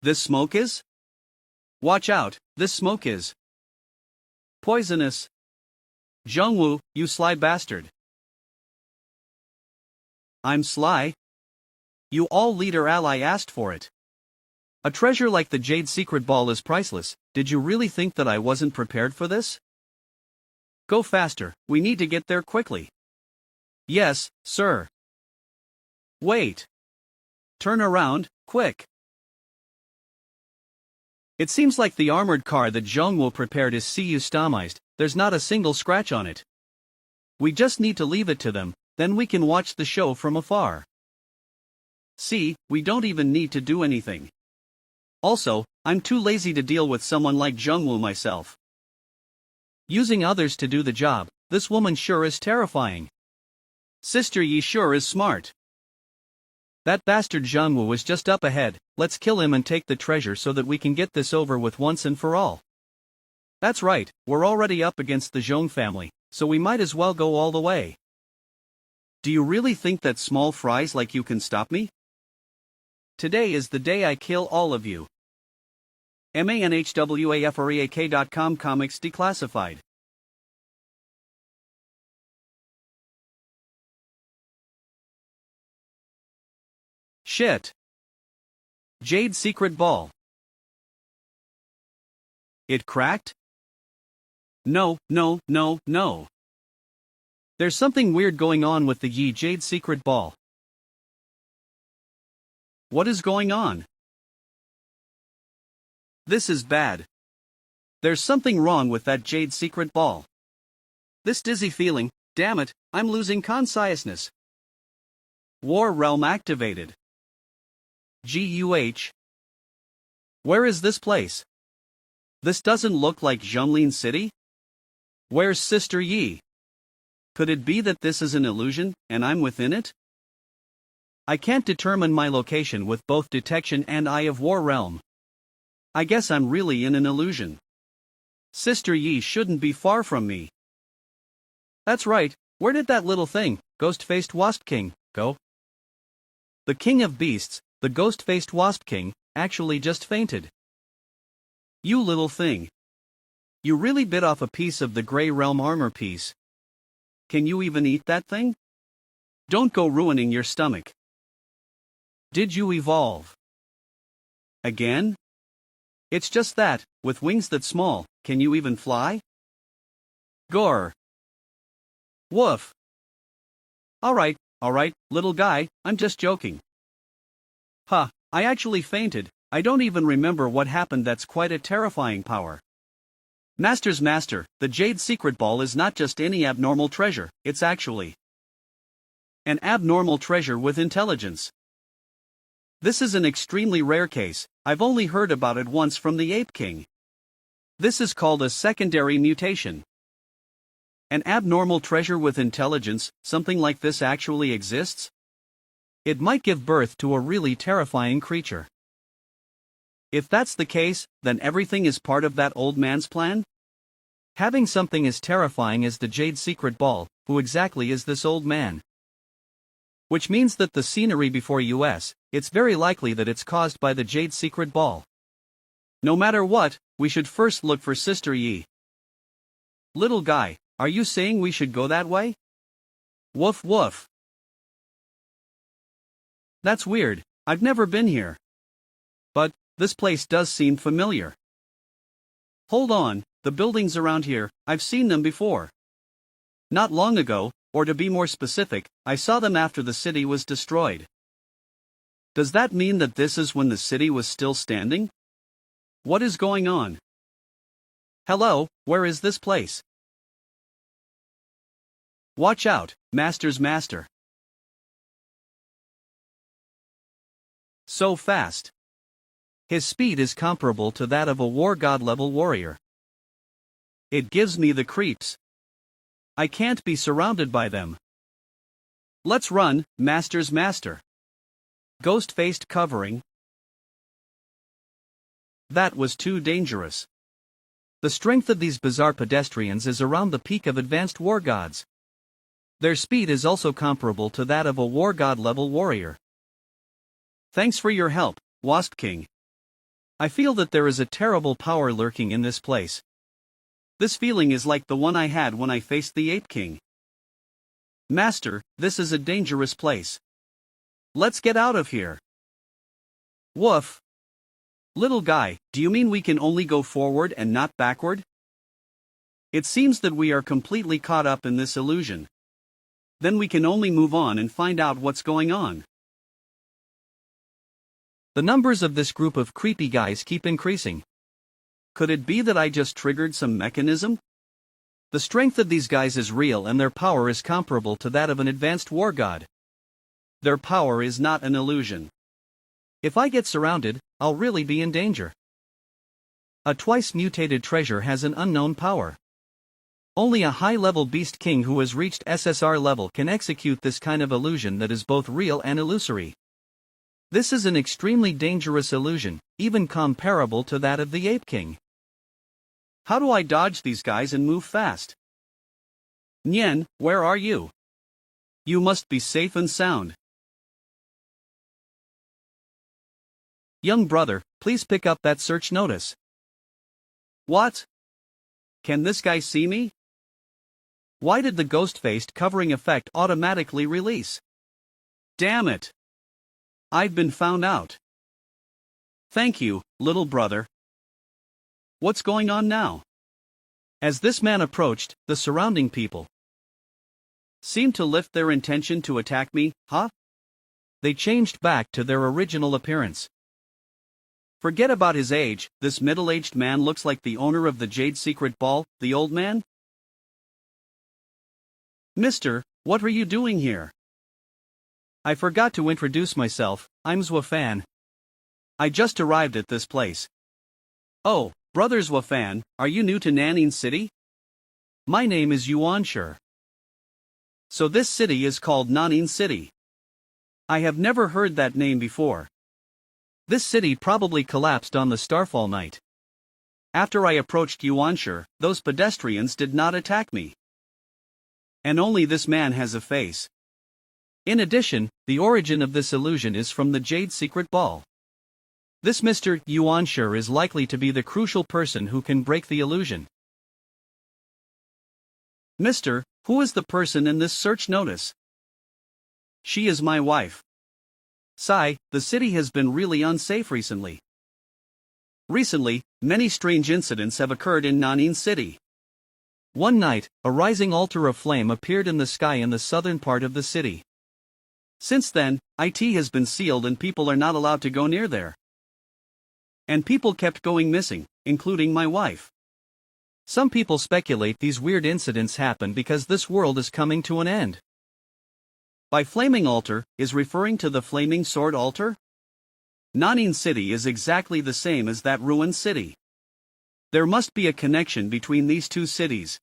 This smoke is? Watch out, this smoke is poisonous. Zhongwu, you sly bastard. I'm sly? You all-leader ally asked for it. A treasure like the Jade Secret Ball is priceless. Did you really think that I wasn't prepared for this? Go faster, we need to get there quickly. Yes, sir. Wait. Turn around, quick. It seems like the armored car that Zhongwu prepared is customized. There's not a single scratch on it. We just need to leave it to them, then we can watch the show from afar. See, we don't even need to do anything. Also, I'm too lazy to deal with someone like Zhongwu myself. Using others to do the job, this woman sure is terrifying. Sister Yi sure is smart. That bastard Zhongwu is just up ahead. Let's kill him and take the treasure so that we can get this over with once and for all. That's right, we're already up against the Zhong family, so we might as well go all the way. Do you really think that small fries like you can stop me? Today is the day I kill all of you. manhwafreak.com Comics Declassified. Shit. Jade Secret Ball. It cracked? No. There's something weird going on with the Jade Secret Ball. What is going on? This is bad. There's something wrong with that Jade Secret Ball. This dizzy feeling, damn it, I'm losing consciousness. War Realm activated. GUH. Where is this place? This doesn't look like Zhonglin City? Where's Sister Yi? Could it be that this is an illusion, and I'm within it? I can't determine my location with both detection and Eye of War Realm. I guess I'm really in an illusion. Sister Yi shouldn't be far from me. That's right, where did that little thing, ghost-faced Wasp King, go? The King of Beasts, the ghost-faced Wasp King, actually just fainted. You little thing. You really bit off a piece of the Grey Realm armor piece. Can you even eat that thing? Don't go ruining your stomach. Did you evolve? Again? It's just that, with wings that small, can you even fly? Gore. Woof. Alright, little guy, I'm just joking. Huh, I actually fainted. I don't even remember what happened. That's quite a terrifying power. Master's master, the Jade Secret Ball is not just any abnormal treasure, it's actually an abnormal treasure with intelligence. This is an extremely rare case. I've only heard about it once from the Ape King. This is called a secondary mutation. An abnormal treasure with intelligence, something like this actually exists? It might give birth to a really terrifying creature. If that's the case, then everything is part of that old man's plan? Having something as terrifying as the Jade Secret Ball, who exactly is this old man? Which means that the scenery before us, it's very likely that it's caused by the Jade Secret Ball. No matter what, we should first look for Sister Yi. Little guy, are you saying we should go that way? Woof woof. That's weird, I've never been here. But, this place does seem familiar. Hold on, the buildings around here, I've seen them before. Not long ago, or to be more specific, I saw them after the city was destroyed. Does that mean that this is when the city was still standing? What is going on? Hello, where is this place? Watch out, Master's master. So fast. His speed is comparable to that of a war god level warrior. It gives me the creeps. I can't be surrounded by them. Let's run, Master's master. Ghost-faced covering. That was too dangerous. The strength of these bizarre pedestrians is around the peak of advanced war gods. Their speed is also comparable to that of a war god level warrior. Thanks for your help, Wasp King. I feel that there is a terrible power lurking in this place. This feeling is like the one I had when I faced the Ape King. Master, this is a dangerous place. Let's get out of here. Woof. Little guy, do you mean we can only go forward and not backward? It seems that we are completely caught up in this illusion. Then we can only move on and find out what's going on. The numbers of this group of creepy guys keep increasing. Could it be that I just triggered some mechanism? The strength of these guys is real and their power is comparable to that of an advanced war god. Their power is not an illusion. If I get surrounded, I'll really be in danger. A twice mutated treasure has an unknown power. Only a high-level beast king who has reached SSR level can execute this kind of illusion that is both real and illusory. This is an extremely dangerous illusion, even comparable to that of the Ape King. How do I dodge these guys and move fast? Nyen, where are you? You must be safe and sound. Young brother, please pick up that search notice. What? Can this guy see me? Why did the ghost-faced covering effect automatically release? Damn it! I've been found out. Thank you, little brother. What's going on now? As this man approached, the surrounding people seemed to lift their intention to attack me, huh? They changed back to their original appearance. Forget about his age, this middle-aged man looks like the owner of the Jade Secret Ball, the old man. Mister, what are you doing here? I forgot to introduce myself, I'm Zwafan. I just arrived at this place. Oh, Brother Zwafan, are you new to Nanning City? My name is Yuanshur. So this city is called Nanning City. I have never heard that name before. This city probably collapsed on the Starfall night. After I approached Yuanshur, those pedestrians did not attack me. And only this man has a face. In addition, the origin of this illusion is from the Jade Secret Ball. This Mr. Yuanshur is likely to be the crucial person who can break the illusion. Mister, who is the person in this search notice? She is my wife. Sai, the city has been really unsafe recently. Recently, many strange incidents have occurred in Nanning City. One night, a rising altar of flame appeared in the sky in the southern part of the city. Since then, IT has been sealed and people are not allowed to go near there. And people kept going missing, including my wife. Some people speculate these weird incidents happen because this world is coming to an end. By flaming altar, is referring to the flaming sword altar? Nanning City is exactly the same as that ruined city. There must be a connection between these two cities.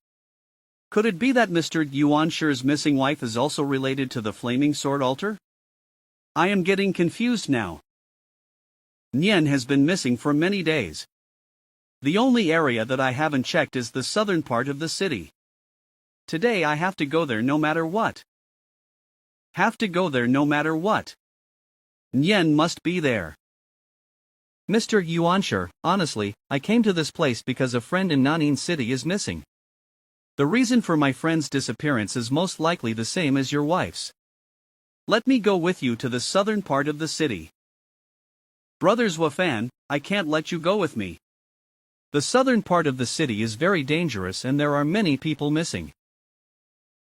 Could it be that Mr. Yuanshur's missing wife is also related to the flaming sword altar? I am getting confused now. Nyen has been missing for many days. The only area that I haven't checked is the southern part of the city. Today I have to go there no matter what. Have to go there no matter what. Nyen must be there. Mr. Yuanshur, honestly, I came to this place because a friend in Nanning City is missing. The reason for my friend's disappearance is most likely the same as your wife's. Let me go with you to the southern part of the city. Brother Zwafan, I can't let you go with me. The southern part of the city is very dangerous and there are many people missing.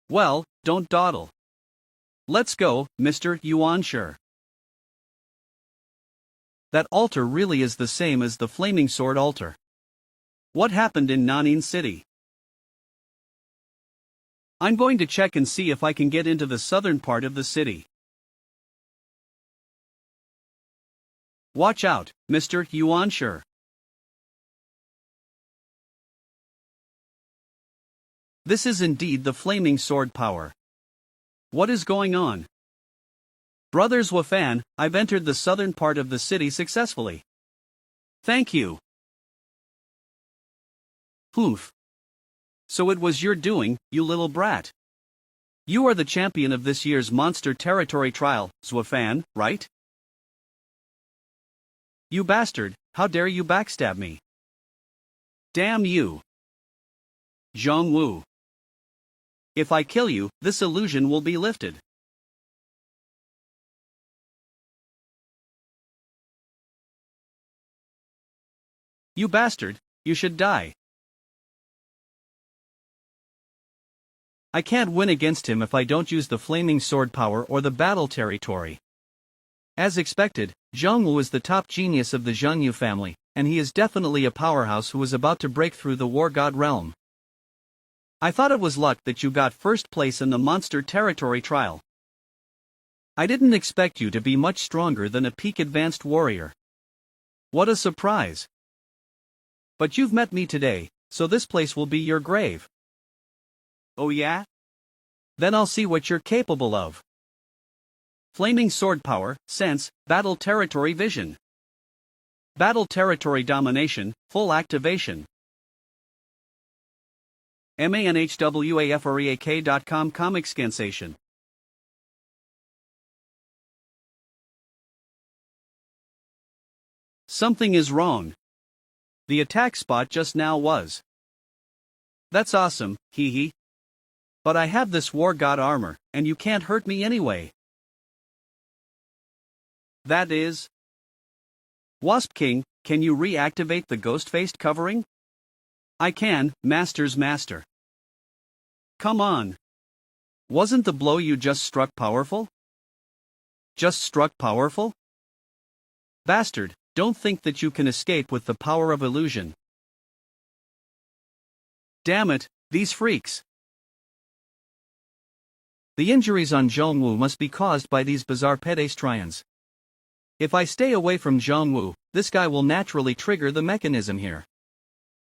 Well, don't dawdle. Let's go, Mr. Yuanshur. That altar really is the same as the flaming sword altar. What happened in Nanning City? I'm going to check and see if I can get into the southern part of the city. Watch out, Mr. Yuanshur. This is indeed the flaming sword power. What is going on? Brother Zwafan, I've entered the southern part of the city successfully. Thank you. Poof. So it was your doing, you little brat. You are the champion of this year's Monster Territory trial, Zwafan, right? You bastard, How dare you backstab me? Damn you! Zhongwu. If I kill you, this illusion will be lifted. You bastard, you should die. I can't win against him if I don't use the flaming sword power or the battle territory. As expected, Zhongwu is the top genius of the Zhongyu family, and he is definitely a powerhouse who is about to break through the war god realm. I thought it was luck that you got first place in the monster territory trial. I didn't expect you to be much stronger than a peak advanced warrior. What a surprise! But you've met me today, so this place will be your grave. Oh yeah? Then I'll see what you're capable of. Flaming sword power, sense, battle territory vision. Battle territory domination, full activation. manhwafreak.com comic sensation. Something is wrong. The attack spot just now was. That's awesome, hee hee. But I have this war god armor, and you can't hurt me anyway. That is. Wasp King, can you reactivate the ghost-faced covering? I can, Master's Master. Come on. Wasn't the blow you just struck powerful? Just struck powerful? Bastard, don't think that you can escape with the power of illusion. Damn it, these freaks. The injuries on Zhongwu must be caused by these bizarre pedestrians. If I stay away from Zhongwu, this guy will naturally trigger the mechanism here.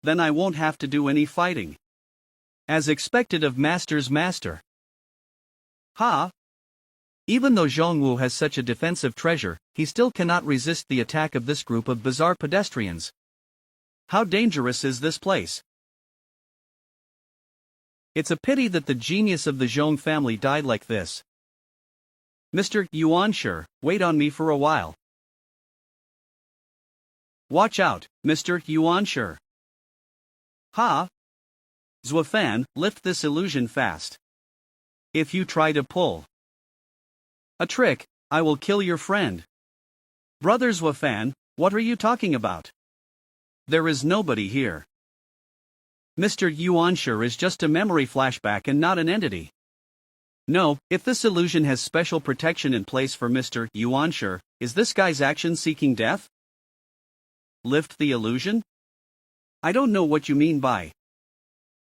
Then I won't have to do any fighting. As expected of Master's Master. Ha! Even though Zhongwu has such a defensive treasure, he still cannot resist the attack of this group of bizarre pedestrians. How dangerous is this place? It's a pity that the genius of the Zhong family died like this. Mr. Yuanshi, wait on me for a while. Watch out, Mr. Yuanshi. Ha! Zuofan, lift this illusion fast. If you try to pull a trick, I will kill your friend. Brother Zuofan, what are you talking about? There is nobody here. Mr. Yuanshi is just a memory flashback and not an entity. No, if this illusion has special protection in place for Mr. Yuanshi, is this guy's action seeking death? Lift the illusion? I don't know what you mean by.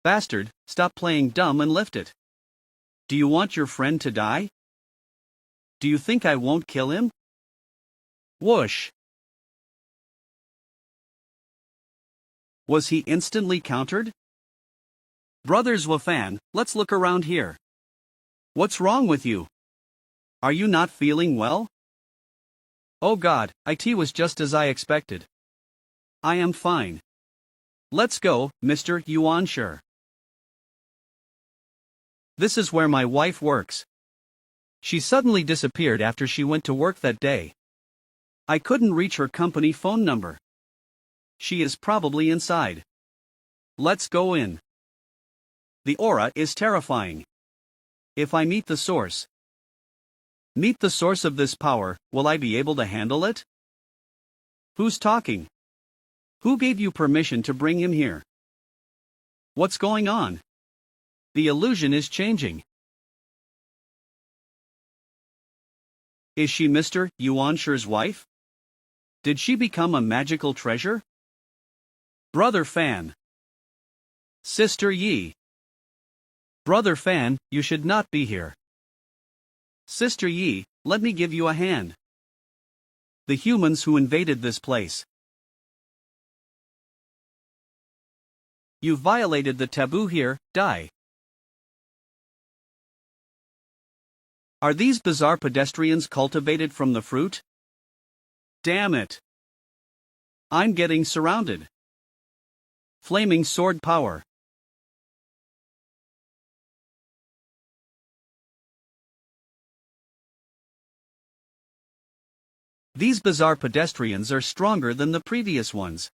Bastard, stop playing dumb and lift it. Do you want your friend to die? Do you think I won't kill him? Whoosh. Was he instantly countered? Brother Zuofan, let's look around here. What's wrong with you? Are you not feeling well? Oh God, it was just as I expected. I am fine. Let's go, Mr. Yuanshi. This is where my wife works. She suddenly disappeared after she went to work that day. I couldn't reach her company phone number. She is probably inside. Let's go in. The aura is terrifying. If I meet the source of this power, will I be able to handle it? Who's talking? Who gave you permission to bring him here? What's going on? The illusion is changing. Is she Mr. Yuanshi's wife? Did she become a magical treasure? Brother Fan. Sister Yi. Brother Fan, you should not be here. Sister Yi, let me give you a hand. The humans who invaded this place. You've violated the taboo here, die. Are these bizarre pedestrians cultivated from the fruit? Damn it. I'm getting surrounded. Flaming sword power. These bizarre pedestrians are stronger than the previous ones.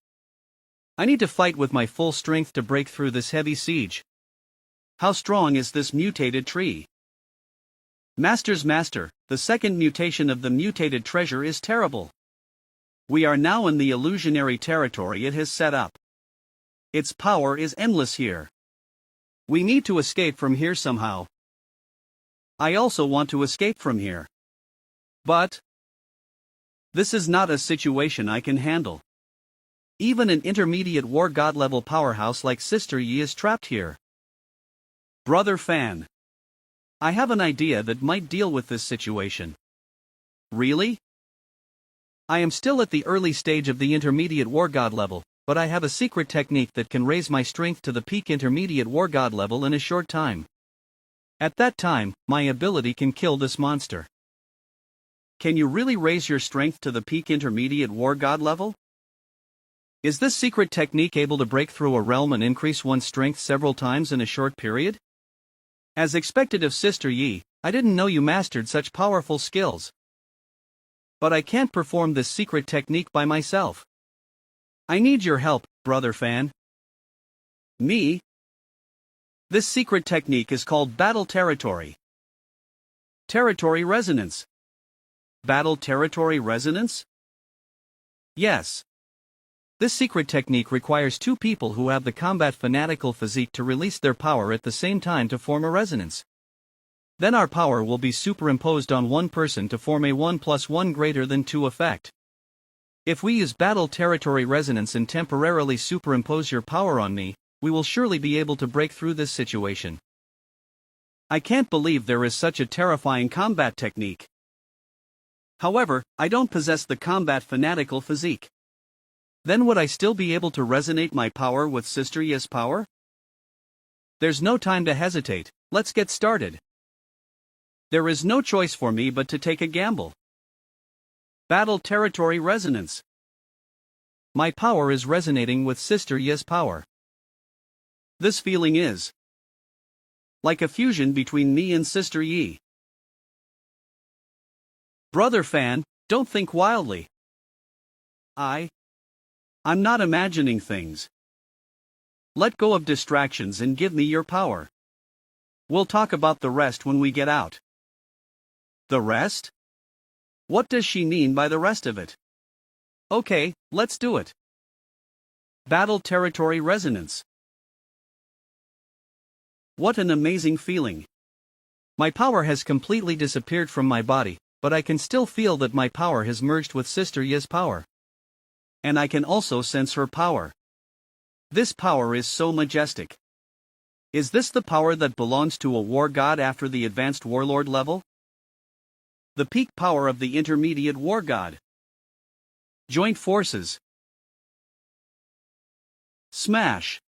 I need to fight with my full strength to break through this heavy siege. How strong is this mutated tree? Master's master, the second mutation of the mutated treasure is terrible. We are now in the illusionary territory it has set up. Its power is endless here. We need to escape from here somehow. I also want to escape from here. But this is not a situation I can handle. Even an intermediate war god level powerhouse like Sister Yi is trapped here. Brother Fan. I have an idea that might deal with this situation. Really? I am still at the early stage of the intermediate war god level, but I have a secret technique that can raise my strength to the peak intermediate war god level in a short time. At that time, my ability can kill this monster. Can you really raise your strength to the peak intermediate war god level? Is this secret technique able to break through a realm and increase one's strength several times in a short period? As expected of Sister Yi, I didn't know you mastered such powerful skills. But I can't perform this secret technique by myself. I need your help, Brother Fan. Me? This secret technique is called Battle Territory. Territory Resonance. Battle Territory Resonance? Yes. This secret technique requires two people who have the combat fanatical physique to release their power at the same time to form a resonance. Then our power will be superimposed on one person to form a 1+1 greater than 2 effect. If we use Battle Territory Resonance and temporarily superimpose your power on me, we will surely be able to break through this situation. I can't believe there is such a terrifying combat technique. However, I don't possess the combat fanatical physique. Then would I still be able to resonate my power with Sister Yi's power? There's no time to hesitate, let's get started. There is no choice for me but to take a gamble. Battle Territory Resonance. My power is resonating with Sister Yi's power. This feeling is like a fusion between me and Sister Yi. Brother Fan, don't think wildly. I'm not imagining things. Let go of distractions and give me your power. We'll talk about the rest when we get out. The rest? What does she mean by the rest of it? Okay, let's do it. Battle Territory Resonance. What an amazing feeling. My power has completely disappeared from my body, but I can still feel that my power has merged with Sister Yi's power. And I can also sense her power. This power is so majestic. Is this the power that belongs to a war god after the advanced warlord level? The peak power of the intermediate war god. Joint forces. Smash.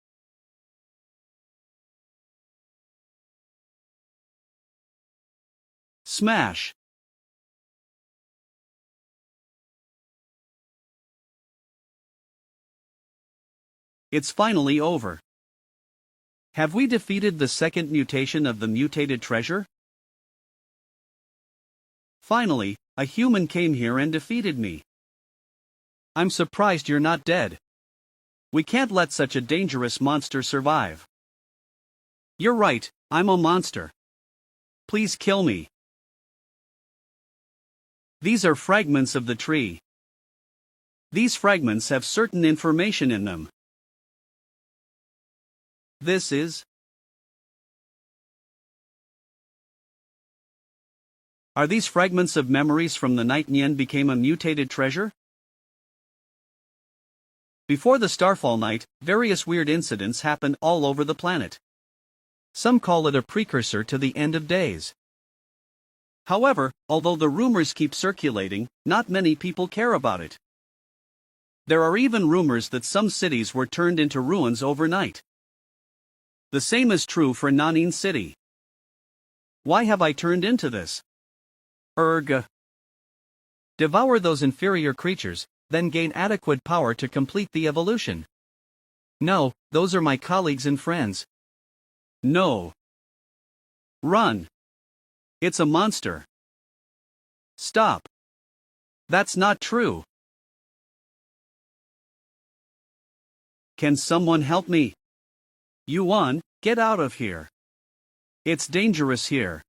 Smash. It's finally over. Have we defeated the second mutation of the mutated treasure? Finally, a human came here and defeated me. I'm surprised you're not dead. We can't let such a dangerous monster survive. You're right, I'm a monster. Please kill me. These are fragments of the tree. These fragments have certain information in them. This is. Are these fragments of memories from the night Nian became a mutated treasure? Before the Starfall night, various weird incidents happened all over the planet. Some call it a precursor to the end of days. However, although the rumors keep circulating, not many people care about it. There are even rumors that some cities were turned into ruins overnight. The same is true for Nanin City. Why have I turned into this? Devour those inferior creatures, then gain adequate power to complete the evolution. No, those are my colleagues and friends. No. Run. It's a monster. Stop. That's not true. Can someone help me? Yuan, get out of here. It's dangerous here.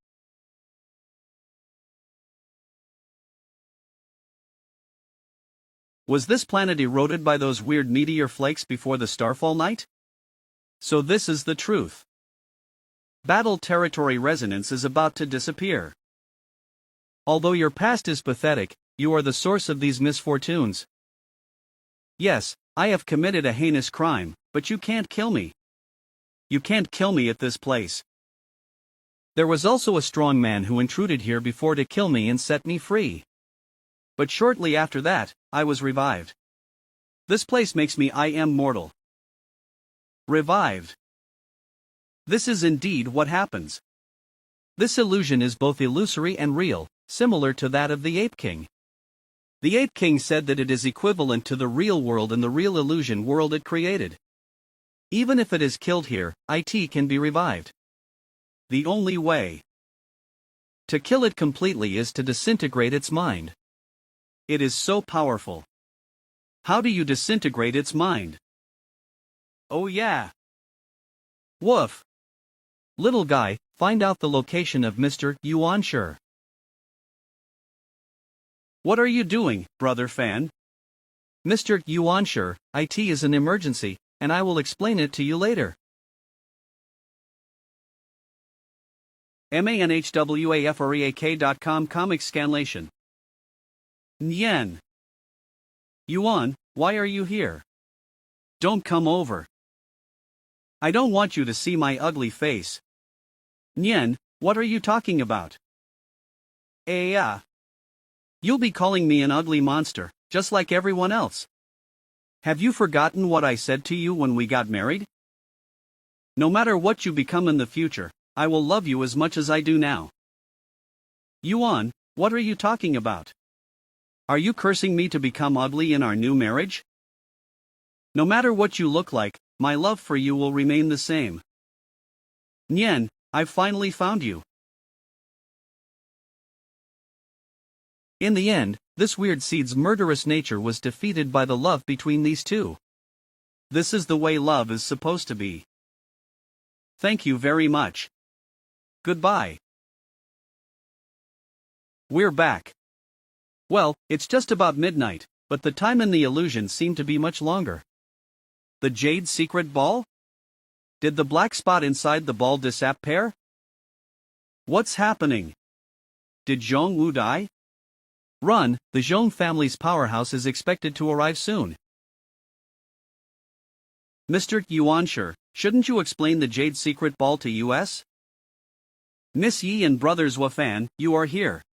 Was this planet eroded by those weird meteor flakes before the starfall night? So this is the truth. Battle territory resonance is about to disappear. Although your past is pathetic, you are the source of these misfortunes. Yes, I have committed a heinous crime, but you can't kill me. You can't kill me at this place. There was also a strong man who intruded here before to kill me and set me free. But shortly after that, I was revived. This place makes me I am mortal. Revived. This is indeed what happens. This illusion is both illusory and real, similar to that of the Ape King. The Ape King said that it is equivalent to the real world and the real illusion world it created. Even if it is killed here, it can be revived. The only way to kill it completely is to disintegrate its mind. It is so powerful. How do you disintegrate its mind? Oh yeah. Woof. Little guy, find out the location of Mr. Yuansher. What are you doing, brother fan? Mr. Yuansher, it is an emergency, and I will explain it to you later. manhwafreak.com comic scanlation. Nyen. Yuan, why are you here? Don't come over. I don't want you to see my ugly face. Nyen, what are you talking about? You'll be calling me an ugly monster, just like everyone else. Have you forgotten what I said to you when we got married? No matter what you become in the future, I will love you as much as I do now. Yuan, what are you talking about? Are you cursing me to become ugly in our new marriage? No matter what you look like, my love for you will remain the same. Nyen, I've finally found you. In the end, this weird seed's murderous nature was defeated by the love between these two. This is the way love is supposed to be. Thank you very much. Goodbye. We're back. Well, it's just about midnight, but the time in the illusion seemed to be much longer. The Jade Secret Ball? Did the black spot inside the ball disappear? What's happening? Did Zhong Wu die? Run, the Zhong family's powerhouse is expected to arrive soon. Mr. Yuansher, shouldn't you explain the Jade Secret Ball to us? Miss Yi and brothers Wafan, you are here.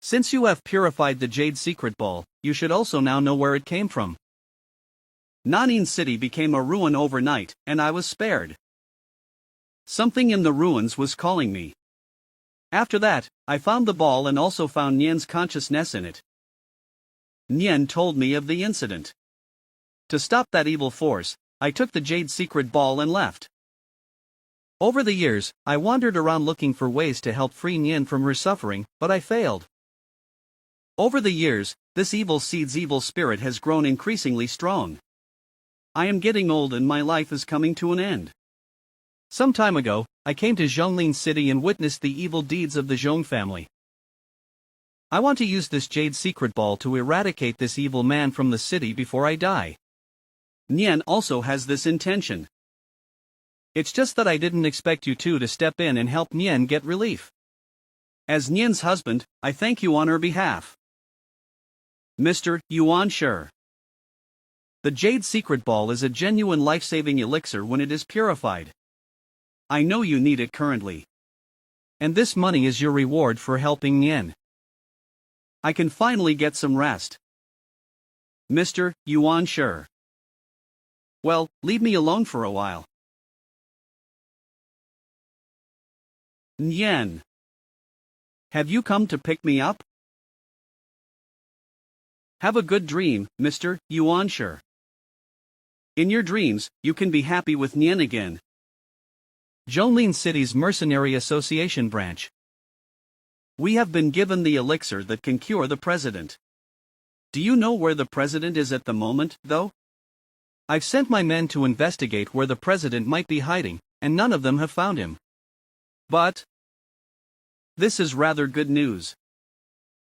Since you have purified the Jade Secret Ball, you should also now know where it came from. Nanin City became a ruin overnight, and I was spared. Something in the ruins was calling me. After that, I found the ball and also found Nian's consciousness in it. Nian told me of the incident. To stop that evil force, I took the Jade Secret Ball and left. Over the years, I wandered around looking for ways to help free Nian from her suffering, but I failed. Over the years, this evil seed's evil spirit has grown increasingly strong. I am getting old and my life is coming to an end. Some time ago, I came to Zhonglin City and witnessed the evil deeds of the Zhong family. I want to use this Jade Secret Ball to eradicate this evil man from the city before I die. Nian also has this intention. It's just that I didn't expect you two to step in and help Nian get relief. As Nian's husband, I thank you on her behalf. Mr. Yuansher. The Jade Secret Ball is a genuine life-saving elixir when it is purified. I know you need it currently. And this money is your reward for helping Nian. I can finally get some rest. Mr. Yuansher. Well, leave me alone for a while. Nian. Have you come to pick me up? Have a good dream, Mr. Yuansher. In your dreams, you can be happy with Nian again. Zhonglin City's Mercenary Association branch. We have been given the elixir that can cure the president. Do you know where the president is at the moment, though? I've sent my men to investigate where the president might be hiding, and none of them have found him. But this is rather good news.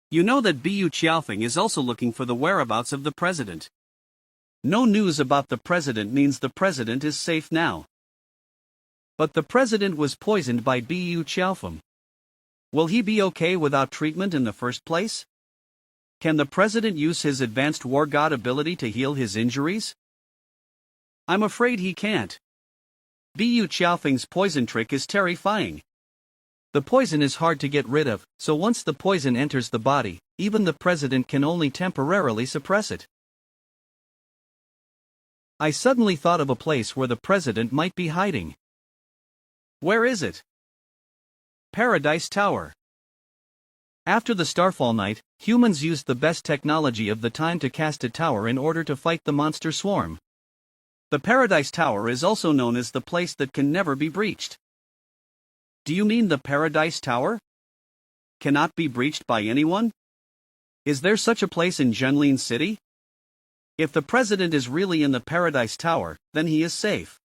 You know that Bu Qiaofeng is also looking for the whereabouts of the president. No news about the president means the president is safe now. But the president was poisoned by Bu Qiaofeng. Will he be okay without treatment in the first place? Can the president use his advanced war god ability to heal his injuries? I'm afraid he can't. Bu Qiaofeng's poison trick is terrifying. The poison is hard to get rid of, so once the poison enters the body, even the president can only temporarily suppress it. I suddenly thought of a place where the president might be hiding. Where is it? Paradise Tower. After the Starfall night, humans used the best technology of the time to cast a tower in order to fight the monster swarm. The Paradise Tower is also known as the place that can never be breached. Do you mean the Paradise Tower? Cannot be breached by anyone? Is there such a place in Zhenlin City? If the president is really in the Paradise Tower, then he is safe.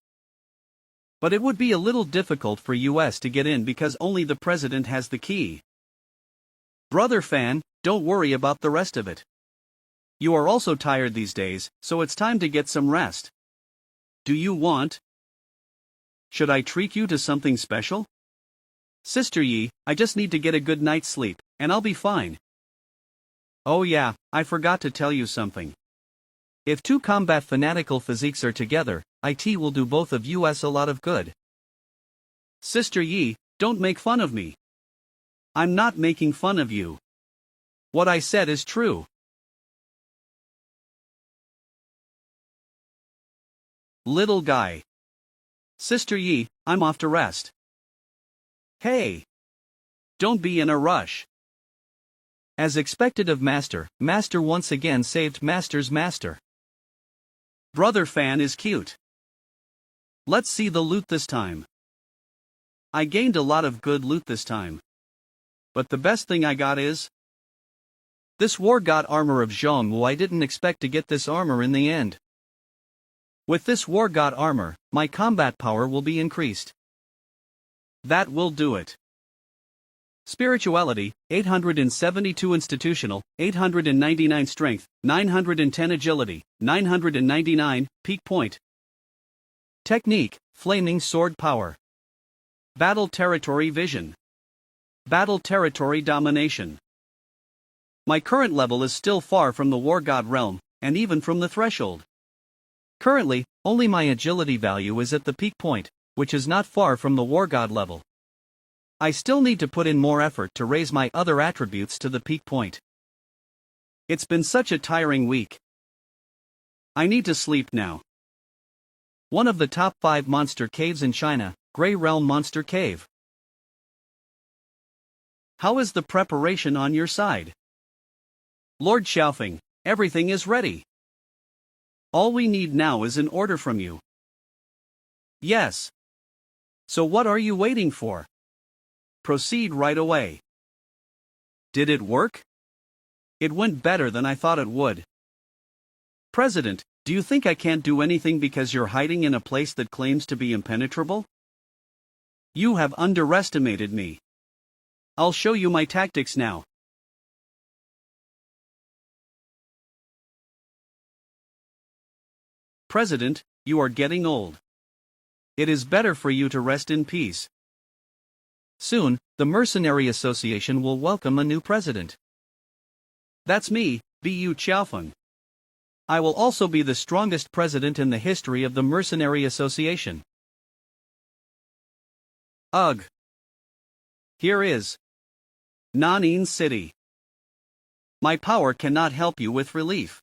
But it would be a little difficult for US to get in because only the president has the key. Brother Fan, don't worry about the rest of it. You are also tired these days, so it's time to get some rest. Do you want? Should I treat you to something special? Sister Yi, I just need to get a good night's sleep, and I'll be fine. Oh yeah, I forgot to tell you something. If two combat fanatical physiques are together, IT will do both of us a lot of good. Sister Yi, don't make fun of me. I'm not making fun of you. What I said is true. Little guy. Sister Yi, I'm off to rest. Hey! Don't be in a rush. As expected of Master, Master once again saved Master's master. Brother Fan is cute. Let's see the loot this time. I gained a lot of good loot this time. But the best thing I got is this War God armor of Zhongwu. I didn't expect to get this armor in the end. With this War God armor, my combat power will be increased. That will do it. Spirituality, 872 institutional, 899 strength, 910 agility, 999, peak point. Technique, flaming sword power. Battle territory vision. Battle territory domination. My current level is still far from the War God realm, and even from the threshold. Currently, only my agility value is at the peak point, which is not far from the War God level. I still need to put in more effort to raise my other attributes to the peak point. It's been such a tiring week. I need to sleep now. One of the top 5 monster caves in China, Grey Realm Monster Cave. How is the preparation on your side? Lord Xiaofeng, everything is ready. All we need now is an order from you. Yes. So what are you waiting for? Proceed right away. Did it work? It went better than I thought it would. President, do you think I can't do anything because you're hiding in a place that claims to be impenetrable? You have underestimated me. I'll show you my tactics now. President, you are getting old. It is better for you to rest in peace. Soon, the Mercenary Association will welcome a new president. That's me, Bu Qiaofeng. I will also be the strongest president in the history of the Mercenary Association. Ugh. Here is Nanning City. My power cannot help you with relief.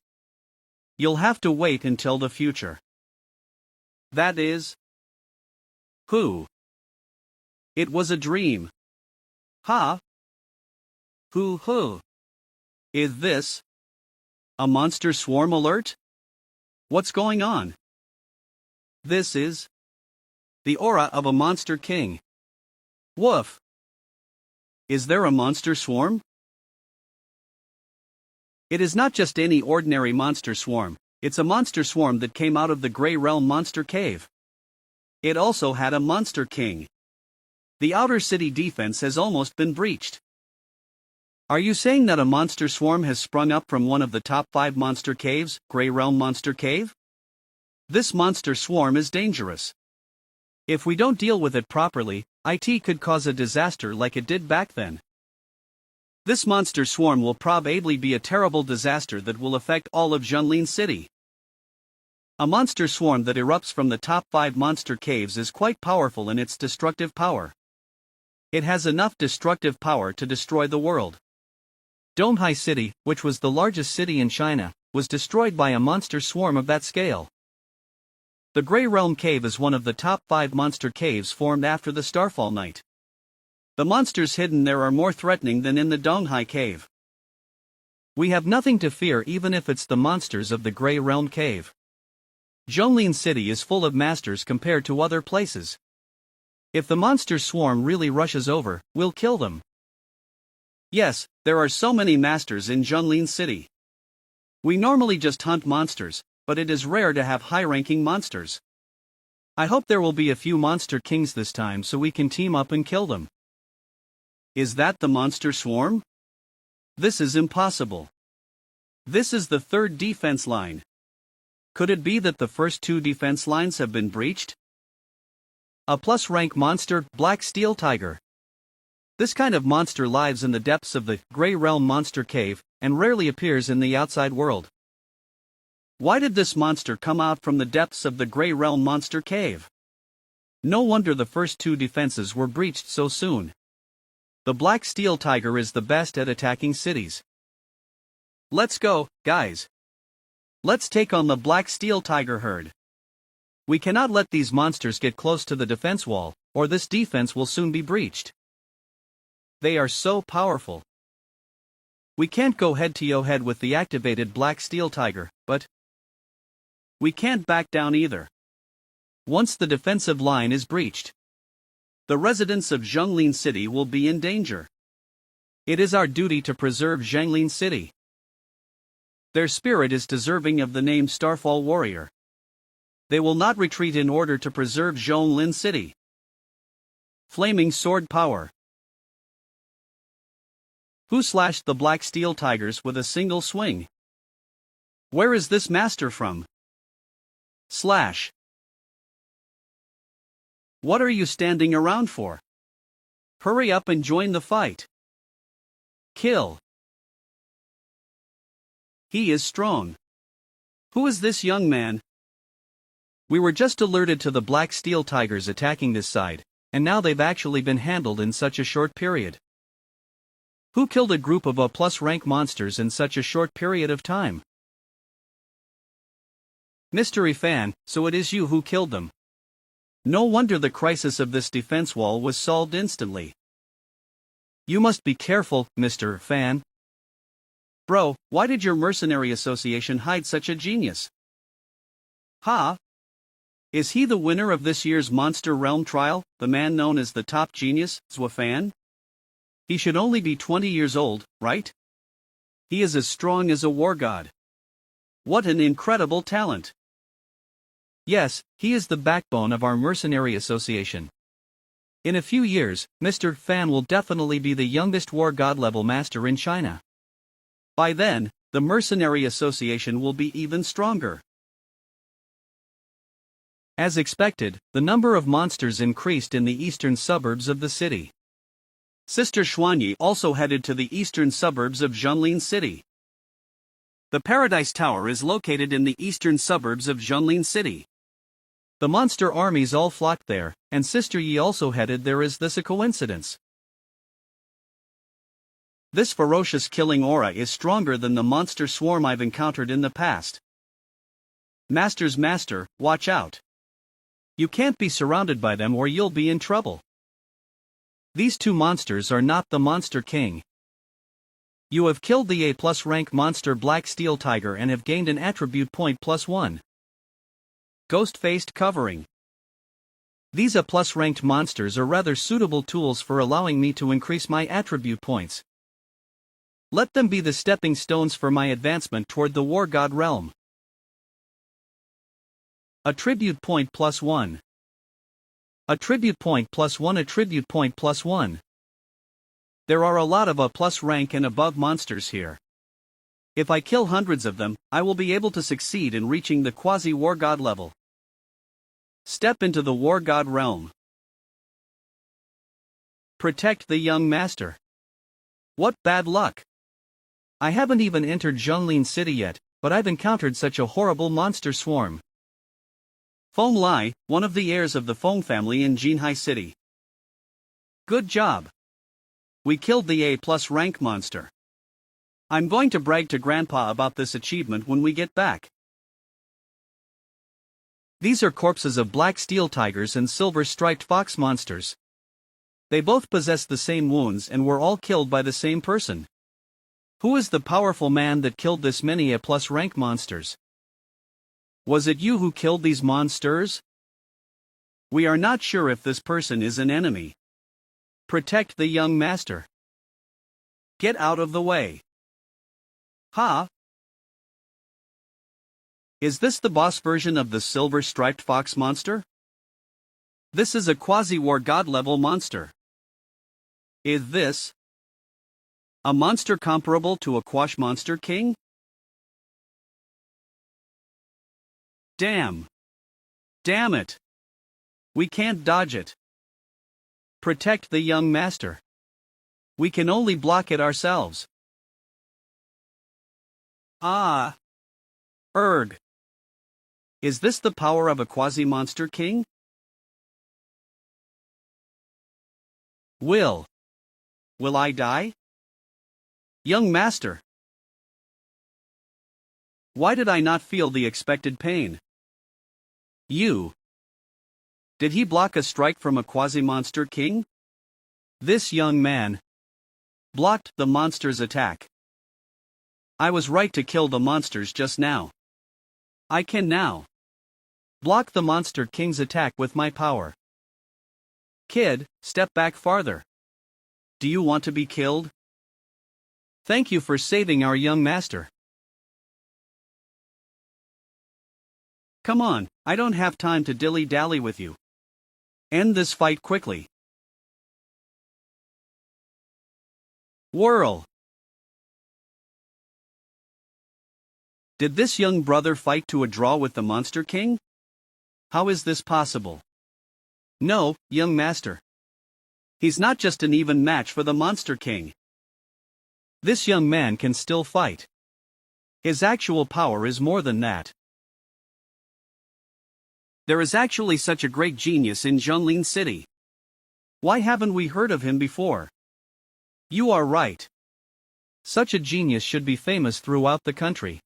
You'll have to wait until the future. That is... Who? It was a dream. Ha? Who? Is this a monster swarm alert? What's going on? This is the aura of a monster king. Woof. Is there a monster swarm? It is not just any ordinary monster swarm, it's a monster swarm that came out of the Grey Realm monster cave. It also had a monster king. The outer city defense has almost been breached. Are you saying that a monster swarm has sprung up from one of the top 5 monster caves, Grey Realm Monster Cave? This monster swarm is dangerous. If we don't deal with it properly, it could cause a disaster like it did back then. This monster swarm will probably be a terrible disaster that will affect all of Zhonglin City. A monster swarm that erupts from the top 5 monster caves is quite powerful in its destructive power. It has enough destructive power to destroy the world. Donghai City, which was the largest city in China, was destroyed by a monster swarm of that scale. The Grey Realm Cave is one of the top 5 monster caves formed after the Starfall Night. The monsters hidden there are more threatening than in the Donghai Cave. We have nothing to fear even if it's the monsters of the Grey Realm Cave. Zhonglin City is full of masters compared to other places. If the monster swarm really rushes over, we'll kill them. Yes, there are so many masters in Zhonglin City. We normally just hunt monsters, but it is rare to have high-ranking monsters. I hope there will be a few monster kings this time so we can team up and kill them. Is that the monster swarm? This is impossible. This is the 3rd defense line. Could it be that the first 2 defense lines have been breached? A plus-rank monster, Black Steel Tiger. This kind of monster lives in the depths of the Grey Realm Monster Cave and rarely appears in the outside world. Why did this monster come out from the depths of the Grey Realm Monster Cave? No wonder the first 2 defenses were breached so soon. The Black Steel Tiger is the best at attacking cities. Let's go, guys. Let's take on the Black Steel Tiger herd. We cannot let these monsters get close to the defense wall, or this defense will soon be breached. They are so powerful. We can't go head-to-head with the activated Black Steel Tiger, but we can't back down either. Once the defensive line is breached, the residents of Zhonglin City will be in danger. It is our duty to preserve Zhonglin City. Their spirit is deserving of the name Starfall Warrior. They will not retreat in order to preserve Zhonglin City. Flaming Sword Power. Who slashed the Black Steel Tigers with a single swing? Where is this master from? Slash. What are you standing around for? Hurry up and join the fight. Kill. He is strong. Who is this young man? We were just alerted to the Black Steel Tigers attacking this side, and now they've actually been handled in such a short period. Who killed a group of A+ rank monsters in such a short period of time? Mystery Fan, so it is you who killed them. No wonder the crisis of this defense wall was solved instantly. You must be careful, Mr. Fan. Bro, why did your mercenary association hide such a genius? Ha! Is he the winner of this year's Monster Realm trial, the man known as the top genius, Zwafan? He should only be 20 years old, right? He is as strong as a war god. What an incredible talent! Yes, he is the backbone of our mercenary association. In a few years, Mr. Fan will definitely be the youngest war god level master in China. By then, the mercenary association will be even stronger. As expected, the number of monsters increased in the eastern suburbs of the city. Sister Xuanyi also headed to the eastern suburbs of Zhonglin City. The Paradise Tower is located in the eastern suburbs of Zhonglin City. The monster armies all flocked there, and Sister Yi also headed there. Is this a coincidence? This ferocious killing aura is stronger than the monster swarm I've encountered in the past. Master's master, watch out. You can't be surrounded by them or you'll be in trouble. These 2 monsters are not the Monster King. You have killed the A+ rank monster Black Steel Tiger and have gained an attribute point +1. Ghost-faced covering. These A+ ranked monsters are rather suitable tools for allowing me to increase my attribute points. Let them be the stepping stones for my advancement toward the War God realm. Attribute point +1. Attribute point +1. Attribute point +1. There are a lot of A+ rank and above monsters here. If I kill hundreds of them, I will be able to succeed in reaching the quasi-War God level. Step into the War God realm. Protect the young master. What bad luck! I haven't even entered Zhonglin City yet, but I've encountered such a horrible monster swarm. Feng Lai, one of the heirs of the Feng family in Jinhai City. Good job. We killed the A+ rank monster. I'm going to brag to Grandpa about this achievement when we get back. These are corpses of black steel tigers and silver striped fox monsters. They both possess the same wounds and were all killed by the same person. Who is the powerful man that killed this many A+ rank monsters? Was it you who killed these monsters? We are not sure if this person is an enemy. Protect the young master. Get out of the way. Ha! Is this the boss version of the silver striped fox monster? This is a quasi-War God level monster. Is this a monster comparable to a Quash Monster King? Damn. Damn it. We can't dodge it. Protect the young master. We can only block it ourselves. Ah. Erg. Is this the power of a quasi-monster king? Will I die? Young master. Why did I not feel the expected pain? You. Did he block a strike from a quasi-monster king? This young man blocked the monster's attack. I was right to kill the monsters just now. I can now block the monster king's attack with my power. Kid, step back farther. Do you want to be killed? Thank you for saving our young master. Come on, I don't have time to dilly-dally with you. End this fight quickly. Whirl. Did this young brother fight to a draw with the Monster King? How is this possible? No, young master. He's not just an even match for the Monster King. This young man can still fight. His actual power is more than that. There is actually such a great genius in Zhonglin City. Why haven't we heard of him before? You are right. Such a genius should be famous throughout the country.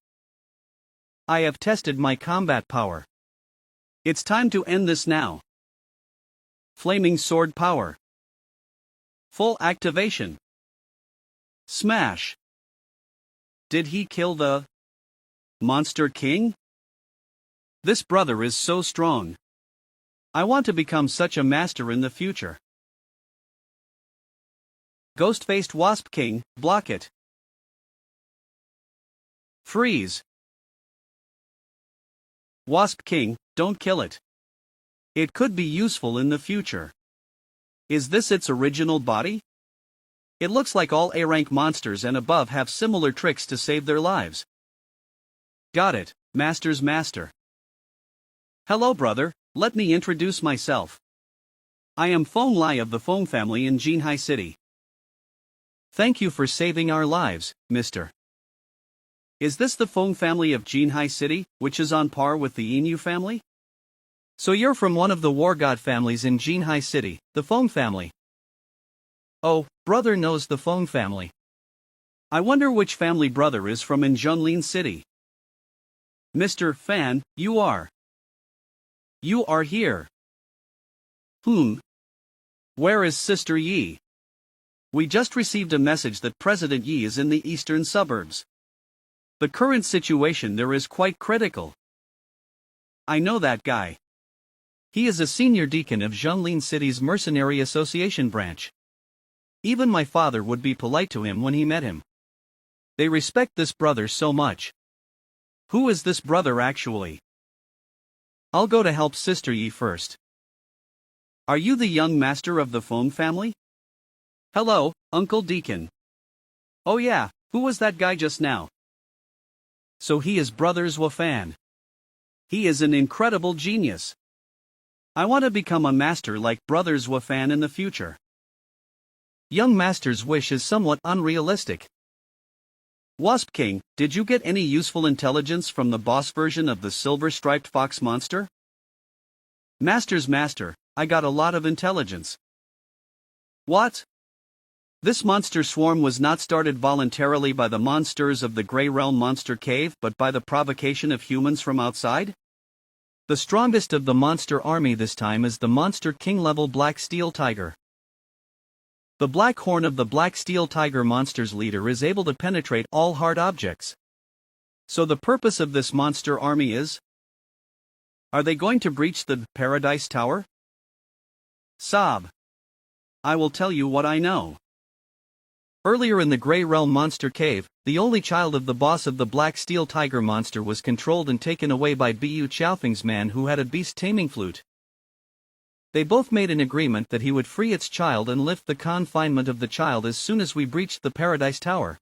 I have tested my combat power. It's time to end this now. Flaming sword power. Full activation. Smash. Did he kill the Monster King? This brother is so strong. I want to become such a master in the future. Ghost-faced Wasp King, block it. Freeze. Wasp King, don't kill it. It could be useful in the future. Is this its original body? It looks like all A-rank monsters and above have similar tricks to save their lives. Got it, Master's Master. Hello brother, let me introduce myself. I am Feng Lai of the Feng family in Jinhai City. Thank you for saving our lives, mister. Is this the Feng family of Jinhai City, which is on par with the Inu family? So you're from one of the war god families in Jinhai City, the Feng family. Oh, brother knows the Feng family. I wonder which family brother is from in Zhonglin City. Mr. Fan, you are here. Where is Sister Yi? We just received a message that President Yi is in the eastern suburbs. The current situation there is quite critical. I know that guy. He is a senior deacon of Zhonglin City's Mercenary Association branch. Even my father would be polite to him when he met him. They respect this brother so much. Who is this brother actually? I'll go to help Sister Yi first. Are you the young master of the Feng family? Hello, Uncle Deacon. Oh yeah, who was that guy just now? So he is Brother Zwafan. He is an incredible genius. I want to become a master like Brother Zwafan in the future. Young master's wish is somewhat unrealistic. Wasp King, did you get any useful intelligence from the boss version of the silver-striped fox monster? Master's master, I got a lot of intelligence. What? This monster swarm was not started voluntarily by the monsters of the Grey Realm Monster Cave but by the provocation of humans from outside? The strongest of the monster army this time is the Monster King level Black Steel Tiger. The black horn of the Black Steel Tiger monster's leader is able to penetrate all hard objects. So the purpose of this monster army is? Are they going to breach the Paradise Tower? Sob. I will tell you what I know. Earlier in the Grey Realm Monster Cave, the only child of the boss of the Black Steel Tiger monster was controlled and taken away by Bu Xiaofeng's man who had a beast taming flute. They both made an agreement that he would free its child and lift the confinement of the child as soon as we breached the Paradise Tower.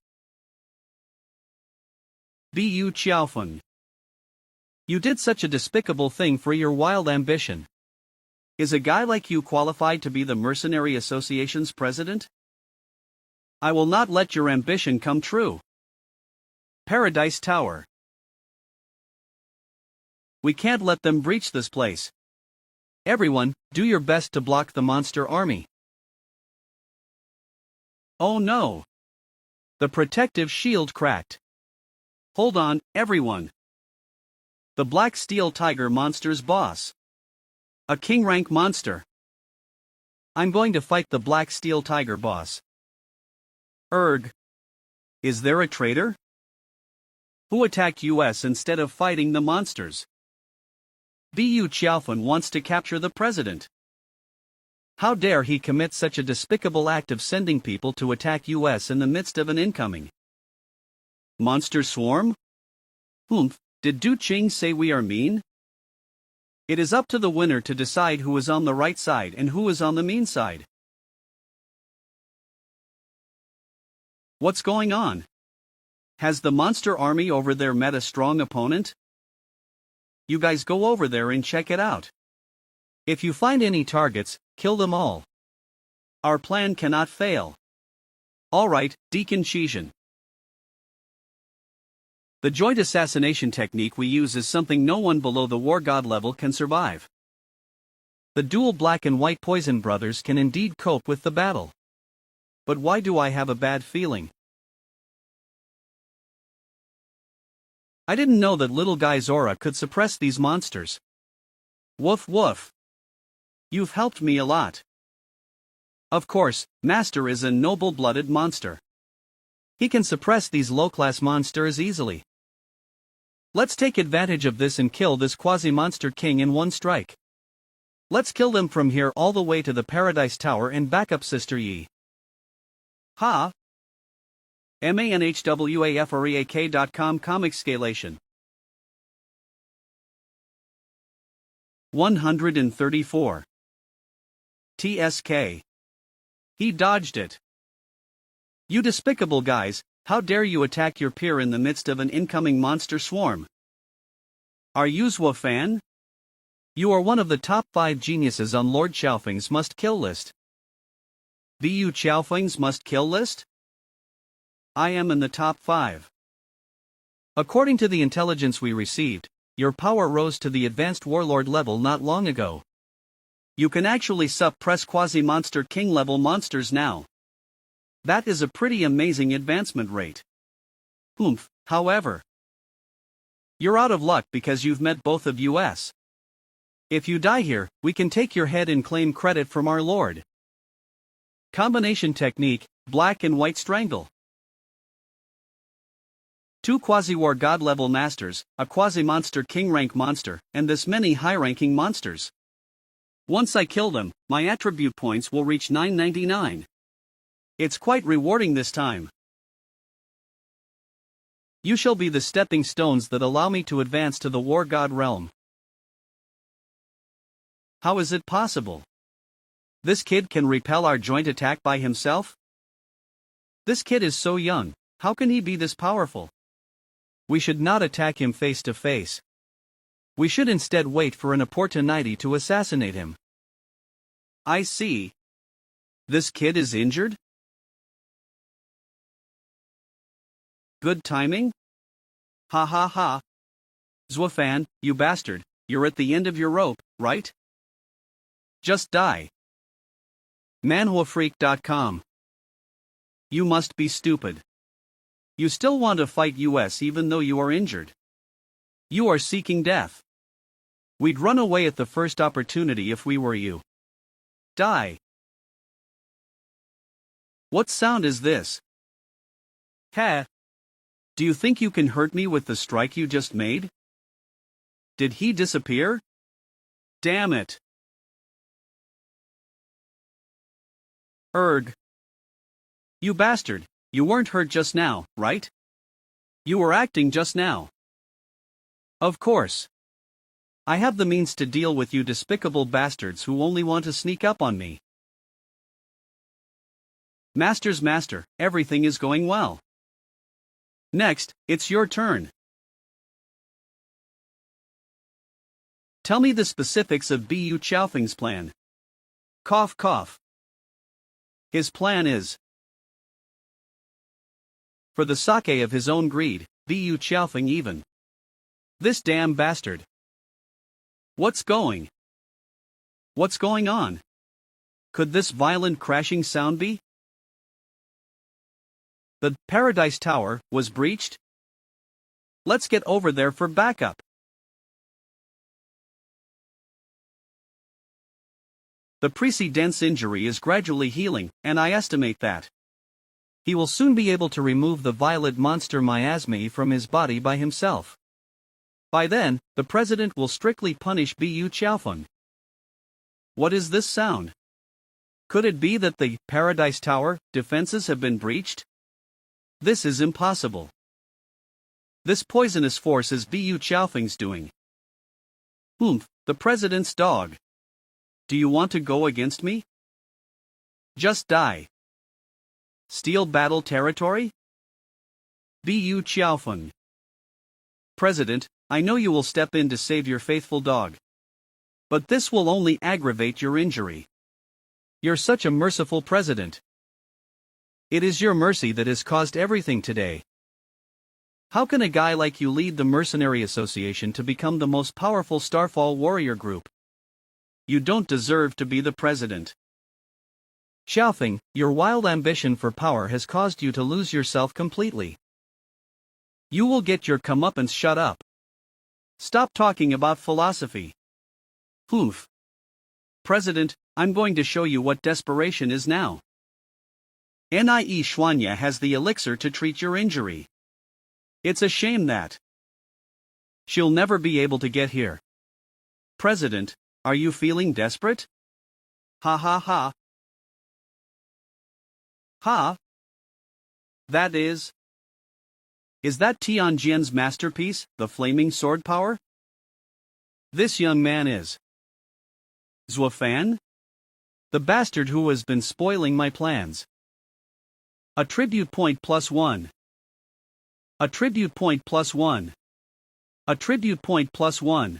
Bu Xiaofeng. You did such a despicable thing for your wild ambition. Is a guy like you qualified to be the Mercenary Association's president? I will not let your ambition come true. Paradise Tower. We can't let them breach this place. Everyone, do your best to block the monster army. Oh no! The protective shield cracked. Hold on, everyone. The Black Steel Tiger monster's boss. A king rank monster. I'm going to fight the Black Steel Tiger boss. Erg. Is there a traitor? Who attacked US instead of fighting the monsters? Bu Xiaofeng wants to capture the president. How dare he commit such a despicable act of sending people to attack US in the midst of an incoming monster swarm? Did Du Qing say we are mean? It is up to the winner to decide who is on the right side and who is on the mean side. What's going on? Has the monster army over there met a strong opponent? You guys go over there and check it out. If you find any targets, kill them all. Our plan cannot fail. Alright, Deacon Shizhen. The joint assassination technique we use is something no one below the War God level can survive. The dual black and white poison brothers can indeed cope with the battle. But why do I have a bad feeling? I didn't know that little guy Zora could suppress these monsters. Woof woof. You've helped me a lot. Of course, Master is a noble-blooded monster. He can suppress these low-class monsters easily. Let's take advantage of this and kill this quasi-monster king in one strike. Let's kill them from here all the way to the Paradise Tower and back up Sister Yi. Ha! manhwafreak.com Comic Scalation 134. TSK. He dodged it. You despicable guys, how dare you attack your peer in the midst of an incoming monster swarm? Are you Zwafan? You are one of the top 5 geniuses on Lord Xiaofeng's must-kill list. Bu Xiaofeng's must-kill list? I am in the top 5. According to the intelligence we received, your power rose to the advanced warlord level not long ago. You can actually suppress quasi-monster king level monsters now. That is a pretty amazing advancement rate. However, you're out of luck because you've met both of us. If you die here, we can take your head and claim credit from our lord. Combination technique, black and white strangle. 2 quasi-war god level masters, a quasi-monster king rank monster, and this many high-ranking monsters. Once I kill them, my attribute points will reach 999. It's quite rewarding this time. You shall be the stepping stones that allow me to advance to the War God realm. How is it possible? This kid can repel our joint attack by himself? This kid is so young, how can he be this powerful? We should not attack him face to face. We should instead wait for an opportunity to assassinate him. I see. This kid is injured? Good timing? Ha ha ha. Zwafan, you bastard, you're at the end of your rope, right? Just die. Manhuafreak.com. You must be stupid. You still want to fight us even though you are injured. You are seeking death. We'd run away at the first opportunity if we were you. Die. What sound is this? Ha! Do you think you can hurt me with the strike you just made? Did he disappear? Damn it. Erg. You bastard, you weren't hurt just now, right? You were acting just now. Of course. I have the means to deal with you despicable bastards who only want to sneak up on me. Master's master, everything is going well. Next, it's your turn. Tell me the specifics of Bu Chaofeng's plan. Cough cough. His plan is, for the sake of his own greed, Bu Chaofeng even. This damn bastard. What's going on? Could this violent crashing sound be? The Paradise Tower was breached? Let's get over there for backup. The precedent's injury is gradually healing, and I estimate that he will soon be able to remove the violet monster miasma from his body by himself. By then, the president will strictly punish Bu Chaofeng. What is this sound? Could it be that the Paradise Tower defenses have been breached? This is impossible. This poisonous force is Bu Chaofeng's doing. The president's dog. Do you want to go against me? Just die. Steal battle territory? Bu Chaofeng. President, I know you will step in to save your faithful dog. But this will only aggravate your injury. You're such a merciful president. It is your mercy that has caused everything today. How can a guy like you lead the Mercenary Association to become the most powerful Starfall warrior group? You don't deserve to be the president. Chaofeng, your wild ambition for power has caused you to lose yourself completely. You will get your comeuppance shut up. Stop talking about philosophy. President, I'm going to show you what desperation is now. Nie Xuanya has the elixir to treat your injury. It's a shame that she'll never be able to get here. President, are you feeling desperate? Ha ha ha. Ha? That is that Tianjian's masterpiece, the flaming sword power? This young man is Zwafan? The bastard who has been spoiling my plans. Attribute point +1. Attribute point +1. Attribute point +1.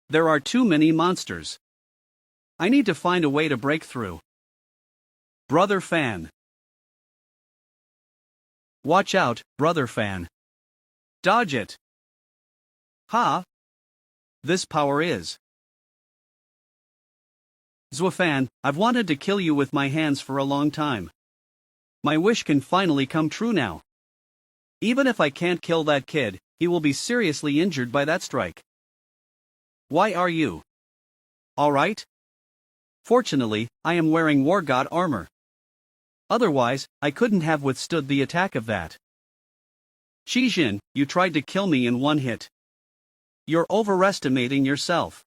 There are too many monsters. I need to find a way to break through. Brother Fan. Watch out, Brother Fan. Dodge it. Ha! This power is Zwafan, I've wanted to kill you with my hands for a long time. My wish can finally come true now. Even if I can't kill that kid, he will be seriously injured by that strike. Why are you alright? Fortunately, I am wearing War God armor. Otherwise, I couldn't have withstood the attack of that. Shijin, you tried to kill me in one hit. You're overestimating yourself.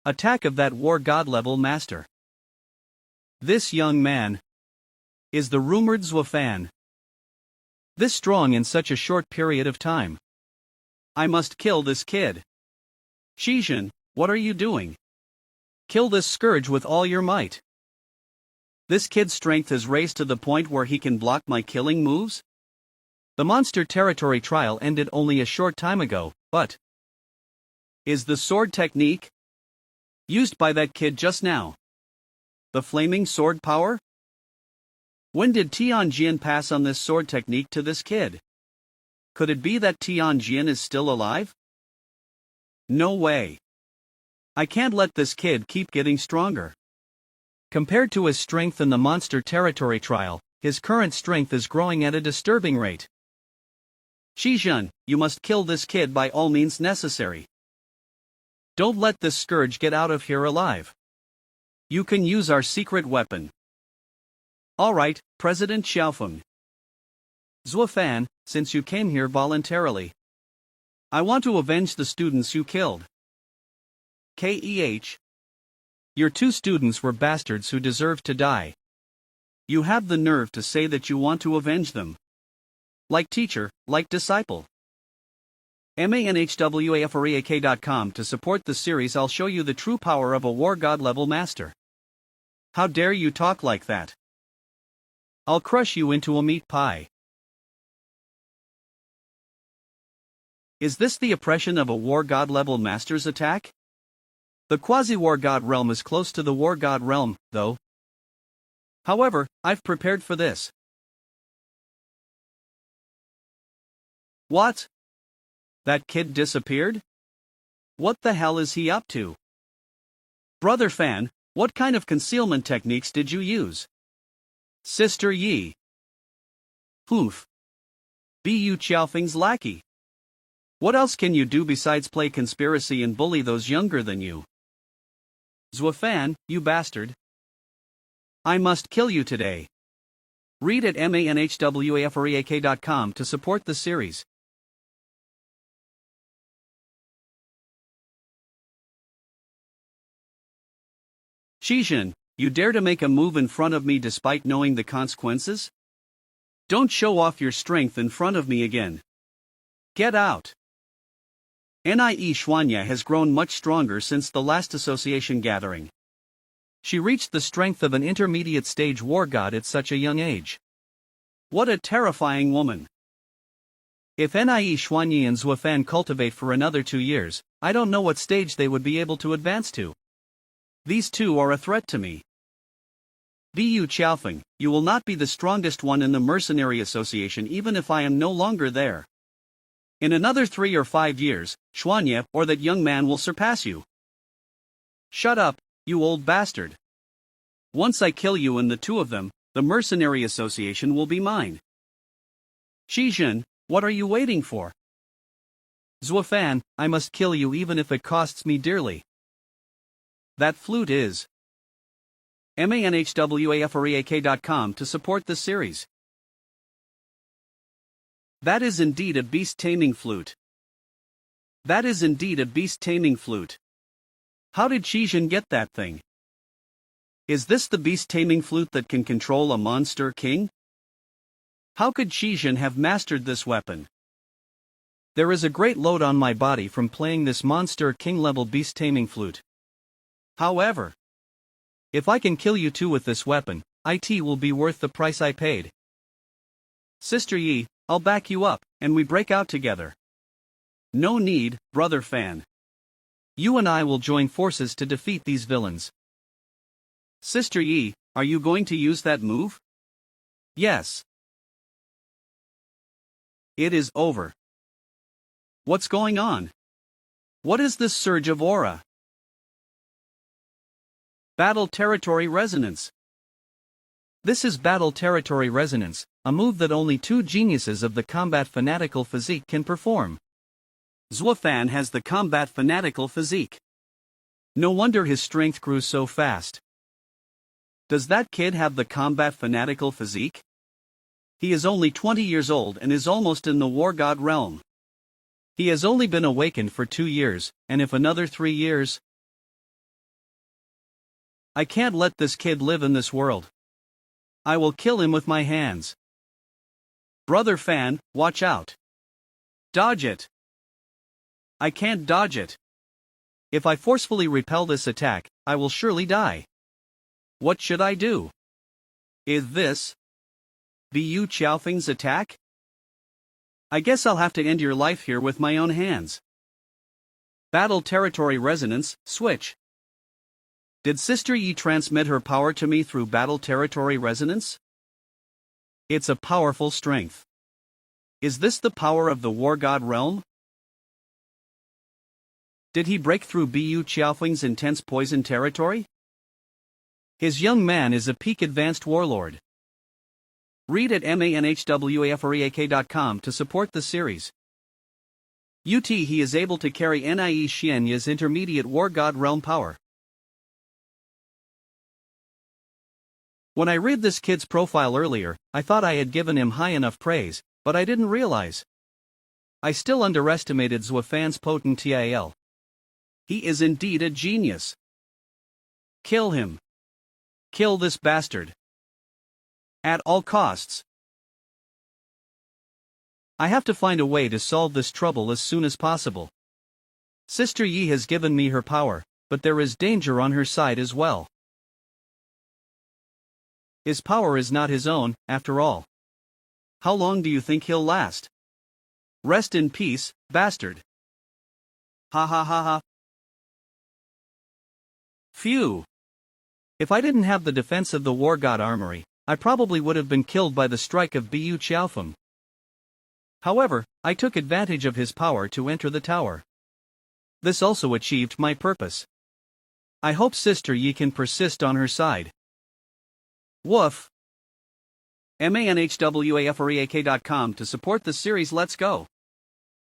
Attack of that war god level master. This young man is the rumored Zhuofan. This strong in such a short period of time. I must kill this kid. Shizhen, what are you doing? Kill this scourge with all your might. This kid's strength has raised to the point where he can block my killing moves? The monster territory trial ended only a short time ago, but is the sword technique used by that kid just now the flaming sword power? When did Tianjian pass on this sword technique to this kid? Could it be that Tianjian is still alive? No way. I can't let this kid keep getting stronger. Compared to his strength in the monster territory trial, his current strength is growing at a disturbing rate. Shizhen, you must kill this kid by all means necessary. Don't let this scourge get out of here alive. You can use our secret weapon. Alright, President Xiaofeng. Zhuofan, since you came here voluntarily, I want to avenge the students you killed. KEH. Your 2 students were bastards who deserved to die. You have the nerve to say that you want to avenge them. Like teacher, like disciple. manhwafreak.com. To support the series, I'll show you the true power of a war god level master. How dare you talk like that? I'll crush you into a meat pie. Is this the oppression of a war god level master's attack? The quasi-war god realm is close to the war god realm, though. However, I've prepared for this. What? That kid disappeared? What the hell is he up to? Brother Fan, what kind of concealment techniques did you use? Sister Yi. Poof. Bu Xiaofeng's lackey. What else can you do besides play conspiracy and bully those younger than you? Zhuofan, you bastard. I must kill you today. Read at manhwafreak.com to support the series. Shizhen, you dare to make a move in front of me despite knowing the consequences? Don't show off your strength in front of me again. Get out. Nie Xuanya has grown much stronger since the last association gathering. She reached the strength of an intermediate stage war god at such a young age. What a terrifying woman. If Nie Xuanya and Zhuofan cultivate for another 2 years, I don't know what stage they would be able to advance to. These 2 are a threat to me. Bu Xiaofeng, you will not be the strongest one in the mercenary association even if I am no longer there. In another 3 or 5 years, Xuanya or that young man will surpass you. Shut up, you old bastard. Once I kill you and the 2 of them, the mercenary association will be mine. Shizhen, what are you waiting for? Zhuofan, I must kill you even if it costs me dearly. That flute is manhwafreak.com to support this series. That is indeed a beast-taming flute. That is indeed a beast-taming flute. How did Shizhen get that thing? Is this the beast-taming flute that can control a monster king? How could Shizhen have mastered this weapon? There is a great load on my body from playing this monster king-level beast-taming flute. However, if I can kill you 2 with this weapon, it will be worth the price I paid. Sister Yi, I'll back you up, and we break out together. No need, Brother Fan. You and I will join forces to defeat these villains. Sister Yi, are you going to use that move? Yes. It is over. What's going on? What is this surge of aura? Battle Territory Resonance. This is Battle Territory Resonance, a move that only 2 geniuses of the combat fanatical physique can perform. Zhuofan has the combat fanatical physique. No wonder his strength grew so fast. Does that kid have the combat fanatical physique? He is only 20 years old and is almost in the war god realm. He has only been awakened for 2 years, and if another 3 years, I can't let this kid live in this world. I will kill him with my hands. Brother Fan, watch out. Dodge it. I can't dodge it. If I forcefully repel this attack, I will surely die. What should I do? Is this Bu Xiaofeng's attack? I guess I'll have to end your life here with my own hands. Battle Territory Resonance, switch. Did Sister Yi transmit her power to me through Battle Territory Resonance? It's a powerful strength. Is this the power of the War God realm? Did he break through Bu Xiaofeng's intense poison territory? His young man is a peak advanced warlord. Read at manhwafreak.com to support the series. He is able to carry Nie Xianya's intermediate War God realm power. When I read this kid's profile earlier, I thought I had given him high enough praise, but I didn't realize. I still underestimated Zuofan's potential. He is indeed a genius. Kill him. Kill this bastard. At all costs. I have to find a way to solve this trouble as soon as possible. Sister Yi has given me her power, but there is danger on her side as well. His power is not his own, after all. How long do you think he'll last? Rest in peace, bastard. Ha ha ha ha. Phew. If I didn't have the defense of the War God Armory, I probably would have been killed by the strike of Bu Xiaofeng. However, I took advantage of his power to enter the tower. This also achieved my purpose. I hope Sister Yi can persist on her side. Woof. manhwafreak.com to support the series. Let's go.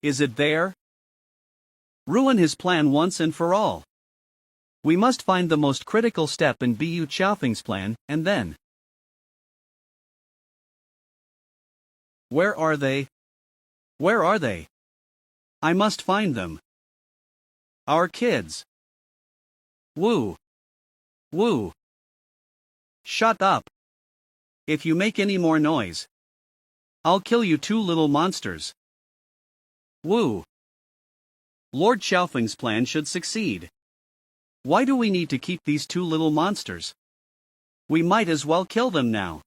Is it there? Ruin his plan once and for all. We must find the most critical step in Bu Xiaofeng's plan, and then. Where are they? Where are they? I must find them. Our kids. Woo. Woo. Shut up. If you make any more noise, I'll kill you two little monsters. Woo. Lord Xiaofeng's plan should succeed. Why do we need to keep these two little monsters? We might as well kill them now.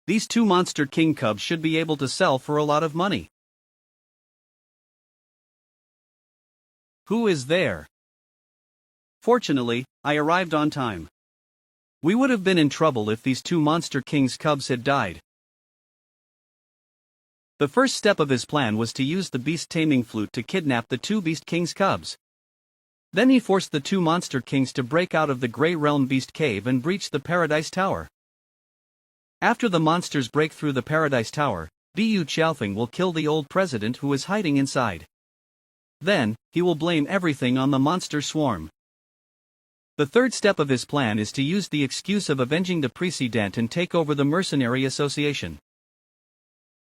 These two monster king cubs should be able to sell for a lot of money. Who is there? Fortunately, I arrived on time. We would have been in trouble if these two monster king's cubs had died. The first step of his plan was to use the beast taming flute to kidnap the two beast king's cubs. Then he forced the two monster kings to break out of the Grey Realm Beast Cave and breach the Paradise Tower. After the monsters break through the Paradise Tower, Bu Xiaofeng will kill the old president who is hiding inside. Then, he will blame everything on the monster swarm. The third step of his plan is to use the excuse of avenging the precedent and take over the Mercenary Association.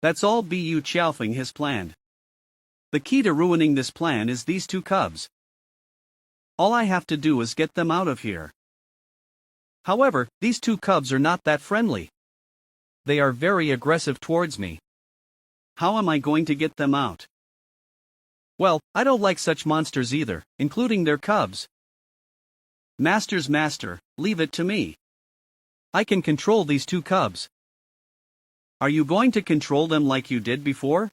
That's all Bu Xiaofeng has planned. The key to ruining this plan is these two cubs. All I have to do is get them out of here. However, these two cubs are not that friendly. They are very aggressive towards me. How am I going to get them out? Well, I don't like such monsters either, including their cubs. Master's master, leave it to me. I can control these two cubs. Are you going to control them like you did before?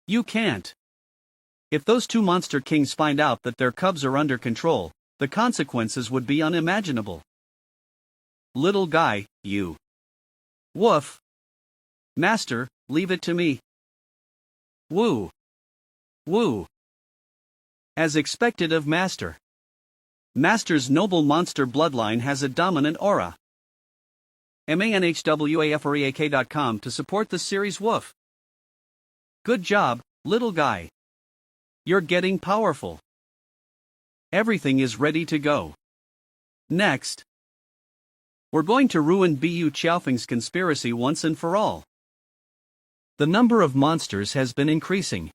You can't. If those two monster kings find out that their cubs are under control, the consequences would be unimaginable. Little guy, you. Woof. Master, leave it to me. Woo. Woo. As expected of Master. Master's noble monster bloodline has a dominant aura. manhwafreak.com to support the series. Woof. Good job, little guy. You're getting powerful. Everything is ready to go. Next. We're going to ruin Bu Xiaofeng's conspiracy once and for all. The number of monsters has been increasing.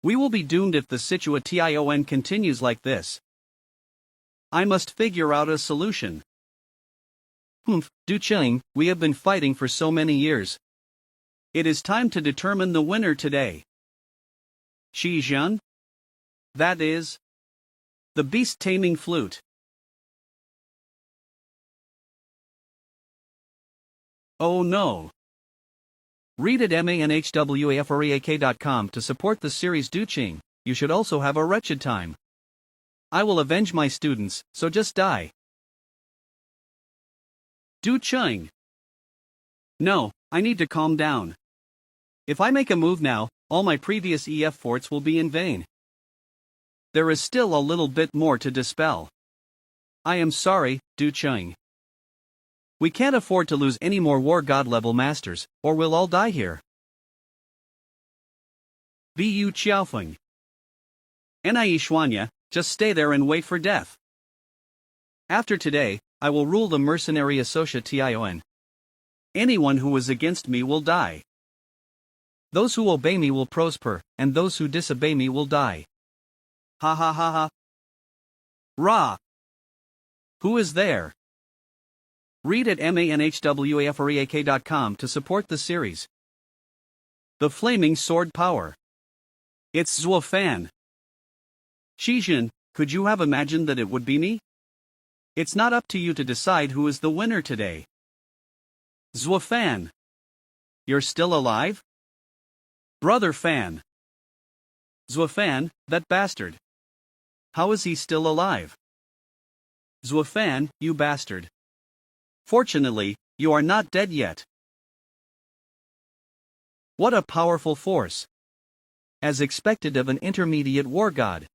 We will be doomed if the situation continues like this. I must figure out a solution. Du Cheng, we have been fighting for so many years. It is time to determine the winner today. Shi Zhen? That is the beast-taming flute. Oh no. Read at manhwafreak.com to support the series Du Cheng. You should also have a wretched time. I will avenge my students, so just die. Du Cheng. No, I need to calm down. If I make a move now, all my previous efforts will be in vain. There is still a little bit more to dispel. I am sorry, Du Cheng. We can't afford to lose any more war god level masters, or we'll all die here. Bu Qiaofeng. Ni Xuanya, just stay there and wait for death. After today, I will rule the mercenary association. Anyone who is against me will die. Those who obey me will prosper, and those who disobey me will die. Ha ha ha ha. Ra. Who is there? Read at manhwafreak.com to support the series. The Flaming Sword Power. It's Zhuo Fan. Shi Zhen, could you have imagined that it would be me? It's not up to you to decide who is the winner today. Zhuo Fan. You're still alive? Brother Fan. Zhuo Fan, that bastard. How is he still alive? Zhuo Fan, you bastard. Fortunately, you are not dead yet. What a powerful force. As expected of an intermediate war god.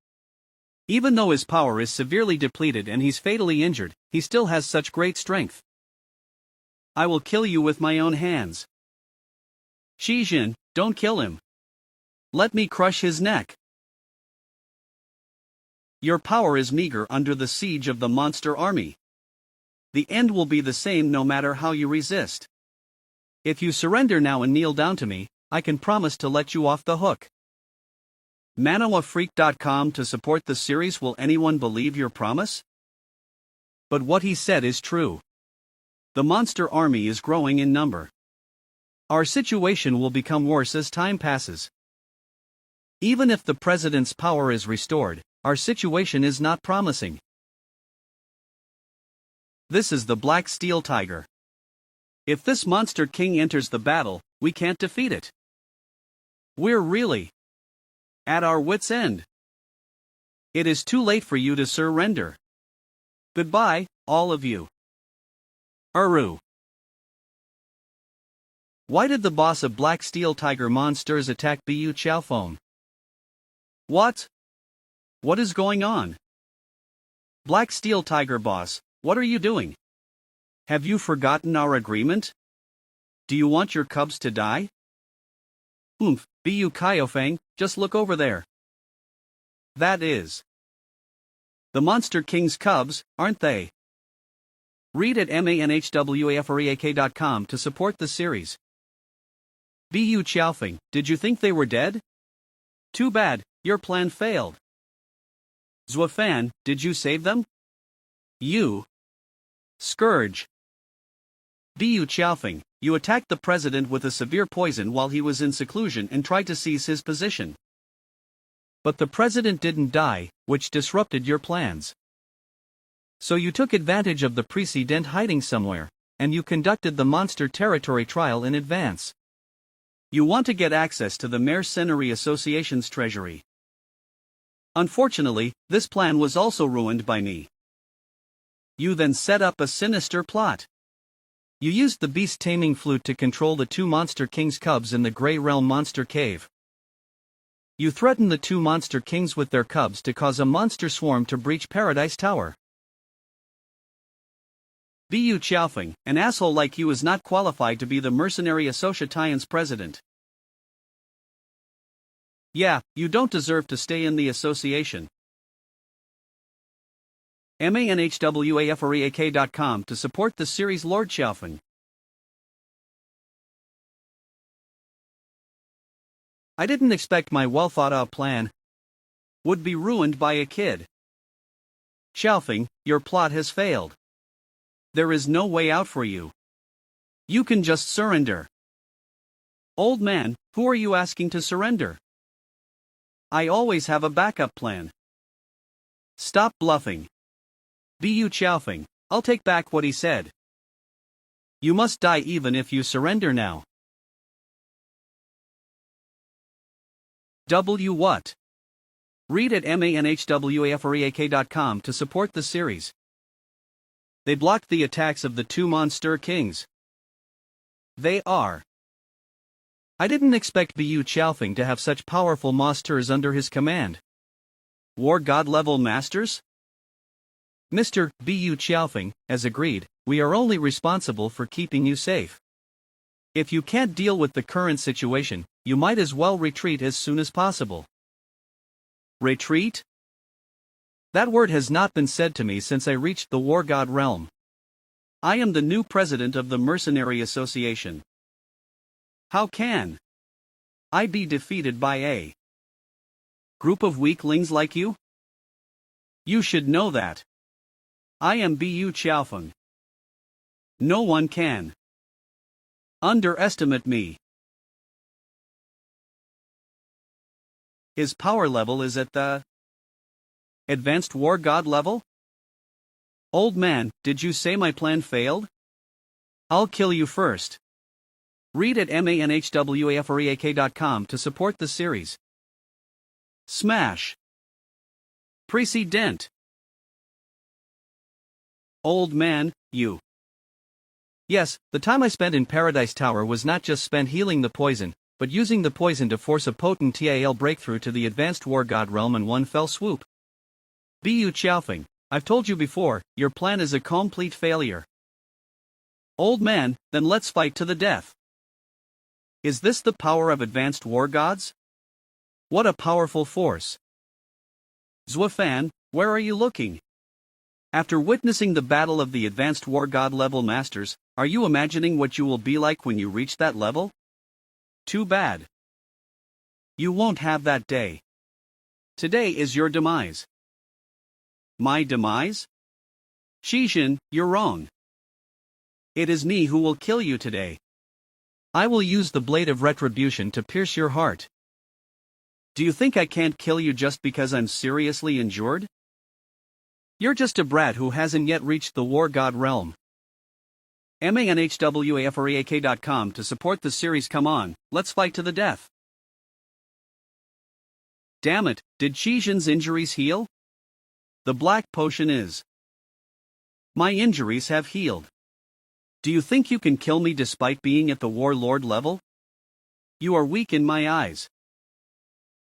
Even though his power is severely depleted and he's fatally injured, he still has such great strength. I will kill you with my own hands. Shi Zhen, don't kill him. Let me crush his neck. Your power is meager under the siege of the monster army. The end will be the same no matter how you resist. If you surrender now and kneel down to me, I can promise to let you off the hook. ManhuaFreak.com to support the series. Will anyone believe your promise? But what he said is true. The monster army is growing in number. Our situation will become worse as time passes. Even if the president's power is restored, our situation is not promising. This is the Black Steel Tiger. If this monster king enters the battle, we can't defeat it. We're really at our wits' end. It is too late for you to surrender. Goodbye, all of you. Uru. Why did the boss of Black Steel Tiger monsters attack Bu Qiaofeng? What? What is going on? Black Steel Tiger boss, what are you doing? Have you forgotten our agreement? Do you want your cubs to die? Bu Qiaofeng, just look over there. That is the Monster King's cubs, aren't they? Read at manhwafreak.com to support the series. Bu Qiaofeng, did you think they were dead? Too bad, your plan failed. Zhuo Fan, did you save them? You Scourge. Bu Qiaofeng, you attacked the president with a severe poison while he was in seclusion and tried to seize his position. But the president didn't die, which disrupted your plans. So you took advantage of the precedent hiding somewhere, and you conducted the monster territory trial in advance. You want to get access to the Mercenary Association's treasury. Unfortunately, this plan was also ruined by me. You then set up a sinister plot. You used the beast-taming flute to control the two Monster King's cubs in the Grey Realm Monster Cave. You threatened the two Monster Kings with their cubs to cause a monster swarm to breach Paradise Tower. Bu Qiaofeng, an asshole like you is not qualified to be the Mercenary Association's president. Yeah, you don't deserve to stay in the association. manhwafreak.com to support the series Lord Qiaofeng. I didn't expect my well-thought-out plan would be ruined by a kid. Xiaofeng, your plot has failed. There is no way out for you. You can just surrender. Old man, who are you asking to surrender? I always have a backup plan. Stop bluffing. Bu Xiaofeng, I'll take back what he said. You must die even if you surrender now. What? Read at manhwafreak.com to support the series. They blocked the attacks of the two monster kings. They are. I didn't expect Bu Xiaofeng to have such powerful monsters under his command. War god level masters? Mr. Bu Xiaofeng, as agreed, we are only responsible for keeping you safe. If you can't deal with the current situation, you might as well retreat as soon as possible. Retreat? That word has not been said to me since I reached the War God realm. I am the new president of the Mercenary Association. How can I be defeated by a group of weaklings like you? You should know that. I am Bu Xiaofeng. No one can underestimate me. His power level is at the advanced war god level? Old man, did you say my plan failed? I'll kill you first. Read at manhwafreak.com to support the series. Smash. Precedent. Old man, you. Yes, the time I spent in Paradise Tower was not just spent healing the poison, but using the poison to force a potent TAL breakthrough to the advanced war god realm in one fell swoop. Bu Xiaofeng, I've told you before, your plan is a complete failure. Old man, then let's fight to the death. Is this the power of advanced war gods? What a powerful force. Zuofan, where are you looking? After witnessing the battle of the advanced war god level masters, are you imagining what you will be like when you reach that level? Too bad. You won't have that day. Today is your demise. My demise? Shijin, you're wrong. It is me who will kill you today. I will use the blade of retribution to pierce your heart. Do you think I can't kill you just because I'm seriously injured? You're just a brat who hasn't yet reached the war god realm. manhwafreak.com to support the series. Come on, let's fight to the death. Damn it, did Shijin's injuries heal? The black potion is. My injuries have healed. Do you think you can kill me despite being at the warlord level? You are weak in my eyes.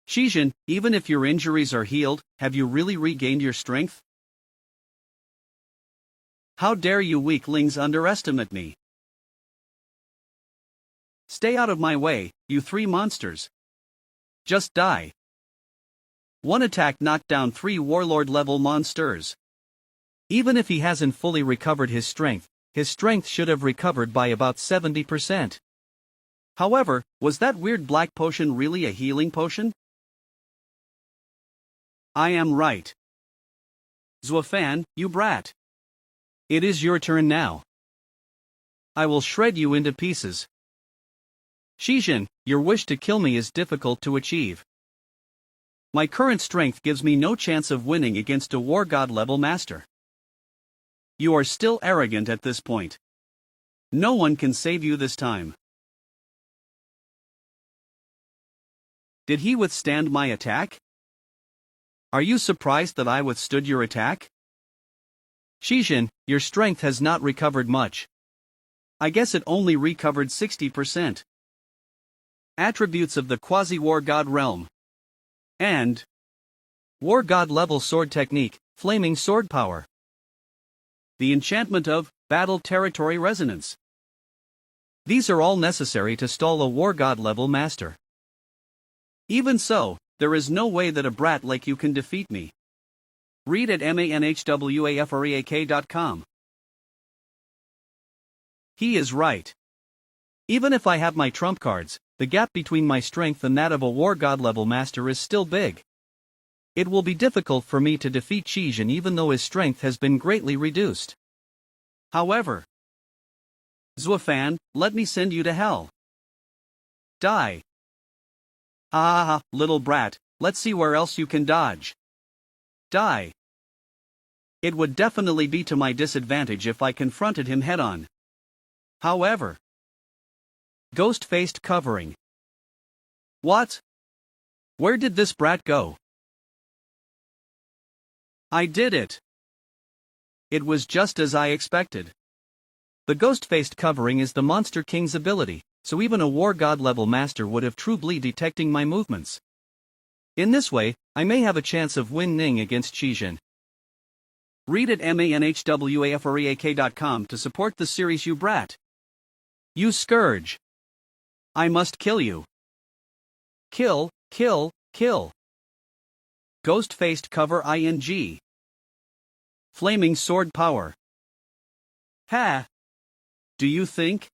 Shijin, even if your injuries are healed, have you really regained your strength? How dare you weaklings underestimate me? Stay out of my way, you three monsters. Just die. One attack knocked down 3 warlord-level monsters. Even if he hasn't fully recovered his strength should have recovered by about 70%. However, was that weird black potion really a healing potion? I am right. Zuofan, you brat. It is your turn now. I will shred you into pieces. Shijin, your wish to kill me is difficult to achieve. My current strength gives me no chance of winning against a war god level master. You are still arrogant at this point. No one can save you this time. Did he withstand my attack? Are you surprised that I withstood your attack? Shijin, your strength has not recovered much. I guess it only recovered 60%. Attributes of the quasi-war god realm. And war god level sword technique, flaming sword power. The enchantment of battle territory resonance. These are all necessary to stall a war god level master. Even so, there is no way that a brat like you can defeat me. Read at manhwafreak.com. He is right. Even if I have my trump cards, the gap between my strength and that of a war god level master is still big. It will be difficult for me to defeat Qijin even though his strength has been greatly reduced. However, Zuofan, let me send you to hell. Die. Ah, little brat, let's see where else you can dodge. Die. It would definitely be to my disadvantage if I confronted him head-on. However, ghost-faced covering. What? Where did this brat go? I did it. It was just as I expected. The ghost-faced covering is the Monster King's ability, so even a War God level master would have trouble detecting my movements. In this way, I may have a chance of winning against Qijin. Read at manhwafreak.com to support the series, you brat. You scourge. I must kill you. Kill, kill, kill. Ghost-faced cover ing. Flaming sword power. Ha! Do you think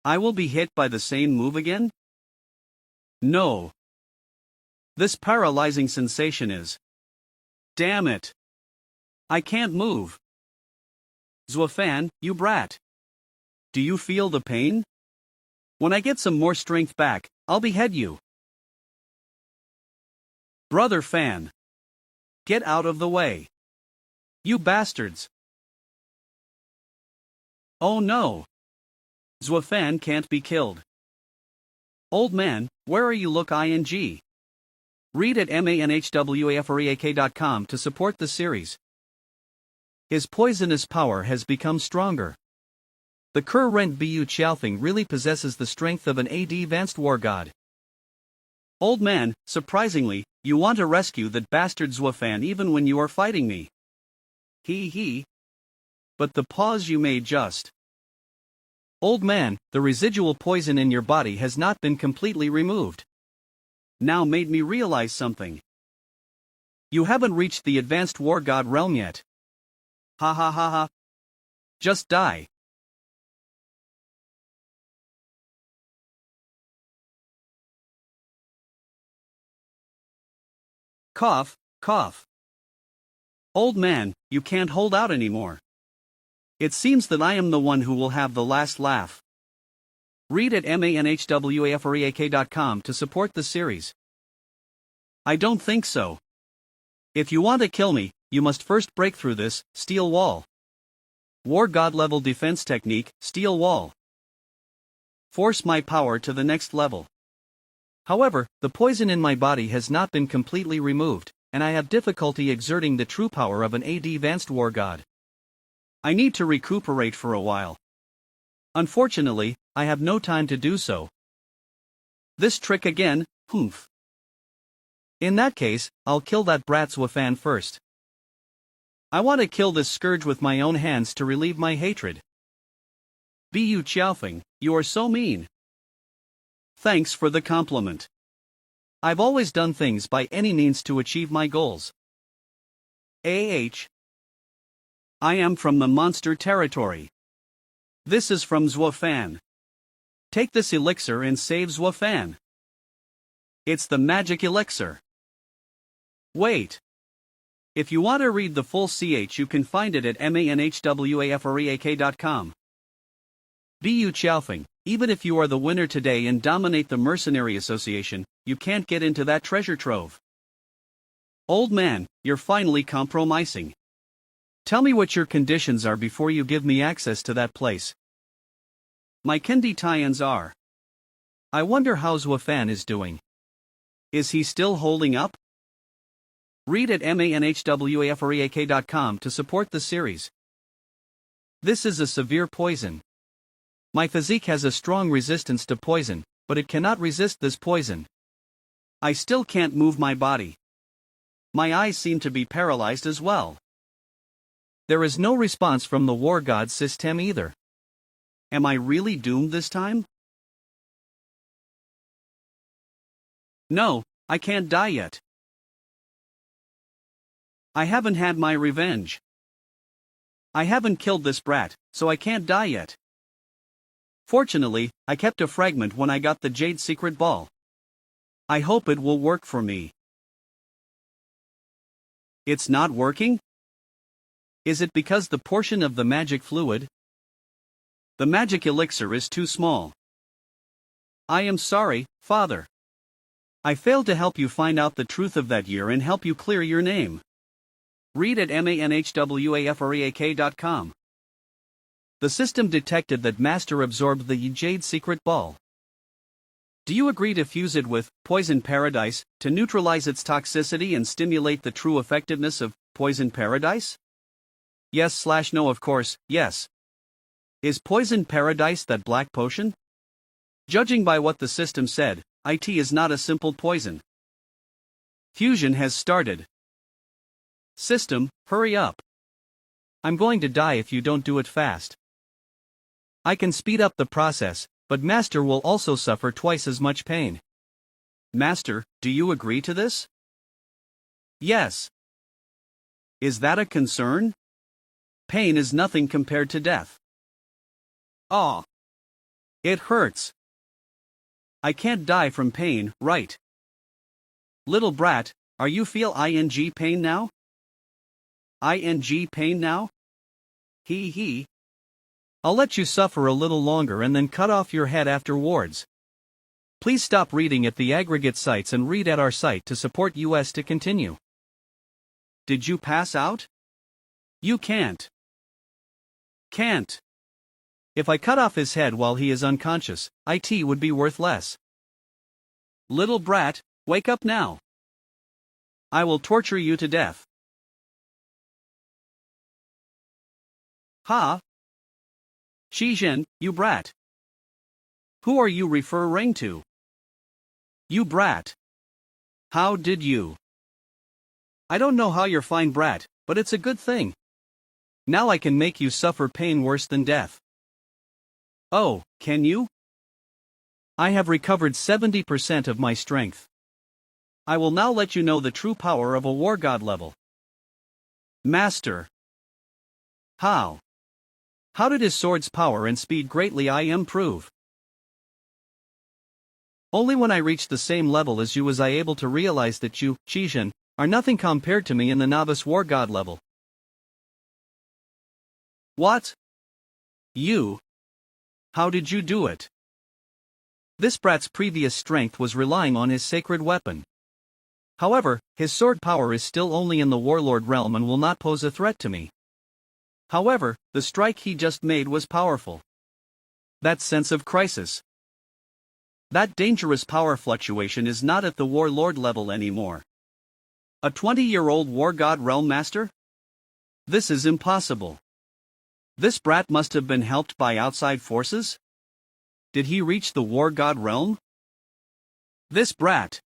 I will be hit by the same move again? No. This paralyzing sensation is. Damn it. I can't move. Zuofan, you brat. Do you feel the pain? When I get some more strength back, I'll behead you. Brother Fan. Get out of the way. You bastards. Oh no. Zuofan can't be killed. Old man, where are you? Look ing. Read at manhwafreak.com to support the series. His poisonous power has become stronger. The current Bu Qiaofeng really possesses the strength of an advanced war god. Old man, surprisingly, you want to rescue that bastard Zuofan even when you are fighting me. He. But the pause you made just. Old man, the residual poison in your body has not been completely removed. Now made me realize something. You haven't reached the advanced war god realm yet. Ha ha ha ha. Just die. Cough, cough. Old man, you can't hold out anymore. It seems that I am the one who will have the last laugh. Read at manhwafreak.com to support the series. I don't think so. If you want to kill me, you must first break through this steel wall. War God level defense technique, steel wall. Force my power to the next level. However, the poison in my body has not been completely removed, and I have difficulty exerting the true power of an advanced war god. I need to recuperate for a while. Unfortunately, I have no time to do so. This trick again, humph. In that case, I'll kill that brat Zuofan first. I want to kill this scourge with my own hands to relieve my hatred. Bu Qiaofeng, you are so mean. Thanks for the compliment. I've always done things by any means to achieve my goals. I am from the monster territory. This is from Zuofan. Take this elixir and save Zuofan. It's the magic elixir. Wait. If you want to read the full CH, you can find it at manhwafreak.com. Bu Qiaofeng, even if you are the winner today and dominate the Mercenary Association, you can't get into that treasure trove. Old man, you're finally compromising. Tell me what your conditions are before you give me access to that place. My conditions are. I wonder how Zuofan is doing. Is he still holding up? Read at manhwafreak.com to support the series. This is a severe poison. My physique has a strong resistance to poison, but it cannot resist this poison. I still can't move my body. My eyes seem to be paralyzed as well. There is no response from the war god system either. Am I really doomed this time? No, I can't die yet. I haven't had my revenge. I haven't killed this brat, so I can't die yet. Fortunately, I kept a fragment when I got the Jade Secret Ball. I hope it will work for me. It's not working? Is it because the portion of the magic fluid? The magic elixir is too small. I am sorry, Father. I failed to help you find out the truth of that year and help you clear your name. Read at manhwafreak.com. The system detected that Master absorbed the Jade secret ball. Do you agree to fuse it with Poison Paradise to neutralize its toxicity and stimulate the true effectiveness of Poison Paradise? Yes/no, of course, yes. Is Poison Paradise that black potion? Judging by what the system said, it is not a simple poison. Fusion has started. System, hurry up. I'm going to die if you don't do it fast. I can speed up the process, but Master will also suffer twice as much pain. Master, do you agree to this? Yes. Is that a concern? Pain is nothing compared to death. Ah. It hurts. I can't die from pain, right? Little brat, are you feel ing pain now? Ing pain now? He. I'll let you suffer a little longer and then cut off your head afterwards. Please stop reading at the aggregate sites and read at our site to support us to continue. Did you pass out? You can't. Can't. If I cut off his head while he is unconscious, it would be worth less. Little brat, wake up now. I will torture you to death. Ha! Shizhen, you brat. Who are you referring to? You brat. How did you? I don't know how you're fine brat, but it's a good thing. Now I can make you suffer pain worse than death. Oh, can you? I have recovered 70% of my strength. I will now let you know the true power of a war god level. Master. How? How did his sword's power and speed greatly improve? Only when I reached the same level as you was I able to realize that you, Shizhen, are nothing compared to me in the novice war god level. What? You? How did you do it? This brat's previous strength was relying on his sacred weapon. However, his sword power is still only in the warlord realm and will not pose a threat to me. However, the strike he just made was powerful. That sense of crisis. That dangerous power fluctuation is not at the warlord level anymore. A 20-year-old war god realm master? This is impossible. This brat must have been helped by outside forces? Did he reach the war god realm? This brat.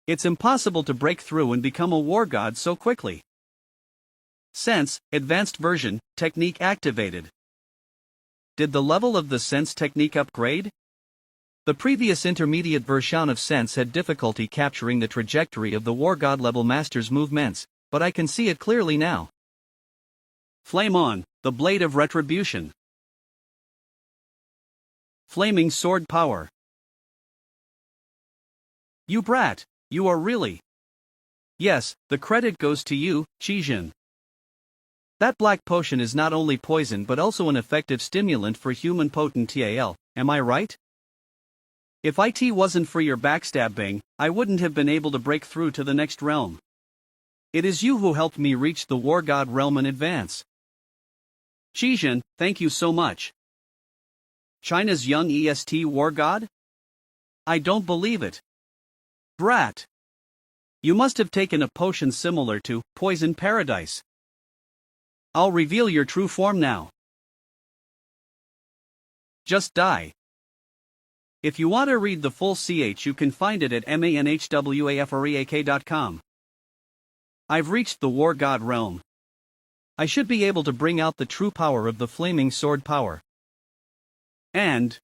It's impossible to break through and become a war god so quickly. Sense, advanced version, technique activated. Did the level of the sense technique upgrade? The previous intermediate version of sense had difficulty capturing the trajectory of the war god level master's movements, but I can see it clearly now. Flame on, the blade of retribution. Flaming sword power. You brat, you are really. Yes, the credit goes to you, Shizhen. That black potion is not only poison but also an effective stimulant for human potential, am I right? If it wasn't for your backstabbing, I wouldn't have been able to break through to the next realm. It is you who helped me reach the war god realm in advance. Shizhen, thank you so much. China's young EST war god? I don't believe it. Brat. You must have taken a potion similar to Poison Paradise. I'll reveal your true form now. Just die. If you want to read the full you can find it at manhwafreak.com. I've reached the war god realm. I should be able to bring out the true power of the flaming sword power. And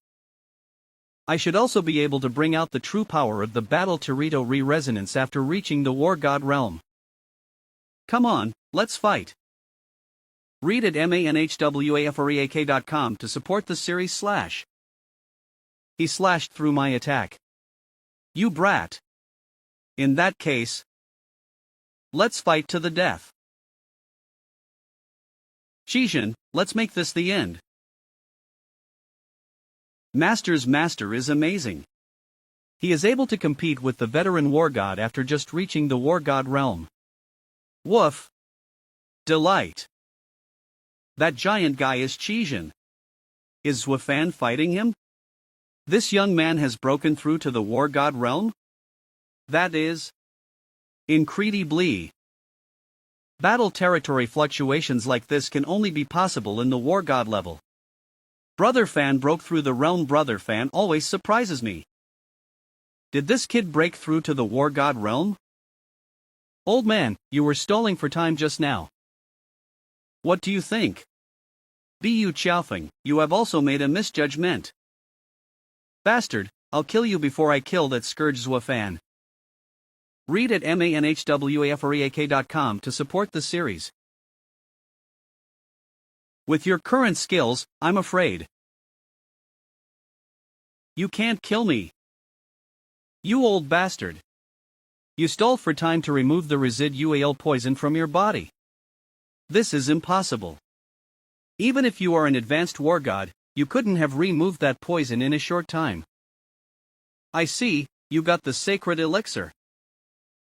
I should also be able to bring out the true power of the battle Torito re-resonance after reaching the war god realm. Come on, let's fight. Read at manhwafreak.com to support the series / He slashed through my attack. You brat. In that case, let's fight to the death. Shijin, let's make this the end. Master's master is amazing. He is able to compete with the veteran war god after just reaching the war god realm. Woof. Delight. That giant guy is Shijin. Is Zwafan fighting him? This young man has broken through to the war god realm? That is incredibly. Battle territory fluctuations like this can only be possible in the war god level. Brother Fan broke through the realm. Brother Fan always surprises me. Did this kid break through to the war god realm? Old man, you were stalling for time just now. What do you think? Bu Qiaofeng, you have also made a misjudgment. Bastard, I'll kill you before I kill that scourge Zwafan. Read at manhwafreak.com to support the series. With your current skills, I'm afraid. You can't kill me. You old bastard. You stalled for time to remove the residual poison from your body. This is impossible. Even if you are an advanced war god, you couldn't have removed that poison in a short time. I see, you got the sacred elixir.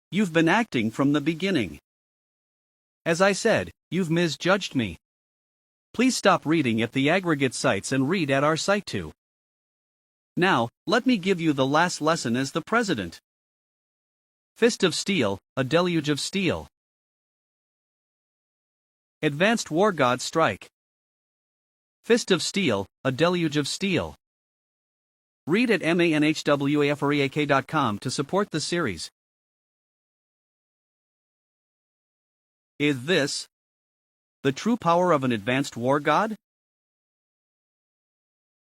You've been acting from the beginning. As I said, you've misjudged me. Please stop reading at the aggregate sites and read at our site too. Now, let me give you the last lesson as the president. Fist of Steel, a deluge of steel. Advanced War God Strike. Fist of Steel, a deluge of steel. Read at manhwafreak.com to support the series. Is this the true power of an advanced war god?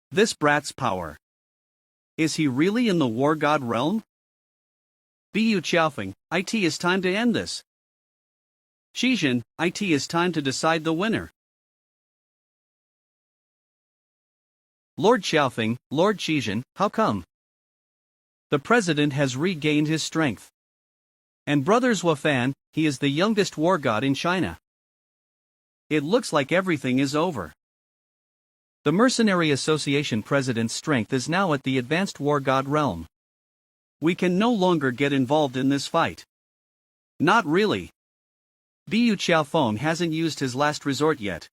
This brat's power. Is he really in the war god realm? Bu Qiaofeng, it is time to end this. Shijin, it is time to decide the winner. Lord Qiaofeng, Lord Shijin, how come? The president has regained his strength. And Brother Zwafan, he is the youngest war god in China. It looks like everything is over. The Mercenary Association president's strength is now at the advanced war god realm. We can no longer get involved in this fight. Not really. Bu Qiaofeng hasn't used his last resort yet.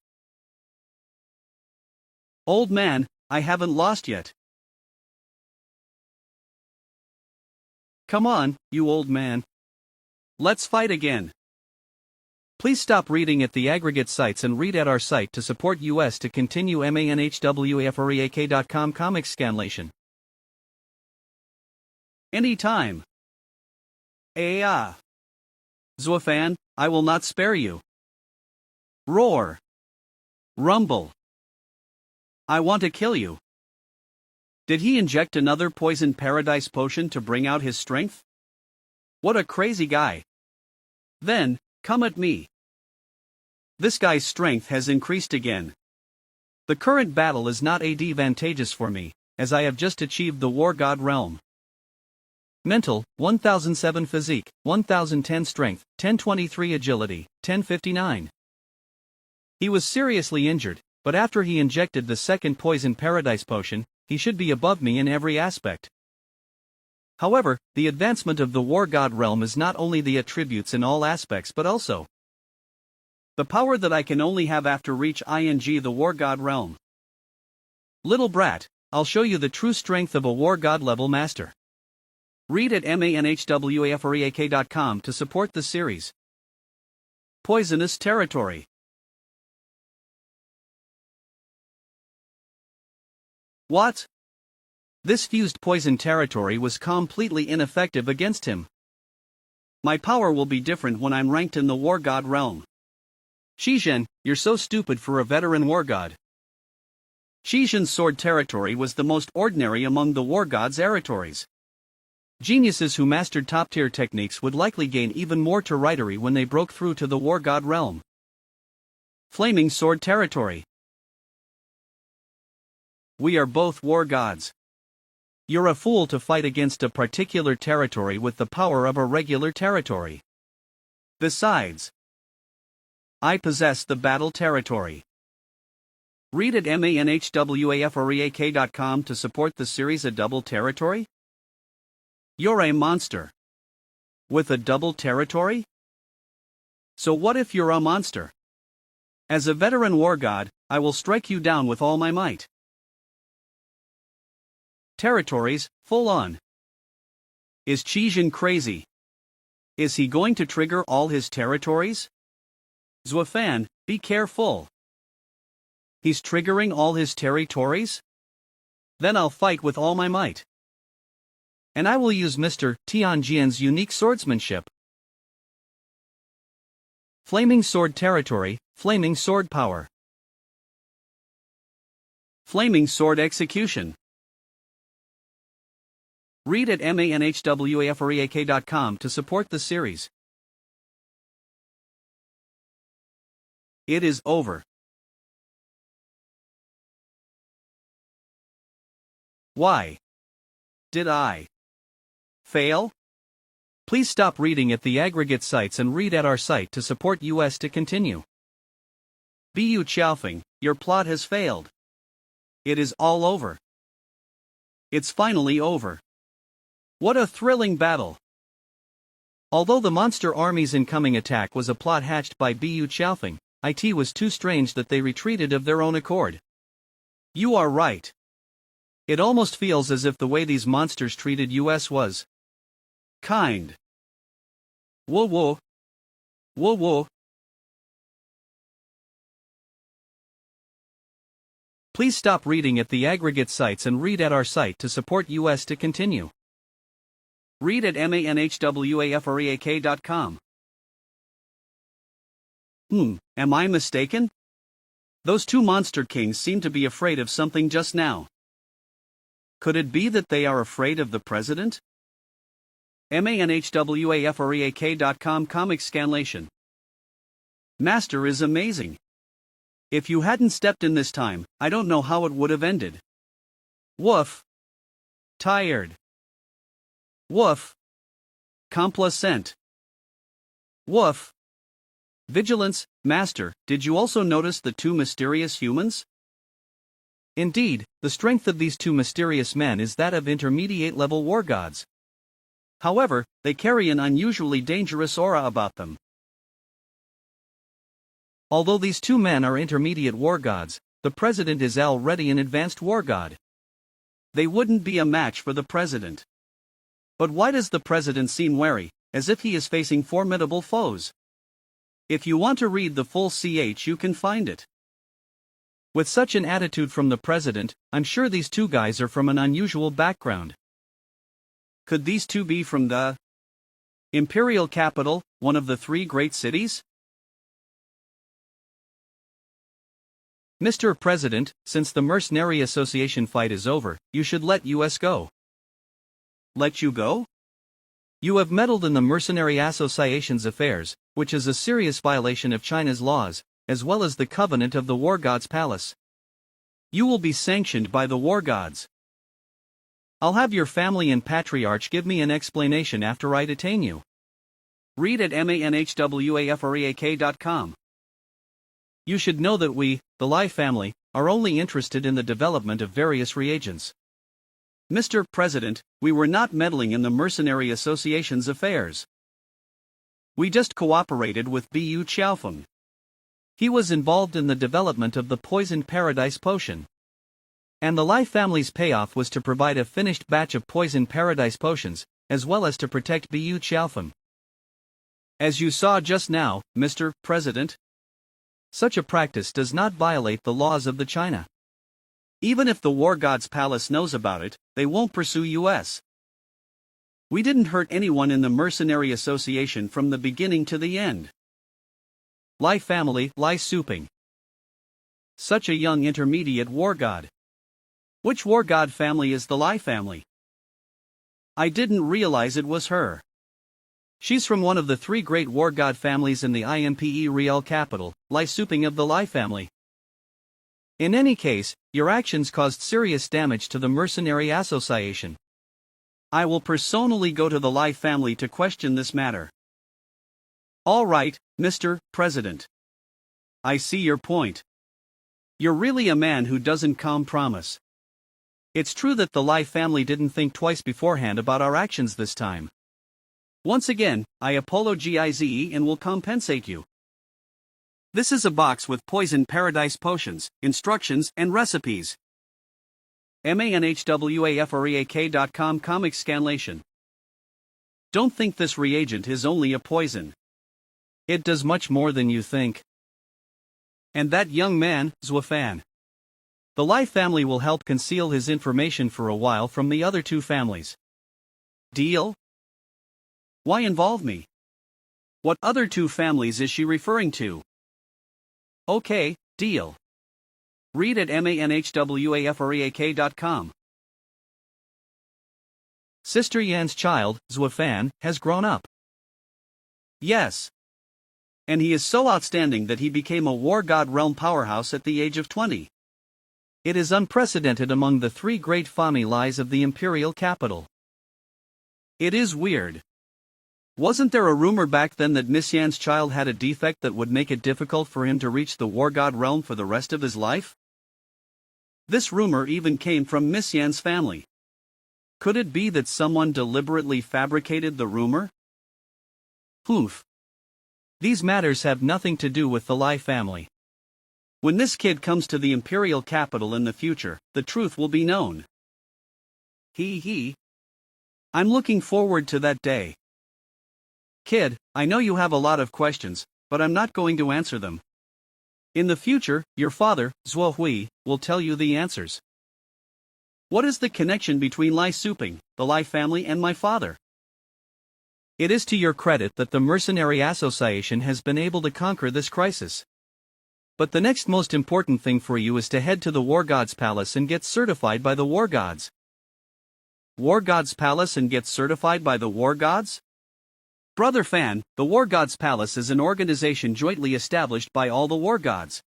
Old man, I haven't lost yet. Come on, you old man. Let's fight again. Please stop reading at the aggregate sites and read at our site to support us to continue manhwafreak.com comics scanlation. Anytime. Zwafan, I will not spare you. Roar. Rumble. I want to kill you. Did he inject another poison paradise potion to bring out his strength? What a crazy guy. Then, come at me. This guy's strength has increased again. The current battle is not advantageous for me, as I have just achieved the war god realm. Mental, 1007 physique, 1010 strength, 1023 agility, 1059. He was seriously injured, but after he injected the second poison paradise potion, he should be above me in every aspect. However, the advancement of the war god realm is not only the attributes in all aspects but also the power that I can only have after reach the war god realm. Little brat, I'll show you the true strength of a war god level master. Read at manhwafreak.com to support the series. Poisonous territory. What? This fused poison territory was completely ineffective against him. My power will be different when I'm ranked in the war god realm. Shijin, you're so stupid for a veteran war god. Shijin's sword territory was the most ordinary among the war god's territories. Geniuses who mastered top-tier techniques would likely gain even more territory when they broke through to the war god realm. Flaming sword territory. We are both war gods. You're a fool to fight against a particular territory with the power of a regular territory. Besides, I possess the battle territory. Read at manhwafreak.com to support the series A Double Territory? You're a monster. With a double territory? So what if you're a monster? As a veteran war god, I will strike you down with all my might. Territories, full on. Is Chijin crazy? Is he going to trigger all his territories? Zuofan, be careful. He's triggering all his territories? Then I'll fight with all my might. And I will use Mr. Tianjian's unique swordsmanship. Flaming Sword Territory, Flaming Sword Power. Flaming Sword Execution. Read at manhwafreak.com to support the series. It is over. Why did I fail? Please stop reading at the aggregate sites and read at our site to support us to continue. Bu Qiaofeng, your plot has failed. It is all over. It's finally over. What a thrilling battle! Although the monster army's incoming attack was a plot hatched by Bu Qiaofeng, it was too strange that they retreated of their own accord. You are right. It almost feels as if the way these monsters treated us was kind. Whoa whoa. Whoa whoa. Please stop reading at the aggregate sites and read at our site to support us to continue. Read at manhwafreak.com. Am I mistaken? Those two monster kings seem to be afraid of something just now. Could it be that they are afraid of the president? manhwafreak.com comic scanlation. Master is amazing. If you hadn't stepped in this time, I don't know how it would have ended. Woof. Tired. Woof. Complacent. Woof. Vigilance, Master, did you also notice the two mysterious humans? Indeed, the strength of these two mysterious men is that of intermediate-level war gods. However, they carry an unusually dangerous aura about them. Although these two men are intermediate war gods, the president is already an advanced war god. They wouldn't be a match for the president. But why does the president seem wary, as if he is facing formidable foes? If you want to read the full you can find it. With such an attitude from the president, I'm sure these two guys are from an unusual background. Could these two be from the imperial capital, one of the three great cities? Mr. President, since the Mercenary Association fight is over, you should let us go. Let you go? You have meddled in the Mercenary Association's affairs, which is a serious violation of China's laws, as well as the covenant of the War God's palace. You will be sanctioned by the War Gods. I'll have your family and patriarch give me an explanation after I detain you. Read at manhwafreak.com. You should know that we, the Lai family, are only interested in the development of various reagents. Mr. President, we were not meddling in the Mercenary Association's affairs. We just cooperated with Bu Qiaofeng. He was involved in the development of the Poisoned Paradise potion. And the Lai family's payoff was to provide a finished batch of Poisoned Paradise potions, as well as to protect Bu Qiaofeng. As you saw just now, Mr. President, such a practice does not violate the laws of the China. Even if the War God's palace knows about it, they won't pursue us. We didn't hurt anyone in the Mercenary Association from the beginning to the end. Lai family, Lai Suping. Such a young intermediate war god. Which war god family is the Lai family? I didn't realize it was her. She's from one of the three great war god families in the IMPE real capital, Lai Suping of the Lai family. In any case, your actions caused serious damage to the Mercenary Association. I will personally go to the Lai family to question this matter. All right, Mr. President. I see your point. You're really a man who doesn't compromise. It's true that the Lai family didn't think twice beforehand about our actions this time. Once again, I apologize and will compensate you. This is a box with poison paradise potions, instructions, and recipes. manhwafreak.com comic scanlation. Don't think this reagent is only a poison. It does much more than you think. And that young man, Zuofan. The Lai family will help conceal his information for a while from the other two families. Deal? Why involve me? What other two families is she referring to? Okay, deal. Read at manhwafreak.com. Sister Yan's child, Zuofan, has grown up. Yes. And he is so outstanding that he became a war god realm powerhouse at the age of 20. It is unprecedented among the three great families of the imperial capital. It is weird. Wasn't there a rumor back then that Miss Yan's child had a defect that would make it difficult for him to reach the war god realm for the rest of his life? This rumor even came from Miss Yan's family. Could it be that someone deliberately fabricated the rumor? Oof. These matters have nothing to do with the Lai family. When this kid comes to the imperial capital in the future, the truth will be known. I'm looking forward to that day. Kid, I know you have a lot of questions, but I'm not going to answer them. In the future, your father, Zuo Hui, will tell you the answers. What is the connection between Lai Suping, the Lai family, and my father? It is to your credit that the Mercenary Association has been able to conquer this crisis. But the next most important thing for you is to head to the War God's Palace and get certified by the War Gods. War God's Palace and get certified by the War Gods? Brother Fan, the War Gods Palace is an organization jointly established by all the War Gods.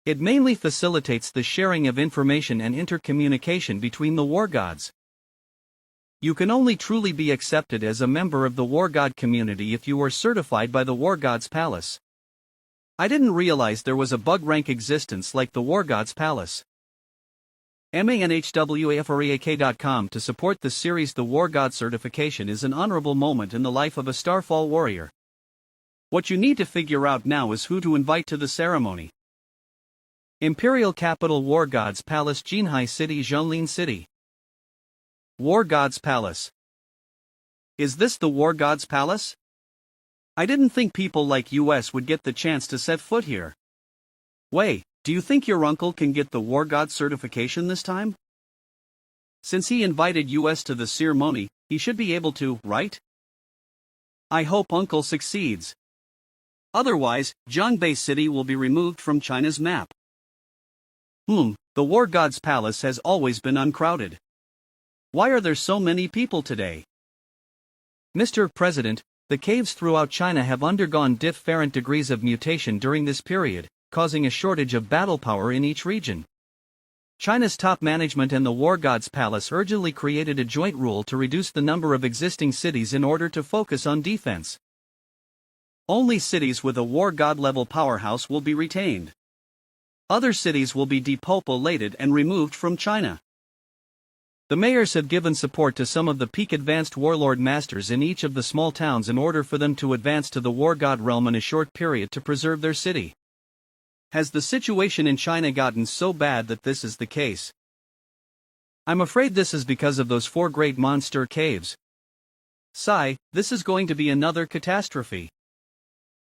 It mainly facilitates the sharing of information and intercommunication between the War Gods. You can only truly be accepted as a member of the War God community if you are certified by the War Gods Palace. I didn't realize there was a bug rank existence like the War Gods Palace. manhwafreak.com to support the series. The War God certification is an honorable moment in the life of a Starfall warrior. What you need to figure out now is who to invite to the ceremony. Imperial Capital War Gods Palace, Jinhai City, Zhonglin City. War Gods Palace. Is this the War Gods Palace? I didn't think people like US would get the chance to set foot here. Wei, do you think your uncle can get the War God certification this time? Since he invited US to the ceremony, he should be able to, right? I hope uncle succeeds. Otherwise, Zhongbei City will be removed from China's map. The War God's Palace has always been uncrowded. Why are there so many people today? Mr. President, the caves throughout China have undergone different degrees of mutation during this period, causing a shortage of battle power in each region. China's top management and the War God's Palace urgently created a joint rule to reduce the number of existing cities in order to focus on defense. Only cities with a War God level powerhouse will be retained. Other cities will be depopulated and removed from China. The mayors have given support to some of the peak advanced warlord masters in each of the small towns in order for them to advance to the War God realm in a short period to preserve their city. Has the situation in China gotten so bad that this is the case? I'm afraid this is because of those 4 great monster caves. Sigh, this is going to be another catastrophe.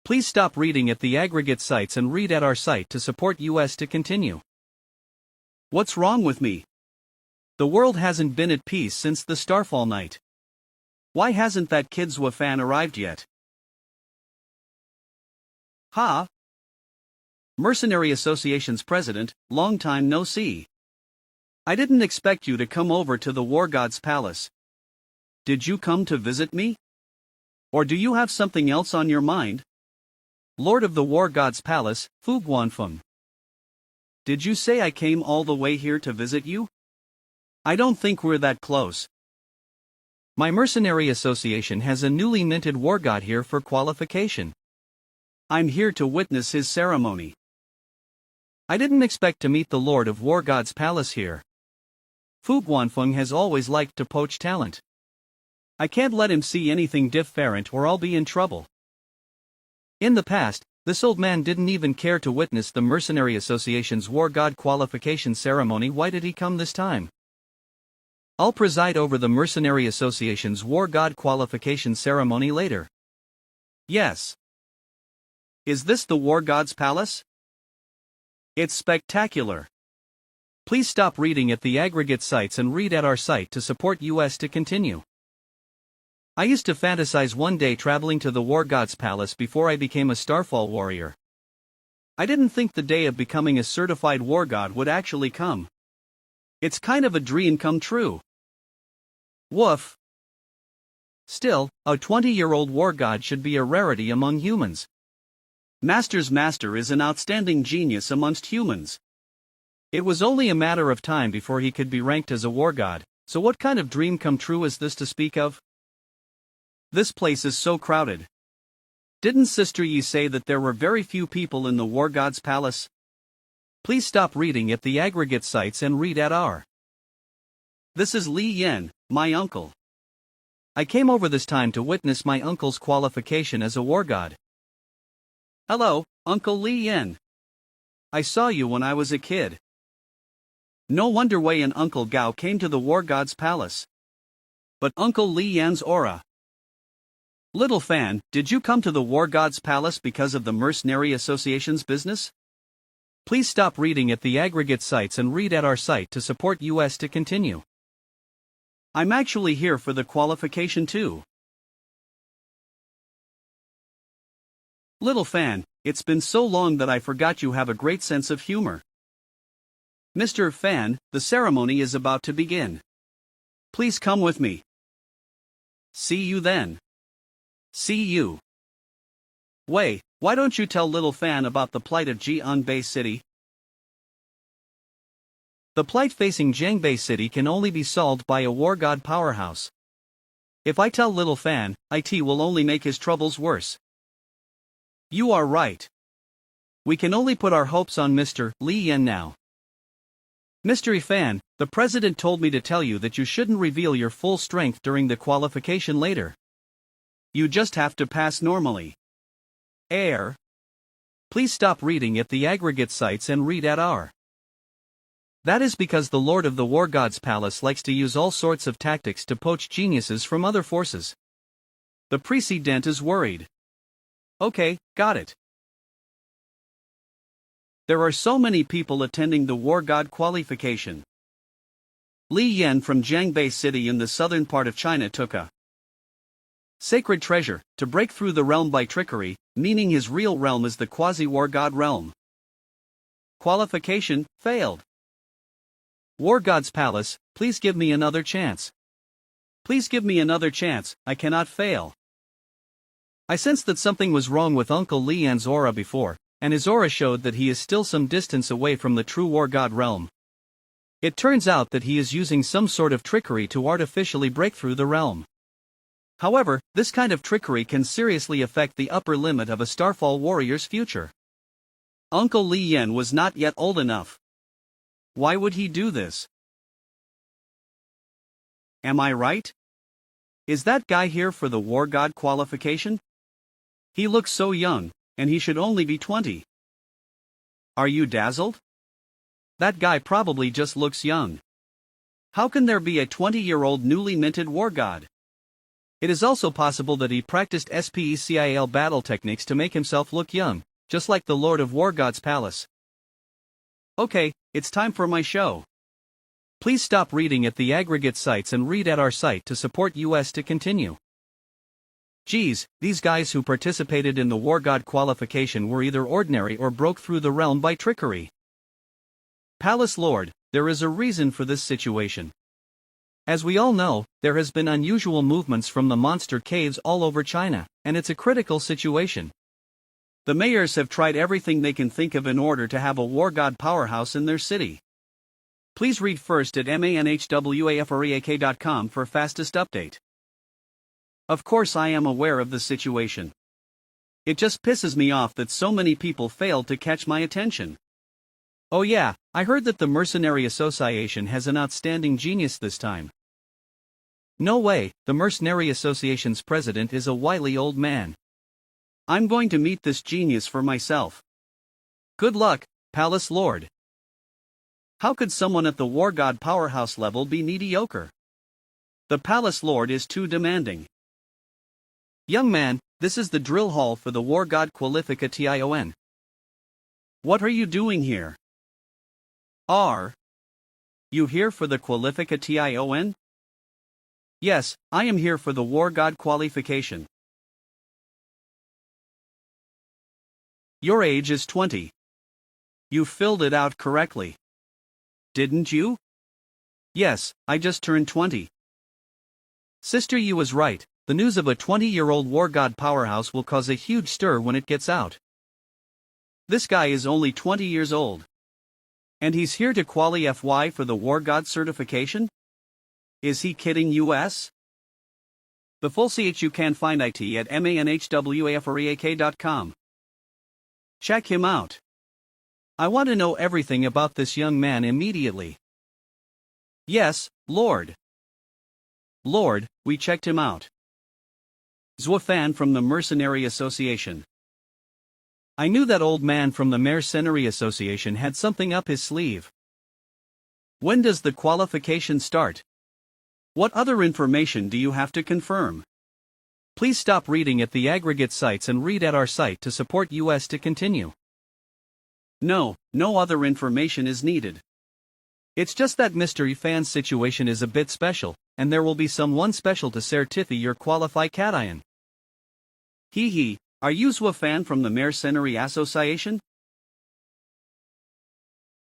Please stop reading at the aggregate sites and read at our site to support US to continue. What's wrong with me? The world hasn't been at peace since the Starfall night. Why hasn't that kid Zuofan arrived yet? Mercenary Association's president, long time no see. I didn't expect you to come over to the War God's Palace. Did you come to visit me? Or do you have something else on your mind? Lord of the War God's Palace, Fu Guanfeng. Did you say I came all the way here to visit you? I don't think we're that close. My Mercenary Association has a newly minted War God here for qualification. I'm here to witness his ceremony. I didn't expect to meet the Lord of War God's palace here. Fu Guanfeng has always liked to poach talent. I can't let him see anything different or I'll be in trouble. In the past, this old man didn't even care to witness the Mercenary Association's War God qualification ceremony. Why did he come this time? I'll preside over the Mercenary Association's War God qualification ceremony later. Yes. Is this the War God's palace? It's spectacular. Please stop reading at the aggregate sites and read at our site to support us to continue. I used to fantasize one day traveling to the War God's palace before I became a Starfall warrior. I didn't think the day of becoming a certified war god would actually come. It's kind of a dream come true. Woof. Still, a 20-year-old war god should be a rarity among humans. Master's master is an outstanding genius amongst humans. It was only a matter of time before he could be ranked as a war god, so what kind of dream come true is this to speak of? This place is so crowded. Didn't Sister Yi say that there were very few people in the War God's palace? Please stop reading at the aggregate sites and read at our. This is Li Yan, my uncle. I came over this time to witness my uncle's qualification as a war god. Hello, Uncle Li Yan. I saw you when I was a kid. No wonder Wei and Uncle Gao came to the War God's palace. But Uncle Li Yan's aura. Little fan, did you come to the War God's palace because of the Mercenary Association's business? Please stop reading at the aggregate sites and read at our site to support us to continue. I'm actually here for the qualification too. Little fan, it's been so long that I forgot you have a great sense of humor. Mr. Fan, the ceremony is about to begin. Please come with me. See you then. See you. Wei, why don't you tell Little Fan about the plight of Jianbei City? The plight facing Jianbei City can only be solved by a war god powerhouse. If I tell Little Fan, it will only make his troubles worse. You are right. We can only put our hopes on Mr. Li Yan now. Mr. Fan, the president told me to tell you that you shouldn't reveal your full strength during the qualification later. You just have to pass normally. Please stop reading at the aggregate sites and read at our. That is because the Lord of the War God's palace likes to use all sorts of tactics to poach geniuses from other forces. The president is worried. Okay, got it. There are so many people attending the War God qualification. Li Yan from Jianbei City in the southern part of China took a sacred treasure to break through the realm by trickery, meaning his real realm is the quasi-war god realm. Qualification failed. War God's palace, please give me another chance. Please give me another chance, I cannot fail. I sensed that something was wrong with Uncle Li Yan's aura before, and his aura showed that he is still some distance away from the true war god realm. It turns out that he is using some sort of trickery to artificially break through the realm. However, this kind of trickery can seriously affect the upper limit of a Starfall warrior's future. Uncle Li Yan was not yet old enough. Why would he do this? Am I right? Is that guy here for the war god qualification? He looks so young, and he should only be 20. Are you dazzled? That guy probably just looks young. How can there be a 20-year-old newly minted war god? It is also possible that he practiced SPECIL battle techniques to make himself look young, just like the Lord of War God's palace. Okay, it's time for my show. Please stop reading at the aggregate sites and read at our site to support us to continue. Geez, these guys who participated in the War God qualification were either ordinary or broke through the realm by trickery. Palace Lord, there is a reason for this situation. As we all know, there has been unusual movements from the monster caves all over China, and it's a critical situation. The mayors have tried everything they can think of in order to have a war god powerhouse in their city. Please read first at manhwafreak.com for fastest update. Of course I am aware of the situation. It just pisses me off that so many people failed to catch my attention. Oh yeah, I heard that the Mercenary Association has an outstanding genius this time. No way, the Mercenary Association's president is a wily old man. I'm going to meet this genius for myself. Good luck, Palace Lord. How could someone at the War God powerhouse level be mediocre? The Palace Lord is too demanding. Young man, this is the drill hall for the War God Qualification. What are you doing here? Are you here for the Qualification? Yes, I am here for the War God qualification. Your age is 20. You filled it out correctly. Didn't you? Yes, I just turned 20. Sister Yu was right, the news of a 20-year-old War God powerhouse will cause a huge stir when it gets out. This guy is only 20 years old. And he's here to qualify for the War God certification? Is he kidding us? The full CHU can find it at manhwafareak.com. Check him out. I want to know everything about this young man immediately. Yes, Lord. Lord, we checked him out. Zuofan from the Mercenary Association. I knew that old man from the Mercenary Association had something up his sleeve. When does the qualification start? What other information do you have to confirm? Please stop reading at the aggregate sites and read at our site to support us to continue. No other information is needed. It's just that Mr. Fan's situation is a bit special, and there will be someone special to certify your qualification. Hee, are you Zuofan from the Mercenary Association?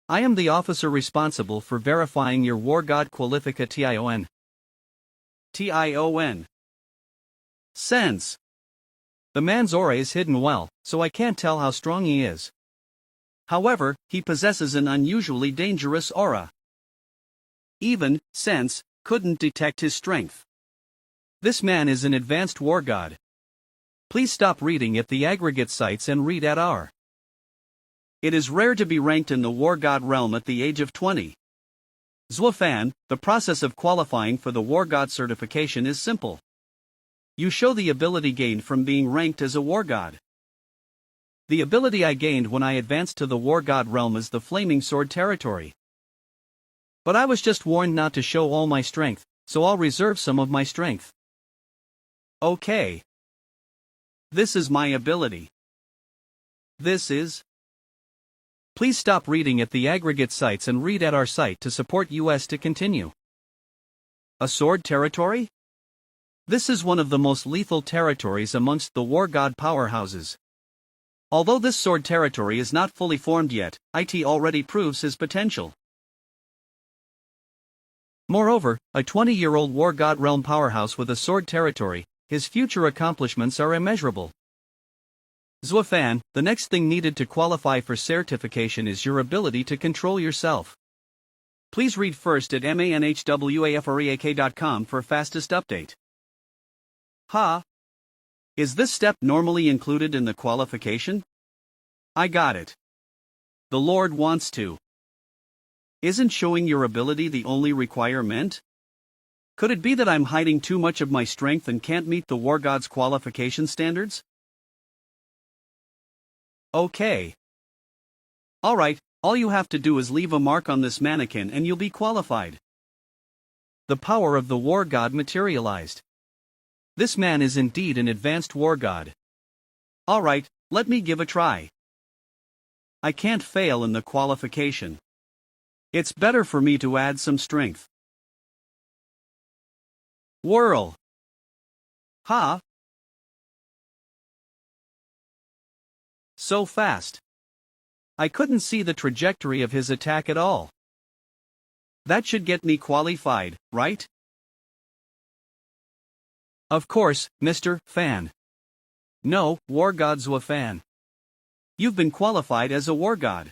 I am the officer responsible for verifying your War God qualification. Tion. Sense. The man's aura is hidden well, so I can't tell how strong he is. However, he possesses an unusually dangerous aura. Even Sense couldn't detect his strength. This man is an advanced War God. Please stop reading at the aggregate sites and read at our. It is rare to be ranked in the War God realm at the age of 20. Zuofan, the process of qualifying for the War God certification is simple. You show the ability gained from being ranked as a War God. The ability I gained when I advanced to the War God realm is the Flaming Sword territory. But I was just warned not to show all my strength, so I'll reserve some of my strength. Okay. This is my ability. This is. Please stop reading at the aggregate sites and read at our site to support us to continue. A sword territory? This is one of the most lethal territories amongst the War God powerhouses. Although this sword territory is not fully formed yet, it already proves his potential. Moreover, a 20-year-old War God realm powerhouse with a sword territory, his future accomplishments are immeasurable. Zuofan, the next thing needed to qualify for certification is your ability to control yourself. Please read first at manhwafareak.com for fastest update. Is this step normally included in the qualification? I got it. The Lord wants to. Isn't showing your ability the only requirement? Could it be that I'm hiding too much of my strength and can't meet the War God's qualification standards? Okay. Alright, all you have to do is leave a mark on this mannequin and you'll be qualified. The power of the War God materialized. This man is indeed an advanced War God. Alright, let me give a try. I can't fail in the qualification. It's better for me to add some strength. Whirl. So fast. I couldn't see the trajectory of his attack at all. That should get me qualified, right? Of course, Mr. Fan. No, War God Zuofan. You've been qualified as a War God.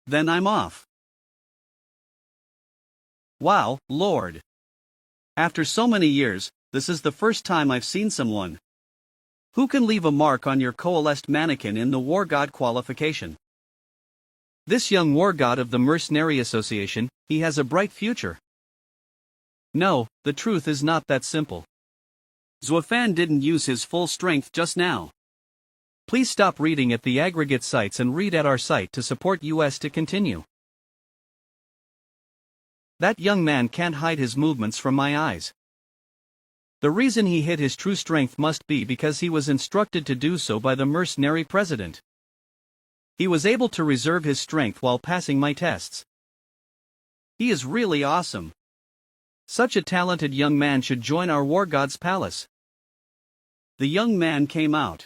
Then I'm off. Wow, Lord. After so many years, this is the first time I've seen someone Who can leave a mark on your coalesced mannequin in the war god qualification? This young war god of the Mercenary Association, he has a bright future. No, the truth is not that simple. Xuefan didn't use his full strength just now. Please stop reading at the aggregate sites and read at our site to support us to continue. That young man can't hide his movements from my eyes. The reason he hid his true strength must be because he was instructed to do so by the mercenary president. He was able to reserve his strength while passing my tests. He is really awesome. Such a talented young man should join our war god's palace. The young man came out.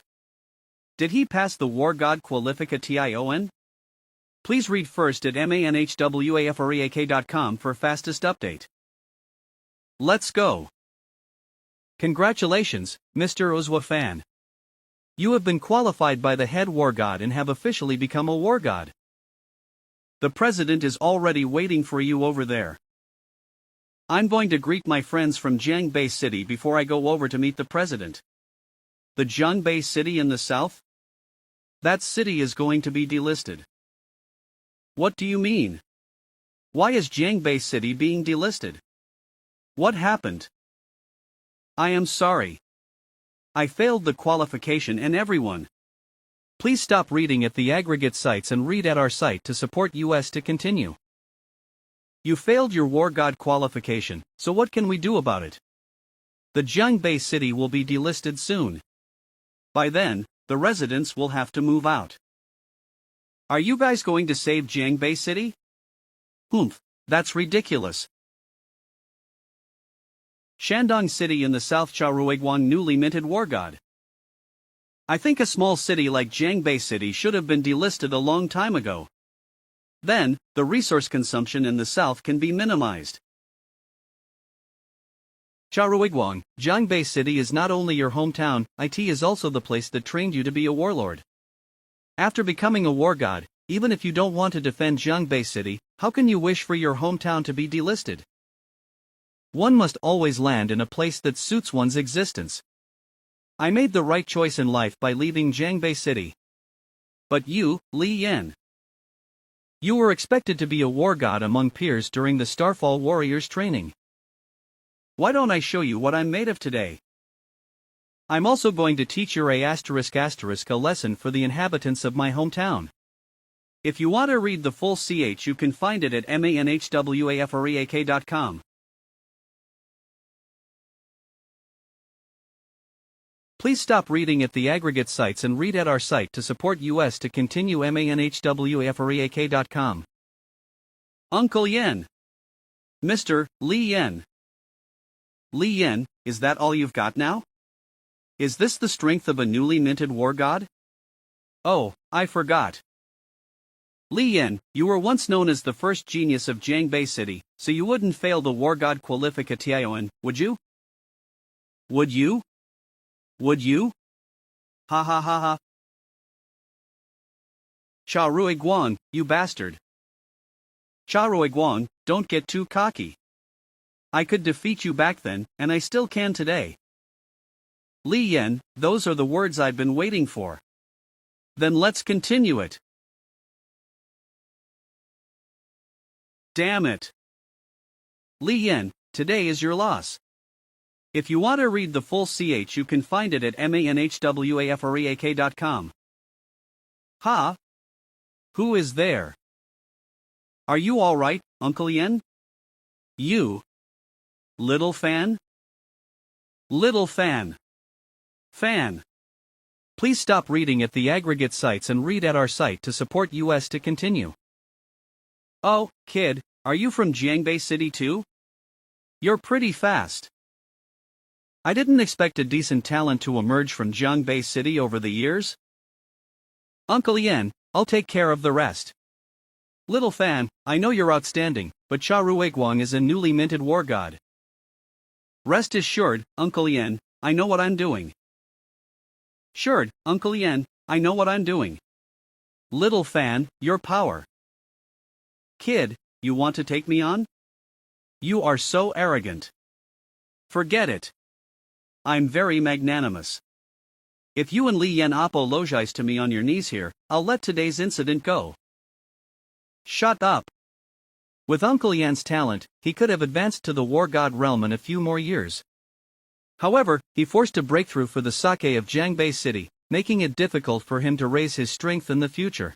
Did he pass the war god qualification? Please read first at manhwafreak.com for fastest update. Let's go. Congratulations, Mr. Xuefan. You have been qualified by the head war god and have officially become a war god. The president is already waiting for you over there. I'm going to greet my friends from Jiangbei City before I go over to meet the president. The Jiangbei City in the south? That city is going to be delisted. What do you mean? Why is Jiangbei City being delisted? What happened? I am sorry. I failed the qualification and everyone. Please stop reading at the aggregate sites and read at our site to support us to continue. You failed your war god qualification, so what can we do about it? The Jiangbei City will be delisted soon. By then, the residents will have to move out. Are you guys going to save Jiangbei City? Humph, that's ridiculous. Shandong City in the South Chaoruiguang newly minted war god. I think a small city like Jiangbei City should have been delisted a long time ago. Then, the resource consumption in the south can be minimized. Chaoruiguang, Jiangbei City is not only your hometown, it is also the place that trained you to be a warlord. After becoming a war god, even if you don't want to defend Jiangbei City, how can you wish for your hometown to be delisted? One must always land in a place that suits one's existence. I made the right choice in life by leaving Jiangbei City. But you, Li Yan. You were expected to be a war god among peers during the Starfall Warriors training. Why don't I show you what I'm made of today? I'm also going to teach your a lesson for the inhabitants of my hometown. If you want to read the full you can find it at manhwafreak.com. Please stop reading at the aggregate sites and read at our site to support us to continue manhwafreak.com. Uncle Yen. Mr. Li Yan. Li Yan, is that all you've got now? Is this the strength of a newly minted war god? Oh, I forgot. Li Yan, you were once known as the first genius of Jiangbei City, so you wouldn't fail the war god qualification, would you? Would you? Would you? Ha ha ha ha. Chaoruiguang, you bastard. Chaoruiguang, don't get too cocky. I could defeat you back then, and I still can today. Li Yan, those are the words I've been waiting for. Then let's continue it. Damn it. Li Yan, today is your loss. If you want to read the full you can find it at manhwafreak.com. Ha? Who is there? Are you alright, Uncle Yen? You? Little fan? Little fan. Fan. Please stop reading at the aggregate sites and read at our site to support us to continue. Oh, kid, are you from Jiangbei City too? You're pretty fast. I didn't expect a decent talent to emerge from Jiangbei City over the years. Uncle Yen, I'll take care of the rest. Little fan, I know you're outstanding, but Chaoruiguang is a newly minted war god. Rest assured, Uncle Yen, I know what I'm doing. Sure, Uncle Yen, I know what I'm doing. Little fan, your power. Kid, you want to take me on? You are so arrogant. Forget it. I'm very magnanimous. If you and Li Yan apologize to me on your knees here, I'll let today's incident go. Shut up. With Uncle Yan's talent, he could have advanced to the War God realm in a few more years. However, he forced a breakthrough for the sake of Jiangbei City, making it difficult for him to raise his strength in the future.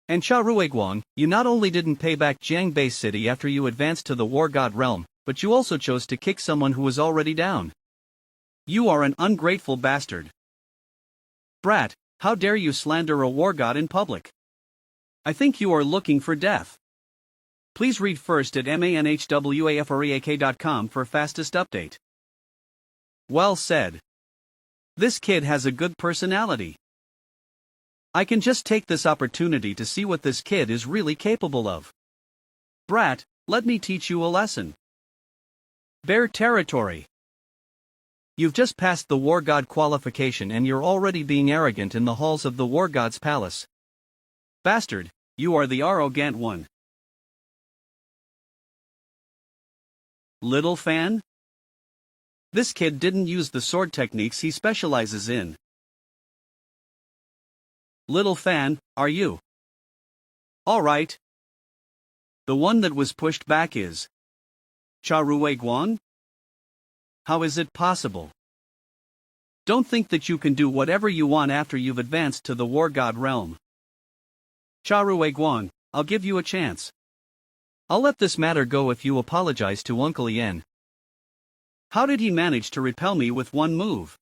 And Cha Ruiguang, you not only didn't pay back Jiangbei City after you advanced to the War God realm, but you also chose to kick someone who was already down. You are an ungrateful bastard. Brat, how dare you slander a war god in public? I think you are looking for death. Please read first at manhwafreak.com for fastest update. Well said. This kid has a good personality. I can just take this opportunity to see what this kid is really capable of. Brat, let me teach you a lesson. Bear territory. You've just passed the War God qualification and you're already being arrogant in the halls of the War God's palace. Bastard, you are the arrogant one. Little fan? This kid didn't use the sword techniques he specializes in. Little fan, are you? Alright. The one that was pushed back is Cha Ruiguang? How is it possible? Don't think that you can do whatever you want after you've advanced to the War God realm. Cha Ruiguang, I'll give you a chance. I'll let this matter go if you apologize to Uncle Yan. How did he manage to repel me with one move?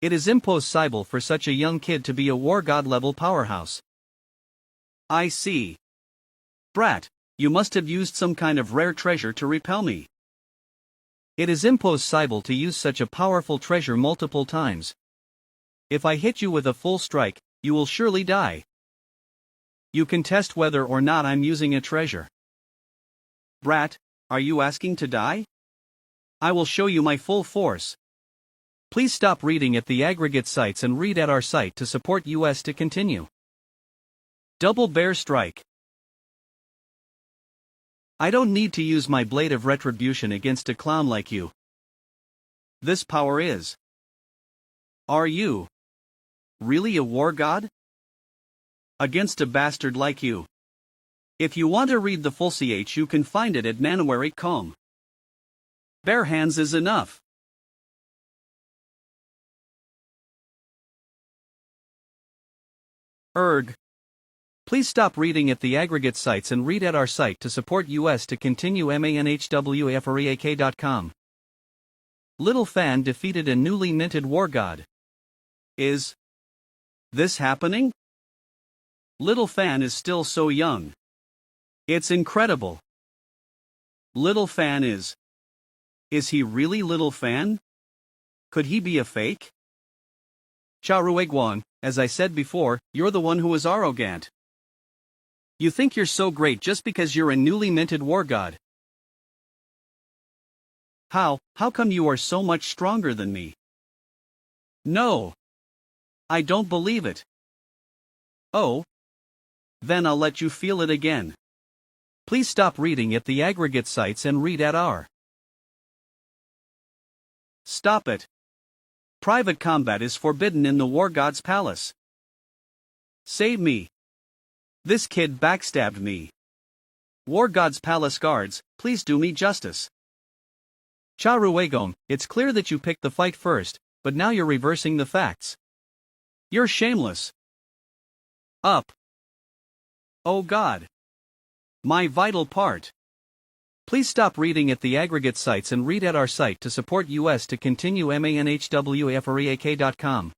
It is impossible for such a young kid to be a War God level powerhouse. I see. Brat, you must have used some kind of rare treasure to repel me. It is impossible to use such a powerful treasure multiple times. If I hit you with a full strike, you will surely die. You can test whether or not I'm using a treasure. Brat, are you asking to die? I will show you my full force. Please stop reading at the aggregate sites and read at our site to support us to continue. Double Bear Strike. I don't need to use my blade of retribution against a clown like you. This power is. Are you really a war god? Against a bastard like you. If you want to read the full CH, you can find it at Manhua.com. Bare hands is enough. Erg. Please stop reading at the aggregate sites and read at our site to support us to continue manhwafreak.com. Little Fan defeated a newly minted war god. Is this happening? Little Fan is still so young. It's incredible. Little Fan is he really Little Fan? Could he be a fake? Cha Ruiguang, as I said before, you're the one who is arrogant. You think you're so great just because you're a newly minted war god. How come you are so much stronger than me? No. I don't believe it. Oh. Then I'll let you feel it again. Please stop reading at the aggregate sites and read at our. Stop it. Private combat is forbidden in the War God's palace. Save me. This kid backstabbed me. War God's palace guards, please do me justice. Cha Ruiguang, it's clear that you picked the fight first, but now you're reversing the facts. You're shameless. Up. Oh God. My vital part. Please stop reading at the aggregate sites and read at our site to support us to continue manhwafreak.com.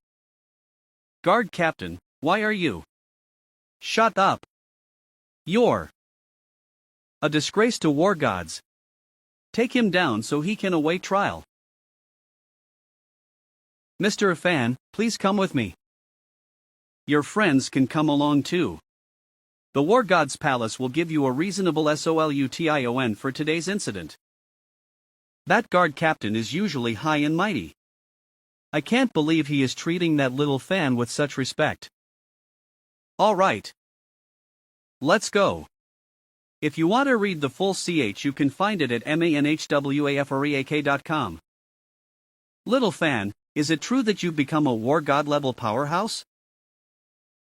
Guard Captain, why are you? Shut up. You're a disgrace to war gods. Take him down so he can await trial. Mr. Fan, please come with me. Your friends can come along too. The War God's Palace will give you a reasonable solution for today's incident. That guard captain is usually high and mighty. I can't believe he is treating that little fan with such respect. All right. Let's go. If you want to read the full CH, you can find it at manhwafreak.com. Little fan, Is it true that you've become a war god level powerhouse?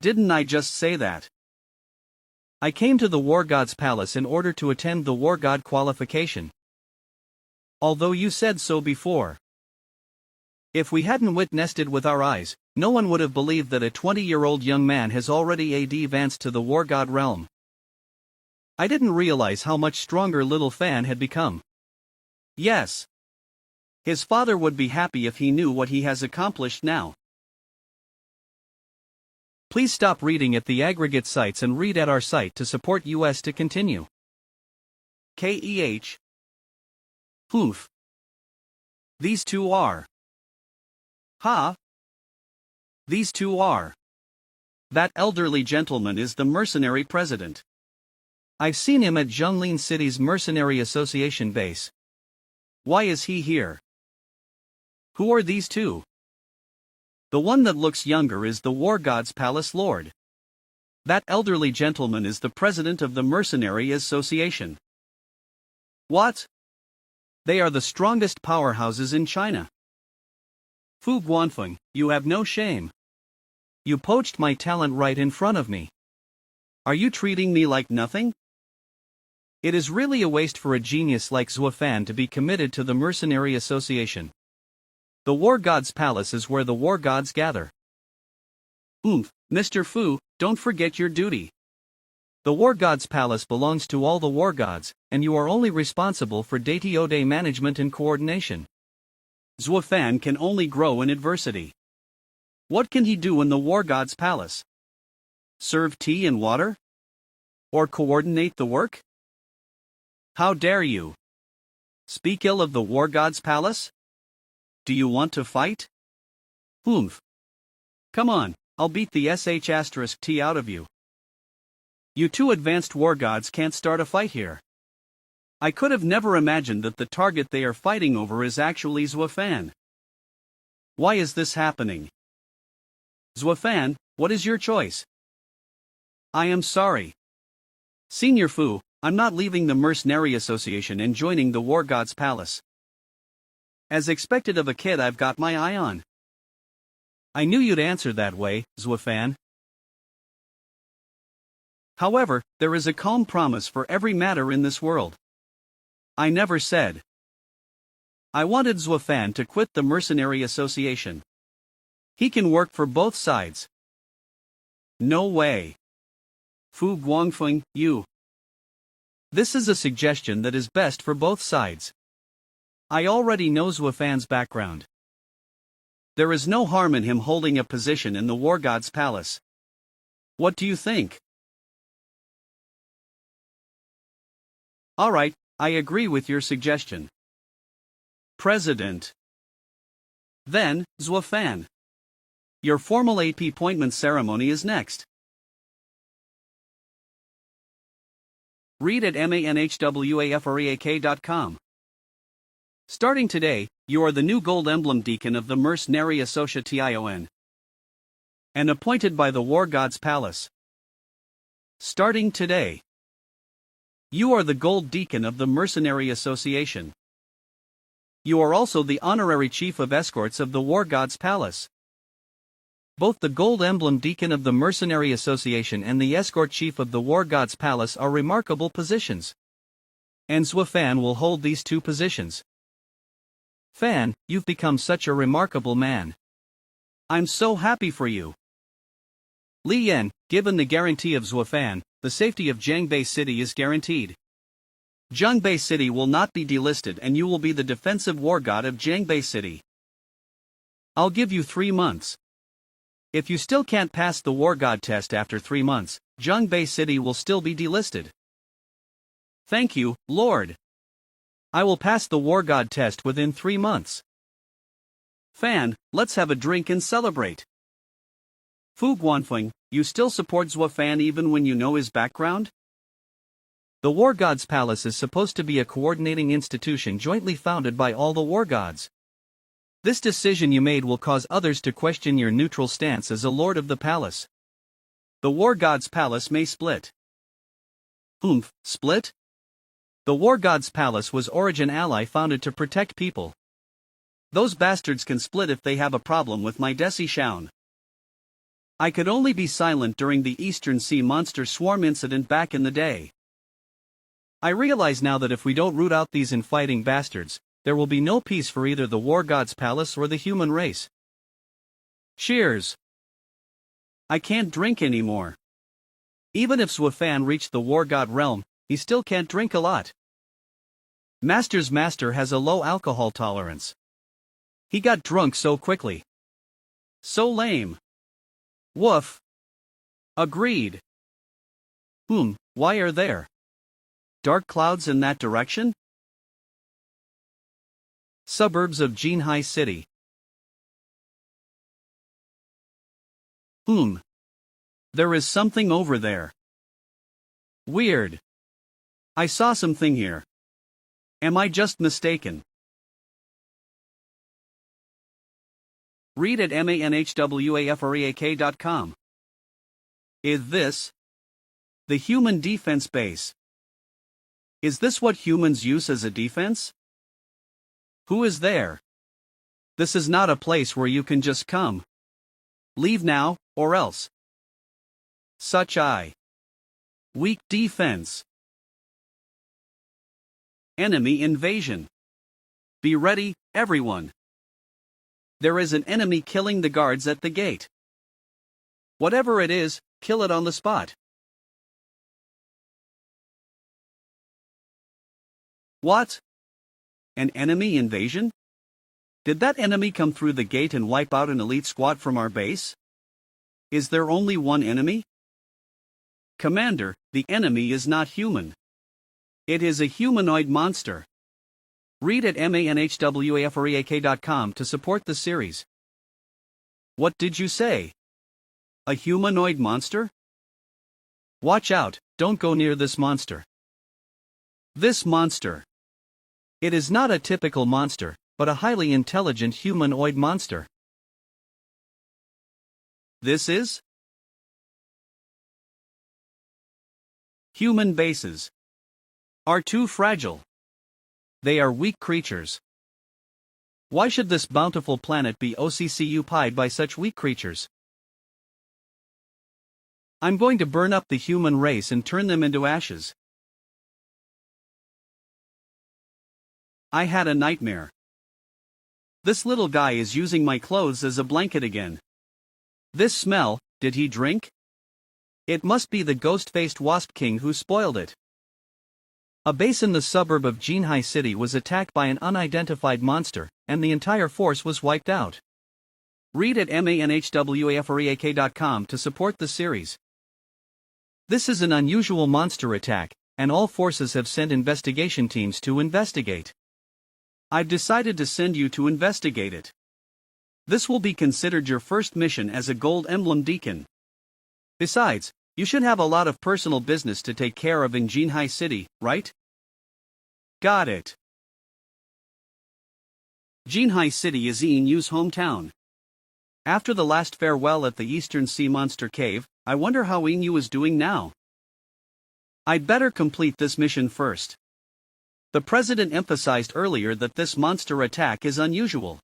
Didn't I just say that? I came to the war god's palace in order to attend the war god qualification. Although you said so before. If we hadn't witnessed it with our eyes, no one would have believed that a 20-year-old young man has already advanced to the war god realm. I didn't realize how much stronger little Fan had become. Yes. His father would be happy if he knew what he has accomplished now. Please stop reading at the aggregate sites and read at our site to support us to continue. KEH. Oof. These two are. Ha. These two are. That elderly gentleman is the mercenary president. I've seen him at Zhonglin City's Mercenary Association base. Why is he here? Who are these two? The one that looks younger is the War God's Palace Lord. That elderly gentleman is the president of the Mercenary Association. What? They are the strongest powerhouses in China. Fu Guanfeng, you have no shame. You poached my talent right in front of me. Are you treating me like nothing? It is really a waste for a genius like Zuofan to be committed to the Mercenary Association. The War God's Palace is where the war gods gather. Mr. Fu, don't forget your duty. The War God's Palace belongs to all the war gods, and you are only responsible for day-to-day management and coordination. Zuofan can only grow in adversity. What can he do in the War God's Palace? Serve tea and water? Or coordinate the work? How dare you? Speak ill of the War God's Palace? Do you want to fight? Come on, I'll beat the *T out of you. You two advanced war gods can't start a fight here. I could have never imagined that the target they are fighting over is actually Zuofan. Why is this happening? Zuofan, what is your choice? I am sorry. Senior Fu, I'm not leaving the Mercenary Association and joining the War God's Palace. As expected of a kid I've got my eye on. I knew you'd answer that way, Zuofan. However, there is a calm promise for every matter in this world. I never said. I wanted Zuofan to quit the Mercenary Association. He can work for both sides. No way. Fu Guangfeng, you. This is a suggestion that is best for both sides. I already know Zuofan's background. There is no harm in him holding a position in the War God's Palace. What do you think? Alright, I agree with your suggestion. President. Then, Zuofan. Your formal AP appointment ceremony is next. Read at manhwafreak.com. Starting today, you are the new Gold Emblem Deacon of the Mercenary Association. And appointed by the War God's Palace. Starting today. You are the Gold Deacon of the Mercenary Association. You are also the Honorary Chief of Escorts of the War God's Palace. Both the Gold Emblem Deacon of the Mercenary Association and the Escort Chief of the War God's Palace are remarkable positions. And Zuofan will hold these two positions. Fan, you've become such a remarkable man. I'm so happy for you. Li Yan, given the guarantee of Zuofan, the safety of Zhangbei City is guaranteed. Zhangbei City will not be delisted and you will be the defensive war god of Zhangbei City. I'll give you 3 months. If you still can't pass the war god test after 3 months, Zhangbei City will still be delisted. Thank you, Lord. I will pass the war god test within 3 months. Fan, let's have a drink and celebrate. Fu Guanfeng, you still support Zuofan even when you know his background? The War God's Palace is supposed to be a coordinating institution jointly founded by all the war gods. This decision you made will cause others to question your neutral stance as a lord of the palace. The War God's Palace may split. Split? The War God's Palace was Origin Ally founded to protect people. Those bastards can split if they have a problem with my Desi Shaun. I could only be silent during the Eastern Sea monster swarm incident back in the day. I realize now that if we don't root out these infighting bastards, there will be no peace for either the war god's palace or the human race. Cheers. I can't drink anymore. Even if Zwafan reached the war god realm, he still can't drink a lot. Master's master has a low alcohol tolerance. He got drunk so quickly. So lame. Woof. Agreed. Why are there dark clouds in that direction? Suburbs of Jinhai City. There is something over there. Weird. I saw something here. Am I just mistaken? Read at manhwafreak.com. Is this the human defense base? Is this what humans use as a defense? Who is there? This is not a place where you can just come. Leave now, or else. Such weak defense. Enemy invasion. Be ready, everyone. There is an enemy killing the guards at the gate. Whatever it is, kill it on the spot. What? An enemy invasion? Did that enemy come through the gate and wipe out an elite squad from our base? Is there only one enemy? Commander, the enemy is not human. It is a humanoid monster. Read at manhwafreak.com to support the series. What did you say? A humanoid monster? Watch out, don't go near this monster. This monster. It is not a typical monster, but a highly intelligent humanoid monster. This is human bases are too fragile. They are weak creatures. Why should this bountiful planet be occupied by such weak creatures? I'm going to burn up the human race and turn them into ashes. I had a nightmare. This little guy is using my clothes as a blanket again. This smell, did he drink? It must be the ghost-faced Wasp King who spoiled it. A base in the suburb of Jinhai City was attacked by an unidentified monster, and the entire force was wiped out. Read at manhwafreak.com to support the series. This is an unusual monster attack, and all forces have sent investigation teams to investigate. I've decided to send you to investigate it. This will be considered your first mission as a Gold Emblem Deacon. Besides, you should have a lot of personal business to take care of in Jinhai City, right? Got it. Jinhai City is Yu's hometown. After the last farewell at the Eastern Sea Monster Cave, I wonder how Yu is doing now. I'd better complete this mission first. The president emphasized earlier that this monster attack is unusual.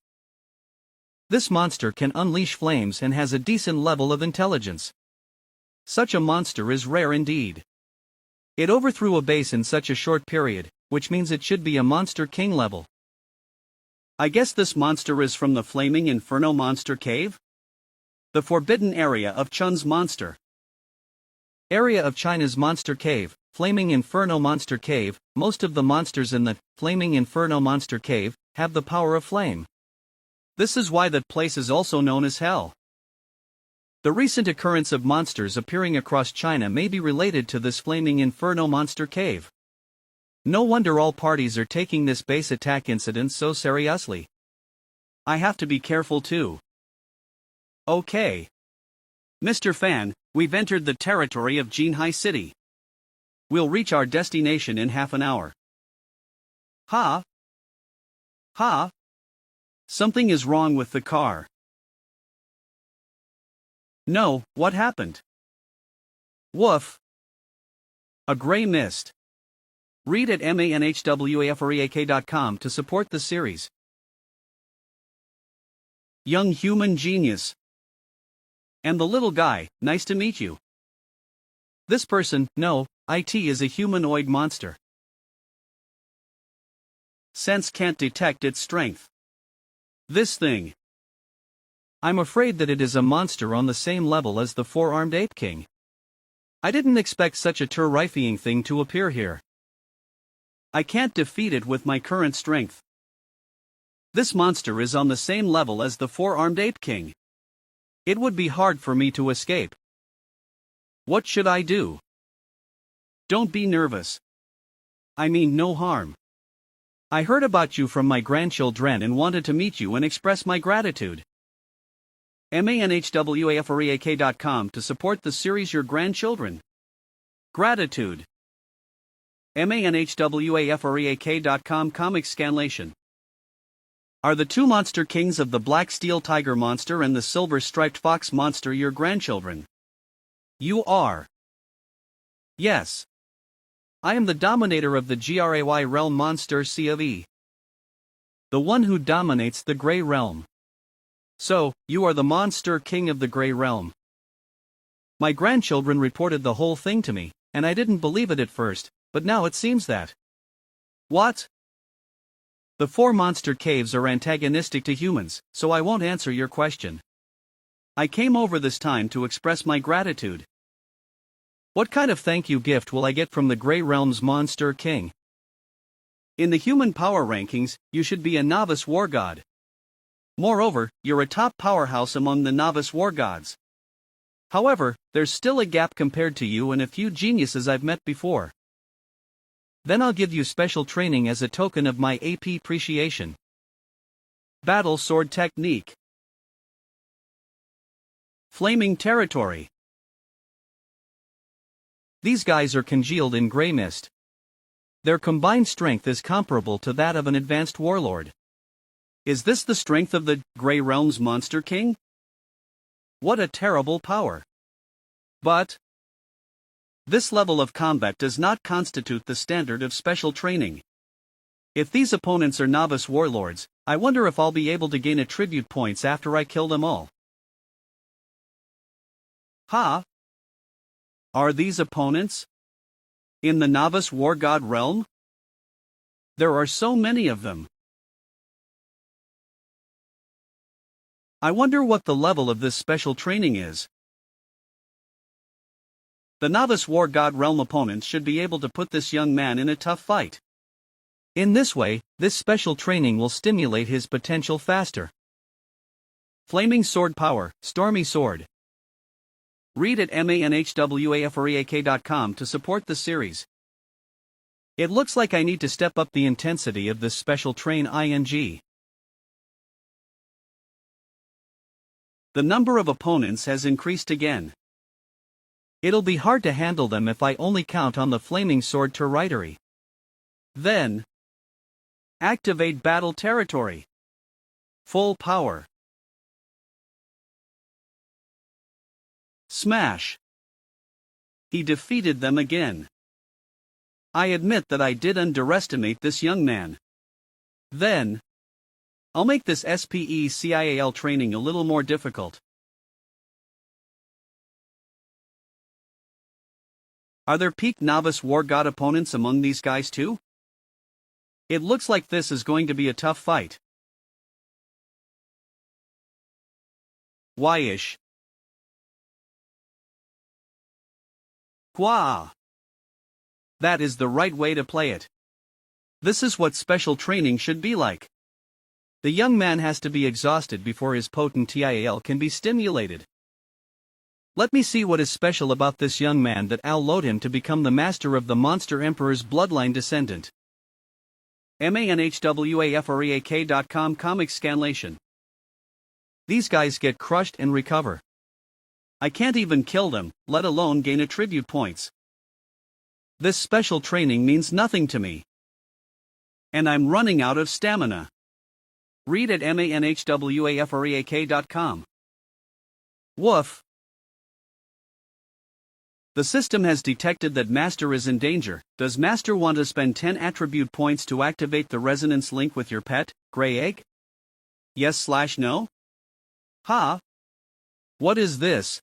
This monster can unleash flames and has a decent level of intelligence. Such a monster is rare indeed. It overthrew a base in such a short period, which means it should be a Monster King level. I guess this monster is from the Flaming Inferno Monster Cave? The forbidden area of Chun's monster. Area of China's Monster Cave, Flaming Inferno Monster Cave. Most of the monsters in the Flaming Inferno Monster Cave have the power of flame. This is why that place is also known as Hell. The recent occurrence of monsters appearing across China may be related to this Flaming Inferno Monster Cave. No wonder all parties are taking this base attack incident so seriously. I have to be careful too. Okay. Mr. Fan, we've entered the territory of Jinhai City. We'll reach our destination in half an hour. Ha! Something is wrong with the car. No, what happened? Woof. A gray mist. Read at manhwafreak.com to support the series. Young human genius. And the little guy, nice to meet you. This person, no, IT is a humanoid monster. Sense can't detect its strength. This thing. I'm afraid that it is a monster on the same level as the four-armed ape king. I didn't expect such a terrifying thing to appear here. I can't defeat it with my current strength. This monster is on the same level as the four-armed ape king. It would be hard for me to escape. What should I do? Don't be nervous. I mean no harm. I heard about you from my grandchildren and wanted to meet you and express my gratitude. manhwafareak.com to support the series Your Grandchildren. Gratitude. manhwafareak.com comic scanlation. Are the two monster kings of the black steel tiger monster and the silver striped fox monster your grandchildren? You are. Yes. I am the dominator of the Gray realm monster C of E. The one who dominates the Gray realm. So, you are the monster king of the Gray realm. My grandchildren reported the whole thing to me, and I didn't believe it at first, but now it seems that. What? The four monster caves are antagonistic to humans, so I won't answer your question. I came over this time to express my gratitude. What kind of thank you gift will I get from the Gray Realm's monster king? In the human power rankings, you should be a novice war god. Moreover, you're a top powerhouse among the novice war gods. However, there's still a gap compared to you and a few geniuses I've met before. Then I'll give you special training as a token of my AP appreciation. Battle sword technique. Flaming territory. These guys are congealed in gray mist. Their combined strength is comparable to that of an advanced warlord. Is this the strength of the Gray Realm's Monster King? What a terrible power. But this level of combat does not constitute the standard of special training. If these opponents are novice warlords, I wonder if I'll be able to gain attribute points after I kill them all. Ha! Are these opponents in the novice war god realm? There are so many of them. I wonder what the level of this special training is. The novice war god realm opponents should be able to put this young man in a tough fight. In this way, this special training will stimulate his potential faster. Flaming sword power, stormy sword. Read at manhwafareak.com to support the series. It looks like I need to step up the intensity of this special train ing. The number of opponents has increased again. It'll be hard to handle them if I only count on the flaming sword territory. Then, activate battle territory. Full power. Smash. He defeated them again. I admit that I did underestimate this young man. Then, I'll make this SPECIAL training a little more difficult. Are there peak novice war god opponents among these guys too? It looks like this is going to be a tough fight. Why-ish? Qua. That is the right way to play it. This is what special training should be like. The young man has to be exhausted before his potent TIAL can be stimulated. Let me see what is special about this young man that I'll load him to become the master of the Monster Emperor's bloodline descendant. manhwafareak.com comic scanlation. These guys get crushed and recover. I can't even kill them, let alone gain attribute points. This special training means nothing to me. And I'm running out of stamina. Read at manhwafareak.com. Woof. The system has detected that Master is in danger. Does Master want to spend 10 attribute points to activate the resonance link with your pet, Grey Egg? Yes/no? Ha! What is this?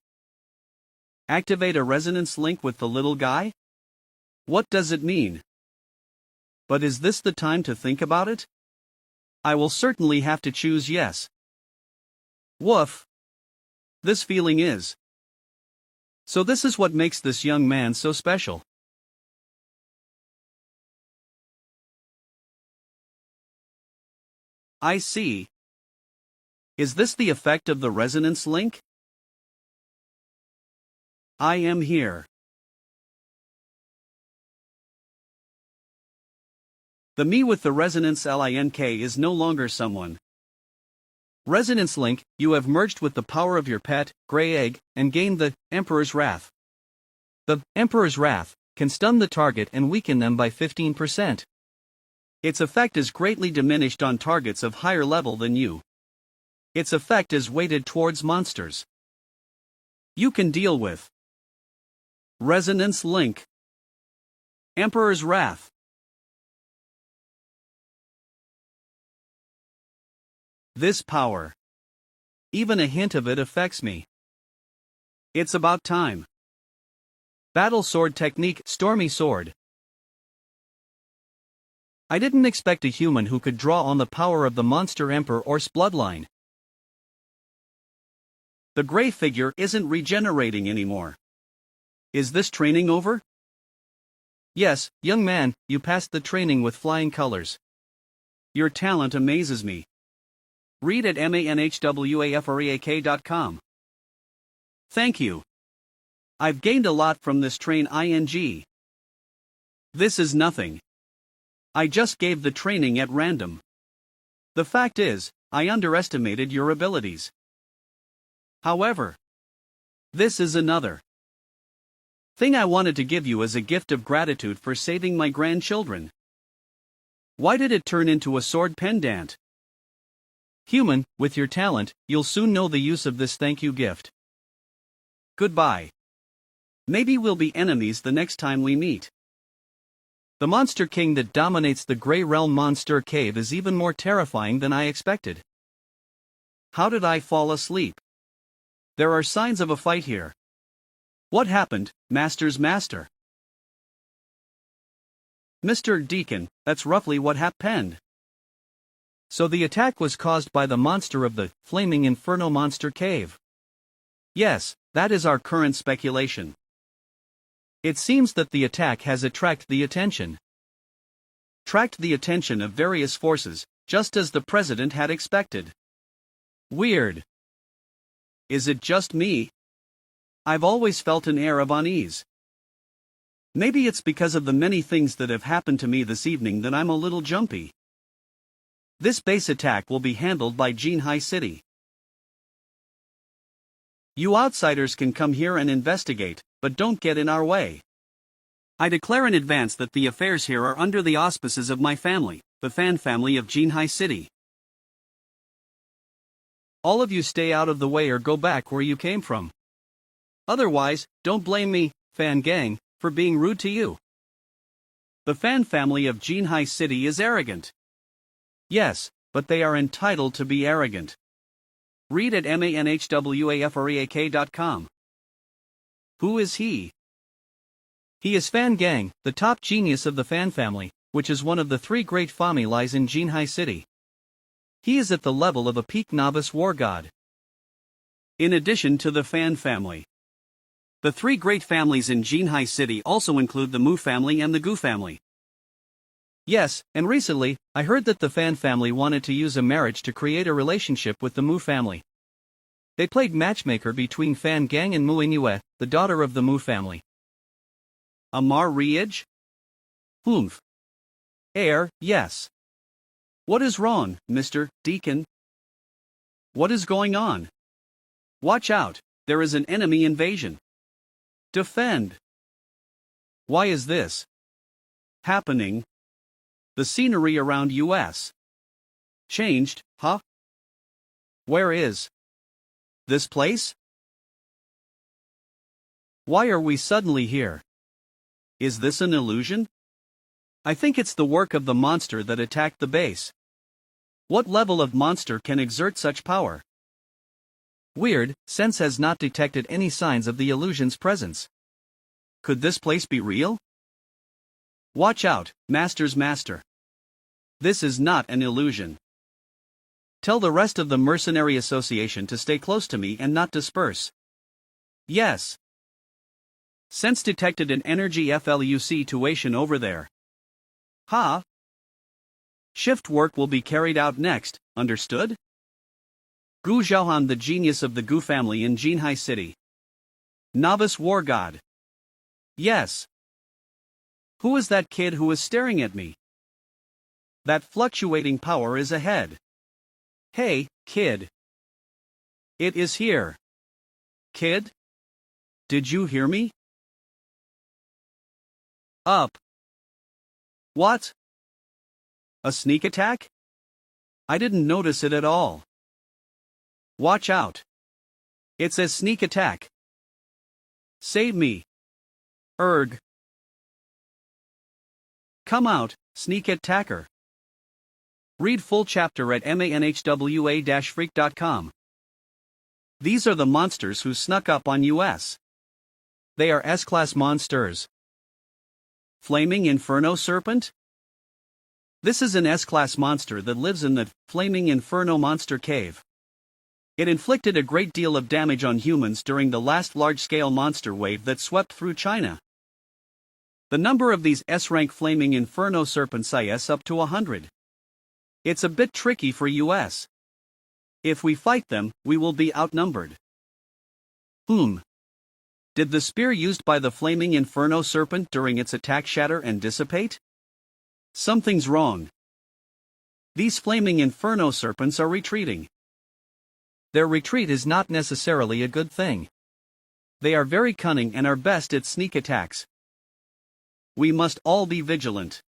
Activate a resonance link with the little guy? What does it mean? But is this the time to think about it? I will certainly have to choose yes. Woof. This feeling is. So this is what makes this young man so special. I see. Is this the effect of the resonance link? I am here. The me with the resonance link is no longer someone. Resonance link, you have merged with the power of your pet, gray egg, and gained the Emperor's Wrath. The Emperor's Wrath can stun the target and weaken them by 15%. Its effect is greatly diminished on targets of higher level than you. Its effect is weighted towards monsters you can deal with. Resonance link. Emperor's Wrath. This power. Even a hint of it affects me. It's about time. Battle sword technique, Stormy Sword. I didn't expect a human who could draw on the power of the monster Emperor or bloodline. The gray figure isn't regenerating anymore. Is this training over? Yes, young man, you passed the training with flying colors. Your talent amazes me. Read at manhwafreak.com. Thank you. I've gained a lot from this train ing. This is nothing. I just gave the training at random. The fact is, I underestimated your abilities. However, this is another thing I wanted to give you as a gift of gratitude for saving my grandchildren. Why did it turn into a sword pendant? Human, with your talent, you'll soon know the use of this thank you gift. Goodbye. Maybe we'll be enemies the next time we meet. The Monster King that dominates the Grey Realm Monster Cave is even more terrifying than I expected. How did I fall asleep? There are signs of a fight here. What happened, Master's Master? Mr. Deacon, that's roughly what happened. So the attack was caused by the monster of the Flaming Inferno Monster Cave. Yes, that is our current speculation. It seems that the attack has attracted the attention of various forces, just as the president had expected. Weird. Is it just me? I've always felt an air of unease. Maybe it's because of the many things that have happened to me this evening that I'm a little jumpy. This base attack will be handled by Jinhai City. You outsiders can come here and investigate, but don't get in our way. I declare in advance that the affairs here are under the auspices of my family, the Fan family of Jinhai City. All of you stay out of the way or go back where you came from. Otherwise, don't blame me, Fan Gang, for being rude to you. The Fan family of Jinhai City is arrogant. Yes, but they are entitled to be arrogant. Read at manhwafreak.com. Who is he? He is Fan Gang, the top genius of the Fan family, which is one of the three great families in Jinhai City. He is at the level of a peak novice war god. In addition to the Fan family, the three great families in Jinhai City also include the Mu family and the Gu family. Yes, and recently, I heard that the Fan family wanted to use a marriage to create a relationship with the Mu family. They played matchmaker between Fan Gang and Mu Inue, the daughter of the Mu family. A marriage? Humph. Yes. What is wrong, Mr. Deacon? What is going on? Watch out, there is an enemy invasion. Defend. Why is this happening? The scenery around us changed, huh? Where is this place? Why are we suddenly here? Is this an illusion? I think it's the work of the monster that attacked the base. What level of monster can exert such power? Weird, Sense has not detected any signs of the illusion's presence. Could this place be real? Watch out, Master's Master. This is not an illusion. Tell the rest of the Mercenary Association to stay close to me and not disperse. Yes. Sense detected an energy FLU situation over there. Ha! Shift work will be carried out next, understood? Gu Zhaohan, the genius of the Gu family in Jinhai City. Novice War God. Yes. Who is that kid who is staring at me? That fluctuating power is ahead. Hey, kid. It is here. Kid? Did you hear me? Up. What? A sneak attack? I didn't notice it at all. Watch out. It's a sneak attack. Save me. Erg. Come out, sneak attacker. Read full chapter at manhwa-freak.com. These are the monsters who snuck up on us. They are S-class monsters. Flaming Inferno Serpent? This is an S-class monster that lives in the Flaming Inferno Monster Cave. It inflicted a great deal of damage on humans during the last large-scale monster wave that swept through China. The number of these S-rank Flaming Inferno Serpents is up to 100. It's a bit tricky for us. If we fight them, we will be outnumbered. Did the spear used by the Flaming Inferno Serpent during its attack shatter and dissipate? Something's wrong. These Flaming Inferno Serpents are retreating. Their retreat is not necessarily a good thing. They are very cunning and are best at sneak attacks. We must all be vigilant.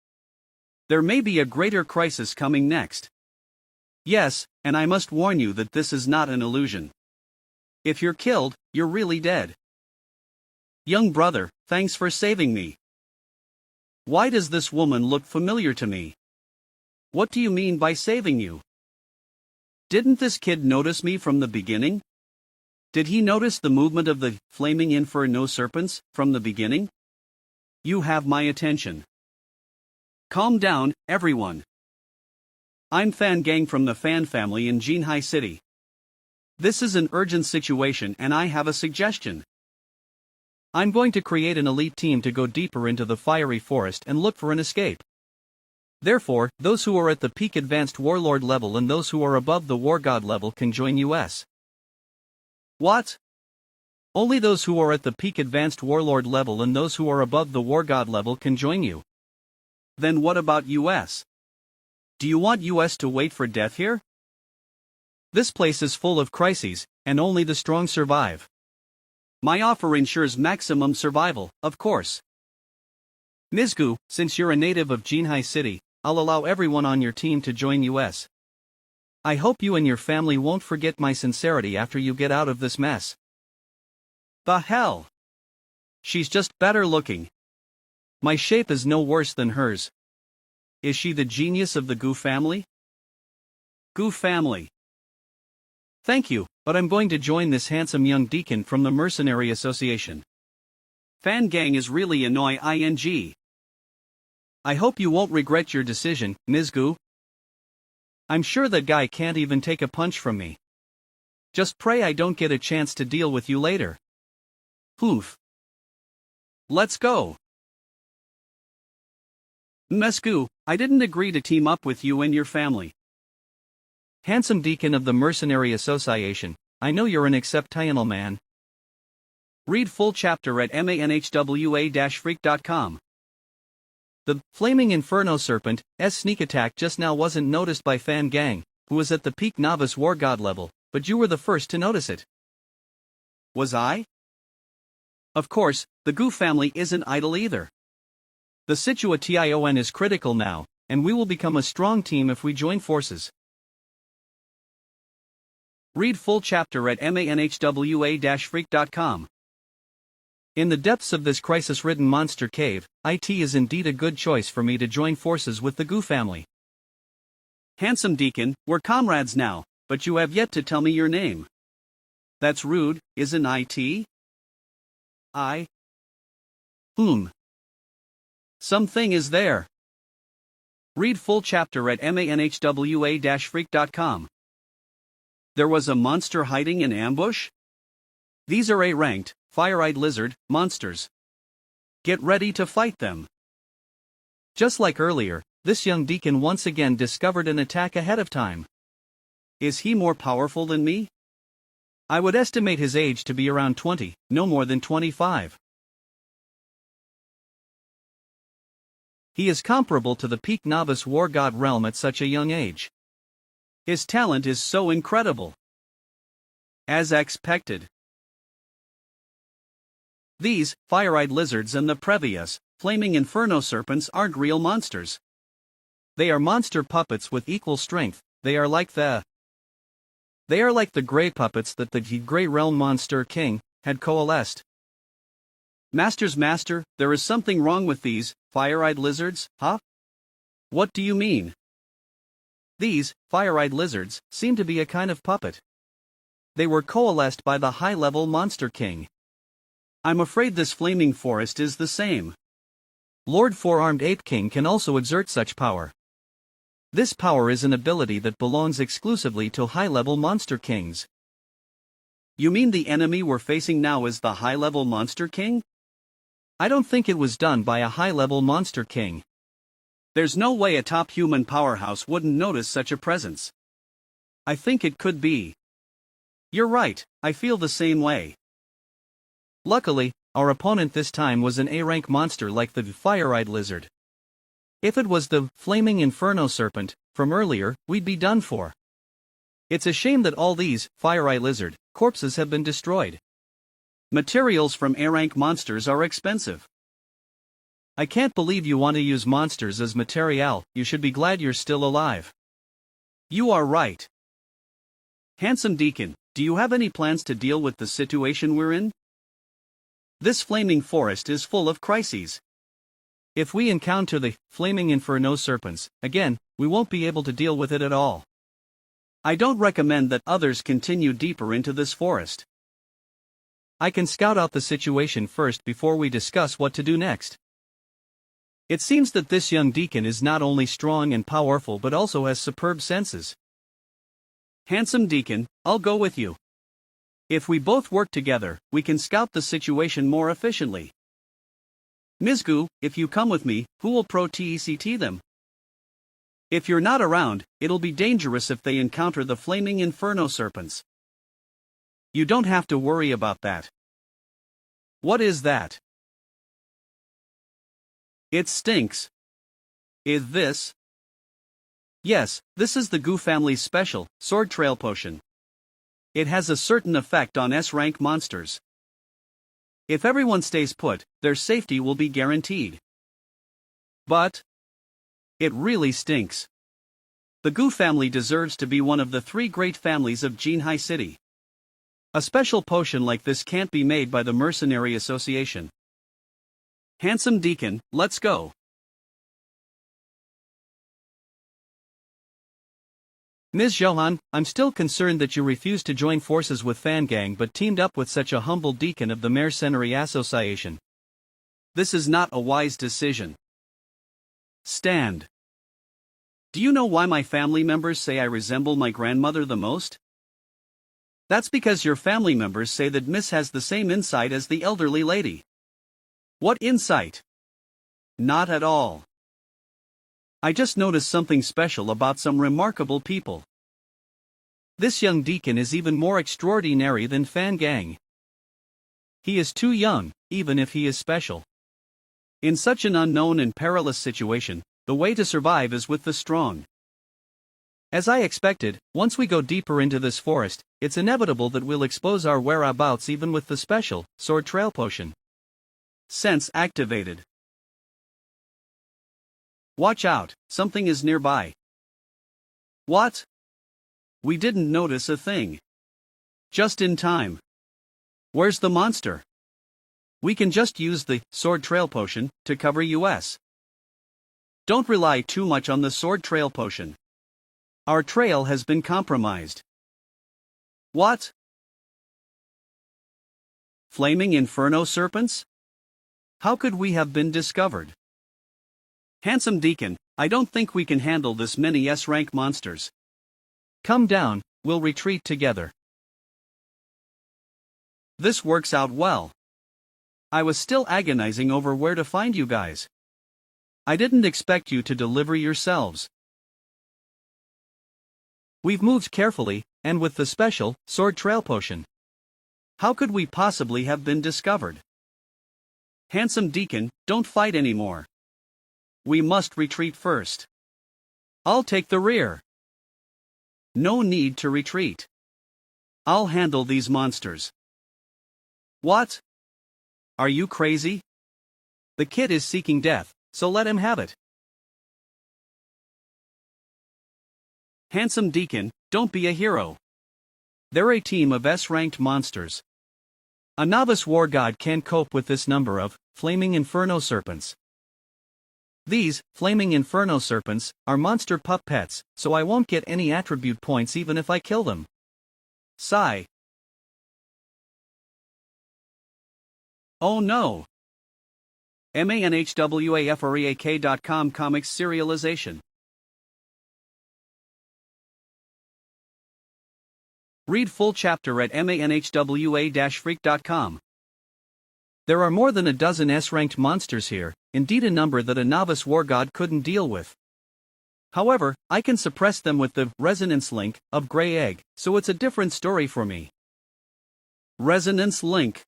There may be a greater crisis coming next. Yes, and I must warn you that this is not an illusion. If you're killed, you're really dead. Young brother, thanks for saving me. Why does this woman look familiar to me? What do you mean by saving you? Didn't this kid notice me from the beginning? Did he notice the movement of the Flaming Inferno Serpents from the beginning? You have my attention. Calm down, everyone. I'm Fan Gang from the Fan family in Jinhai City. This is an urgent situation and I have a suggestion. I'm going to create an elite team to go deeper into the fiery forest and look for an escape. Therefore, those who are at the peak advanced warlord level and those who are above the war god level can join us. What? Only those who are at the peak advanced warlord level and those who are above the war god level can join you. Then what about us? Do you want us to wait for death here? This place is full of crises, and only the strong survive. My offer ensures maximum survival, of course. Nizgu, since you're a native of Jinhai City, I'll allow everyone on your team to join us. I hope you and your family won't forget my sincerity after you get out of this mess. The hell? She's just better looking. My shape is no worse than hers. Is she the genius of the Gu family? Gu family. Thank you, but I'm going to join this handsome young deacon from the Mercenary Association. Fan Gang is really annoying. I hope you won't regret your decision, Nizgu. I'm sure that guy can't even take a punch from me. Just pray I don't get a chance to deal with you later. Poof. Let's go. Mesgu, I didn't agree to team up with you and your family. Handsome deacon of the Mercenary Association, I know you're an exceptional man. Read full chapter at manhwa-freak.com. The Flaming Inferno Serpent S sneak attack just now wasn't noticed by Fan Gang, who was at the peak novice war god level, but you were the first to notice it. Was I? Of course, the Gu family isn't idle either. The situation is critical now, and we will become a strong team if we join forces. Read full chapter at manhwa-freak.com. In the depths of this crisis-ridden monster cave, it is indeed a good choice for me to join forces with the Gu family. Handsome deacon, we're comrades now, but you have yet to tell me your name. That's rude, isn't it? I. Something is there. Read full chapter at manhwa-freak.com. There was a monster hiding in ambush? These are A-ranked, fire-eyed lizard, monsters. Get ready to fight them. Just like earlier, this young deacon once again discovered an attack ahead of time. Is he more powerful than me? I would estimate his age to be around 20, no more than 25. He is comparable to the peak novice war god realm at such a young age. His talent is so incredible. As expected. These, fire-eyed lizards and the previous, flaming inferno serpents aren't real monsters. They are monster puppets with equal strength. They are like the gray puppets that the Grey Realm Monster King had coalesced. Master, there is something wrong with these fire-eyed lizards, huh? What do you mean? These fire-eyed lizards seem to be a kind of puppet. They were coalesced by the high-level Monster King. I'm afraid this flaming forest is the same. Lord Four-Armed Ape King can also exert such power. This power is an ability that belongs exclusively to high-level Monster Kings. You mean the enemy we're facing now is the high-level Monster King? I don't think it was done by a high-level Monster King. There's no way a top human powerhouse wouldn't notice such a presence. I think it could be. You're right, I feel the same way. Luckily, our opponent this time was an A-rank monster like the fire-eyed lizard. If it was the flaming inferno serpent from earlier, we'd be done for. It's a shame that all these fire-eyed lizard corpses have been destroyed. Materials from A-rank monsters are expensive. I can't believe you want to use monsters as material. You should be glad you're still alive. You are right. Handsome Deacon, do you have any plans to deal with the situation we're in? This flaming forest is full of crises. If we encounter the flaming inferno serpents again, we won't be able to deal with it at all. I don't recommend that others continue deeper into this forest. I can scout out the situation first before we discuss what to do next. It seems that this young deacon is not only strong and powerful but also has superb senses. Handsome Deacon, I'll go with you. If we both work together, we can scout the situation more efficiently. Mizgu, if you come with me, who will protect them? If you're not around, it'll be dangerous if they encounter the flaming inferno serpents. You don't have to worry about that. What is that? It stinks. Is this? Yes, this is the Goo family's special, Sword Trail Potion. It has a certain effect on S-rank monsters. If everyone stays put, their safety will be guaranteed. But it really stinks. The Goo family deserves to be one of the 3 great families of Jinhai City. A special potion like this can't be made by the Mercenary Association. Handsome Deacon, let's go. Ms. Johan, I'm still concerned that you refused to join forces with Fangang but teamed up with such a humble deacon of the Mercenary Association. This is not a wise decision. Stand. Do you know why my family members say I resemble my grandmother the most? That's because your family members say that Miss has the same insight as the elderly lady. What insight? Not at all. I just noticed something special about some remarkable people. This young deacon is even more extraordinary than Fangang. He is too young, even if he is special. In such an unknown and perilous situation, the way to survive is with the strong. As I expected, once we go deeper into this forest, it's inevitable that we'll expose our whereabouts even with the special Sword Trail Potion. Sense activated. Watch out, something is nearby. What? We didn't notice a thing. Just in time. Where's the monster? We can just use the Sword Trail Potion to cover us. Don't rely too much on the Sword Trail Potion. Our trail has been compromised. What? Flaming Inferno serpents? How could we have been discovered? Handsome Deacon, I don't think we can handle this many S-rank monsters. Come down, we'll retreat together. This works out well. I was still agonizing over where to find you guys. I didn't expect you to deliver yourselves. We've moved carefully, and with the special sword trail potion. How could we possibly have been discovered? Handsome Deacon, don't fight anymore. We must retreat first. I'll take the rear. No need to retreat. I'll handle these monsters. What? Are you crazy? The kid is seeking death, so let him have it. Handsome Deacon, don't be a hero. They're a team of S-ranked monsters. A novice war god can't cope with this number of flaming inferno serpents. These flaming inferno serpents are monster pup pets, so I won't get any attribute points even if I kill them. Sigh. Oh no. manhwafreak.com Comics Serialization. Read full chapter at manhwa-freak.com. There are more than a dozen S-ranked monsters here, indeed a number that a novice war god couldn't deal with. However, I can suppress them with the resonance link of Grey Egg, so it's a different story for me. Resonance link.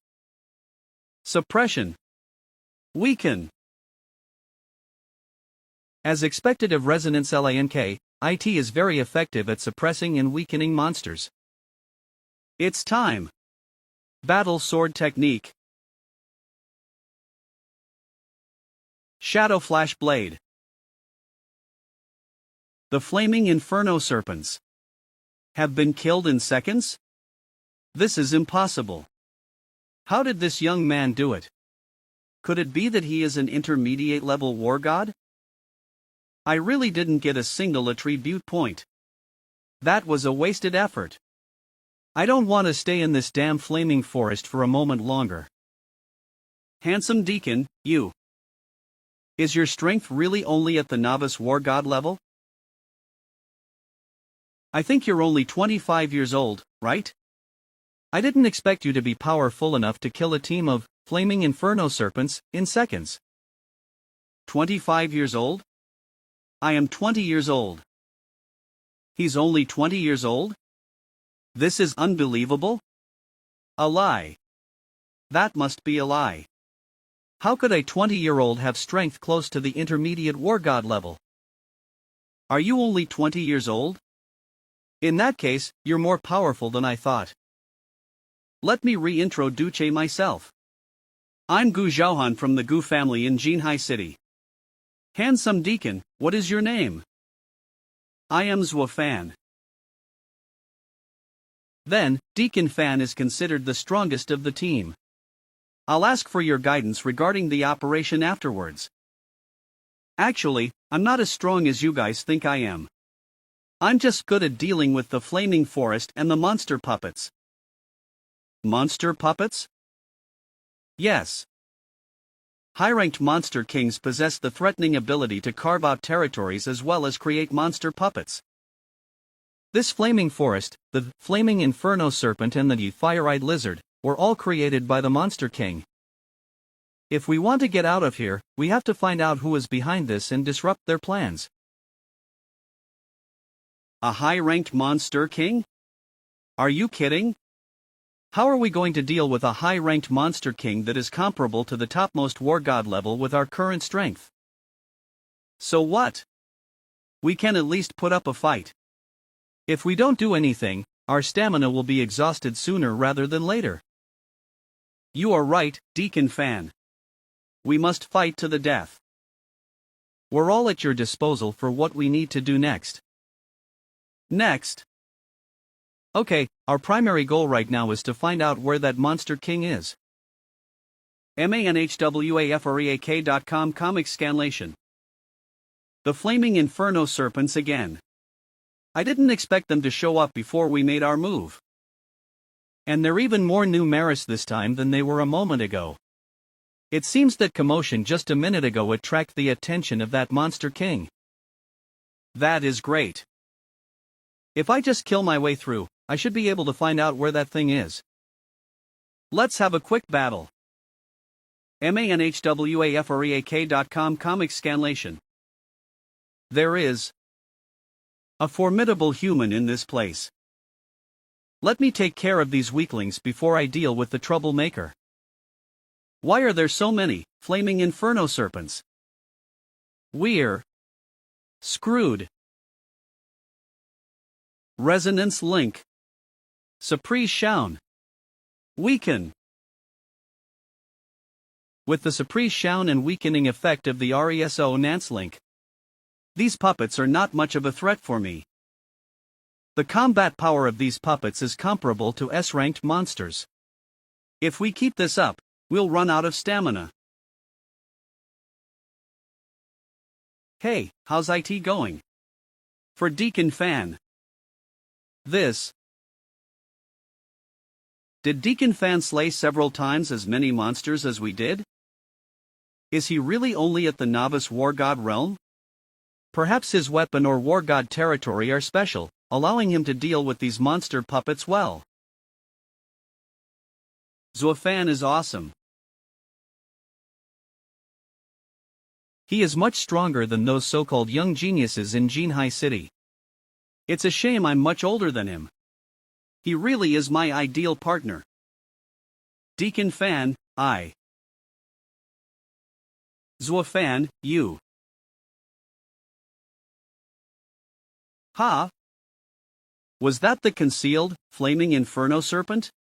Suppression. Weaken. As expected of Resonance Link, IT is very effective at suppressing and weakening monsters. It's time. Battle Sword Technique. Shadow Flash Blade. The Flaming Inferno Serpents have been killed in seconds? This is impossible. How did this young man do it? Could it be that he is an intermediate level war god? I really didn't get a single attribute point. That was a wasted effort. I don't want to stay in this damn flaming forest for a moment longer. Handsome Deacon, you. Is your strength really only at the novice war god level? I think you're only 25 years old, right? I didn't expect you to be powerful enough to kill a team of flaming inferno serpents in seconds. 25 years old? I am 20 years old. He's only 20 years old? This is unbelievable? A lie. That must be a lie. How could a 20-year-old have strength close to the intermediate war god level? Are you only 20 years old? In that case, you're more powerful than I thought. Let me reintroduce myself. I'm Gu Zhaohan from the Gu family in Jinhai City. Handsome Deacon, what is your name? I am Zhua Fan. Then, Deacon Fan is considered the strongest of the team. I'll ask for your guidance regarding the operation afterwards. Actually, I'm not as strong as you guys think I am. I'm just good at dealing with the flaming forest and the monster puppets. Monster puppets? Yes. High-ranked monster kings possess the threatening ability to carve out territories as well as create monster puppets. This flaming forest, the flaming inferno serpent and the fire-eyed lizard, were all created by the Monster King. If we want to get out of here, we have to find out who is behind this and disrupt their plans. A high-ranked monster king? Are you kidding? How are we going to deal with a high-ranked monster king that is comparable to the topmost war god level with our current strength? So what? We can at least put up a fight. If we don't do anything, our stamina will be exhausted sooner rather than later. You are right, Deacon Fan. We must fight to the death. We're all at your disposal for what we need to do next. Next? Okay, our primary goal right now is to find out where that Monster King is. manhwafreak.com Comics Scanlation. The Flaming Inferno Serpents again. I didn't expect them to show up before we made our move. And they're even more numerous this time than they were a moment ago. It seems that commotion just a minute ago attracted the attention of that monster king. That is great. If I just kill my way through, I should be able to find out where that thing is. Let's have a quick battle. manhwafreak.com comic scanlation. There is a formidable human in this place. Let me take care of these weaklings before I deal with the troublemaker. Why are there so many flaming inferno serpents? We're screwed. Resonance link. Surprise Shaun. Weaken. With the Surprise Shaun and weakening effect of the RESO Nance link, these puppets are not much of a threat for me. The combat power of these puppets is comparable to S-ranked monsters. If we keep this up, we'll run out of stamina. Hey, how's IT going? For Deacon Fan. This. Did Deacon Fan slay several times as many monsters as we did? Is he really only at the novice war god realm? Perhaps his weapon or war god territory are special, allowing him to deal with these monster puppets well. Zuofan is awesome. He is much stronger than those so-called young geniuses in Jinhai City. It's a shame I'm much older than him. He really is my ideal partner. Deacon Fan, I. Zuofan, you. Ha! Was that the concealed, flaming inferno serpent?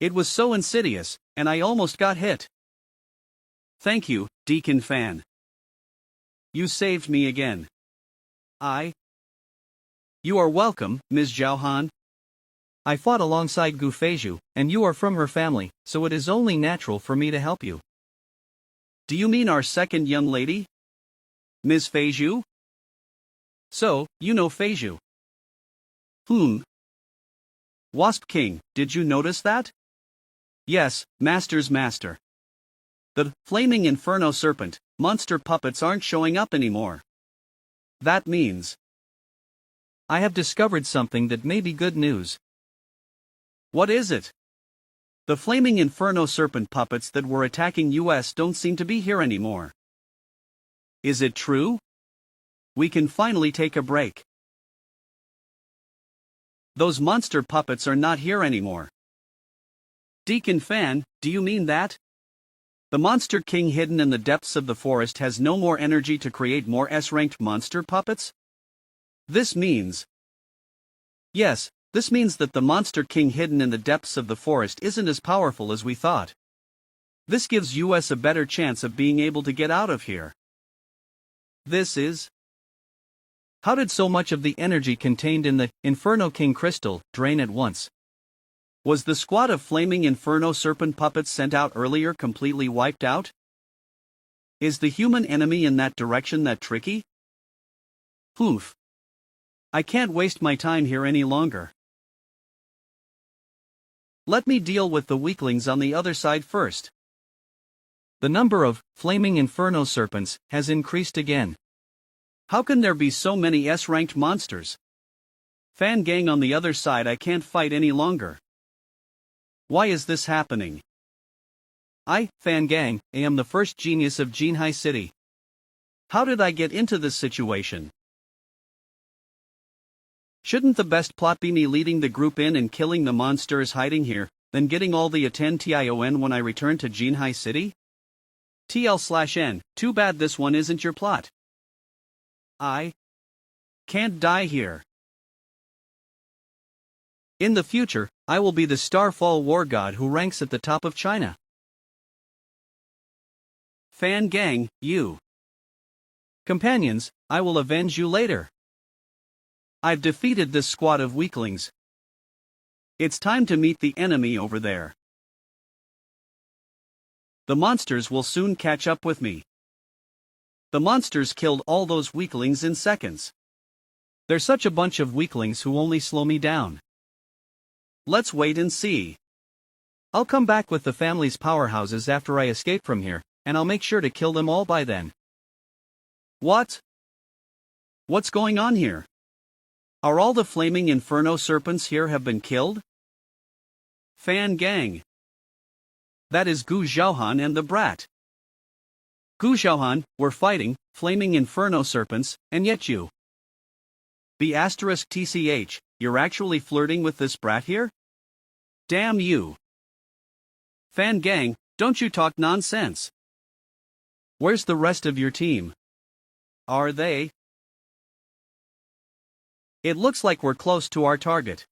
It was so insidious, and I almost got hit. Thank you, Deacon Fan. You saved me again. You are welcome, Ms. Zhaohan. I fought alongside Gu Feizhu, and you are from her family, so it is only natural for me to help you. Do you mean our second young lady? Ms. Feizhu? So, you know Feizhu. Wasp King, did you notice that? Yes, Master's master. The flaming inferno serpent, monster puppets aren't showing up anymore. That means I have discovered something that may be good news. What is it? The flaming inferno serpent puppets that were attacking us don't seem to be here anymore. Is it true? We can finally take a break. Those monster puppets are not here anymore. Deacon Fan, do you mean that? The monster king hidden in the depths of the forest has no more energy to create more S-ranked monster puppets? This means... Yes, this means that the monster king hidden in the depths of the forest isn't as powerful as we thought. This gives us a better chance of being able to get out of here. This is... How did so much of the energy contained in the Inferno King crystal drain at once? Was the squad of flaming Inferno serpent puppets sent out earlier completely wiped out? Is the human enemy in that direction that tricky? I can't waste my time here any longer. Let me deal with the weaklings on the other side first. The number of flaming Inferno serpents has increased again. How can there be so many S-ranked monsters? Fan gang on the other side, I can't fight any longer. Why is this happening? I, Fan gang, am the first genius of Jinhai City. How did I get into this situation? Shouldn't the best plot be me leading the group in and killing the monsters hiding here, then getting all the attention when I return to Jinhai City? TL/N, too bad this one isn't your plot. I can't die here. In the future, I will be the Starfall war god who ranks at the top of China. Fan gang, you. Companions, I will avenge you later. I've defeated this squad of weaklings. It's time to meet the enemy over there. The monsters will soon catch up with me. The monsters killed all those weaklings in seconds. They're such a bunch of weaklings who only slow me down. Let's wait and see. I'll come back with the family's powerhouses after I escape from here, and I'll make sure to kill them all by then. What? What's going on here? Are all the flaming inferno serpents here have been killed? Fan Gang. That is Gu Zhaohan and the brat. Gu Zhaohan, we're fighting flaming inferno serpents, and yet you. B*TCH, you're actually flirting with this brat here? Damn you. Fan Gang, don't you talk nonsense. Where's the rest of your team? Are they? It looks like we're close to our target.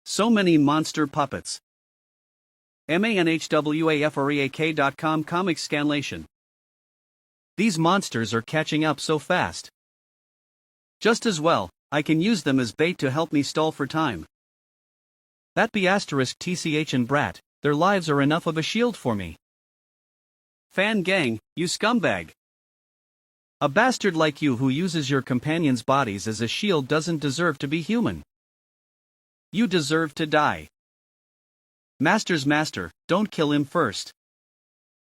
So many monster puppets. manhwafreak.com comic scanlation. These monsters are catching up so fast. Just as well, I can use them as bait to help me stall for time. That B*TCH and brat, their lives are enough of a shield for me. Fan Gang, you scumbag. A bastard like you who uses your companions' bodies as a shield doesn't deserve to be human. You deserve to die. Master's master, don't kill him first.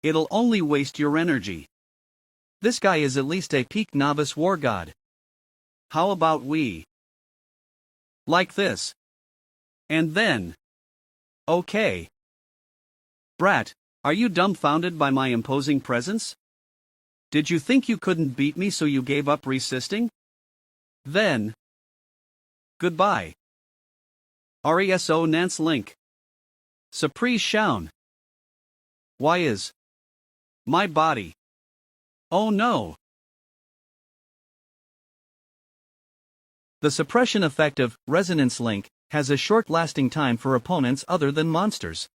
It'll only waste your energy. This guy is at least a peak novice war god. How about we? Like this. And then. Okay. Brat, are you dumbfounded by my imposing presence? Did you think you couldn't beat me so you gave up resisting? Then. Goodbye. RESO Nance Link. Surprise Shaun. Why is my body? Oh no. The suppression effect of Resonance Link has a short-lasting time for opponents other than monsters.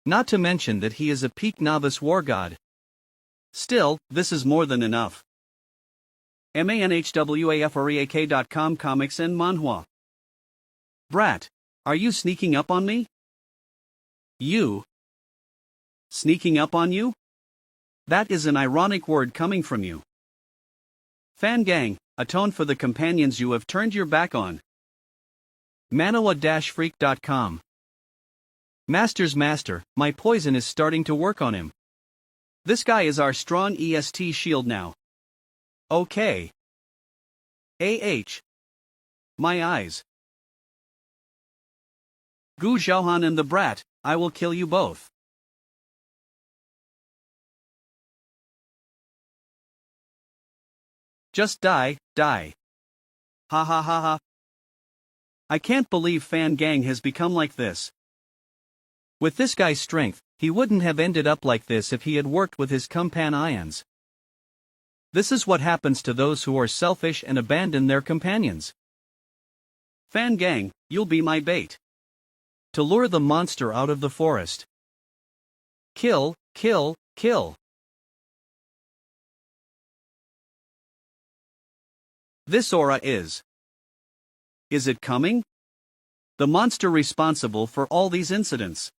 Not to mention that he is a peak novice war god. Still, this is more than enough. manhwafreak.com comics and Manhua. Brat, are you sneaking up on me? You? Sneaking up on you? That is an ironic word coming from you. Fan Gang, atone for the companions you have turned your back on. Manhua-freak.com. Master's master, my poison is starting to work on him. This guy is our strong EST shield now. Okay. My eyes. Gu Zhaohan and the brat, I will kill you both. Just die, die. Ha ha ha ha. I can't believe Fan Gang has become like this. With this guy's strength, he wouldn't have ended up like this if he had worked with his companions. This is what happens to those who are selfish and abandon their companions. Fan Gang, you'll be my bait. To lure the monster out of the forest. Kill, kill, kill. This aura is. Is it coming? The monster responsible for all these incidents.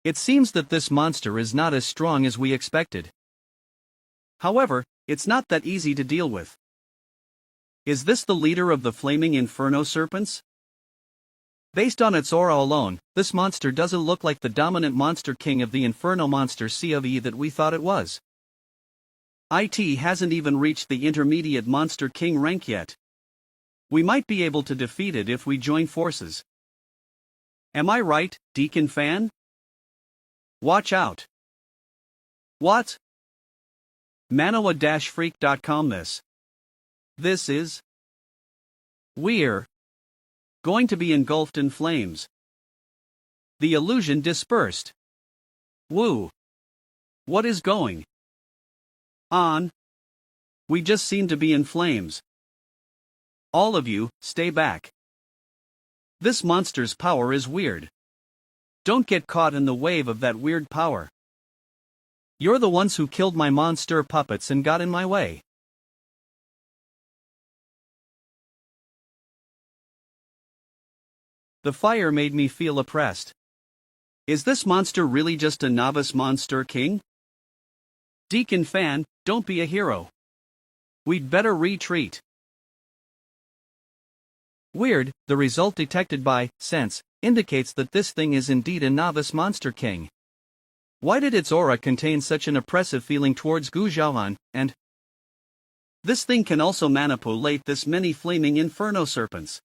It seems that this monster is not as strong as we expected. However, it's not that easy to deal with. Is this the leader of the flaming inferno serpents? Based on its aura alone, this monster doesn't look like the dominant monster king of the inferno monster C of E that we thought it was. IT hasn't even reached the intermediate monster king rank yet. We might be able to defeat it if we join forces. Am I right, Deacon Fan? Watch out. What? Manhua-freak.com. This is. We're going to be engulfed in flames. The illusion dispersed. Woo. What is going on? We just seem to be in flames. All of you, stay back. This monster's power is weird. Don't get caught in the wave of that weird power. You're the ones who killed my monster puppets and got in my way. The fire made me feel oppressed. Is this monster really just a novice monster king? Deacon Fan, don't be a hero. We'd better retreat. Weird, the result detected by Sense indicates that this thing is indeed a novice monster king. Why did its aura contain such an oppressive feeling towards Gu Zhaohan, and this thing can also manipulate this many flaming inferno serpents.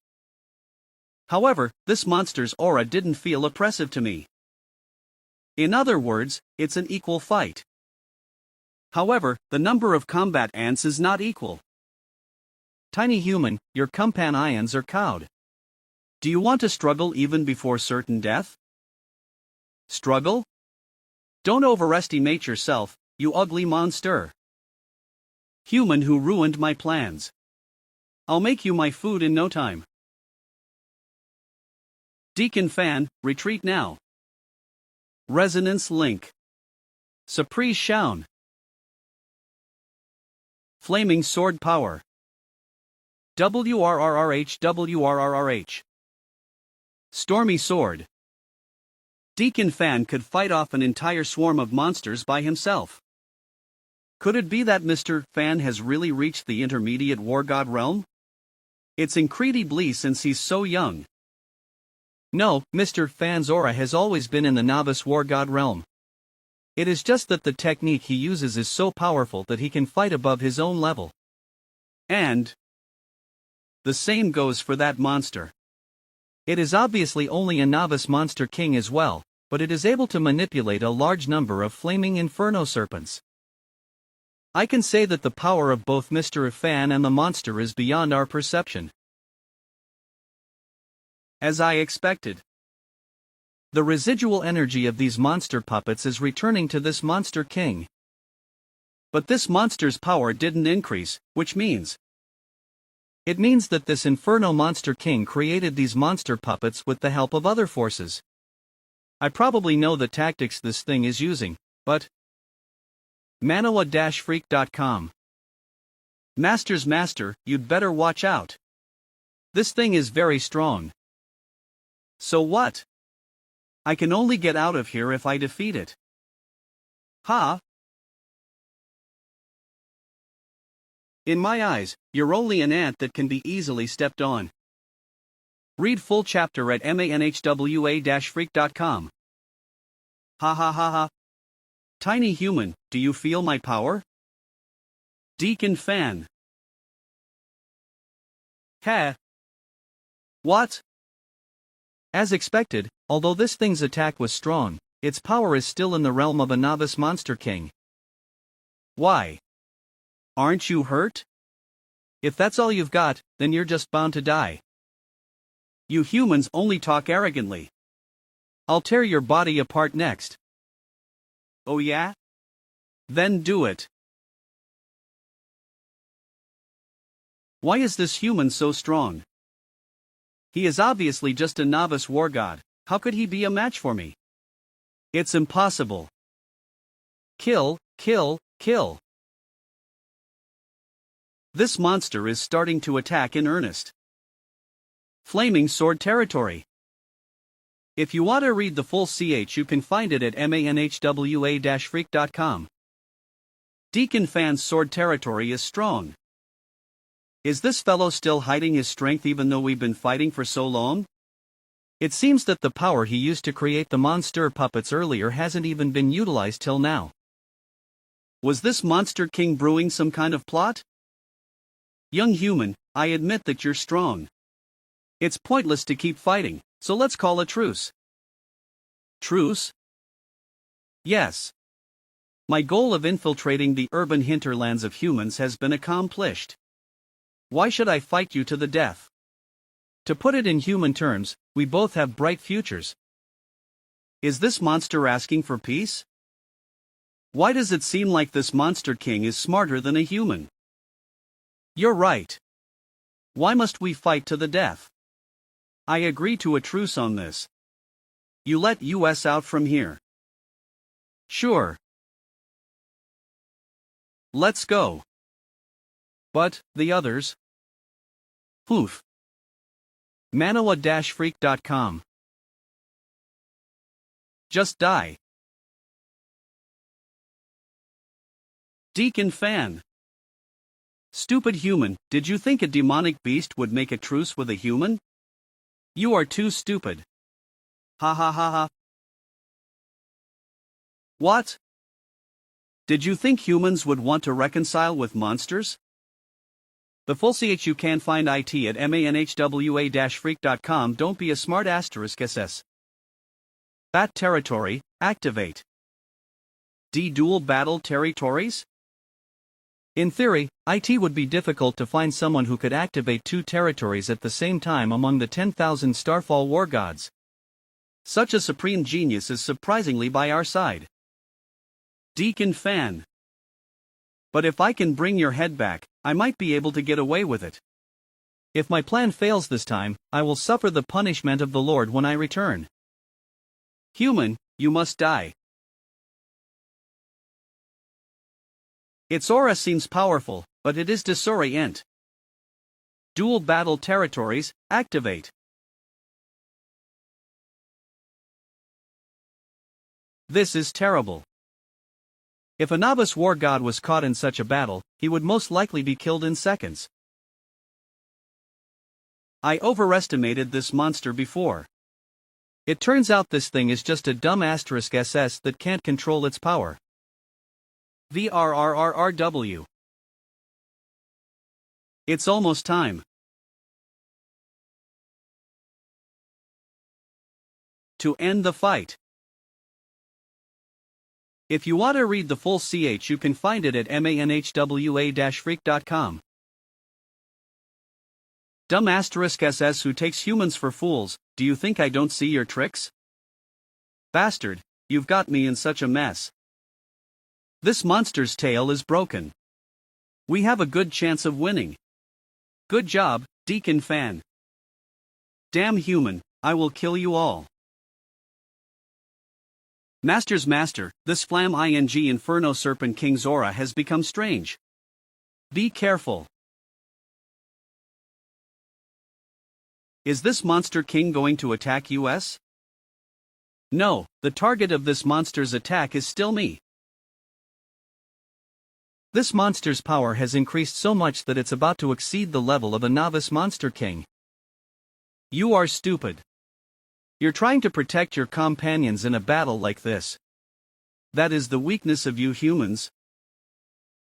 However, this monster's aura didn't feel oppressive to me. In other words, it's an equal fight. However, the number of combat ants is not equal. Tiny human, your companions are cowed. Do you want to struggle even before certain death? Struggle? Don't overestimate yourself, you ugly monster. Human who ruined my plans. I'll make you my food in no time. Deacon Fan, retreat now. Resonance link. Surprise Shaun. Flaming sword power. WRRRH. Stormy sword. Deacon Fan could fight off an entire swarm of monsters by himself. Could it be that Mr. Fan has really reached the intermediate war god realm? It's incredibly since he's so young. No, Mr. Fan's aura has always been in the novice war god realm. It is just that the technique he uses is so powerful that he can fight above his own level. And the same goes for that monster. It is obviously only a novice monster king as well, but it is able to manipulate a large number of flaming inferno serpents. I can say that the power of both Mr. Fan and the monster is beyond our perception. As I expected. The residual energy of these monster puppets is returning to this monster king. But this monster's power didn't increase, which means it means that this Inferno Monster King created these monster puppets with the help of other forces. I probably know the tactics this thing is using, but Manhua-freak.com. Master's master, you'd better watch out. This thing is very strong. So what? I can only get out of here if I defeat it. Ha! In my eyes, you're only an ant that can be easily stepped on. Read full chapter at manhwa-freak.com. Ha ha ha ha. Tiny human, do you feel my power? Deacon Fan. Ha! What? As expected, although this thing's attack was strong, its power is still in the realm of a novice monster king. Why? Aren't you hurt? If that's all you've got, then you're just bound to die. You humans only talk arrogantly. I'll tear your body apart next. Oh yeah? Then do it. Why is this human so strong? He is obviously just a novice war god. How could he be a match for me? It's impossible. Kill, kill, kill. This monster is starting to attack in earnest. Flaming sword territory. If you want to read the full CH, you can find it at manhwa-freak.com. Deacon Fan's sword territory is strong. Is this fellow still hiding his strength even though we've been fighting for so long? It seems that the power he used to create the monster puppets earlier hasn't even been utilized till now. Was this monster king brewing some kind of plot? Young human, I admit that you're strong. It's pointless to keep fighting, so let's call a truce. Truce? Yes. My goal of infiltrating the urban hinterlands of humans has been accomplished. Why should I fight you to the death? To put it in human terms, we both have bright futures. Is this monster asking for peace? Why does it seem like this monster king is smarter than a human? You're right. Why must we fight to the death? I agree to a truce on this. You let us out from here. Sure. Let's go. But, the others? Poof. Manhwa-freak.com. Just die. Deacon Fan. Stupid human, did you think a demonic beast would make a truce with a human? You are too stupid. Ha ha ha ha. What? Did you think humans would want to reconcile with monsters? The full CH you can find it at manhwa-freak.com. Don't be a smart *SS. Bat territory, activate. D dual battle territories? In theory, it would be difficult to find someone who could activate two territories at the same time among the 10,000 Starfall war gods. Such a supreme genius is surprisingly by our side. Deacon Fan. But if I can bring your head back, I might be able to get away with it. If my plan fails this time, I will suffer the punishment of the Lord when I return. Human, you must die. Its aura seems powerful, but it is disorient. Dual battle territories, activate. This is terrible. If a novice war god was caught in such a battle, he would most likely be killed in seconds. I overestimated this monster before. It turns out this thing is just a dumb *SS that can't control its power. VRRRRW. It's almost time to end the fight. If you want to read the full CH, you can find it at manhwa-freak.com. Dumb *SS who takes humans for fools, do you think I don't see your tricks? Bastard, you've got me in such a mess. This monster's tail is broken. We have a good chance of winning. Good job, Deacon Fan. Damn human, I will kill you all. Master's master, this Flam ing Inferno Serpent King's aura has become strange. Be careful. Is this Monster King going to attack us? No, the target of this monster's attack is still me. This monster's power has increased so much that it's about to exceed the level of a novice Monster King. You are stupid. You're trying to protect your companions in a battle like this. That is the weakness of you humans.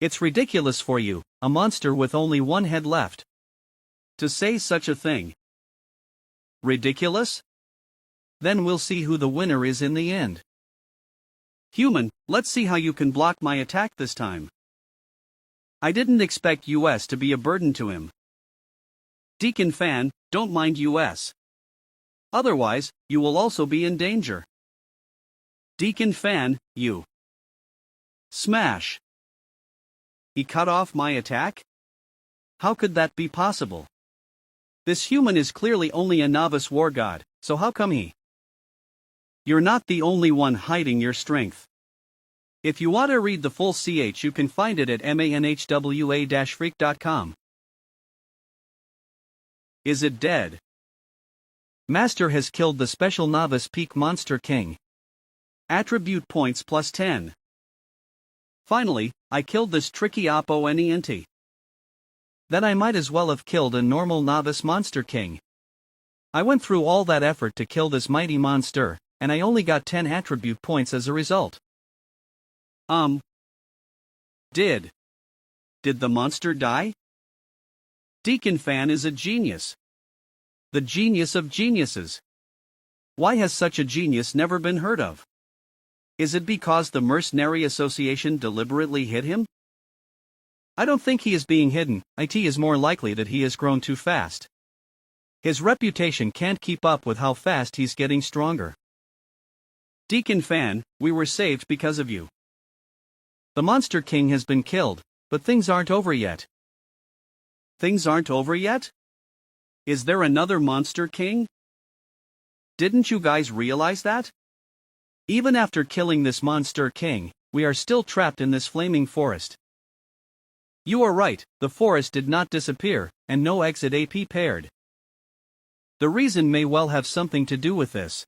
It's ridiculous for you, a monster with only one head left, to say such a thing. Ridiculous? Then we'll see who the winner is in the end. Human, let's see how you can block my attack this time. I didn't expect US to be a burden to him. Deacon Fan, don't mind US. Otherwise, you will also be in danger. Deacon Fan, you. Smash. He cut off my attack? How could that be possible? This human is clearly only a novice war god, so how come he? You're not the only one hiding your strength. If you want to read the full CH, you can find it at manhwa-freak.com. Is it dead? Master has killed the special novice peak Monster King. Attribute points plus 10. Finally, I killed this tricky opponent. Then I might as well have killed a normal novice Monster King. I went through all that effort to kill this mighty monster, and I only got 10 attribute points as a result. Did the monster die? Deacon Fan is a genius. The genius of geniuses. Why has such a genius never been heard of? Is it because the Mercenary Association deliberately hid him? I don't think he is being hidden. It is more likely that he has grown too fast. His reputation can't keep up with how fast he's getting stronger. Deacon Fan, we were saved because of you. The Monster King has been killed, but things aren't over yet. Things aren't over yet? Is there another Monster King? Didn't you guys realize that? Even after killing this Monster King, we are still trapped in this flaming forest. You are right, the forest did not disappear, and no exit AP paired. The reason may well have something to do with this.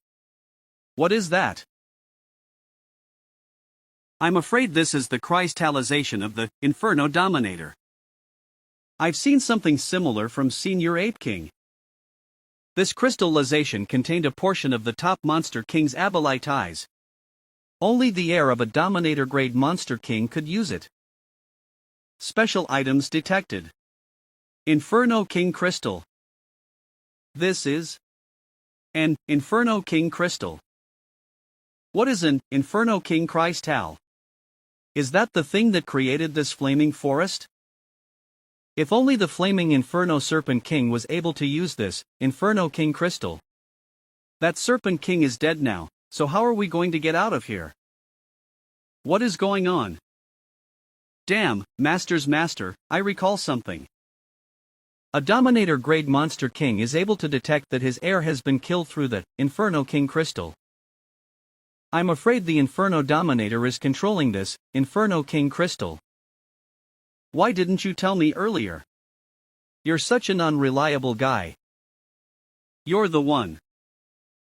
What is that? I'm afraid this is the crystallization of the Inferno Dominator. I've seen something similar from Senior Ape King. This crystallization contained a portion of the top Monster King's abolite eyes. Only the heir of a Dominator-grade Monster King could use it. Special items detected. Inferno King Crystal. This is an Inferno King Crystal. What is an Inferno King Crystal? Is that the thing that created this flaming forest? If only the flaming Inferno Serpent King was able to use this Inferno King Crystal. That Serpent King is dead now, so how are we going to get out of here? What is going on? Damn, Master's Master, I recall something. A Dominator-grade Monster King is able to detect that his heir has been killed through the Inferno King Crystal. I'm afraid the Inferno Dominator is controlling this Inferno King Crystal. Why didn't you tell me earlier? You're such an unreliable guy. You're the one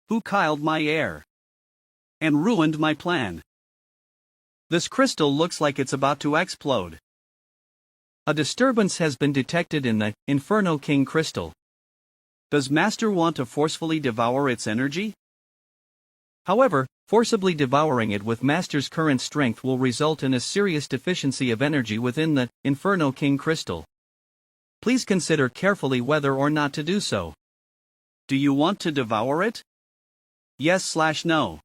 who killed my heir and ruined my plan. This crystal looks like it's about to explode. A disturbance has been detected in the Inferno King Crystal. Does Master want to forcefully devour its energy? However, forcibly devouring it with Master's current strength will result in a serious deficiency of energy within the Inferno King Crystal. Please consider carefully whether or not to do so. Do you want to devour it? Yes/no.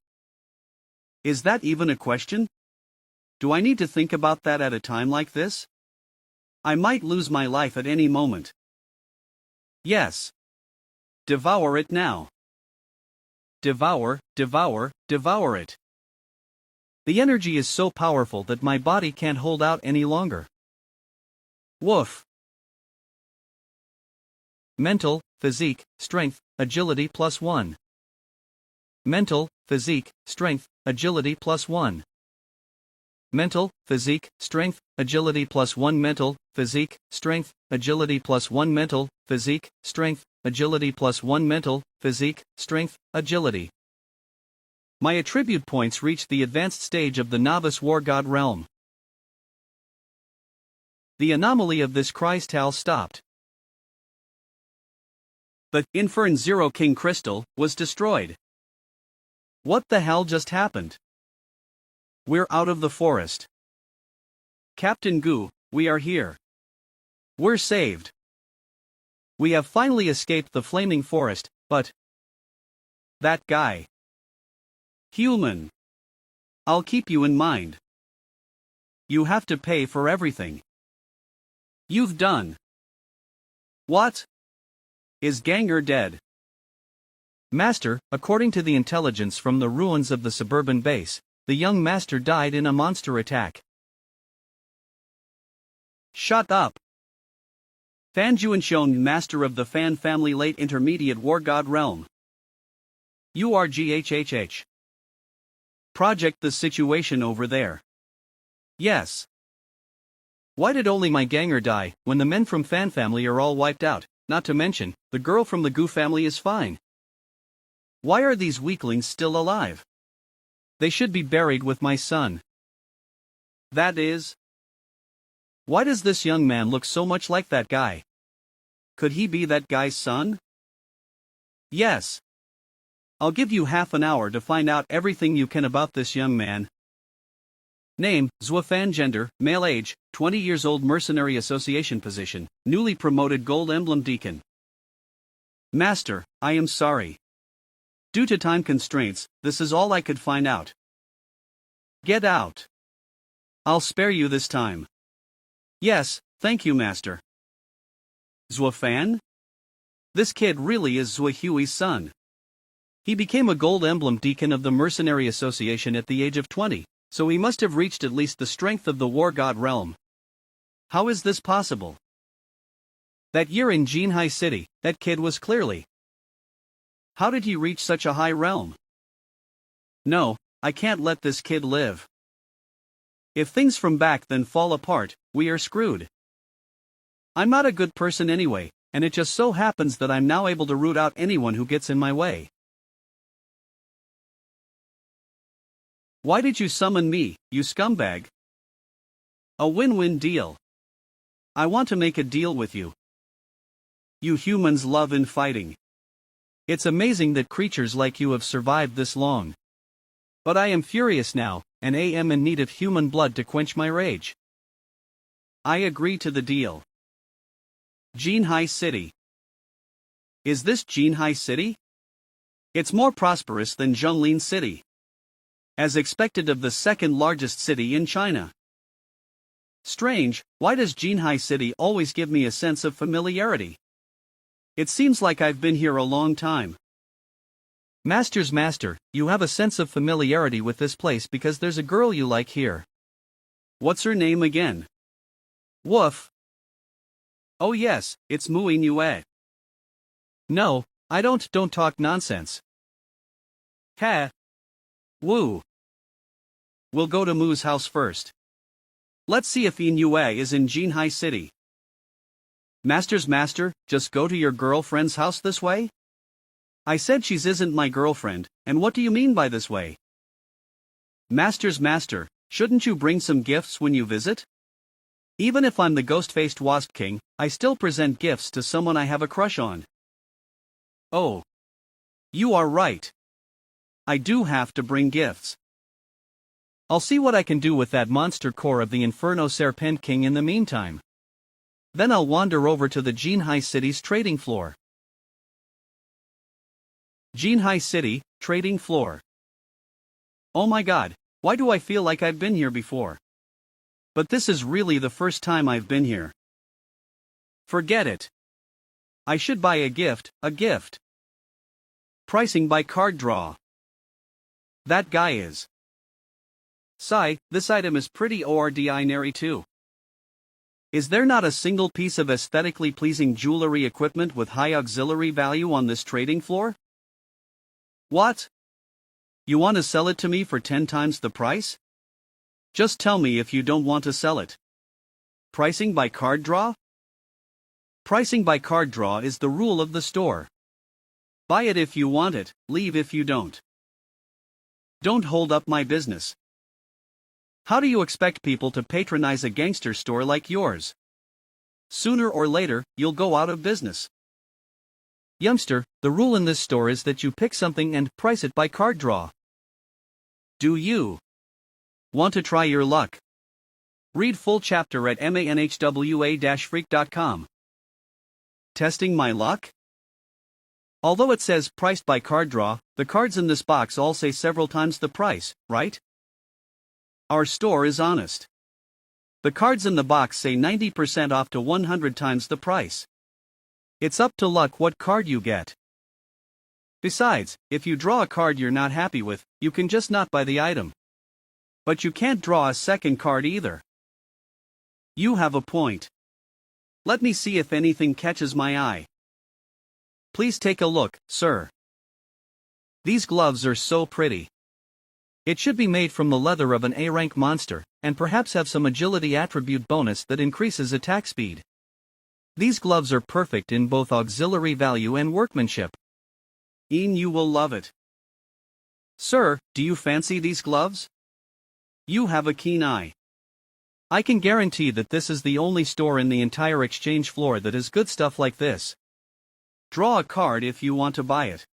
Is that even a question? Do I need to think about that at a time like this? I might lose my life at any moment. Yes. Devour it now. Devour, devour, devour it. The energy is so powerful that my body can't hold out any longer. Woof. Mental, physique, strength, agility +1. Mental, physique, strength, agility +1. Mental, physique, strength, agility +1. Mental, physique, strength, agility +1. Mental, physique, strength, agility +1. Mental, physique, strength, agility. My attribute points reached the advanced stage of the novice war god realm. The anomaly of this crystal stopped. The Inferno King Crystal was destroyed. What the hell just happened? We're out of the forest. Captain Goo, we are here. We're saved. We have finally escaped the flaming forest, but that guy. Human. I'll keep you in mind. You have to pay for everything you've done. What? Is Ganger dead? Master, according to the intelligence from the ruins of the suburban base, the young master died in a monster attack. Shut up. Fan Juanxiong, master of the Fan family, late intermediate war god realm. URGHHH. Project the situation over there. Yes. Why did only my Ganger die, when the men from Fan family are all wiped out, not to mention, the girl from the Goo family is fine? Why are these weaklings still alive? They should be buried with my son. That is. Why does this young man look so much like that guy? Could he be that guy's son? Yes. I'll give you half an hour to find out everything you can about this young man. Name, Zuofan. Gender, male. Age, 20 years old. Mercenary Association position, newly promoted Gold Emblem Deacon. Master, I am sorry. Due to time constraints, this is all I could find out. Get out. I'll spare you this time. Yes, thank you, Master. Zuofan? This kid really is Zuohui's son. He became a Gold Emblem Deacon of the Mercenary Association at the age of 20, so he must have reached at least the strength of the War God realm. How is this possible? That year in Jinhai City, that kid was clearly. How did he reach such a high realm? No, I can't let this kid live. If things from back then fall apart, we are screwed. I'm not a good person anyway, and it just so happens that I'm now able to root out anyone who gets in my way. Why did you summon me, you scumbag? A win-win deal. I want to make a deal with you. You humans love infighting. It's amazing that creatures like you have survived this long. But I am furious now, and am in need of human blood to quench my rage. I agree to the deal. Jinhai City. Is this Jinhai City? It's more prosperous than Zhonglin City. As expected of the second largest city in China. Strange, why does Jinhai City always give me a sense of familiarity? It seems like I've been here a long time. Master's master, you have a sense of familiarity with this place because there's a girl you like here. What's her name again? Woof. Oh yes, it's Muin Yue. No, I don't talk nonsense. Ha. Woo. We'll go to Mu's house first. Let's see if Yin Yue is in Jinhai City. Master's master, just go to your girlfriend's house this way? I said she's isn't my girlfriend, and what do you mean by this way? Master's master, shouldn't you bring some gifts when you visit? Even if I'm the ghost-faced Wasp King, I still present gifts to someone I have a crush on. Oh. You are right. I do have to bring gifts. I'll see what I can do with that monster core of the Inferno Serpent King in the meantime. Then I'll wander over to the Jinhai City's trading floor. Jinhai City, trading floor. Oh my god, why do I feel like I've been here before? But this is really the first time I've been here. Forget it. I should buy a gift. Pricing by card draw. That guy is. Sigh, this item is pretty ordinary too. Is there not a single piece of aesthetically pleasing jewelry equipment with high auxiliary value on this trading floor? What? You want to sell it to me for 10 times the price? Just tell me if you don't want to sell it. Pricing by card draw? Pricing by card draw is the rule of the store. Buy it if you want it, leave if you don't. Don't hold up my business. How do you expect people to patronize a gangster store like yours? Sooner or later, you'll go out of business. Youngster, the rule in this store is that you pick something and price it by card draw. Do you want to try your luck? Read full chapter at manhwa-freak.com. Testing my luck? Although it says priced by card draw, the cards in this box all say several times the price, right? Our store is honest. The cards in the box say 90% off to 100 times the price. It's up to luck what card you get. Besides, if you draw a card you're not happy with, you can just not buy the item. But you can't draw a second card either. You have a point. Let me see if anything catches my eye. Please take a look, sir. These gloves are so pretty. It should be made from the leather of an A-rank monster, and perhaps have some agility attribute bonus that increases attack speed. These gloves are perfect in both auxiliary value and workmanship. Ian, you will love it. Sir, do you fancy these gloves? You have a keen eye. I can guarantee that this is the only store in the entire exchange floor that has good stuff like this. Draw a card if you want to buy it.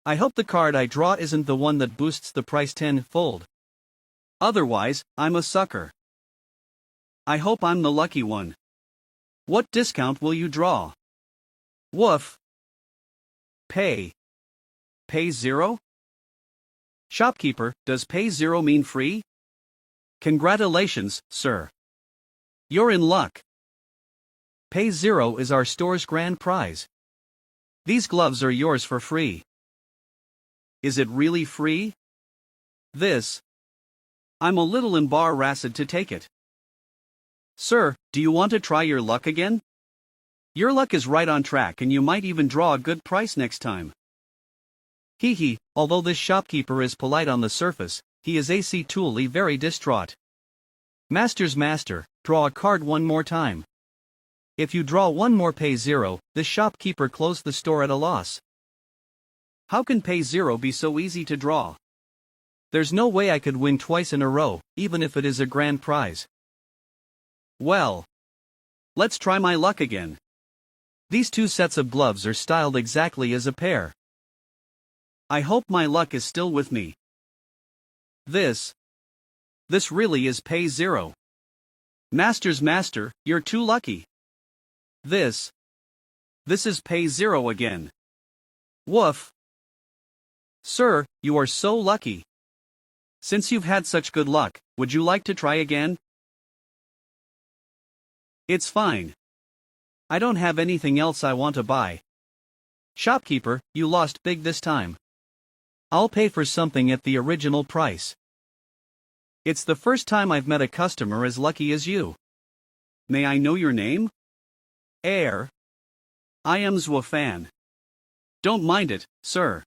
I hope the card I draw isn't the one that boosts the price 10-fold. Otherwise, I'm a sucker. I hope I'm the lucky one. What discount will you draw? Woof. Pay. Pay 0? Shopkeeper, does pay 0 mean free? Congratulations, sir. You're in luck. Pay 0 is our store's grand prize. These gloves are yours for free. Is it really free? I'm a little embarrassed to take it. Sir, do you want to try your luck again? Your luck is right on track and you might even draw a good price next time. Hee, although this shopkeeper is polite on the surface, he is truly very distraught. Master's master, draw a card one more time. If you draw one more pay 0, this shopkeeper closed the store at a loss. How can pay 0 be so easy to draw? There's no way I could win twice in a row, even if it is a grand prize. Well, let's try my luck again. These two sets of gloves are styled exactly as a pair. I hope my luck is still with me. This really is pay zero. Master's master, you're too lucky. This is pay zero again. Woof. Sir, you are so lucky. Since you've had such good luck, would you like to try again? It's fine. I don't have anything else I want to buy. Shopkeeper, you lost big this time. I'll pay for something at the original price. It's the first time I've met a customer as lucky as you. May I know your name? I am Zwafan. Don't mind it, sir.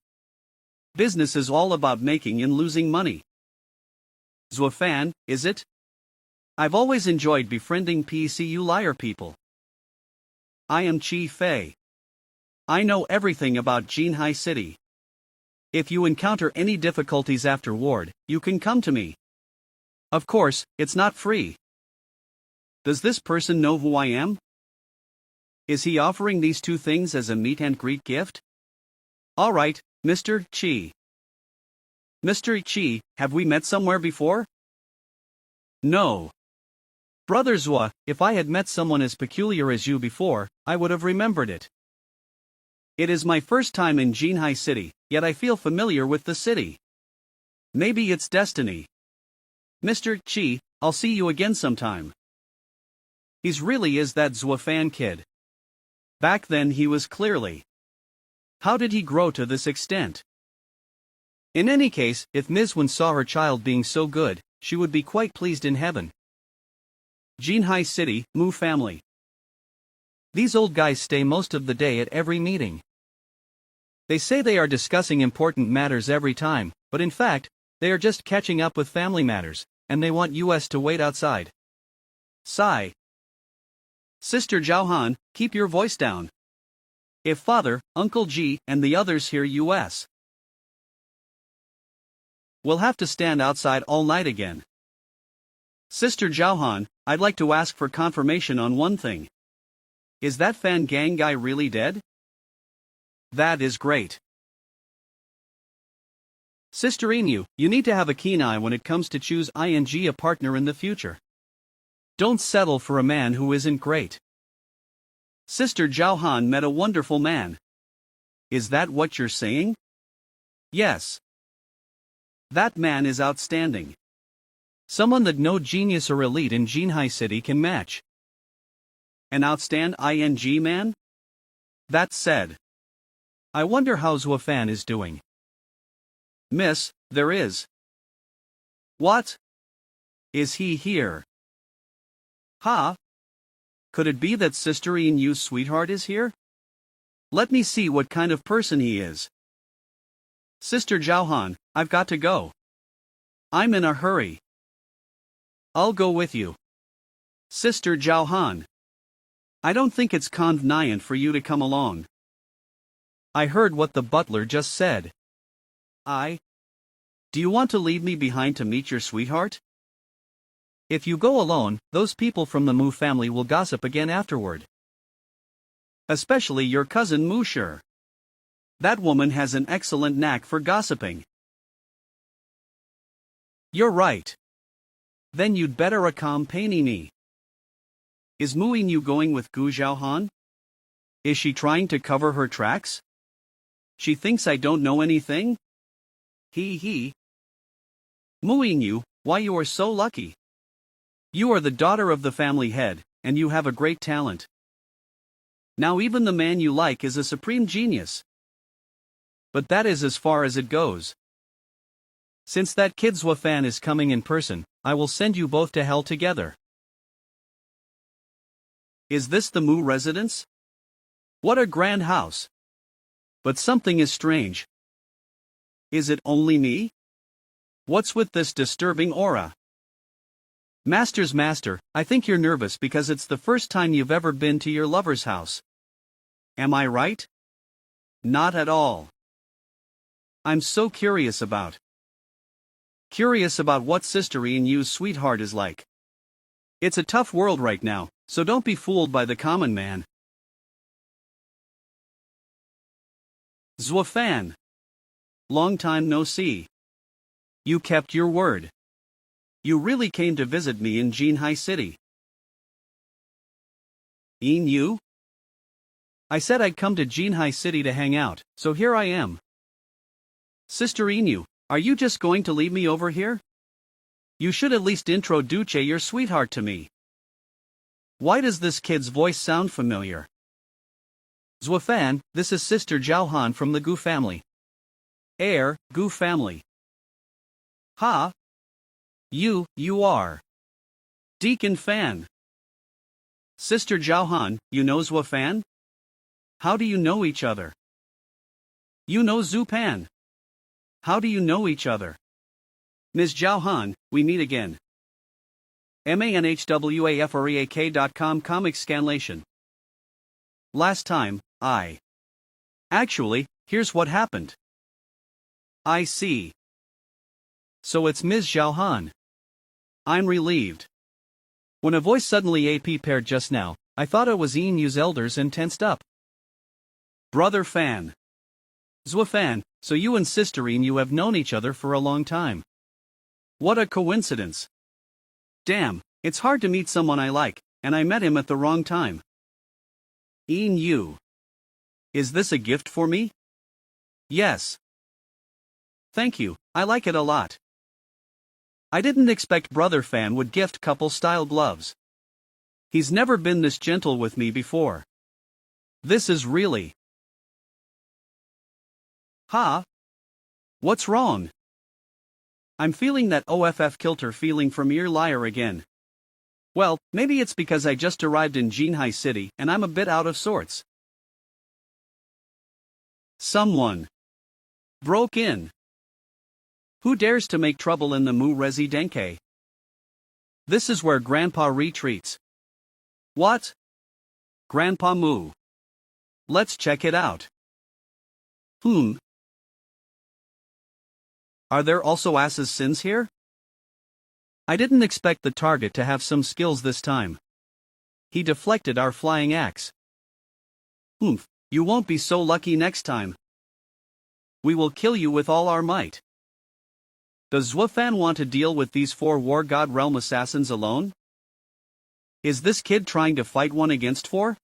Business is all about making and losing money. Zwafan, is it? I've always enjoyed befriending PCU liar people. I am Chi Fei. I know everything about Jinhai City. If you encounter any difficulties afterward, you can come to me. Of course, it's not free. Does this person know who I am? Is he offering these two things as a meet and greet gift? Alright, Mr. Chi. Mr. Chi, have we met somewhere before? No. Brother Zwa, if I had met someone as peculiar as you before, I would have remembered it. It is my first time in Jinhai City, yet I feel familiar with the city. Maybe it's destiny. Mr. Chi, I'll see you again sometime. He's really is that Zwafan kid. Back then he was clearly. How did he grow to this extent? In any case, if Ms. Wen saw her child being so good, she would be quite pleased in heaven. Jinhai City, Mu family. These old guys stay most of the day at every meeting. They say they are discussing important matters every time, but in fact, they are just catching up with family matters, and they want us to wait outside. Sigh. Sister Zhaohan, keep your voice down. If Father, Uncle G, and the others hear us, we'll have to stand outside all night again. Sister Zhaohan, I'd like to ask for confirmation on one thing. Is that Fan Gang guy really dead? That is great. Sister Inu, you need to have a keen eye when it comes to choose a partner in the future. Don't settle for a man who isn't great. Sister Zhaohan met a wonderful man. Is that what you're saying? Yes. That man is outstanding. Someone that no genius or elite in Jinhai City can match. An outstanding man? That said. I wonder how Zwafan is doing. Miss, there is. What? Is he here? Ha? Could it be that Sister Inu's sweetheart is here? Let me see what kind of person he is. Sister Zhaohan, I've got to go. I'm in a hurry. I'll go with you. Sister Zhaohan. I don't think it's convenient for you to come along. I heard what the butler just said. Do you want to leave me behind to meet your sweetheart? If you go alone, those people from the Mu family will gossip again afterward. Especially your cousin Musher. That woman has an excellent knack for gossiping. You're right. Then you'd better accompany me. Is Mu Inu going with Gu Zhaohan? Is she trying to cover her tracks? She thinks I don't know anything? He. Mu Inu, why you are so lucky. You are the daughter of the family head, and you have a great talent. Now even the man you like is a supreme genius. But that is as far as it goes. Since that kid Zwafan is coming in person, I will send you both to hell together. Is this the Mu residence? What a grand house. But something is strange. Is it only me? What's with this disturbing aura? Master's master, I think you're nervous because it's the first time you've ever been to your lover's house. Am I right? Not at all. I'm so curious about what Sister Inu's sweetheart is like. It's a tough world right now, so don't be fooled by the common man. Zhuofan. Long time no see. You kept your word. You really came to visit me in Jinhai City. You? I said I'd come to Jinhai City to hang out, so here I am. Sister Inu, are you just going to leave me over here? You should at least introduce your sweetheart to me. Why does this kid's voice sound familiar? Zhuofan, this is Sister Zhaohan from the Gu family. Gu family. Ha? You are. Deacon Fan. Sister Zhaohan, you know Zhuofan? How do you know each other? You know Zhu Pan. How do you know each other? Ms. Zhaohan, we meet again. manhwafreak.com comic scanlation. Last time, Actually, here's what happened. I see. So it's Ms. Zhaohan. I'm relieved. When a voice suddenly paired just now, I thought it was Inu's elders and tensed up. Brother Fan. Zhuofan, so you and Sister Inu have known each other for a long time. What a coincidence. Damn, it's hard to meet someone I like, and I met him at the wrong time. Inu. Is this a gift for me? Yes. Thank you, I like it a lot. I didn't expect Brother Fan would gift couple-style gloves. He's never been this gentle with me before. This is really... Ha? What's wrong? I'm feeling that OFF kilter feeling from Ear Liar again. Well, maybe it's because I just arrived in Jinhai City and I'm a bit out of sorts. Someone broke in. Who dares to make trouble in the Mu Residenke? This is where Grandpa retreats. What? Grandpa Mu. Let's check it out. Are there also assassins here? I didn't expect the target to have some skills this time. He deflected our flying axe. You won't be so lucky next time. We will kill you with all our might. Does Zhuofan want to deal with these 4 War God Realm assassins alone? Is this kid trying to fight 1 against 4?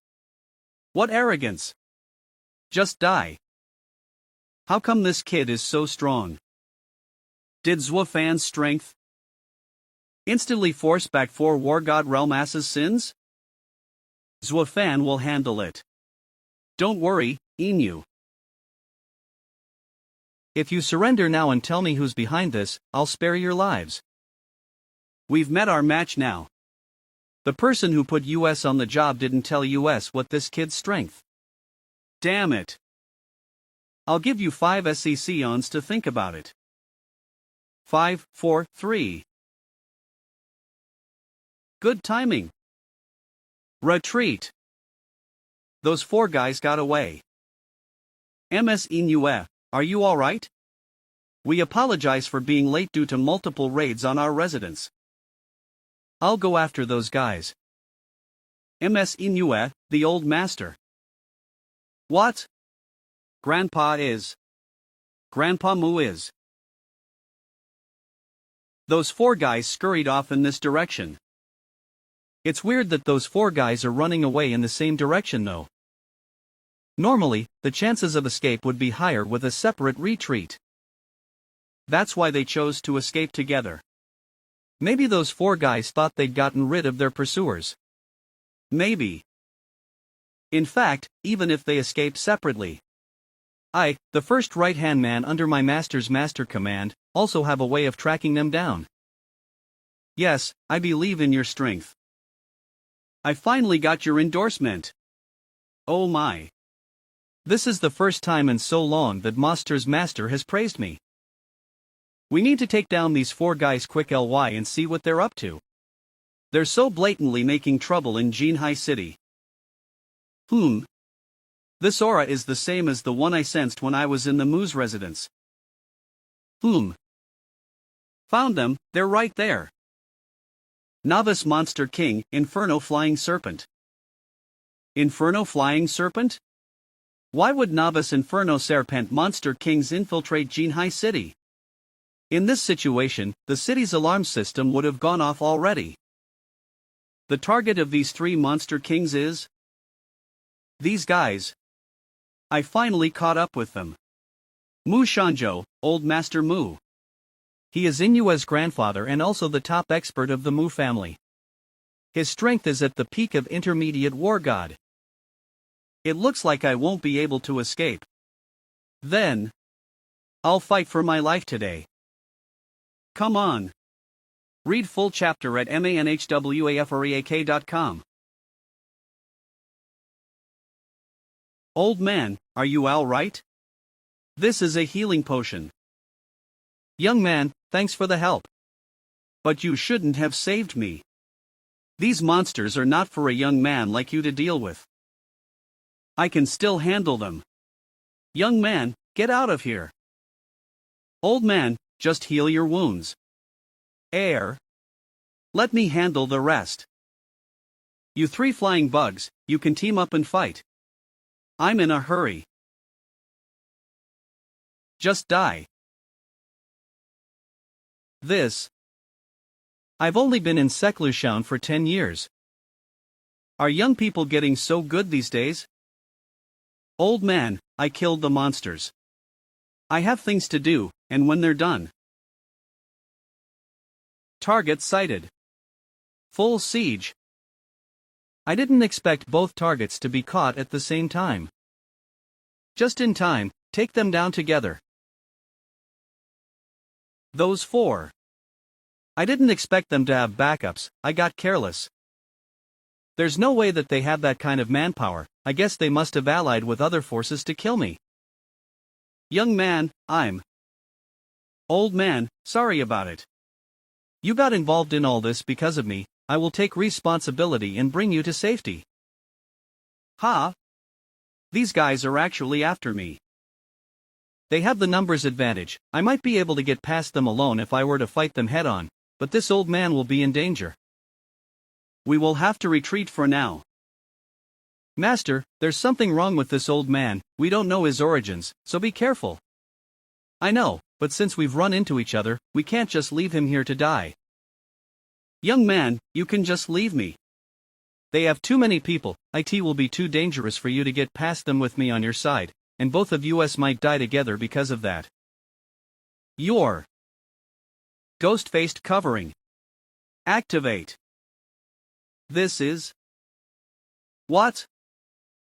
What arrogance! Just die. How come this kid is so strong? Did Zhuofan's strength instantly force back 4 War God Realm assassins? Zhuofan will handle it. Don't worry, Inu. If you surrender now and tell me who's behind this, I'll spare your lives. We've met our match now. The person who put US on the job didn't tell US what this kid's strength. Damn it. I'll give you 5 SCC-ons to think about it. 5, 4, 3. Good timing. Retreat. Those 4 guys got away. MS Inu, are you alright? We apologize for being late due to multiple raids on our residence. I'll go after those guys. MS Inu, the old master. What? Grandpa Mu is. Those 4 guys scurried off in this direction. It's weird that those 4 guys are running away in the same direction though. Normally, the chances of escape would be higher with a separate retreat. That's why they chose to escape together. Maybe those 4 guys thought they'd gotten rid of their pursuers. Maybe. In fact, even if they escaped separately, I, the first right-hand man under my master's master command, also have a way of tracking them down. Yes, I believe in your strength. I finally got your endorsement. Oh my. This is the first time in so long that Master's master has praised me. We need to take down these 4 guys quick LY and see what they're up to. They're so blatantly making trouble in Jinhai City. This aura is the same as the one I sensed when I was in the Mu's residence. Found them, they're right there. Novice Monster King, Inferno Flying Serpent. Inferno Flying Serpent? Why would Novice Inferno Serpent Monster Kings infiltrate Jinhai City? In this situation, the city's alarm system would have gone off already. The target of these three Monster Kings is these guys. I finally caught up with them. Mu Shanzhou, Old Master Mu. He is Inua's grandfather and also the top expert of the Mu family. His strength is at the peak of intermediate war god. It looks like I won't be able to escape. Then, I'll fight for my life today. Come on. Read full chapter at manhwafreak.com. Old man, are you all right? This is a healing potion. Young man, thanks for the help. But you shouldn't have saved me. These monsters are not for a young man like you to deal with. I can still handle them. Young man, get out of here. Old man, just heal your wounds. Air. Let me handle the rest. You three flying bugs, you can team up and fight. I'm in a hurry. Just die. I've only been in Seclusion for 10 years. Are young people getting so good these days? Old man, I killed the monsters. I have things to do, and when they're done. Target sighted. Full siege. I didn't expect both targets to be caught at the same time. Just in time, take them down together. Those four. I didn't expect them to have backups, I got careless. There's no way that they have that kind of manpower, I guess they must have allied with other forces to kill me. Young man, Old man, sorry about it. You got involved in all this because of me, I will take responsibility and bring you to safety. Ha! These guys are actually after me. They have the numbers advantage, I might be able to get past them alone if I were to fight them head-on, but this old man will be in danger. We will have to retreat for now. Master, there's something wrong with this old man, we don't know his origins, so be careful. I know, but since we've run into each other, we can't just leave him here to die. Young man, you can just leave me. They have too many people, it will be too dangerous for you to get past them with me on your side, and both of us might die together because of that. Your ghost-faced covering. Activate. This is... What?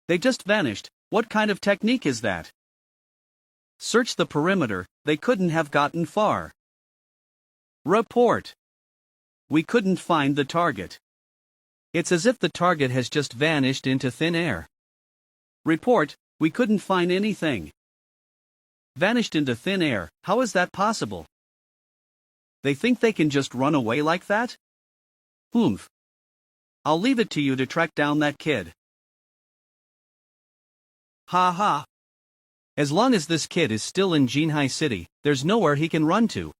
They just vanished, what kind of technique is that? Search the perimeter, they couldn't have gotten far. Report. We couldn't find the target. It's as if the target has just vanished into thin air. Report, we couldn't find anything. Vanished into thin air, how is that possible? They think they can just run away like that? Oomph. I'll leave it to you to track down that kid. Ha ha. As long as this kid is still in Jinhai City, there's nowhere he can run to.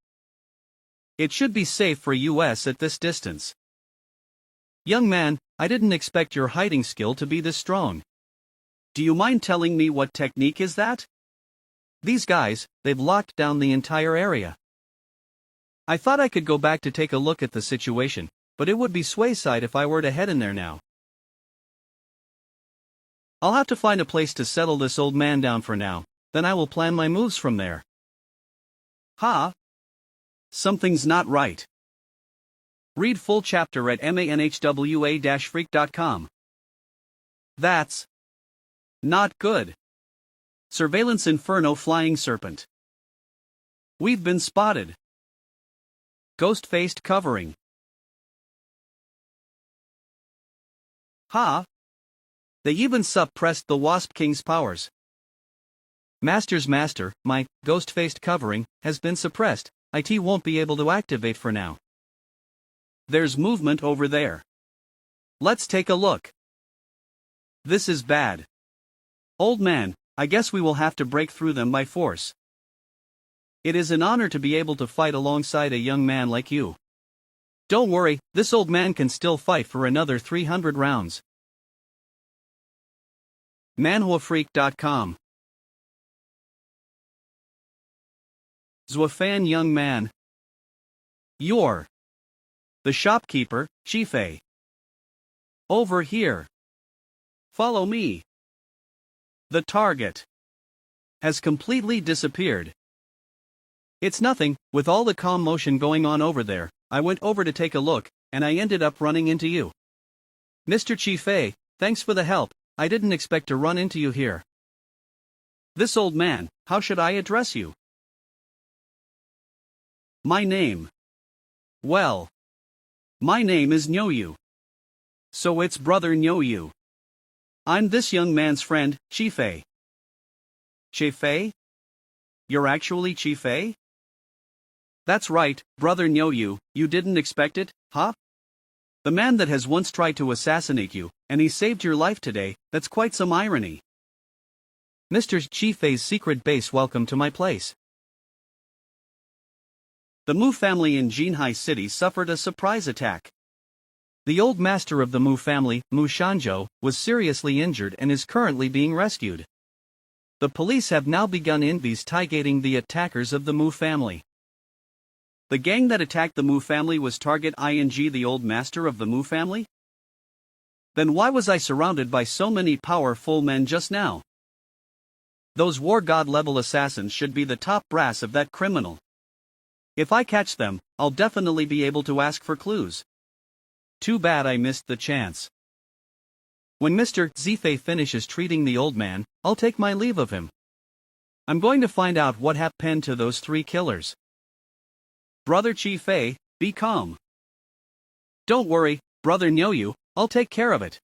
It should be safe for us at this distance. Young man, I didn't expect your hiding skill to be this strong. Do you mind telling me what technique is that? These guys, they've locked down the entire area. I thought I could go back to take a look at the situation, but it would be swayside if I were to head in there now. I'll have to find a place to settle this old man down for now, then I will plan my moves from there. Ha! Something's not right. Read full chapter at manhwa-freak.com. That's not good. Surveillance Inferno Flying Serpent. We've been spotted. Ghost-faced covering. Ha! They even suppressed the Wasp King's powers. Master's master, my ghost-faced covering, has been suppressed, it won't be able to activate for now. There's movement over there. Let's take a look. This is bad. Old man, I guess we will have to break through them by force. It is an honor to be able to fight alongside a young man like you. Don't worry, this old man can still fight for another 300 rounds. manhuafreak.com. Zwafan young man. You're the shopkeeper, Chifei. Over here. Follow me. The target has completely disappeared. It's nothing, with all the commotion going on over there. I went over to take a look, and I ended up running into you. Mr. Chifei, thanks for the help. I didn't expect to run into you here. This old man, how should I address you? My name. Well, my name is Nyoyu. So it's Brother Nyoyu. I'm this young man's friend, Chifei. Chifei? You're actually Chifei? That's right, Brother Nyoyu, you didn't expect it, huh? The man that has once tried to assassinate you, and he saved your life today, that's quite some irony. Mr. Chifei's secret base, welcome to my place. The Mu family in Jinhai City suffered a surprise attack. The old master of the Mu family, Mu Shanzhou, was seriously injured and is currently being rescued. The police have now begun investigating the attackers of the Mu family. The gang that attacked the Mu family was target ing the old master of the Mu family? Then why was I surrounded by so many powerful men just now? Those war god level assassins should be the top brass of that criminal. If I catch them, I'll definitely be able to ask for clues. Too bad I missed the chance. When Mr. Zifei finishes treating the old man, I'll take my leave of him. I'm going to find out what happened to those 3 killers. Brother Chifei, be calm. Don't worry, Brother Nyoyu, I'll take care of it.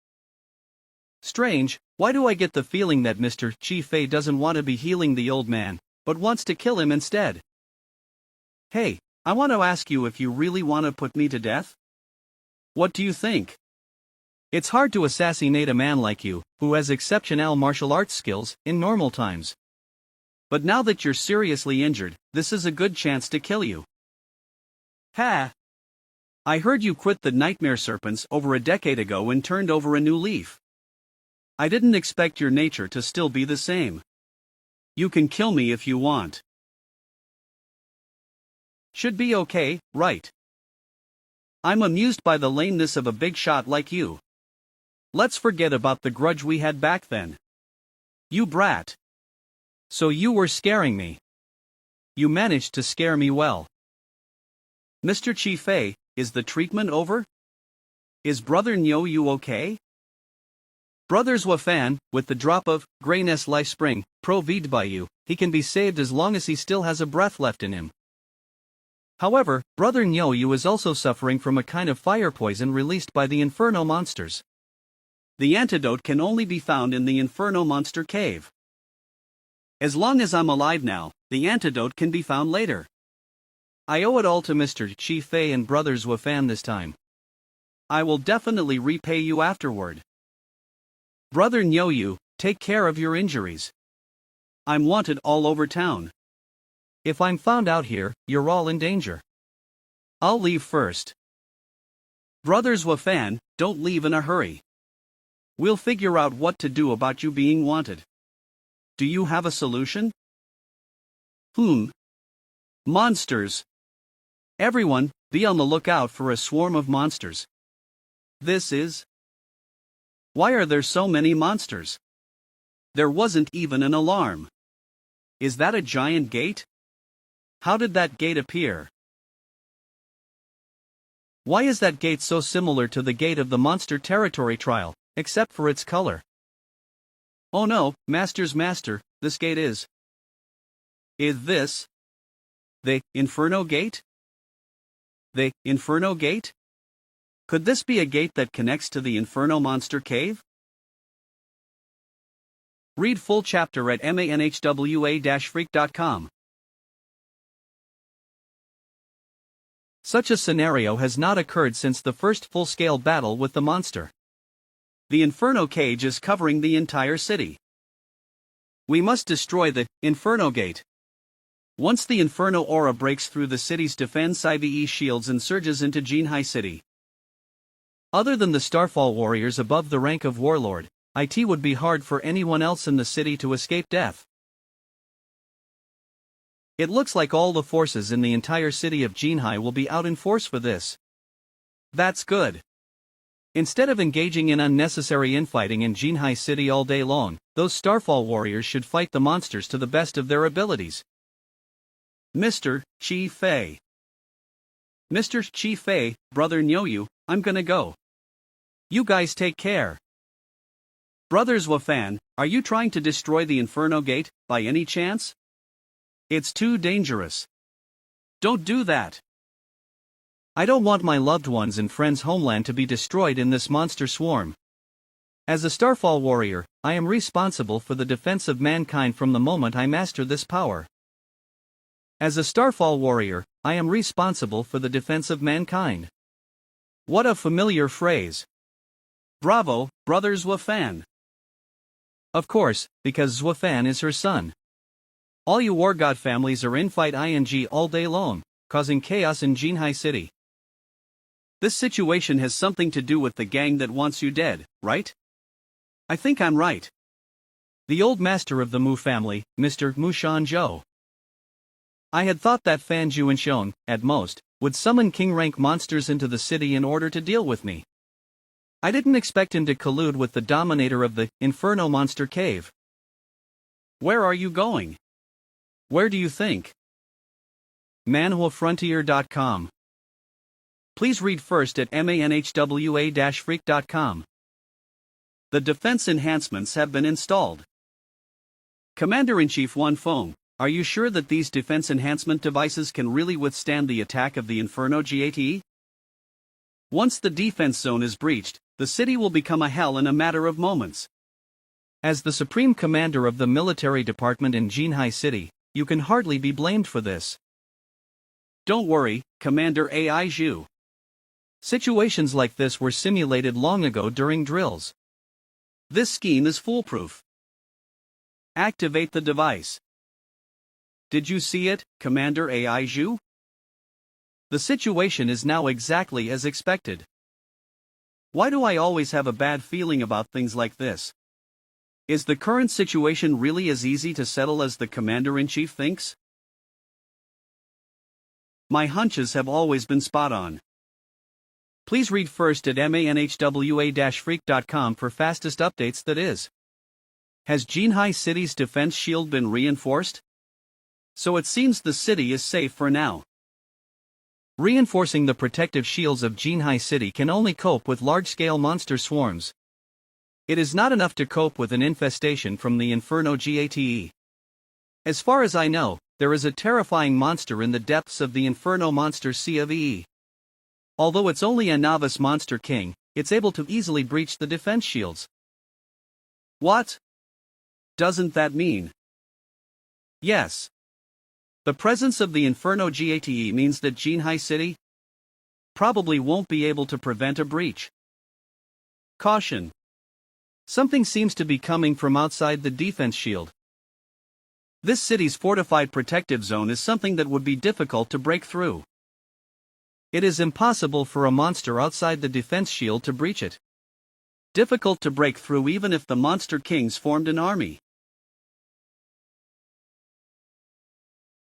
Strange, why do I get the feeling that Mr. Chifei doesn't want to be healing the old man, but wants to kill him instead? Hey, I want to ask you if you really want to put me to death? What do you think? It's hard to assassinate a man like you, who has exceptional martial arts skills, in normal times. But now that you're seriously injured, this is a good chance to kill you. Ha! I heard you quit the Nightmare Serpents over a decade ago and turned over a new leaf. I didn't expect your nature to still be the same. You can kill me if you want. Should be okay, right? I'm amused by the lameness of a big shot like you. Let's forget about the grudge we had back then. You brat. So you were scaring me. You managed to scare me well. Mr. Chifei, is the treatment over? Is Brother Nyoyu okay? Brother Zwafan, with the drop of Greyness Life Spring, provided by you, he can be saved as long as he still has a breath left in him. However, Brother Nyoyu is also suffering from a kind of fire poison released by the Inferno monsters. The antidote can only be found in the Inferno monster cave. As long as I'm alive now, the antidote can be found later. I owe it all to Mr. Chifei and Brother Zwafan this time. I will definitely repay you afterward. Brother Nyoyu, take care of your injuries. I'm wanted all over town. If I'm found out here, you're all in danger. I'll leave first. Brother Zwafan, don't leave in a hurry. We'll figure out what to do about you being wanted. Do you have a solution? Monsters. Everyone, be on the lookout for a swarm of monsters. This is... Why are there so many monsters? There wasn't even an alarm. Is that a giant gate? How did that gate appear? Why is that gate so similar to the gate of the Monster Territory trial, except for its color? Oh no, Master's Master, this gate is... Is this... the Inferno Gate? The Inferno Gate? Could this be a gate that connects to the Inferno Monster Cave? Read full chapter at manhwa-freak.com. Such a scenario has not occurred since the first full-scale battle with the monster. The Inferno Cage is covering the entire city. We must destroy the Inferno Gate. Once the Inferno aura breaks through the city's defense IVE shields and surges into Jinhai City. Other than the Starfall warriors above the rank of Warlord, it would be hard for anyone else in the city to escape death. It looks like all the forces in the entire city of Jinhai will be out in force for this. That's good. Instead of engaging in unnecessary infighting in Jinhai City all day long, those Starfall warriors should fight the monsters to the best of their abilities. Mr. Chi Fei. Mr. Chi Fei, Brother Nyoyu, I'm gonna go. You guys take care. Brothers Wafan, are you trying to destroy the Inferno Gate, by any chance? It's too dangerous. Don't do that. I don't want my loved ones and friends' homeland to be destroyed in this monster swarm. As a Starfall warrior, I am responsible for the defense of mankind from the moment I master this power. As a Starfall warrior, I am responsible for the defense of mankind. What a familiar phrase. Bravo, Brothers Wafan. Of course, because Zwafan is her son. All you war god families are infight ing all day long, causing chaos in Jinhai City. This situation has something to do with the gang that wants you dead, right? I think I'm right. The old master of the Mu family, Mr. Mu Shanzhou. I had thought that Fan Zhu and Shone, at most, would summon king-rank monsters into the city in order to deal with me. I didn't expect him to collude with the dominator of the Inferno Monster Cave. Where are you going? Where do you think? ManhuaFrontier.com. Please read first at manhwa-freak.com. The defense enhancements have been installed. Commander-in-Chief Wan Feng, are you sure that these defense enhancement devices can really withstand the attack of the Inferno Gate? Once the defense zone is breached, the city will become a hell in a matter of moments. As the Supreme Commander of the Military Department in Jinhai City, you can hardly be blamed for this. Don't worry, Commander Ai Zhu. Situations like this were simulated long ago during drills. This scheme is foolproof. Activate the device. Did you see it, Commander Ai Zhu? The situation is now exactly as expected. Why do I always have a bad feeling about things like this? Is the current situation really as easy to settle as the Commander-in-Chief thinks? My hunches have always been spot on. Please read first at manhwa-freak.com for fastest updates that is. Has Jinhai City's defense shield been reinforced? So it seems the city is safe for now. Reinforcing the protective shields of Jinhai City can only cope with large-scale monster swarms. It is not enough to cope with an infestation from the Inferno Gate. As far as I know, there is a terrifying monster in the depths of the Inferno Monster Sea of E. Although it's only a novice monster king, it's able to easily breach the defense shields. What? Doesn't that mean? Yes. The presence of the Inferno Gate means that Jinhai City probably won't be able to prevent a breach. Caution. Something seems to be coming from outside the defense shield. This city's fortified protective zone is something that would be difficult to break through. It is impossible for a monster outside the defense shield to breach it. Difficult to break through even if the Monster Kings formed an army.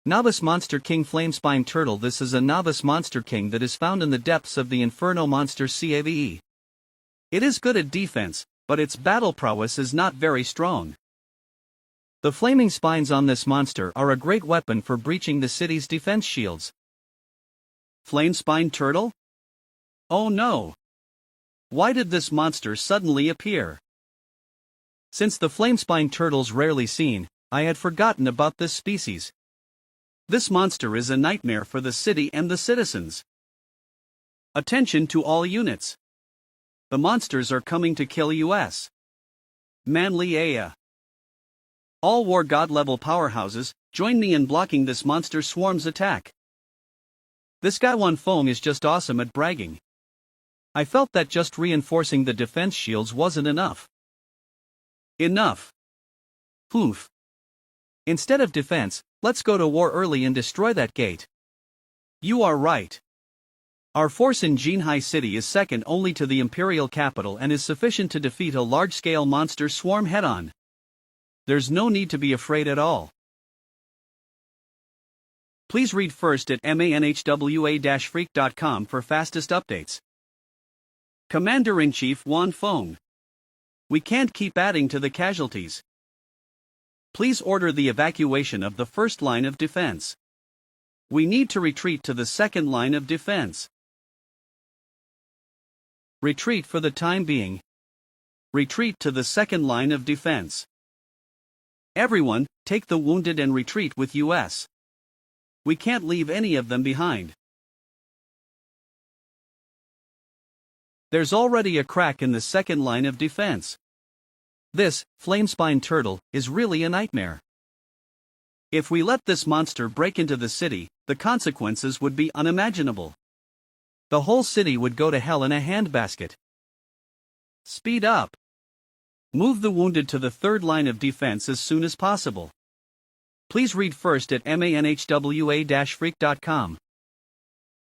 Novice Monster King Flamespine Turtle. This is a novice monster king that is found in the depths of the Inferno Monster Cave. It is good at defense, but its battle prowess is not very strong. The flaming spines on this monster are a great weapon for breaching the city's defense shields. Flamespine Turtle? Oh no! Why did this monster suddenly appear? Since the Flamespine Turtle's rarely seen, I had forgotten about this species. This monster is a nightmare for the city and the citizens. Attention to all units. The monsters are coming to kill us. Manhua. All war god level powerhouses, join me in blocking this monster swarm's attack. This guy Wan Feng is just awesome at bragging. I felt that just reinforcing the defense shields wasn't enough. Enough. Oof. Instead of defense, let's go to war early and destroy that gate. You are right. Our force in Jinhai City is second only to the Imperial capital and is sufficient to defeat a large-scale monster swarm head-on. There's no need to be afraid at all. Please read first at manhwa-freak.com for fastest updates. Commander-in-Chief Wan Feng. We can't keep adding to the casualties. Please order the evacuation of the first line of defense. We need to retreat to the second line of defense. Retreat for the time being. Retreat to the second line of defense. Everyone, take the wounded and retreat with US. We can't leave any of them behind. There's already a crack in the second line of defense. This, flamespine turtle, is really a nightmare. If we let this monster break into the city, the consequences would be unimaginable. The whole city would go to hell in a handbasket. Speed up. Move the wounded to the third line of defense as soon as possible. Please read first at manhwa-freak.com.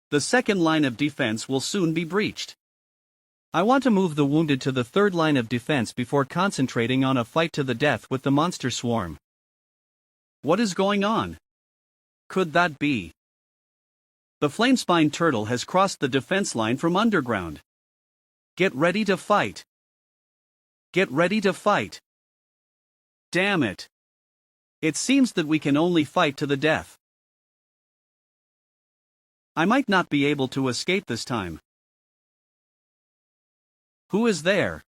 The second line of defense will soon be breached. I want to move the wounded to the third line of defense before concentrating on a fight to the death with the monster swarm. What is going on? Could that be? The flamespine turtle has crossed the defense line from underground. Get ready to fight. Get ready to fight. Damn it. It seems that we can only fight to the death. I might not be able to escape this time. Who is there?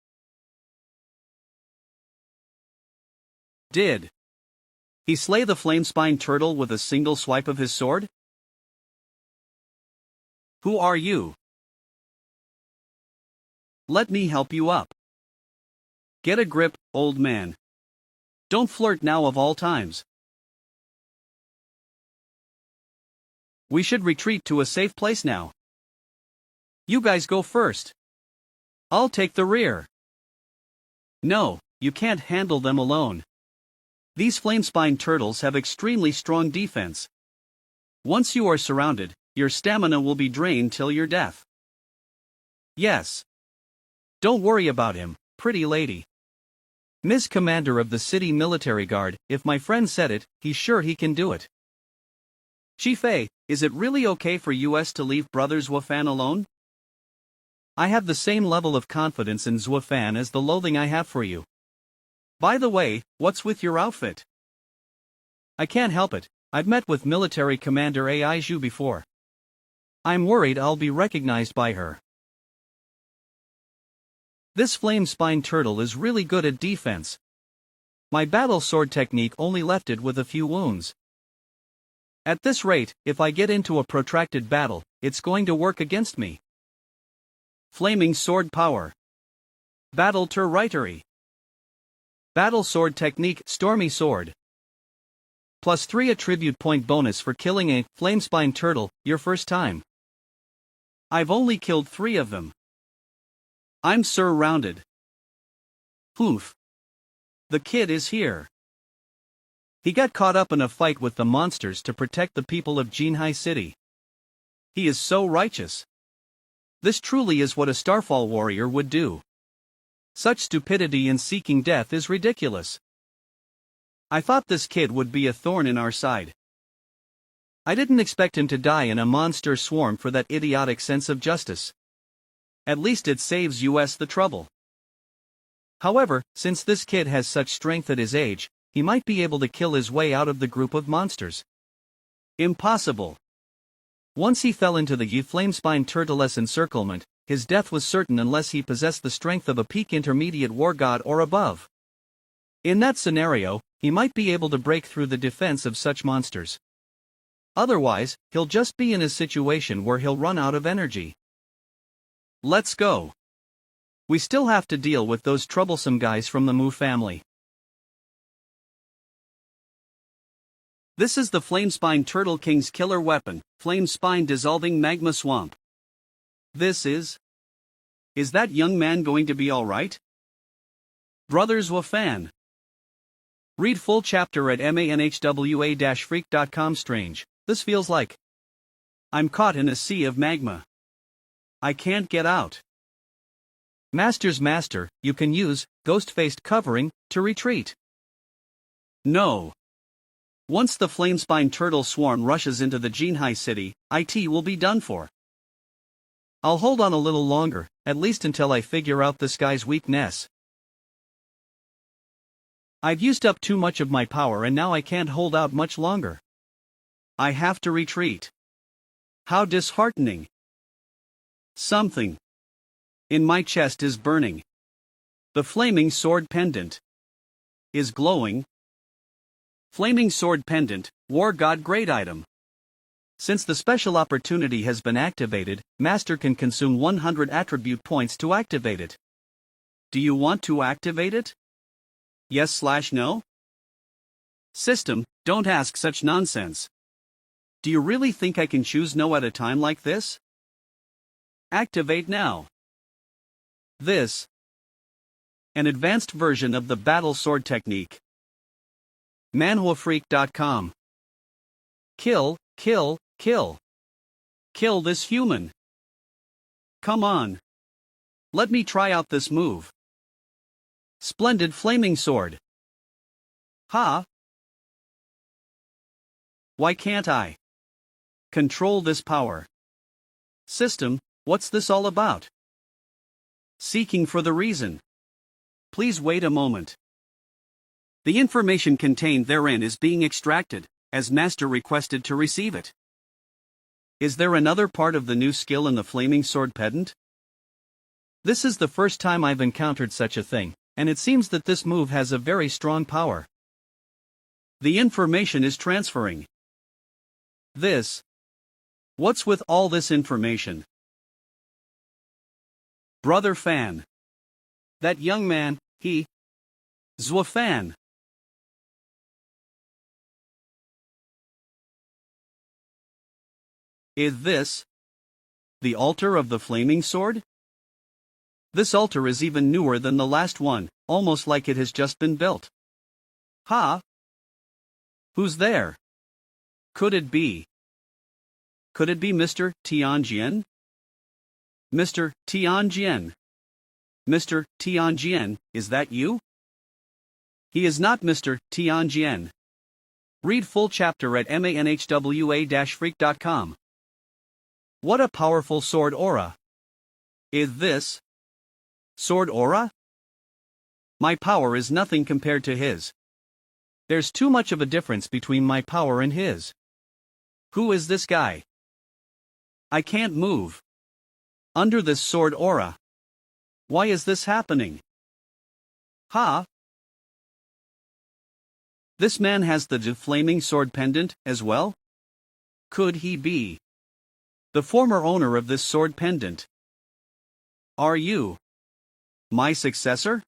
Did he slay the flamespine turtle with a single swipe of his sword? Who are you? Let me help you up. Get a grip, old man. Don't flirt now of all times. We should retreat to a safe place now. You guys go first. I'll take the rear. No, you can't handle them alone. These flamespine turtles have extremely strong defense. Once you are surrounded, your stamina will be drained till your death. Yes. Don't worry about him, pretty lady. Ms. Commander of the City Military Guard, if my friend said it, he's sure he can do it. Chifei, is it really okay for US to leave Brother Zuofan alone? I have the same level of confidence in Zuofan as the loathing I have for you. By the way, what's with your outfit? I can't help it, I've met with Military Commander Ai Zhu before. I'm worried I'll be recognized by her. This flamespine turtle is really good at defense. My battle sword technique only left it with a few wounds. At this rate, if I get into a protracted battle, it's going to work against me. Flaming sword power. Battle Territory. Battle sword technique Stormy sword. Plus 3 attribute point bonus for killing a flamespine turtle your first time. I've only killed 3 of them. I'm surrounded. Poof. The kid is here. He got caught up in a fight with the monsters to protect the people of Jinhai City. He is so righteous. This truly is what a Starfall warrior would do. Such stupidity in seeking death is ridiculous. I thought this kid would be a thorn in our side. I didn't expect him to die in a monster swarm for that idiotic sense of justice. At least it saves US the trouble. However, since this kid has such strength at his age, he might be able to kill his way out of the group of monsters. Impossible. Once he fell into the flamespine turtle's encirclement, his death was certain unless he possessed the strength of a peak intermediate war god or above. In that scenario, he might be able to break through the defense of such monsters. Otherwise, he'll just be in a situation where he'll run out of energy. Let's go. We still have to deal with those troublesome guys from the Mu family. This is the Flamespine Turtle King's killer weapon, Flamespine Dissolving Magma Swamp. This is that young man going to be alright? Brother Zuofan. Read full chapter at manhwa-freak.com. Strange, this feels like I'm caught in a sea of magma. I can't get out. Master's master, you can use ghost-faced covering to retreat. No. Once the flamespine turtle swarm rushes into the Jinhai city, IT will be done for. I'll hold on a little longer, at least until I figure out this guy's weakness. I've used up too much of my power and now I can't hold out much longer. I have to retreat. How disheartening. Something in my chest is burning. The flaming sword pendant is glowing. Flaming sword pendant, war god great item. Since the special opportunity has been activated, Master can consume 100 attribute points to activate it. Do you want to activate it? Yes/no? System, don't ask such nonsense. Do you really think I can choose no at a time like this? Activate now. This. An advanced version of the battle sword technique. Manhuafreak.com. Kill, kill, kill. Kill this human. Come on. Let me try out this move. Splendid flaming sword. Ha! Why can't I control this power? System, what's this all about? Seeking for the reason. Please wait a moment. The information contained therein is being extracted, as Master requested to receive it. Is there another part of the new skill in the flaming sword pendant? This is the first time I've encountered such a thing, and it seems that this move has a very strong power. The information is transferring. This. What's with all this information? Brother Fan. That young man, he. Zwa Fan. Is this the altar of the flaming sword? This altar is even newer than the last one, almost like it has just been built. Ha! Who's there? Could it be? Could it be Mr. Tianjian? Mr. Tianjian. Mr. Tianjian, is that you? He is not Mr. Tianjian. Read full chapter at manhwa-freak.com. What a powerful sword aura. Is this sword aura? My power is nothing compared to his. There's too much of a difference between my power and his. Who is this guy? I can't move. Under this sword aura. Why is this happening? Ha! This man has the flaming sword pendant, as well? Could he be the former owner of this sword pendant? Are you my successor?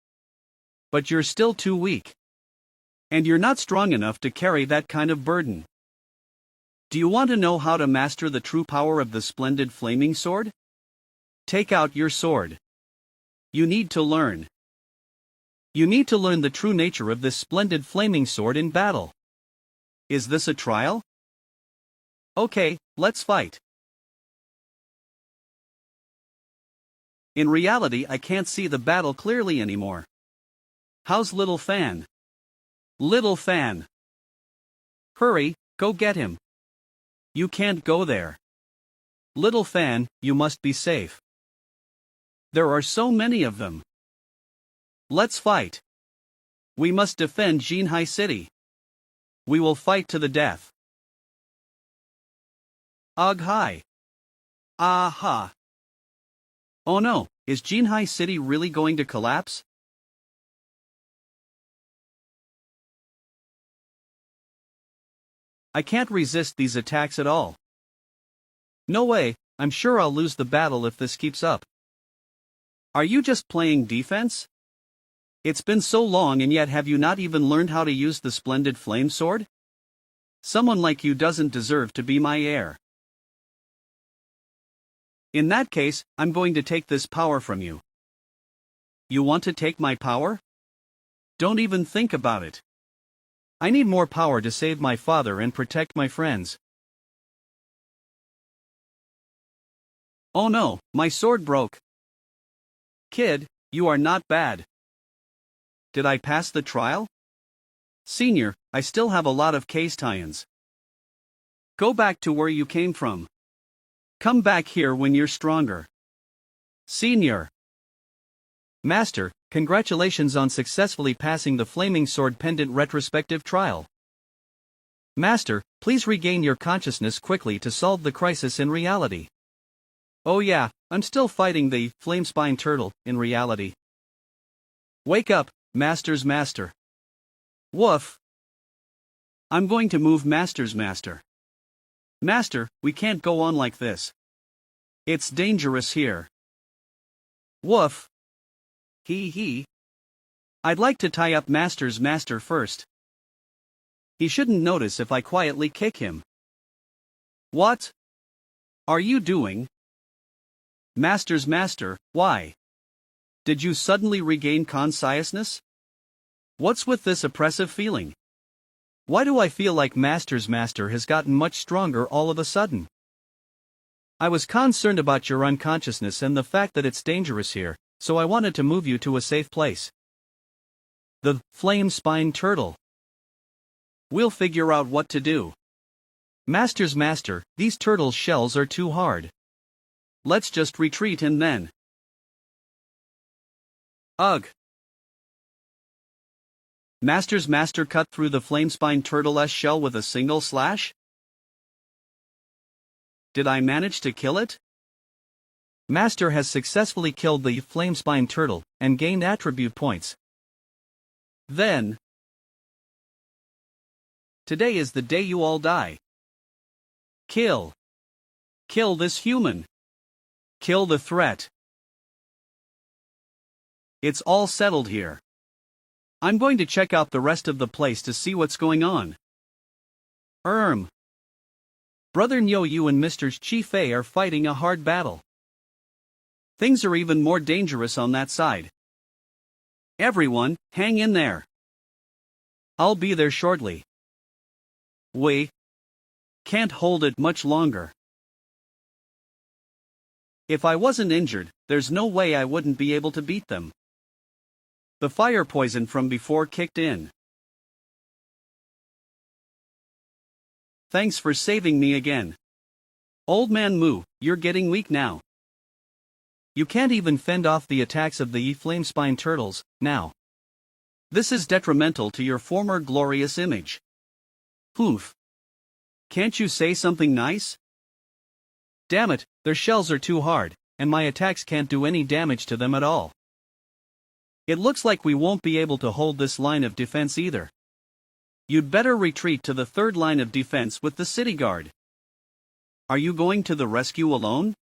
But you're still too weak. And you're not strong enough to carry that kind of burden. Do you want to know how to master the true power of the splendid flaming sword? Take out your sword. You need to learn. You need to learn the true nature of this splendid flaming sword in battle. Is this a trial? Okay, let's fight. In reality, I can't see the battle clearly anymore. How's Little Fan? Little Fan! Hurry, go get him. You can't go there. Little Fan, you must be safe. There are so many of them. Let's fight. We must defend Jinhai City. We will fight to the death. Ugh hi. Aha. Oh no, is Jinhai City really going to collapse? I can't resist these attacks at all. No way, I'm sure I'll lose the battle if this keeps up. Are you just playing defense? It's been so long and yet have you not even learned how to use the splendid flame sword? Someone like you doesn't deserve to be my heir. In that case, I'm going to take this power from you. You want to take my power? Don't even think about it. I need more power to save my father and protect my friends. Oh no, my sword broke. Kid, you are not bad. Did I pass the trial? Senior, I still have a lot of case tie-ins. Go back to where you came from. Come back here when you're stronger. Senior. Master, congratulations on successfully passing the Flaming Sword Pendant retrospective trial. Master, please regain your consciousness quickly to solve the crisis in reality. Oh yeah, I'm still fighting the Flamespine Turtle in reality. Wake up, Master's master. Woof. I'm going to move Master's master. Master, we can't go on like this. It's dangerous here. Woof. Hee. I'd like to tie up Master's master first. He shouldn't notice if I quietly kick him. What are you doing? Master's master, why? Did you suddenly regain consciousness? What's with this oppressive feeling? Why do I feel like Master's master has gotten much stronger all of a sudden? I was concerned about your unconsciousness and the fact that it's dangerous here, so I wanted to move you to a safe place. The Flamespine Turtle. We'll figure out what to do. Master's master, these turtle's shells are too hard. Let's just retreat and then. Ugh. Master's master cut through the Flamespine Turtle's shell with a single slash? Did I manage to kill it? Master has successfully killed the Flamespine Turtle and gained attribute points. Then. Today is the day you all die. Kill. Kill this human. Kill the threat. It's all settled here. I'm going to check out the rest of the place to see what's going on. Brother Nyo Yu and Mr. Chi Fei are fighting a hard battle. Things are even more dangerous on that side. Everyone, hang in there. I'll be there shortly. We can't hold it much longer. If I wasn't injured, there's no way I wouldn't be able to beat them. The fire poison from before kicked in. Thanks for saving me again. Old Man Moo, you're getting weak now. You can't even fend off the attacks of the Flamespine Turtles, now. This is detrimental to your former glorious image. Oof. Can't you say something nice? Damn it, their shells are too hard, and my attacks can't do any damage to them at all. It looks like we won't be able to hold this line of defense either. You'd better retreat to the third line of defense with the city guard. Are you going to the rescue alone?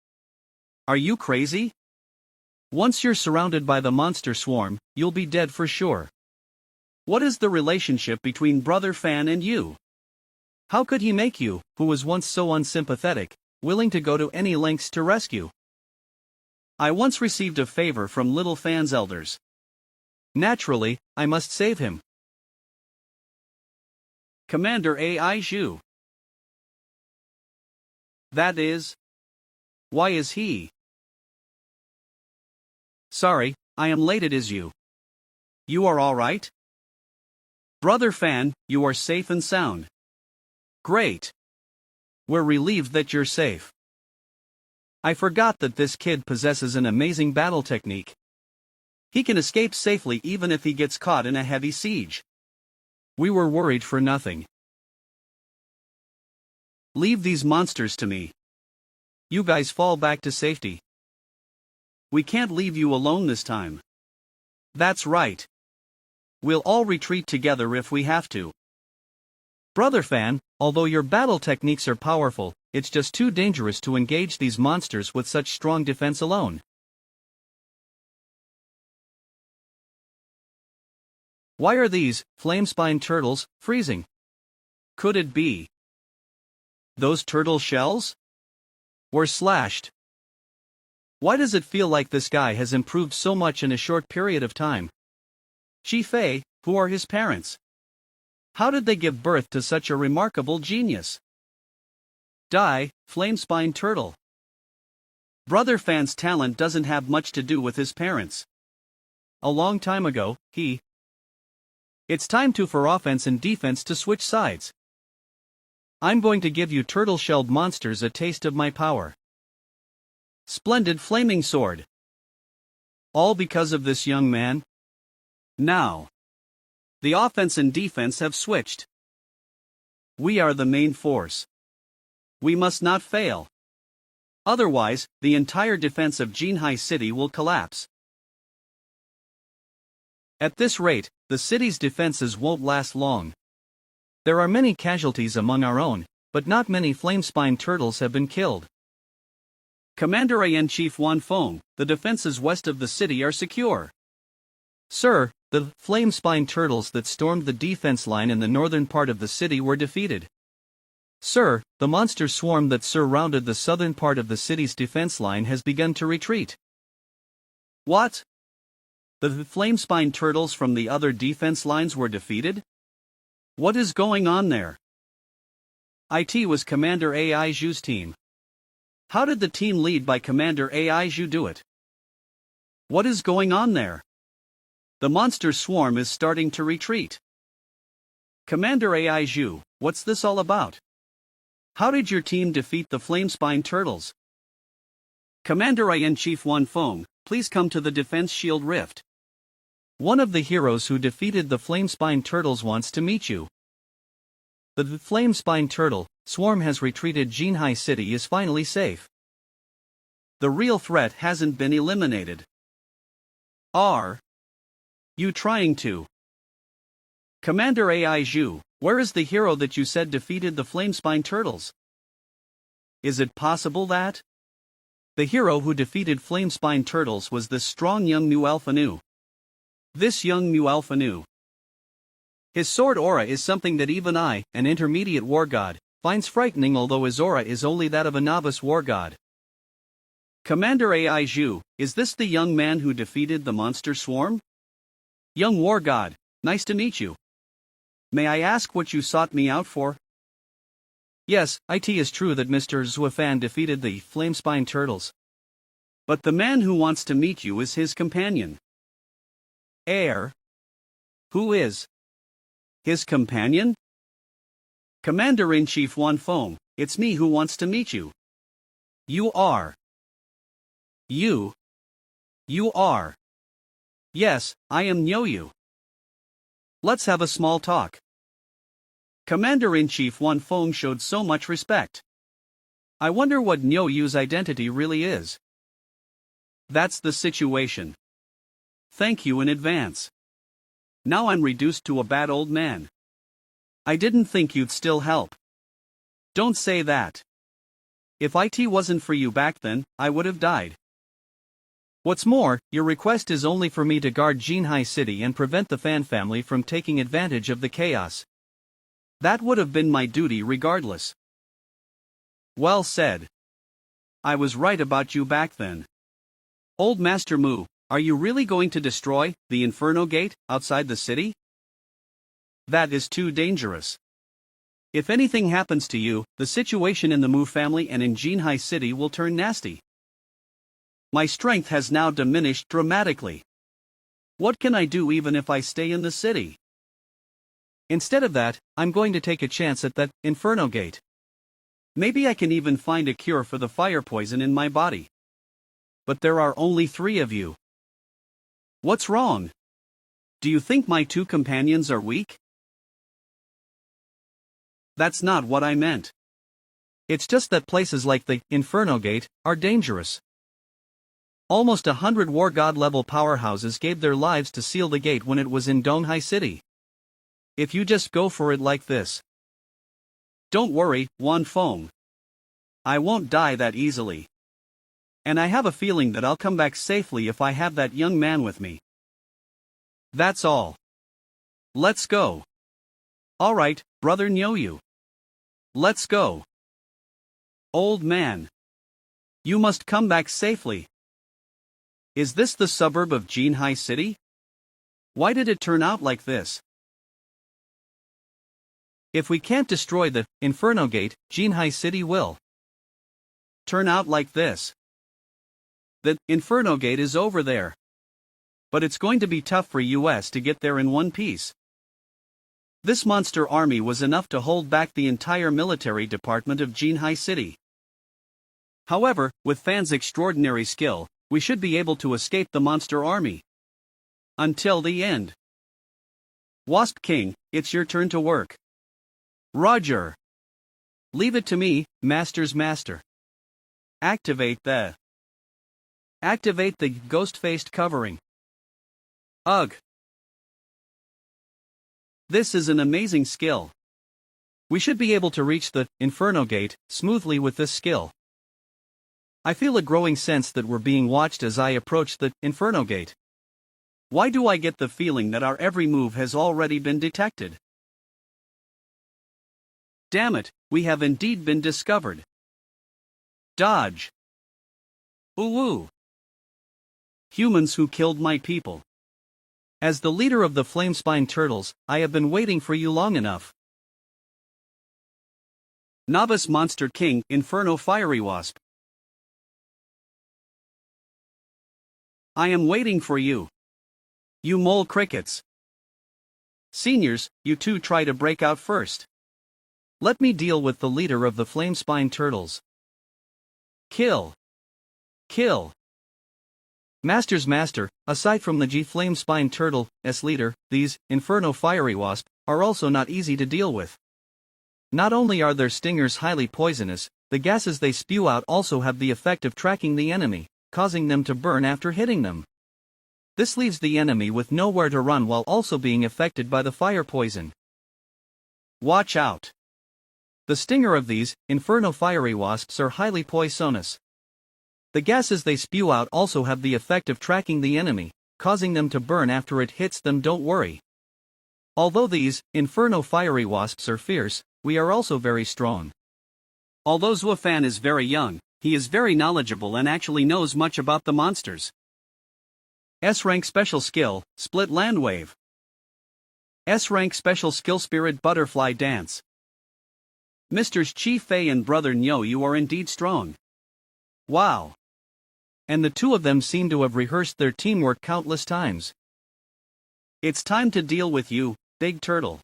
Are you crazy? Once you're surrounded by the monster swarm, you'll be dead for sure. What is the relationship between Brother Fan and you? How could he make you, who was once so unsympathetic, willing to go to any lengths to rescue? I once received a favor from Little Fan's elders. Naturally, I must save him. Commander A.I. Zhu. That is. Why is he? Sorry, I am late. It is you. You are all right? Brother Fan, you are safe and sound. Great. We're relieved that you're safe. I forgot that this kid possesses an amazing battle technique. He can escape safely even if he gets caught in a heavy siege. We were worried for nothing. Leave these monsters to me. You guys fall back to safety. We can't leave you alone this time. That's right. We'll all retreat together if we have to. Brother Fan, although your battle techniques are powerful, it's just too dangerous to engage these monsters with such strong defense alone. Why are these Flamespine Turtles freezing? Could it be those turtle shells were slashed? Why does it feel like this guy has improved so much in a short period of time? Chi Fei, who are his parents? How did they give birth to such a remarkable genius? Die, Flamespine Turtle. Brother Fan's talent doesn't have much to do with his parents. A long time ago, It's time for offense and defense to switch sides. I'm going to give you turtle-shelled monsters a taste of my power. Splendid flaming sword. All because of this young man? Now, the offense and defense have switched. We are the main force. We must not fail. Otherwise, the entire defense of Jinhai City will collapse. At this rate, the city's defenses won't last long. There are many casualties among our own, but not many flamespine turtles have been killed. Commander-in-Chief Wan Feng, the defenses west of the city are secure. Sir, the flamespine turtles that stormed the defense line in the northern part of the city were defeated. Sir, the monster swarm that surrounded the southern part of the city's defense line has begun to retreat. What? The flamespine turtles from the other defense lines were defeated? What is going on there? It was Commander Ai Zhu's team. How did the team led by Commander Ai Zhu do it? What is going on there? The monster swarm is starting to retreat. Commander Ai Zhu, what's this all about? How did your team defeat the flamespine turtles? Commander-in-Chief Wan Feng, please come to the defense shield rift. One of the heroes who defeated the flamespine turtles wants to meet you. The flamespine turtle swarm has retreated. Jinhai City is finally safe. The real threat hasn't been eliminated. Are you trying to? Commander Ai Zhu, where is the hero that you said defeated the flamespine turtles? Is it possible that the hero who defeated flamespine turtles was this strong young Mu Alpha Nu? This young Mu Alpha Nu. His sword aura is something that even I, an intermediate war god, finds frightening, although his aura is only that of a novice war god. Commander Ai Zhu, is this the young man who defeated the monster swarm? Young war god, nice to meet you. May I ask what you sought me out for? Yes, it is true that Mr. Zuofan defeated the flamespine turtles. But the man who wants to meet you is his companion. Heir? Who is his companion? Commander-in-Chief Wan Feng, it's me who wants to meet you. You are. You are. Yes, I am Nyoyu. Let's have a small talk. Commander-in-Chief Wan Feng showed so much respect. I wonder what Nyoyu's identity really is. That's the situation. Thank you in advance. Now I'm reduced to a bad old man. I didn't think you'd still help. Don't say that. If it wasn't for you back then, I would have died. What's more, your request is only for me to guard Jinhai City and prevent the Fan family from taking advantage of the chaos. That would have been my duty regardless. Well said. I was right about you back then. Old Master Mu, are you really going to destroy the Inferno Gate outside the city? That is too dangerous. If anything happens to you, the situation in the Mu family and in Jinhai City will turn nasty. My strength has now diminished dramatically. What can I do even if I stay in the city? Instead of that, I'm going to take a chance at that Inferno Gate. Maybe I can even find a cure for the fire poison in my body. But there are only 3 of you. What's wrong? Do you think my 2 companions are weak? That's not what I meant. It's just that places like the Inferno Gate are dangerous. Almost 100 war god level powerhouses gave their lives to seal the gate when it was in Donghai City. If you just go for it like this. Don't worry, Wan Feng. I won't die that easily. And I have a feeling that I'll come back safely if I have that young man with me. That's all. Let's go. Alright, brother Nyoyu. Let's go. Old man. You must come back safely. Is this the suburb of Jinhai City? Why did it turn out like this? If we can't destroy the Inferno Gate, Jinhai City will turn out like this. The Inferno Gate is over there. But it's going to be tough for US to get there in one piece. This monster army was enough to hold back the entire military department of Jinhai City. However, with Fan's extraordinary skill, we should be able to escape the monster army. Until the end. Wasp King, it's your turn to work. Roger. Leave it to me, Master's Master. Activate the ghost-faced covering. Ugh. This is an amazing skill. We should be able to reach the Inferno Gate smoothly with this skill. I feel a growing sense that we're being watched as I approach the Inferno Gate. Why do I get the feeling that our every move has already been detected? Damn it, we have indeed been discovered. Dodge. Ooh. Humans who killed my people. As the leader of the Flamespine Turtles, I have been waiting for you long enough. Novice Monster King, Inferno Fiery Wasp. I am waiting for you. You mole crickets. Seniors, you two try to break out first. Let me deal with the leader of the Flamespine Turtles. Kill. Master's Master, aside from the Flamespine Turtle's leader, these Inferno Fiery Wasp are also not easy to deal with. Not only are their stingers highly poisonous, the gases they spew out also have the effect of tracking the enemy, causing them to burn after hitting them. This leaves the enemy with nowhere to run while also being affected by the fire poison. Watch out! The stinger of these Inferno Fiery Wasps are highly poisonous. The gases they spew out also have the effect of tracking the enemy, causing them to burn after it hits them. Don't worry. Although these Inferno Fiery Wasps are fierce, we are also very strong. Although Zuafan is very young, he is very knowledgeable and actually knows much about the monsters. S-Rank Special Skill, Split Land Wave. S-Rank Special Skill Spirit Butterfly Dance. Misters Chi Fei and Brother Nyo, you are indeed strong. Wow. And the two of them seem to have rehearsed their teamwork countless times. It's time to deal with you, Big Turtle.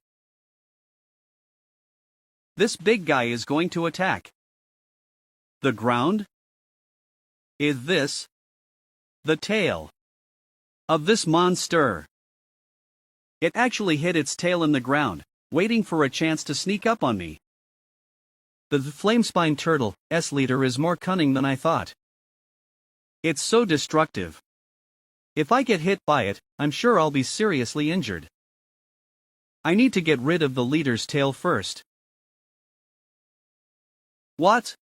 This big guy is going to attack. The ground? Is this the tail of this monster? It actually hit its tail in the ground, waiting for a chance to sneak up on me. The Flamespine Turtle's leader is more cunning than I thought. It's so destructive. If I get hit by it, I'm sure I'll be seriously injured. I need to get rid of the leader's tail first. What?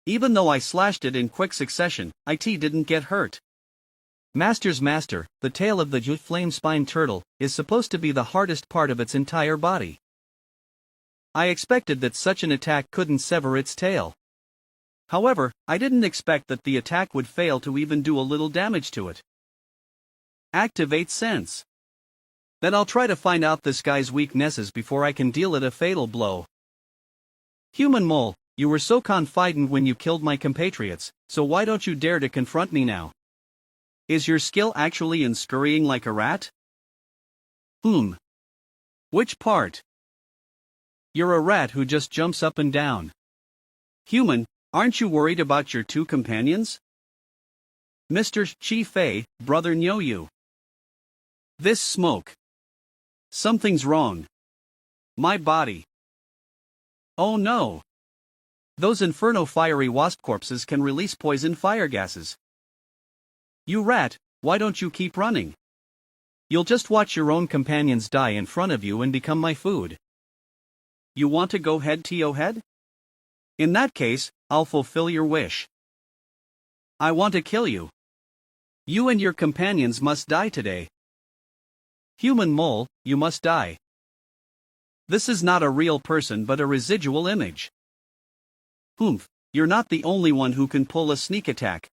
Even though I slashed it in quick succession, it didn't get hurt. Master's Master, the tail of the Flamespine Turtle is supposed to be the hardest part of its entire body. I expected that such an attack couldn't sever its tail. However, I didn't expect that the attack would fail to even do a little damage to it. Activate Sense. Then I'll try to find out this guy's weaknesses before I can deal it a fatal blow. Human Mole, you were so confident when you killed my compatriots, so why don't you dare to confront me now? Is your skill actually in scurrying like a rat? Which part? You're a rat who just jumps up and down. Human, aren't you worried about your two companions? Mr. Chi Fei, Brother Nyoyu. This smoke. Something's wrong. My body. Oh no. Those Inferno Fiery Wasp corpses can release poison fire gases. You rat, why don't you keep running? You'll just watch your own companions die in front of you and become my food. You want to go head to head? In that case, I'll fulfill your wish. I want to kill you. You and your companions must die today. Human Mole, you must die. This is not a real person but a residual image. You're not the only one who can pull a sneak attack.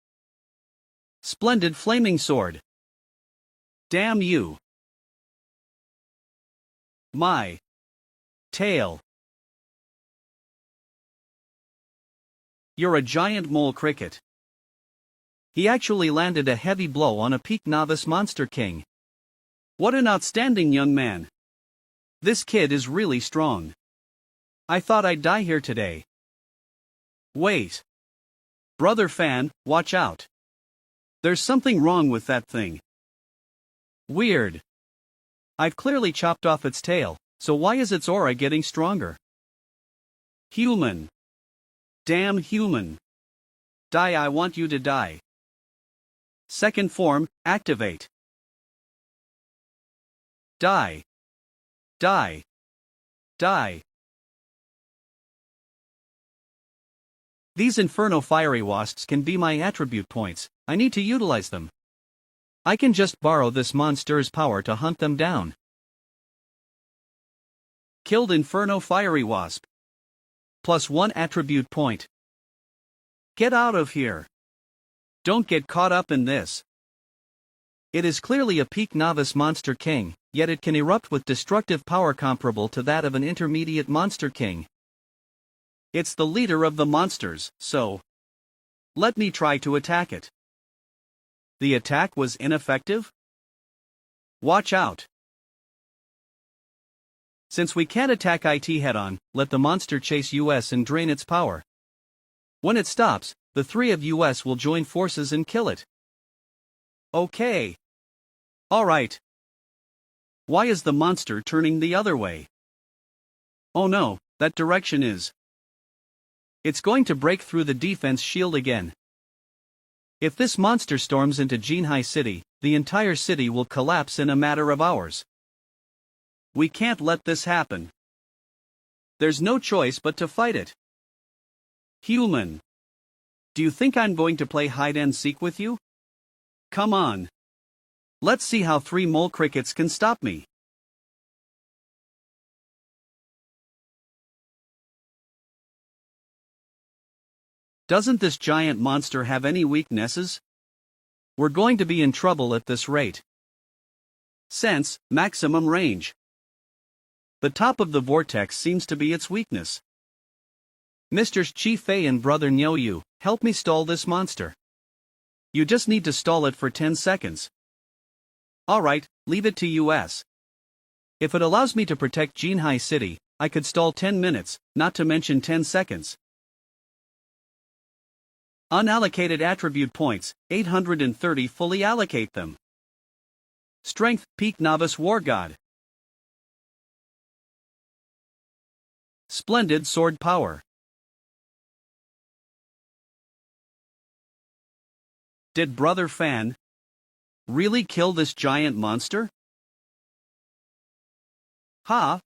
Splendid Flaming Sword. Damn you. My tail. You're a giant mole cricket. He actually landed a heavy blow on a peak novice monster king. What an outstanding young man. This kid is really strong. I thought I'd die here today. Wait. Brother Fan, watch out. There's something wrong with that thing. Weird. I've clearly chopped off its tail, so why is its aura getting stronger? Human. Damn human. Die, I want you to die. Second form, activate. Die. Die. Die. These Inferno Fiery Wasps can be my attribute points. I need to utilize them. I can just borrow this monster's power to hunt them down. Killed Inferno Fiery Wasp. +1 attribute point. Get out of here. Don't get caught up in this. It is clearly a peak novice monster king, yet it can erupt with destructive power comparable to that of an intermediate monster king. It's the leader of the monsters, so let me try to attack it. The attack was ineffective? Watch out. Since we can't attack it head-on, let the monster chase us and drain its power. When it stops, the three of us will join forces and kill it. Okay. Alright. Why is the monster turning the other way? Oh no, that direction is. It's going to break through the defense shield again. If this monster storms into Jinhai City, the entire city will collapse in a matter of hours. We can't let this happen. There's no choice but to fight it. Human. Do you think I'm going to play hide and seek with you? Come on. Let's see how 3 mole crickets can stop me. Doesn't this giant monster have any weaknesses? We're going to be in trouble at this rate. Sense, maximum range. The top of the vortex seems to be its weakness. Mr. Chi Fei and Brother Nyoyu, help me stall this monster. You just need to stall it for 10 seconds. Alright, leave it to us. If it allows me to protect Jinhai City, I could stall 10 minutes, not to mention 10 seconds. Unallocated attribute points, 830. Fully allocate them. Strength, Peak Novice War God. Splendid Sword Power. Did Brother Fan really kill this giant monster? Ha!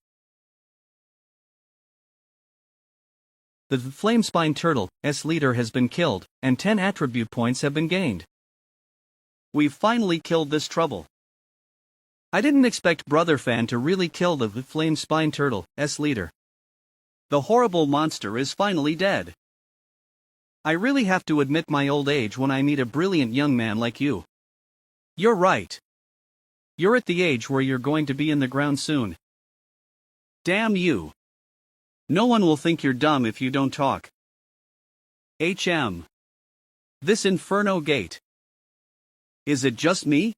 The Flamespine Turtle's leader has been killed, and 10 attribute points have been gained. We've finally killed this trouble. I didn't expect Brother Fan to really kill the Flamespine Turtle's leader. The horrible monster is finally dead. I really have to admit my old age when I meet a brilliant young man like you. You're right. You're at the age where you're going to be in the ground soon. Damn you. No one will think you're dumb if you don't talk. This Inferno Gate. Is it just me?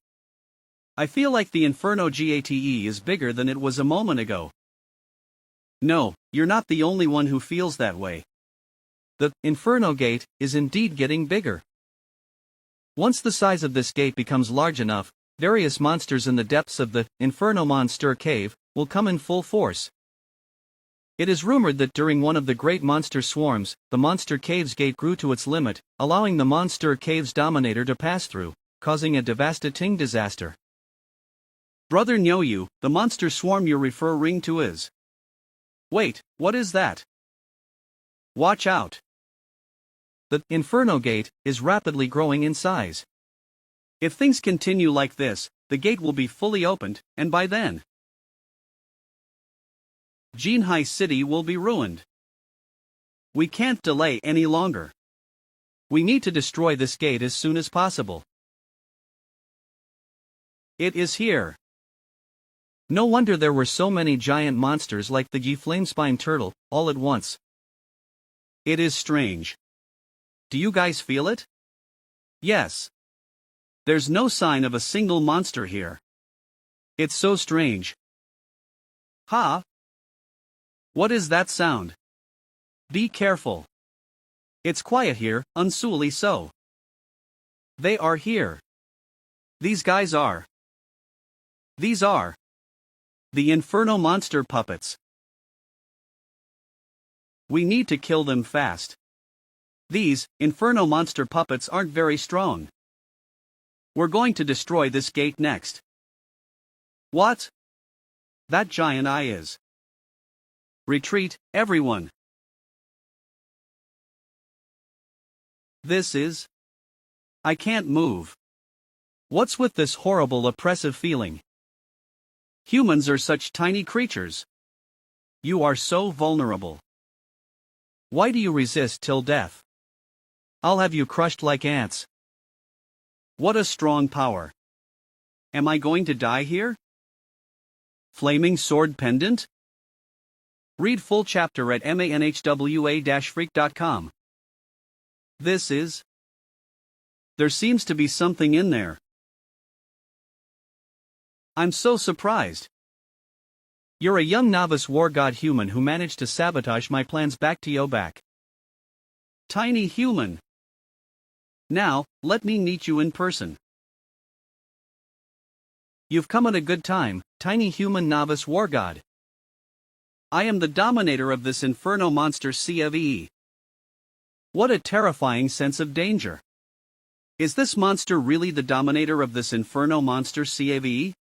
I feel like the Inferno Gate is bigger than it was a moment ago. No, you're not the only one who feels that way. The Inferno Gate is indeed getting bigger. Once the size of this gate becomes large enough, various monsters in the depths of the Inferno Monster Cave will come in full force. It is rumored that during one of the great monster swarms, the Monster Cave's gate grew to its limit, allowing the Monster Cave's dominator to pass through, causing a devastating disaster. Brother Nyoyu, the monster swarm you're referring to is. Wait, what is that? Watch out. The Inferno Gate is rapidly growing in size. If things continue like this, the gate will be fully opened, and by then, Jinhai City will be ruined. We can't delay any longer. We need to destroy this gate as soon as possible. It is here. No wonder there were so many giant monsters like the Flamespine Turtle, all at once. It is strange. Do you guys feel it? Yes. There's no sign of a single monster here. It's so strange. Ha! What is that sound? Be careful. It's quiet here, unsually so. They are here. These guys are. These are. The Inferno monster puppets. We need to kill them fast. These Inferno monster puppets aren't very strong. We're going to destroy this gate next. What? That giant eye is. Retreat, everyone. This is. I can't move. What's with this horrible oppressive feeling? Humans are such tiny creatures. You are so vulnerable. Why do you resist till death? I'll have you crushed like ants. What a strong power. Am I going to die here? Flaming Sword Pendant? Read full chapter at manhwa-freak.com. This is. There seems to be something in there. I'm so surprised. You're a young novice war god human who managed to sabotage my plans back to Yobak. Tiny human. Now, let me meet you in person. You've come at a good time, tiny human novice war god. I am the dominator of this Inferno monster CFE. What a terrifying sense of danger. Is this monster really the dominator of this Inferno monster CFE?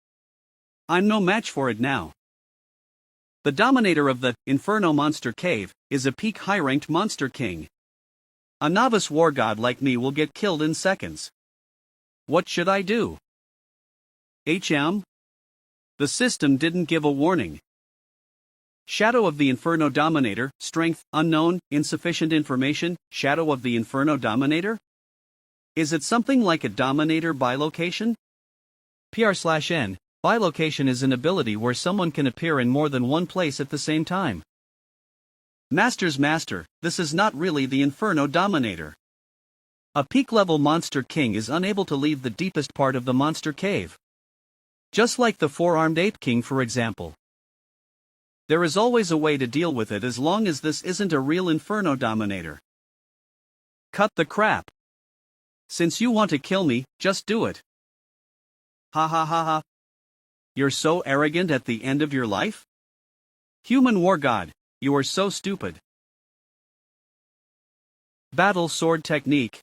I'm no match for it now. The dominator of the Inferno Monster Cave is a peak high-ranked monster king. A novice war god like me will get killed in seconds. What should I do? The system didn't give a warning. Shadow of the Inferno Dominator, strength, unknown, insufficient information, Shadow of the Inferno Dominator? Is it something like a Dominator bilocation? PR/N. Bilocation is an ability where someone can appear in more than one place at the same time. Master's master, this is not really the Inferno Dominator. A peak-level monster king is unable to leave the deepest part of the monster cave. Just like the four-armed ape king, for example. There is always a way to deal with it as long as this isn't a real Inferno Dominator. Cut the crap. Since you want to kill me, just do it. Ha ha ha ha. You're so arrogant at the end of your life? Human war god, you are so stupid. Battle sword technique.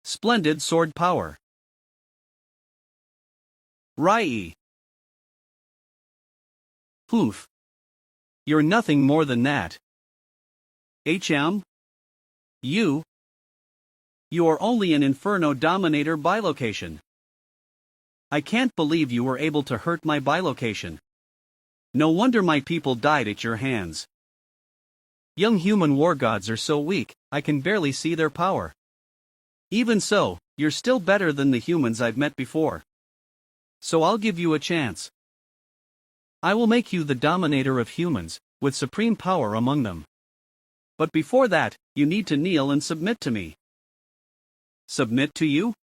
Splendid sword power. Rai. Poof. You're nothing more than that. You are only an Inferno Dominator bilocation. I can't believe you were able to hurt my bilocation. No wonder my people died at your hands. Young human war gods are so weak, I can barely see their power. Even so, you're still better than the humans I've met before. So I'll give you a chance. I will make you the dominator of humans, with supreme power among them. But before that, you need to kneel and submit to me. Submit to you?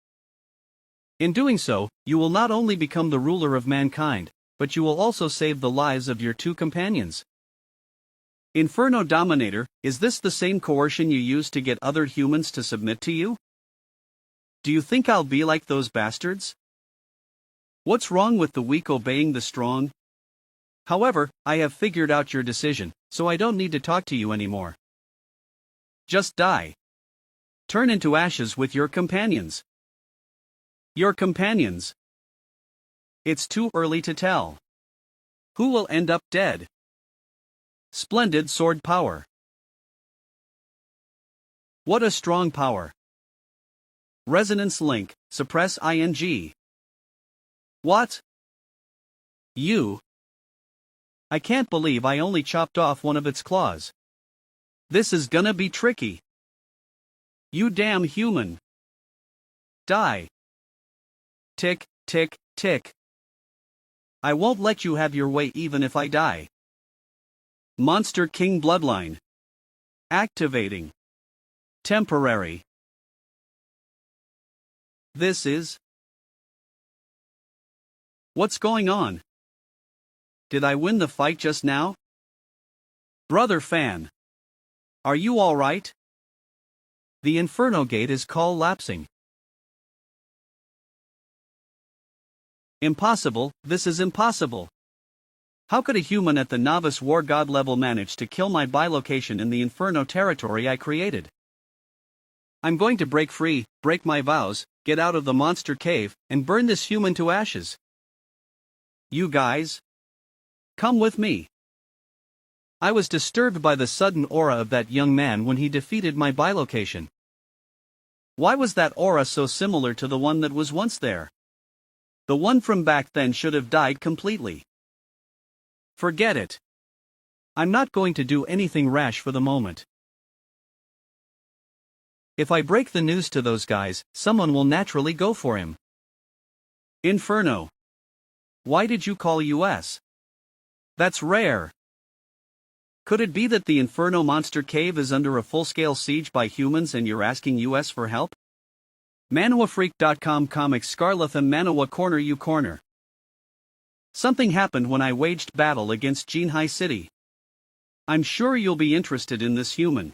In doing so, you will not only become the ruler of mankind, but you will also save the lives of your two companions. Inferno Dominator, is this the same coercion you use to get other humans to submit to you? Do you think I'll be like those bastards? What's wrong with the weak obeying the strong? However, I have figured out your decision, so I don't need to talk to you anymore. Just die. Turn into ashes with your companions. Your companions. It's too early to tell. Who will end up dead? Splendid sword power. What a strong power. Resonance link, suppress ing. What? You? I can't believe I only chopped off one of its claws. This is gonna be tricky. You damn human. Die. Tick, tick, tick. I won't let you have your way even if I die. Monster King Bloodline. Activating. Temporary. This is... What's going on? Did I win the fight just now? Brother Fan. Are you alright? The Inferno Gate is collapsing. Impossible, this is impossible. How could a human at the novice war god level manage to kill my bilocation in the Inferno territory I created? I'm going to break free, break my vows, get out of the monster cave, and burn this human to ashes. You guys? Come with me. I was disturbed by the sudden aura of that young man when he defeated my bilocation. Why was that aura so similar to the one that was once there? The one from back then should have died completely. Forget it. I'm not going to do anything rash for the moment. If I break the news to those guys, someone will naturally go for him. Inferno. Why did you call US? That's rare. Could it be that the Inferno monster cave is under a full-scale siege by humans and you're asking US for help? ManhuaFreak.com Comics Scarlethem Manhua Corner You Corner. Something happened when I waged battle against Jinhai City. I'm sure you'll be interested in this human.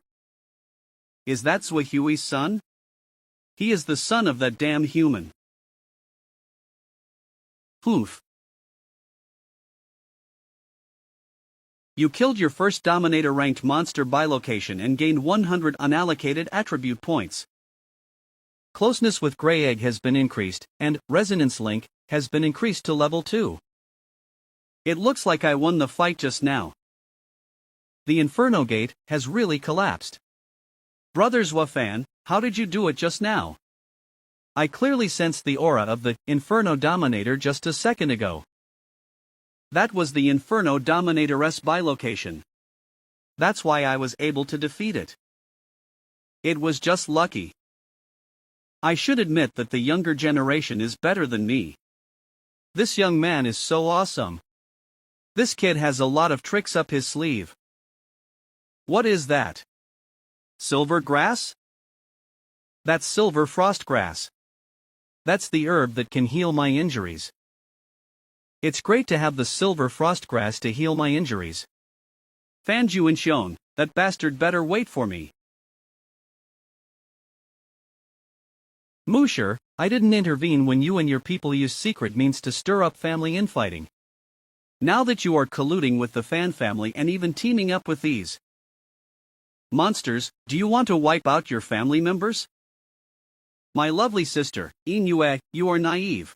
Is that Zhui's son? He is the son of that damn human. Poof. You killed your first Dominator-ranked monster bilocation and gained 100 unallocated attribute points. Closeness with Grey Egg has been increased, and Resonance Link has been increased to level 2. It looks like I won the fight just now. The Inferno Gate has really collapsed. Brother Zwafan, how did you do it just now? I clearly sensed the aura of the Inferno Dominator just a second ago. That was the Inferno Dominator's bilocation. That's why I was able to defeat it. It was just lucky. I should admit that the younger generation is better than me. This young man is so awesome. This kid has a lot of tricks up his sleeve. What is that? Silver grass? That's silver frost grass. That's the herb that can heal my injuries. It's great to have the silver frost grass to heal my injuries. Fanju and Shone, that bastard better wait for me. Musher, I didn't intervene when you and your people used secret means to stir up family infighting. Now that you are colluding with the Fan family and even teaming up with these monsters, do you want to wipe out your family members? My lovely sister, Inue, you are naive.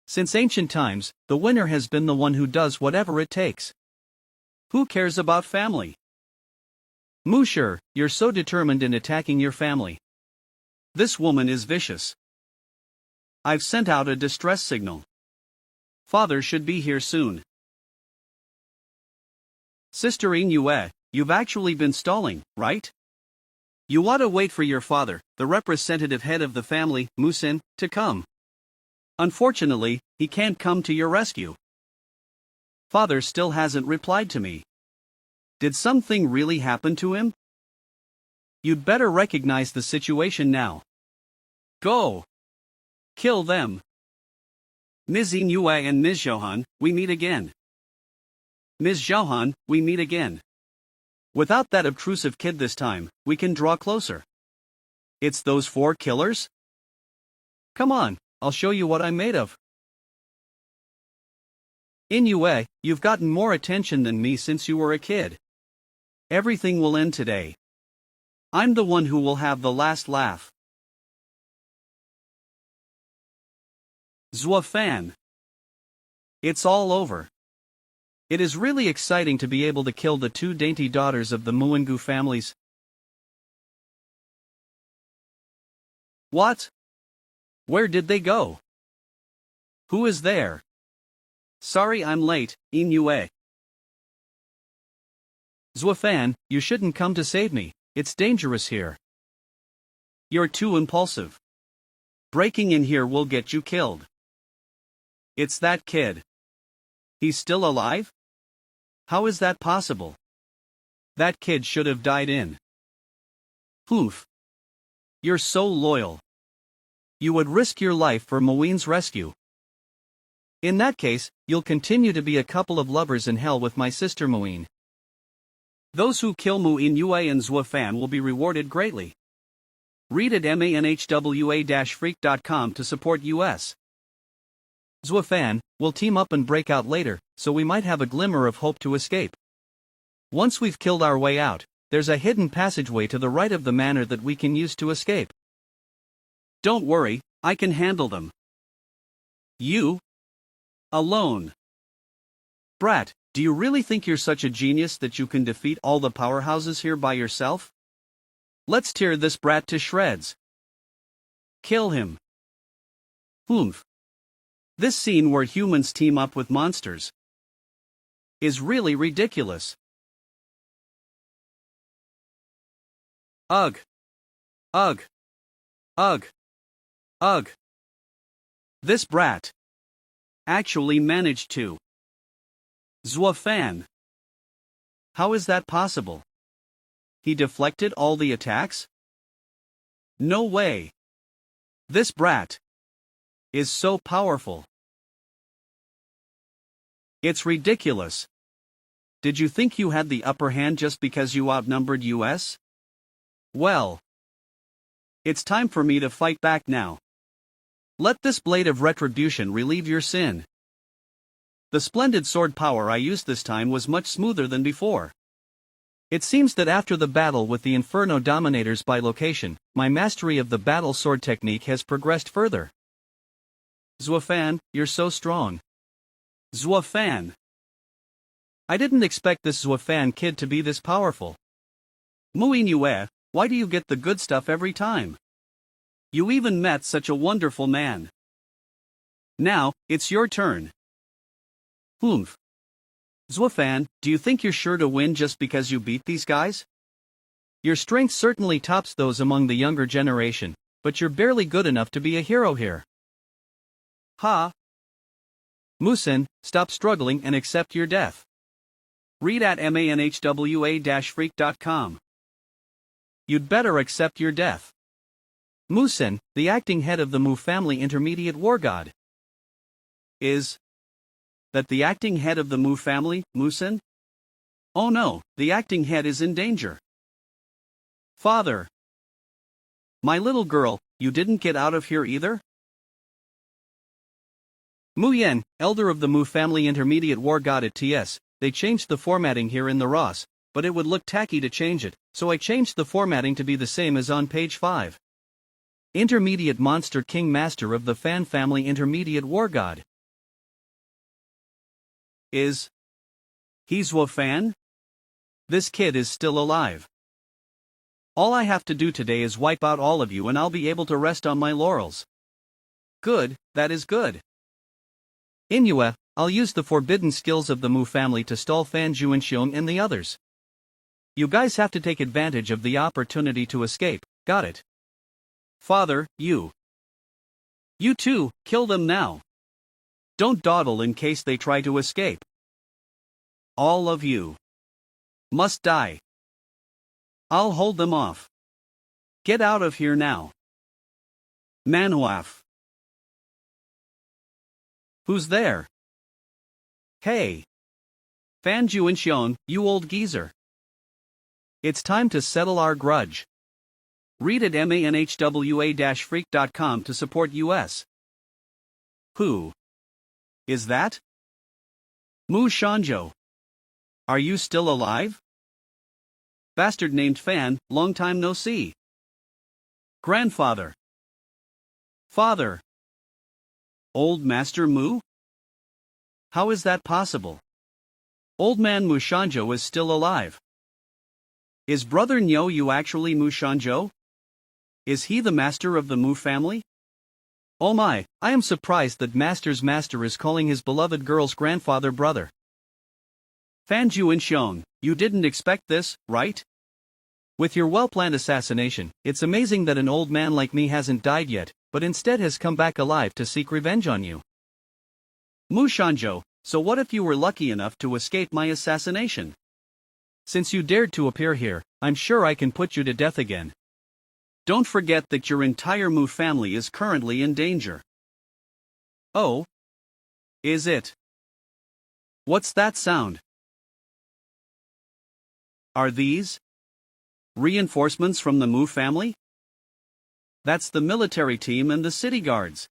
Since ancient times, the winner has been the one who does whatever it takes. Who cares about family? Musher, you're so determined in attacking your family. This woman is vicious. I've sent out a distress signal. Father should be here soon. Sister Inue, you've actually been stalling, right? You ought to wait for your father, the representative head of the family, Musin, to come. Unfortunately, he can't come to your rescue. Father still hasn't replied to me. Did something really happen to him? You'd better recognize the situation now. Go! Kill them! Ms. Inue and Ms. Johan, we meet again. Ms. Johan, we meet again. Without that obtrusive kid this time, we can draw closer. It's those 4 killers? Come on, I'll show you what I'm made of. Inue, you've gotten more attention than me since you were a kid. Everything will end today. I'm the one who will have the last laugh. Zwafan. It's all over. It is really exciting to be able to kill the 2 dainty daughters of the Muingu families. What? Where did they go? Who is there? Sorry I'm late, Inue. Zwafan, you shouldn't come to save me, it's dangerous here. You're too impulsive. Breaking in here will get you killed. It's that kid. He's still alive? How is that possible? That kid should have died in. Poof. You're so loyal. you would risk your life for Muin's rescue. In that case, you'll continue to be a couple of lovers in hell with my sister Muin. Those who kill Muin Yue and Zuofan will be rewarded greatly. Read at manhwa-freak.com to support US. Zuofan will team up and break out later, so we might have a glimmer of hope to escape. Once we've killed our way out, there's a hidden passageway to the right of the manor that we can use to escape. Don't worry, I can handle them. You? Alone. Brat, do you really think you're such a genius that you can defeat all the powerhouses here by yourself? Let's tear this brat to shreds. Kill him. Humph. This scene where humans team up with monsters is really ridiculous. Ugh. Ugh. Ugh. Ugh. This brat actually managed to. Zuofan. How is that possible? He deflected all the attacks? No way. This brat is so powerful. It's ridiculous. Did you think you had the upper hand just because you outnumbered US? Well, it's time for me to fight back now. Let this blade of retribution relieve your sin. The splendid sword power I used this time was much smoother than before. It seems that after the battle with the Inferno Dominators by location, my mastery of the battle sword technique has progressed further. Zuofan, you're so strong. Zuofan. I didn't expect this Zuofan kid to be this powerful. Muin Yue, why do you get the good stuff every time? You even met such a wonderful man. Now, it's your turn. Humph. Zuofan, do you think you're sure to win just because you beat these guys? Your strength certainly tops those among the younger generation, but you're barely good enough to be a hero here. Ha! Musin, stop struggling and accept your death. Read at manhwa-freak.com. You'd better accept your death. Musin, the acting head of the Mu family intermediate war god. Is that the acting head of the Mu family, Musin? Oh no, the acting head is in danger. Father! My little girl, you didn't get out of here either? Mu Yen, elder of the Mu family intermediate war god at TS, they changed the formatting here in the ROS, but it would look tacky to change it, so I changed the formatting to be the same as on page 5. Intermediate Monster King Master of the Fan Family Intermediate War God. Is he Zuofan? This kid is still alive. All I have to do today is wipe out all of you and I'll be able to rest on my laurels. Good, that is good. Inua, I'll use the forbidden skills of the Mu family to stall Fan Juanxiong and the others. You guys have to take advantage of the opportunity to escape, got it? Father, you too, kill them now. Don't dawdle in case they try to escape. All of you must die. I'll hold them off. Get out of here now. Manhua. Who's there? Hey. Fan Juanxiong, you old geezer. It's time to settle our grudge. Read at manhwa-freak.com to support US. Who is that? Mu Shanzhou. Are you still alive? Bastard named Fan, long time no see. Grandfather. Father. Old Master Mu? How is that possible? Old man Mu Shanzhou is still alive. Is brother Nyo Yu actually Mu Shanzhou? Is he the master of the Mu family? Oh my, I am surprised that Master's master is calling his beloved girl's grandfather brother. Fan Juanxiong, you didn't expect this, right? With your well-planned assassination, it's amazing that an old man like me hasn't died yet, but instead has come back alive to seek revenge on you. Mu Shanzhou, so what if you were lucky enough to escape my assassination? Since you dared to appear here, I'm sure I can put you to death again. Don't forget that your entire Mu family is currently in danger. Oh? Is it? What's that sound? Are these reinforcements from the Mu family? That's the military team and the city guards.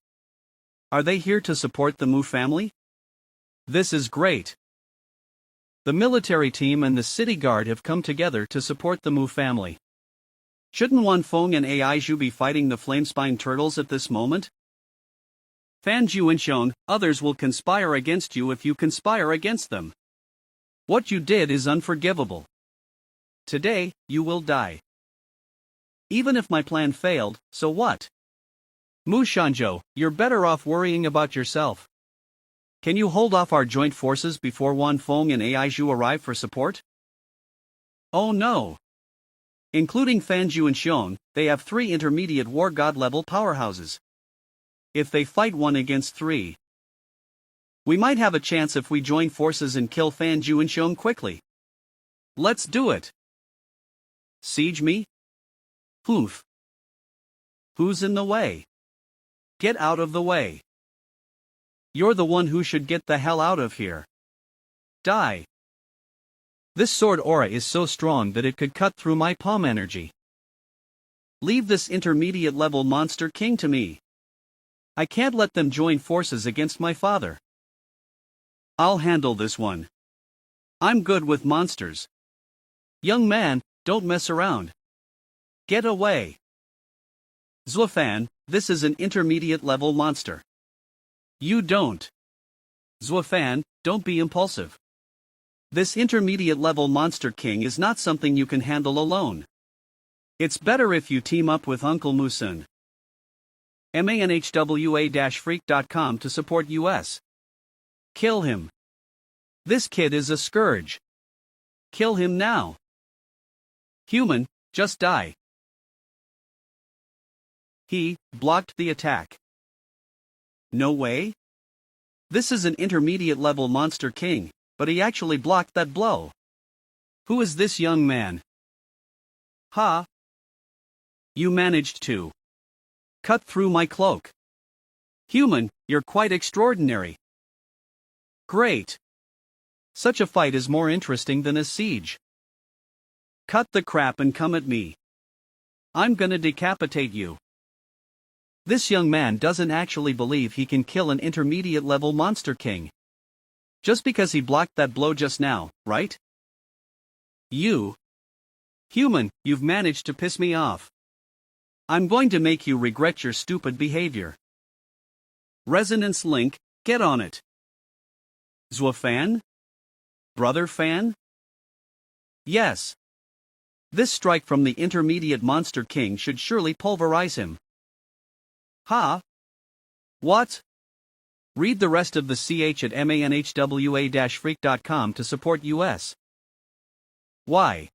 Are they here to support the Mu family? This is great. The military team and the city guard have come together to support the Mu family. Shouldn't Wan Feng and Aizhu be fighting the Flamespine turtles at this moment? Fan Ju and Xiong, others will conspire against you if you conspire against them. What you did is unforgivable. Today, you will die. Even if my plan failed, so what? Mu Shanzhou, you're better off worrying about yourself. Can you hold off our joint forces before Wan Feng and Aizhu arrive for support? Oh no! Including Fanju and Xiong, they have 3 intermediate war god level powerhouses. If they fight 1 against 3, we might have a chance if we join forces and kill Fanju and Xiong quickly. Let's do it! Siege me? Poof. Who's in the way? Get out of the way. You're the one who should get the hell out of here. Die. This sword aura is so strong that it could cut through my palm energy. Leave this intermediate level monster king to me. I can't let them join forces against my father. I'll handle this one. I'm good with monsters. Young man, don't mess around. Get away. Zuofan, this is an intermediate level monster. You don't. Zuofan, don't be impulsive. This intermediate level monster king is not something you can handle alone. It's better if you team up with Uncle Musun. manhwa-freak.com to support US. Kill him. This kid is a scourge. Kill him now. Human, just die. He blocked the attack. No way? This is an intermediate level monster king, but he actually blocked that blow. Who is this young man? Ha! You managed to cut through my cloak. Human, you're quite extraordinary. Great. Such a fight is more interesting than a siege. Cut the crap and come at me. I'm gonna decapitate you. This young man doesn't actually believe he can kill an intermediate level monster king. Just because he blocked that blow just now, right? You. Human, you've managed to piss me off. I'm going to make you regret your stupid behavior. Resonance link, get on it. Zuofan? Brother Fan? Yes. This strike from the intermediate monster king should surely pulverize him. Ha? What? Read the rest of the CH at manhwa-freak.com to support US. Why?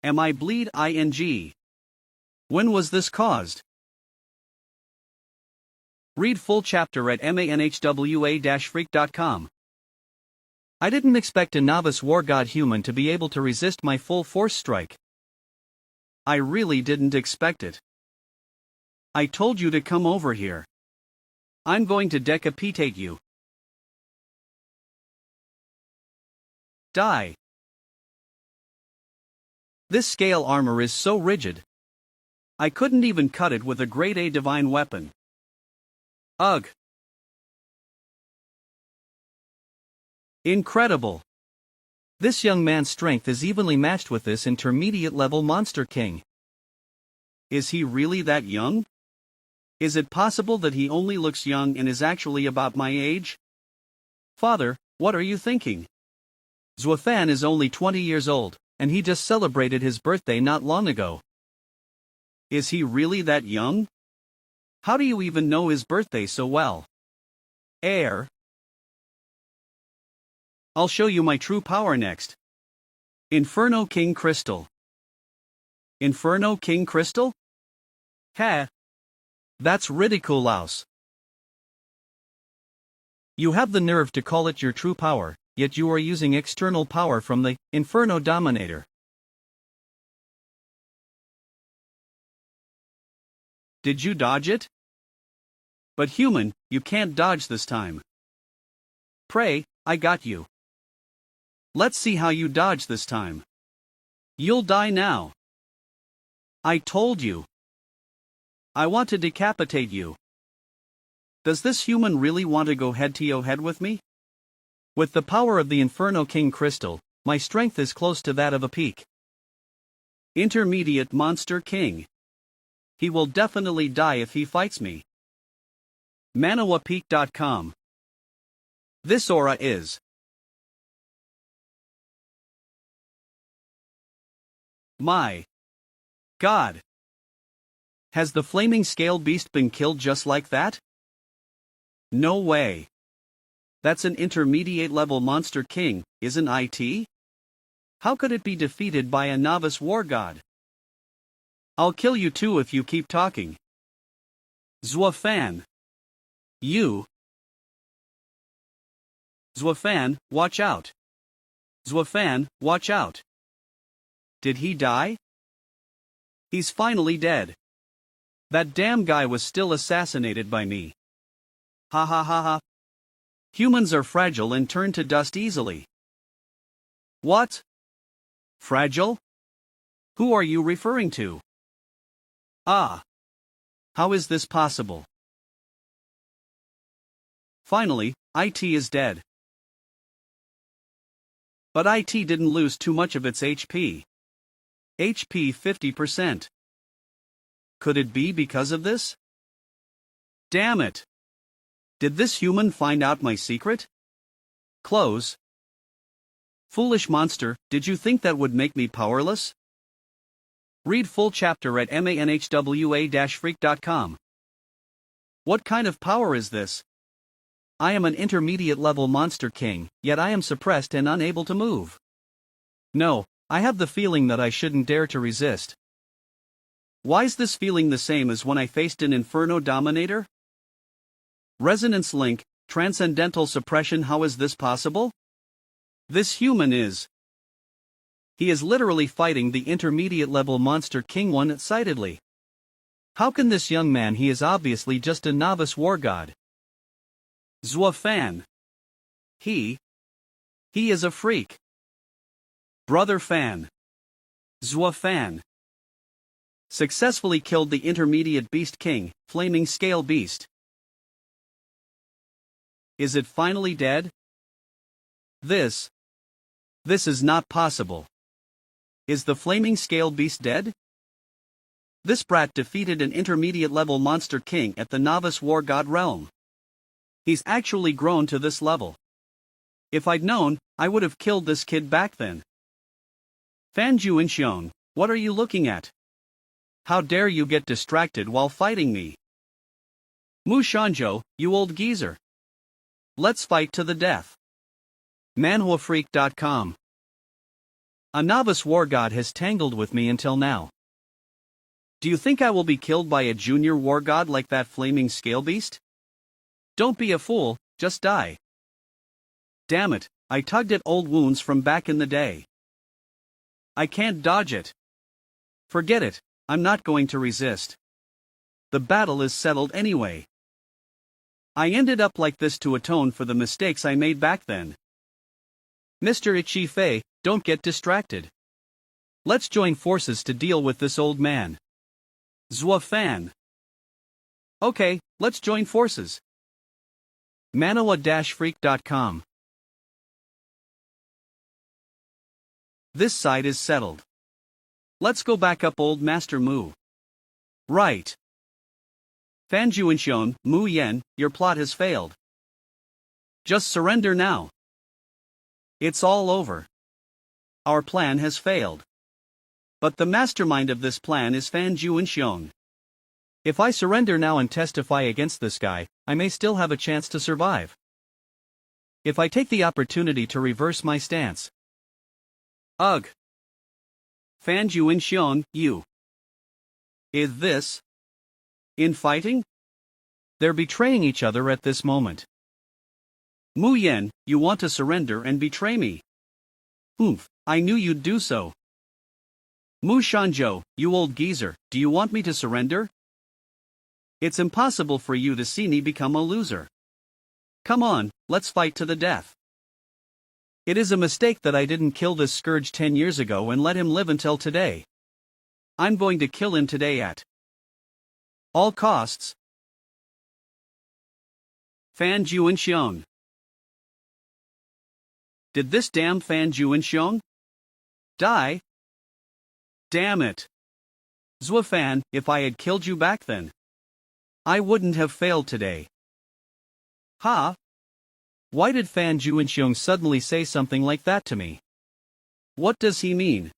Am I bleed ing? When was this caused? Read full chapter at manhwa-freak.com. I didn't expect a novice war god human to be able to resist my full force strike. I really didn't expect it. I told you to come over here. I'm going to decapitate you. Die. This scale armor is so rigid. I couldn't even cut it with a grade A divine weapon. Ugh. Incredible. This young man's strength is evenly matched with this intermediate level monster king. Is he really that young? Is it possible that he only looks young and is actually about my age? Father, what are you thinking? Zuofan is only 20 years old, and he just celebrated his birthday not long ago. Is he really that young? How do you even know his birthday so well? Heir. I'll show you my true power next. Inferno King Crystal. Inferno King Crystal? Ha! That's ridiculous. You have the nerve to call it your true power, yet you are using external power from the Inferno Dominator. Did you dodge it? But human, you can't dodge this time. Pray, I got you. Let's see how you dodge this time. You'll die now. I told you. I want to decapitate you. Does this human really want to go head-to-head with me? With the power of the Inferno King crystal, my strength is close to that of a peak. Intermediate Monster King. He will definitely die if he fights me. ManhuaPeak.com. This aura is. My God. Has the flaming scale beast been killed just like that? No way. That's an intermediate level monster king, isn't it? How could it be defeated by a novice war god? I'll kill you too if you keep talking. Zwafan. You. Zwafan, watch out. Zwafan, watch out. Did he die? He's finally dead. That damn guy was still assassinated by me. Ha ha ha ha. Humans are fragile and turn to dust easily. What? Fragile? Who are you referring to? Ah. How is this possible? Finally, IT is dead. But IT didn't lose too much of its HP. HP 50%. Could it be because of this? Damn it! Did this human find out my secret? Close. Foolish monster, did you think that would make me powerless? Read full chapter at manhwa-freak.com. What kind of power is this? I am an intermediate level monster king, yet I am suppressed and unable to move. No, I have the feeling that I shouldn't dare to resist. Why's this feeling the same as when I faced an Inferno Dominator? Resonance link, transcendental suppression. How is this possible? This human is. He is literally fighting the intermediate level monster king one-sidedly. How can this young man? He is obviously just a novice war god. Zwafan. He is a freak. Brother Fan. Zwafan. Successfully killed the intermediate beast king, flaming scale beast. Is it finally dead? This is not possible. Is the flaming scale beast dead? This brat defeated an intermediate level monster king at the novice war god realm. He's actually grown to this level. If I'd known, I would have killed this kid back then. Fanju Incheon, what are you looking at? How dare you get distracted while fighting me? Mu Shanjo, you old geezer. Let's fight to the death. ManhuaFreak.com. A novice war god has tangled with me until now. Do you think I will be killed by a junior war god like that flaming scale beast? Don't be a fool, just die. Damn it, I tugged at old wounds from back in the day. I can't dodge it. Forget it, I'm not going to resist. The battle is settled anyway. I ended up like this to atone for the mistakes I made back then. Mr. Ichi-Fei, don't get distracted. Let's join forces to deal with this old man. Zwafan. Okay, let's join forces. Manhua-freak.com. This side is settled. Let's go back up old Master Mu. Right. Fanju Incheon, Mu Yen, your plot has failed. Just surrender now. It's all over. Our plan has failed. But the mastermind of this plan is Fanju Incheon. If I surrender now and testify against this guy, I may still have a chance to survive. If I take the opportunity to reverse my stance. Ugh. Fanju Incheon, you. Is this infighting? They're betraying each other at this moment. Mu Yen, you want to surrender and betray me? Oomph, I knew you'd do so. Mu Shanjo, you old geezer, do you want me to surrender? It's impossible for you to see me become a loser. Come on, let's fight to the death. It is a mistake that I didn't kill this scourge 10 years ago and let him live until today. I'm going to kill him today at all costs. Fan Juanxiong. Did this damn Fan Juanxiong die? Damn it. Zuofan, if I had killed you back then, I wouldn't have failed today. Ha? Why did Fan Juanxiong suddenly say something like that to me? What does he mean?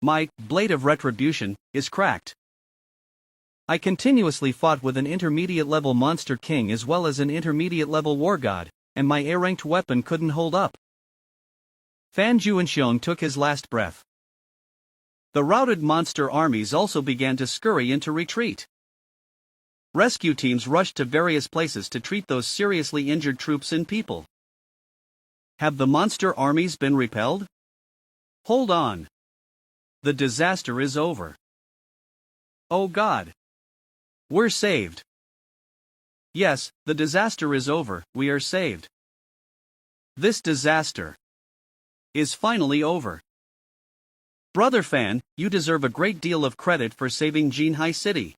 My blade of retribution is cracked. I continuously fought with an intermediate-level monster king as well as an intermediate-level war god, and my A-ranked weapon couldn't hold up. Fan Juanxiong took his last breath. The routed monster armies also began to scurry into retreat. Rescue teams rushed to various places to treat those seriously injured troops and people. Have the monster armies been repelled? Hold on. The disaster is over. Oh God. We're saved. Yes, the disaster is over, we are saved. This disaster is finally over. Brother Fan, you deserve a great deal of credit for saving Jinhai City.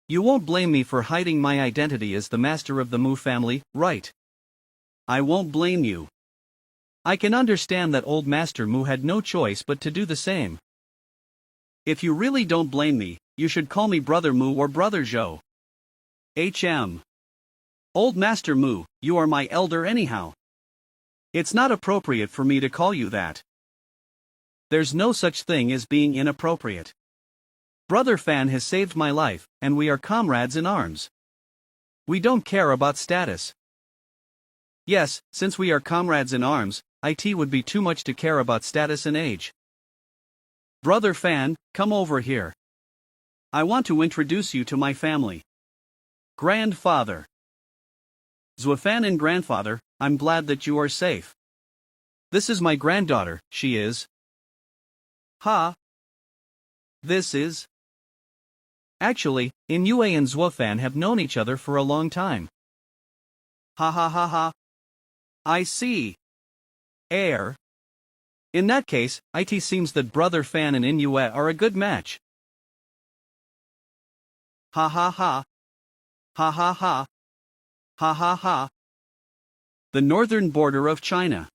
You won't blame me for hiding my identity as the master of the Mu family, right? I won't blame you. I can understand that old Master Mu had no choice but to do the same. If you really don't blame me, you should call me Brother Mu or Brother Zhou. Old Master Mu, you are my elder anyhow. It's not appropriate for me to call you that. There's no such thing as being inappropriate. Brother Fan has saved my life, and we are comrades in arms. We don't care about status. Yes, since we are comrades in arms, it would be too much to care about status and age. Brother Fan, come over here. I want to introduce you to my family. Grandfather. Zuofan and grandfather, I'm glad that you are safe. This is my granddaughter, she is. Ha. This is. Actually, Inue and Zuofan have known each other for a long time. Ha ha ha ha. I see. Heir. In that case, it seems that Brother Fan and Inue are a good match. Ha ha ha. Ha ha ha. Ha ha ha. The northern border of China.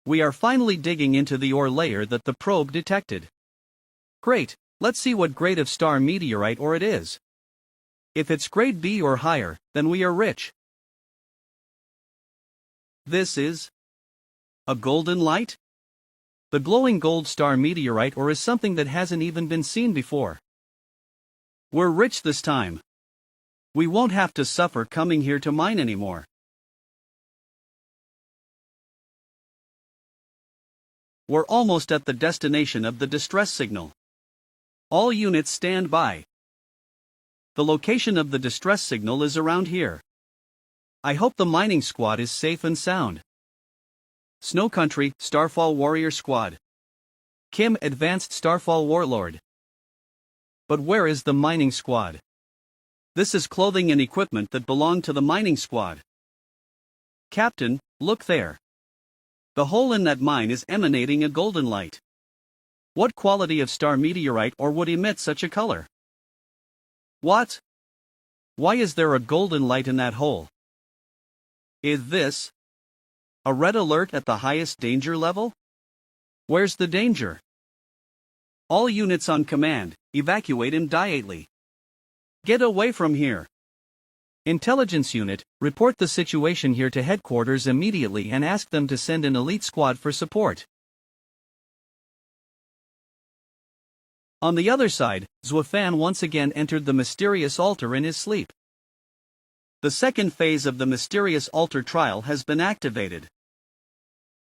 We are finally digging into the ore layer that the probe detected. Great, let's see what grade of star meteorite ore it is. If it's grade B or higher, then we are rich. This is a golden light? The glowing gold star meteorite ore is something that hasn't even been seen before. We're rich this time. We won't have to suffer coming here to mine anymore. We're almost at the destination of the distress signal. All units stand by. The location of the distress signal is around here. I hope the mining squad is safe and sound. Snow Country, Starfall Warrior Squad. Kim, Advanced Starfall Warlord. But where is the mining squad? This is clothing and equipment that belong to the mining squad. Captain, look there. The hole in that mine is emanating a golden light. What quality of star meteorite ore would emit such a color? What? Why is there a golden light in that hole? Is this a red alert at the highest danger level? Where's the danger? All units on command, evacuate immediately. Get away from here. Intelligence unit, report the situation here to headquarters immediately and ask them to send an elite squad for support. On the other side, Zuofan once again entered the mysterious altar in his sleep. The second phase of the mysterious altar trial has been activated.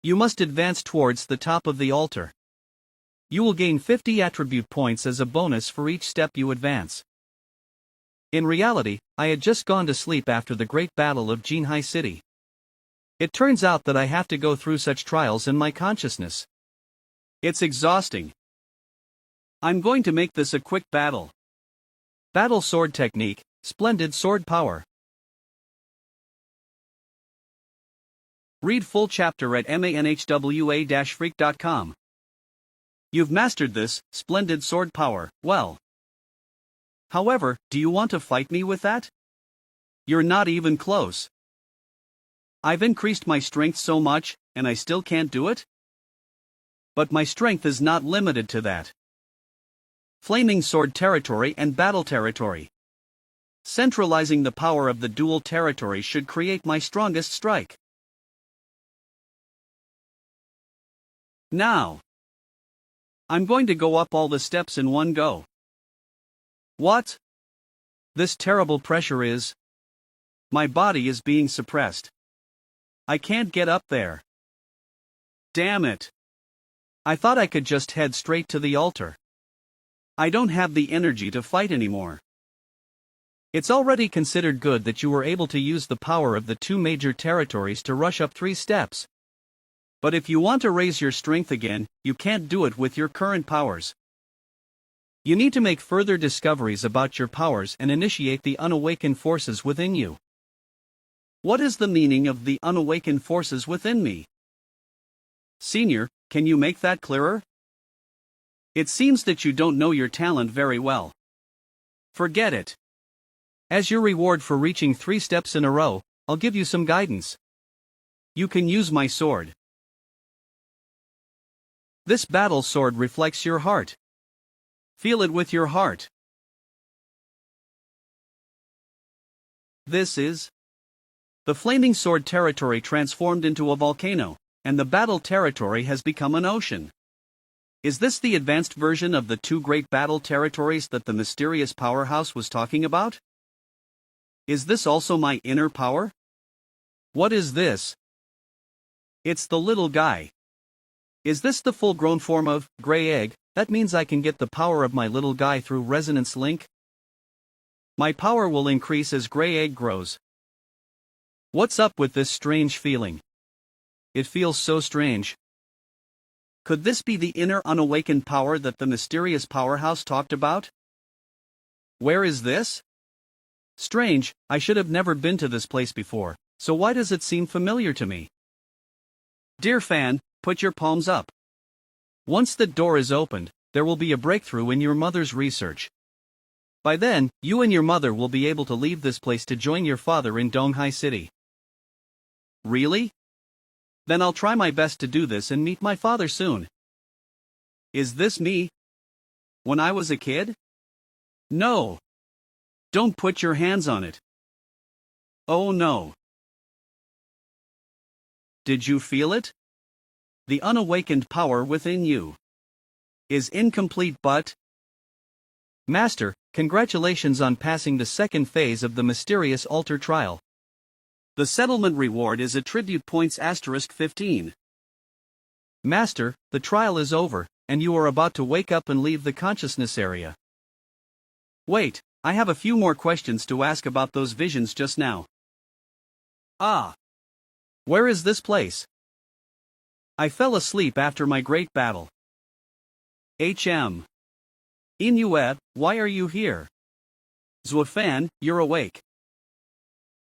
You must advance towards the top of the altar. You will gain 50 attribute points as a bonus for each step you advance. In reality, I had just gone to sleep after the great battle of Jinhai City. It turns out that I have to go through such trials in my consciousness. It's exhausting. I'm going to make this a quick battle. Battle sword technique, splendid sword power. Read full chapter at manhwa-freak.com. You've mastered this, splendid sword power, well. However, do you want to fight me with that? You're not even close. I've increased my strength so much, and I still can't do it? But my strength is not limited to that. Flaming sword territory and battle territory. Centralizing the power of the dual territory should create my strongest strike. Now. I'm going to go up all the steps in one go. What? This terrible pressure is. My body is being suppressed. I can't get up there. Damn it. I thought I could just head straight to the altar. I don't have the energy to fight anymore. It's already considered good that you were able to use the power of the two major territories to rush up 3 steps. But if you want to raise your strength again, you can't do it with your current powers. You need to make further discoveries about your powers and initiate the unawakened forces within you. What is the meaning of the unawakened forces within me? Senior, can you make that clearer? It seems that you don't know your talent very well. Forget it. As your reward for reaching 3 steps in a row, I'll give you some guidance. You can use my sword. This battle sword reflects your heart. Feel it with your heart. This is the flaming sword territory transformed into a volcano, and the battle territory has become an ocean. Is this the advanced version of the 2 great battle territories that the mysterious powerhouse was talking about? Is this also my inner power? What is this? It's the little guy. Is this the full-grown form of gray egg? That means I can get the power of my little guy through resonance link? My power will increase as gray egg grows. What's up with this strange feeling? It feels so strange. Could this be the inner unawakened power that the mysterious powerhouse talked about? Where is this? Strange, I should have never been to this place before, so why does it seem familiar to me? Dear fan, put your palms up. Once the door is opened, there will be a breakthrough in your mother's research. By then, you and your mother will be able to leave this place to join your father in Donghai City. Really? Then I'll try my best to do this and meet my father soon. Is this me? When I was a kid? No. Don't put your hands on it. Oh no. Did you feel it? The unawakened power within you is incomplete but... Master, congratulations on passing the 2nd phase of the mysterious altar trial. The settlement reward is attribute points *15. Master, the trial is over, and you are about to wake up and leave the consciousness area. Wait, I have a few more questions to ask about those visions just now. Ah. Where is this place? I fell asleep after my great battle. Inuit, why are you here? Zhuofan, you're awake.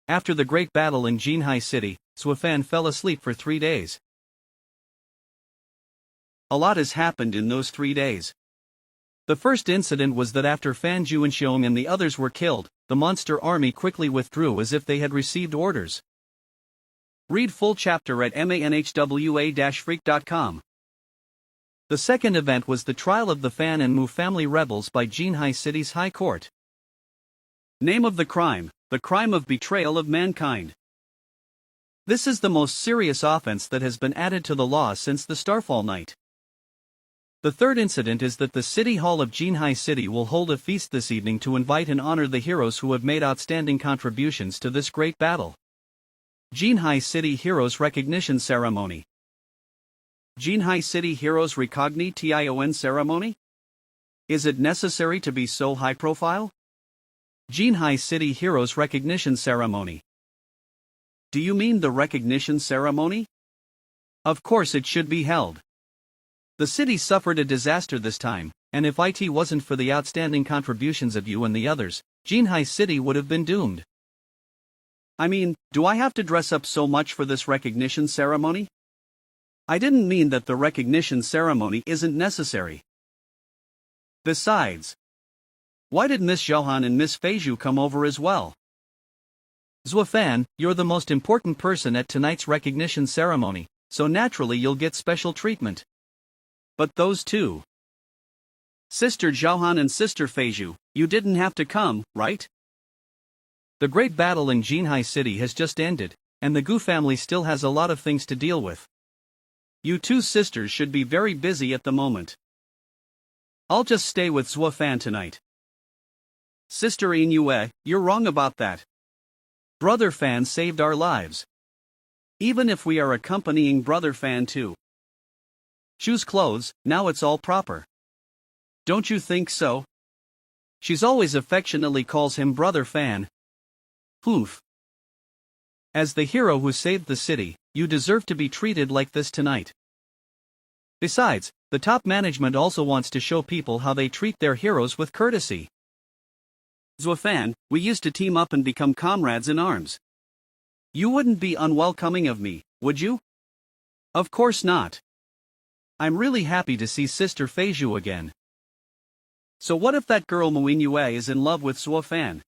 After the great battle in Jinhai City, Zhuofan fell asleep for 3 days. A lot has happened in those 3 days. The first incident was that after Fan Juanxiong and the others were killed, the monster army quickly withdrew as if they had received orders. Read full chapter at manhwa-freak.com. The second event was the trial of the Fan and Mu family rebels by Jinhai City's High Court. Name of the crime of betrayal of mankind. This is the most serious offense that has been added to the law since the Starfall Night. The third incident is that the City Hall of Jinhai City will hold a feast this evening to invite and honor the heroes who have made outstanding contributions to this great battle. Jinhai City Heroes Recognition Ceremony. Jinhai City Heroes Recognition Ceremony? Is it necessary to be so high profile? Jinhai City Heroes Recognition Ceremony. Do you mean the recognition ceremony? Of course it should be held. The city suffered a disaster this time, and if it wasn't for the outstanding contributions of you and the others, Jinhai City would have been doomed. I mean, do I have to dress up so much for this recognition ceremony? I didn't mean that the recognition ceremony isn't necessary. Besides, why did Miss Johan and Miss Feiju come over as well? Zuofan, you're the most important person at tonight's recognition ceremony, so naturally you'll get special treatment. But those two, Sister Johan and Sister Feiju, you didn't have to come, right? The great battle in Jinhai City has just ended, and the Gu family still has a lot of things to deal with. You two sisters should be very busy at the moment. I'll just stay with Zuofan tonight. Sister Inoue, you're wrong about that. Brother Fan saved our lives. Even if we are accompanying Brother Fan too. Shoes clothes, now it's all proper. Don't you think so? She's always affectionately calls him Brother Fan. Oof. As the hero who saved the city, you deserve to be treated like this tonight. Besides, the top management also wants to show people how they treat their heroes with courtesy. Zuofan, we used to team up and become comrades in arms. You wouldn't be unwelcoming of me, would you? Of course not. I'm really happy to see Sister Feiju again. So what if that girl Inoue is in love with Zuofan?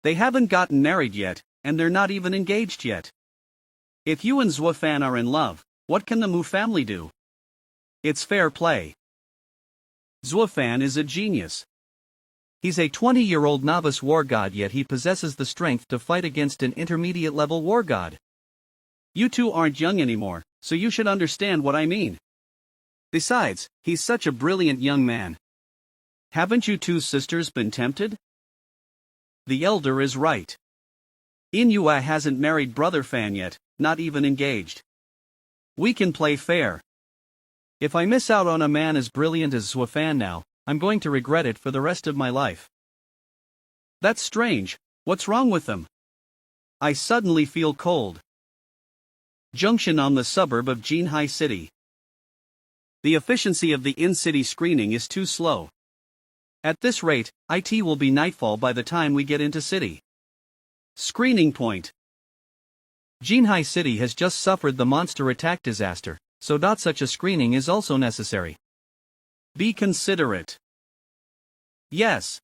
They haven't gotten married yet, and they're not even engaged yet. If you and Zuofan are in love, what can the Mu family do? It's fair play. Zuofan is a genius. He's a 20-year-old novice war god, yet he possesses the strength to fight against an intermediate-level war god. You two aren't young anymore, so you should understand what I mean. Besides, he's such a brilliant young man. Haven't you two sisters been tempted? The elder is right. Inoue hasn't married Brother Fan yet, not even engaged. We can play fair. If I miss out on a man as brilliant as Zuofan now, I'm going to regret it for the rest of my life. That's strange, what's wrong with them? I suddenly feel cold. Junction on the suburb of Jinhai City. The efficiency of the in-city screening is too slow. At this rate, it will be nightfall by the time we get into city. Screening point. Jinhai City has just suffered the monster attack disaster, so such a screening is also necessary. Be considerate. Yes.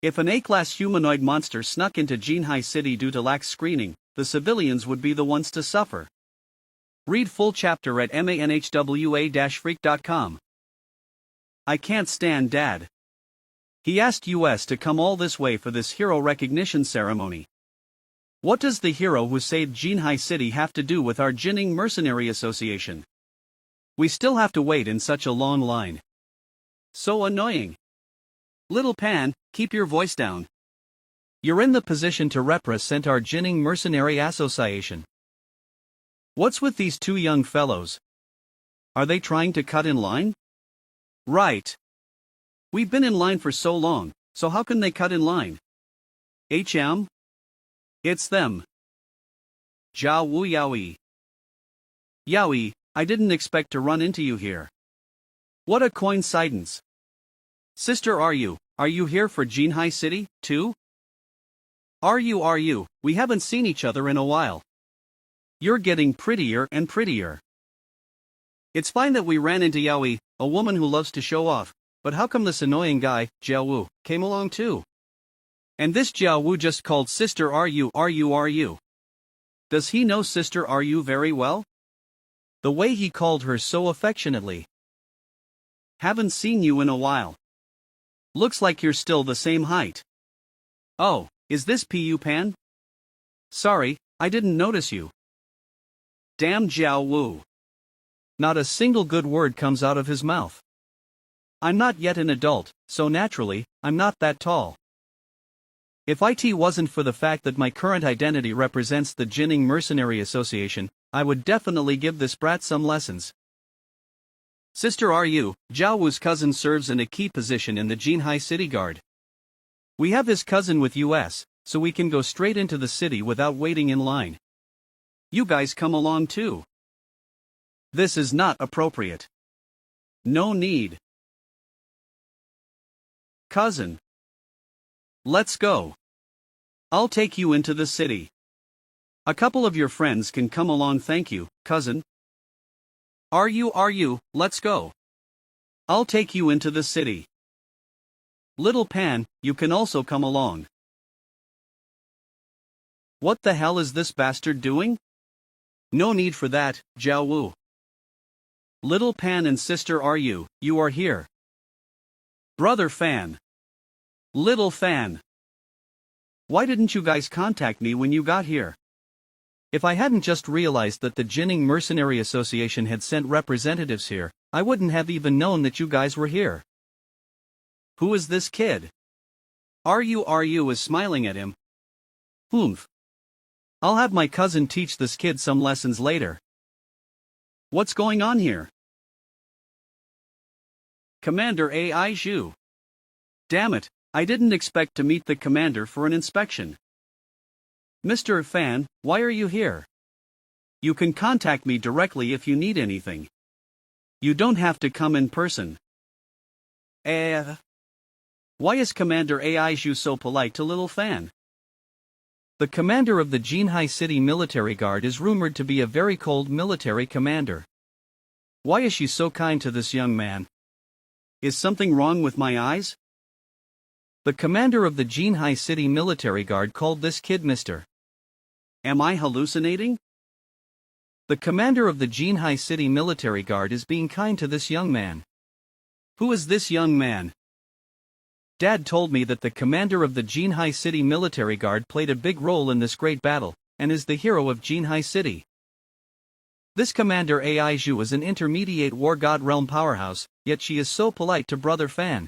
If an A-class humanoid monster snuck into Jinhai City due to lax screening, the civilians would be the ones to suffer. Read full chapter at manhwa-freak.com. I can't stand Dad. He asked us to come all this way for this hero recognition ceremony. What does the hero who saved Jinhai City have to do with our Jinning Mercenary Association? We still have to wait in such a long line. So annoying. Little Pan, keep your voice down. You're in the position to represent our Jinning Mercenary Association. What's with these two young fellows? Are they trying to cut in line? Right. We've been in line for so long, so how can they cut in line? HM? It's them. Jia Wu Yaoi. Yaoi, I didn't expect to run into you here. What a coincidence. Sister, are you here for Jinhai City, too? Are you, we haven't seen each other in a while. You're getting prettier and prettier. It's fine that we ran into Yaoi, a woman who loves to show off, but how come this annoying guy, Jiao Wu, came along too? And this Jiao Wu just called Sister are you? Does he know Sister are you very well? The way he called her so affectionately. Haven't seen you in a while. Looks like you're still the same height. Oh, is this Pu Pan? Sorry, I didn't notice you. Damn Jiao Wu. Not a single good word comes out of his mouth. I'm not yet an adult, so naturally, I'm not that tall. If it wasn't for the fact that my current identity represents the Jinning Mercenary Association, I would definitely give this brat some lessons. Sister are you, Jiao Wu's cousin serves in a key position in the Jinhai City Guard. We have his cousin with us, so we can go straight into the city without waiting in line. You guys come along too. This is not appropriate. No need. Cousin. Let's go. I'll take you into the city. A couple of your friends can come along, thank you, cousin. Are you, let's go. I'll take you into the city. Little Pan, you can also come along. What the hell is this bastard doing? No need for that, Jiao Wu. Little Pan and sister, you are here. Brother Fan. Little Fan. Why didn't you guys contact me when you got here? If I hadn't just realized that the Jinning Mercenary Association had sent representatives here, I wouldn't have even known that you guys were here. Who is this kid? You is smiling at him. Oomph. I'll have my cousin teach this kid some lessons later. What's going on here? Commander AI Zhu. Damn it, I didn't expect to meet the commander for an inspection. Mr. Fan, why are you here? You can contact me directly if you need anything. You don't have to come in person. Why is Commander AI Zhu so polite to Little Fan? The commander of the Jinhai City Military Guard is rumored to be a very cold military commander. Why is she so kind to this young man? Is something wrong with my eyes? The commander of the Jinhai City Military Guard called this kid Mr. Am I hallucinating? The commander of the Jinhai City Military Guard is being kind to this young man. Who is this young man? Dad told me that the commander of the Jinhai City Military Guard played a big role in this great battle, and is the hero of Jinhai City. This Commander AI Zhu is an intermediate war god realm powerhouse, yet she is so polite to Brother Fan.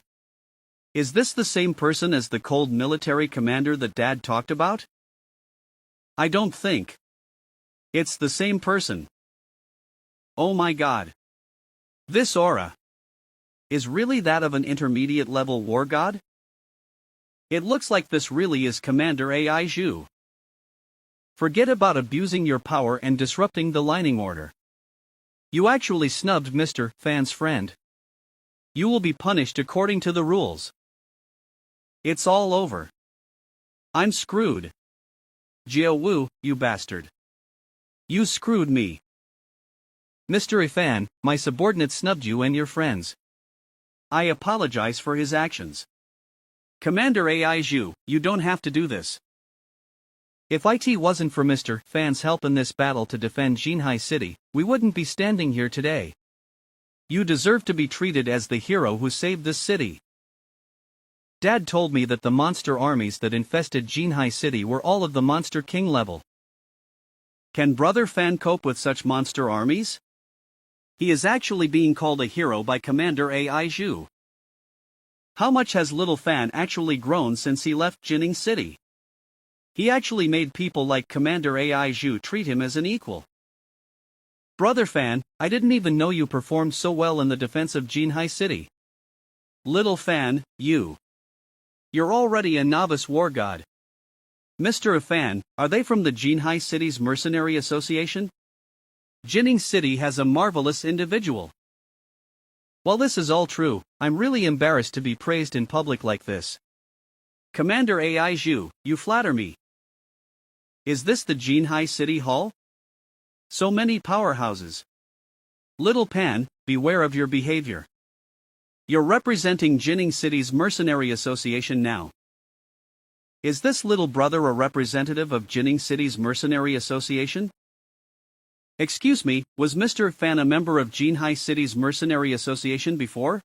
Is this the same person as the cold military commander that Dad talked about? I don't think. It's the same person. Oh my god. This aura is really that of an intermediate level war god? It looks like this really is Commander AI Zhu. Forget about abusing your power and disrupting the lining order. You actually snubbed Mr. Fan's friend. You will be punished according to the rules. It's all over. I'm screwed. Jiao Wu, you bastard. You screwed me. Mr. Fan, my subordinate snubbed you and your friends. I apologize for his actions. Commander AI Zhu, you don't have to do this. If it wasn't for Mr. Fan's help in this battle to defend Jinhai City, we wouldn't be standing here today. You deserve to be treated as the hero who saved this city. Dad told me that the monster armies that infested Jinhai City were all of the Monster King level. Can Brother Fan cope with such monster armies? He is actually being called a hero by Commander AI Zhu. How much has Little Fan actually grown since he left Jinning City? He actually made people like Commander AI Zhu treat him as an equal. Brother Fan, I didn't even know you performed so well in the defense of Jinhai City. Little Fan, you're already a novice war god. Mr. Fan, are they from the Jinhai City's Mercenary Association? Jinning City has a marvelous individual. While this is all true, I'm really embarrassed to be praised in public like this. Commander AI Zhu, you flatter me. Is this the Jinhai City Hall? So many powerhouses. Little Pan, beware of your behavior. You're representing Jinning City's Mercenary Association now. Is this little brother a representative of Jinning City's Mercenary Association? Excuse me, was Mr. Fan a member of Jinhai City's Mercenary Association before?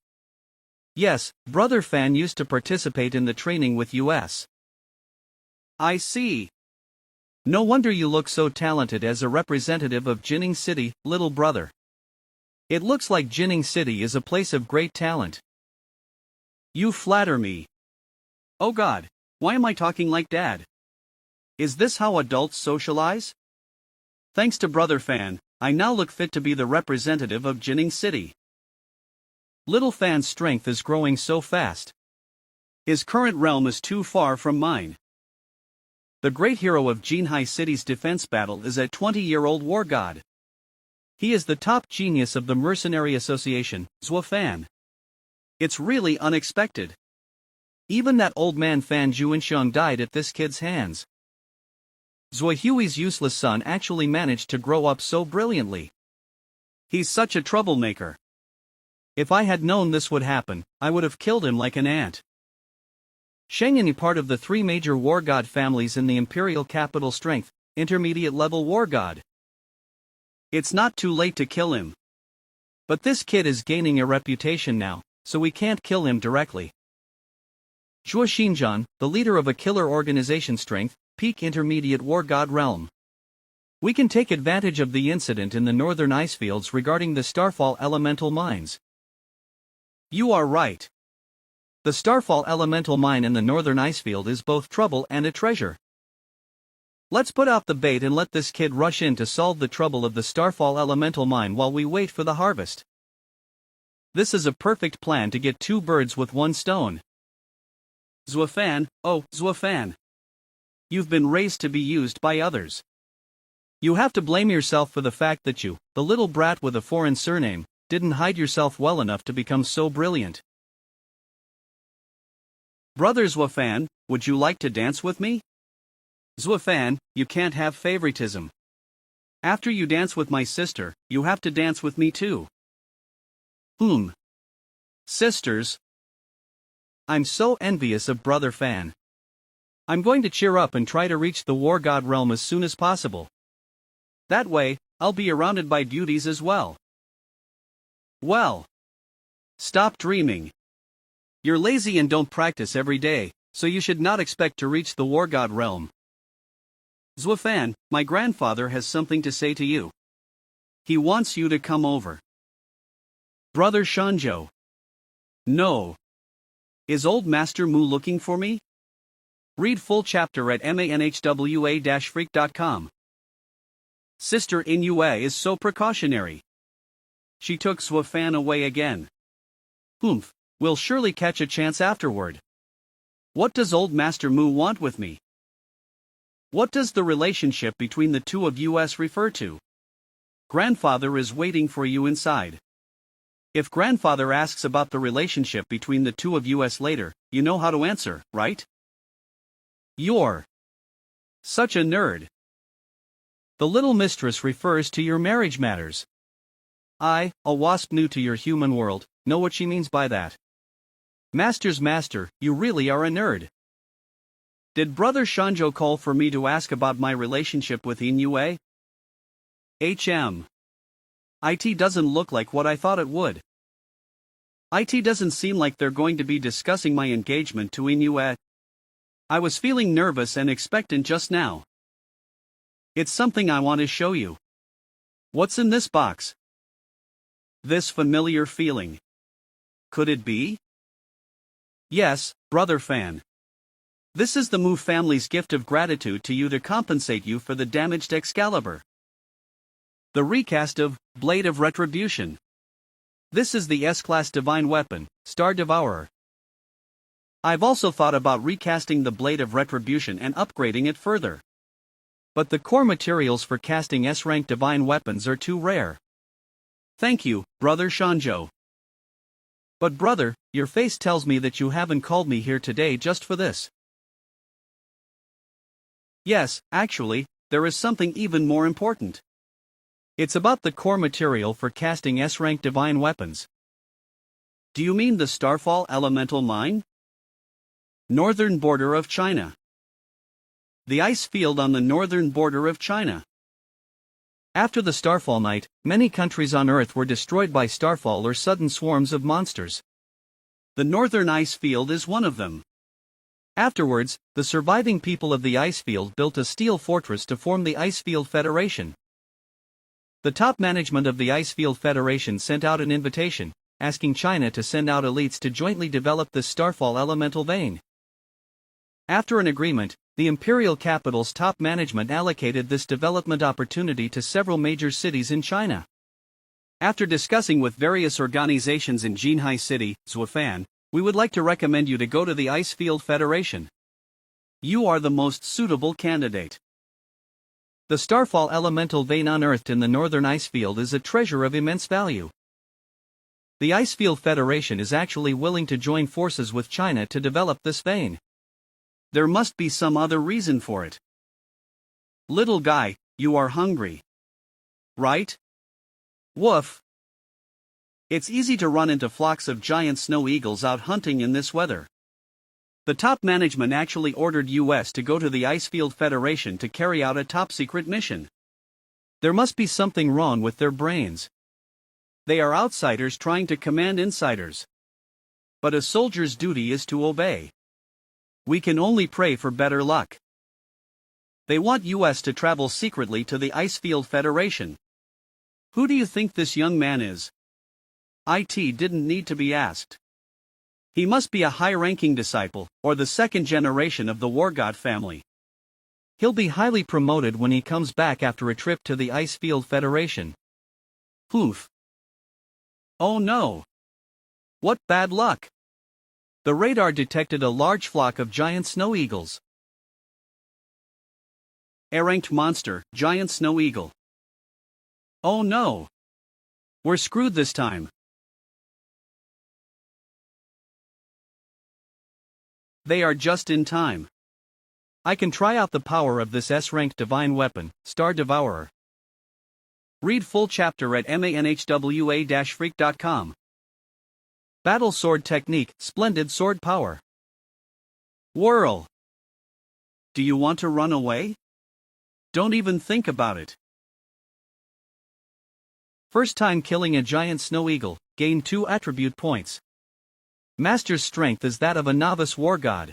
Yes, Brother Fan used to participate in the training with US. I see. No wonder you look so talented as a representative of Jinning City, little brother. It looks like Jinning City is a place of great talent. You flatter me. Oh god, why am I talking like Dad? Is this how adults socialize? Thanks to Brother Fan, I now look fit to be the representative of Jinning City. Little Fan's strength is growing so fast. His current realm is too far from mine. The great hero of Jinhai City's defense battle is a 20-year-old war god. He is the top genius of the Mercenary Association, Zhua Fan. It's really unexpected. Even that old man Fan Juanxiang died at this kid's hands. Zui Hui's useless son actually managed to grow up so brilliantly. He's such a troublemaker. If I had known this would happen, I would have killed him like an ant. Shengani, part of the three major war god families in the imperial capital, strength, intermediate level war god. It's not too late to kill him. But this kid is gaining a reputation now, so we can't kill him directly. Zhuo Xinjian, the leader of a killer organization, strength, peak intermediate war god realm. We can take advantage of the incident in the northern ice fields regarding the Starfall elemental mines. You are right. The Starfall elemental mine in the northern ice field is both trouble and a treasure. Let's put out the bait and let this kid rush in to solve the trouble of the Starfall elemental mine while we wait for the harvest. This is a perfect plan to get two birds with one stone. Zuofan, oh, Zuofan. You've been raised to be used by others. You have to blame yourself for the fact that you, the little brat with a foreign surname, didn't hide yourself well enough to become so brilliant. Brother Zuofan, would you like to dance with me? Zuofan, you can't have favoritism. After you dance with my sister, you have to dance with me too. Sisters. I'm so envious of Brother Fan. I'm going to cheer up and try to reach the War God realm as soon as possible. That way, I'll be surrounded by beauties as well. Well. Stop dreaming. You're lazy and don't practice every day, so you should not expect to reach the War God realm. Zuofan, my grandfather has something to say to you. He wants you to come over. Brother Shanzhou. No. Is old Master Mu looking for me? Read full chapter at manhwa-freak.com. Sister Inue is so precautionary. She took Zuofan away again. We'll surely catch a chance afterward. What does old Master Mu want with me? What does the relationship between the two of us refer to? Grandfather is waiting for you inside. If grandfather asks about the relationship between the two of us later, you know how to answer, right? You're such a nerd. The little mistress refers to your marriage matters. I, a wasp new to your human world, know what she means by that. Master's master, you really are a nerd. Did Brother Shanzhou call for me to ask about my relationship with Inue? It doesn't look like what I thought it would. It doesn't seem like they're going to be discussing my engagement to Inue. I was feeling nervous and expectant just now. It's something I want to show you. What's in this box? This familiar feeling. Could it be? Yes, Brother Fan. This is the Mu family's gift of gratitude to you to compensate you for the damaged Excalibur. The recast of Blade of Retribution. This is the S-Class Divine Weapon, Star Devourer. I've also thought about recasting the Blade of Retribution and upgrading it further. But the core materials for casting S-rank divine weapons are too rare. Thank you, Brother Shanzhou. But brother, your face tells me that you haven't called me here today just for this. Yes, actually, there is something even more important. It's about the core material for casting S-rank divine weapons. Do you mean the Starfall elemental mine? Northern border of China. The ice field on the northern border of China. After the Starfall night, many countries on Earth were destroyed by Starfall or sudden swarms of monsters. The northern ice field is one of them. Afterwards, the surviving people of the ice field built a steel fortress to form the Icefield Federation. The top management of the Icefield Federation sent out an invitation, asking China to send out elites to jointly develop this Starfall elemental vein. After an agreement, the imperial capital's top management allocated this development opportunity to several major cities in China. After discussing with various organizations in Jinhai City, Zuofan, we would like to recommend you to go to the Icefield Federation. You are the most suitable candidate. The Starfall elemental vein unearthed in the northern ice field is a treasure of immense value. The Icefield Federation is actually willing to join forces with China to develop this vein. There must be some other reason for it. Little guy, you are hungry. Right? Woof. It's easy to run into flocks of giant snow eagles out hunting in this weather. The top management actually ordered US to go to the Icefield Federation to carry out a top-secret mission. There must be something wrong with their brains. They are outsiders trying to command insiders. But a soldier's duty is to obey. We can only pray for better luck. They want US to travel secretly to the Icefield Federation. Who do you think this young man is? IT didn't need to be asked. He must be a high-ranking disciple, or the second generation of the War God family. He'll be highly promoted when he comes back after a trip to the Icefield Federation. Poof. Oh no! What bad luck! The radar detected a large flock of giant snow eagles. A-ranked monster, giant snow eagle. Oh no! We're screwed this time. They are just in time. I can try out the power of this S-ranked divine weapon, Star Devourer. Read full chapter at manhwa-freak.com. Battle sword technique, splendid sword power. Whirl. Do you want to run away? Don't even think about it. First time killing a giant snow eagle, gain 2 attribute points. Master's strength is that of a novice war god.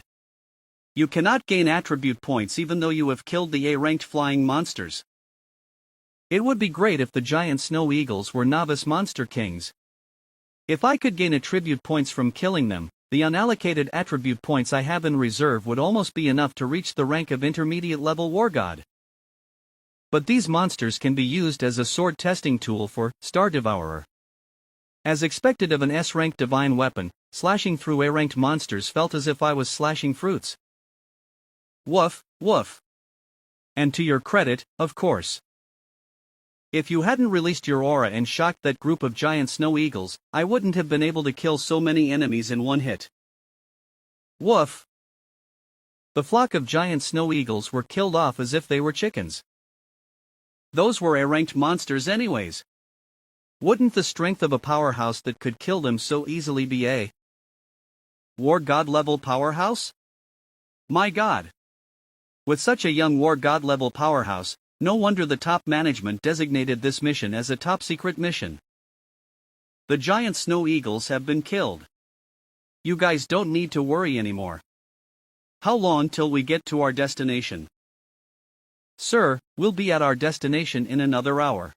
You cannot gain attribute points even though you have killed the A-ranked flying monsters. It would be great if the giant snow eagles were novice monster kings. If I could gain attribute points from killing them, the unallocated attribute points I have in reserve would almost be enough to reach the rank of intermediate level war god. But these monsters can be used as a sword testing tool for Star Devourer. As expected of an S-ranked divine weapon, slashing through A-ranked monsters felt as if I was slashing fruits. Woof, woof. And to your credit, of course. If you hadn't released your aura and shocked that group of giant snow eagles, I wouldn't have been able to kill so many enemies in one hit. Woof. The flock of giant snow eagles were killed off as if they were chickens. Those were A-ranked monsters anyways. Wouldn't the strength of a powerhouse that could kill them so easily be a war god level powerhouse? My god. With such a young war god level powerhouse, no wonder the top management designated this mission as a top secret mission. The giant snow eagles have been killed. You guys don't need to worry anymore. How long till we get to our destination? Sir, we'll be at our destination in another hour.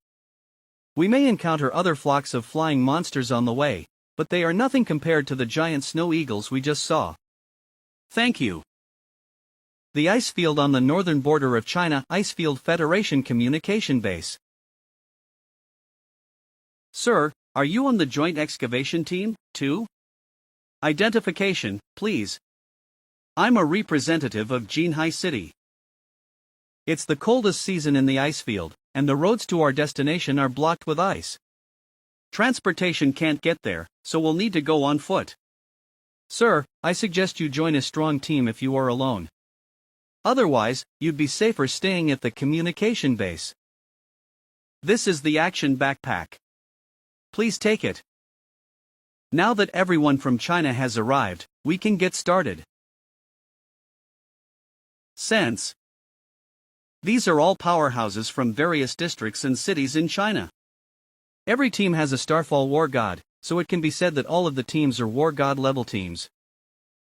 We may encounter other flocks of flying monsters on the way, but they are nothing compared to the giant snow eagles we just saw. Thank you. The Icefield on the northern border of China, Icefield Federation Communication Base. Sir, are you on the joint excavation team, too? Identification, please. I'm a representative of Jinhai City. It's the coldest season in the Icefield, and the roads to our destination are blocked with ice. Transportation can't get there, so we'll need to go on foot. Sir, I suggest you join a strong team if you are alone. Otherwise, you'd be safer staying at the communication base. This is the action backpack. Please take it. Now that everyone from China has arrived, we can get started. Sense. These are all powerhouses from various districts and cities in China. Every team has a Starfall War God, so it can be said that all of the teams are War God level teams.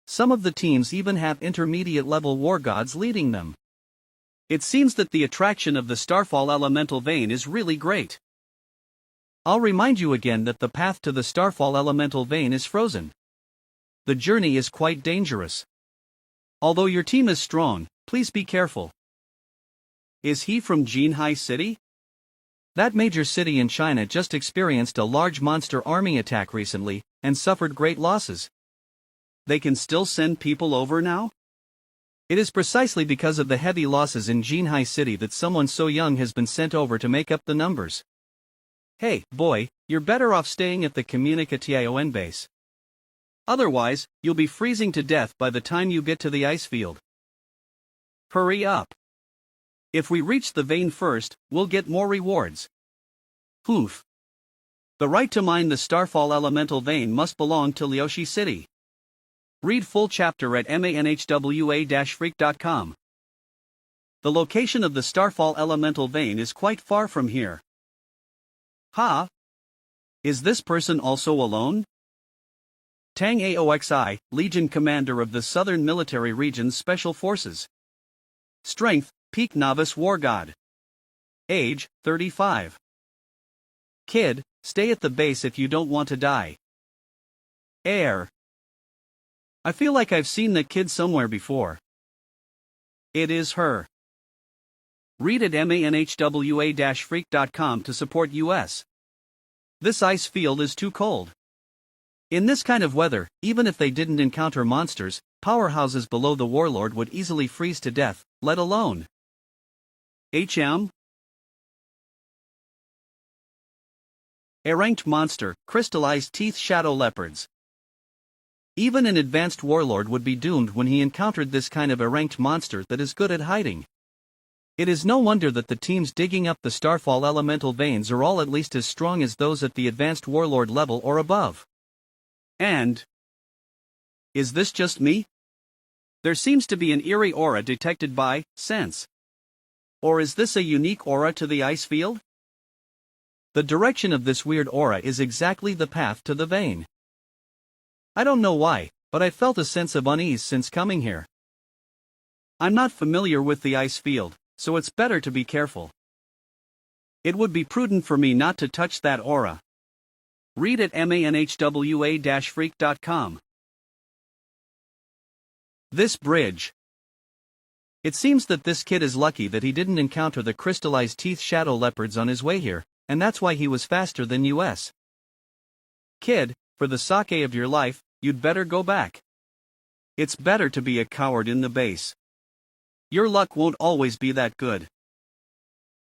Some of the teams even have intermediate level war gods leading them. It seems that the attraction of the Starfall elemental vein is really great. I'll remind you again that the path to the Starfall elemental vein is frozen. The journey is quite dangerous. Although your team is strong, please be careful. Is he from Jinhai City? That major city in China just experienced a large monster army attack recently, and suffered great losses. They can still send people over now? It is precisely because of the heavy losses in Jinhai City that someone so young has been sent over to make up the numbers. Hey, boy, you're better off staying at the Communication base. Otherwise, you'll be freezing to death by the time you get to the ice field. Hurry up. If we reach the vein first, we'll get more rewards. Oof. The right to mine the Starfall elemental vein must belong to Liushi City. Read full chapter at manhwa-freak.com. The location of the Starfall elemental vein is quite far from here. Ha! Is this person also alone? Tang Aoxi, Legion Commander of the Southern Military Region's Special Forces. Strength, Peak Novice War God. Age, 35. Kid, stay at the base if you don't want to die. Heir. I feel like I've seen that kid somewhere before. It is her. Read at manhwa-freak.com to support US. This ice field is too cold. In this kind of weather, even if they didn't encounter monsters, powerhouses below the warlord would easily freeze to death, let alone HM? A ranked monster, crystallized teeth shadow leopards. Even an advanced warlord would be doomed when he encountered this kind of a ranked monster that is good at hiding. It is no wonder that the teams digging up the Starfall elemental veins are all at least as strong as those at the advanced warlord level or above. And is this just me? There seems to be an eerie aura detected by sense. Or is this a unique aura to the ice field? The direction of this weird aura is exactly the path to the vein. I don't know why, but I felt a sense of unease since coming here. I'm not familiar with the ice field, so it's better to be careful. It would be prudent for me not to touch that aura. Read at manhwa-freak.com. This bridge. It seems that this kid is lucky that he didn't encounter the crystallized teeth shadow leopards on his way here, and that's why he was faster than US. Kid, for the sake of your life, you'd better go back. It's better to be a coward in the base. Your luck won't always be that good.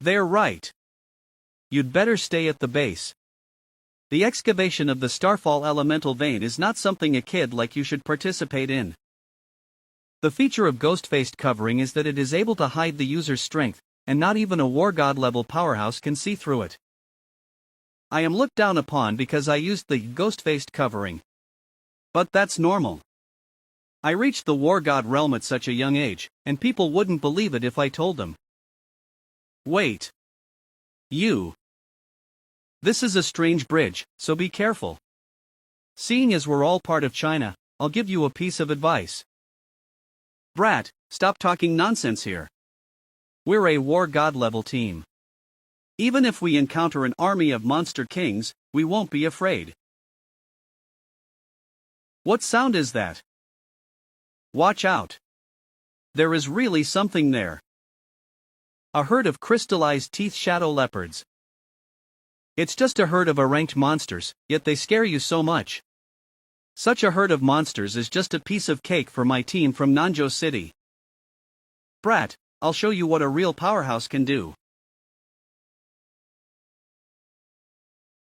They're right. You'd better stay at the base. The excavation of the Starfall elemental vein is not something a kid like you should participate in. The feature of ghost-faced covering is that it is able to hide the user's strength, and not even a war god level powerhouse can see through it. I am looked down upon because I used the ghost-faced covering. But that's normal. I reached the war god realm at such a young age, and people wouldn't believe it if I told them. Wait. You. This is a strange bridge, so be careful. Seeing as we're all part of China, I'll give you a piece of advice. Brat, stop talking nonsense here. We're a war god level team. Even if we encounter an army of monster kings, we won't be afraid. What sound is that? Watch out. There is really something there. A herd of crystallized teeth shadow leopards. It's just a herd of ranked monsters, yet they scare you so much. Such a herd of monsters is just a piece of cake for my team from Nanzhou City. Brat, I'll show you what a real powerhouse can do.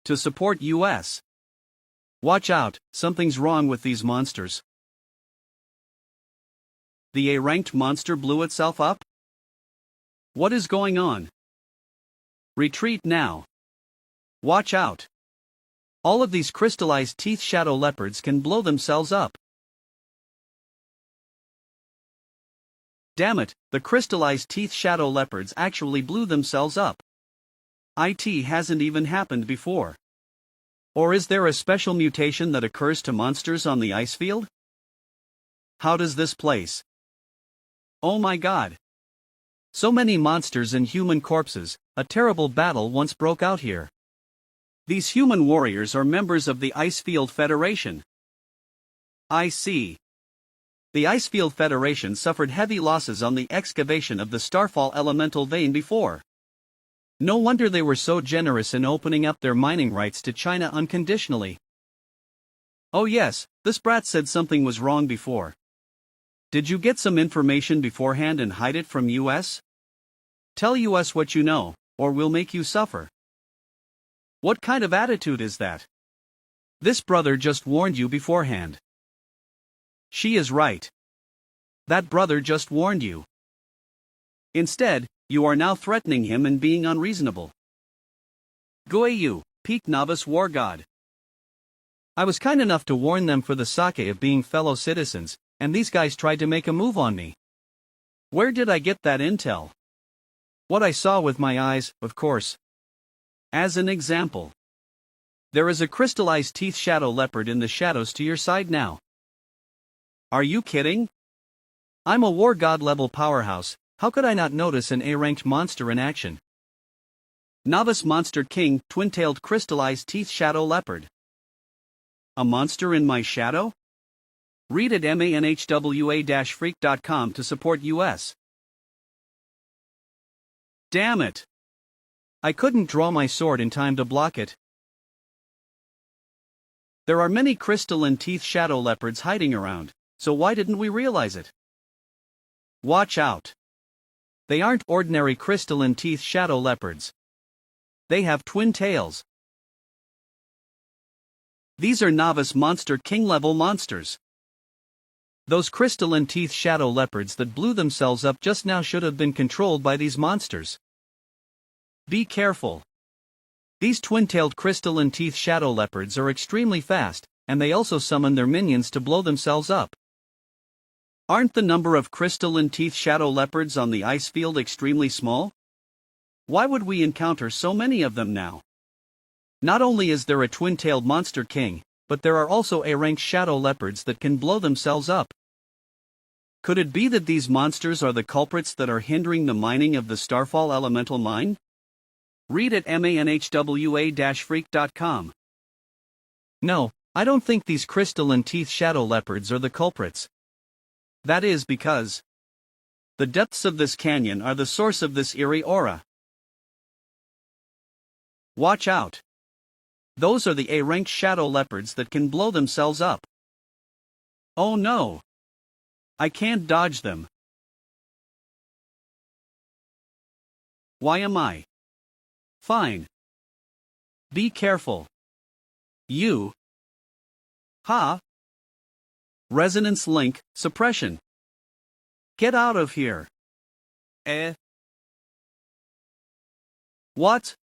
To support US. Watch out, something's wrong with these monsters. The A-ranked monster blew itself up? What is going on? Retreat now. Watch out. All of these crystallized teeth shadow leopards can blow themselves up. Damn it, the crystallized teeth shadow leopards actually blew themselves up. IT hasn't even happened before. Or is there a special mutation that occurs to monsters on the ice field? How does this place? Oh my god. So many monsters and human corpses, a terrible battle once broke out here. These human warriors are members of the Icefield Federation. I see. The Icefield Federation suffered heavy losses on the excavation of the Starfall elemental vein before. No wonder they were so generous in opening up their mining rights to China unconditionally. Oh yes, this brat said something was wrong before. Did you get some information beforehand and hide it from US? Tell US what you know, or we'll make you suffer. What kind of attitude is that? This brother just warned you beforehand. She is right. That brother just warned you. Instead, you are now threatening him and being unreasonable. Guiyu, peak novice war god. I was kind enough to warn them for the sake of being fellow citizens, and these guys tried to make a move on me. Where did I get that intel? What I saw with my eyes, of course. As an example, there is a crystallized teeth shadow leopard in the shadows to your side now. Are you kidding? I'm a war god level powerhouse, how could I not notice an A-ranked monster in action? Novice Monster King, twin-tailed crystallized teeth shadow leopard. A monster in my shadow? Read at manhwa-freak.com to support US. Damn it! I couldn't draw my sword in time to block it. There are many crystalline teeth shadow leopards hiding around, so why didn't we realize it? Watch out! They aren't ordinary crystalline teeth shadow leopards. They have twin tails. These are Novice Monster King level monsters. Those crystalline teeth shadow leopards that blew themselves up just now should have been controlled by these monsters. Be careful. These twin-tailed crystalline teeth shadow leopards are extremely fast, and they also summon their minions to blow themselves up. Aren't the number of crystalline teeth shadow leopards on the ice field extremely small? Why would we encounter so many of them now? Not only is there a twin-tailed monster king, but there are also A-ranked shadow leopards that can blow themselves up. Could it be that these monsters are the culprits that are hindering the mining of the Starfall elemental mine? Read at manhwa-freak.com. No, I don't think these crystalline teeth shadow leopards are the culprits. That is because the depths of this canyon are the source of this eerie aura. Watch out! Those are the A-ranked shadow leopards that can blow themselves up. Oh no! I can't dodge them. Why am I? Fine. Be careful. You. Ha! Resonance link, suppression. Get out of here. What?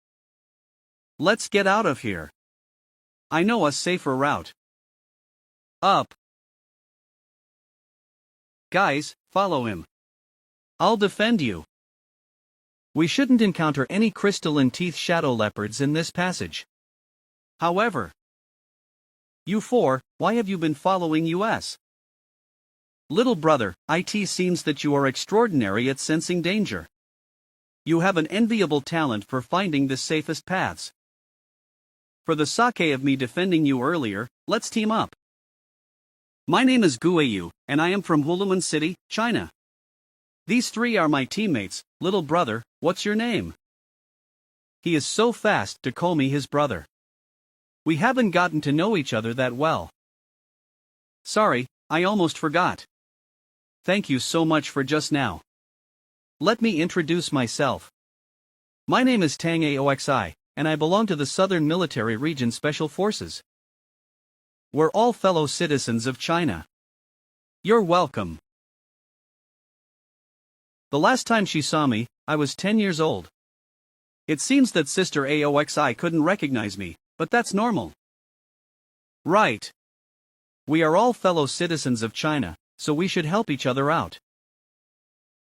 Let's get out of here. I know a safer route. Up. Guys, follow him. I'll defend you. We shouldn't encounter any crystalline teeth shadow leopards in this passage. However, you four, why have you been following us? Little brother, it seems that you are extraordinary at sensing danger. You have an enviable talent for finding the safest paths. For the sake of me defending you earlier, let's team up. My name is Guiyu, and I am from Huluman City, China. These three are my teammates. Little brother, what's your name? He is so fast to call me his brother. We haven't gotten to know each other that well. Sorry, I almost forgot. Thank you so much for just now. Let me introduce myself. My name is Tang Aoxi, and I belong to the Southern Military Region Special Forces. We're all fellow citizens of China. You're welcome. The last time she saw me, I was 10 years old. It seems that Sister Aoxi couldn't recognize me, but that's normal. Right. We are all fellow citizens of China, so we should help each other out.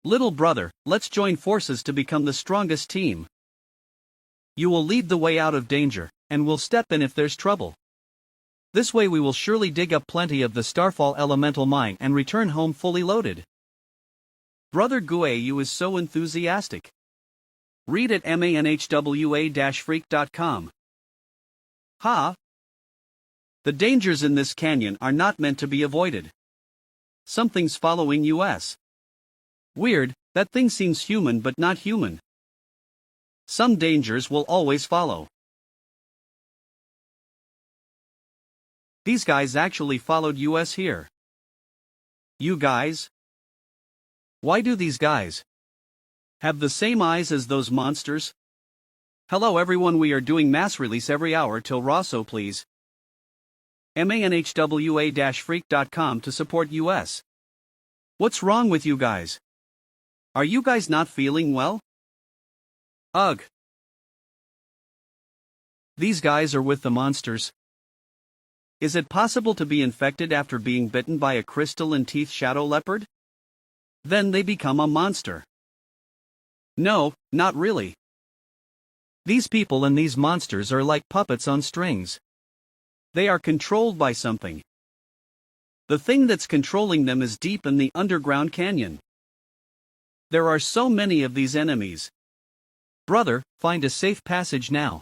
Little brother, let's join forces to become the strongest team. You will lead the way out of danger, and we'll step in if there's trouble. This way we will surely dig up plenty of the Starfall elemental mine and return home fully loaded. Brother Guiyu is so enthusiastic. Read at manhwa-freak.com. Ha! The dangers in this canyon are not meant to be avoided. Something's following us. Weird, that thing seems human but not human. Some dangers will always follow. These guys actually followed us here. You guys? Why do these guys have the same eyes as those monsters? Hello everyone, we are doing mass release every hour till Rosso please. manhwa-freak.com to support US. What's wrong with you guys? Are you guys not feeling well? Ugh. These guys are with the monsters. Is it possible to be infected after being bitten by a crystal and teeth shadow leopard? Then they become a monster. No, not really. These people and these monsters are like puppets on strings. They are controlled by something. The thing that's controlling them is deep in the underground canyon. There are so many of these enemies. Brother, find a safe passage now.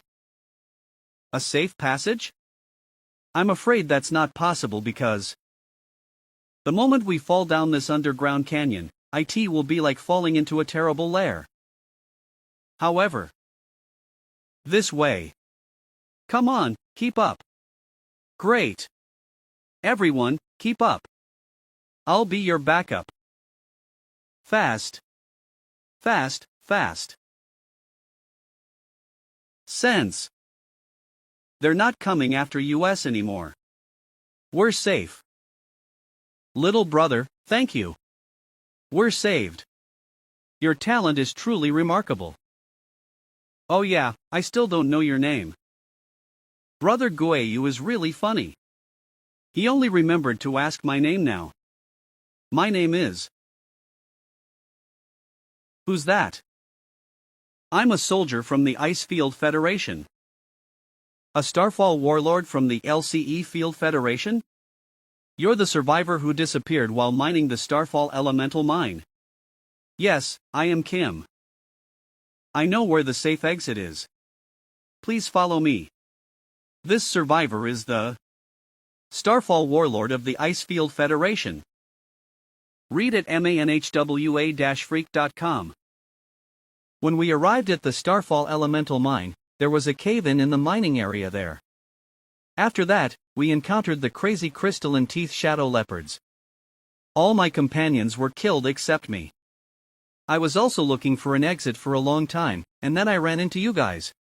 A safe passage? I'm afraid that's not possible because the moment we fall down this underground canyon, it will be like falling into a terrible lair. However, this way. Come on, keep up. Great. Everyone, keep up. I'll be your backup. Fast. Fast, fast. Sense. They're not coming after US anymore. We're safe. Little brother, thank you. We're saved. Your talent is truly remarkable. Oh yeah, I still don't know your name. Brother Guayu is really funny. He only remembered to ask my name now. My name is. Who's that? I'm a soldier from the Icefield Federation. A Starfall warlord from the LCE Field Federation? You're the survivor who disappeared while mining the Starfall elemental mine. Yes, I am Kim. I know where the safe exit is. Please follow me. This survivor is the Starfall warlord of the Icefield Federation. Read at manhwa-freak.com. When we arrived at the Starfall elemental mine, there was a cave-in in the mining area there. After that, we encountered the crazy crystal and teeth shadow leopards. All my companions were killed except me. I was also looking for an exit for a long time, and then I ran into you guys.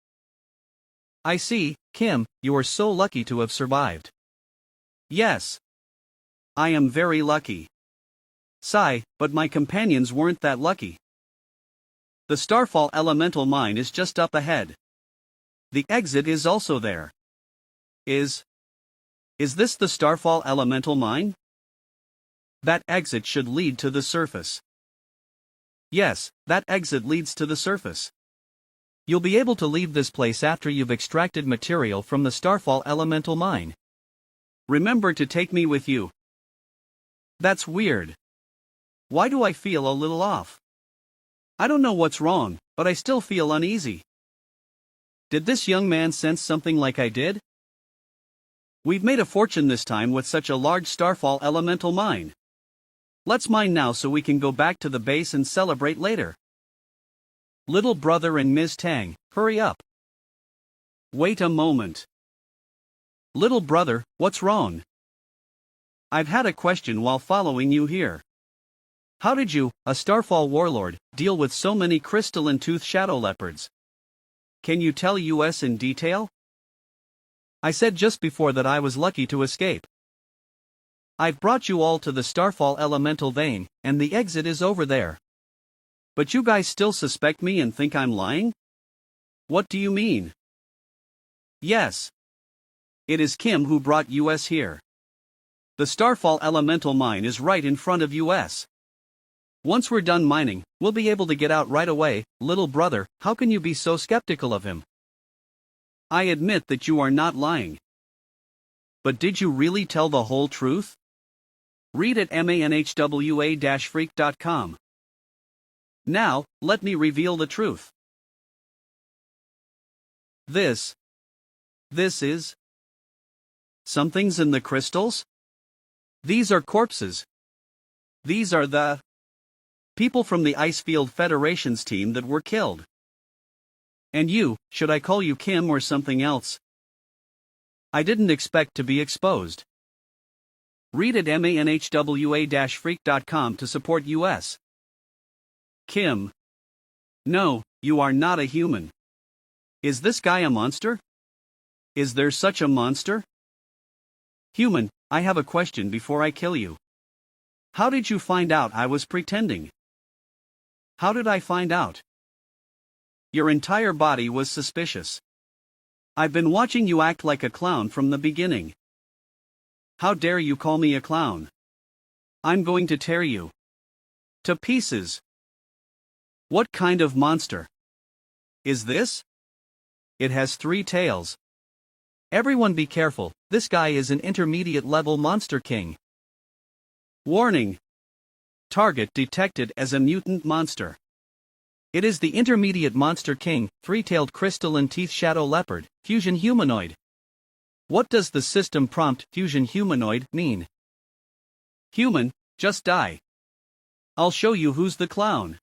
I see, Kim, you are so lucky to have survived. Yes. I am very lucky. Sigh, but my companions weren't that lucky. The Starfall elemental mine is just up ahead. The exit is also there. Is this the Starfall elemental mine? That exit should lead to the surface. Yes, that exit leads to the surface. You'll be able to leave this place after you've extracted material from the Starfall elemental mine. Remember to take me with you. That's weird. Why do I feel a little off? I don't know what's wrong, but I still feel uneasy. Did this young man sense something like I did? We've made a fortune this time with such a large Starfall elemental mine. Let's mine now so we can go back to the base and celebrate later. Little brother and Ms. Tang, hurry up. Wait a moment. Little brother, what's wrong? I've had a question while following you here. How did you, a Starfall warlord, deal with so many crystal and tooth shadow leopards? Can you tell us in detail? I said just before that I was lucky to escape. I've brought you all to the Starfall elemental vein, and the exit is over there. But you guys still suspect me and think I'm lying? What do you mean? Yes. It is Kim who brought us here. The Starfall elemental mine is right in front of us. Once we're done mining, we'll be able to get out right away. Little brother, how can you be so skeptical of him? I admit that you are not lying. But did you really tell the whole truth? Read at manhwa-freak.com. Now, let me reveal the truth. This is something's in the crystals? These are corpses. These are the people from the Icefield Federation's team that were killed. And you, should I call you Kim or something else? I didn't expect to be exposed. Read at manhwa-freak.com to support US. Kim. No, you are not a human. Is this guy a monster? Is there such a monster? Human, I have a question before I kill you. How did you find out I was pretending? How did I find out? Your entire body was suspicious. I've been watching you act like a clown from the beginning. How dare you call me a clown? I'm going to tear you to pieces. What kind of monster is this? It has 3 tails. Everyone be careful, this guy is an intermediate level monster king. Warning. Target detected as a mutant monster. It is the intermediate monster king, 3-tailed crystalline teeth shadow leopard, fusion humanoid. What does the system prompt fusion humanoid mean? Human, just die. I'll show you who's the clown.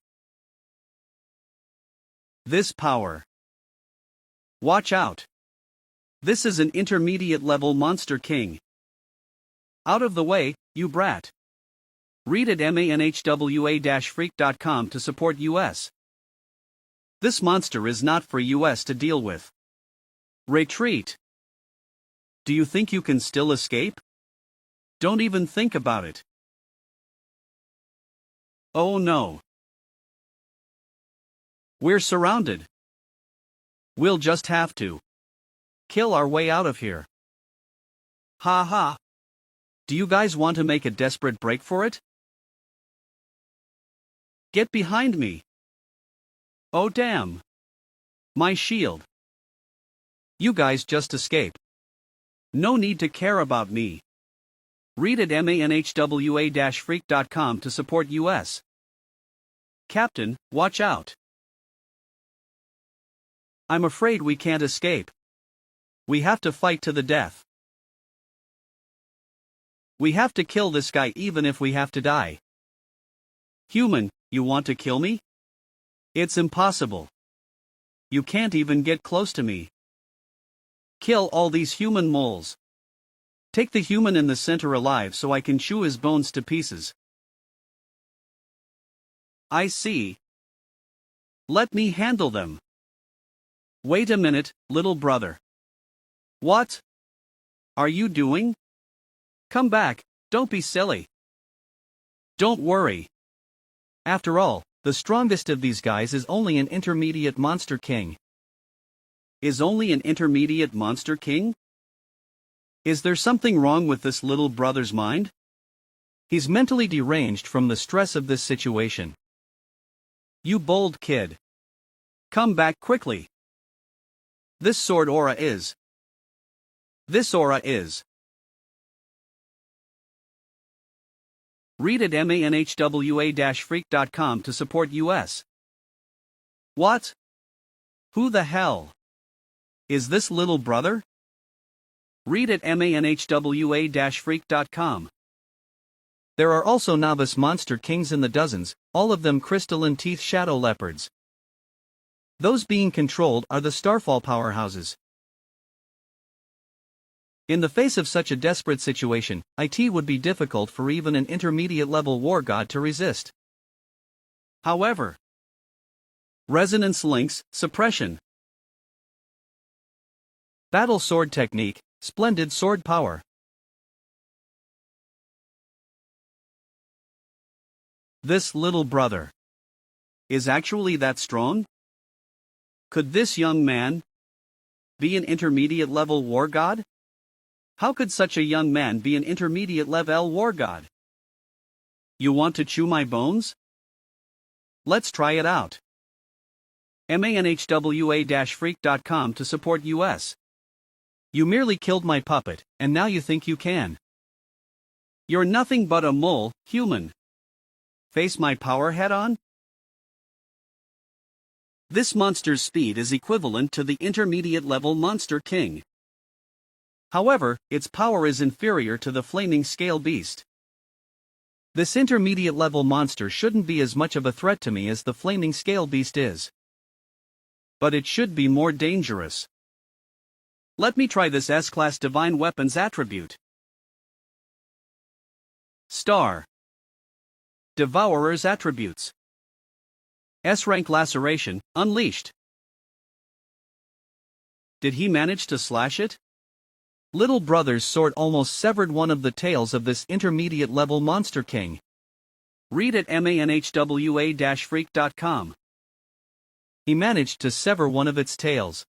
This power. Watch out. This is an intermediate level monster king. Out of the way, you brat. Read at manhwa-freak.com to support US. This monster is not for US to deal with. Retreat. Do you think you can still escape? Don't even think about it. Oh no. We're surrounded. We'll just have to kill our way out of here. Ha ha. Do you guys want to make a desperate break for it? Get behind me. Oh damn. My shield. You guys just escape. No need to care about me. Read at manhwa-freak.com to support US. Captain, watch out. I'm afraid we can't escape. We have to fight to the death. We have to kill this guy even if we have to die. Human, you want to kill me? It's impossible. You can't even get close to me. Kill all these human moles. Take the human in the center alive so I can chew his bones to pieces. I see. Let me handle them. Wait a minute, little brother. What are you doing? Come back, don't be silly. Don't worry. After all, the strongest of these guys is only an intermediate monster king. Is only an intermediate monster king? Is there something wrong with this little brother's mind? He's mentally deranged from the stress of this situation. You bold kid. Come back quickly. This sword aura is. This aura is. Read at manhwa-freak.com to support US. What? Who the hell is this little brother? Read at manhwa-freak.com. There are also novice monster kings in the dozens, all of them crystalline teeth shadow leopards. Those being controlled are the Starfall powerhouses. In the face of such a desperate situation, it would be difficult for even an intermediate-level war god to resist. However, resonance links, suppression. Battle sword technique, splendid sword power. This little brother is actually that strong? Could this young man be an intermediate-level war god? How could such a young man be an intermediate-level war god? You want to chew my bones? Let's try it out. manhwa-freak.com to support US. You merely killed my puppet, and now you think you can. You're nothing but a mole, human. Face my power head-on? This monster's speed is equivalent to the intermediate-level Monster King. However, its power is inferior to the Flaming Scale Beast. This intermediate-level monster shouldn't be as much of a threat to me as the Flaming Scale Beast is. But it should be more dangerous. Let me try this S-Class Divine Weapons attribute. Star. Devourer's attributes. S-Rank Laceration, Unleashed. Did he manage to slash it? Little brother's sword almost severed one of the tails of this intermediate level monster king. Read at manhwa-freak.com. He managed to sever one of its tails.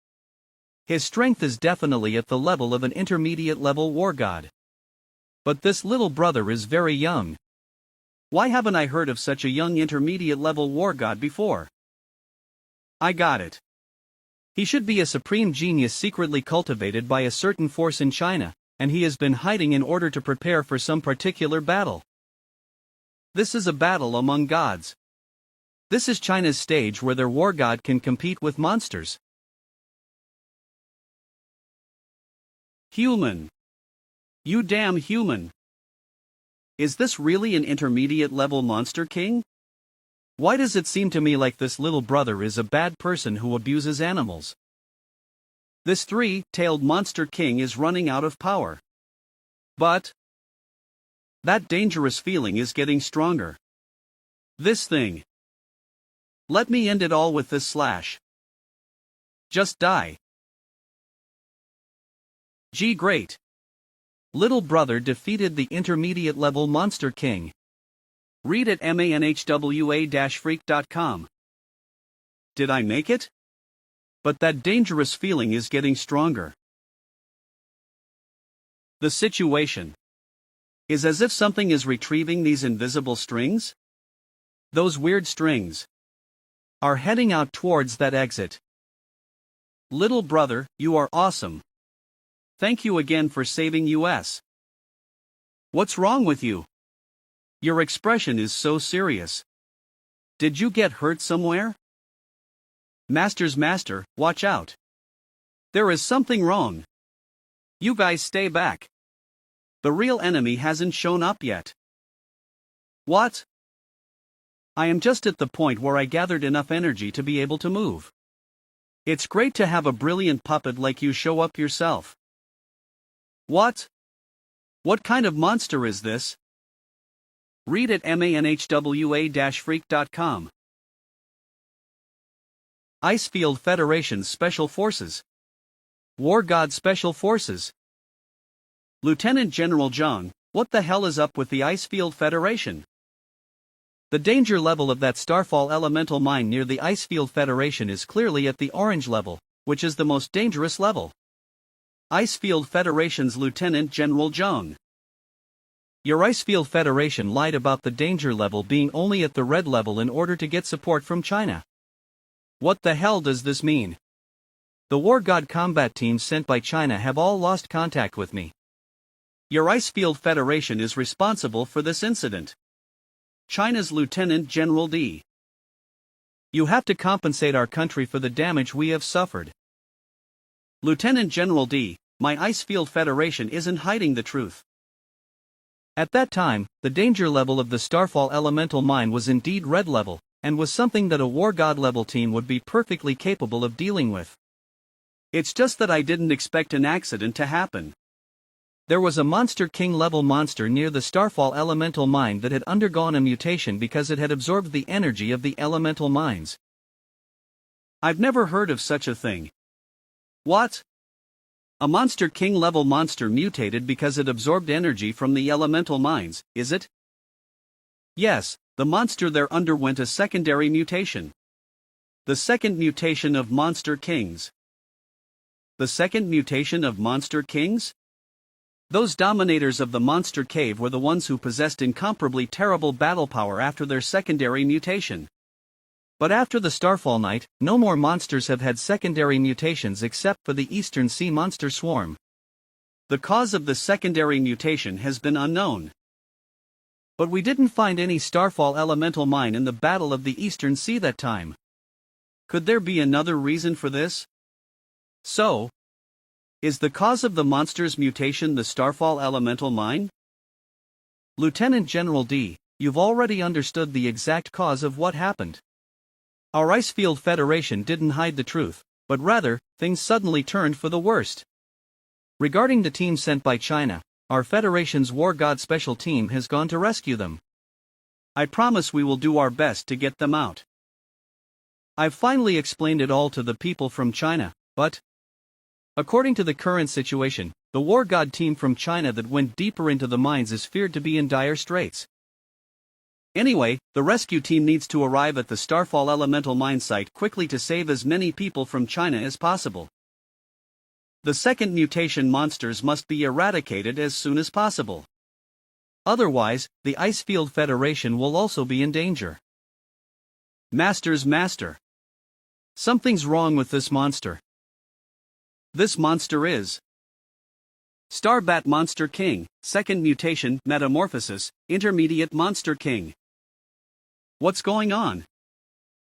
His strength is definitely at the level of an intermediate level war god. But this little brother is very young. Why haven't I heard of such a young intermediate level war god before? I got it. He should be a supreme genius secretly cultivated by a certain force in China, and he has been hiding in order to prepare for some particular battle. This is a battle among gods. This is China's stage where their war god can compete with monsters. Human. You damn human. Is this really an intermediate level monster king? Why does it seem to me like this little brother is a bad person who abuses animals? This three-tailed monster king is running out of power. But that dangerous feeling is getting stronger. This thing. Let me end it all with this slash. Just die. Gee, great. Little brother defeated the intermediate level monster king. Read at manhwa-freak.com. Did I make it? But that dangerous feeling is getting stronger. The situation is as if something is retrieving these invisible strings. Those weird strings are heading out towards that exit. Little brother, you are awesome. Thank you again for saving us. What's wrong with you? Your expression is so serious. Did you get hurt somewhere? Master's master, watch out. There is something wrong. You guys stay back. The real enemy hasn't shown up yet. What? I am just at the point where I gathered enough energy to be able to move. It's great to have a brilliant puppet like you show up yourself. What? What kind of monster is this? Read at manhwa-freak.com. Icefield Federation's Special Forces. War God Special Forces. Lieutenant General Zhang, what the hell is up with the Icefield Federation? The danger level of that Starfall elemental mine near the Icefield Federation is clearly at the orange level, which is the most dangerous level. Icefield Federation's Lieutenant General Zhang. Your Icefield Federation lied about the danger level being only at the red level in order to get support from China. What the hell does this mean? The War God combat teams sent by China have all lost contact with me. Your Icefield Federation is responsible for this incident. China's Lieutenant General D. You have to compensate our country for the damage we have suffered. Lieutenant General D, my Icefield Federation isn't hiding the truth. At that time, the danger level of the Starfall elemental mine was indeed red level, and was something that a War God level team would be perfectly capable of dealing with. It's just that I didn't expect an accident to happen. There was a Monster King level monster near the Starfall elemental mine that had undergone a mutation because it had absorbed the energy of the elemental mines. I've never heard of such a thing. What? A Monster King level monster mutated because it absorbed energy from the elemental mines, is it? Yes, the monster there underwent a secondary mutation. The second mutation of Monster Kings. The second mutation of Monster Kings? Those dominators of the Monster Cave were the ones who possessed incomparably terrible battle power after their secondary mutation. But after the Starfall Night, no more monsters have had secondary mutations except for the Eastern Sea Monster Swarm. The cause of the secondary mutation has been unknown. But we didn't find any Starfall elemental mine in the Battle of the Eastern Sea that time. Could there be another reason for this? So, is the cause of the monster's mutation the Starfall elemental mine? Lieutenant General D, you've already understood the exact cause of what happened. Our Icefield Federation didn't hide the truth, but rather, things suddenly turned for the worst. Regarding the team sent by China, our Federation's War God Special Team has gone to rescue them. I promise we will do our best to get them out. I've finally explained it all to the people from China, but According to the current situation, the war god team from China that went deeper into the mines is feared to be in dire straits. Anyway, the rescue team needs to arrive at the Starfall elemental mine site quickly to save as many people from China as possible. The second mutation monsters must be eradicated as soon as possible. Otherwise, the Icefield Federation will also be in danger. Master's master. Something's wrong with this monster. This monster is Starbat Monster King, second mutation, metamorphosis, intermediate Monster King. What's going on?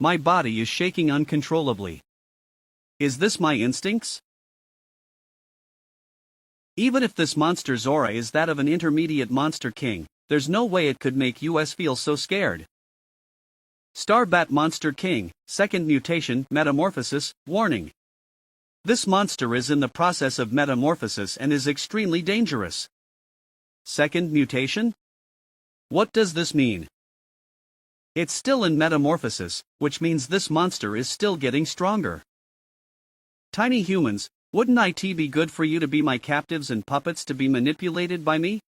My body is shaking uncontrollably. Is this my instincts? Even if this monster's aura is that of an intermediate Monster King, there's no way it could make us feel so scared. Starbat Monster King, second mutation, metamorphosis, warning. This monster is in the process of metamorphosis and is extremely dangerous. Second mutation? What does this mean? It's still in metamorphosis, which means this monster is still getting stronger. Tiny humans, wouldn't it be good for you to be my captives and puppets to be manipulated by me?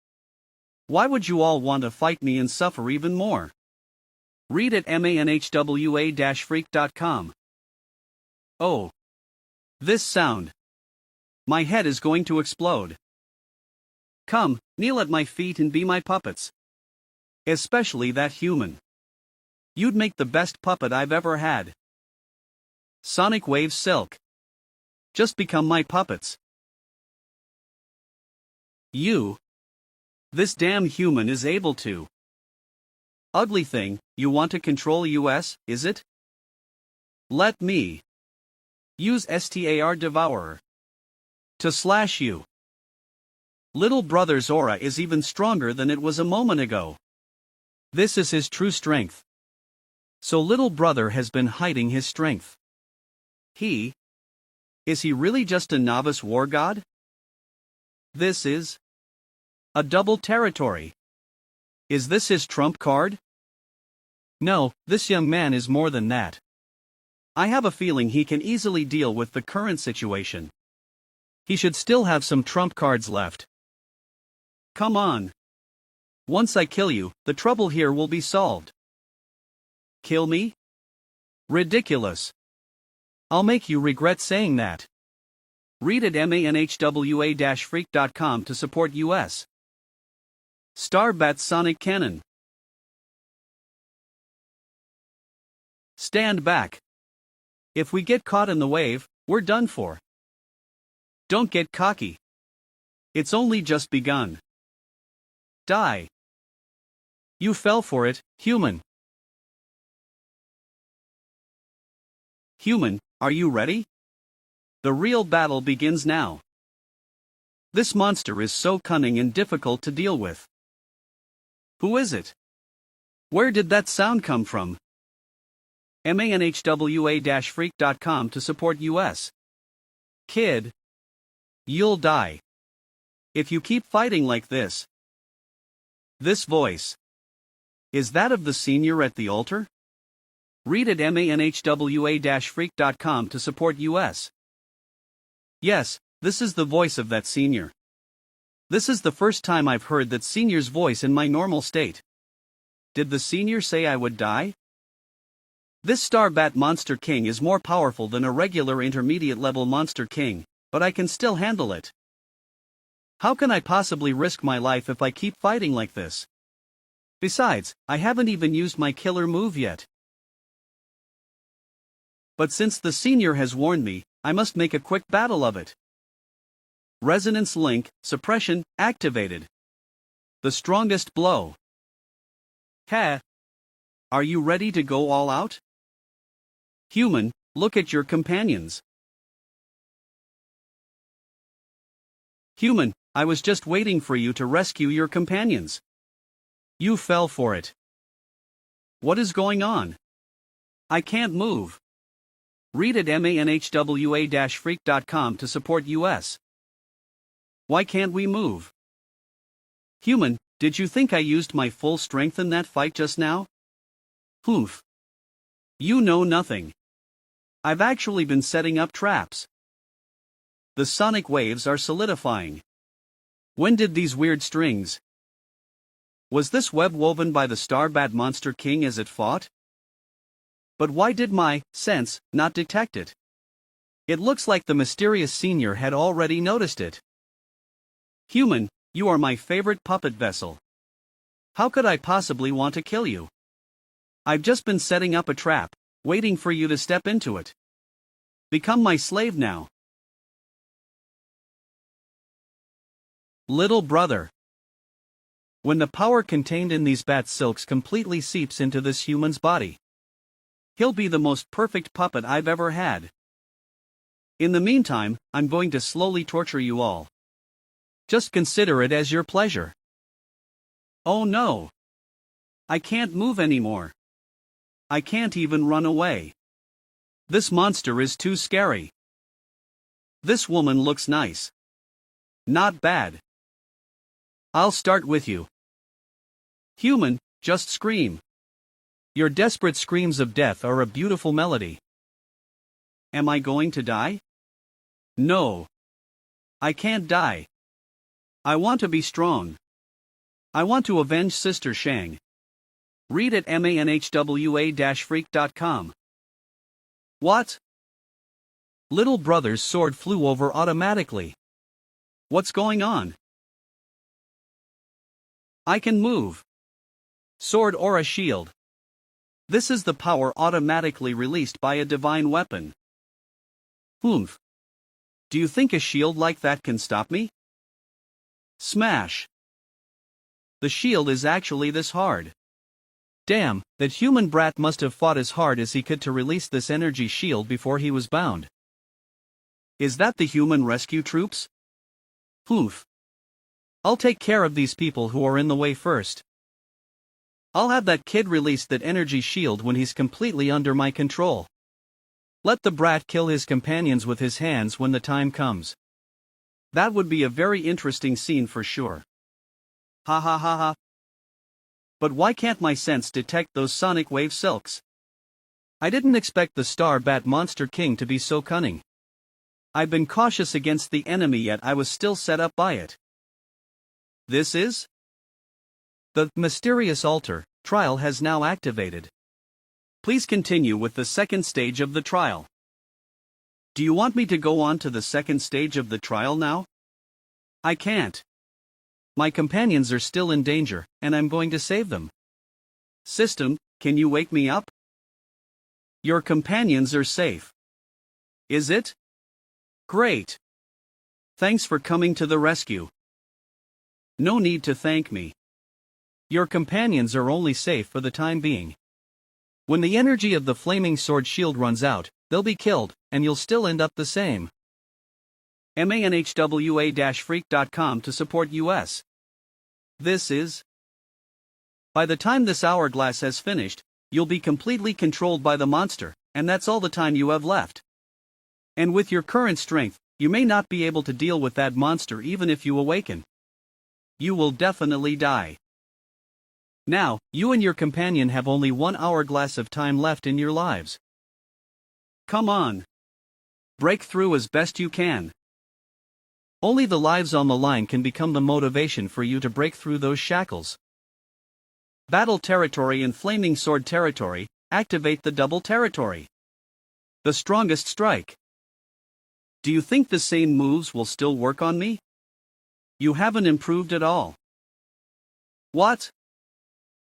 Why would you all want to fight me and suffer even more? Read at manhwa-freak.com. Oh. This sound. My head is going to explode. Come, kneel at my feet and be my puppets. Especially that human. You'd make the best puppet I've ever had. Sonic Wave Silk. Just become my puppets. You. This damn human is able to. Ugly thing, you want to control us, is it? Let me. Use STAR Devourer. To slash you. Little brother's aura is even stronger than it was a moment ago. This is his true strength. So little brother has been hiding his strength. Is he really just a novice war god? This is a double territory. Is this his trump card? No, this young man is more than that. I have a feeling he can easily deal with the current situation. He should still have some trump cards left. Come on. Once I kill you, the trouble here will be solved. Kill me? Ridiculous. I'll make you regret saying that. Read at manhwa-freak.com to support us. Starbat Sonic Cannon. Stand back. If we get caught in the wave, we're done for. Don't get cocky. It's only just begun. Die. You fell for it, human. Human, are you ready? The real battle begins now. This monster is so cunning and difficult to deal with. Who is it? Where did that sound come from? manhwa-freak.com to support us. Kid. You'll die. If you keep fighting like this. This voice. Is that of the senior at the altar? Read at manhwa-freak.com to support us. Yes, this is the voice of that senior. This is the first time I've heard that senior's voice in my normal state. Did the senior say I would die? This Starbat Monster King is more powerful than a regular intermediate level Monster King, but I can still handle it. How can I possibly risk my life if I keep fighting like this? Besides, I haven't even used my killer move yet. But since the senior has warned me, I must make a quick battle of it. Resonance Link, Suppression, activated. The strongest blow. Are you ready to go all out? Human, look at your companions. Human, I was just waiting for you to rescue your companions. You fell for it. What is going on? I can't move. Read at manhwa-freak.com to support us. Why can't we move? Human, did you think I used my full strength in that fight just now? Oof. You know nothing. I've actually been setting up traps. The sonic waves are solidifying. When did these weird strings? Was this web woven by the Starbat Monster King as it fought? But why did my sense not detect it? It looks like the mysterious senior had already noticed it. Human, you are my favorite puppet vessel. How could I possibly want to kill you? I've just been setting up a trap, waiting for you to step into it. Become my slave now. Little brother. When the power contained in these bat silks completely seeps into this human's body, he'll be the most perfect puppet I've ever had. In the meantime, I'm going to slowly torture you all. Just consider it as your pleasure. Oh no! I can't move anymore. I can't even run away. This monster is too scary. This woman looks nice. Not bad. I'll start with you. Human, just scream. Your desperate screams of death are a beautiful melody. Am I going to die? No. I can't die. I want to be strong. I want to avenge Sister Shang. Read at manhwa-freak.com. What? Little brother's sword flew over automatically. What's going on? I can move. Sword or a shield. This is the power automatically released by a divine weapon. Oomph. Do you think a shield like that can stop me? Smash. The shield is actually this hard. Damn, that human brat must have fought as hard as he could to release this energy shield before he was bound. Is that the human rescue troops? Oomph. I'll take care of these people who are in the way first. I'll have that kid release that energy shield when he's completely under my control. Let the brat kill his companions with his hands when the time comes. That would be a very interesting scene for sure. Ha ha ha ha. But why can't my sense detect those sonic wave silks? I didn't expect the Starbat Monster King to be so cunning. I've been cautious against the enemy, yet I was still set up by it. This is? The mysterious altar trial has now activated. Please continue with the second stage of the trial. Do you want me to go on to the second stage of the trial now? I can't. My companions are still in danger, and I'm going to save them. System, can you wake me up? Your companions are safe. Is it? Great. Thanks for coming to the rescue. No need to thank me. Your companions are only safe for the time being. When the energy of the flaming sword shield runs out, they'll be killed, and you'll still end up the same. manhwa-freak.com to support US. This is. By the time this hourglass has finished, you'll be completely controlled by the monster, and that's all the time you have left. And with your current strength, you may not be able to deal with that monster even if you awaken. You will definitely die. Now, you and your companion have only 1 hourglass of time left in your lives. Come on. Break through as best you can. Only the lives on the line can become the motivation for you to break through those shackles. Battle territory and flaming sword territory, activate the double territory. The strongest strike. Do you think the same moves will still work on me? You haven't improved at all. What?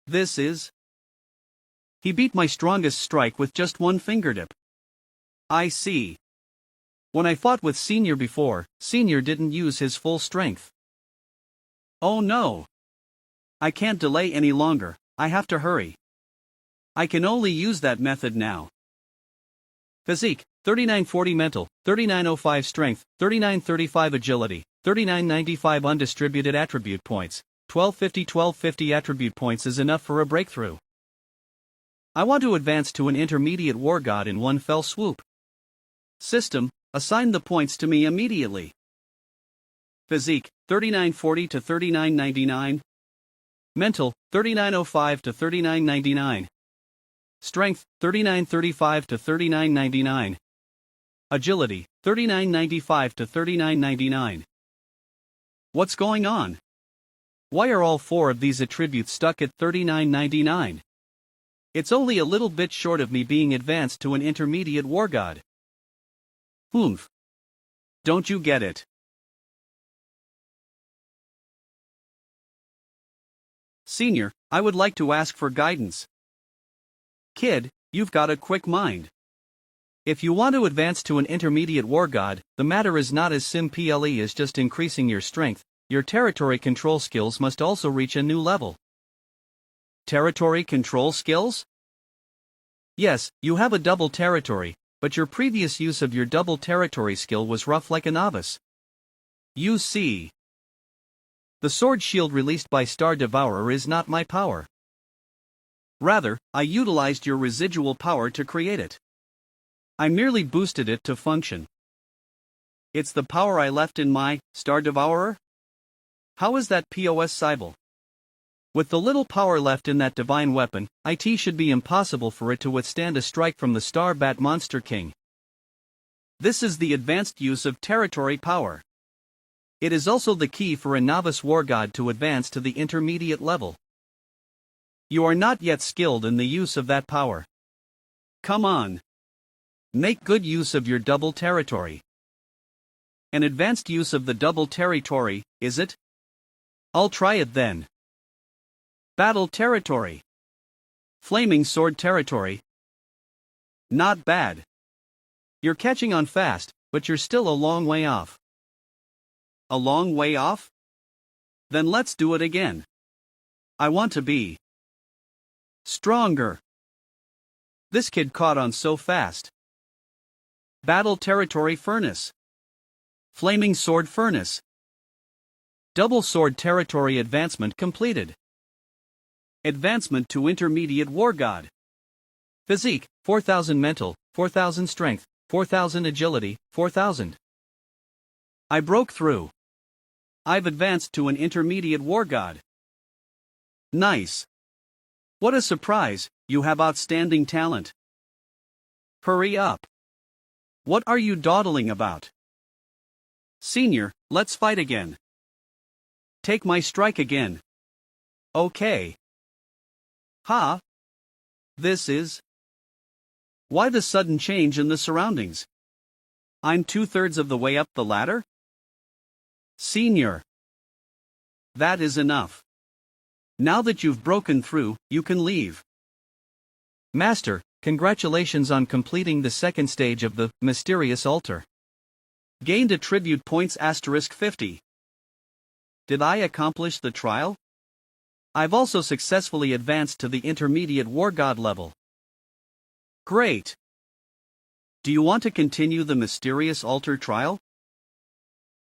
This is? He beat my strongest strike with just 1 fingertip. I see. When I fought with Senior before, Senior didn't use his full strength. Oh no! I can't delay any longer, I have to hurry. I can only use that method now. Physique, 3940 mental, 3905 strength, 3935 agility, 3995 undistributed attribute points, 1250 attribute points is enough for a breakthrough. I want to advance to an intermediate war god in one fell swoop. System, assign the points to me immediately. Physique, 3940 to 3999. Mental, 3905 to 3999. Strength, 3935 to 3999. Agility, 3995 to 3999. What's going on? Why are all 4 of these attributes stuck at 3999? It's only a little bit short of me being advanced to an intermediate war god. Oomph. Don't you get it? Senior, I would like to ask for guidance. Kid, you've got a quick mind. If you want to advance to an intermediate war god, the matter is not as simple as just increasing your strength. Your territory control skills must also reach a new level. Territory control skills? Yes, you have a double territory, but your previous use of your double territory skill was rough like a novice. You see. The sword shield released by Star Devourer is not my power. Rather, I utilized your residual power to create it. I merely boosted it to function. It's the power I left in my Star Devourer? How is that possible? With the little power left in that divine weapon, it should be impossible for it to withstand a strike from the Star Bat Monster King. This is the advanced use of territory power. It is also the key for a novice war god to advance to the intermediate level. You are not yet skilled in the use of that power. Come on. Make good use of your double territory. An advanced use of the double territory, is it? I'll try it then. Battle territory. Flaming sword territory. Not bad. You're catching on fast, but you're still a long way off. A long way off? Then let's do it again. I want to be stronger. This kid caught on so fast. Battle territory furnace. Flaming sword furnace. Double sword territory advancement completed. Advancement to intermediate war god. Physique, 4000 mental, 4000 strength, 4000 agility, 4000. I broke through. I've advanced to an intermediate war god. Nice. What a surprise, you have outstanding talent. Hurry up. What are you dawdling about? Senior, let's fight again. Take my strike again. Okay. Ha? This is? Why the sudden change in the surroundings? I'm 2/3 of the way up the ladder? Senior. That is enough. Now that you've broken through, you can leave. Master, congratulations on completing the second stage of the mysterious altar. Gained attribute points *50. Did I accomplish the trial? I've also successfully advanced to the intermediate war god level. Great. Do you want to continue the mysterious altar trial?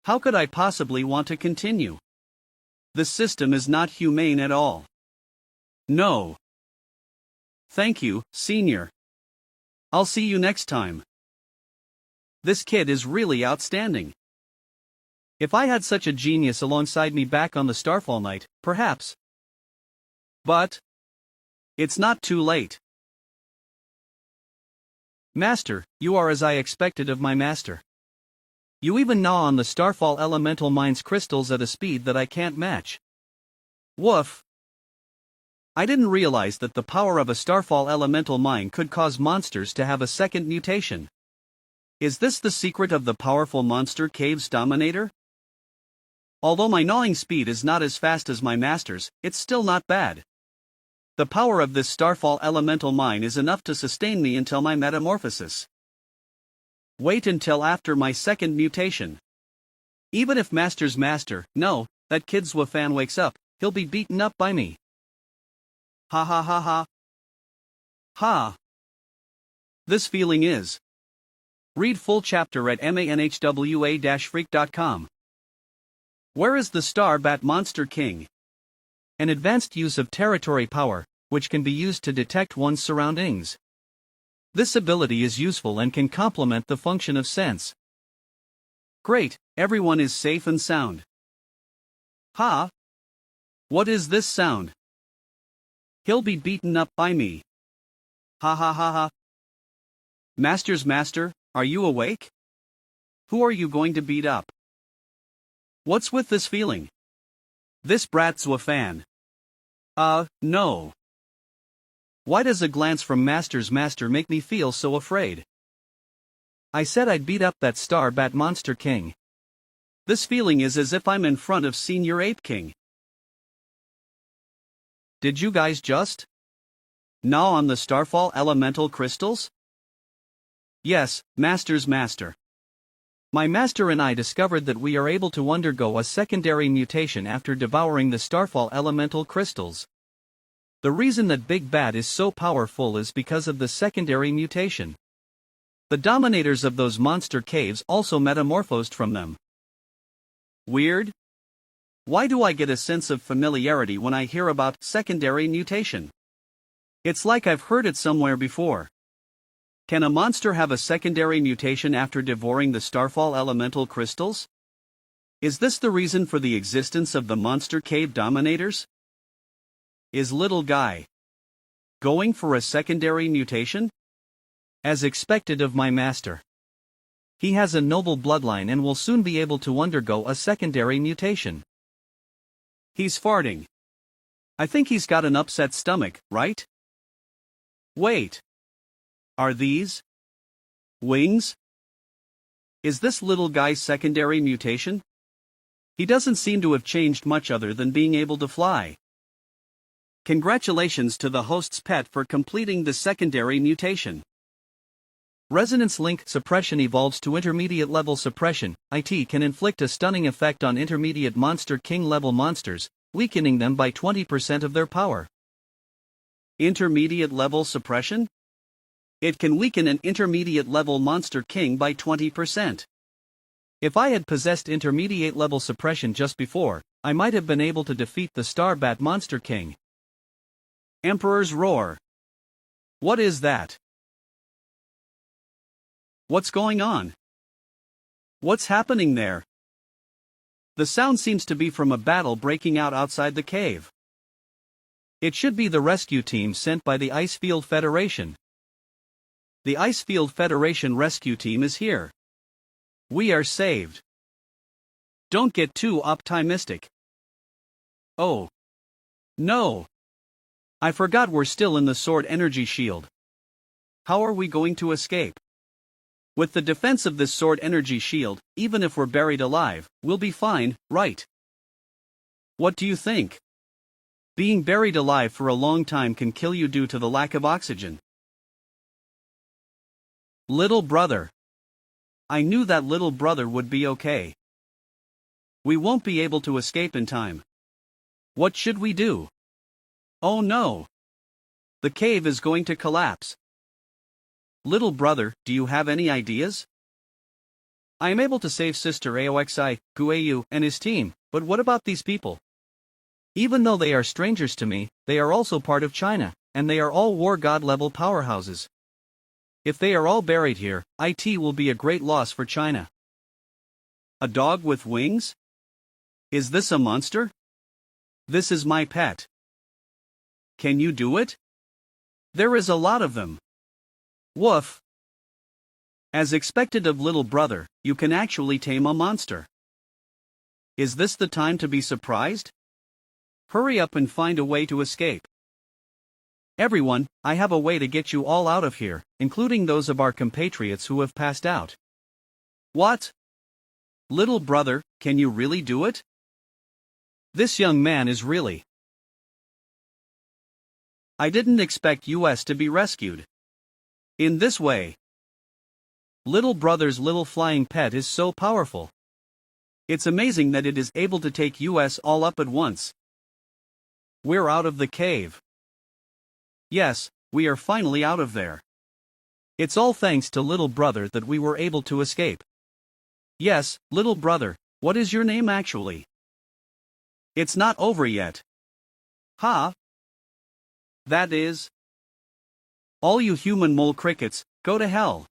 How could I possibly want to continue? The system is not humane at all. No. Thank you, Senior. I'll see you next time. This kid is really outstanding. If I had such a genius alongside me back on the Starfall night, perhaps. But it's not too late. Master, you are as I expected of my master. You even gnaw on the Starfall elemental mine's crystals at a speed that I can't match. Woof. I didn't realize that the power of a Starfall elemental mine could cause monsters to have a second mutation. Is this the secret of the powerful monster cave's dominator? Although my gnawing speed is not as fast as my master's, it's still not bad. The power of this Starfall elemental mine is enough to sustain me until my metamorphosis. Wait until after my second mutation. Even if Master's master, no, that kid Zwafan wakes up, he'll be beaten up by me. Ha ha ha ha. Ha. This feeling is. Read full chapter at manhwa-freak.com. Where is the Star Bat Monster King? An advanced use of territory power, which can be used to detect one's surroundings. This ability is useful and can complement the function of sense. Great, everyone is safe and sound. Ha? What is this sound? He'll be beaten up by me. Ha ha ha ha. Master's master, Are you awake? Who are you going to beat up? What's with this feeling? This brat's a fan. No. Why does a glance from Master's master make me feel so afraid? I said I'd beat up that star bat monster king. This feeling is as if I'm in front of Senior Ape King. Did you guys just gnaw on the starfall elemental crystals? Yes, Master's master. My master and I discovered that we are able to undergo a secondary mutation after devouring the starfall elemental crystals. The reason that Big Bat is so powerful is because of the secondary mutation. The dominators of those monster caves also metamorphosed from them. Weird? Why do I get a sense of familiarity when I hear about secondary mutation? It's like I've heard it somewhere before. Can a monster have a secondary mutation after devouring the starfall elemental crystals? Is this the reason for the existence of the monster cave dominators? Is little guy going for a secondary mutation? As expected of my master. He has a noble bloodline and will soon be able to undergo a secondary mutation. He's farting. I think he's got an upset stomach, right? Wait. Are these wings? Is this little guy's secondary mutation? He doesn't seem to have changed much other than being able to fly. Congratulations to the host's pet for completing the secondary mutation. Resonance link suppression evolves to intermediate level suppression. IT can inflict a stunning effect on intermediate monster king level monsters, weakening them by 20% of their power. Intermediate level suppression? It can weaken an intermediate level monster king by 20%. If I had possessed intermediate level suppression just before, I might have been able to defeat the Starbat monster king. Emperor's Roar. What is that? What's going on? What's happening there? The sound seems to be from a battle breaking out outside the cave. It should be the rescue team sent by the Icefield Federation. The Icefield Federation rescue team is here. We are saved. Don't get too optimistic. Oh. No. I forgot we're still in the sword energy shield. How are we going to escape? With the defense of this sword energy shield, even if we're buried alive, we'll be fine, right? What do you think? Being buried alive for a long time can kill you due to the lack of oxygen. Little brother. I knew that little brother would be okay. We won't be able to escape in time. What should we do? Oh no! The cave is going to collapse. Little brother, do you have any ideas? I am able to save Sister Aoxi, Guayu, and his team, but what about these people? Even though they are strangers to me, they are also part of China, and they are all war god level powerhouses. If they are all buried here, IT will be a great loss for China. A dog with wings? Is this a monster? This is my pet. Can you do it? There is a lot of them. Woof. As expected of little brother, you can actually tame a monster. Is this the time to be surprised? Hurry up and find a way to escape. Everyone, I have a way to get you all out of here, including those of our compatriots who have passed out. What? Little brother, can you really do it? This young man is really. I didn't expect US to be rescued. In this way. Little brother's little flying pet is so powerful. It's amazing that it is able to take US all up at once. We're out of the cave. Yes, we are finally out of there. It's all thanks to little brother that we were able to escape. Yes, little brother, what is your name actually? It's not over yet. Ha! That is. All you human mole crickets, go to hell.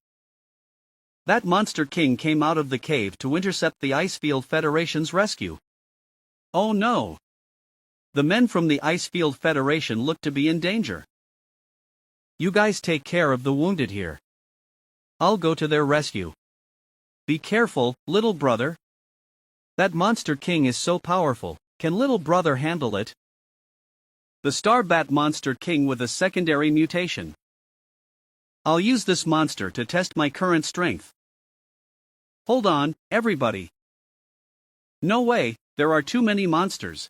That monster king came out of the cave to intercept the Icefield Federation's rescue. Oh no! The men from the Icefield Federation look to be in danger. You guys take care of the wounded here. I'll go to their rescue. Be careful, little brother. That Monster King is so powerful, can little brother handle it? The Star Bat Monster King with a secondary mutation. I'll use this monster to test my current strength. Hold on, everybody. No way, there are too many monsters.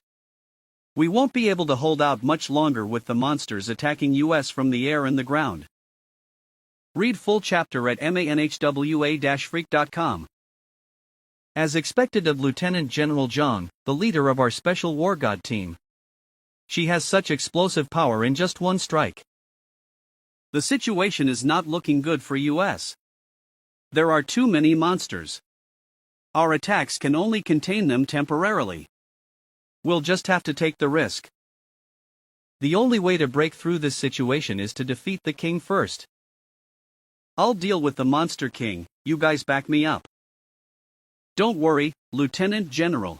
We won't be able to hold out much longer with the monsters attacking us from the air and the ground. Read full chapter at manhwa-freak.com. As expected of Lieutenant General Zhang, the leader of our special war god team. She has such explosive power in just one strike. The situation is not looking good for us. There are too many monsters. Our attacks can only contain them temporarily. We'll just have to take the risk. The only way to break through this situation is to defeat the king first. I'll deal with the Monster King, you guys back me up. Don't worry, Lieutenant General.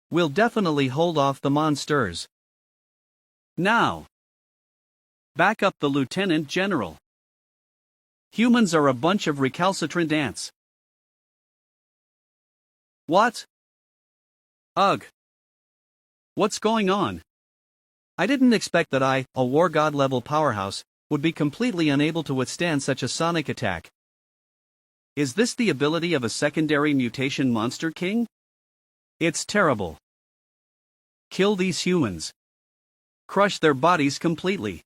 We'll definitely hold off the monsters. Now. Back up the Lieutenant General. Humans are a bunch of recalcitrant ants. What? Ugh. What's going on? I didn't expect that I, a war god level powerhouse, would be completely unable to withstand such a sonic attack. Is this the ability of a secondary mutation Monster King? It's terrible. Kill these humans. Crush their bodies completely.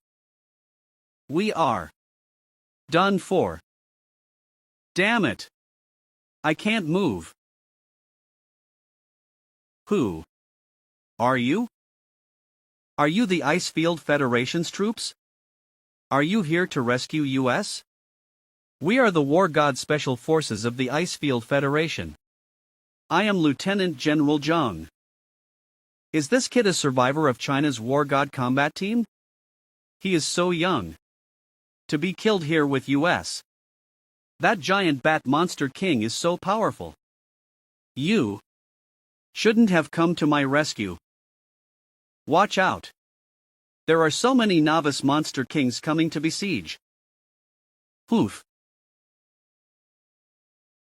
We are done for. Damn it. I can't move. Who are you? Are you the Icefield Federation's troops? Are you here to rescue us? We are the War God Special Forces of the Icefield Federation. I am Lieutenant General Zhang. Is this kid a survivor of China's War God combat team? He is so young. To be killed here with us. That giant bat Monster King is so powerful. You shouldn't have come to my rescue. Watch out. There are so many novice Monster Kings coming to besiege. Poof.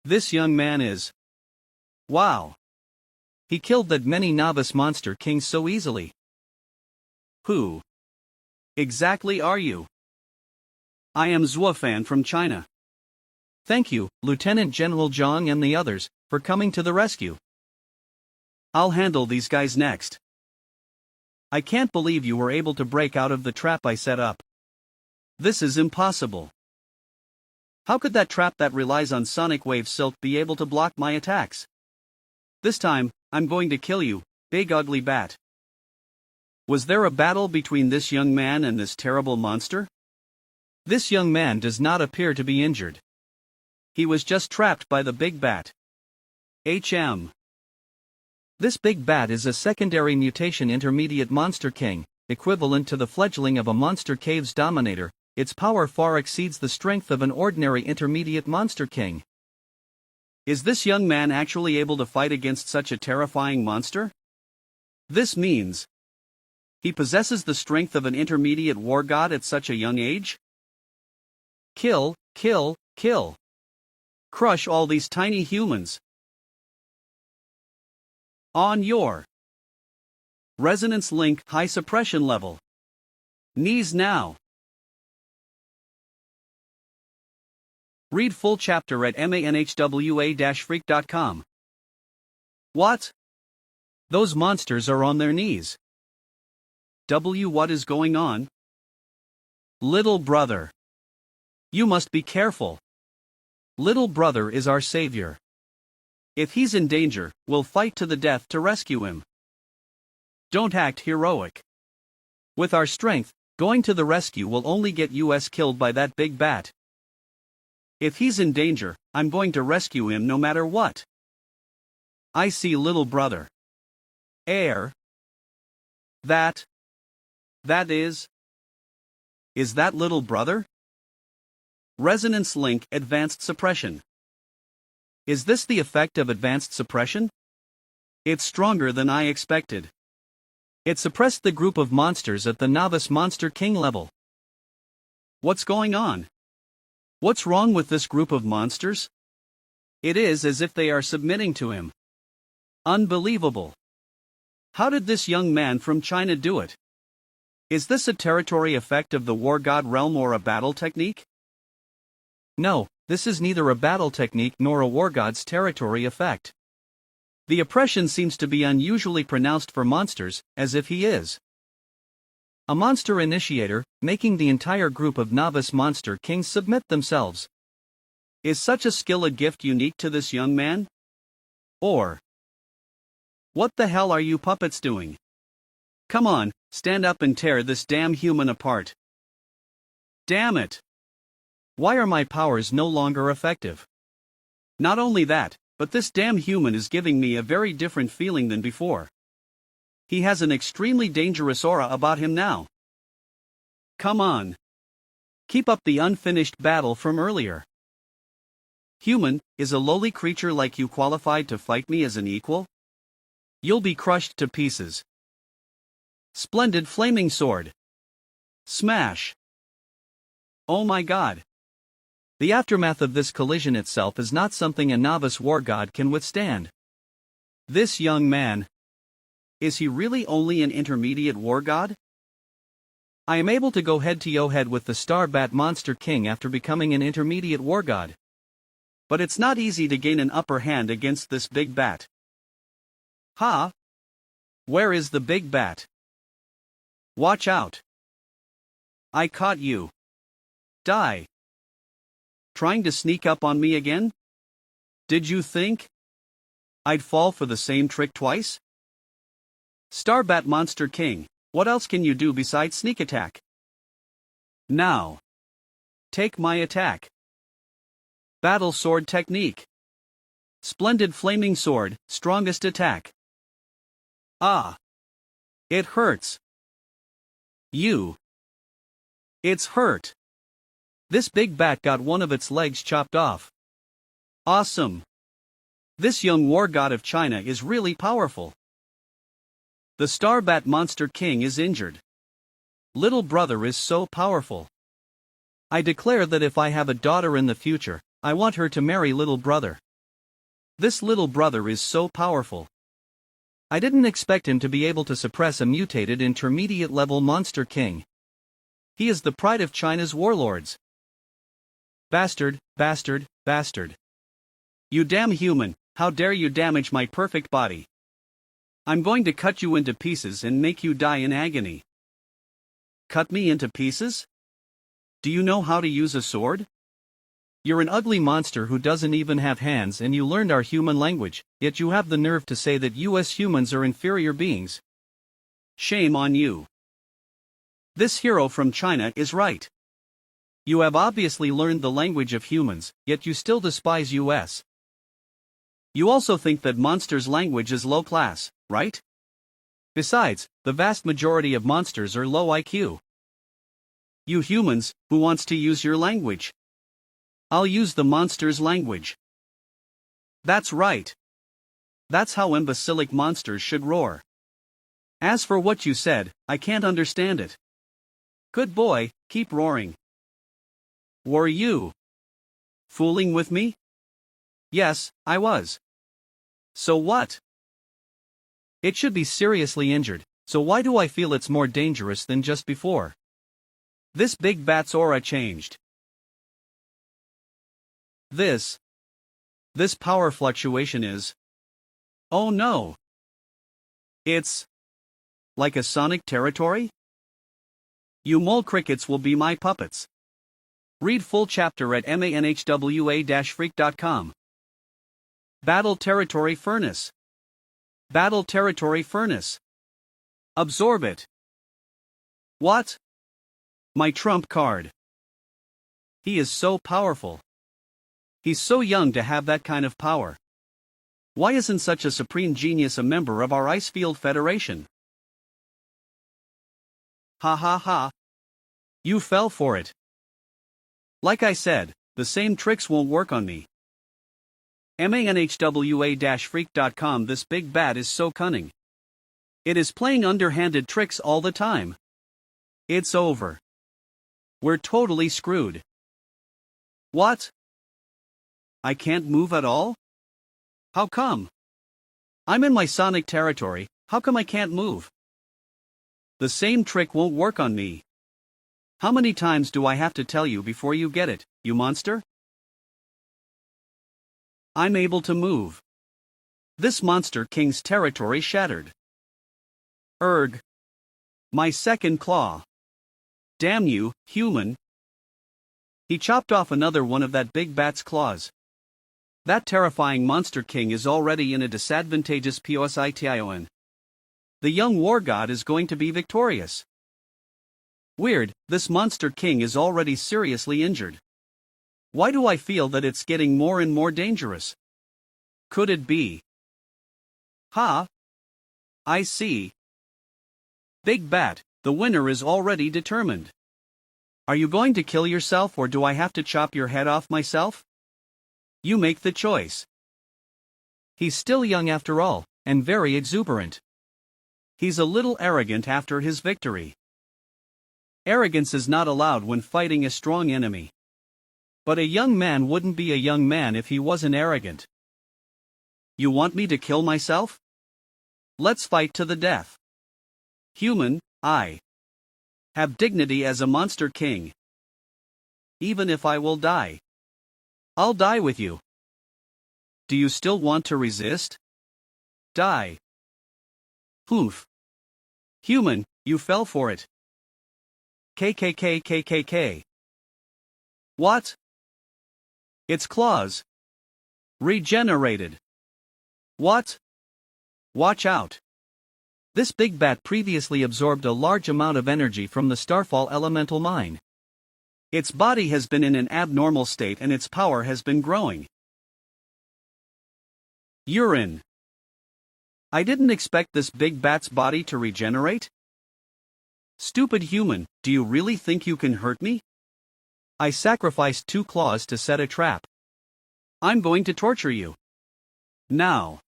This young man is. Wow. He killed that many novice Monster Kings so easily. Who exactly are you? I am Zuofan from China. Thank you, Lieutenant General Zhang and the others, for coming to the rescue. I'll handle these guys next. I can't believe you were able to break out of the trap I set up. This is impossible. How could that trap that relies on sonic wave silk be able to block my attacks? This time, I'm going to kill you, big ugly bat. Was there a battle between this young man and this terrible monster? This young man does not appear to be injured. He was just trapped by the big bat. HM. This big bat is a secondary mutation intermediate Monster King, equivalent to the fledgling of a Monster Cave's Dominator. Its power far exceeds the strength of an ordinary intermediate Monster King. Is this young man actually able to fight against such a terrifying monster? This means he possesses the strength of an intermediate war god at such a young age? Kill, kill, kill. Crush all these tiny humans. On your resonance link high suppression level. Knees now. Read full chapter at manhwa-freak.com. What? Those monsters are on their knees. What is going on? Little brother. You must be careful. Little brother is our savior. If he's in danger, we'll fight to the death to rescue him. Don't act heroic. With our strength, going to the rescue will only get us killed by that big bat. If he's in danger, I'm going to rescue him no matter what. I see little brother. Air. That is that little brother? Resonance link advanced suppression. Is this the effect of advanced suppression? It's stronger than I expected. It suppressed the group of monsters at the novice Monster King level. What's going on? What's wrong with this group of monsters? It is as if they are submitting to him. Unbelievable. How did this young man from China do it? Is this a territory effect of the war god realm or a battle technique? No, this is neither a battle technique nor a war god's territory effect. The oppression seems to be unusually pronounced for monsters, as if he is a monster initiator, making the entire group of novice monster kings submit themselves. Is such a skill a gift unique to this young man? Or, what the hell are you puppets doing? Come on, stand up and tear this damn human apart. Damn it! Why are my powers no longer effective? Not only that, but this damn human is giving me a very different feeling than before. He has an extremely dangerous aura about him now. Come on. Keep up the unfinished battle from earlier. Human, is a lowly creature like you qualified to fight me as an equal? You'll be crushed to pieces. Splendid flaming sword. Smash. Oh my god. The aftermath of this collision itself is not something a novice war god can withstand. This young man. Is he really only an intermediate war god? I am able to go head-to-head with the Star Bat Monster King after becoming an intermediate war god. But it's not easy to gain an upper hand against this big bat. Ha! Where is the big bat? Watch out! I caught you. Die! Trying to sneak up on me again? Did you think I'd fall for the same trick twice? Starbat Monster King, what else can you do besides sneak attack? Now. Take my attack. Battle sword technique. Splendid flaming sword, strongest attack. Ah. It hurts. You. It's hurt. This big bat got one of its legs chopped off. Awesome. This young war god of China is really powerful. The Starbat Monster King is injured. Little brother is so powerful. I declare that if I have a daughter in the future, I want her to marry little brother. This little brother is so powerful. I didn't expect him to be able to suppress a mutated intermediate level Monster King. He is the pride of China's warlords. Bastard, bastard, bastard. You damn human, how dare you damage my perfect body? I'm going to cut you into pieces and make you die in agony. Cut me into pieces? Do you know how to use a sword? You're an ugly monster who doesn't even have hands and you learned our human language, yet you have the nerve to say that US humans are inferior beings. Shame on you. This hero from China is right. You have obviously learned the language of humans, yet you still despise US. You also think that monsters' language is low class, right? Besides, the vast majority of monsters are low IQ. You humans, who wants to use your language? I'll use the monster's language. That's right. That's how imbecilic monsters should roar. As for what you said, I can't understand it. Good boy, keep roaring. Were you fooling with me? Yes, I was. So what? It should be seriously injured, so why do I feel it's more dangerous than just before? This big bat's aura changed. This power fluctuation is... Oh no! It's like a sonic territory? You mole crickets will be my puppets. Read full chapter at manhwa-freak.com. Battle Territory Furnace. Battle Territory Furnace. Absorb it. What? My trump card. He is so powerful. He's so young to have that kind of power. Why isn't such a supreme genius a member of our Icefield Federation? Ha ha ha. You fell for it. Like I said, the same tricks won't work on me. manhwa-freak.com. This big bat is so cunning. It is playing underhanded tricks all the time. It's over. We're totally screwed. What? I can't move at all? How come? I'm in my sonic territory, how come I can't move? The same trick won't work on me. How many times do I have to tell you before you get it, you monster? I'm able to move. This monster king's territory shattered. Erg. My second claw. Damn you, human. He chopped off another one of that big bat's claws. That terrifying monster king is already in a disadvantageous position. The young war god is going to be victorious. Weird, this monster king is already seriously injured. Why do I feel that it's getting more and more dangerous? Could it be? Ha! I see. Big Bat, the winner is already determined. Are you going to kill yourself or do I have to chop your head off myself? You make the choice. He's still young after all, and very exuberant. He's a little arrogant after his victory. Arrogance is not allowed when fighting a strong enemy. But a young man wouldn't be a young man if he wasn't arrogant. You want me to kill myself? Let's fight to the death. Human, I have dignity as a monster king. Even if I will die, I'll die with you. Do you still want to resist? Die. Poof. Human, you fell for it. KKK. What? It's claws. Regenerated. What? Watch out. This big bat previously absorbed a large amount of energy from the Starfall elemental mine. Its body has been in an abnormal state and its power has been growing. Urine. I didn't expect this big bat's body to regenerate. Stupid human, do you really think you can hurt me? I sacrificed 2 claws to set a trap. I'm going to torture you. Now.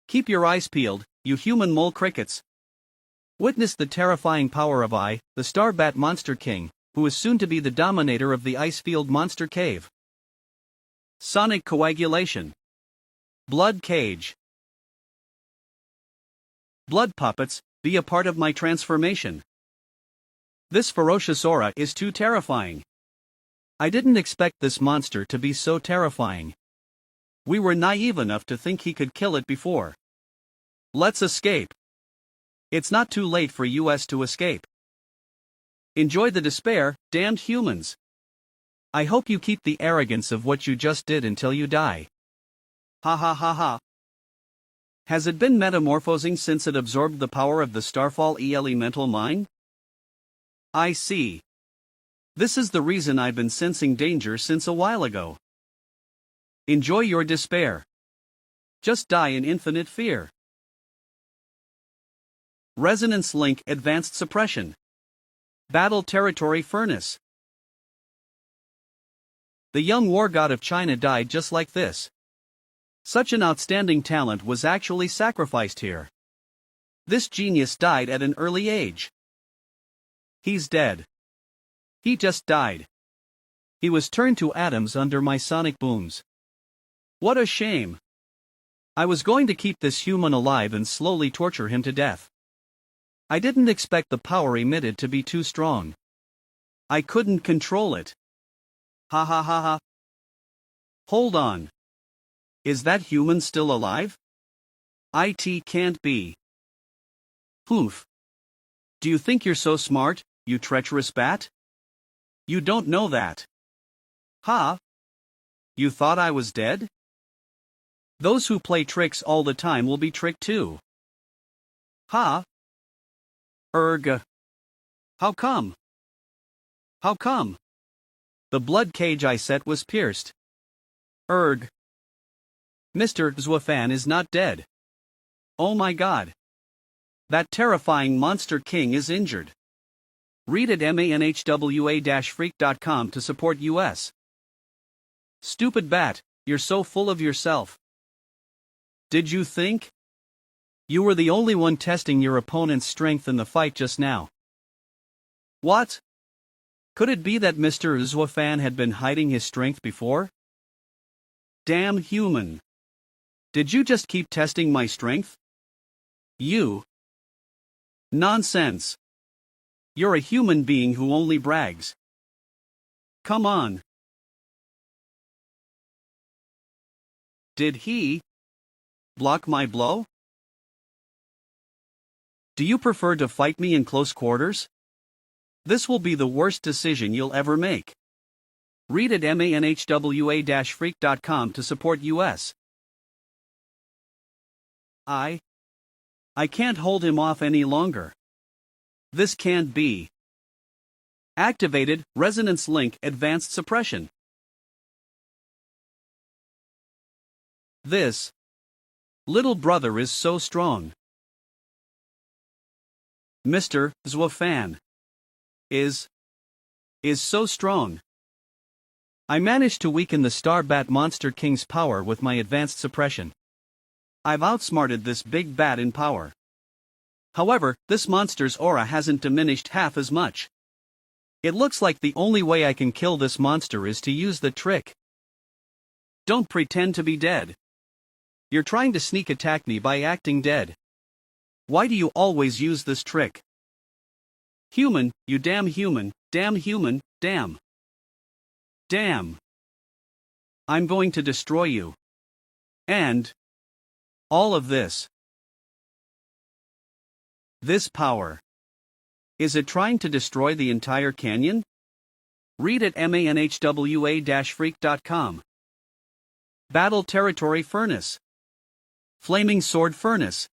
Keep your eyes peeled, you human mole crickets. Witness the terrifying power of I, the Starbat Monster King, who is soon to be the dominator of the Icefield Monster Cave. Sonic coagulation. Blood cage. Blood puppets, be a part of my transformation. This ferocious aura is too terrifying. I didn't expect this monster to be so terrifying. We were naive enough to think he could kill it before. Let's escape. It's not too late for us to escape. Enjoy the despair, damned humans. I hope you keep the arrogance of what you just did until you die. Ha ha ha ha. Has it been metamorphosing since it absorbed the power of the Starfall elemental mine? I see. This is the reason I've been sensing danger since a while ago. Enjoy your despair. Just die in infinite fear. Resonance Link Advanced Suppression. Battle Territory Furnace. The young war god of China died just like this. Such an outstanding talent was actually sacrificed here. This genius died at an early age. He's dead. He just died. He was turned to atoms under my sonic booms. What a shame. I was going to keep this human alive and slowly torture him to death. I didn't expect the power emitted to be too strong. I couldn't control it. Ha ha ha ha. Hold on. Is that human still alive? It can't be. Poof. Do you think you're so smart, you treacherous bat? You don't know that. Ha? You thought I was dead? Those who play tricks all the time will be tricked too. Ha? Erg. How come? How come? The blood cage I set was pierced. Erg. Mr. Zwafan is not dead. Oh my god. That terrifying monster king is injured. Read at manhwa-freak.com to support us. Stupid bat, you're so full of yourself. Did you think? You were the only one testing your opponent's strength in the fight just now. What? Could it be that Mr. Zwafan had been hiding his strength before? Damn human. Did you just keep testing my strength? You. Nonsense. You're a human being who only brags. Come on. Did he block my blow? Do you prefer to fight me in close quarters? This will be the worst decision you'll ever make. Read at manhwa-freak.com to support US. I can't hold him off any longer. This can't be. Activated, resonance link, advanced suppression. This little brother is so strong. Mr. Zwafan is so strong. I managed to weaken the Star Bat Monster King's power with my advanced suppression. I've outsmarted this big bat in power. However, this monster's aura hasn't diminished half as much. It looks like the only way I can kill this monster is to use the trick. Don't pretend to be dead. You're trying to sneak attack me by acting dead. Why do you always use this trick? Human, you damn human, damn human, damn. Damn. I'm going to destroy you. And all of this. This power. Is it trying to destroy the entire canyon? Read at manhwa-freak.com. Battle Territory Furnace. Flaming Sword Furnace.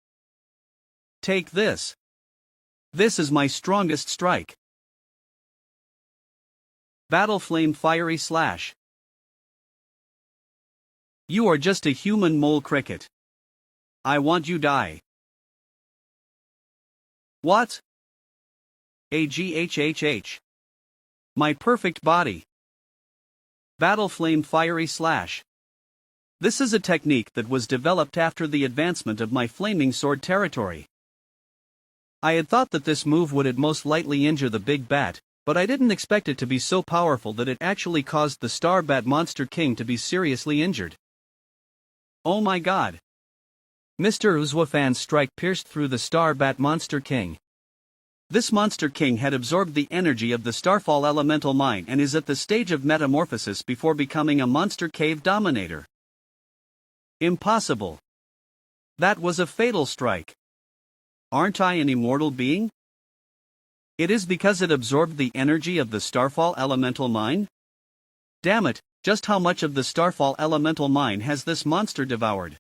Take this. This is my strongest strike. Battle Flame Fiery Slash. You are just a human mole cricket. I want you die. What? AGHHH. My perfect body. Battle Flame Fiery Slash. This is a technique that was developed after the advancement of my Flaming Sword territory. I had thought that this move would at most lightly injure the big bat, but I didn't expect it to be so powerful that it actually caused the Star Bat Monster King to be seriously injured. Oh my god. Mr. Uzwafan's strike pierced through the Star Bat Monster King. This Monster King had absorbed the energy of the Starfall Elemental Mine and is at the stage of metamorphosis before becoming a Monster Cave Dominator. Impossible. That was a fatal strike. Aren't I an immortal being? It is because it absorbed the energy of the Starfall Elemental Mine? Damn it, just how much of the Starfall Elemental Mine has this monster devoured?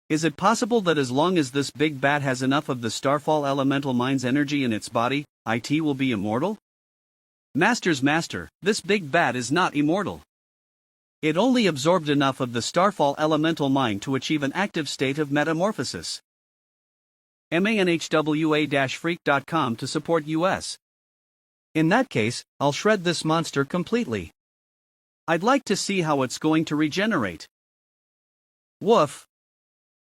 Is it possible that as long as this big bat has enough of the Starfall Elemental Mine's energy in its body, it will be immortal? Master's master, this big bat is not immortal. It only absorbed enough of the Starfall Elemental Mine to achieve an active state of metamorphosis. manhwa-freak.com to support US. In that case, I'll shred this monster completely. I'd like to see how it's going to regenerate. Woof.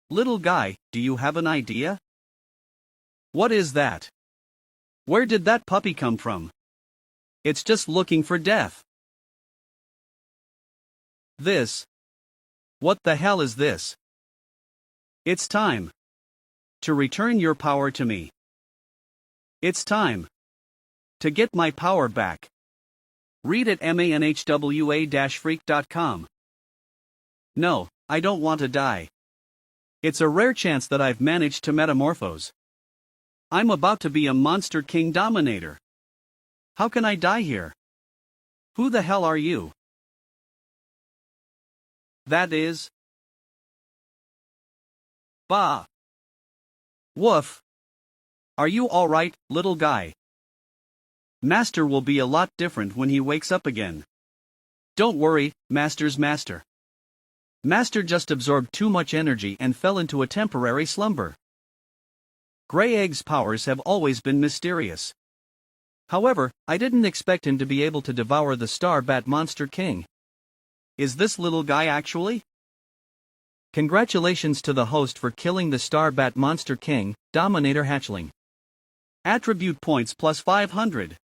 Little guy, do you have an idea? What is that? Where did that puppy come from? It's just looking for death. This. What the hell is this? It's time to return your power to me. It's time to get my power back. Read at manhwa-freak.com. No, I don't want to die. It's a rare chance that I've managed to metamorphose. I'm about to be a Monster King Dominator. How can I die here? Who the hell are you? That is... Bah! Woof! Are you alright, little guy? Master will be a lot different when he wakes up again. Don't worry, Master's master. Master just absorbed too much energy and fell into a temporary slumber. Grey Egg's powers have always been mysterious. However, I didn't expect him to be able to devour the Star Bat Monster King. Is this little guy actually? Congratulations to the host for killing the Star Bat Monster King, Dominator Hatchling. Attribute points plus 500.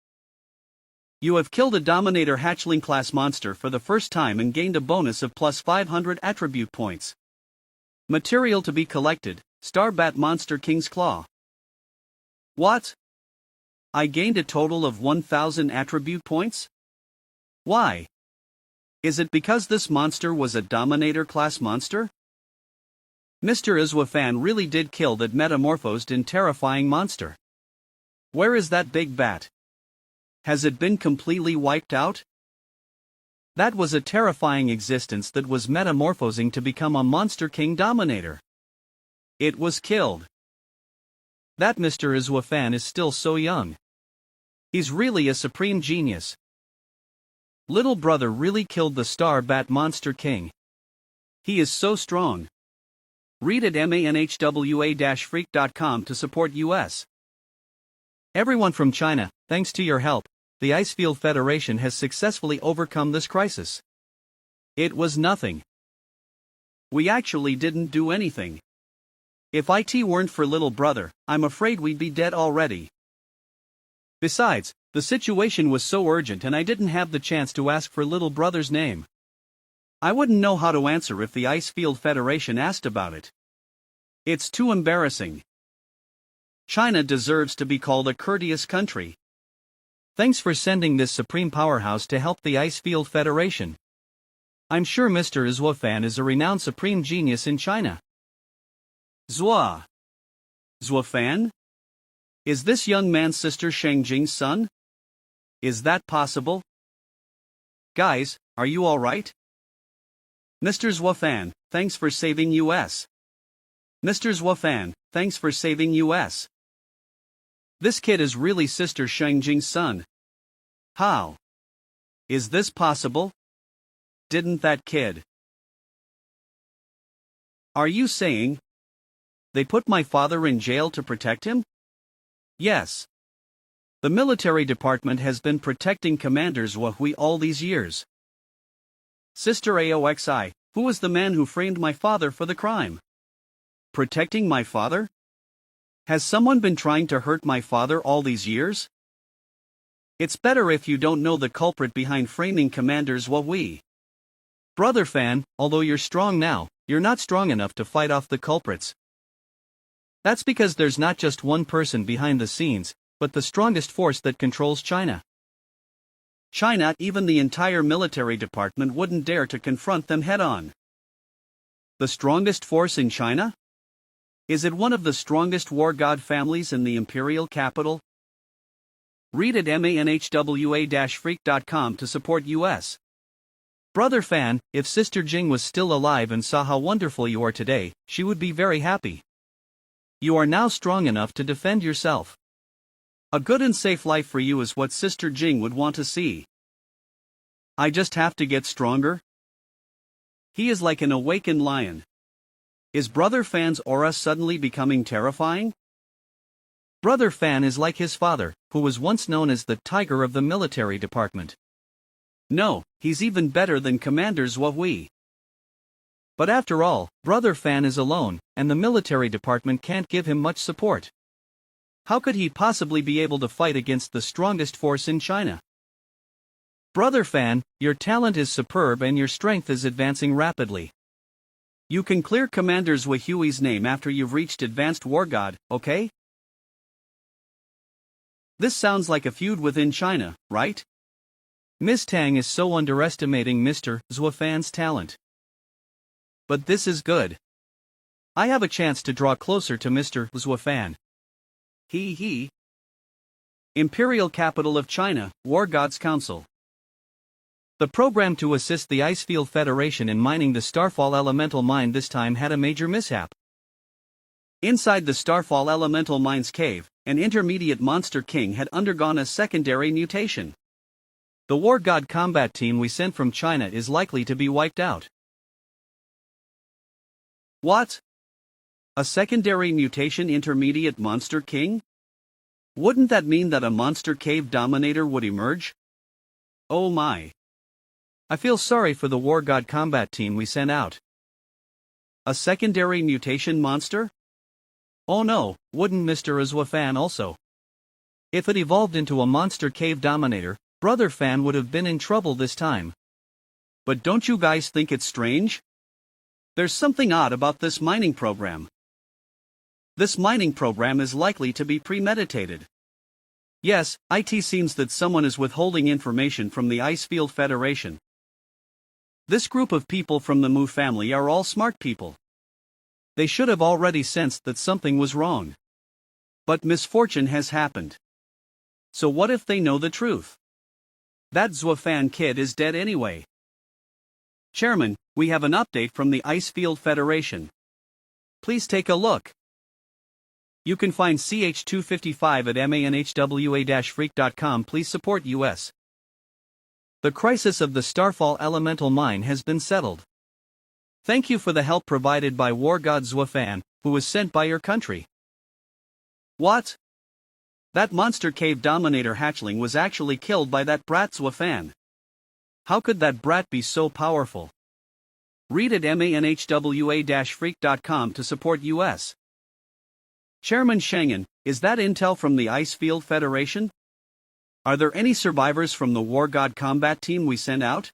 You have killed a Dominator hatchling class monster for the first time and gained a bonus of plus 500 attribute points. Material to be collected, Starbat Monster King's Claw. What? I gained a total of 1000 attribute points? Why? Is it because this monster was a Dominator class monster? Mr. Iswafan really did kill that metamorphosed and terrifying monster. Where is that big bat? Has it been completely wiped out? That was a terrifying existence that was metamorphosing to become a Monster King Dominator. It was killed. That Mr. Iswafan is still so young. He's really a supreme genius. Little brother really killed the Starbat Monster King. He is so strong. Read at manhwa-freak.com to support US. Everyone from China, thanks to your help, the Icefield Federation has successfully overcome this crisis. It was nothing. We actually didn't do anything. If IT weren't for little brother, I'm afraid we'd be dead already. Besides, the situation was so urgent and I didn't have the chance to ask for little brother's name. I wouldn't know how to answer if the Icefield Federation asked about it. It's too embarrassing. China deserves to be called a courteous country. Thanks for sending this supreme powerhouse to help the Icefield Federation. I'm sure Mr. Iswafan is a renowned supreme genius in China. Zwafan? Is this young man's sister Shengjing's son? Is that possible? Guys, are you alright? Mr. Zwafan, thanks for saving US. Mr. Zwafan, thanks for saving US. This kid is really Sister Shengjing's son. How? Is this possible? Didn't that kid? Are you saying they put my father in jail to protect him? Yes. The military department has been protecting Commander Zhuhui all these years. Sister Aoxi, who was the man who framed my father for the crime? Protecting my father? Has someone been trying to hurt my father all these years? It's better if you don't know the culprit behind framing Commander Zhuhui. Brother Fan, although you're strong now, you're not strong enough to fight off the culprits. That's because there's not just one person behind the scenes, but the strongest force that controls China. China, even the entire military department wouldn't dare to confront them head-on. The strongest force in China? Is it one of the strongest war god families in the imperial capital? Read at manhwa-freak.com to support US. Brother Fan, if Sister Jing was still alive and saw how wonderful you are today, she would be very happy. You are now strong enough to defend yourself. A good and safe life for you is what Sister Jing would want to see. I just have to get stronger? He is like an awakened lion. Is Brother Fan's aura suddenly becoming terrifying? Brother Fan is like his father, who was once known as the Tiger of the military department. No, he's even better than Commander Zhuhui. But after all, Brother Fan is alone, and the military department can't give him much support. How could he possibly be able to fight against the strongest force in China? Brother Fan, your talent is superb and your strength is advancing rapidly. You can clear Commander Zhui's name after you've reached Advanced War God, okay? This sounds like a feud within China, right? Miss Tang is so underestimating Mr. Zhuafan's talent. But this is good. I have a chance to draw closer to Mr. Zhuafan. He. Imperial Capital of China, War Gods Council. The program to assist the Icefield Federation in mining the Starfall Elemental Mine this time had a major mishap. Inside the Starfall Elemental Mine's cave, an intermediate Monster King had undergone a secondary mutation. The War God combat team we sent from China is likely to be wiped out. What? A secondary mutation intermediate Monster King? Wouldn't that mean that a Monster Cave Dominator would emerge? Oh my. I feel sorry for the War God combat team we sent out. A secondary mutation monster? Oh no, wouldn't Mr. Zhuafan also? If it evolved into a Monster Cave Dominator, Brother Fan would have been in trouble this time. But don't you guys think it's strange? There's something odd about this mining program. This mining program is likely to be premeditated. Yes, it seems that someone is withholding information from the Icefield Federation. This group of people from the Mu family are all smart people. They should have already sensed that something was wrong. But misfortune has happened. So what if they know the truth? That Zuofan kid is dead anyway. Chairman, we have an update from the Icefield Federation. Please take a look. You can find CH255 at manhwa-freak.com. Please support US. The crisis of the Starfall elemental mine has been settled. Thank you for the help provided by War God Zuofan, who was sent by your country. What? That monster cave dominator hatchling was actually killed by that brat Zuofan. How could that brat be so powerful? Read at manhwa-freak.com to support US. Chairman Schengen, is that intel from the Icefield Federation? Are there any survivors from the War God combat team we sent out?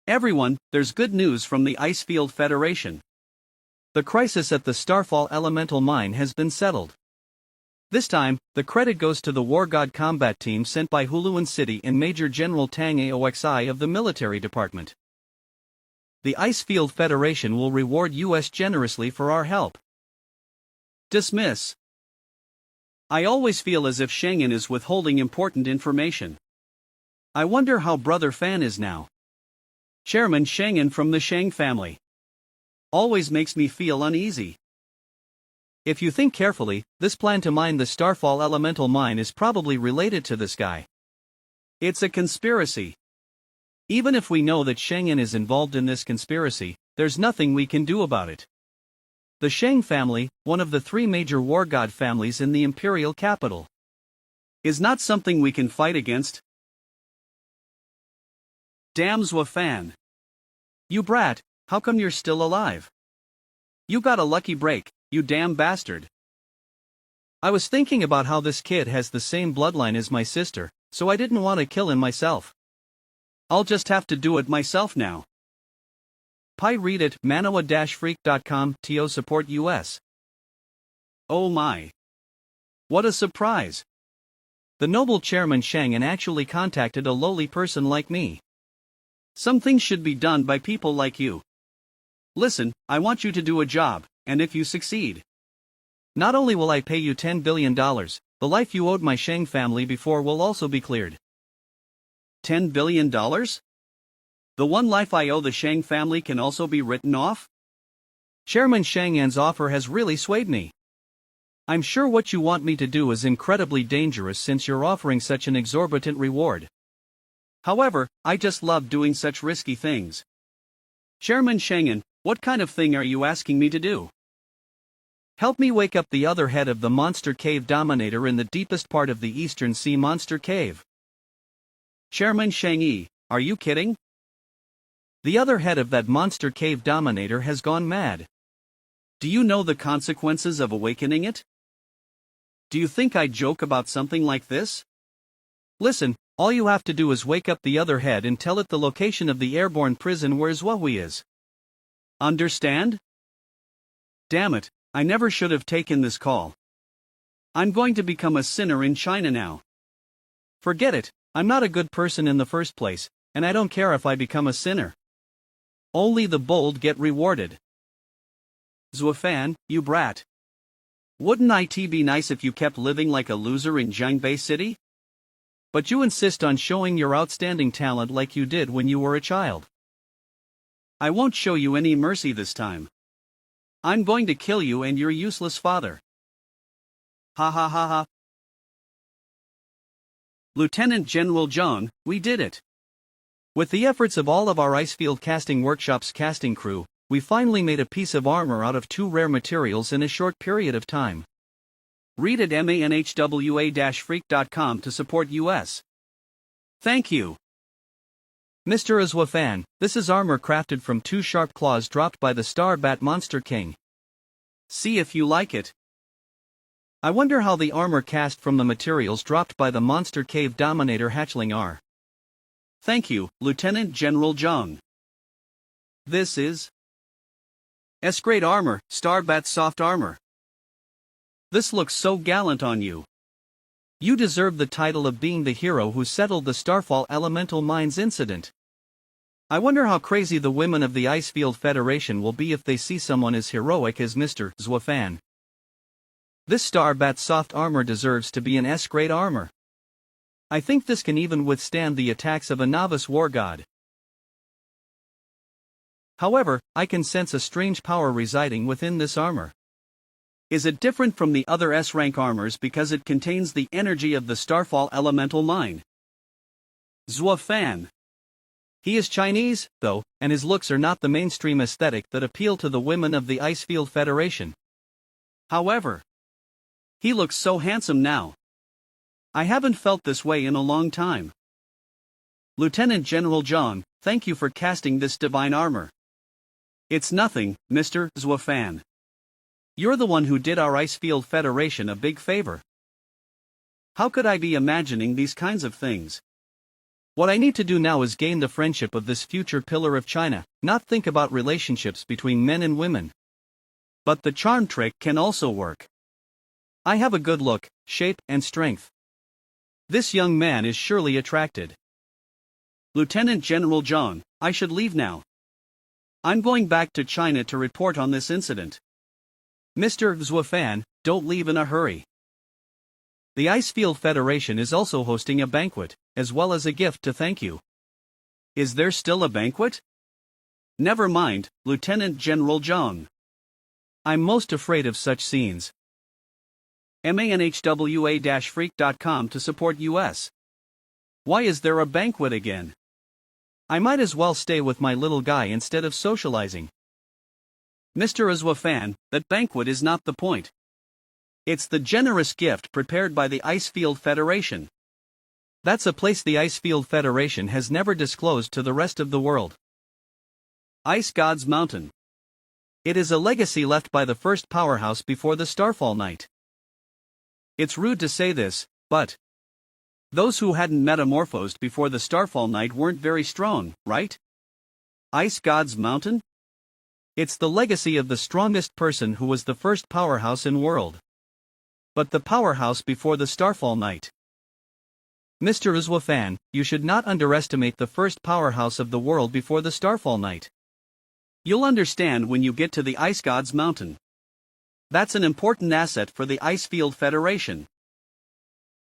Everyone, there's good news from the Icefield Federation. The crisis at the Starfall elemental mine has been settled. This time, the credit goes to the War God combat team sent by Huluan City and Major General Tang Aoxi of the military department. The Icefield Federation will reward US generously for our help. Dismiss. I always feel as if Schengen is withholding important information. I wonder how Brother Fan is now. Chairman Schengen from the Shang family. Always makes me feel uneasy. If you think carefully, this plan to mine the Starfall elemental mine is probably related to this guy. It's a conspiracy. Even if we know that Schengen is involved in this conspiracy, there's nothing we can do about it. The Shang family, one of the three major war god families in the imperial capital, is not something we can fight against. Damn Zuofan. You brat, how come you're still alive? You got a lucky break, you damn bastard. I was thinking about how this kid has the same bloodline as my sister, so I didn't want to kill him myself. I'll just have to do it myself now. Read at manhua-freak.com to support US. Oh my. What a surprise. The noble Chairman Schengen actually contacted a lowly person like me. Some things should be done by people like you. Listen, I want you to do a job, and if you succeed, not only will I pay you $10 billion, the life you owed my Shang family before will also be cleared. $10 billion? The one life I owe the Shang family can also be written off? Chairman Shengen's offer has really swayed me. I'm sure what you want me to do is incredibly dangerous since you're offering such an exorbitant reward. However, I just love doing such risky things. Chairman Schengen, what kind of thing are you asking me to do? Help me wake up the other head of the monster cave dominator in the deepest part of the Eastern Sea monster cave. Chairman Shang-Yi, are you kidding? The other head of that monster cave dominator has gone mad. Do you know the consequences of awakening it? Do you think I joke about something like this? Listen, all you have to do is wake up the other head and tell it the location of the airborne prison where Zhuhui is. Understand? Damn it, I never should have taken this call. I'm going to become a sinner in China now. Forget it, I'm not a good person in the first place, and I don't care if I become a sinner. Only the bold get rewarded. Zuofan, you brat. Wouldn't it be nice if you kept living like a loser in Jiangbei City? But you insist on showing your outstanding talent like you did when you were a child. I won't show you any mercy this time. I'm going to kill you and your useless father. Ha ha ha ha. Lieutenant General Zhang, we did it. With the efforts of all of our Icefield Casting Workshop's casting crew, we finally made a piece of armor out of 2 rare materials in a short period of time. Read at manhwa-freak.com to support US. Thank you. Mr. Zuofan, this is armor crafted from 2 sharp claws dropped by the Star Bat Monster King. See if you like it. I wonder how the armor cast from the materials dropped by the monster cave dominator hatchling are. Thank you, Lieutenant General Zhang. This is S-grade armor, Starbat soft armor. This looks so gallant on you. You deserve the title of being the hero who settled the Starfall Elemental Mines incident. I wonder how crazy the women of the Icefield Federation will be if they see someone as heroic as Mr. Zuofan. This Starbat soft armor deserves to be an S-grade armor. I think this can even withstand the attacks of a novice war god. However, I can sense a strange power residing within this armor. Is it different from the other S-rank armors because it contains the energy of the Starfall Elemental Mine? Zuofan. He is Chinese, though, and his looks are not the mainstream aesthetic that appeal to the women of the Icefield Federation. However, he looks so handsome now. I haven't felt this way in a long time. Lieutenant General Zhang, thank you for casting this divine armor. It's nothing, Mr. Zuofan. You're the one who did our Icefield Federation a big favor. How could I be imagining these kinds of things? What I need to do now is gain the friendship of this future pillar of China, not think about relationships between men and women. But the charm trick can also work. I have a good look, shape, and strength. This young man is surely attracted. Lieutenant General Zhang, I should leave now. I'm going back to China to report on this incident. Mr. Zuofan, don't leave in a hurry. The Icefield Federation is also hosting a banquet, as well as a gift to thank you. Is there still a banquet? Never mind, Lieutenant General Zhang. I'm most afraid of such scenes. manhwa-freak.com to support US. Why is there a banquet again? I might as well stay with my little guy instead of socializing. Mr. Zuofan, that banquet is not the point. It's the generous gift prepared by the Icefield Federation. That's a place the Icefield Federation has never disclosed to the rest of the world. Ice God's Mountain. It is a legacy left by the first powerhouse before the Starfall Night. It's rude to say this, but those who hadn't metamorphosed before the Starfall Night weren't very strong, right? Ice God's Mountain? It's the legacy of the strongest person who was the first powerhouse in world. But the powerhouse before the Starfall Night. Mr. Zuofan, you should not underestimate the first powerhouse of the world before the Starfall Night. You'll understand when you get to the Ice God's Mountain. That's an important asset for the Icefield Federation.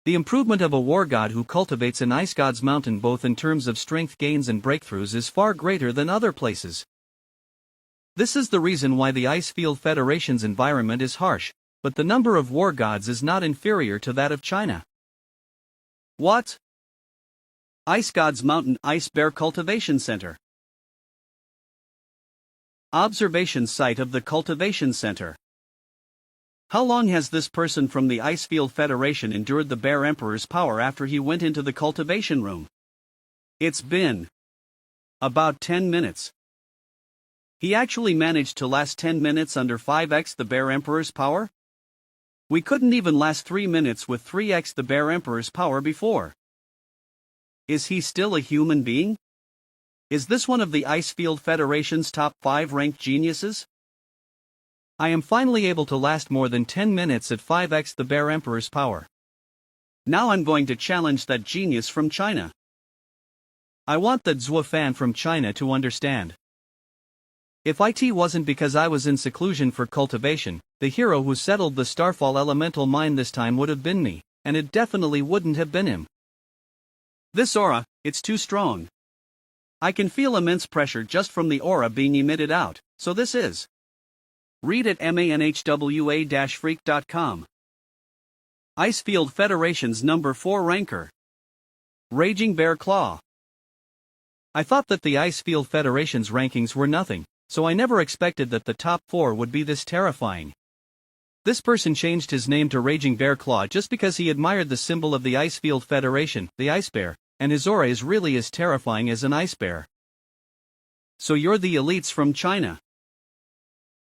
The improvement of a war god who cultivates an Ice God's Mountain both in terms of strength gains and breakthroughs is far greater than other places. This is the reason why the Icefield Federation's environment is harsh, but the number of war gods is not inferior to that of China. What? Ice God's Mountain Ice Bear Cultivation Center. Observation site of the Cultivation Center. How long has this person from the Icefield Federation endured the Bear Emperor's power after he went into the cultivation room? It's been about 10 minutes. He actually managed to last 10 minutes under 5x the Bear Emperor's power? We couldn't even last 3 minutes with 3x the Bear Emperor's power before. Is he still a human being? Is this one of the Icefield Federation's top 5 ranked geniuses? I am finally able to last more than 10 minutes at 5x the Bear Emperor's power. Now I'm going to challenge that genius from China. I want that Zuofan from China to understand. If it wasn't because I was in seclusion for cultivation, the hero who settled the Starfall Elemental Mine this time would have been me, and it definitely wouldn't have been him. This aura, it's too strong. I can feel immense pressure just from the aura being emitted out, so this is. Read at manhwa-freak.com. Icefield Federation's number 4 ranker. Raging Bear Claw. I thought that the Icefield Federation's rankings were nothing, so I never expected that the top 4 would be this terrifying. This person changed his name to Raging Bear Claw just because he admired the symbol of the Icefield Federation, the Ice Bear, and his aura is really as terrifying as an ice bear. So you're the elites from China.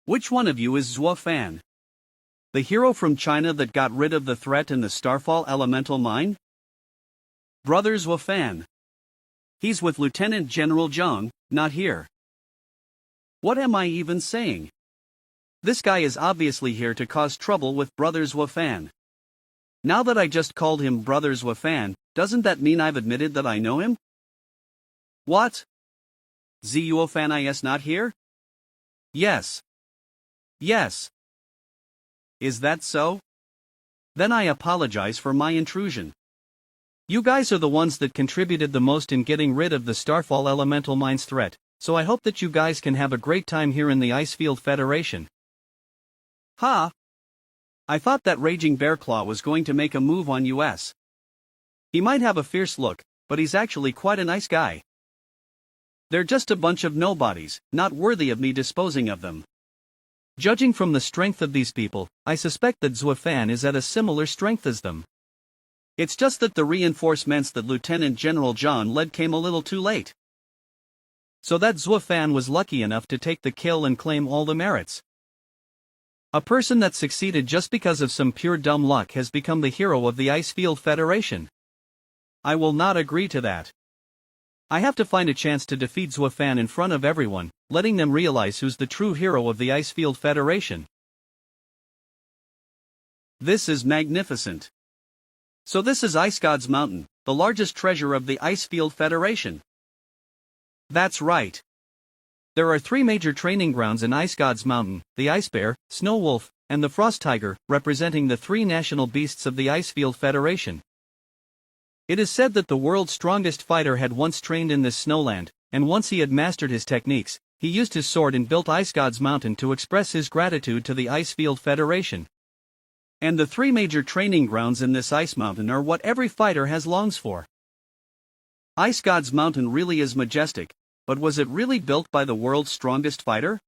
Which one of you is Zuofan? The hero from China that got rid of the threat in the Starfall elemental mine? Brothers Wafan. He's with Lieutenant General Zhang, not here. What am I even saying? This guy is obviously here to cause trouble with Brothers Wafan. Now that I just called him Brothers Wafan, doesn't that mean I've admitted that I know him? What? Zuofan is not here? Yes. Yes. Is that so? Then I apologize for my intrusion. You guys are the ones that contributed the most in getting rid of the Starfall elemental mine's threat, so I hope that you guys can have a great time here in the Icefield Federation. Ha! I thought that Raging Bearclaw was going to make a move on us. He might have a fierce look, but he's actually quite a nice guy. They're just a bunch of nobodies, not worthy of me disposing of them. Judging from the strength of these people, I suspect that Zuofan is at a similar strength as them. It's just that the reinforcements that Lieutenant General Zhang led came a little too late. So that Zuofan was lucky enough to take the kill and claim all the merits. A person that succeeded just because of some pure dumb luck has become the hero of the Icefield Federation. I will not agree to that. I have to find a chance to defeat Zuofan in front of everyone, letting them realize who's the true hero of the Icefield Federation. This is magnificent. So this is Ice God's Mountain, the largest treasure of the Icefield Federation. That's right. There are 3 major training grounds in Ice God's Mountain, the Ice Bear, Snow Wolf, and the Frost Tiger, representing the 3 national beasts of the Icefield Federation. It is said that the world's strongest fighter had once trained in this snowland, and once he had mastered his techniques, he used his sword and built Ice God's Mountain to express his gratitude to the Icefield Federation. And the 3 major training grounds in this ice mountain are what every fighter has longs for. Ice God's Mountain really is majestic, but was it really built by the world's strongest fighter?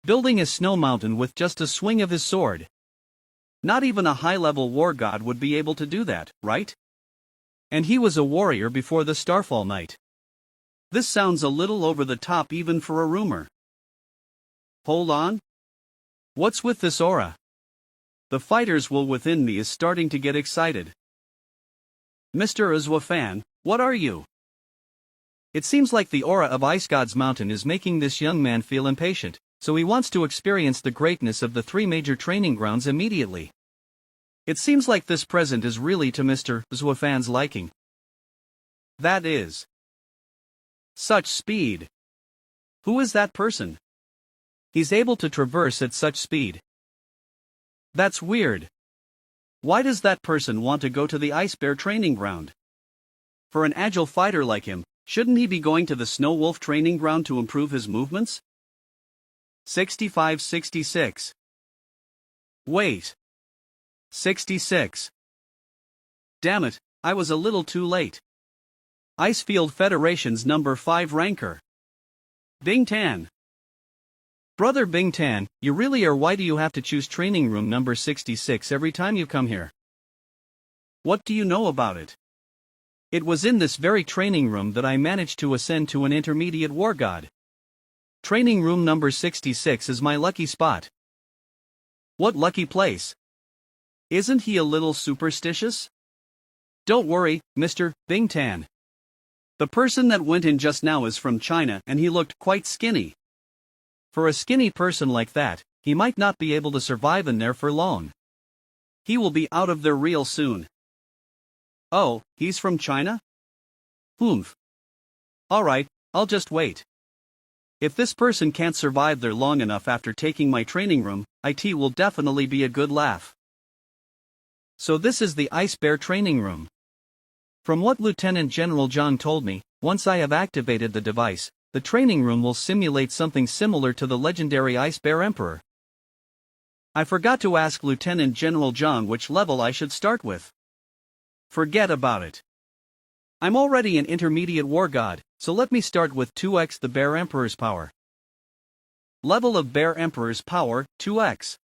Building a snow mountain with just a swing of his sword. Not even a high-level war god would be able to do that, right? And he was a warrior before the Starfall Night. This sounds a little over the top even for a rumor. Hold on. What's with this aura? The fighter's will within me is starting to get excited. Mr. Zuofan, what are you? It seems like the aura of Ice God's Mountain is making this young man feel impatient, so he wants to experience the greatness of the 3 major training grounds immediately. It seems like this present is really to Mr. Zuofan's liking. That is. Such speed. Who is that person? He's able to traverse at such speed. That's weird. Why does that person want to go to the Ice Bear training ground? For an agile fighter like him, shouldn't he be going to the Snow Wolf training ground to improve his movements? 65-66. Wait. 66. Damn it, I was a little too late. Icefield Federation's number 5 ranker. Bing Tan. Brother Bing Tan, you really are. Why do you have to choose training room number 66 every time you come here? What do you know about it? It was in this very training room that I managed to ascend to an intermediate war god. Training room number 66 is my lucky spot. What lucky place? Isn't he a little superstitious? Don't worry, Mr. Bing Tan. The person that went in just now is from China and he looked quite skinny. For a skinny person like that, he might not be able to survive in there for long. He will be out of there real soon. Oh, he's from China? Humph. Alright, I'll just wait. If this person can't survive there long enough after taking my training room, it will definitely be a good laugh. So this is the Ice Bear training room. From what Lieutenant General Zhang told me, once I have activated the device, the training room will simulate something similar to the legendary Ice Bear Emperor. I forgot to ask Lieutenant General Zhang which level I should start with. Forget about it. I'm already an intermediate war god, so let me start with 2x the Bear Emperor's power. Level of Bear Emperor's power, 2x.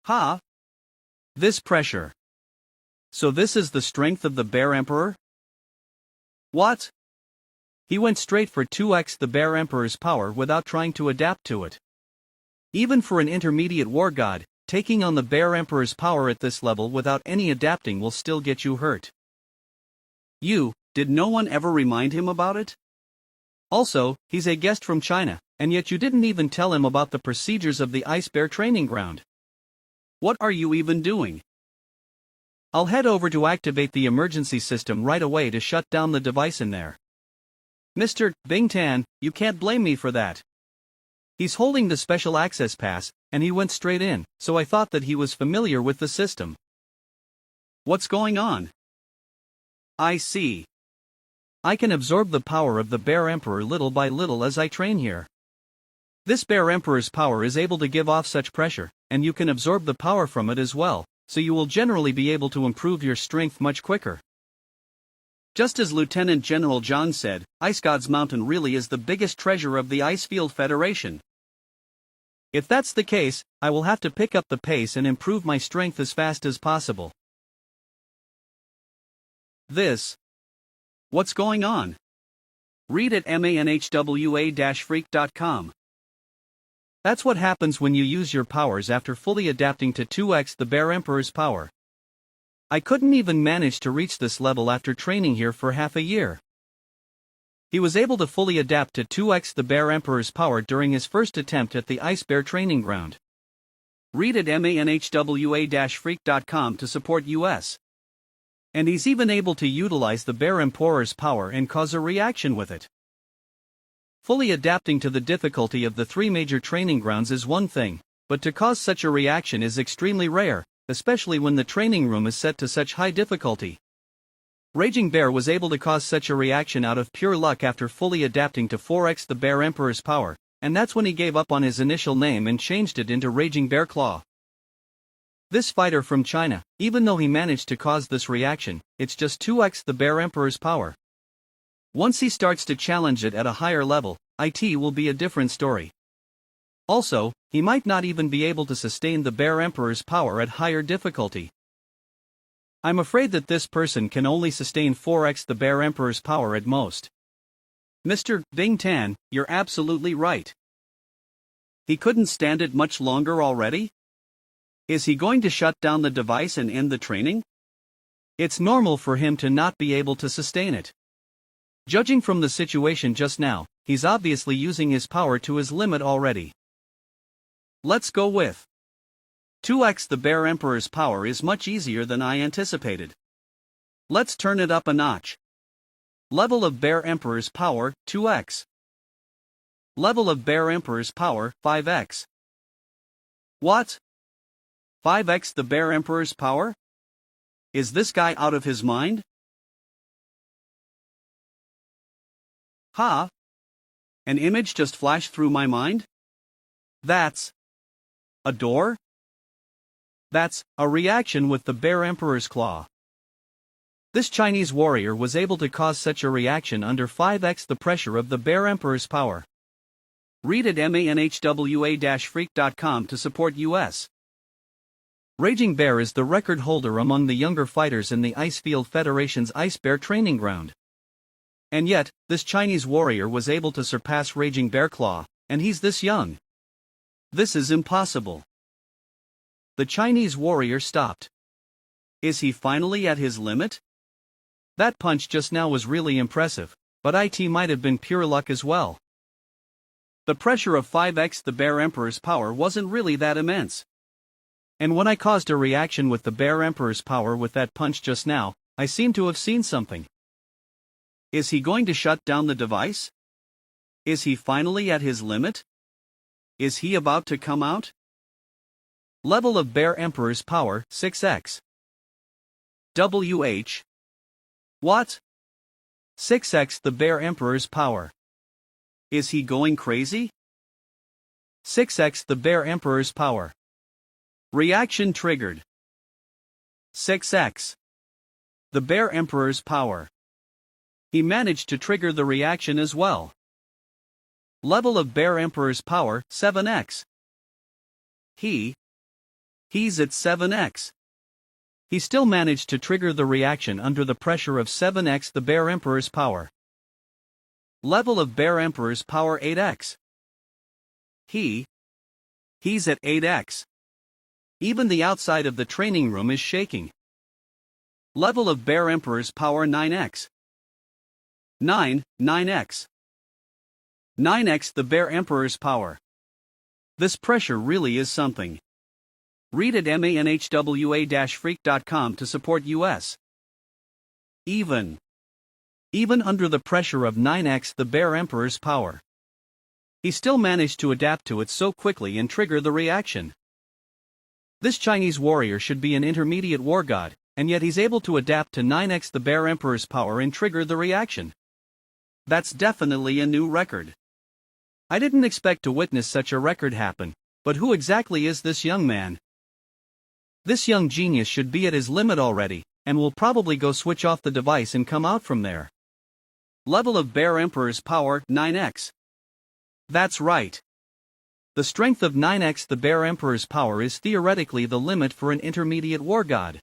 Ha! This pressure. So this is the strength of the Bear Emperor? What? He went straight for 2x the Bear Emperor's power without trying to adapt to it. Even for an intermediate war god, taking on the Bear Emperor's power at this level without any adapting will still get you hurt. Did no one ever remind him about it? Also, he's a guest from China, and yet you didn't even tell him about the procedures of the Ice Bear training ground. What are you even doing? I'll head over to activate the emergency system right away to shut down the device in there. Mr. Bing Tan, you can't blame me for that. He's holding the special access pass, and he went straight in, so I thought that he was familiar with the system. What's going on? I see. I can absorb the power of the Bear Emperor little by little as I train here. This Bear Emperor's power is able to give off such pressure, and you can absorb the power from it as well, so you will generally be able to improve your strength much quicker. Just as Lieutenant General John said, Ice God's Mountain really is the biggest treasure of the Icefield Federation. If that's the case, I will have to pick up the pace and improve my strength as fast as possible. What's going on? Read at manhwa-freak.com. That's what happens when you use your powers after fully adapting to 2x the Bear Emperor's power. I couldn't even manage to reach this level after training here for half a year. He was able to fully adapt to 2x the Bear Emperor's power during his first attempt at the Ice Bear training ground. Read at manhwa-freak.com to support US. And he's even able to utilize the Bear Emperor's power and cause a reaction with it. Fully adapting to the difficulty of the 3 major training grounds is one thing, but to cause such a reaction is extremely rare, especially when the training room is set to such high difficulty. Raging Bear was able to cause such a reaction out of pure luck after fully adapting to 4x the Bear Emperor's power, and that's when he gave up on his initial name and changed it into Raging Bear Claw. This fighter from China, even though he managed to cause this reaction, it's just 2x the Bear Emperor's power. Once he starts to challenge it at a higher level, it will be a different story. Also, he might not even be able to sustain the Bear Emperor's power at higher difficulty. I'm afraid that this person can only sustain 4x the Bear Emperor's power at most. Mr. Bing Tan, you're absolutely right. He couldn't stand it much longer already? Is he going to shut down the device and end the training? It's normal for him to not be able to sustain it. Judging from the situation just now, he's obviously using his power to his limit already. Let's go with 2x the Bear Emperor's power is much easier than I anticipated. Let's turn it up a notch. Level of Bear Emperor's power, 2x. Level of Bear Emperor's power, 5x. What? 5x the Bear Emperor's power? Is this guy out of his mind? Ha! An image just flashed through my mind? That's a door? That's a reaction with the Bear Emperor's claw. This Chinese warrior was able to cause such a reaction under 5x the pressure of the Bear Emperor's power. Read at manhwa-freak.com to support US. Raging Bear is the record holder among the younger fighters in the Icefield Federation's Ice Bear training ground. And yet, this Chinese warrior was able to surpass Raging Bear Claw, and he's this young. This is impossible. The Chinese warrior stopped. Is he finally at his limit? That punch just now was really impressive, but it might have been pure luck as well. The pressure of 5x the Bear Emperor's power wasn't really that immense. And when I caused a reaction with the Bear Emperor's power with that punch just now, I seem to have seen something. Is he going to shut down the device? Is he finally at his limit? Is he about to come out? Level of Bear Emperor's power, 6x. What? 6x the Bear Emperor's power. Is he going crazy? 6x the Bear Emperor's power. Reaction triggered. 6x. The Bear Emperor's power. He managed to trigger the reaction as well. Level of Bear Emperor's power, 7x. He's at 7x. He still managed to trigger the reaction under the pressure of 7x the Bear Emperor's power. Level of Bear Emperor's power, 8x. He's at 8x. Even the outside of the training room is shaking. Level of Bear Emperor's power 9x. 9x. 9x the Bear Emperor's power. This pressure really is something. Read at manhwa-freak.com to support US. Even under the pressure of 9x the Bear Emperor's power, he still managed to adapt to it so quickly and trigger the reaction. This Chinese warrior should be an intermediate war god, and yet he's able to adapt to 9x the Bear Emperor's power and trigger the reaction. That's definitely a new record. I didn't expect to witness such a record happen, but who exactly is this young man? This young genius should be at his limit already, and will probably go switch off the device and come out from there. Level of Bear Emperor's power 9x. That's right. The strength of 9x the Bear Emperor's power is theoretically the limit for an intermediate war god.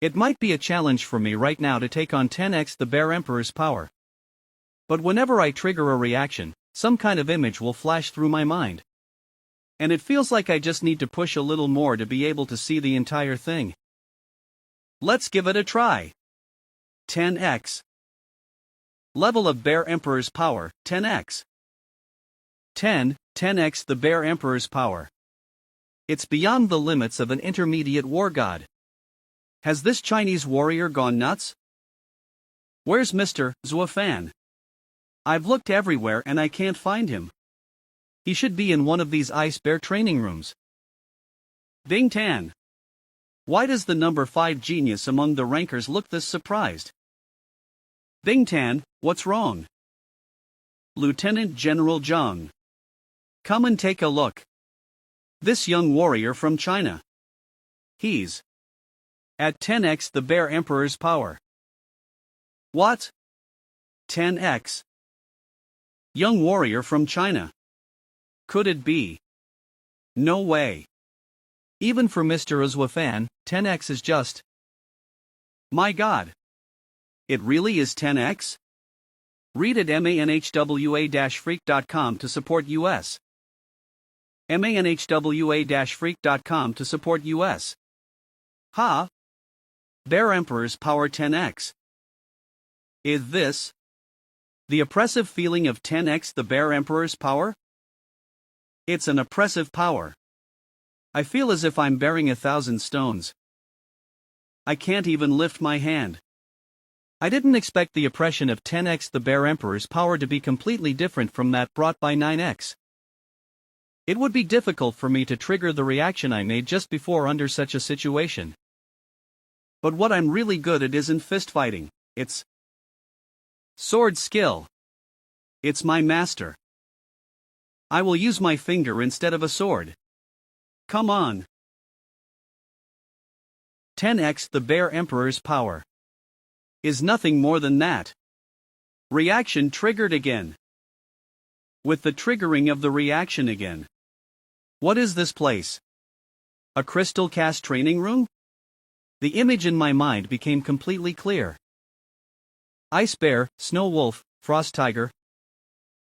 It might be a challenge for me right now to take on 10x the Bear Emperor's power. But whenever I trigger a reaction, some kind of image will flash through my mind. And it feels like I just need to push a little more to be able to see the entire thing. Let's give it a try. 10x. Level of Bear Emperor's power 10x. 10x the Bear Emperor's power. It's beyond the limits of an intermediate war god. Has this Chinese warrior gone nuts? Where's Mr. Zuofan? I've looked everywhere and I can't find him. He should be in one of these ice bear training rooms. Bing Tan. Why does the number 5 genius among the rankers look this surprised? Bing Tan, what's wrong? Lieutenant General Zheng. Come and take a look. This young warrior from China. He's at 10x the Bear Emperor's power. What? 10x? Young warrior from China. Could it be? No way. Even for Mr. Zuofan, 10x is just... My god. It really is 10x? Read at manhwa-freak.com to support US. manhwa-freak.com to support US. Ha! Bear Emperor's power 10x. Is this the oppressive feeling of 10x the Bear Emperor's power? It's an oppressive power. I feel as if I'm bearing 1,000 stones. I can't even lift my hand. I didn't expect the oppression of 10x the Bear Emperor's power to be completely different from that brought by 9x. It would be difficult for me to trigger the reaction I made just before under such a situation. But what I'm really good at isn't fist fighting, it's sword skill. It's my master. I will use my finger instead of a sword. Come on. 10x the Bear Emperor's power is nothing more than that. Reaction triggered again. With the triggering of the reaction again. What is this place? A crystal cast training room? The image in my mind became completely clear. Ice Bear, Snow Wolf, Frost Tiger.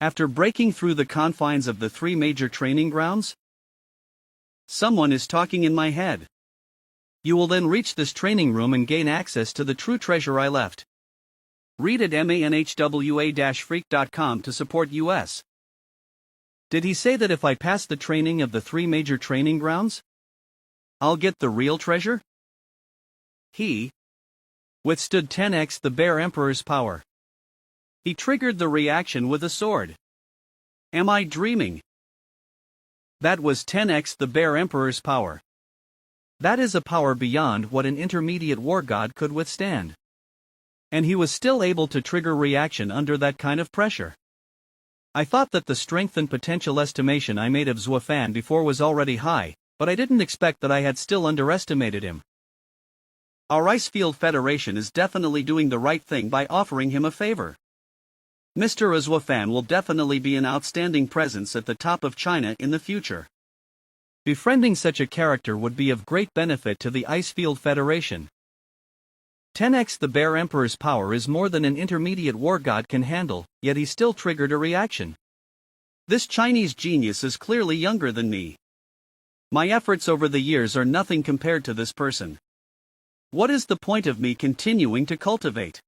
After breaking through the confines of the 3 major training grounds, someone is talking in my head. You will then reach this training room and gain access to the true treasure I left. Read at manhwa-freak.com to support US. Did he say that if I pass the training of the 3 major training grounds, I'll get the real treasure? He withstood 10x the Bear Emperor's power. He triggered the reaction with a sword. Am I dreaming? That was 10x the Bear Emperor's power. That is a power beyond what an intermediate war god could withstand. And he was still able to trigger reaction under that kind of pressure. I thought that the strength and potential estimation I made of Zuofan before was already high, but I didn't expect that I had still underestimated him. Our Icefield Federation is definitely doing the right thing by offering him a favor. Mr. Zuofan will definitely be an outstanding presence at the top of China in the future. Befriending such a character would be of great benefit to the Icefield Federation. 10x the Bear Emperor's power is more than an intermediate war god can handle, yet he still triggered a reaction. This Chinese genius is clearly younger than me. My efforts over the years are nothing compared to this person. What is the point of me continuing to cultivate?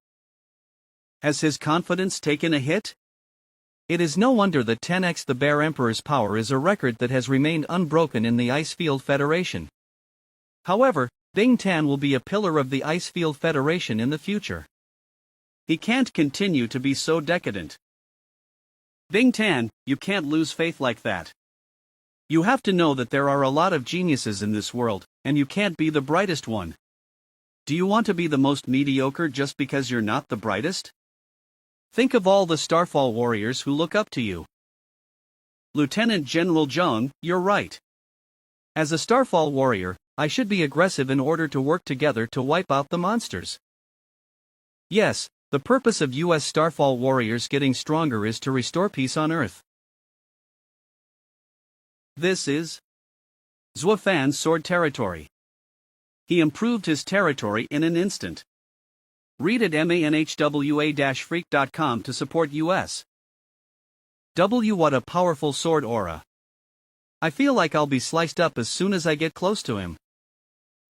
Has his confidence taken a hit? It is no wonder that 10x the Bear Emperor's power is a record that has remained unbroken in the Icefield Federation. However, Bing Tan will be a pillar of the Icefield Federation in the future. He can't continue to be so decadent. Bing Tan, you can't lose faith like that. You have to know that there are a lot of geniuses in this world, and you can't be the brightest one. Do you want to be the most mediocre just because you're not the brightest? Think of all the Starfall warriors who look up to you. Lieutenant General Zheng, you're right. As a Starfall warrior, I should be aggressive in order to work together to wipe out the monsters. Yes, the purpose of US Starfall warriors getting stronger is to restore peace on Earth. This is Zuofan's sword territory. He improved his territory in an instant. Read at manhwa-freak.com to support US. What a powerful sword aura. I feel like I'll be sliced up as soon as I get close to him.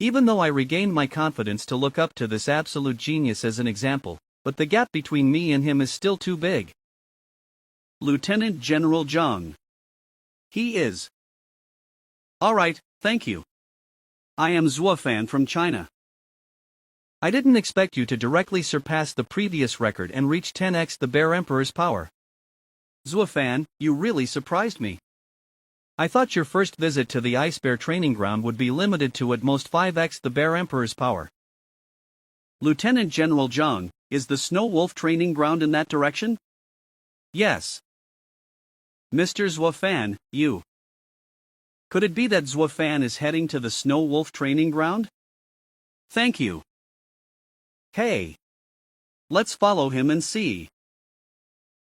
Even though I regained my confidence to look up to this absolute genius as an example, but the gap between me and him is still too big. Lieutenant General Zheng. He is. Alright, thank you. I am Zuofan from China. I didn't expect you to directly surpass the previous record and reach 10x the Bear Emperor's power. Zuofan, you really surprised me. I thought your first visit to the Ice Bear training ground would be limited to at most 5x the Bear Emperor's power. Lieutenant General Zheng, is the Snow Wolf training ground in that direction? Yes. Mr. Zuofan, you. Could it be that Zuofan is heading to the Snow Wolf training ground? Thank you. Hey. Let's follow him and see.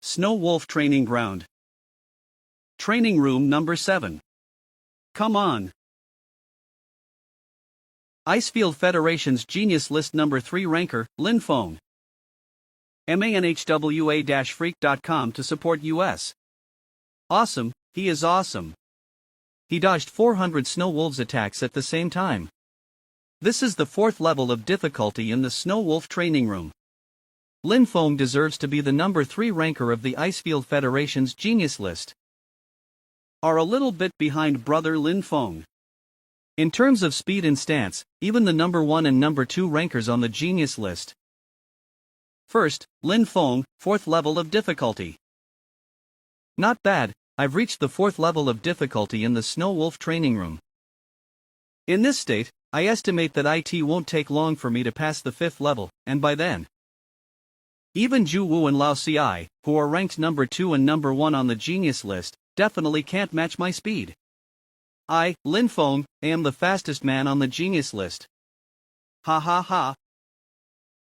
Snow Wolf training ground. Training room number 7. Come on. Icefield Federation's Genius List number 3 ranker, Lin Feng. manhwa-freak.com to support US. Awesome, he is awesome. He dodged 400 Snow Wolves attacks at the same time. This is the 4th level of difficulty in the Snow Wolf training room. Lin Feng deserves to be the number 3 ranker of the Icefield Federation's Genius List. Are a little bit behind brother Lin Feng. In terms of speed and stance, even the number 1 and number 2 rankers on the Genius List. First, Lin Feng, 4th level of difficulty. Not bad, I've reached the 4th level of difficulty in the Snow Wolf training room. In this state, I estimate that it won't take long for me to pass the 5th level, and by then, even Zhu Wu and Lao Ci, who are ranked number 2 and number 1 on the Genius List, definitely can't match my speed. I, Lin Feng, am the fastest man on the Genius List. Ha ha ha.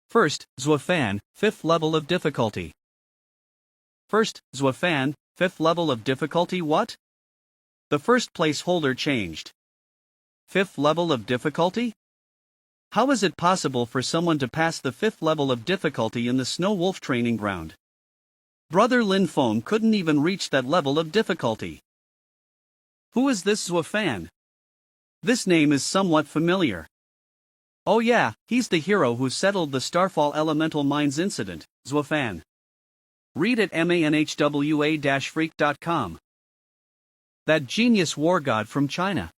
First, Zuofan, 5th level of difficulty. First, Zuofan, 5th level of difficulty what? The first place holder changed. 5th level of difficulty? How is it possible for someone to pass the 5th level of difficulty in the Snow Wolf training ground? Brother Lin Feng couldn't even reach that level of difficulty. Who is this Zuofan? This name is somewhat familiar. Oh yeah, he's the hero who settled the Starfall Elemental Mines incident, Zuofan. Read at manhwa-freak.com. That genius war god from China.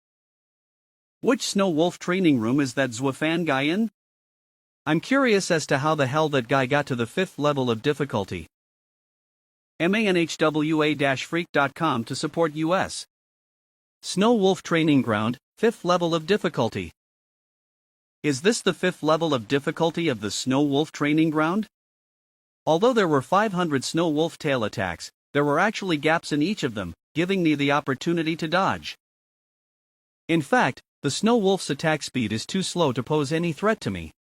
Which Snow Wolf training room is that Zuofan guy in? I'm curious as to how the hell that guy got to the 5th level of difficulty. manhwa-freak.com to support US. Snow Wolf training ground, 5th level of difficulty. Is this the 5th level of difficulty of the Snow Wolf training ground? Although there were 500 Snow Wolf tail attacks, there were actually gaps in each of them, giving me the opportunity to dodge. In fact, the Snow Wolf's attack speed is too slow to pose any threat to me.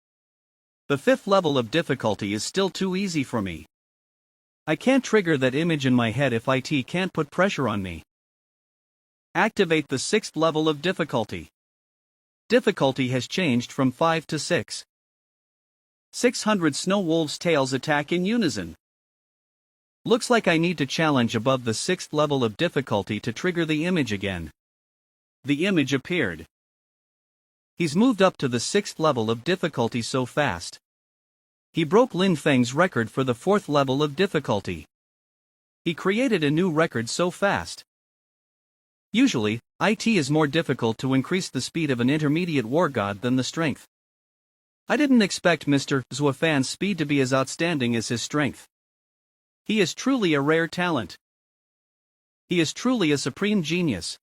The 5th level of difficulty is still too easy for me. I can't trigger that image in my head if it can't put pressure on me. Activate the 6th level of difficulty. Difficulty has changed from 5 to 6. 600 Snow Wolves' tails attack in unison. Looks like I need to challenge above the 6th level of difficulty to trigger the image again. The image appeared. He's moved up to the 6th level of difficulty so fast. He broke Lin Feng's record for the 4th level of difficulty. He created a new record so fast. Usually, it is more difficult to increase the speed of an intermediate war god than the strength. I didn't expect Mr. Zuofan's speed to be as outstanding as his strength. He is truly a rare talent. He is truly a supreme genius.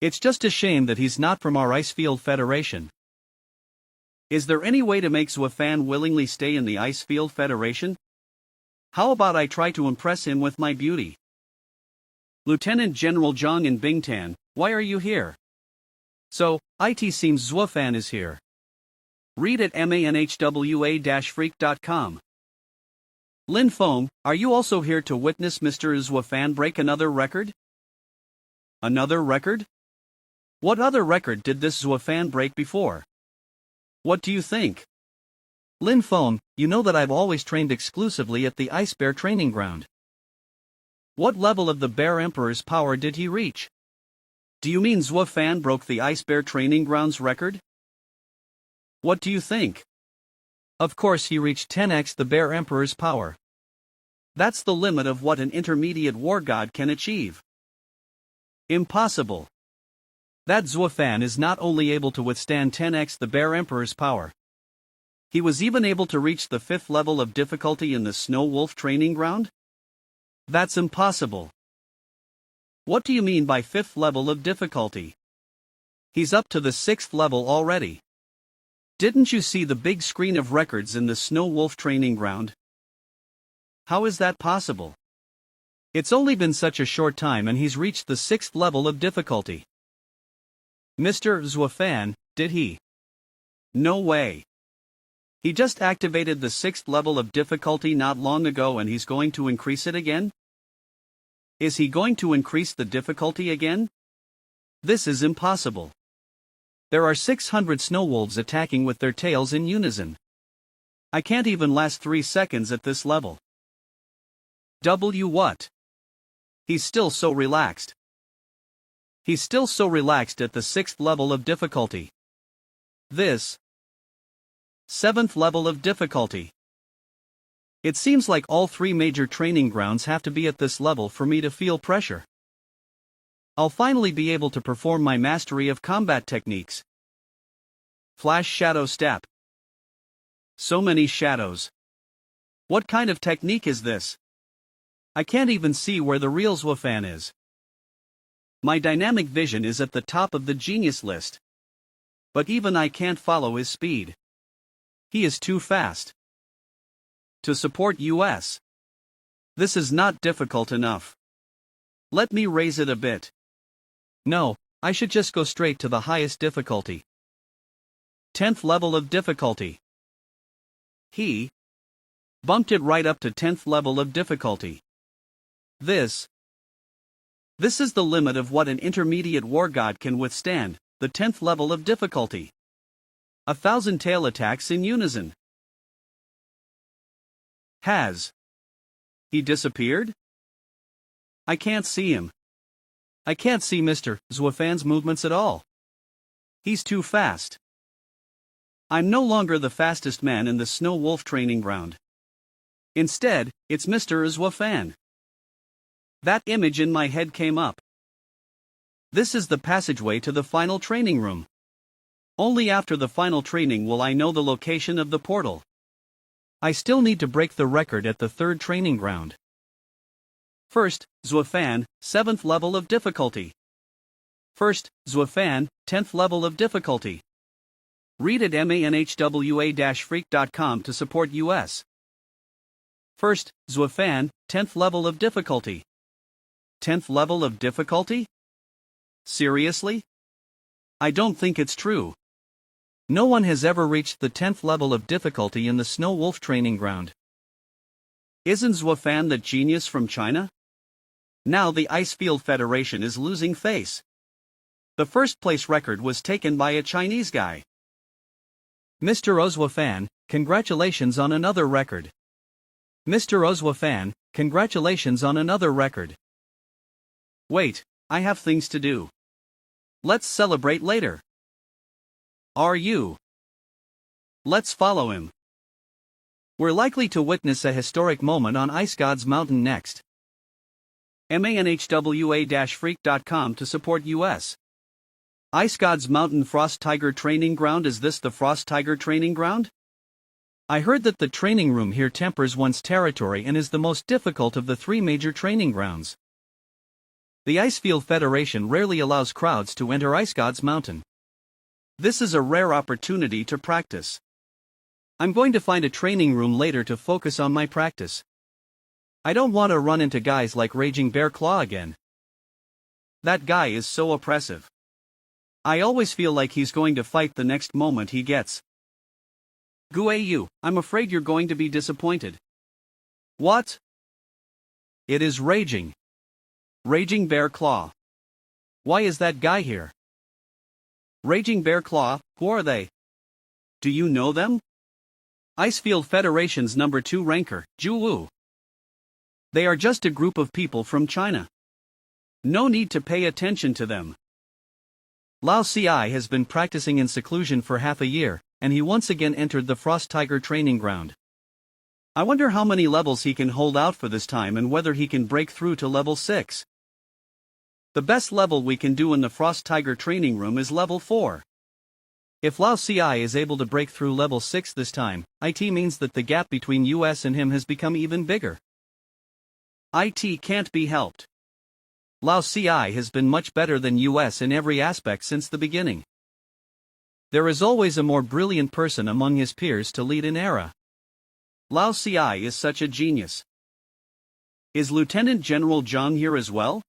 It's just a shame that he's not from our Icefield Federation. Is there any way to make Zuofan willingly stay in the Icefield Federation? How about I try to impress him with my beauty? Lieutenant General Zhang in Bingtan, why are you here? So, it seems Zuofan is here. Read at manhwa-freak.com. Lin Feng, are you also here to witness Mr. Zuofan break another record? Another record? What other record did this Zuofan break before? What do you think? Lin Feng, you know that I've always trained exclusively at the Ice Bear training ground. What level of the Bear Emperor's power did he reach? Do you mean Zuofan broke the Ice Bear training ground's record? What do you think? Of course he reached 10x the Bear Emperor's power. That's the limit of what an intermediate war god can achieve. Impossible. That Zuofan is not only able to withstand 10x the Bear Emperor's power. He was even able to reach the 5th level of difficulty in the Snow Wolf training ground? That's impossible. What do you mean by 5th level of difficulty? He's up to the 6th level already. Didn't you see the big screen of records in the Snow Wolf training ground? How is that possible? It's only been such a short time and he's reached the 6th level of difficulty. Mr. Zuofan, did he? No way. He just activated the 6th level of difficulty not long ago and he's going to increase it again? Is he going to increase the difficulty again? This is impossible. There are 600 snow wolves attacking with their tails in unison. I can't even last 3 seconds at this level. What? He's still so relaxed. He's still so relaxed at the 6th level of difficulty. This 7th level of difficulty. It seems like all 3 major training grounds have to be at this level for me to feel pressure. I'll finally be able to perform my mastery of combat techniques. Flash Shadow Step. So many shadows. What kind of technique is this? I can't even see where the real Zuofan is. My dynamic vision is at the top of the genius list. But even I can't follow his speed. He is too fast. To support US. This is not difficult enough. Let me raise it a bit. No, I should just go straight to the highest difficulty. 10th level of difficulty. He bumped it right up to 10th level of difficulty. This is the limit of what an intermediate war god can withstand, the 10th level of difficulty. 1,000 tail attacks in unison. Has he disappeared? I can't see him. I can't see Mr. Zuofan's movements at all. He's too fast. I'm no longer the fastest man in the Snow Wolf training ground. Instead, it's Mr. Zuofan. That image in my head came up. This is the passageway to the final training room. Only after the final training will I know the location of the portal. I still need to break the record at the 3rd training ground. First, Zuofan, 7th level of difficulty. First, Zuofan, 10th level of difficulty. Read at manhwa-freak.com to support US. First, Zuofan, 10th level of difficulty. 10th level of difficulty? Seriously? I don't think it's true. No one has ever reached the 10th level of difficulty in the Snow Wolf training ground. Isn't Zuofan the genius from China? Now the Icefield Federation is losing face. The first place record was taken by a Chinese guy. Mr. Zuofan, congratulations on another record. Mr. Zuofan, congratulations on another record. Wait, I have things to do. Let's celebrate later. Are you? Let's follow him. We're likely to witness a historic moment on Ice God's Mountain next. Manhwa-freak.com to support US. Ice God's Mountain Frost Tiger Training Ground. Is this the Frost Tiger Training Ground? I heard that the training room here tempers one's territory and is the most difficult of the 3 major training grounds. The Icefield Federation rarely allows crowds to enter Ice God's Mountain. This is a rare opportunity to practice. I'm going to find a training room later to focus on my practice. I don't want to run into guys like Raging Bear Claw again. That guy is so oppressive. I always feel like he's going to fight the next moment he gets. Guayu, I'm afraid you're going to be disappointed. What? It is Raging Bear Claw. Why is that guy here? Raging Bear Claw, who are they? Do you know them? Icefield Federation's number 2 ranker, Zhu Wu. They are just a group of people from China. No need to pay attention to them. Lao Ci has been practicing in seclusion for half a year, and he once again entered the Frost Tiger training ground. I wonder how many levels he can hold out for this time and whether he can break through to level 6. The best level we can do in the Frost Tiger training room is level 4. If Lao Ci is able to break through level 6 this time, it means that the gap between US and him has become even bigger. It can't be helped. Lao Ci has been much better than US in every aspect since the beginning. There is always a more brilliant person among his peers to lead an era. Lao Ci is such a genius. Is Lieutenant General Zhang here as well?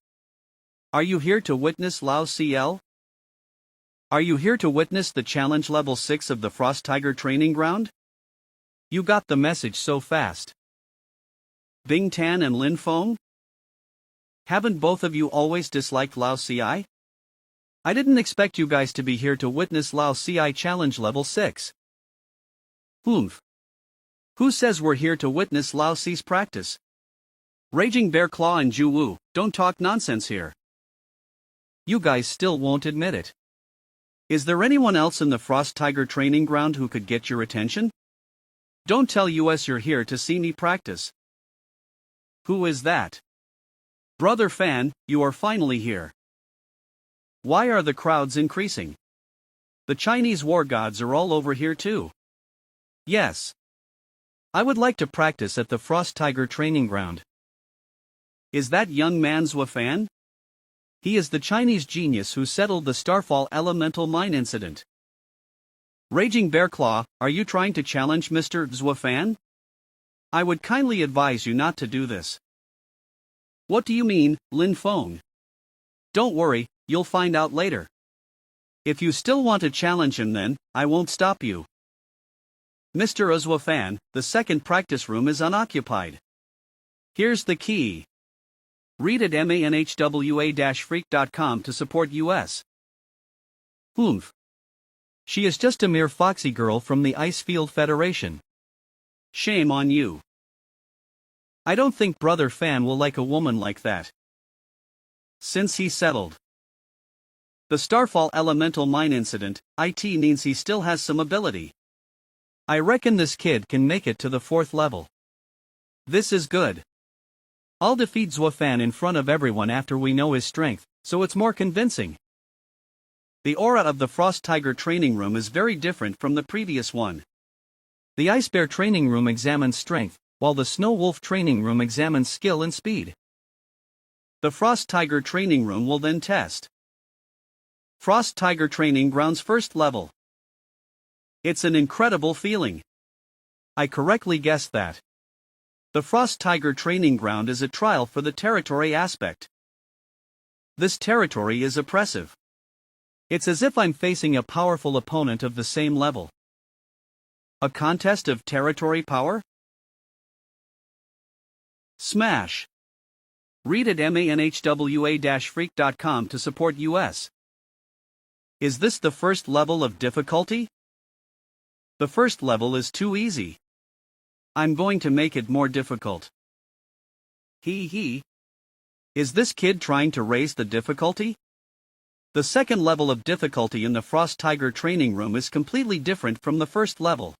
Are you here to witness Lao Ci? Are you here to witness the challenge level 6 of the Frost Tiger training ground? You got the message so fast. Bing Tan and Lin Feng? Haven't both of you always disliked Lao Ci? I didn't expect you guys to be here to witness Lao Ci challenge level 6. Oomph. Who says we're here to witness Lao Ci's practice? Raging Bear Claw and Zhu Wu, don't talk nonsense here. You guys still won't admit it. Is there anyone else in the Frost Tiger training ground who could get your attention? Don't tell US you're here to see me practice. Who is that? Brother Fan, you are finally here. Why are the crowds increasing? The Chinese war gods are all over here too. Yes. I would like to practice at the Frost Tiger training ground. Is that young man Zhua Fan? He is the Chinese genius who settled the Starfall elemental mine incident. Raging Bear Claw, are you trying to challenge Mr. Zhua Fan? I would kindly advise you not to do this. What do you mean, Lin Feng? Don't worry, you'll find out later. If you still want to challenge him then, I won't stop you. Mr. Zhua Fan, the second practice room is unoccupied. Here's the key. Read at manhwa-freak.com to support US. Oomph. She is just a mere foxy girl from the Icefield Federation. Shame on you. I don't think Brother Fan will like a woman like that. Since he settled the Starfall elemental mine incident, it means he still has some ability. I reckon this kid can make it to the 4th level. This is good. I'll defeat Zhua Fan in front of everyone after we know his strength, so it's more convincing. The aura of the Frost Tiger training room is very different from the previous one. The Ice Bear training room examines strength, while the Snow Wolf training room examines skill and speed. The Frost Tiger training room will then test Frost Tiger training grounds 1st level. It's an incredible feeling. I correctly guessed that. The Frost Tiger training ground is a trial for the territory aspect. This territory is oppressive. It's as if I'm facing a powerful opponent of the same level. A contest of territory power? Smash. Read at manhwa-freak.com to support US. Is this the 1st level of difficulty? The 1st level is too easy. I'm going to make it more difficult. Is this kid trying to raise the difficulty? The second level of difficulty in the Frost Tiger training room is completely different from the first level.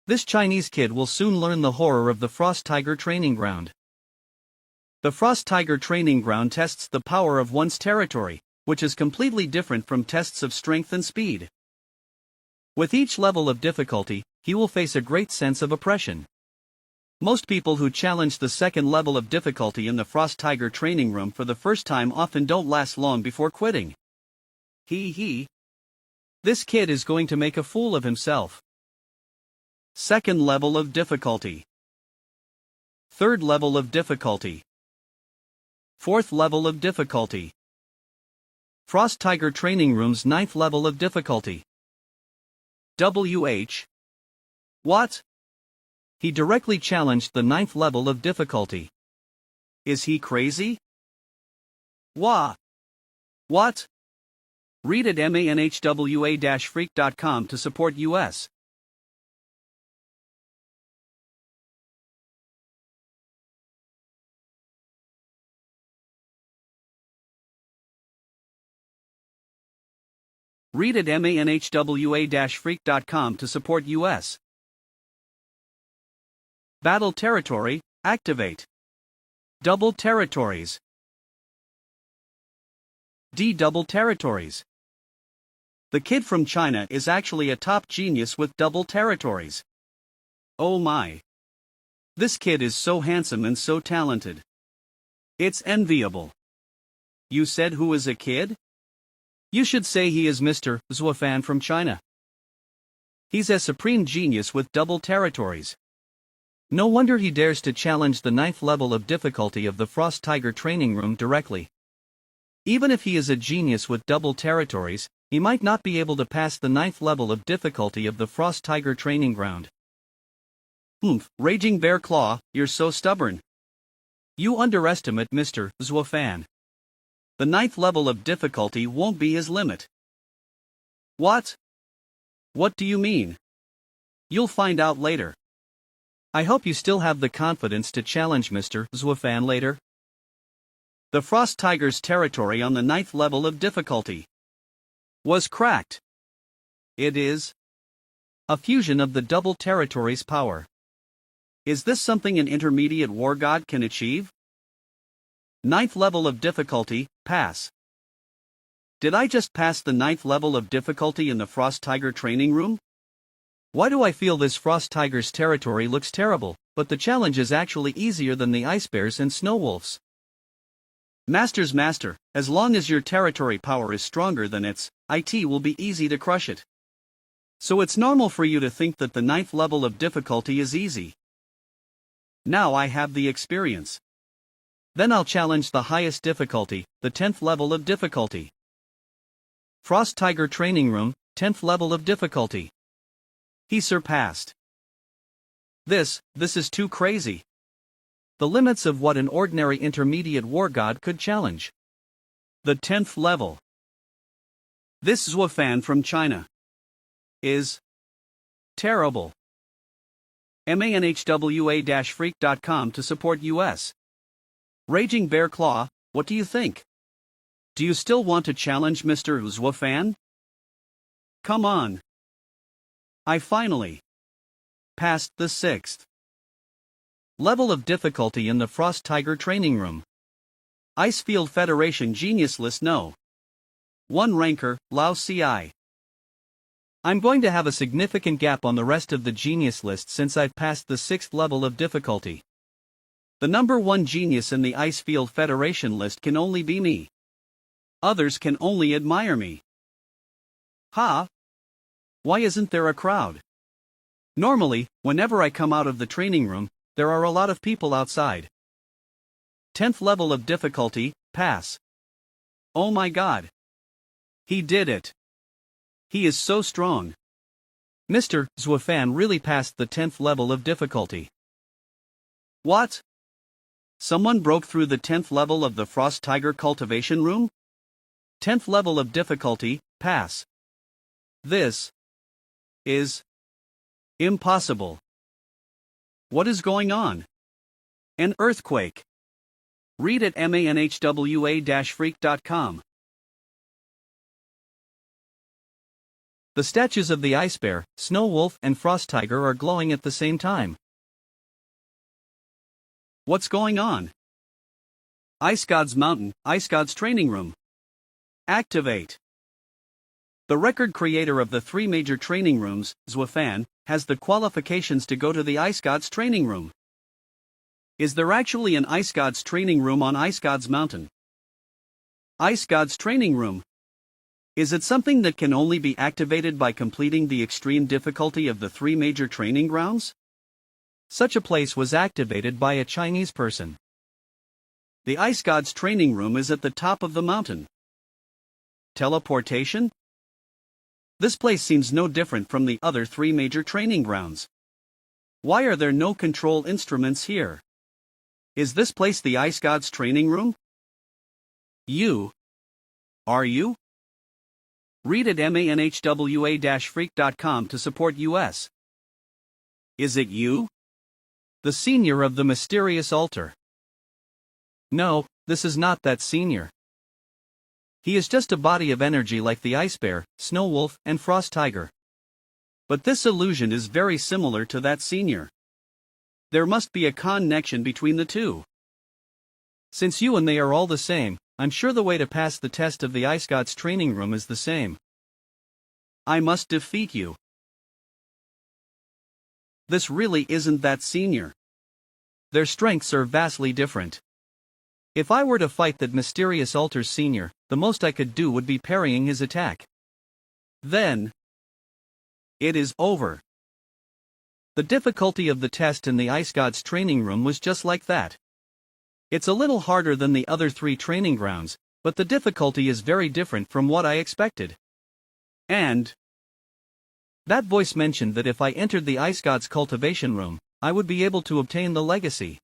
This Chinese kid will soon learn the horror of the Frost Tiger training ground. The Frost Tiger training ground tests the power of one's territory, which is completely different from tests of strength and speed. With each level of difficulty, he will face a great sense of oppression. Most people who challenge the second level of difficulty in the Frost Tiger training room for the first time often don't last long before quitting. This kid is going to make a fool of himself. Second level of difficulty. Third level of difficulty. Fourth level of difficulty. Frost Tiger training room's ninth level of difficulty. What? He directly challenged the ninth level of difficulty. Is he crazy? What? Read at manhwa-freak.com to support US. Read at manhwa-freak.com to support US. Battle territory, activate. Double territories. Double territories. The kid from China is actually a top genius with double territories. Oh my. This kid is so handsome and so talented. It's enviable. You said who is a kid? You should say he is Mr. Zuofan from China. He's a supreme genius with double territories. No wonder he dares to challenge the ninth level of difficulty of the Frost Tiger training room directly. Even if he is a genius with double territories, he might not be able to pass the ninth level of difficulty of the Frost Tiger training ground. Raging Bear Claw, you're so stubborn. You underestimate Mr. Zuofan. The ninth level of difficulty won't be his limit. What? What do you mean? You'll find out later. I hope you still have the confidence to challenge Mr. Zuofan later. The Frost Tiger's territory on the ninth level of difficulty was cracked. It is a fusion of the double territory's power. Is this something an intermediate war god can achieve? Ninth level of difficulty, pass. Did I just pass the ninth level of difficulty in the Frost Tiger training room? Why do I feel this Frost Tiger's territory looks terrible, but the challenge is actually easier than the ice bears and snow wolves? Master's master, as long as your territory power is stronger than its, it will be easy to crush it. So it's normal for you to think that the ninth level of difficulty is easy. Now I have the experience. Then I'll challenge the highest difficulty, the 10th level of difficulty. Frost Tiger training room, 10th level of difficulty. He surpassed. This is too crazy. The limits of what an ordinary intermediate war god could challenge. The 10th level. This Zuofan from China is terrible. manhwa-freak.com to support US. Raging Bear Claw, what do you think? Do you still want to challenge Mr. Zuofan? Come on. I finally passed the 6th level of difficulty in the Frost Tiger training room. Icefield Federation Genius List No. 1 Ranker, Lao CI. I'm going to have a significant gap on the rest of the genius list since I've passed the 6th level of difficulty. The number 1 genius in the Icefield Federation list can only be me. Others can only admire me. Ha! Why isn't there a crowd? Normally, whenever I come out of the training room, there are a lot of people outside. 10th level of difficulty, pass. Oh my god. He did it. He is so strong. Mr. Zuofan really passed the 10th level of difficulty. What? Someone broke through the 10th level of the Frost Tiger cultivation room? 10th level of difficulty, pass. This is impossible. What is going on? An earthquake. Read at manhwa-freak.com. The statues of the Ice Bear, Snow Wolf, and Frost Tiger are glowing at the same time. What's going on? Ice God's Mountain, Ice God's Training Room. Activate. The record creator of the 3 major training rooms, Zwafan, has the qualifications to go to the Ice God's Training Room. Is there actually an Ice God's Training Room on Ice God's Mountain? Ice God's Training Room. Is it something that can only be activated by completing the extreme difficulty of the 3 major training grounds? Such a place was activated by a Chinese person. The Ice God's Training Room is at the top of the mountain. Teleportation? This place seems no different from the other 3 major training grounds. Why are there no control instruments here? Is this place the Ice God's Training Room? Are you? Read at manhwa-freak.com to support US. Is it you? The senior of the mysterious altar. No, this is not that senior. He is just a body of energy like the Ice Bear, Snow Wolf, and Frost Tiger. But this illusion is very similar to that senior. There must be a connection between the two. Since you and they are all the same, I'm sure the way to pass the test of the Ice God's Training Room is the same. I must defeat you. This really isn't that senior. Their strengths are vastly different. If I were to fight that mysterious altar's senior, the most I could do would be parrying his attack. Then it is over. The difficulty of the test in the Ice God's Training Room was just like that. It's a little harder than the other 3 training grounds, but the difficulty is very different from what I expected. And that voice mentioned that if I entered the Ice God's cultivation room, I would be able to obtain the legacy.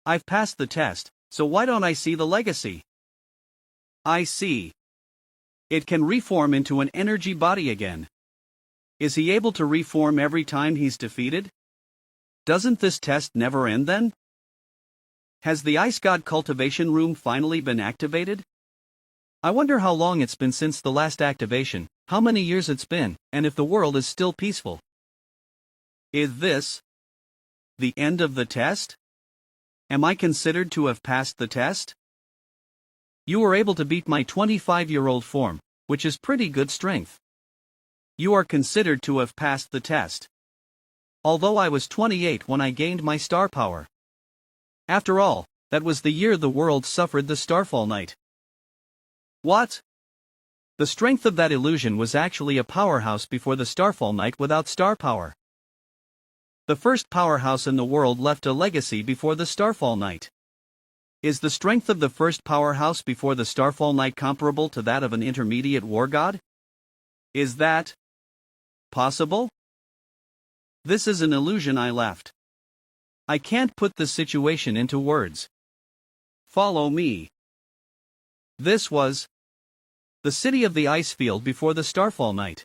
I've passed the test, so why don't I see the legacy? I see. It can reform into an energy body again. Is he able to reform every time he's defeated? Doesn't this test never end then? Has the Ice God cultivation room finally been activated? I wonder how long it's been since the last activation, how many years it's been, and if the world is still peaceful. Is this the end of the test? Am I considered to have passed the test? You were able to beat my 25-year-old form, which is pretty good strength. You are considered to have passed the test. Although I was 28 when I gained my star power. After all, that was the year the world suffered the Starfall Night. What? The strength of that illusion was actually a powerhouse before the Starfall Night without star power. The first powerhouse in the world left a legacy before the Starfall Night. Is the strength of the first powerhouse before the Starfall Night comparable to that of an intermediate war god? Is that possible? This is an illusion I left. I can't put the situation into words. Follow me. This was the city of the ice field before the Starfall Night.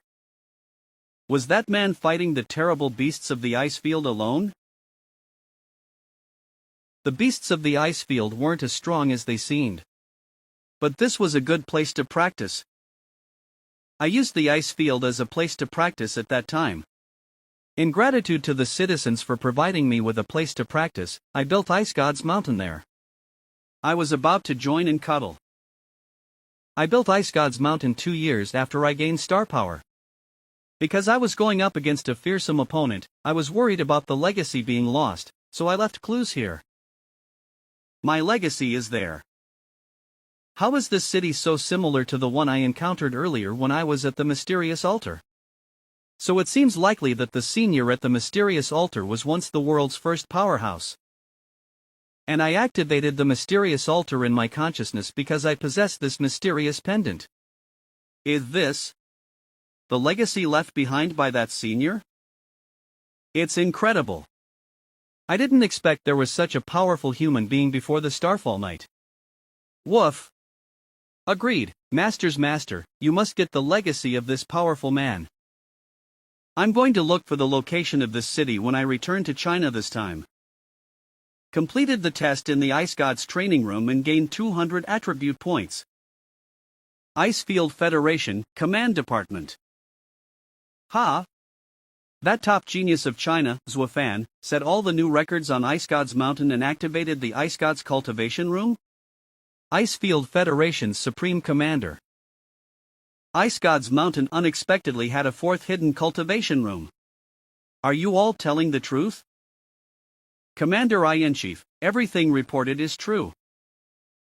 Was that man fighting the terrible beasts of the ice field alone? The beasts of the ice field weren't as strong as they seemed. But this was a good place to practice. I used the ice field as a place to practice at that time. In gratitude to the citizens for providing me with a place to practice, I built Ice God's Mountain there. I was about to join and cuddle. I built Ice God's Mountain 2 years after I gained star power. Because I was going up against a fearsome opponent, I was worried about the legacy being lost, so I left clues here. My legacy is there. How is this city so similar to the one I encountered earlier when I was at the mysterious altar? So it seems likely that the senior at the mysterious altar was once the world's first powerhouse. And I activated the mysterious altar in my consciousness because I possess this mysterious pendant. Is this the legacy left behind by that senior? It's incredible. I didn't expect there was such a powerful human being before the Starfall Night. Woof. Agreed, Master's master, you must get the legacy of this powerful man. I'm going to look for the location of this city when I return to China this time. Completed the test in the Ice God's training room and gained 200 attribute points. Icefield Federation, Command Department. Ha! That top genius of China, Zuofan, set all the new records on Ice God's Mountain and activated the Ice God's cultivation room? Icefield Federation's Supreme Commander. Ice God's Mountain unexpectedly had a fourth hidden cultivation room. Are you all telling the truth? Commander-in-Chief, everything reported is true.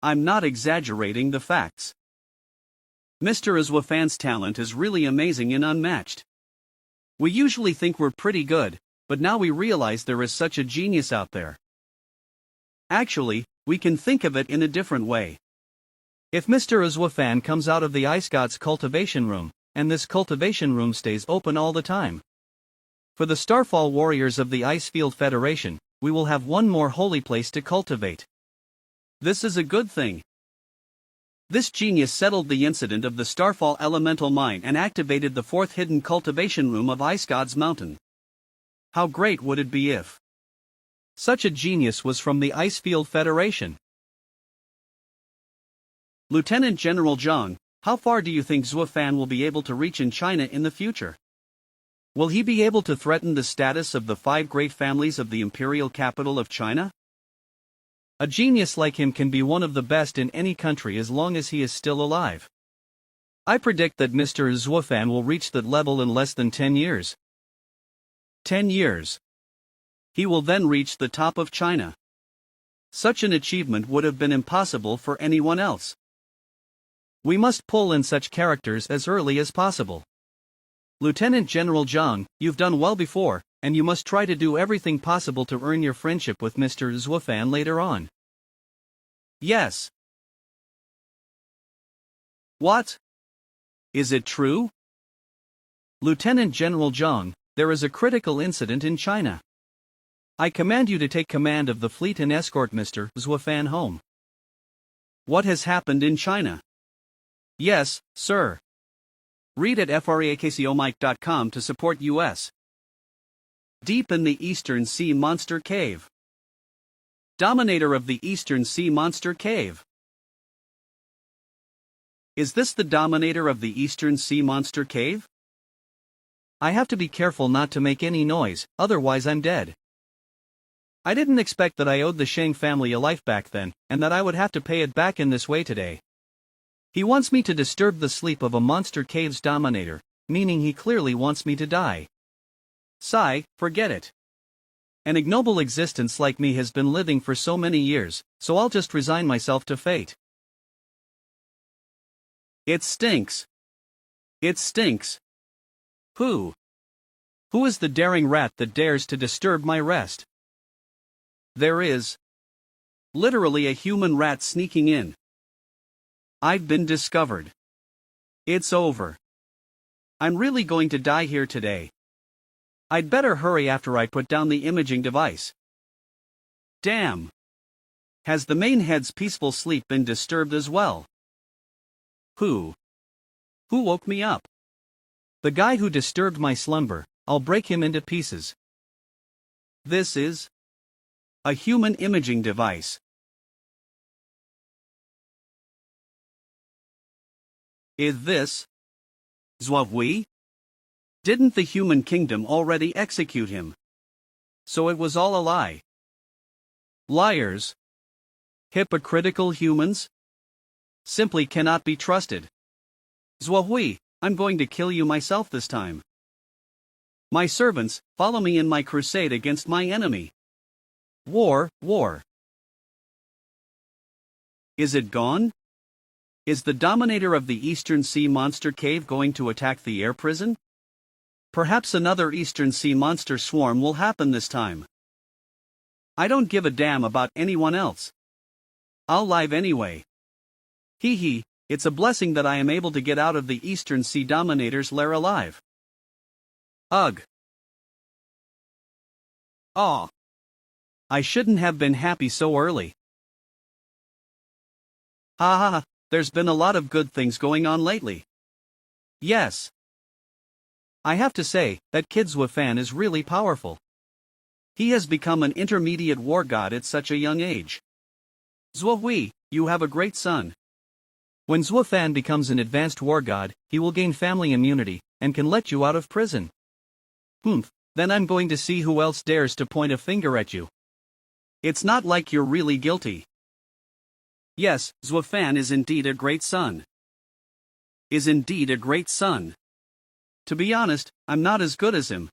I'm not exaggerating the facts. Mr. Zuofan's talent is really amazing and unmatched. We usually think we're pretty good, but now we realize there is such a genius out there. Actually, we can think of it in a different way. If Mr. Zuofan comes out of the Ice God's cultivation room, and this cultivation room stays open all the time, for the Starfall warriors of the Icefield Federation, we will have one more holy place to cultivate. This is a good thing. This genius settled the incident of the Starfall elemental mine and activated the fourth hidden cultivation room of Ice God's Mountain. How great would it be if such a genius was from the Icefield Federation? Lieutenant General Zhang, how far do you think Zuofan will be able to reach in China in the future? Will he be able to threaten the status of the 5 great families of the imperial capital of China? A genius like him can be one of the best in any country as long as he is still alive. I predict that Mr. Zuofan will reach that level in less than 10 years. 10 years. He will then reach the top of China. Such an achievement would have been impossible for anyone else. We must pull in such characters as early as possible. Lieutenant General Zhang, you've done well before, and you must try to do everything possible to earn your friendship with Mr. Zuofan later on. Yes. What? Is it true? Lieutenant General Zhang, there is a critical incident in China. I command you to take command of the fleet and escort Mr. Zuofan home. What has happened in China? Yes, sir. Read at freakcomike.com to support U.S. Deep in the Eastern Sea Monster Cave. Dominator of the Eastern Sea Monster Cave. Is this the Dominator of the Eastern Sea Monster Cave? I have to be careful not to make any noise, otherwise I'm dead. I didn't expect that I owed the Shang family a life back then, and that I would have to pay it back in this way today. He wants me to disturb the sleep of a monster cave's dominator, meaning he clearly wants me to die. Sigh, forget it. An ignoble existence like me has been living for so many years, so I'll just resign myself to fate. It stinks. It stinks. Who? Who is the daring rat that dares to disturb my rest? There is literally a human rat sneaking in. I've been discovered. It's over. I'm really going to die here today. I'd better hurry after I put down the imaging device. Damn. Has the main head's peaceful sleep been disturbed as well? Who woke me up? The guy who disturbed my slumber. I'll break him into pieces. This is a human imaging device. Is this Zuofan? Didn't the human kingdom already execute him? So it was all a lie. Liars. Hypocritical humans. Simply cannot be trusted. Zuofan, I'm going to kill you myself this time. My servants, follow me in my crusade against my enemy. War. Is it gone? Is the dominator of the Eastern Sea Monster Cave going to attack the air prison? Perhaps another Eastern Sea Monster swarm will happen this time. I don't give a damn about anyone else. I'll live anyway. Hee hee, it's a blessing that I am able to get out of the Eastern Sea Dominator's lair alive. Ugh. Aw. I shouldn't have been happy so early. Ha ha ha. There's been a lot of good things going on lately. Yes. I have to say, that kid Zuofan is really powerful. He has become an intermediate war god at such a young age. Zuofan, you have a great son. When Zuofan becomes an advanced war god, he will gain family immunity, and can let you out of prison. Then I'm going to see who else dares to point a finger at you. It's not like you're really guilty. Yes, Zhuofan is indeed a great son. Is indeed a great son. To be honest, I'm not as good as him.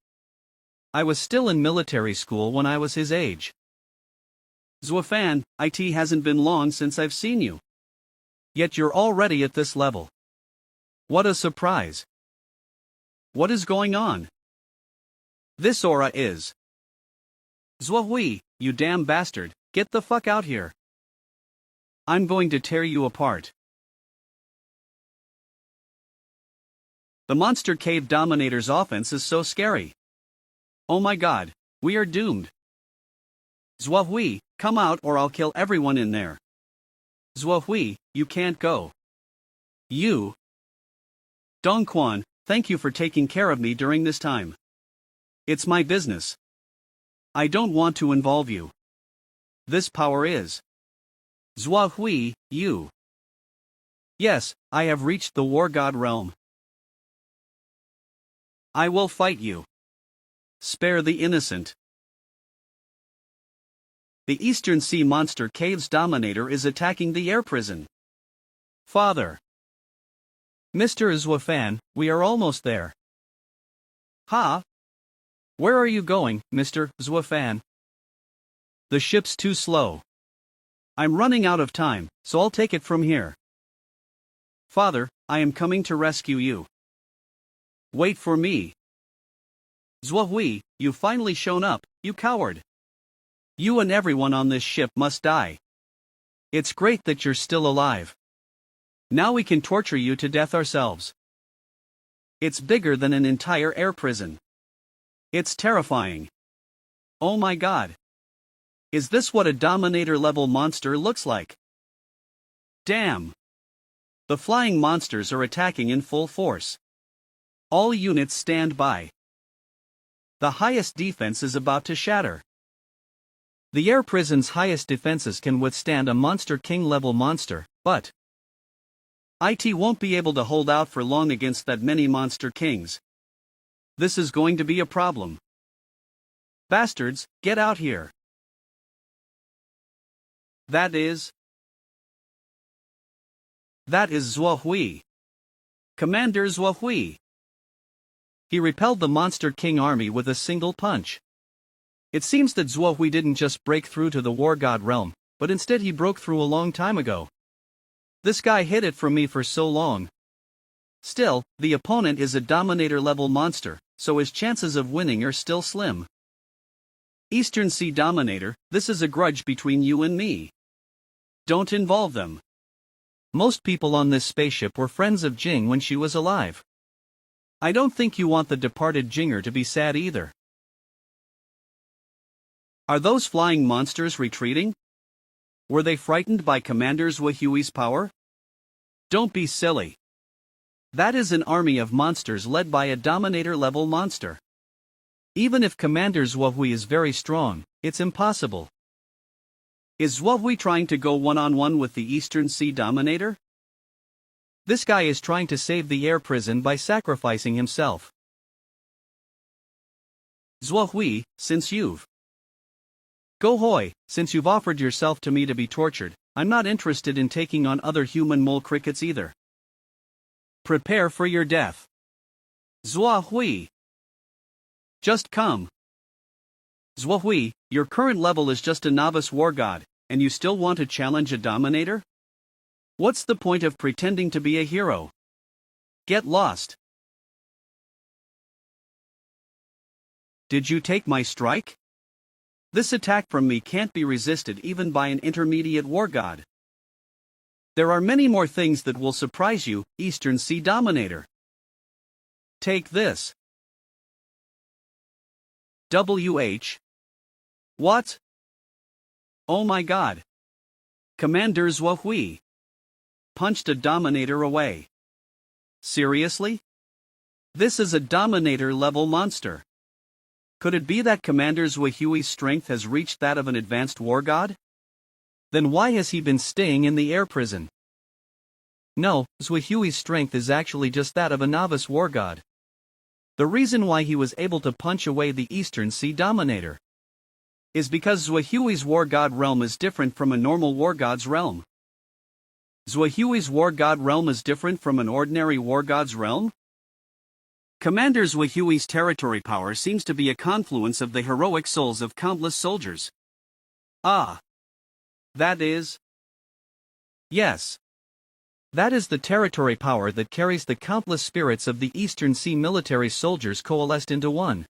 I was still in military school when I was his age. Zhuofan, it hasn't been long since I've seen you. Yet you're already at this level. What a surprise. What is going on? This aura is. Zhuohui, you damn bastard, get the fuck out here. I'm going to tear you apart. The Monster Cave Dominator's offense is so scary. Oh my god, we are doomed. Zhuohui, come out or I'll kill everyone in there. Zhuohui, you can't go. You. Dongquan, thank you for taking care of me during this time. It's my business. I don't want to involve you. This power is. Zhuohui, you. Yes, I have reached the War God realm. I will fight you. Spare the innocent. The Eastern Sea Monster Cave's Dominator is attacking the air prison. Father. Mr. Zhuofan, we are almost there. Ha? Where are you going, Mr. Zhuofan? The ship's too slow. I'm running out of time, so I'll take it from here. Father, I am coming to rescue you. Wait for me. Zhuohui, you've finally shown up, you coward. You and everyone on this ship must die. It's great that you're still alive. Now we can torture you to death ourselves. It's bigger than an entire air prison. It's terrifying. Oh my god. Is this what a Dominator-level monster looks like? Damn. The flying monsters are attacking in full force. All units stand by. The highest defense is about to shatter. The air prison's highest defenses can withstand a Monster King-level monster, but it won't be able to hold out for long against that many Monster Kings. This is going to be a problem. Bastards, get out here. That is Zhuohui. Commander Zhuohui. He repelled the Monster King army with a single punch. It seems that Zhuohui didn't just break through to the War God realm, but instead he broke through a long time ago. This guy hid it from me for so long. Still, the opponent is a Dominator-level monster, so his chances of winning are still slim. Eastern Sea Dominator, this is a grudge between you and me. Don't involve them. Most people on this spaceship were friends of Jing when she was alive. I don't think you want the departed Jinger to be sad either. Are those flying monsters retreating? Were they frightened by Commander Zhuohui's power? Don't be silly. That is an army of monsters led by a Dominator-level monster. Even if Commander Zhuohui is very strong, it's impossible. Is Zhuohui trying to go one-on-one with the Eastern Sea Dominator? This guy is trying to save the air prison by sacrificing himself. Zhuohui, since you've offered yourself to me to be tortured, I'm not interested in taking on other human mole crickets either. Prepare for your death. Zhuohui. Just come. Zhuohui, your current level is just a novice war god, and you still want to challenge a Dominator? What's the point of pretending to be a hero? Get lost. Did you take my strike? This attack from me can't be resisted even by an intermediate war god. There are many more things that will surprise you, Eastern Sea Dominator. Take this. WH. What? Oh my god. Commander Zhuohui punched a Dominator away. Seriously? This is a Dominator-level monster. Could it be that Commander Zhuohui's strength has reached that of an advanced war god? Then why has he been staying in the air prison? No, Zhuohui's strength is actually just that of a novice war god. The reason why he was able to punch away the Eastern Sea Dominator is because Zhuhui's war god realm is different from a normal war god's realm. Zhuhui's war god realm is different from an ordinary war god's realm? Commander Zhuhui's territory power seems to be a confluence of the heroic souls of countless soldiers. Ah. That is? Yes. That is the territory power that carries the countless spirits of the Eastern Sea military soldiers coalesced into one.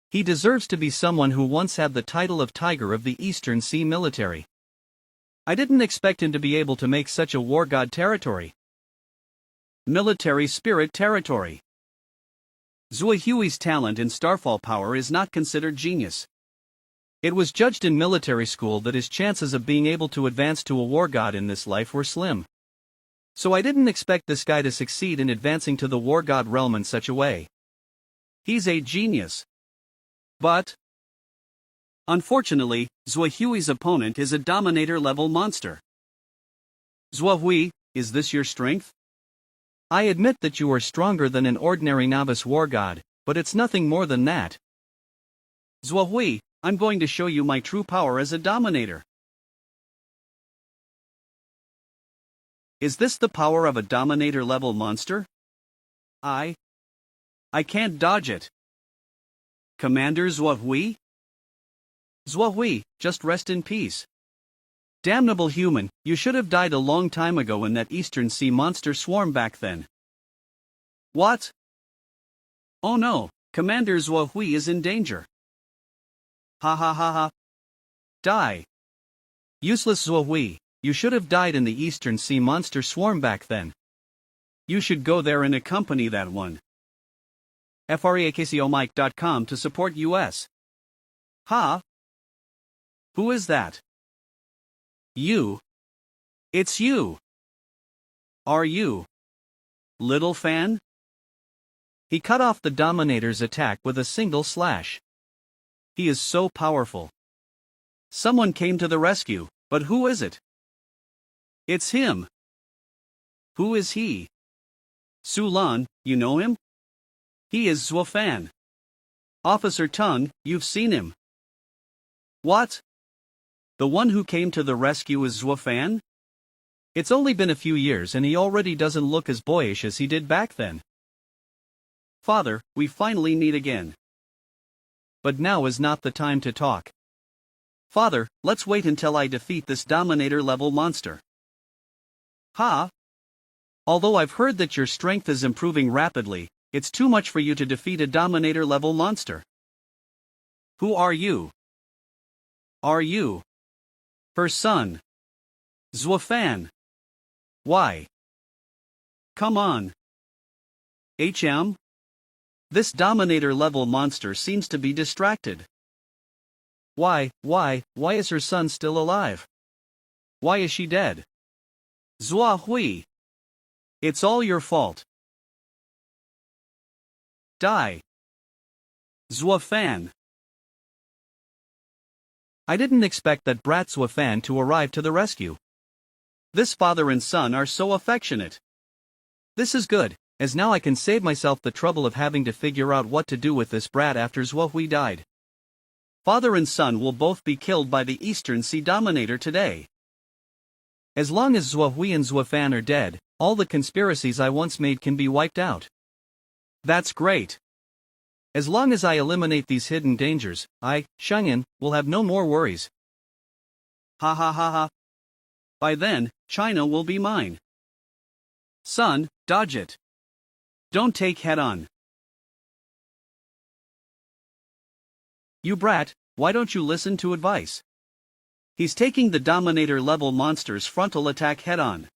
He deserves to be someone who once had the title of Tiger of the Eastern Sea military. I didn't expect him to be able to make such a war god territory. Military spirit territory. Zhuhui's talent in starfall power is not considered genius. It was judged in military school that his chances of being able to advance to a war god in this life were slim. So I didn't expect this guy to succeed in advancing to the war god realm in such a way. He's a genius. But unfortunately, Zhuhui's opponent is a Dominator-level monster. Zhuhui, is this your strength? I admit that you are stronger than an ordinary novice war god, but it's nothing more than that. Zhuhui, I'm going to show you my true power as a Dominator. Is this the power of a Dominator-level monster? I can't dodge it. Commander Zhuhui? Zhuhui, just rest in peace. Damnable human, you should have died a long time ago in that Eastern Sea monster swarm back then. What? Oh no, Commander Zhuhui is in danger. Ha ha ha ha. Die. Useless Zhuhui, you should have died in the Eastern Sea monster swarm back then. You should go there and accompany that one. FREAKCOMike.com to support US. Ha? Who is that? You. It's you. Are you? Little fan? He cut off the Dominator's attack with a single slash. He is so powerful. Someone came to the rescue, but who is it? It's him. Who is he? Su Lan, you know him? He is Zhuofan. Officer Tung, you've seen him. What? The one who came to the rescue is Zhuofan? It's only been a few years and he already doesn't look as boyish as he did back then. Father, we finally meet again. But now is not the time to talk. Father, let's wait until I defeat this Dominator-level monster. Ha? Although I've heard that your strength is improving rapidly, it's too much for you to defeat a Dominator-level monster. Who are you? Are you her son? Zhuofan. Why? Come on. HM? This Dominator-level monster seems to be distracted. Why is her son still alive? Why is she dead? Zhuhui. It's all your fault. Die. Zhuofan. I didn't expect that brat Zhuofan to arrive to the rescue. This father and son are so affectionate. This is good, as now I can save myself the trouble of having to figure out what to do with this brat after Zhuhui died. Father and son will both be killed by the Eastern Sea Dominator today. As long as Zhuhui and Zhuofan are dead, all the conspiracies I once made can be wiped out. That's great. As long as I eliminate these hidden dangers, Shangyan, will have no more worries. Ha ha ha ha. By then, China will be mine. Son, dodge it. Don't take head on. You brat, why don't you listen to advice? He's taking the Dominator-level monster's frontal attack head on.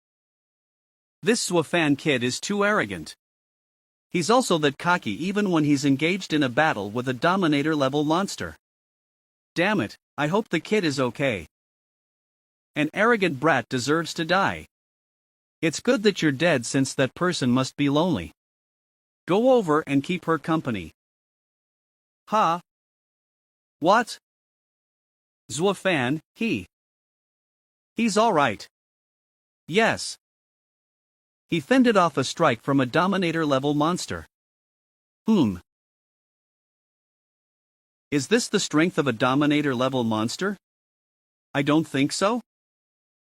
This Zhuofan kid is too arrogant. He's also that cocky even when he's engaged in a battle with a Dominator-level monster. Damn it, I hope the kid is okay. An arrogant brat deserves to die. It's good that you're dead since that person must be lonely. Go over and keep her company. Ha? What? Zhuofan, he's alright. Yes. He fended off a strike from a Dominator-level monster. Is this the strength of a Dominator-level monster? I don't think so.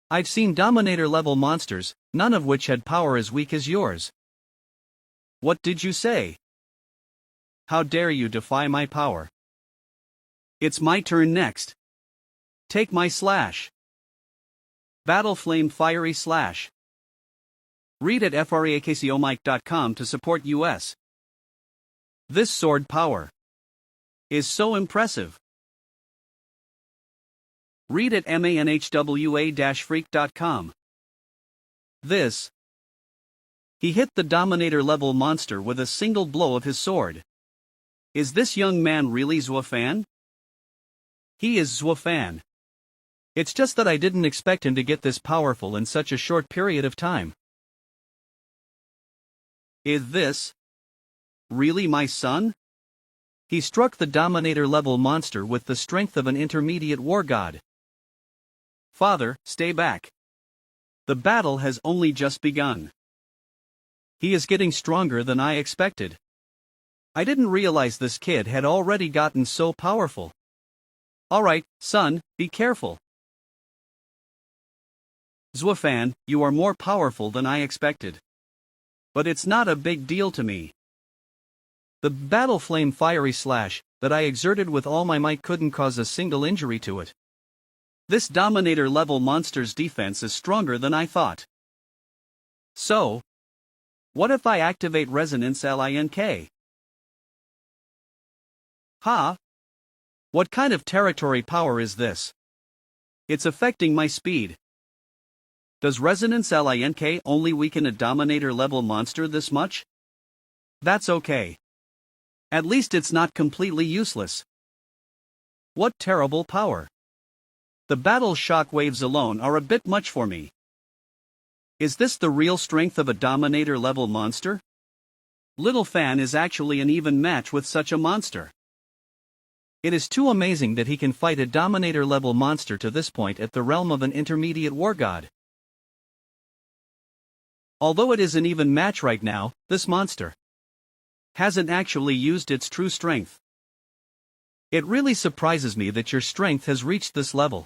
I've seen Dominator-level monsters, none of which had power as weak as yours. What did you say? How dare you defy my power? It's my turn next. Take my slash. Battle Flame Fiery Slash. Read at freakcomike.com to support US. This sword power is so impressive. Read at manhwa-freak.com. This. He hit the Dominator-level monster with a single blow of his sword. Is this young man really Zwafan? He is Zwafan. It's just that I didn't expect him to get this powerful in such a short period of time. Is this really my son? He struck the Dominator-level monster with the strength of an intermediate war god. Father, stay back. The battle has only just begun. He is getting stronger than I expected. I didn't realize this kid had already gotten so powerful. Alright, son, be careful. Zwafan, you are more powerful than I expected. But it's not a big deal to me. The Battle Flame Fiery Slash that I exerted with all my might couldn't cause a single injury to it. This Dominator-level monster's defense is stronger than I thought. So, what if I activate Resonance Link? Ha! What kind of territory power is this? It's affecting my speed. Does Resonance Link only weaken a Dominator-level monster this much? That's okay. At least it's not completely useless. What terrible power. The battle shock waves alone are a bit much for me. Is this the real strength of a Dominator-level monster? Little Fan is actually an even match with such a monster. It is too amazing that he can fight a Dominator-level monster to this point at the realm of an intermediate war god. Although it is an even match right now, this monster hasn't actually used its true strength. It really surprises me that your strength has reached this level.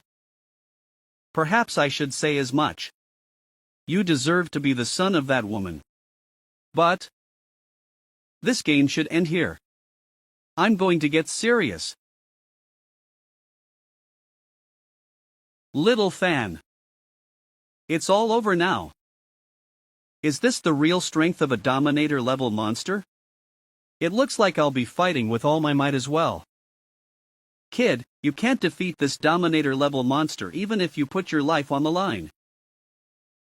Perhaps I should say as much. You deserve to be the son of that woman. But this game should end here. I'm going to get serious. Little Fan. It's all over now. Is this the real strength of a Dominator-level monster? It looks like I'll be fighting with all my might as well. Kid, you can't defeat this Dominator-level monster even if you put your life on the line.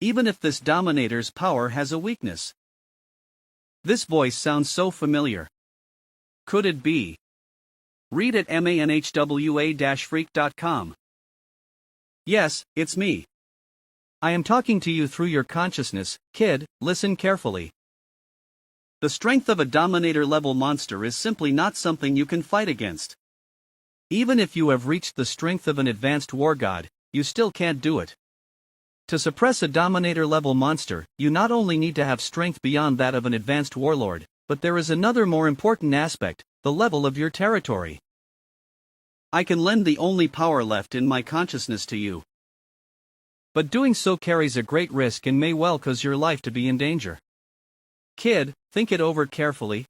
Even if this Dominator's power has a weakness. This voice sounds so familiar. Could it be? Read at manhwa-freak.com. Yes, it's me. I am talking to you through your consciousness, kid, listen carefully. The strength of a Dominator-level monster is simply not something you can fight against. Even if you have reached the strength of an advanced war god, you still can't do it. To suppress a Dominator-level monster, you not only need to have strength beyond that of an advanced warlord, but there is another more important aspect, the level of your territory. I can lend the only power left in my consciousness to you. But doing so carries a great risk and may well cause your life to be in danger. Kid, think it over carefully.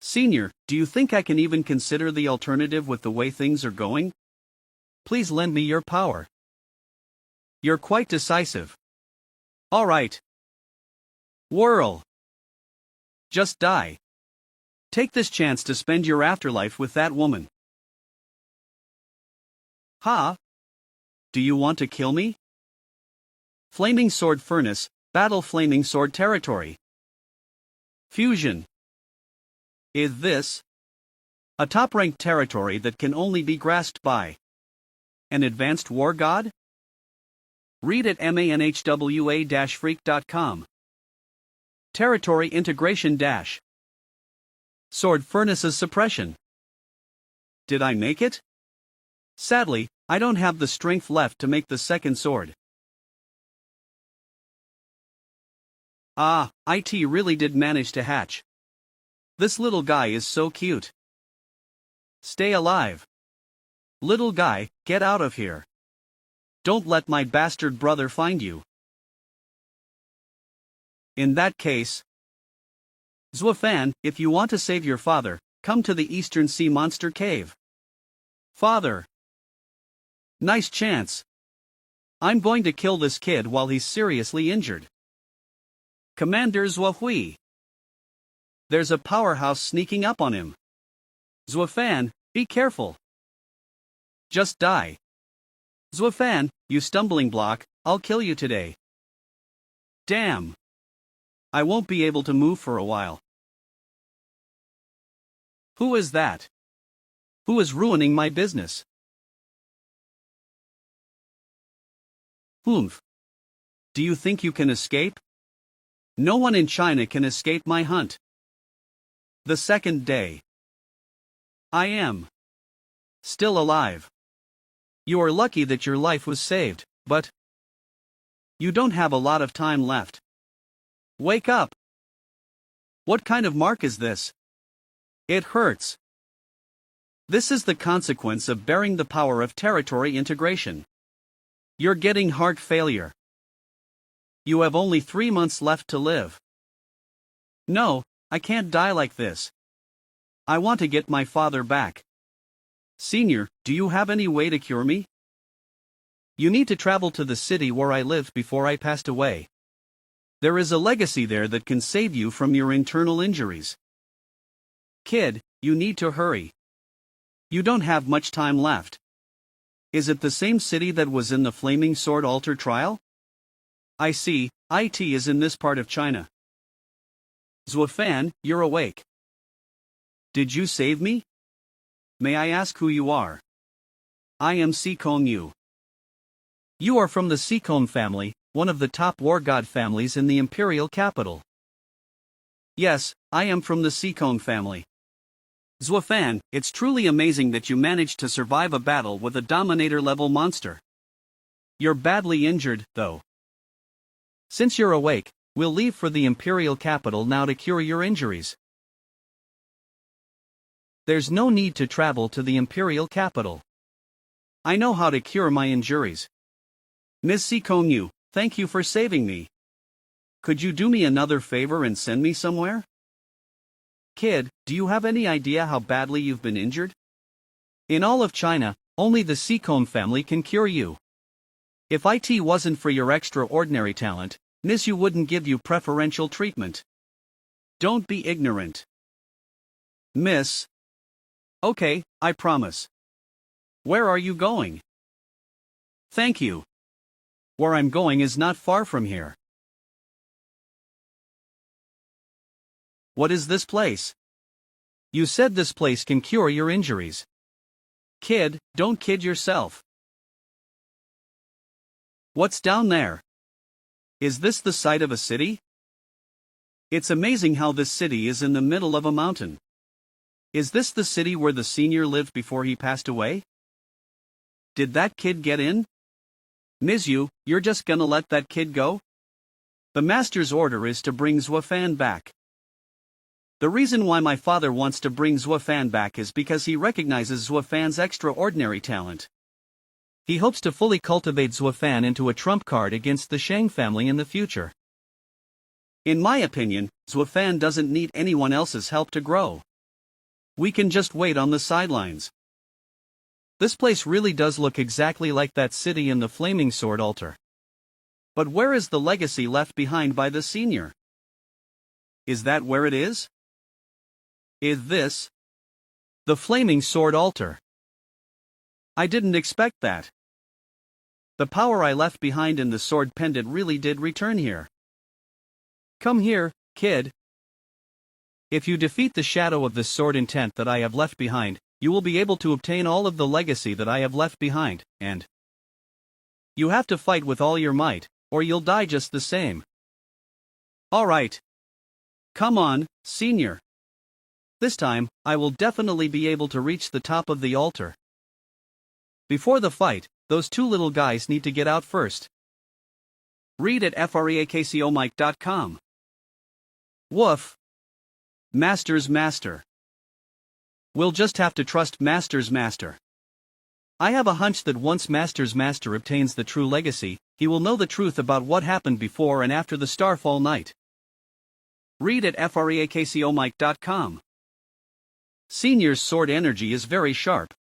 Senior, do you think I can even consider the alternative with the way things are going? Please lend me your power. You're quite decisive. All right. Whirl. Just die. Take this chance to spend your afterlife with that woman. Ha? Do you want to kill me? Flaming Sword Furnace, Battle Flaming Sword Territory. Fusion. Is this a top-ranked territory that can only be grasped by an advanced war god? Read at manhwa-freak.com. Territory Integration Dash. Sword Furnace's Suppression. Did I make it? Sadly, I don't have the strength left to make the second sword. Ah, IT really did manage to hatch This little guy is so cute. Stay alive. Little guy, get out of here. Don't let my bastard brother find you. In that case, Zuofan, if you want to save your father, come to the Eastern Sea Monster Cave. Father. Nice chance. I'm going to kill this kid while he's seriously injured. Commander Zuohui. There's a powerhouse sneaking up on him. Zuofan, be careful. Just die. Zuofan, you stumbling block, I'll kill you today. Damn. I won't be able to move for a while. Who is that? Who is ruining my business? Humph. Do you think you can escape? No one in China can escape my hunt. The second day. I am still alive. You are lucky that your life was saved, but you don't have a lot of time left. Wake up. What kind of mark is this? It hurts. This is the consequence of bearing the power of territory integration. You're getting heart failure. You have only 3 months left to live. No, I can't die like this. I want to get my father back. Senior, do you have any way to cure me? You need to travel to the city where I lived before I passed away. There is a legacy there that can save you from your internal injuries. Kid, you need to hurry. You don't have much time left. Is it the same city that was in the Flaming Sword Altar trial? I see, it is in this part of China. Zuofan, you're awake. Did you save me? May I ask who you are? I am Sikong Yu. You are from the Sikong family, one of the top war god families in the imperial capital. Yes, I am from the Sikong family. Zuofan, it's truly amazing that you managed to survive a battle with a Dominator-level monster. You're badly injured, though. Since you're awake, we'll leave for the imperial capital now to cure your injuries. There's no need to travel to the imperial capital. I know how to cure my injuries. Ms. Sikong, thank you for saving me. Could you do me another favor and send me somewhere? Kid, do you have any idea how badly you've been injured? In all of China, only the Sikong family can cure you. If it wasn't for your extraordinary talent, Nisu wouldn't give you preferential treatment. Don't be ignorant. Miss. Okay, I promise. Where are you going? Thank you. Where I'm going is not far from here. What is this place? You said this place can cure your injuries. Kid, don't kid yourself. What's down there? Is this the site of a city? It's amazing how this city is in the middle of a mountain. Is this the city where the senior lived before he passed away? Did that kid get in? Nizu, you're just gonna let that kid go? The master's order is to bring Zuofan back. The reason why my father wants to bring Zuofan back is because he recognizes Zuofan's extraordinary talent. He hopes to fully cultivate Zuofan into a trump card against the Shang family in the future. In my opinion, Zuofan doesn't need anyone else's help to grow. We can just wait on the sidelines. This place really does look exactly like that city in the Flaming Sword Altar. But where is the legacy left behind by the senior? Is that where it is? Is this the Flaming Sword Altar? I didn't expect that. The power I left behind in the sword pendant really did return here. Come here, kid. If you defeat the shadow of this sword intent that I have left behind, you will be able to obtain all of the legacy that I have left behind, and you have to fight with all your might, or you'll die just the same. Alright. Come on, senior. This time, I will definitely be able to reach the top of the altar. Before the fight, those two little guys need to get out first. Read at freakcomike.com. Woof. Master's master. We'll just have to trust Master's master. I have a hunch that once Master's master obtains the true legacy, he will know the truth about what happened before and after the Starfall night. Read at freaksomike.com. Senior's sword energy is very sharp.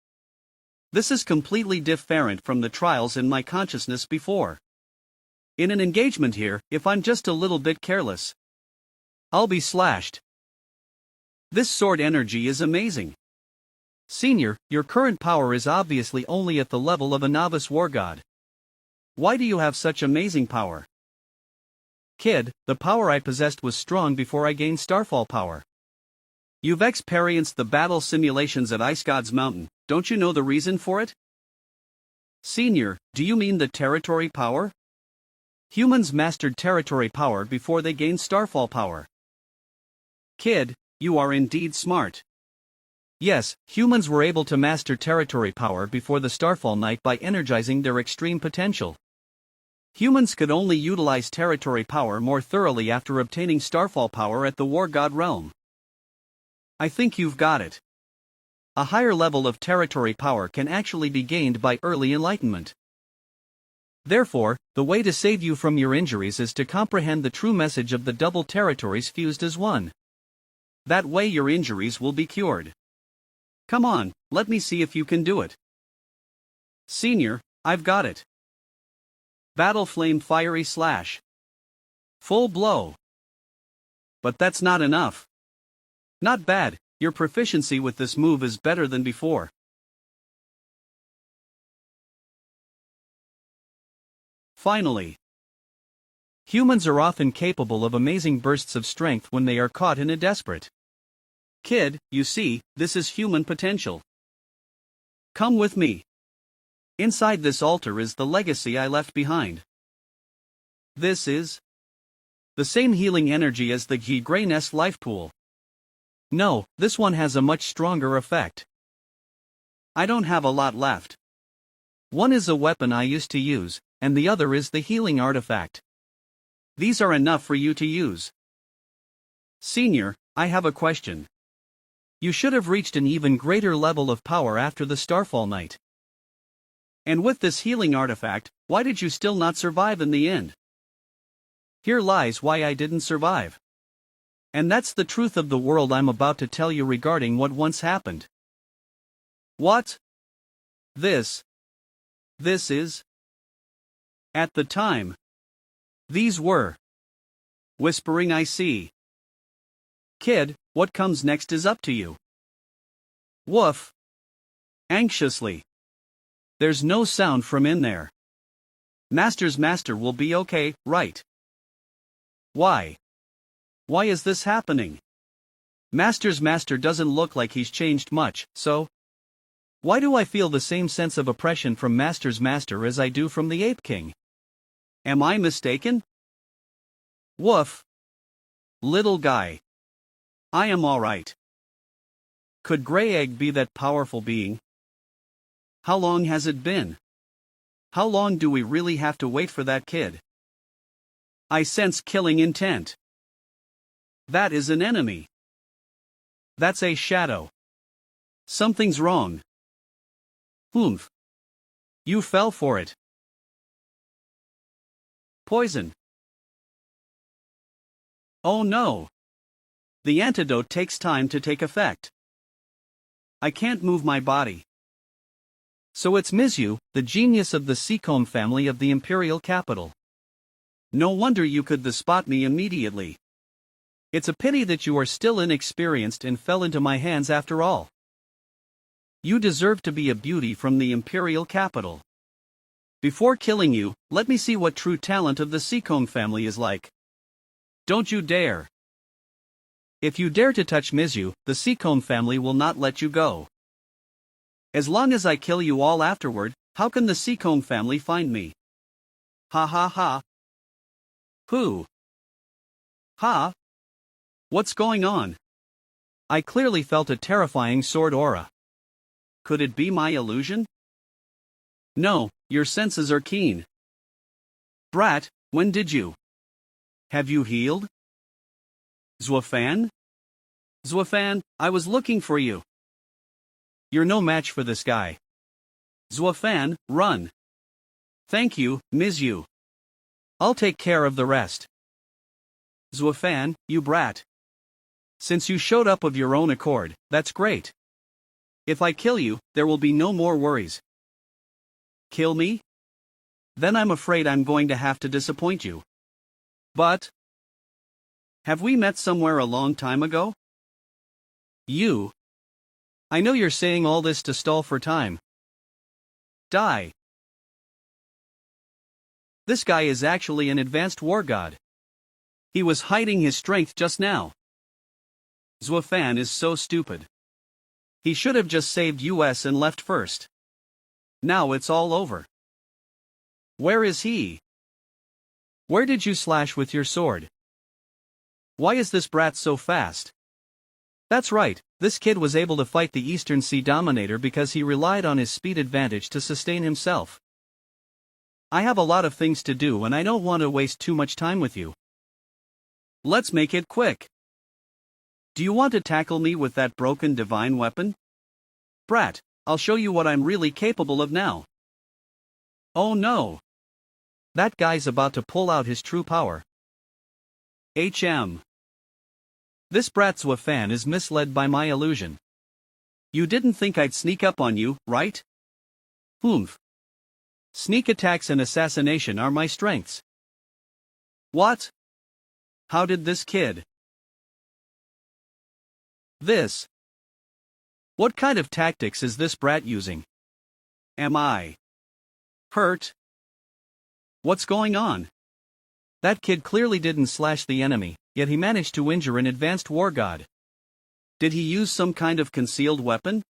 This is completely different from the trials in my consciousness before. In an engagement here, if I'm just a little bit careless, I'll be slashed. This sword energy is amazing. Senior, your current power is obviously only at the level of a novice war god. Why do you have such amazing power? Kid, the power I possessed was strong before I gained Starfall power. You've experienced the battle simulations at Ice God's Mountain, don't you know the reason for it? Senior, do you mean the territory power? Humans mastered territory power before they gained Starfall power. Kid, you are indeed smart. Yes, humans were able to master territory power before the Starfall night by energizing their extreme potential. Humans could only utilize territory power more thoroughly after obtaining Starfall power at the War God realm. I think you've got it. A higher level of territory power can actually be gained by early enlightenment. Therefore, the way to save you from your injuries is to comprehend the true message of the double territories fused as one. That way your injuries will be cured. Come on, let me see if you can do it. Senior, I've got it. Battle Flame Fiery Slash. Full blow. But that's not enough. Not bad, your proficiency with this move is better than before. Finally. Humans are often capable of amazing bursts of strength when they are caught in a desperate. Kid, you see, this is human potential. Come with me. Inside this altar is the legacy I left behind. This is the same healing energy as the Grey Nest life pool. No, this one has a much stronger effect. I don't have a lot left. One is a weapon I used to use, and the other is the healing artifact. These are enough for you to use. Senior, I have a question. You should have reached an even greater level of power after the Starfall night. And with this healing artifact, why did you still not survive in the end? Here lies why I didn't survive. And that's the truth of the world I'm about to tell you regarding what once happened. What? This is? At the time. These were. Whispering I see. Kid, what comes next is up to you. Woof. Anxiously. There's no sound from in there. Master's master will be okay, right? Why? Why is this happening? Master's master doesn't look like he's changed much, so? Why do I feel the same sense of oppression from Master's master as I do from the Ape King? Am I mistaken? Woof. Little guy. I am alright. Could Grey Egg be that powerful being? How long has it been? How long do we really have to wait for that kid? I sense killing intent. That is an enemy. That's a shadow. Something's wrong. Oomph. You fell for it. Poison. Oh no. The antidote takes time to take effect. I can't move my body. So it's Mizu, the genius of the Seacombe family of the Imperial capital. No wonder you could spot me immediately. It's a pity that you are still inexperienced and fell into my hands after all. You deserve to be a beauty from the Imperial capital. Before killing you, let me see what true talent of the Seacombe family is like. Don't you dare. If you dare to touch Mizu, the Seacombe family will not let you go. As long as I kill you all afterward, how can the Seacombe family find me? Ha ha ha. Who? Ha? What's going on? I clearly felt a terrifying sword aura. Could it be my illusion? No, your senses are keen. Brat, when did you? Have you healed? Zwafan? Zuofan, I was looking for you. You're no match for this guy. Zuofan, run. Thank you, Ms. Yu. I'll take care of the rest. Zuofan, you brat. Since you showed up of your own accord, that's great. If I kill you, there will be no more worries. Kill me? Then I'm afraid I'm going to have to disappoint you. But have we met somewhere a long time ago? You. I know you're saying all this to stall for time. Die. This guy is actually an advanced war god. He was hiding his strength just now. Zuofan is so stupid. He should have just saved US and left first. Now it's all over. Where is he? Where did you slash with your sword? Why is this brat so fast? That's right, this kid was able to fight the Eastern Sea Dominator because he relied on his speed advantage to sustain himself. I have a lot of things to do and I don't want to waste too much time with you. Let's make it quick. Do you want to tackle me with that broken divine weapon? Brat, I'll show you what I'm really capable of now. Oh no. That guy's about to pull out his true power. HM. This brat Zuofan is misled by my illusion. You didn't think I'd sneak up on you, right? Oomph. Sneak attacks and assassination are my strengths. What? How did this kid? This. What kind of tactics is this brat using? Am I hurt? What's going on? That kid clearly didn't slash the enemy, yet he managed to injure an advanced war god. Did he use some kind of concealed weapon?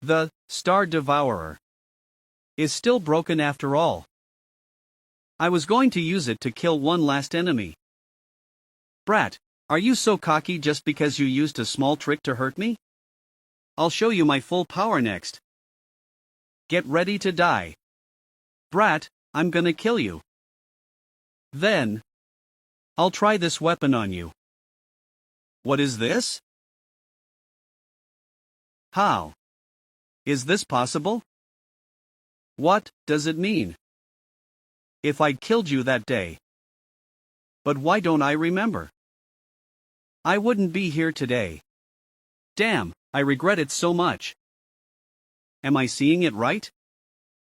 The Star Devourer is still broken after all. I was going to use it to kill one last enemy. Brat, are you so cocky just because you used a small trick to hurt me? I'll show you my full power next. Get ready to die. Brat, I'm gonna kill you. Then I'll try this weapon on you. What is this? How? Is this possible? What does it mean? If I'd killed you that day. But why don't I remember? I wouldn't be here today. Damn, I regret it so much. Am I seeing it right?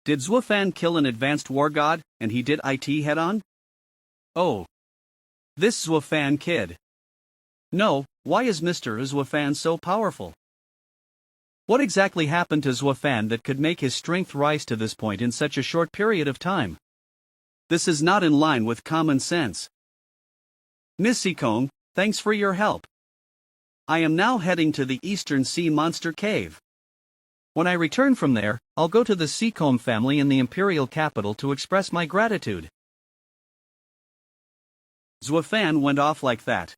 Did Zuofan kill an advanced war god, and he did it head-on? Oh. This Zuofan kid. No, why is Mr. Zuofan so powerful? What exactly happened to Zuofan that could make his strength rise to this point in such a short period of time? This is not in line with common sense. Miss Seacombe, thanks for your help. I am now heading to the Eastern Sea Monster Cave. When I return from there, I'll go to the Seacombe family in the Imperial capital to express my gratitude. Zuofan went off like that.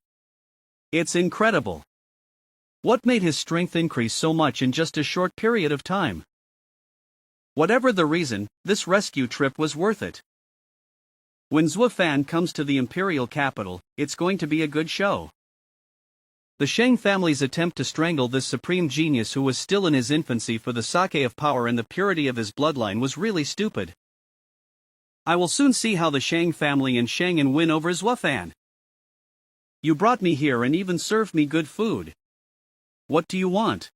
It's incredible. What made his strength increase so much in just a short period of time? Whatever the reason, this rescue trip was worth it. When Zuofan comes to the Imperial capital, it's going to be a good show. The Shang family's attempt to strangle this supreme genius who was still in his infancy for the sake of power and the purity of his bloodline was really stupid. I will soon see how the Shang family and Shang'an win over Zuofan. You brought me here and even served me good food. What do you want?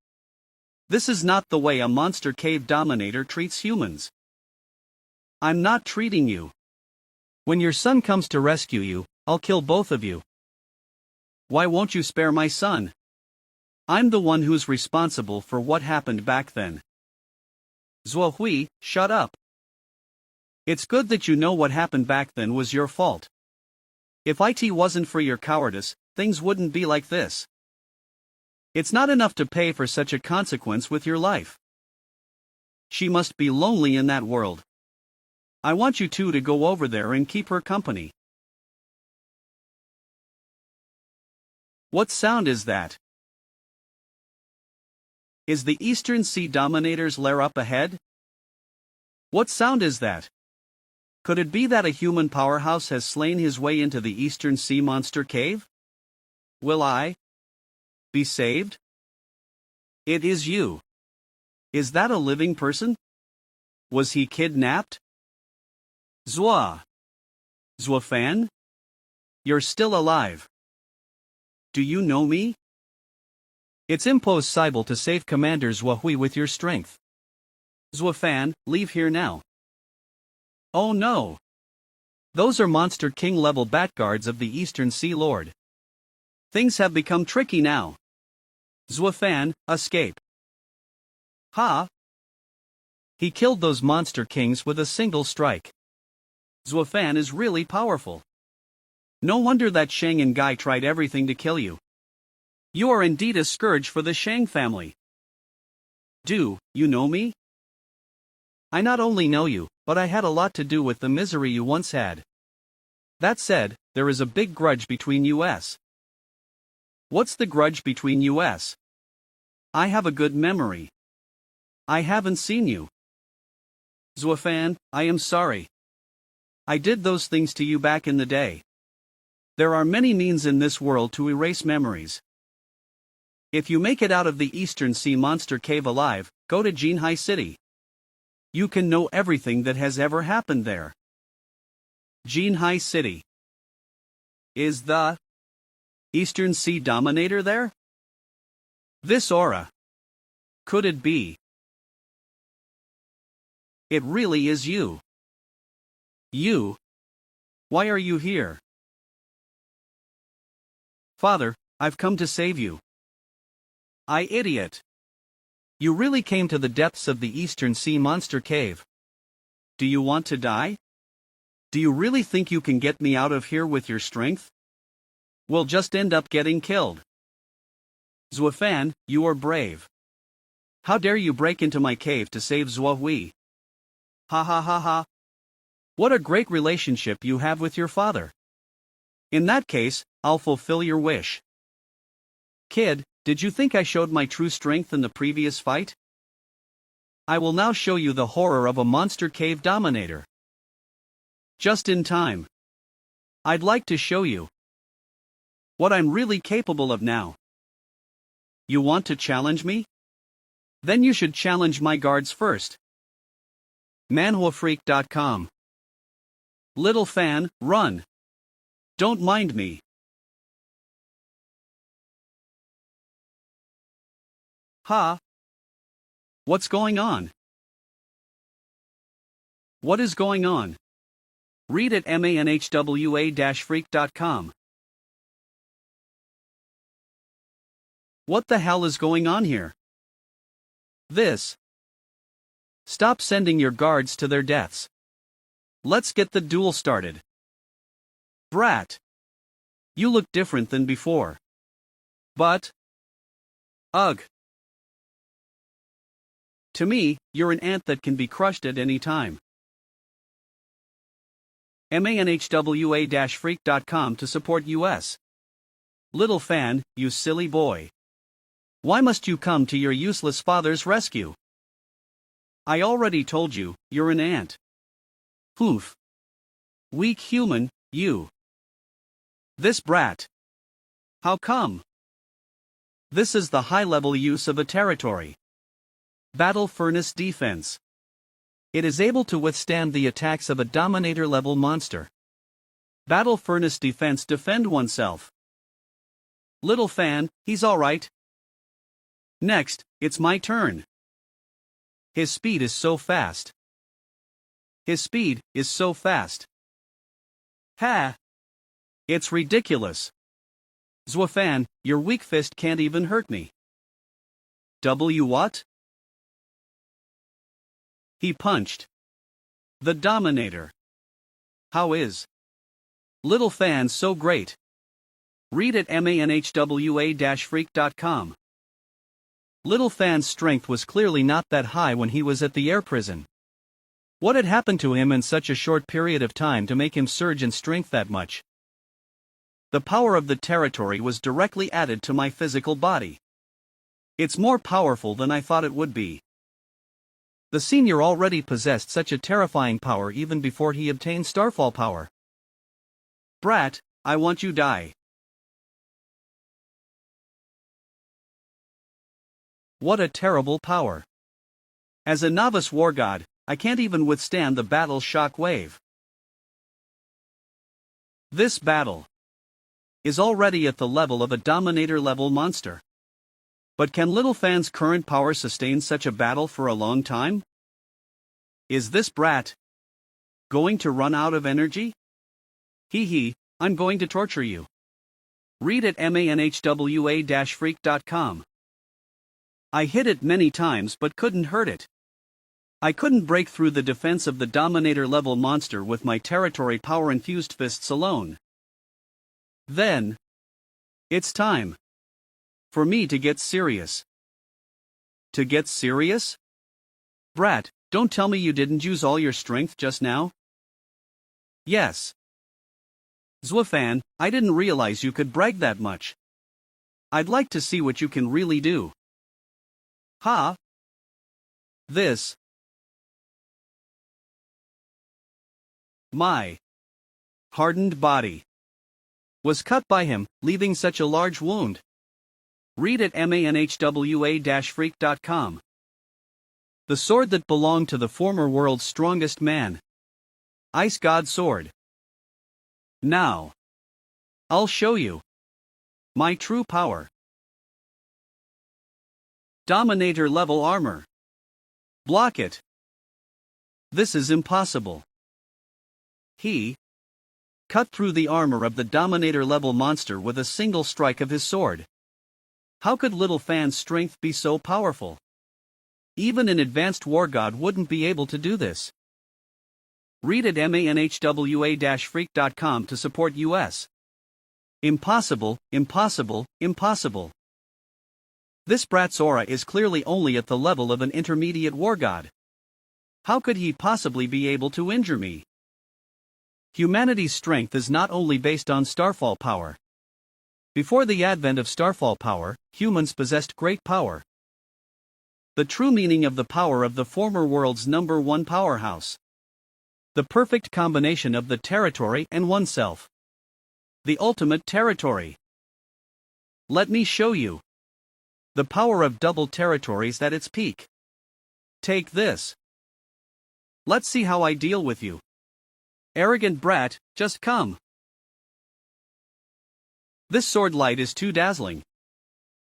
This is not the way a monster cave dominator treats humans. I'm not treating you. When your son comes to rescue you, I'll kill both of you. Why won't you spare my son? I'm the one who's responsible for what happened back then. Zuohui, shut up. It's good that you know what happened back then was your fault. If it wasn't for your cowardice, things wouldn't be like this. It's not enough to pay for such a consequence with your life. She must be lonely in that world. I want you two to go over there and keep her company. What sound is that? Is the Eastern Sea Dominator's lair up ahead? What sound is that? Could it be that a human powerhouse has slain his way into the Eastern Sea Monster Cave? Will I Be saved? It is you. Is that a living person? Was he kidnapped? Zwa. Zwafan? You're still alive. Do you know me? It's impossible to save Commander Zwahui with your strength. Zwafan, leave here now. Oh no. Those are Monster King level bat guards of the Eastern Sea Lord. Things have become tricky now. Zwafan, escape. Ha! He killed those Monster Kings with a single strike. Zwafan is really powerful. No wonder that Shang and Guy tried everything to kill you. You are indeed a scourge for the Shang family. Do you know me? I not only know you, but I had a lot to do with the misery you once had. That said, there is a big grudge between us. What's the grudge between us? I have a good memory. I haven't seen you. Zwafan, I am sorry. I did those things to you back in the day. There are many means in this world to erase memories. If you make it out of the Eastern Sea Monster Cave alive, go to Jinhai City. You can know everything that has ever happened there. Jinhai City. Is the Eastern Sea Dominator there? This aura. Could it be? It really is you. You? Why are you here? Father, I've come to save you. I idiot. You really came to the depths of the Eastern Sea Monster Cave. Do you want to die? Do you really think you can get me out of here with your strength? We'll just end up getting killed. Zwafan, you are brave. How dare you break into my cave to save Zwahui? Ha ha ha ha. What a great relationship you have with your father. In that case, I'll fulfill your wish. Kid, did you think I showed my true strength in the previous fight? I will now show you the horror of a monster cave dominator. Just in time. I'd like to show you what I'm really capable of now. You want to challenge me? Then you should challenge my guards first. ManhuaFreak.com. Little fan, run. Don't mind me. Ha! What's going on? What is going on? Read at manhwa-freak.com. What the hell is going on here? This. Stop sending your guards to their deaths. Let's get the duel started. Brat. You look different than before. But. Ugh. To me, you're an ant that can be crushed at any time. manhwa-freak.com to support us. Little fan, you silly boy. Why must you come to your useless father's rescue? I already told you, you're an ant. Poof. Weak human, you. This brat. How come? This is the high-level use of a territory. Battle Furnace Defense. It is able to withstand the attacks of a Dominator-level monster. Battle Furnace Defense defend oneself. Little fan, he's alright. Next, it's my turn. His speed is so fast. His speed is so fast. Ha! It's ridiculous. Zwafan, your weak fist can't even hurt me. W what? He punched. The Dominator. How is Little Fan so great? Read at manhwa-freak.com. Little Fan's strength was clearly not that high when he was at the air prison. What had happened to him in such a short period of time to make him surge in strength that much? The power of the territory was directly added to my physical body. It's more powerful than I thought it would be. The senior already possessed such a terrifying power even before he obtained Starfall power. Brat, I want you die. What a terrible power. As a novice war god, I can't even withstand the battle's shock wave. This battle is already at the level of a Dominator-level monster. But can Little Fan's current power sustain such a battle for a long time? Is this brat going to run out of energy? Hee, I'm going to torture you. Read at manhwa-freak.com. I hit it many times but couldn't hurt it. I couldn't break through the defense of the Dominator-level monster with my territory power-infused fists alone. Then, it's time for me to get serious. To get serious? Brat, don't tell me you didn't use all your strength just now? Yes. Zwafan, I didn't realize you could brag that much. I'd like to see what you can really do. Ha! This. My hardened body was cut by him, leaving such a large wound. Read at manhwa-freak.com. The sword that belonged to the former world's strongest man. Ice God Sword. Now, I'll show you my true power. Dominator level armor. Block it. This is impossible. He cut through the armor of the Dominator-level monster with a single strike of his sword. How could Little Fan's strength be so powerful? Even an advanced war god wouldn't be able to do this. Read at manhwa-freak.com to support US. Impossible, impossible, impossible. This brat's aura is clearly only at the level of an intermediate war god. How could he possibly be able to injure me? Humanity's strength is not only based on starfall power. Before the advent of starfall power, humans possessed great power. The true meaning of the power of the former world's #1 powerhouse. The perfect combination of the territory and oneself. The ultimate territory. Let me show you the power of double territories at its peak. Take this. Let's see how I deal with you. Arrogant brat, just come. This sword light is too dazzling.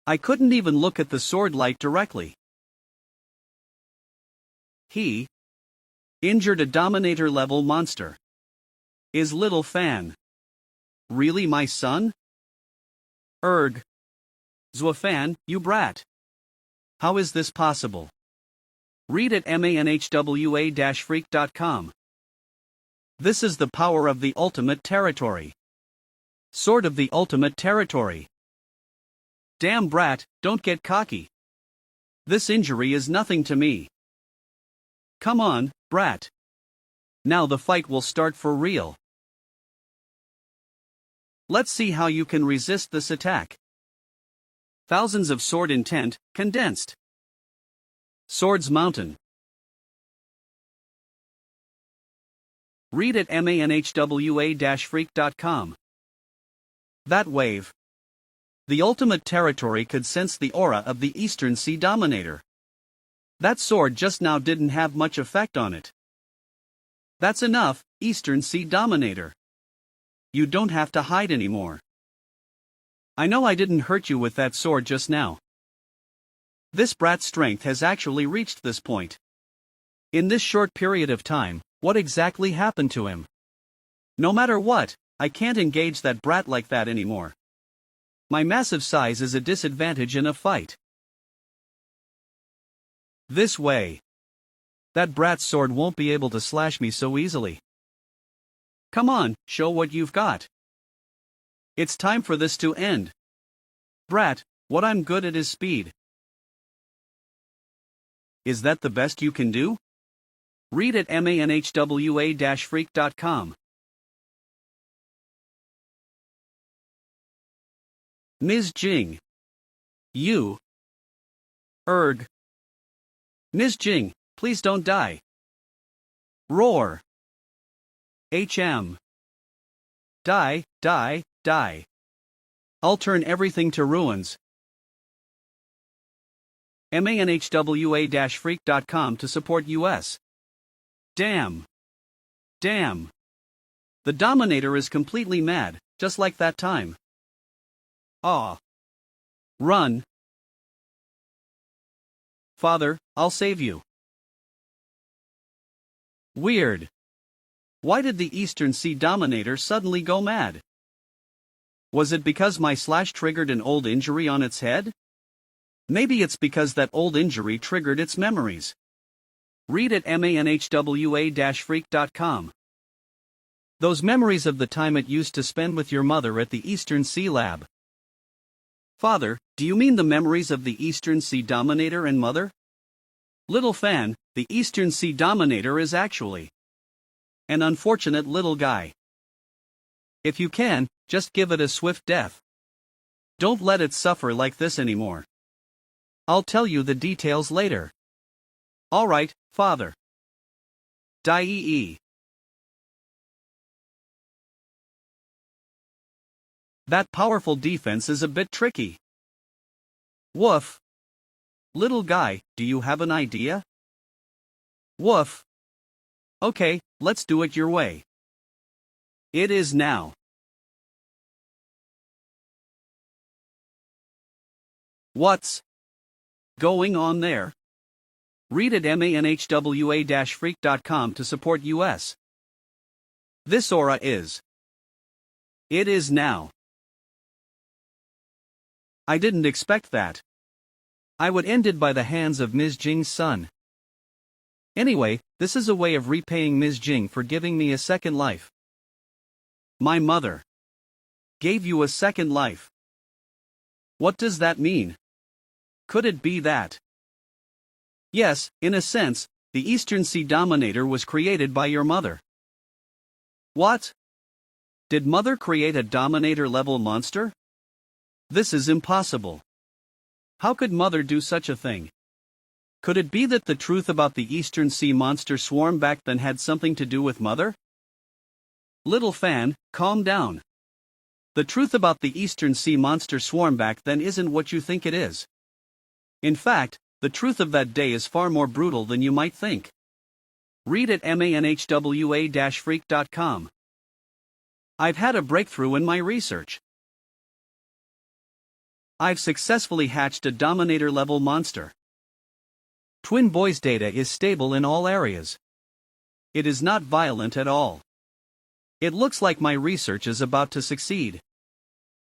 I couldn't even look at the sword light directly. He injured a Dominator-level monster. Is Little Fan really my son? Erg. Zwafan, you brat. How is this possible? Read at manhwa-freak.com. This is the power of the ultimate territory. Sword of the ultimate territory. Damn brat, don't get cocky. This injury is nothing to me. Come on, brat. Now the fight will start for real. Let's see how you can resist this attack. Thousands of sword intent, condensed. Swords Mountain. Read at manhwa-freak.com. That wave. The ultimate territory could sense the aura of the Eastern Sea Dominator. That sword just now didn't have much effect on it. That's enough, Eastern Sea Dominator. You don't have to hide anymore. I know I didn't hurt you with that sword just now. This brat's strength has actually reached this point. In this short period of time, what exactly happened to him? No matter what, I can't engage that brat like that anymore. My massive size is a disadvantage in a fight. This way. That brat's sword won't be able to slash me so easily. Come on, show what you've got. It's time for this to end. Brat, what I'm good at is speed. Is that the best you can do? Read at manhwa-freak.com. Ms. Jing. You. Erg. Ms. Jing, please don't die. Roar. HM. Die, die, die. I'll turn everything to ruins. manhwa-freak.com to support US. Damn. Damn. The Dominator is completely mad, just like that time. Aw. Run. Father, I'll save you. Weird. Why did the Eastern Sea Dominator suddenly go mad? Was it because my slash triggered an old injury on its head? Maybe it's because that old injury triggered its memories. Read at manhwa-freak.com. Those memories of the time it used to spend with your mother at the Eastern Sea Lab. Father, do you mean the memories of the Eastern Sea Dominator and mother? Little fan, the Eastern Sea Dominator is actually an unfortunate little guy. If you can, just give it a swift death. Don't let it suffer like this anymore. I'll tell you the details later. Alright, Father. Die. That powerful defense is a bit tricky. Woof. Little guy, do you have an idea? Woof. Okay, let's do it your way. It is now. What's going on there? Read at manhwa-freak.com to support US. This aura is. It is now. I didn't expect that. I would end it by the hands of Ms. Jing's son. Anyway, this is a way of repaying Ms. Jing for giving me a second life. My mother gave you a second life. What does that mean? Could it be that? Yes, in a sense, the Eastern Sea Dominator was created by your mother. What? Did mother create a Dominator-level monster? This is impossible. How could mother do such a thing? Could it be that the truth about the Eastern Sea monster swarm back then had something to do with mother? Little fan, calm down. The truth about the Eastern Sea monster swarm back then isn't what you think it is. In fact, the truth of that day is far more brutal than you might think. Read at manhwa-freak.com. I've had a breakthrough in my research. I've successfully hatched a Dominator-level monster. Twin Boys data is stable in all areas. It is not violent at all. It looks like my research is about to succeed.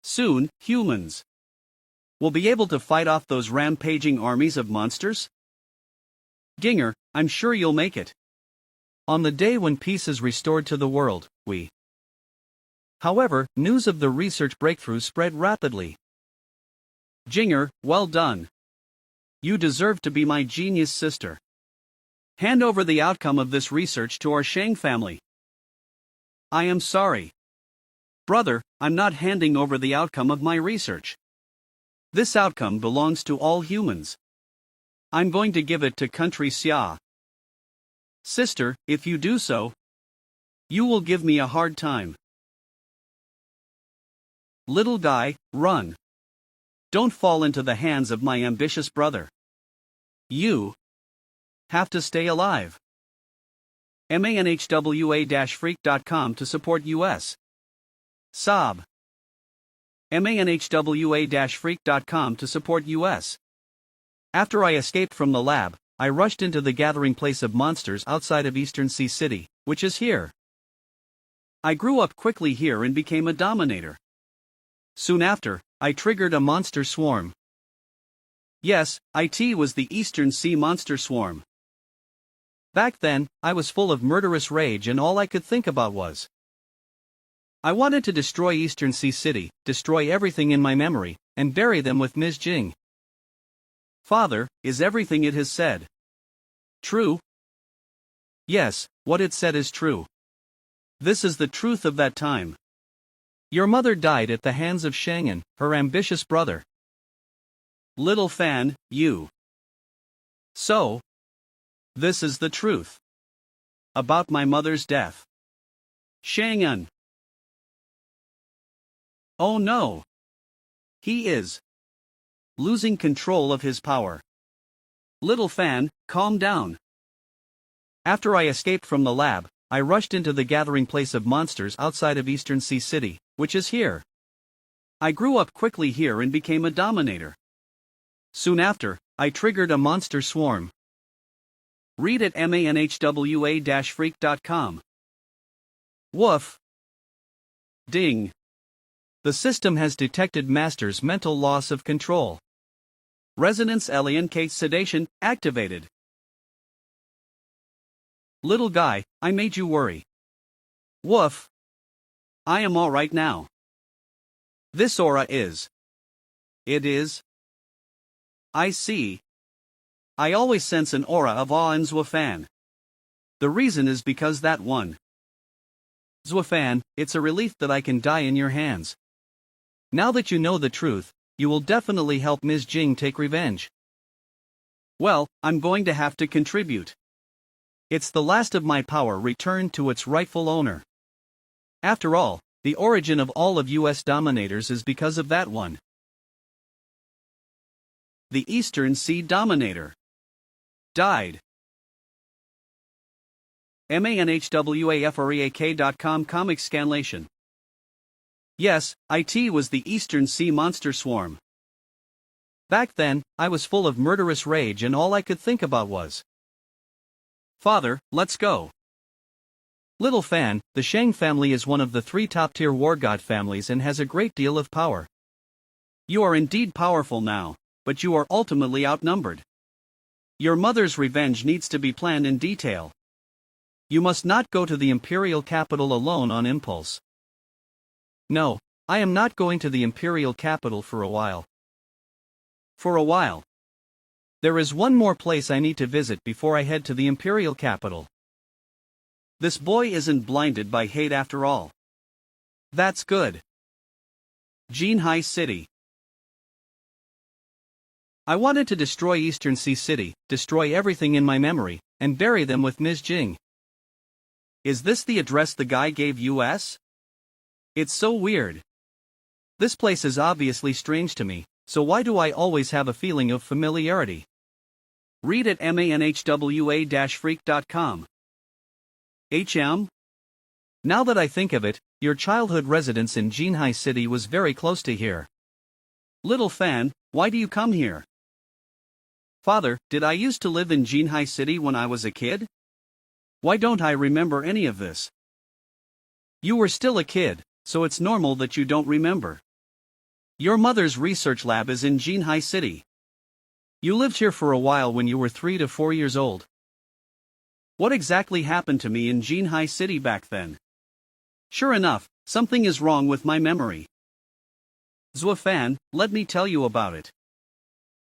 Soon, humans will be able to fight off those rampaging armies of monsters? Ginger, I'm sure you'll make it. On the day when peace is restored to the world, we. However, news of the research breakthrough spread rapidly. Ginger, well done. You deserve to be my genius sister. Hand over the outcome of this research to our Shang family. I am sorry. Brother, I'm not handing over the outcome of my research. This outcome belongs to all humans. I'm going to give it to country Xia. Sister, if you do so, you will give me a hard time. Little guy, run. Don't fall into the hands of my ambitious brother. You have to stay alive. manhwa-freak.com to support US. Sob. manhwa-freak.com to support US. After I escaped from the lab, I rushed into the gathering place of monsters outside of Eastern Sea City, which is here. I grew up quickly here and became a Dominator. Soon after, I triggered a monster swarm. Yes, it was the Eastern Sea monster swarm. Back then, I was full of murderous rage and all I could think about was I wanted to destroy Eastern Sea City, destroy everything in my memory, and bury them with Ms. Jing. Father, is everything it has said true? Yes, what it said is true. This is the truth of that time. Your mother died at the hands of Shangan, her ambitious brother. Little fan, you. So, this is the truth about my mother's death. Shangan. Oh no. He is losing control of his power. Little fan, calm down. After I escaped from the lab, I rushed into the gathering place of monsters outside of Eastern Sea City, which is here. I grew up quickly here and became a dominator. Soon after, I triggered a monster swarm. Read at manhwa-freak.com. Woof. Ding. The system has detected Master's mental loss of control. Resonance alien case sedation activated. Little guy, I made you worry. Woof. I am all right now. This aura is. It is. I see. I always sense an aura of awe in Zwafan. The reason is because that one. Zwafan, it's a relief that I can die in your hands. Now that you know the truth, you will definitely help Ms. Jing take revenge. Well, I'm going to have to contribute. It's the last of my power returned to its rightful owner. After all, the origin of all of US dominators is because of that one. The Eastern Sea Dominator died. manhwafreak.com comic scanlation. Yes, IT was the Eastern Sea Monster Swarm. Back then, I was full of murderous rage and all I could think about was, Father, let's go. Little fan, the Shang family is one of the 3 top-tier war god families and has a great deal of power. You are indeed powerful now, but you are ultimately outnumbered. Your mother's revenge needs to be planned in detail. You must not go to the imperial capital alone on impulse. No, I am not going to the imperial capital for a while. For a while. There is one more place I need to visit before I head to the imperial capital. This boy isn't blinded by hate after all. That's good. Jinhai City. I wanted to destroy Eastern Sea City, destroy everything in my memory, and bury them with Ms. Jing. Is this the address the guy gave us? It's so weird. This place is obviously strange to me, so why do I always have a feeling of familiarity? Read at manhwa-freak.com. HM? Now that I think of it, your childhood residence in Jinhai City was very close to here. Little fan, why do you come here? Father, did I used to live in Jinhai City when I was a kid? Why don't I remember any of this? You were still a kid, so it's normal that you don't remember. Your mother's research lab is in Jinhai City. You lived here for a while when you were 3 to 4 years old. What exactly happened to me in Jinhai City back then? Sure enough, something is wrong with my memory. Zwafan, let me tell you about it.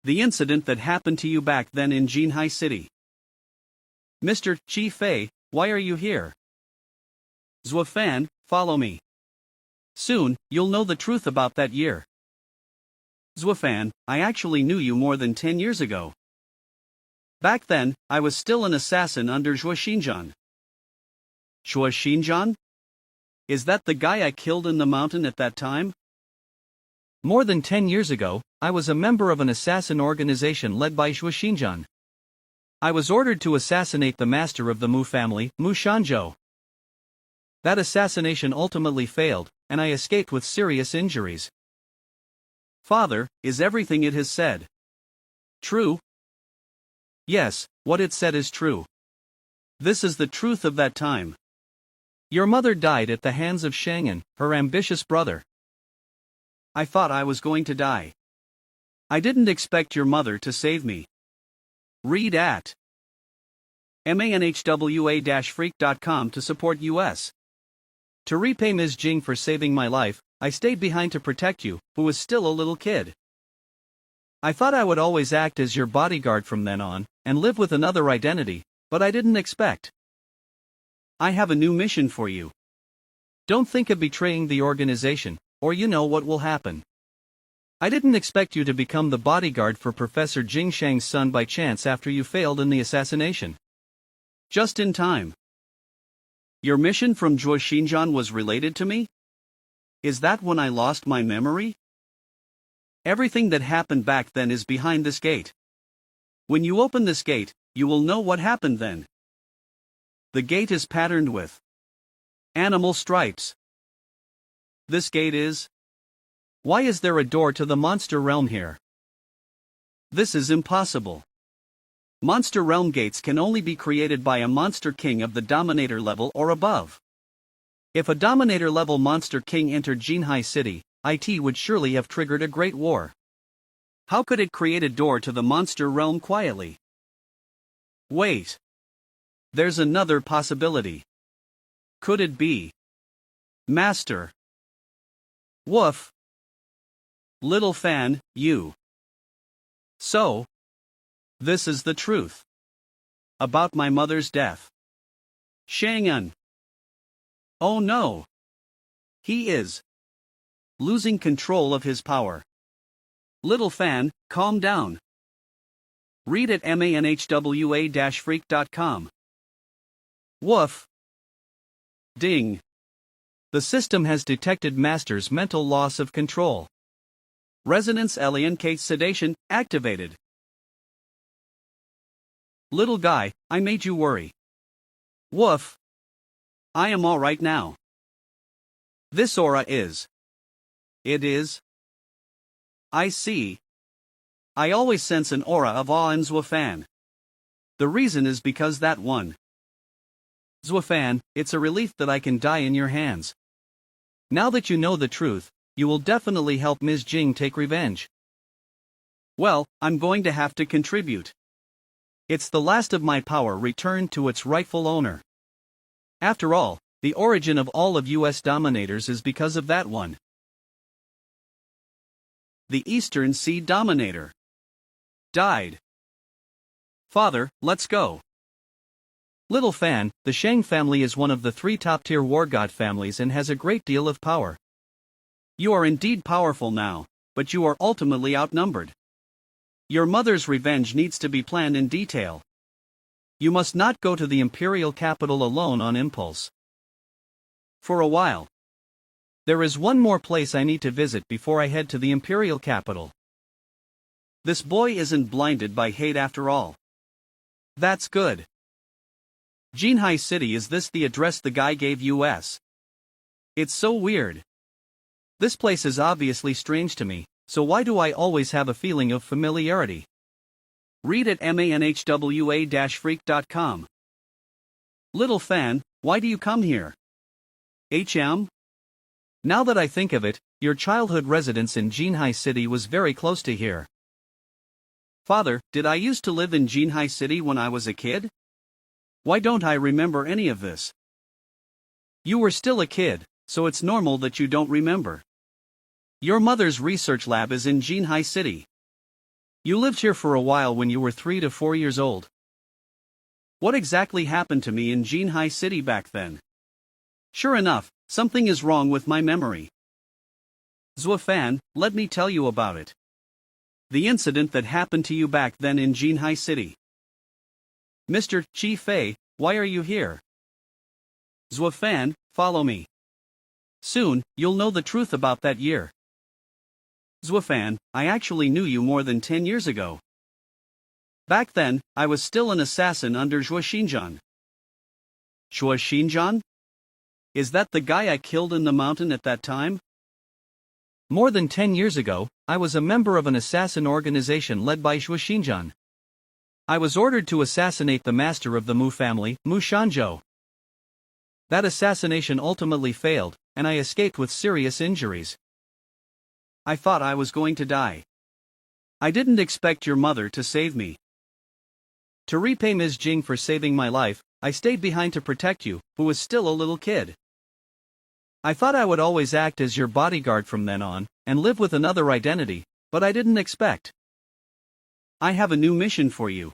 The incident that happened to you back then in Jinhai City. Mr. Chi Fei, why are you here? Zwafan, follow me. Soon, you'll know the truth about that year. Zwafan, I actually knew you more than 10 years ago. Back then, I was still an assassin under Zhuo Xinjian. Zhuo Xinjian? Is that the guy I killed in the mountain at that time? More than 10 years ago, I was a member of an assassin organization led by Zhuo Xinjian. I was ordered to assassinate the master of the Mu family, Mu Shanzhou. That assassination ultimately failed, and I escaped with serious injuries. Father, is everything it has said true? Yes, what it said is true. This is the truth of that time. Your mother died at the hands of Shang'an, her ambitious brother. I thought I was going to die. I didn't expect your mother to save me. Read at manhwa-freak.com to support us. To repay Ms. Jing for saving my life, I stayed behind to protect you, who was still a little kid. I thought I would always act as your bodyguard from then on, and live with another identity, but I didn't expect. I have a new mission for you. Don't think of betraying the organization, or you know what will happen. I didn't expect you to become the bodyguard for Professor Jing Shang's son by chance after you failed in the assassination. Just in time. Your mission from Zhuo Xinjian was related to me? Is that when I lost my memory? Everything that happened back then is behind this gate. When you open this gate, you will know what happened then. The gate is patterned with animal stripes. This gate is. Why is there a door to the monster realm here? This is impossible. Monster realm gates can only be created by a monster king of the dominator level or above. If a dominator level monster king entered Jinhai City, it would surely have triggered a great war. How could it create a door to the monster realm quietly? Wait. There's another possibility. Could it be Master? Woof. Little fan, you. So, this is the truth about my mother's death. Shang-un. Oh no. He is losing control of his power. Little fan, calm down. Read at manhwa-freak.com. Woof. Ding. The system has detected Master's mental loss of control. Resonance alien case sedation activated. Little guy, I made you worry. Woof. I am all right now. This aura is. It is. I see. I always sense an aura of awe in Zwafan. The reason is because that one. Zwafan, it's a relief that I can die in your hands. Now that you know the truth, you will definitely help Ms. Jing take revenge. Well, I'm going to have to contribute. It's the last of my power returned to its rightful owner. After all, the origin of all of US dominators is because of that one. The Eastern Sea Dominator died. Father, let's go. Little fan, the Shang family is one of the 3 top-tier war god families and has a great deal of power. You are indeed powerful now, but you are ultimately outnumbered. Your mother's revenge needs to be planned in detail. You must not go to the imperial capital alone on impulse. For a while. There is one more place I need to visit before I head to the imperial capital. This boy isn't blinded by hate after all. That's good. Jinhai City, is this the address the guy gave us? It's so weird. This place is obviously strange to me, so why do I always have a feeling of familiarity? Read at manhwa-freak.com. Little fan, why do you come here? Now that I think of it, your childhood residence in Jinhai City was very close to here. Father, did I used to live in Jinhai City when I was a kid? Why don't I remember any of this? You were still a kid, so it's normal that you don't remember. Your mother's research lab is in Jinhai City. You lived here for a while when you were 3 to 4 years old. What exactly happened to me in Jinhai City back then? Sure enough, something is wrong with my memory. Zwafan, let me tell you about it. The incident that happened to you back then in Jinhai City. Mr. Chi Fei, why are you here? Zwafan, follow me. Soon, you'll know the truth about that year. Zwafan, I actually knew you more than 10 years ago. Back then, I was still an assassin under Zhuo Xinjian. Zhuo Xinjian? Is that the guy I killed in the mountain at that time? More than 10 years ago, I was a member of an assassin organization led by Zhuo Xinjian. I was ordered to assassinate the master of the Mu family, Mu Shanzhou. That assassination ultimately failed, and I escaped with serious injuries. I thought I was going to die. I didn't expect your mother to save me. To repay Ms. Jing for saving my life, I stayed behind to protect you, who was still a little kid. I thought I would always act as your bodyguard from then on, and live with another identity, but I didn't expect. I have a new mission for you.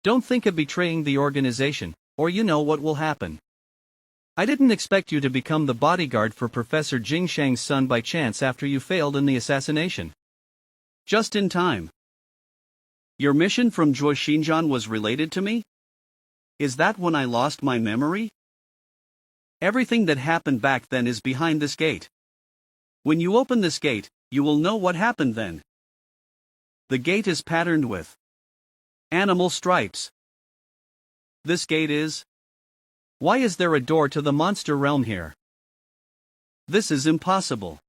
Don't think of betraying the organization, or you know what will happen. I didn't expect you to become the bodyguard for Professor Jing Shang's son by chance after you failed in the assassination. Just in time. Your mission from Zhuo Xinjian was related to me? Is that when I lost my memory? Everything that happened back then is behind this gate. When you open this gate, you will know what happened then. The gate is patterned with Animal stripes. This gate is. Why is there a door to the monster realm here? This is impossible.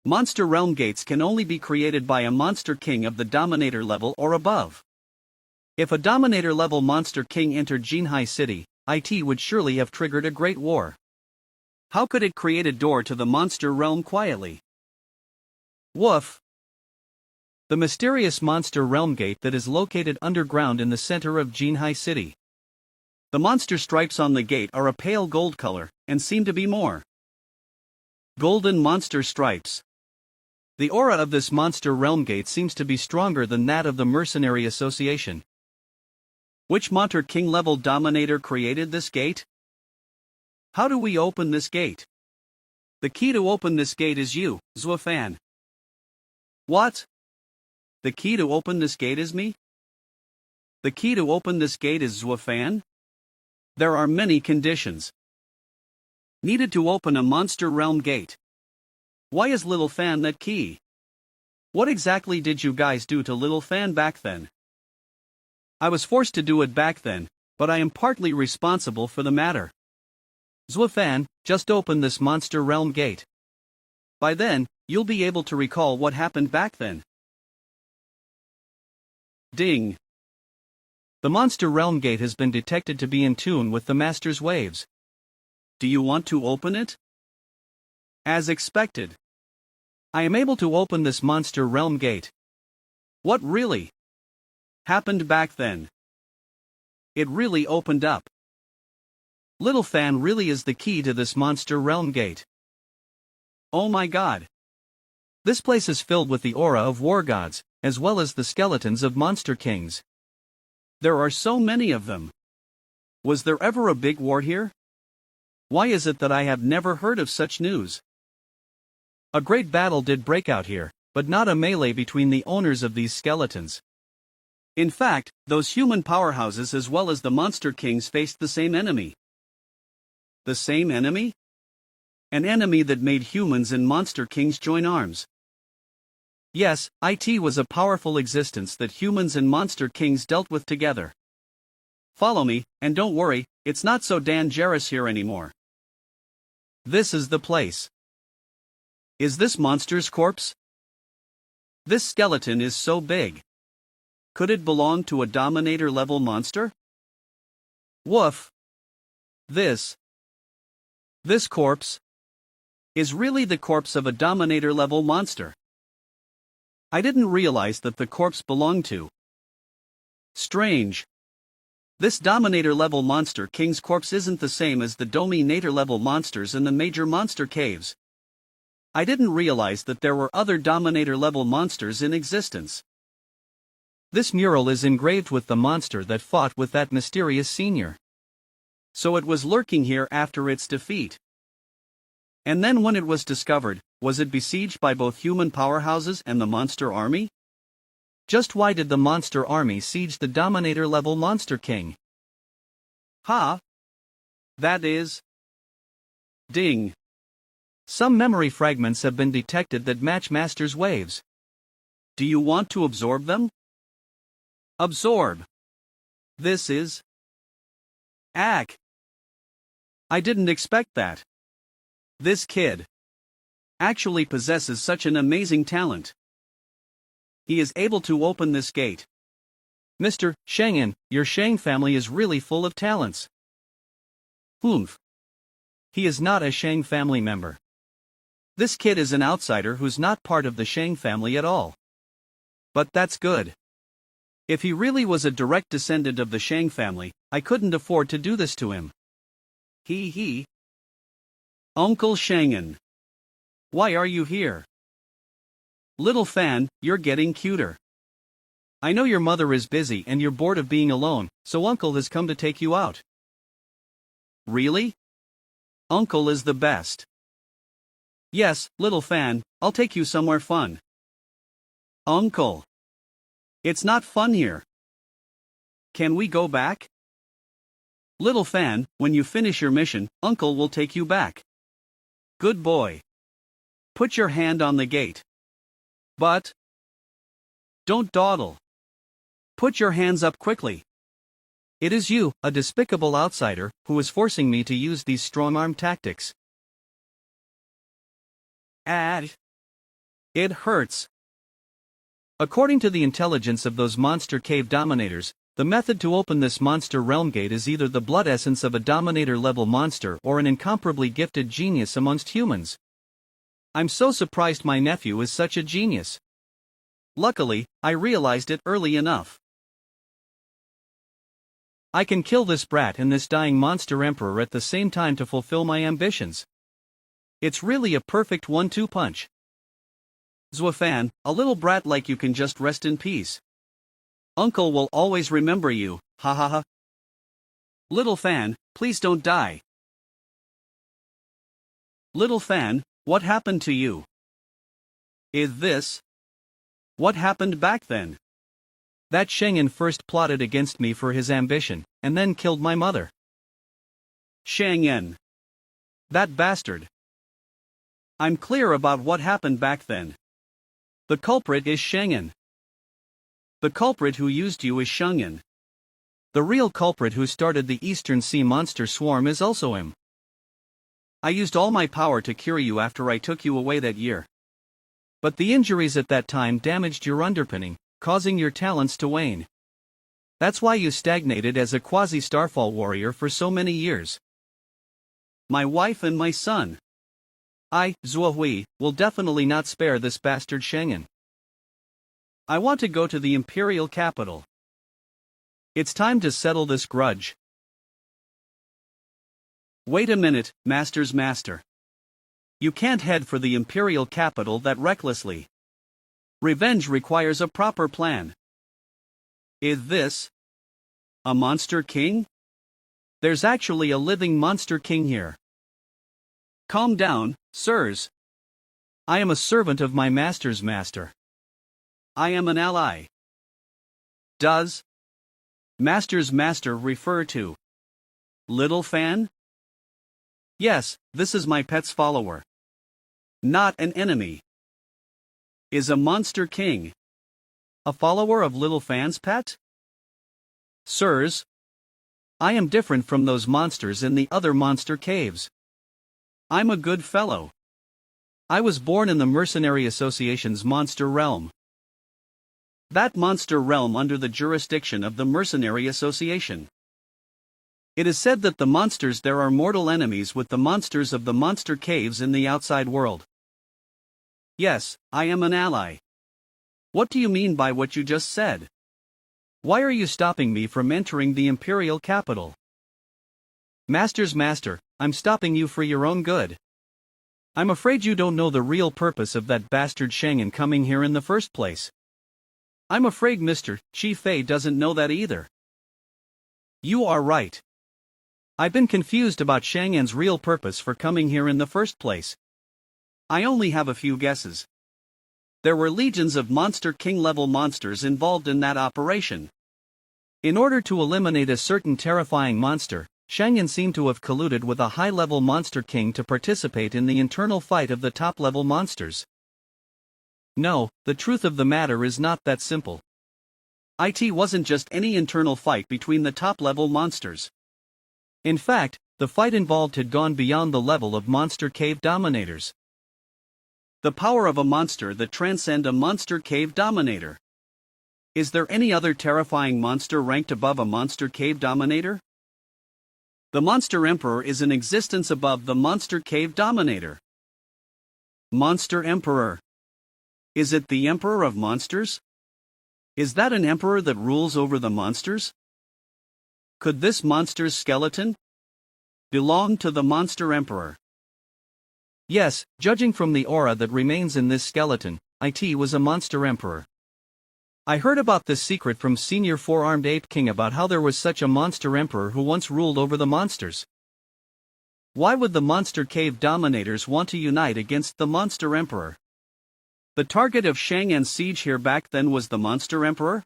Monster realm gates can only be created by a monster king of the dominator level or above. If a dominator level monster king entered Jinhai City, it would surely have triggered a great war. How could it create a door to the monster realm quietly? Woof. The mysterious monster realm gate that is located underground in the center of Jinhai City. The monster stripes on the gate are a pale gold color, and seem to be more. Golden monster stripes. The aura of this monster realm gate seems to be stronger than that of the Mercenary Association. Which Monster King level dominator created this gate? How do we open this gate? The key to open this gate is you, Zuofan. What? The key to open this gate is me? The key to open this gate is Zuofan? There are many conditions needed to open a monster realm gate. Why is Little Fan that key? What exactly did you guys do to Little Fan back then? I was forced to do it back then, but I am partly responsible for the matter. Zuofan, just open this monster realm gate. By then, you'll be able to recall what happened back then. Ding. The monster realm gate has been detected to be in tune with the master's waves. Do you want to open it? As expected. I am able to open this monster realm gate. What really happened back then? It really opened up. Little Fan really is the key to this monster realm gate. Oh my god. This place is filled with the aura of war gods, as well as the skeletons of monster kings. There are so many of them. Was there ever a big war here? Why is it that I have never heard of such news? A great battle did break out here, but not a melee between the owners of these skeletons. In fact, those human powerhouses as well as the monster kings faced the same enemy. The same enemy? An enemy that made humans and monster kings join arms. Yes, it was a powerful existence that humans and monster kings dealt with together. Follow me, and don't worry, it's not so dangerous here anymore. This is the place. Is this monster's corpse? This skeleton is so big. Could it belong to a dominator level monster? Woof. This corpse is really the corpse of a dominator level monster. I didn't realize that the corpse belonged to. Strange. This dominator level monster king's corpse isn't the same as the dominator level monsters in the major monster caves. I didn't realize that there were other dominator level monsters in existence. This mural is engraved with the monster that fought with that mysterious senior. So it was lurking here after its defeat. And then when it was discovered, was it besieged by both human powerhouses and the monster army? Just why did the monster army siege the dominator level monster king? Ha! That is. Ding. Some memory fragments have been detected that match master's waves. Do you want to absorb them? Absorb. This is. Ack. I didn't expect that. This kid actually possesses such an amazing talent. He is able to open this gate. Mr. Shangen, your Shang family is really full of talents. Humph. He is not a Shang family member. This kid is an outsider who's not part of the Shang family at all. But that's good. If he really was a direct descendant of the Shang family, I couldn't afford to do this to him. He. Uncle Shangen. Why are you here? Little Fan, you're getting cuter. I know your mother is busy and you're bored of being alone, so Uncle has come to take you out. Really? Uncle is the best. Yes, Little Fan, I'll take you somewhere fun. Uncle. It's not fun here. Can we go back? Little Fan, when you finish your mission, Uncle will take you back. Good boy. Put your hand on the gate. But don't dawdle. Put your hands up quickly. It is you, a despicable outsider, who is forcing me to use these strong-arm tactics. It hurts. According to the intelligence of those monster cave dominators, the method to open this monster realm gate is either the blood essence of a dominator-level monster or an incomparably gifted genius amongst humans. I'm so surprised my nephew is such a genius. Luckily, I realized it early enough. I can kill this brat and this dying monster emperor at the same time to fulfill my ambitions. It's really a perfect 1-2 punch. Zuafan, a little brat like you can just rest in peace. Uncle will always remember you, ha ha ha. Little Fan, please don't die. Little Fan, what happened to you? Is this? What happened back then? That Shengen first plotted against me for his ambition, and then killed my mother. Shengen. That bastard. I'm clear about what happened back then. The culprit is Shengen. The culprit who used you is Shengen. The real culprit who started the Eastern Sea monster swarm is also him. I used all my power to cure you after I took you away that year. But the injuries at that time damaged your underpinning, causing your talents to wane. That's why you stagnated as a quasi-Starfall warrior for so many years. My wife and my son. I, Zuohui, will definitely not spare this bastard Shengen. I want to go to the imperial capital. It's time to settle this grudge. Wait a minute, master's master. You can't head for the imperial capital that recklessly. Revenge requires a proper plan. Is this a monster king? There's actually a living monster king here. Calm down, sirs. I am a servant of my master's master. I am an ally. Does master's master refer to Little Fan? Yes, this is my pet's follower. Not an enemy. Is a monster king a follower of Little Fan's pet? Sirs, I am different from those monsters in the other monster caves. I'm a good fellow. I was born in the Mercenary Association's monster realm. That monster realm under the jurisdiction of the Mercenary Association. It is said that the monsters there are mortal enemies with the monsters of the monster caves in the outside world. Yes, I am an ally. What do you mean by what you just said? Why are you stopping me from entering the imperial capital? Master's master, I'm stopping you for your own good. I'm afraid you don't know the real purpose of that bastard Shengen coming here in the first place. I'm afraid Mr. Chi Fei doesn't know that either. You are right. I've been confused about Shengen's real purpose for coming here in the first place. I only have a few guesses. There were legions of Monster King level monsters involved in that operation. In order to eliminate a certain terrifying monster, Shengen seemed to have colluded with a high-level Monster King to participate in the internal fight of the top-level monsters. No, the truth of the matter is not that simple. It wasn't just any internal fight between the top-level monsters. In fact, the fight involved had gone beyond the level of monster cave dominators. The power of a monster that transcends a monster cave dominator. Is there any other terrifying monster ranked above a monster cave dominator? The Monster Emperor is in existence above the monster cave dominator. Monster Emperor. Is it the Emperor of Monsters? Is that an emperor that rules over the monsters? Could this monster's skeleton belong to the Monster Emperor? Yes, judging from the aura that remains in this skeleton, it was a Monster Emperor. I heard about this secret from Senior Four-Armed Ape King about how there was such a Monster Emperor who once ruled over the monsters. Why would the Monster Cave Dominators want to unite against the Monster Emperor? The target of Shengen's siege here back then was the Monster Emperor?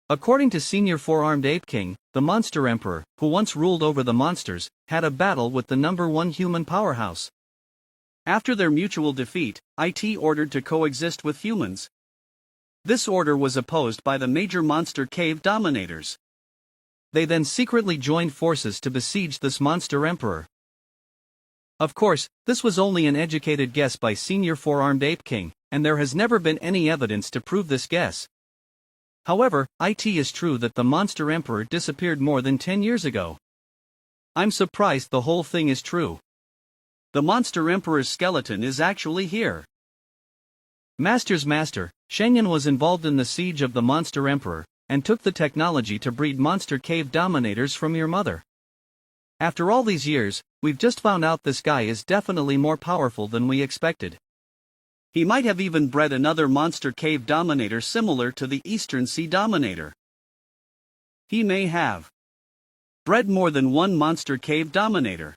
According to Senior Four-Armed Ape King, the Monster Emperor, who once ruled over the monsters, had a battle with the #1 human powerhouse. After their mutual defeat, it ordered to coexist with humans. This order was opposed by the major monster cave dominators. They then secretly joined forces to besiege this monster emperor. Of course, this was only an educated guess by Senior Four-Armed Ape King, and there has never been any evidence to prove this guess. However, it is true that the monster emperor disappeared more than 10 years ago. I'm surprised the whole thing is true. The monster emperor's skeleton is actually here. Master's master, Shenyan was involved in the siege of the monster emperor, and took the technology to breed monster cave dominators from your mother. After all these years, we've just found out this guy is definitely more powerful than we expected. He might have even bred another monster cave dominator similar to the Eastern Sea Dominator. He may have bred more than one monster cave dominator.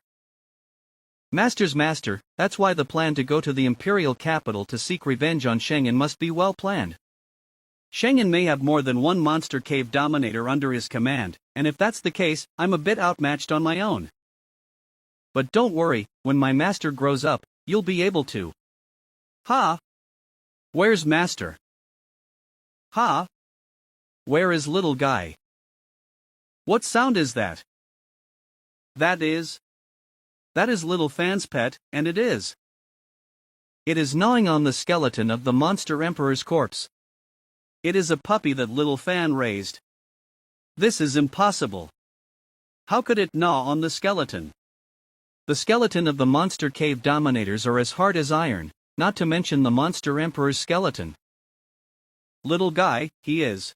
Master's master, that's why the plan to go to the imperial capital to seek revenge on Shenyan must be well planned. Shenyan may have more than one monster cave dominator under his command, and if that's the case, I'm a bit outmatched on my own. But don't worry, when my master grows up, you'll be able to. Ha! Where's master? Ha! Where is little guy? What sound is that? That is little Fan's pet, and it is. It is gnawing on the skeleton of the monster emperor's corpse. It is a puppy that little Fan raised. This is impossible. How could it gnaw on the skeleton? The skeleton of the monster cave dominators are as hard as iron, not to mention the monster emperor's skeleton. Little guy, he is.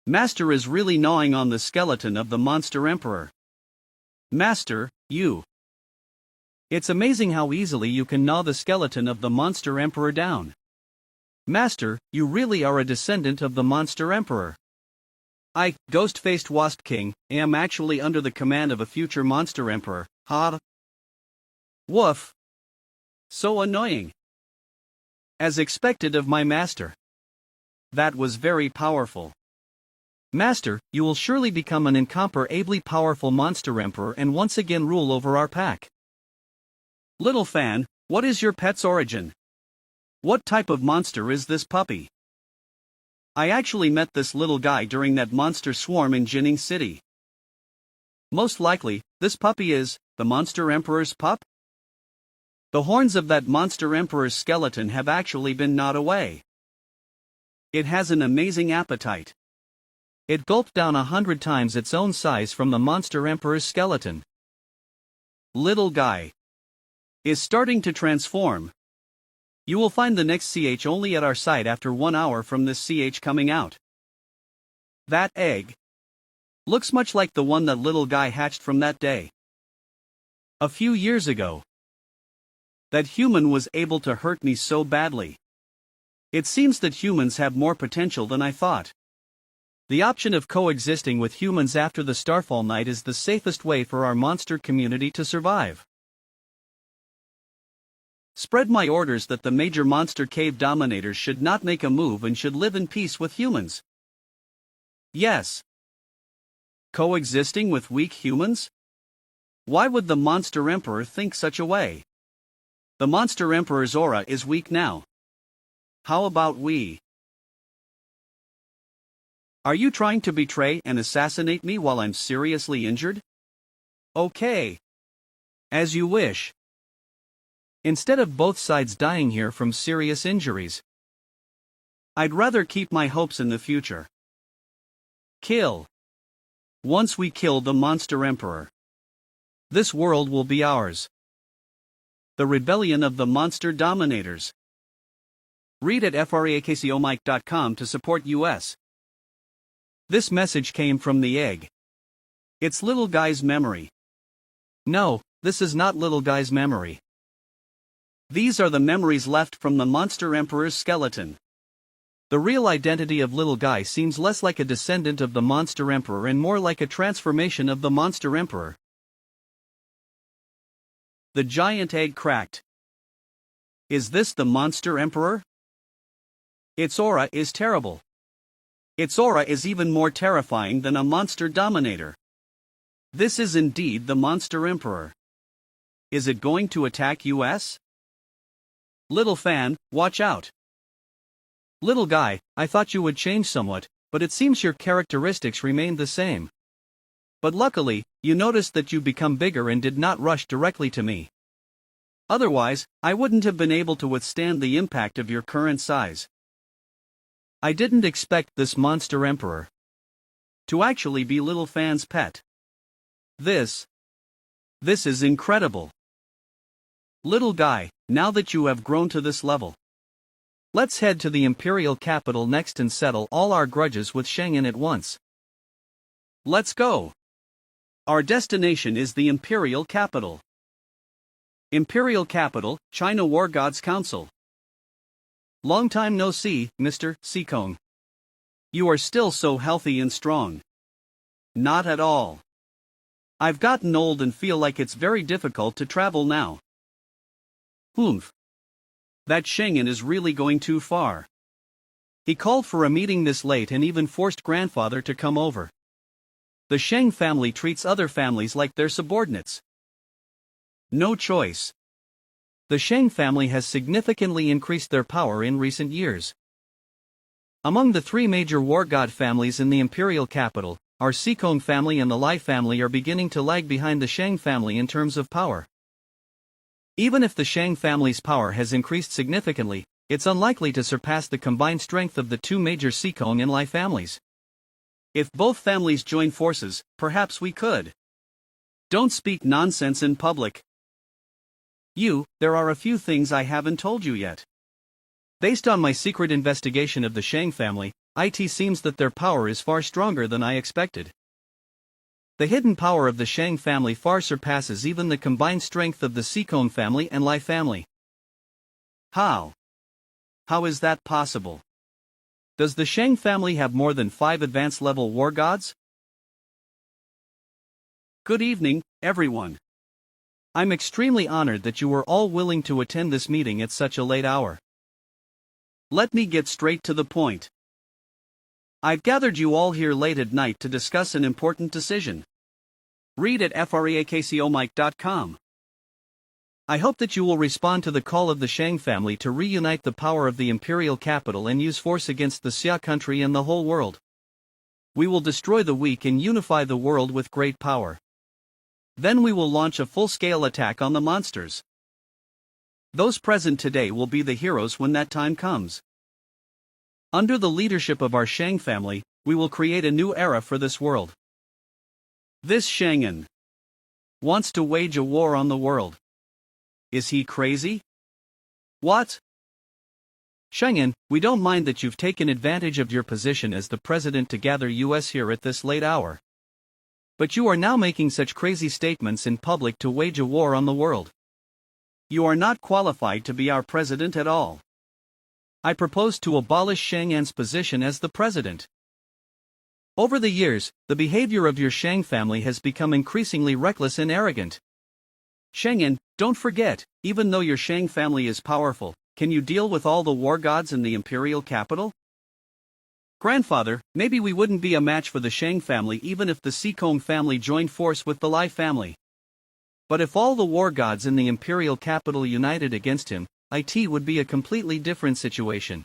Master is really gnawing on the skeleton of the monster emperor. Master, you. It's amazing how easily you can gnaw the skeleton of the monster emperor down. Master, you really are a descendant of the monster emperor. I, ghost-faced Wasp King, am actually under the command of a future monster emperor. Ha! Woof! So annoying. As expected of my master. That was very powerful. Master, you will surely become an incomparably powerful monster emperor and once again rule over our pack. Little Fan, what is your pet's origin? What type of monster is this puppy? I actually met this little guy during that monster swarm in Jinning City. Most likely, this puppy is the monster emperor's pup? The horns of that monster emperor's skeleton have actually been gnawed away. It has an amazing appetite. It gulped down 100 times its own size from the monster emperor's skeleton. Little guy is starting to transform. You will find the next CH only at our site after 1 hour from this CH coming out. That egg looks much like the one that little guy hatched from that day. A few years ago. That human was able to hurt me so badly. It seems that humans have more potential than I thought. The option of coexisting with humans after the Starfall Night is the safest way for our monster community to survive. Spread my orders that the major monster cave dominators should not make a move and should live in peace with humans. Yes. Coexisting with weak humans? Why would the monster emperor think such a way? The monster emperor's aura is weak now. How about we? Are you trying to betray and assassinate me while I'm seriously injured? Okay. As you wish. Instead of both sides dying here from serious injuries. I'd rather keep my hopes in the future. Kill. Once we kill the monster emperor, this world will be ours. The Rebellion of the Monster Dominators. Read at freakcomike.com to support US. This message came from the egg. It's little guy's memory. No, this is not little guy's memory. These are the memories left from the monster emperor's skeleton. The real identity of little guy seems less like a descendant of the monster emperor and more like a transformation of the monster emperor. The giant egg cracked. Is this the monster emperor? Its aura is terrible. Its aura is even more terrifying than a monster dominator. This is indeed the monster emperor. Is it going to attack US? Little Fan, watch out. Little guy, I thought you would change somewhat, but it seems your characteristics remained the same. But luckily, you noticed that you become bigger and did not rush directly to me. Otherwise, I wouldn't have been able to withstand the impact of your current size. I didn't expect this monster emperor to actually be Little Fan's pet. This is incredible. Little guy, now that you have grown to this level, let's head to the imperial capital next and settle all our grudges with Schengen at once. Let's go. Our destination is the imperial capital. Imperial capital, China War Gods Council. Long time no see, Mr. Seekong. You are still so healthy and strong. Not at all. I've gotten old and feel like it's very difficult to travel now. Oomph. That Schengen is really going too far. He called for a meeting this late and even forced grandfather to come over. The Sheng family treats other families like their subordinates. No choice. The Sheng family has significantly increased their power in recent years. Among the three major war god families in the imperial capital, our Seekong family and the Lai family are beginning to lag behind the Sheng family in terms of power. Even if the Sheng family's power has increased significantly, it's unlikely to surpass the combined strength of the two major Seekong and Lai families. If both families join forces, perhaps we could. Don't speak nonsense in public. There are a few things I haven't told you yet. Based on my secret investigation of the Sheng family, it seems that their power is far stronger than I expected. The hidden power of the Sheng family far surpasses even the combined strength of the Seekong family and Lai family. How? How is that possible? Does the Sheng family have more than 5 advanced level war gods? Good evening, everyone. I'm extremely honored that you were all willing to attend this meeting at such a late hour. Let me get straight to the point. I've gathered you all here late at night to discuss an important decision. Read at freakcomike.com. I hope that you will respond to the call of the Sheng family to reunite the power of the imperial capital and use force against the Xia country and the whole world. We will destroy the weak and unify the world with great power. Then we will launch a full-scale attack on the monsters. Those present today will be the heroes when that time comes. Under the leadership of our Sheng family, we will create a new era for this world. This Schengen wants to wage a war on the world. Is he crazy? What? Schengen, we don't mind that you've taken advantage of your position as the president to gather us here at this late hour. But you are now making such crazy statements in public to wage a war on the world. You are not qualified to be our president at all. I propose to abolish Schengen's position as the president. Over the years, the behavior of your Sheng family has become increasingly reckless and arrogant. Schengen, don't forget, even though your Sheng family is powerful, can you deal with all the war gods in the imperial capital? Grandfather, maybe we wouldn't be a match for the Sheng family even if the Seekong family joined force with the Lai family. But if all the war gods in the imperial capital united against him, it would be a completely different situation.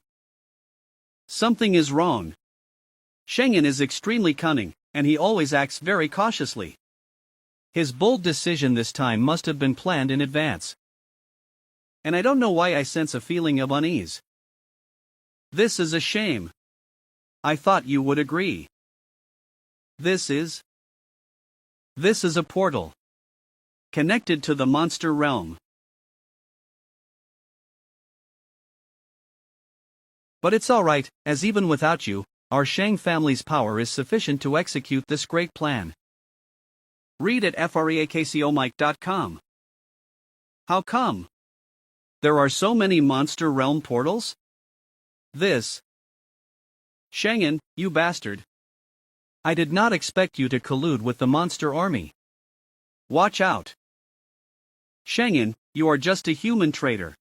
Something is wrong. Schengen is extremely cunning, and he always acts very cautiously. His bold decision this time must have been planned in advance. And I don't know why I sense a feeling of unease. This is a shame. I thought you would agree. This is a portal connected to the monster realm. But it's alright, as even without you, our Sheng family's power is sufficient to execute this great plan. Read at freakcomike.com. How come? There are so many monster realm portals? Schengen, you bastard. I did not expect you to collude with the monster army. Watch out. Schengen, you are just a human traitor.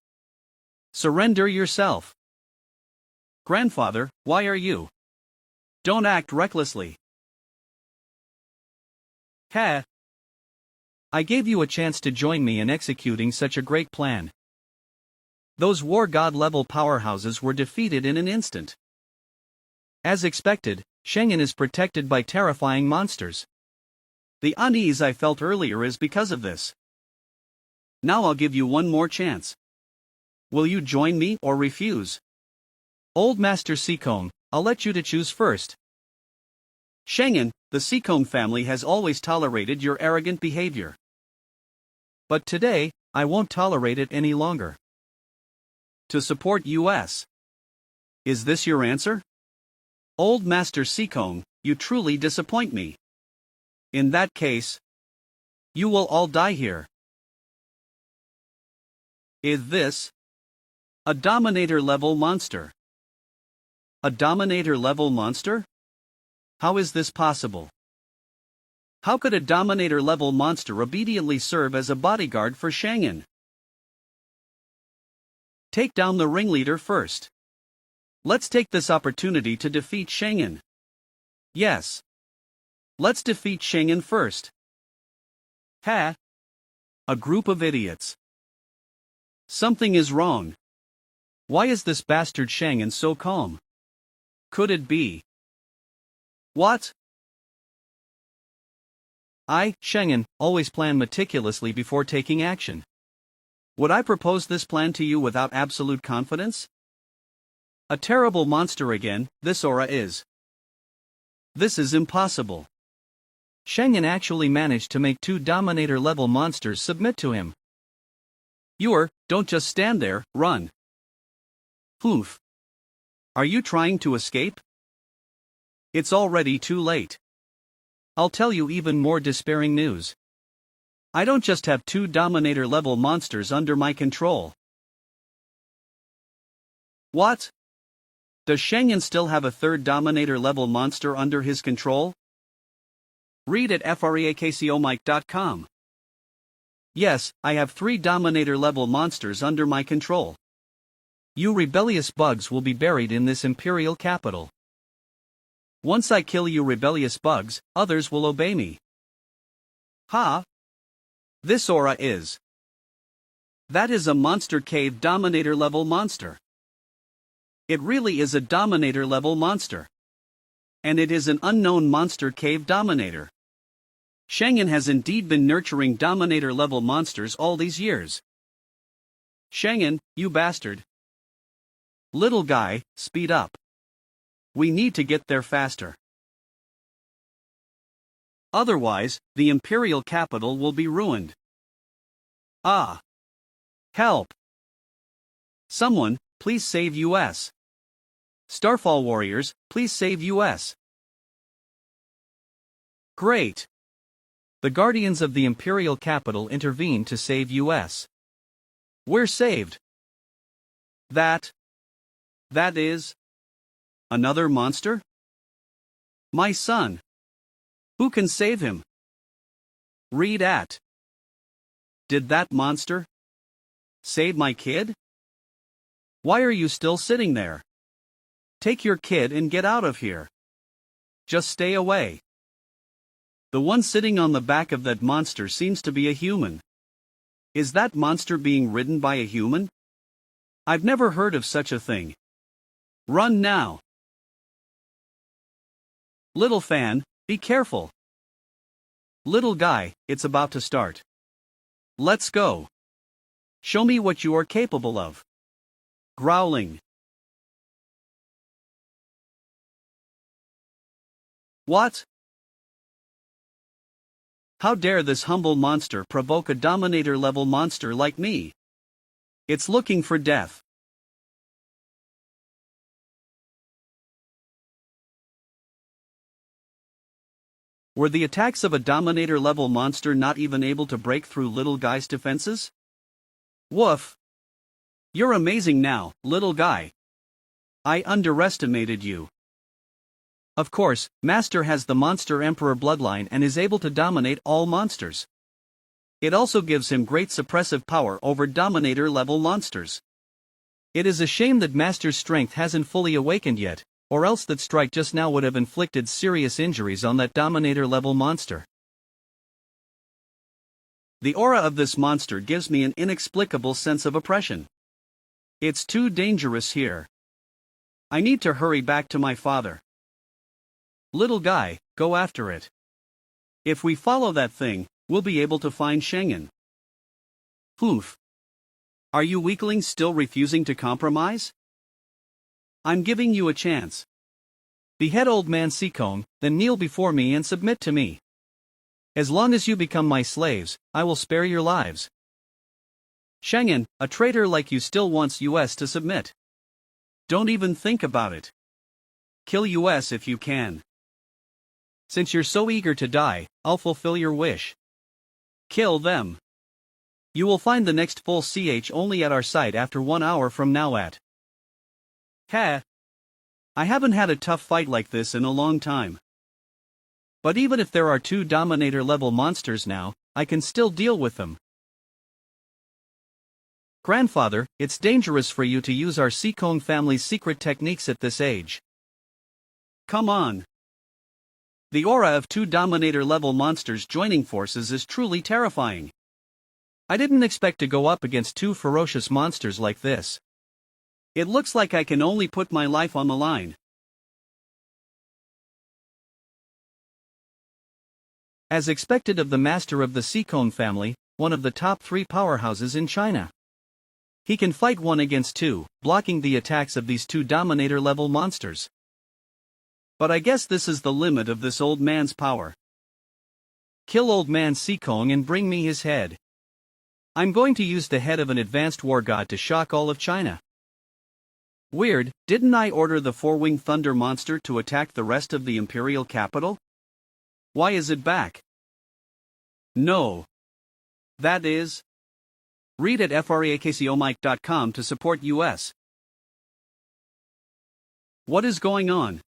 Surrender yourself. Grandfather, why are you? Don't act recklessly. I gave you a chance to join me in executing such a great plan. Those war god level powerhouses were defeated in an instant. As expected, Schengen is protected by terrifying monsters. The unease I felt earlier is because of this. Now I'll give you one more chance. Will you join me or refuse? Old Master Seacombe, I'll let you to choose first. Schengen, the Seacombe family has always tolerated your arrogant behavior. But today, I won't tolerate it any longer. To support US. Is this your answer? Old Master Seacombe, you truly disappoint me. In that case, you will all die here. Is this a Dominator level monster? A Dominator level monster? How is this possible? How could a Dominator level monster obediently serve as a bodyguard for Schengen? Take down the ringleader first. Let's take this opportunity to defeat Schengen. Yes. Let's defeat Schengen first. Ha! A group of idiots. Something is wrong. Why is this bastard Schengen so calm? Could it be? What? I, Schengen, always plan meticulously before taking action. Would I propose this plan to you without absolute confidence? A terrible monster again, this aura is. This is impossible. Schengen actually managed to make 2 Dominator-level monsters submit to him. Don't just stand there, run. Oof. Are you trying to escape? It's already too late. I'll tell you even more despairing news. I don't just have 2 Dominator-level monsters under my control. What? Does Schengen still have a 3rd Dominator-level monster under his control? Read at freakcomike.com. Yes, I have 3 Dominator-level monsters under my control. You rebellious bugs will be buried in this Imperial capital. Once I kill you rebellious bugs, others will obey me. Ha! This aura is. That is a Monster Cave Dominator-level monster. It really is a Dominator-level monster. And it is an unknown Monster Cave Dominator. Schengen has indeed been nurturing Dominator-level monsters all these years. Schengen, you bastard. Little guy, speed up. We need to get there faster. Otherwise, the Imperial capital will be ruined. Ah! Help! Someone, please save US. Starfall warriors, please save US. Great! The guardians of the Imperial capital intervened to save US. We're saved. That is another monster? My son. Who can save him? Read at. Did that monster save my kid? Why are you still sitting there? Take your kid and get out of here. Just stay away. The one sitting on the back of that monster seems to be a human. Is that monster being ridden by a human? I've never heard of such a thing. Run now. Little fan, be careful. Little guy, it's about to start. Let's go. Show me what you are capable of. Growling. What? How dare this humble monster provoke a Dominator-level monster like me? It's looking for death. Were the attacks of a Dominator-level monster not even able to break through little guy's defenses? Woof! You're amazing now, little guy. I underestimated you. Of course, Master has the Monster Emperor bloodline and is able to dominate all monsters. It also gives him great suppressive power over Dominator-level monsters. It is a shame that Master's strength hasn't fully awakened yet, or else that strike just now would have inflicted serious injuries on that Dominator-level monster. The aura of this monster gives me an inexplicable sense of oppression. It's too dangerous here. I need to hurry back to my father. Little guy, go after it. If we follow that thing, we'll be able to find Schengen. Poof. Are you weaklings still refusing to compromise? I'm giving you a chance. Behead old man Seekong, then kneel before me and submit to me. As long as you become my slaves, I will spare your lives. Schengen, a traitor like you still wants US to submit. Don't even think about it. Kill US if you can. Since you're so eager to die, I'll fulfill your wish. Kill them. You will find the next full CH only at our site after 1 hour from now at. Ha! I haven't had a tough fight like this in a long time. But even if there are 2 Dominator-level monsters now, I can still deal with them. Grandfather, it's dangerous for you to use our Seekong family's secret techniques at this age. Come on. The aura of 2 Dominator-level monsters joining forces is truly terrifying. I didn't expect to go up against 2 ferocious monsters like this. It looks like I can only put my life on the line. As expected of the master of the Seekong family, one of the top 3 powerhouses in China. He can fight 1 against 2, blocking the attacks of these 2 Dominator-level monsters. But I guess this is the limit of this old man's power. Kill old man Seekong and bring me his head. I'm going to use the head of an advanced war god to shock all of China. Weird, didn't I order the 4-winged thunder monster to attack the rest of the imperial capital? Why is it back? No. That is... Read at freakcomike.com to support US. What is going on?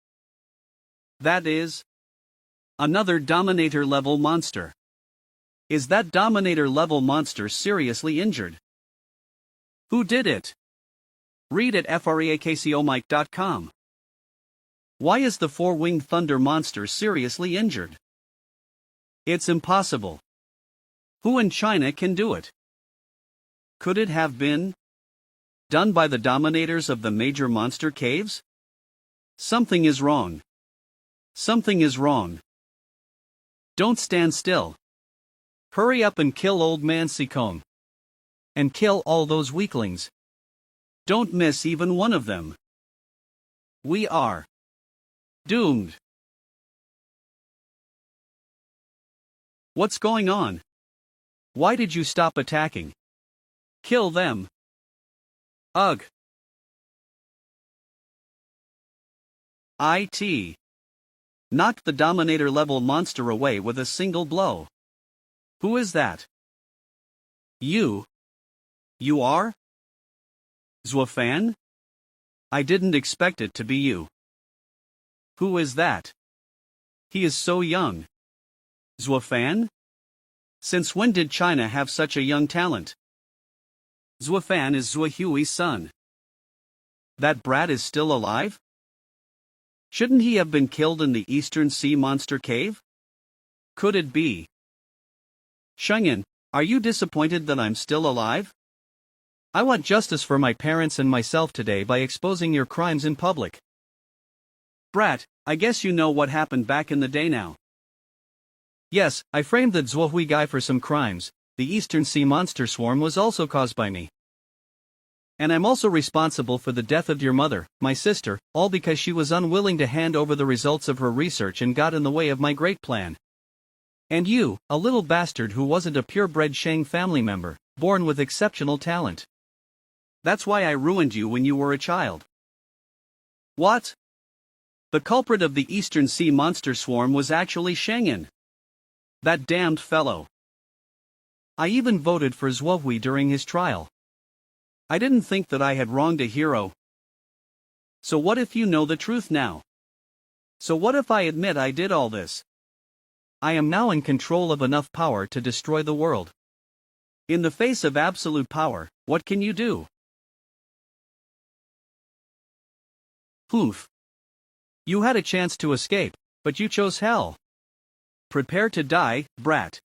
That is... Another Dominator-level monster. Is that Dominator-level monster seriously injured? Who did it? Read at freakcomike.com. Why is the 4-winged thunder monster seriously injured? It's impossible. Who in China can do it? Could it have been done by the dominators of the major monster caves? Something is wrong. Something is wrong. Don't stand still. Hurry up and kill old man Seekong. And kill all those weaklings. Don't miss even one of them. We are doomed. What's going on? Why did you stop attacking? Kill them. Ugh. IT. Knocked the Dominator-level monster away with a single blow. Who is that? You. You are? Zuofan? I didn't expect it to be you. Who is that? He is so young. Zuofan? Since when did China have such a young talent? Zuofan is Zuohui's son. That brat is still alive? Shouldn't he have been killed in the Eastern Sea Monster Cave? Could it be? Schengen, are you disappointed that I'm still alive? I want justice for my parents and myself today by exposing your crimes in public. Brat, I guess you know what happened back in the day now. Yes, I framed the Zuohui guy for some crimes. The Eastern Sea Monster Swarm was also caused by me. And I'm also responsible for the death of your mother, my sister, all because she was unwilling to hand over the results of her research and got in the way of my great plan. And you, a little bastard who wasn't a purebred Shang family member, born with exceptional talent. That's why I ruined you when you were a child. What? The culprit of the Eastern Sea Monster Swarm was actually Schengen. That damned fellow. I even voted for Zuohui during his trial. I didn't think that I had wronged a hero. So what if you know the truth now? So what if I admit I did all this? I am now in control of enough power to destroy the world. In the face of absolute power, what can you do? Poof. You had a chance to escape, but you chose hell. Prepare to die, brat.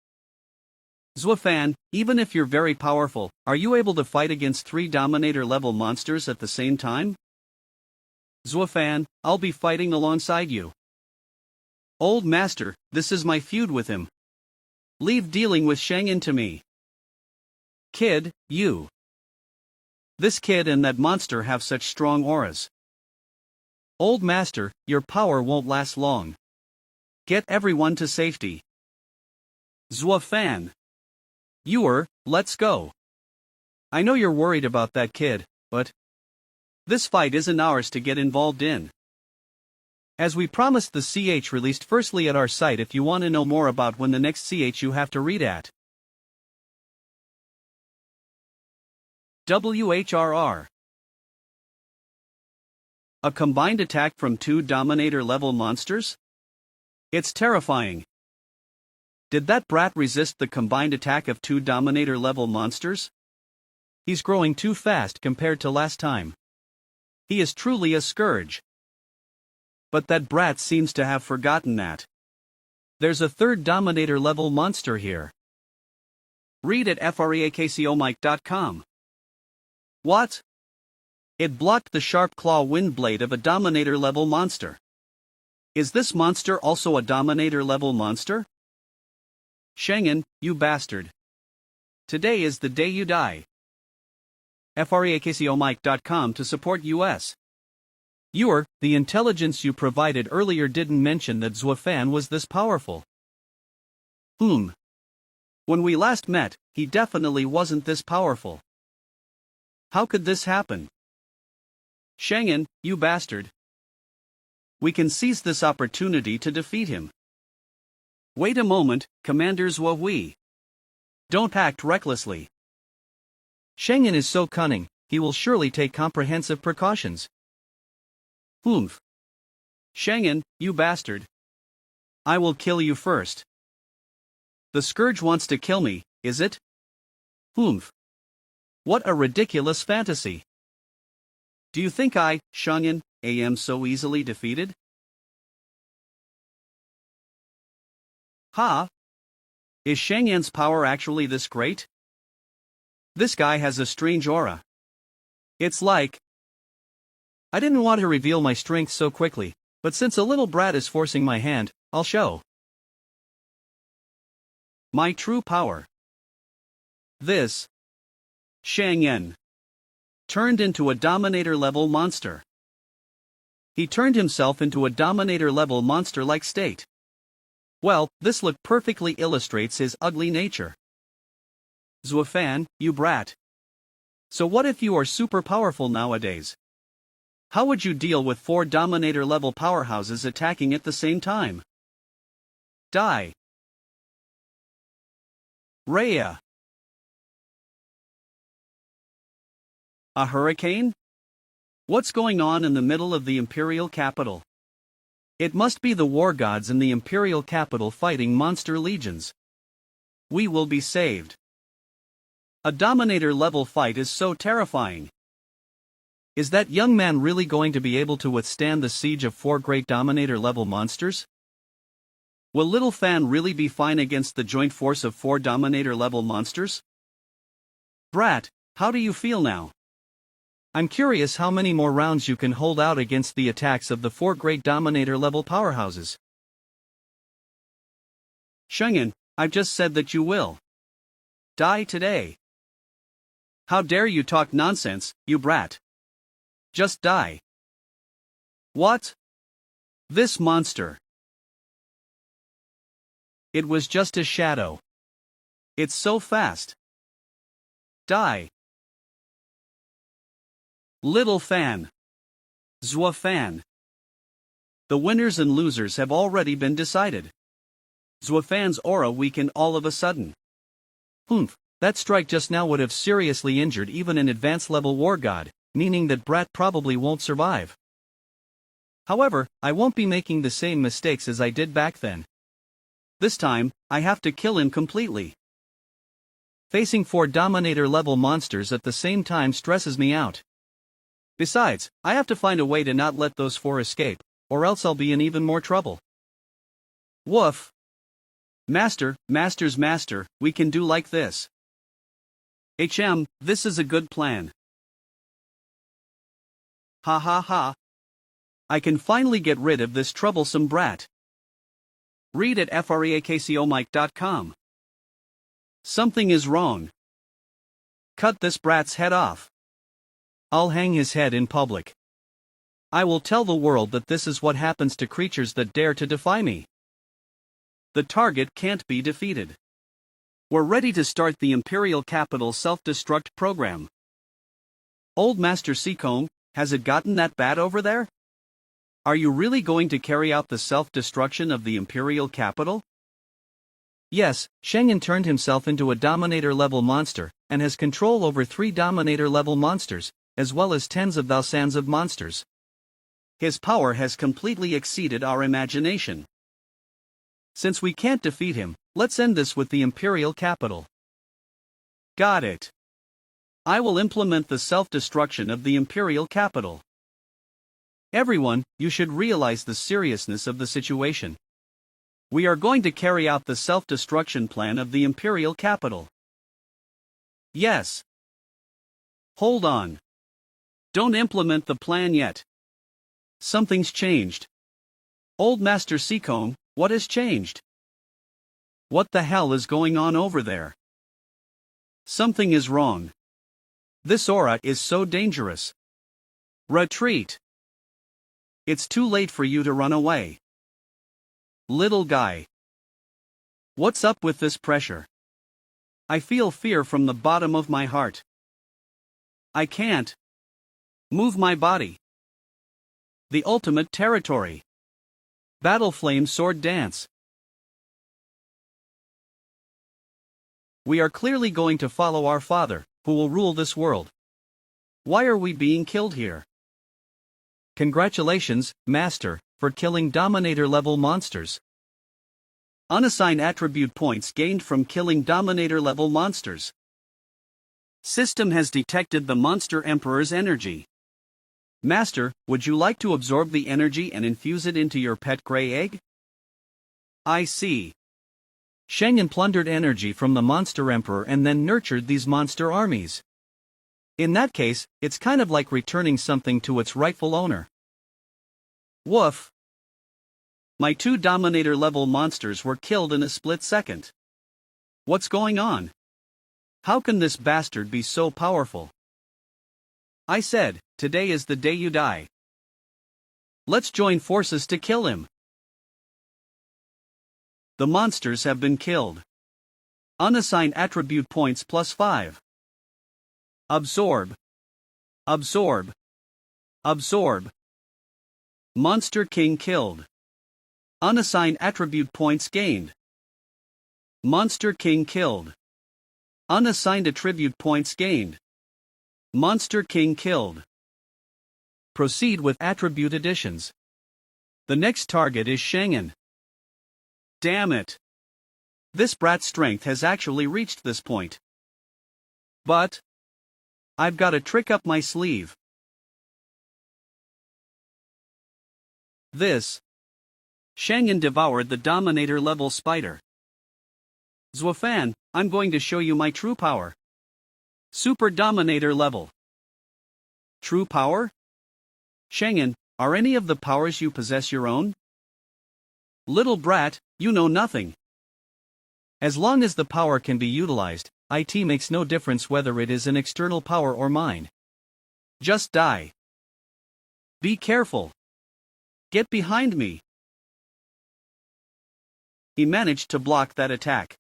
Zuafan, even if you're very powerful, are you able to fight against 3 Dominator-level monsters at the same time? Zuafan, I'll be fighting alongside you. Old Master, this is my feud with him. Leave dealing with Shangin to me. Kid, you. This kid and that monster have such strong auras. Old Master, your power won't last long. Get everyone to safety. Zuafan. Let's go. I know you're worried about that kid, but this fight isn't ours to get involved in. As we promised, the CH released firstly at our site if you want to know more about when the next CH you have to read at. WHRR. A combined attack from 2 Dominator-level monsters? It's terrifying. Did that brat resist the combined attack of 2 Dominator-level monsters? He's growing too fast compared to last time. He is truly a scourge. But that brat seems to have forgotten that. There's a 3rd Dominator-level monster here. Read at freakcomike.com. What? It blocked the sharp claw wind blade of a Dominator-level monster. Is this monster also a Dominator-level monster? Shangin, you bastard. Today is the day you die. freakcomike.com to support US. The intelligence you provided earlier didn't mention that Zuafan was this powerful. When we last met, he definitely wasn't this powerful. How could this happen? Shangin, you bastard. We can seize this opportunity to defeat him. Wait a moment, Commander Zhuo. Don't act recklessly. Shangin is so cunning, he will surely take comprehensive precautions. Shangin, you bastard. I will kill you first. The Scourge wants to kill me, is it? What a ridiculous fantasy. Do you think I, Shangin, am so easily defeated? Is Shangin's power actually this great? This guy has a strange aura. It's like... I didn't want to reveal my strength so quickly, but since a little brat is forcing my hand, I'll show. My true power. This Shangin turned into a Dominator-level monster. He turned himself into a Dominator-level monster-like state. Well, this look perfectly illustrates his ugly nature. Zuafan, you brat. So what if you are super powerful nowadays? How would you deal with 4 Dominator-level powerhouses attacking at the same time? Die. Rhea. A hurricane? What's going on in the middle of the Imperial capital? It must be the war gods in the Imperial capital fighting monster legions. We will be saved. A Dominator-level fight is so terrifying. Is that young man really going to be able to withstand the siege of 4 great Dominator-level monsters? Will Little Fan really be fine against the joint force of 4 Dominator-level monsters? Brat, how do you feel now? I'm curious how many more rounds you can hold out against the attacks of the 4 great Dominator-level powerhouses. Shangin, I've just said that you will die today. How dare you talk nonsense, you brat. Just die. What? This monster. It was just a shadow. It's so fast. Die. Little Fan. Zuafan. The winners and losers have already been decided. Zuafan's aura weakened all of a sudden. That strike just now would have seriously injured even an advanced level war god, meaning that brat probably won't survive. However, I won't be making the same mistakes as I did back then. This time, I have to kill him completely. Facing 4 Dominator level monsters at the same time stresses me out. Besides, I have to find a way to not let those 4 escape, or else I'll be in even more trouble. Woof. Master, we can do like this. This is a good plan. Ha ha ha. I can finally get rid of this troublesome brat. Read at freaksomike.com. Something is wrong. Cut this brat's head off. I'll hang his head in public. I will tell the world that this is what happens to creatures that dare to defy me. The target can't be defeated. We're ready to start the Imperial Capital self-destruct program. Old Master Seacombe, has it gotten that bad over there? Are you really going to carry out the self-destruction of the Imperial Capital? Yes, Shenyan turned himself into a Dominator-level monster, and has control over 3 Dominator-level monsters, as well as tens of thousands of monsters. His power has completely exceeded our imagination. Since we can't defeat him, let's end this with the Imperial Capital. Got it. I will implement the self-destruction of the Imperial Capital. Everyone, you should realize the seriousness of the situation. We are going to carry out the self-destruction plan of the Imperial Capital. Yes. Hold on. Don't implement the plan yet. Something's changed. Old Master Seacombe, what has changed? What the hell is going on over there? Something is wrong. This aura is so dangerous. Retreat. It's too late for you to run away. Little guy. What's up with this pressure? I feel fear from the bottom of my heart. I can't move my body. The ultimate territory. Battle Flame Sword Dance. We are clearly going to follow our father, who will rule this world. Why are we being killed here? Congratulations, Master, for killing Dominator-level monsters. Unassign attribute points gained from killing Dominator-level monsters. System has detected the Monster Emperor's energy. Master, would you like to absorb the energy and infuse it into your pet gray egg? I see. Shenyan plundered energy from the Monster Emperor and then nurtured these monster armies. In that case, it's kind of like returning something to its rightful owner. Woof. My 2 Dominator-level monsters were killed in a split second. What's going on? How can this bastard be so powerful? I said, today is the day you die. Let's join forces to kill him. The monsters have been killed. Unassigned attribute points +5. Absorb. Absorb. Absorb. Monster King killed. Unassigned attribute points gained. Monster King killed. Unassigned attribute points gained. Monster King killed. Proceed with attribute additions. The next target is Shenyan. Damn it. This brat's strength has actually reached this point. But I've got a trick up my sleeve. This. Shenyan devoured the Dominator-level spider. Zwafan, I'm going to show you my true power. Super Dominator level. True power? Shenyan, are any of the powers you possess your own? Little brat, you know nothing. As long as the power can be utilized, it makes no difference whether it is an external power or mine. Just die. Be careful. Get behind me. He managed to block that attack.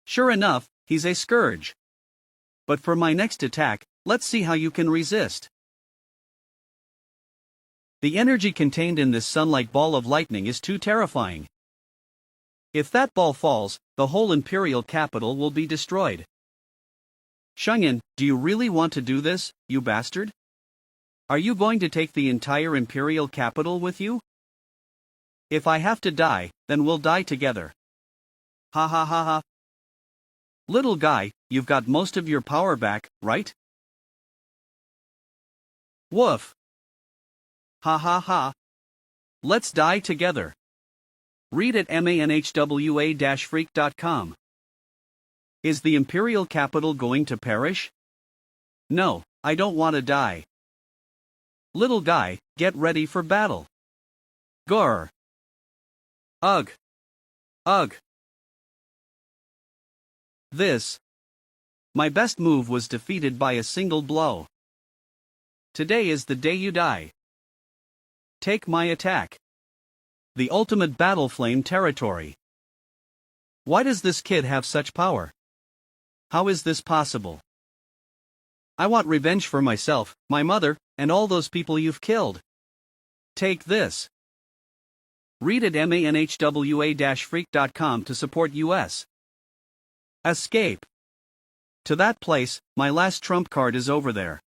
Sure enough, he's a scourge. But for my next attack, let's see how you can resist. The energy contained in this sunlight ball of lightning is too terrifying. If that ball falls, the whole Imperial Capital will be destroyed. Shenyan, do you really want to do this, you bastard? Are you going to take the entire Imperial Capital with you? If I have to die, then we'll die together. Ha ha ha ha. Little guy, you've got most of your power back, right? Woof. Ha ha ha. Let's die together. Read at manhwa-freak.com. Is the imperial capital going to perish? No, I don't want to die. Little guy, get ready for battle. Grr. Ugh. Ugh. My best move was defeated by a single blow. Today is the day you die. Take my attack. The ultimate battle flame territory. Why does this kid have such power? How is this possible? I want revenge for myself, my mother, and all those people you've killed. Take this. Read at manhwa-freak.com to support US. Escape. To that place, my last trump card is over there.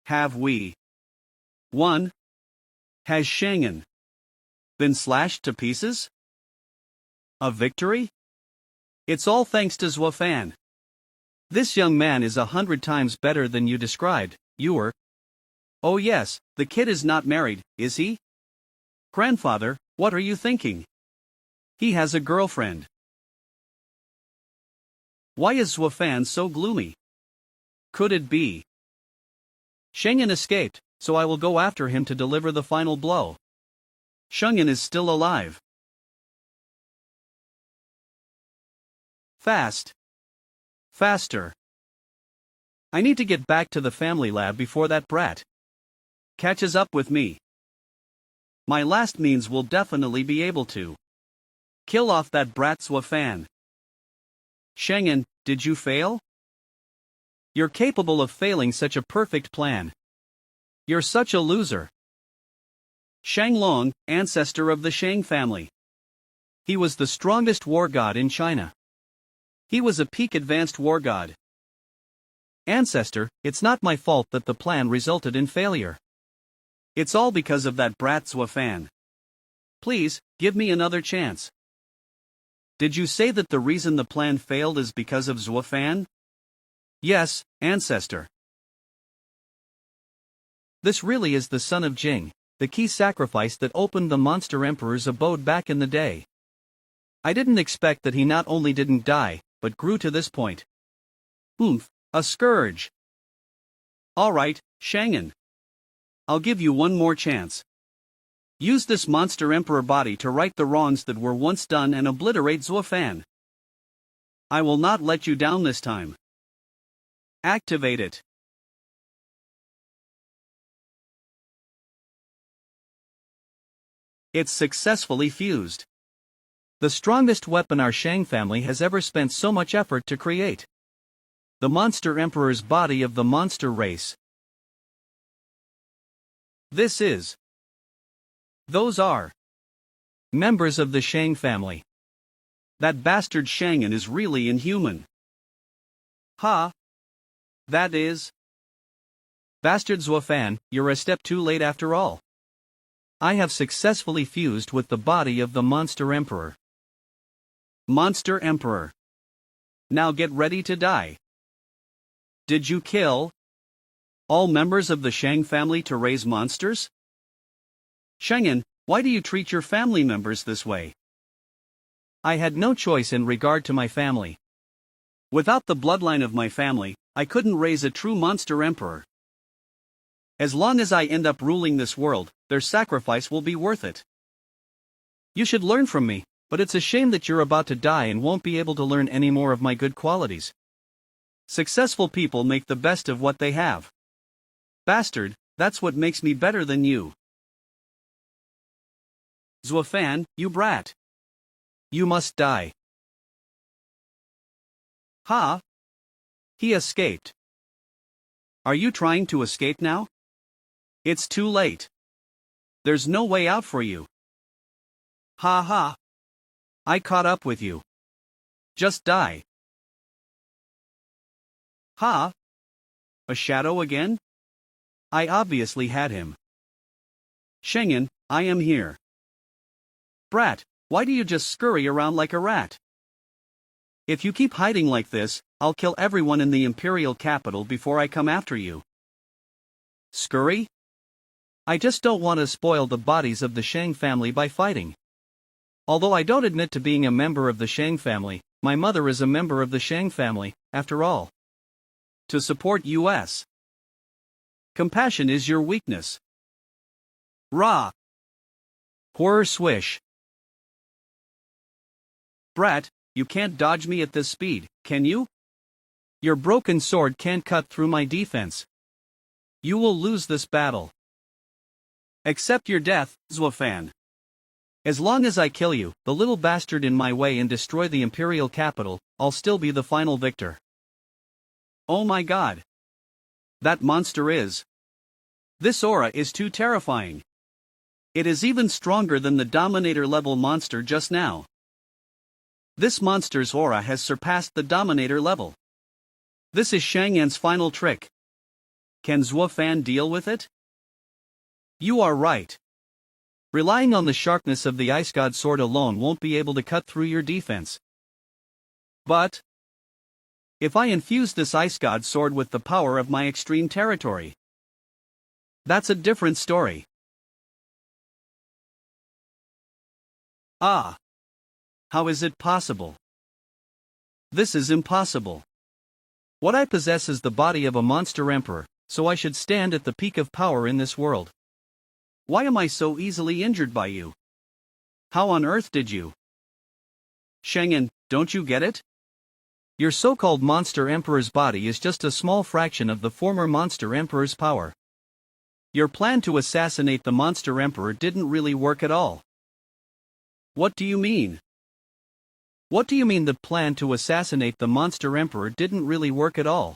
Have we won? Has Schengen been slashed to pieces? A victory? It's all thanks to Zhuofan. This young man is 100 times better than you described, Ewer. Oh yes, the kid is not married, is he? Grandfather, what are you thinking? He has a girlfriend. Why is Zhuofan so gloomy? Could it be Schengen escaped, so I will go after him to deliver the final blow. Schengen is still alive. Fast. Faster. I need to get back to the family lab before that brat catches up with me. My last means will definitely be able to kill off that brat Zhuofan. Schengen, did you fail? You're capable of failing such a perfect plan. You're such a loser. Shang Long, ancestor of the Shang family. He was the strongest war god in China. He was a peak advanced war god. Ancestor, it's not my fault that the plan resulted in failure. It's all because of that brat Zhuofan. Please, give me another chance. Did you say that the reason the plan failed is because of Zhuofan? Yes, ancestor. This really is the son of Jing, the key sacrifice that opened the monster emperor's abode back in the day. I didn't expect that he not only didn't die, but grew to this point. A scourge. Alright, Schengen. I'll give you one more chance. Use this monster emperor body to right the wrongs that were once done and obliterate Zhuofan. I will not let you down this time. Activate it. It's successfully fused. The strongest weapon our Shang family has ever spent so much effort to create. The monster emperor's body of the monster race. Those are members of the Shang family. That bastard Schengen is really inhuman. Ha! That is. Bastard Zhuofan, you're a step too late after all. I have successfully fused with the body of the monster emperor. Monster emperor. Now get ready to die. Did you kill all members of the Shang family to raise monsters? Schengen, why do you treat your family members this way? I had no choice in regard to my family. Without the bloodline of my family, I couldn't raise a true monster emperor. As long as I end up ruling this world, their sacrifice will be worth it. You should learn from me, but it's a shame that you're about to die and won't be able to learn any more of my good qualities. Successful people make the best of what they have. Bastard, that's what makes me better than you. Zhuofan, you brat. You must die. Ha! He escaped. Are you trying to escape now? It's too late. There's no way out for you. Ha ha. I caught up with you. Just die. Ha! A shadow again? I obviously had him. Schengen, I am here. Brat, why do you just scurry around like a rat? If you keep hiding like this, I'll kill everyone in the imperial capital before I come after you. Scurry? I just don't want to spoil the bodies of the Shang family by fighting. Although I don't admit to being a member of the Shang family, my mother is a member of the Shang family, after all. To support US. Compassion is your weakness. Rah! Whir swish. Brat, you can't dodge me at this speed, can you? Your broken sword can't cut through my defense. You will lose this battle. Accept your death, Zwafan. As long as I kill you, the little bastard in my way, and destroy the imperial capital, I'll still be the final victor. Oh my god. That monster is. This aura is too terrifying. It is even stronger than the Dominator level monster just now. This monster's aura has surpassed the Dominator level. This is Shang-En's final trick. Can Zwafan deal with it? You are right. Relying on the sharpness of the Ice God sword alone won't be able to cut through your defense. But if I infuse this Ice God sword with the power of my extreme territory, that's a different story. Ah! How is it possible? This is impossible. What I possess is the body of a monster emperor, so I should stand at the peak of power in this world. Why am I so easily injured by you? How on earth did you? Shang-En, don't you get it? Your so-called monster emperor's body is just a small fraction of the former monster emperor's power. Your plan to assassinate the monster emperor didn't really work at all. What do you mean? What do you mean the plan to assassinate the monster emperor didn't really work at all?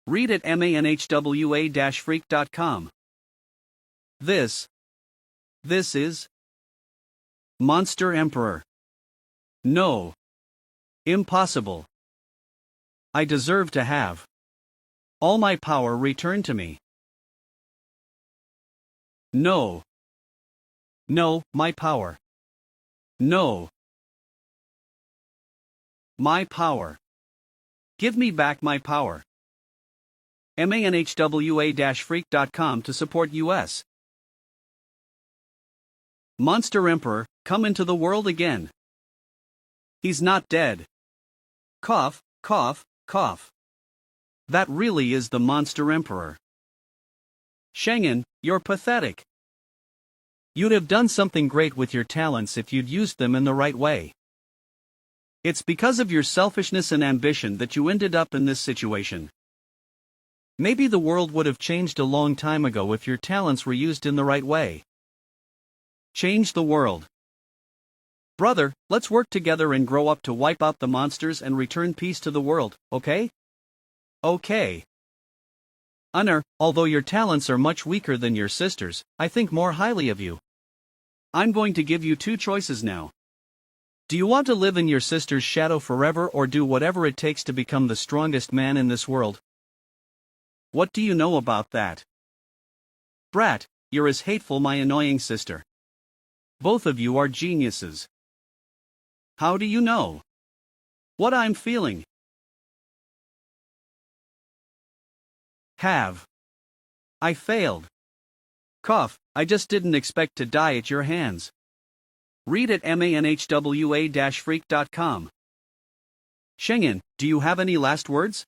Read at manhwa-freak.com. This is Monster Emperor. No. Impossible. I deserve to have all my power returned to me. No. No, my power. No. My power. Give me back my power. manhwa-freak.com to support US. Monster Emperor, come into the world again. He's not dead. Cough, cough, cough. That really is the Monster Emperor. Shang-En, you're pathetic. You'd have done something great with your talents if you'd used them in the right way. It's because of your selfishness and ambition that you ended up in this situation. Maybe the world would have changed a long time ago if your talents were used in the right way. Change the world. Brother, let's work together and grow up to wipe out the monsters and return peace to the world, okay? Okay. Honor, although your talents are much weaker than your sister's, I think more highly of you. I'm going to give you two choices now. Do you want to live in your sister's shadow forever, or do whatever it takes to become the strongest man in this world? What do you know about that? Brat, you're as hateful my annoying sister. Both of you are geniuses. How do you know what I'm feeling? I failed. Cough, I just didn't expect to die at your hands. Read at manhwa-freak.com. Shang-En, do you have any last words?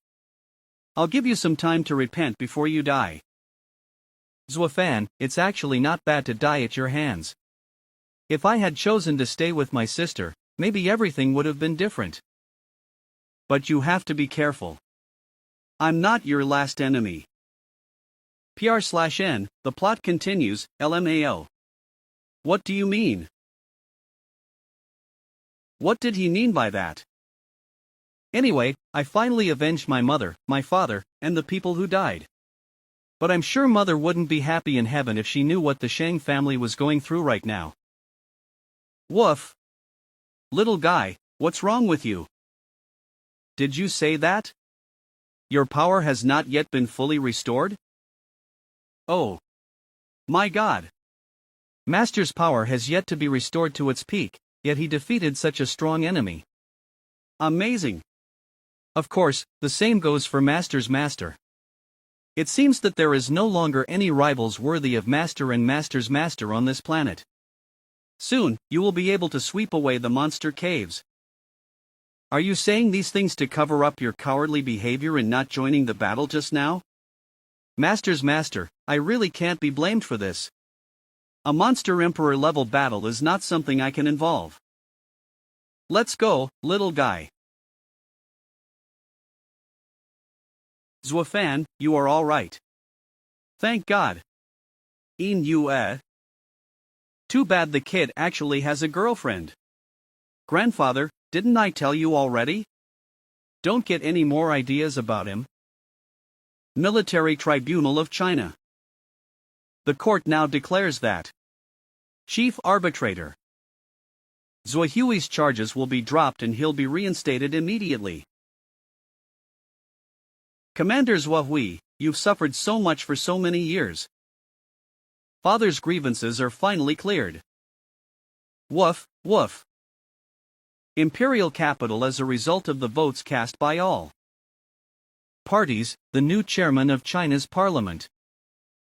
I'll give you some time to repent before you die. Zwafan, it's actually not bad to die at your hands. If I had chosen to stay with my sister, maybe everything would have been different. But you have to be careful. I'm not your last enemy. PR/N, the plot continues, LMAO. What do you mean? What did he mean by that? Anyway, I finally avenged my mother, my father, and the people who died. But I'm sure Mother wouldn't be happy in heaven if she knew what the Shang family was going through right now. Woof. Little guy, what's wrong with you? Did you say that? Your power has not yet been fully restored? Oh. My God. Master's power has yet to be restored to its peak, yet he defeated such a strong enemy. Amazing. Of course, the same goes for Master's master. It seems that there is no longer any rivals worthy of Master and Master's Master on this planet. Soon, you will be able to sweep away the monster caves. Are you saying these things to cover up your cowardly behavior in not joining the battle just now? Master's Master, I really can't be blamed for this. A monster emperor level battle is not something I can involve. Let's go, little guy. Zuofan, you are all right. Thank God. Too bad the kid actually has a girlfriend. Grandfather, didn't I tell you already? Don't get any more ideas about him. Military Tribunal of China. The court now declares that Chief Arbitrator Zuohui's charges will be dropped and he'll be reinstated immediately. Commander Zuohui, you've suffered so much for so many years. Father's grievances are finally cleared. Woof, woof. Imperial capital as a result of the votes cast by all parties, the new chairman of China's parliament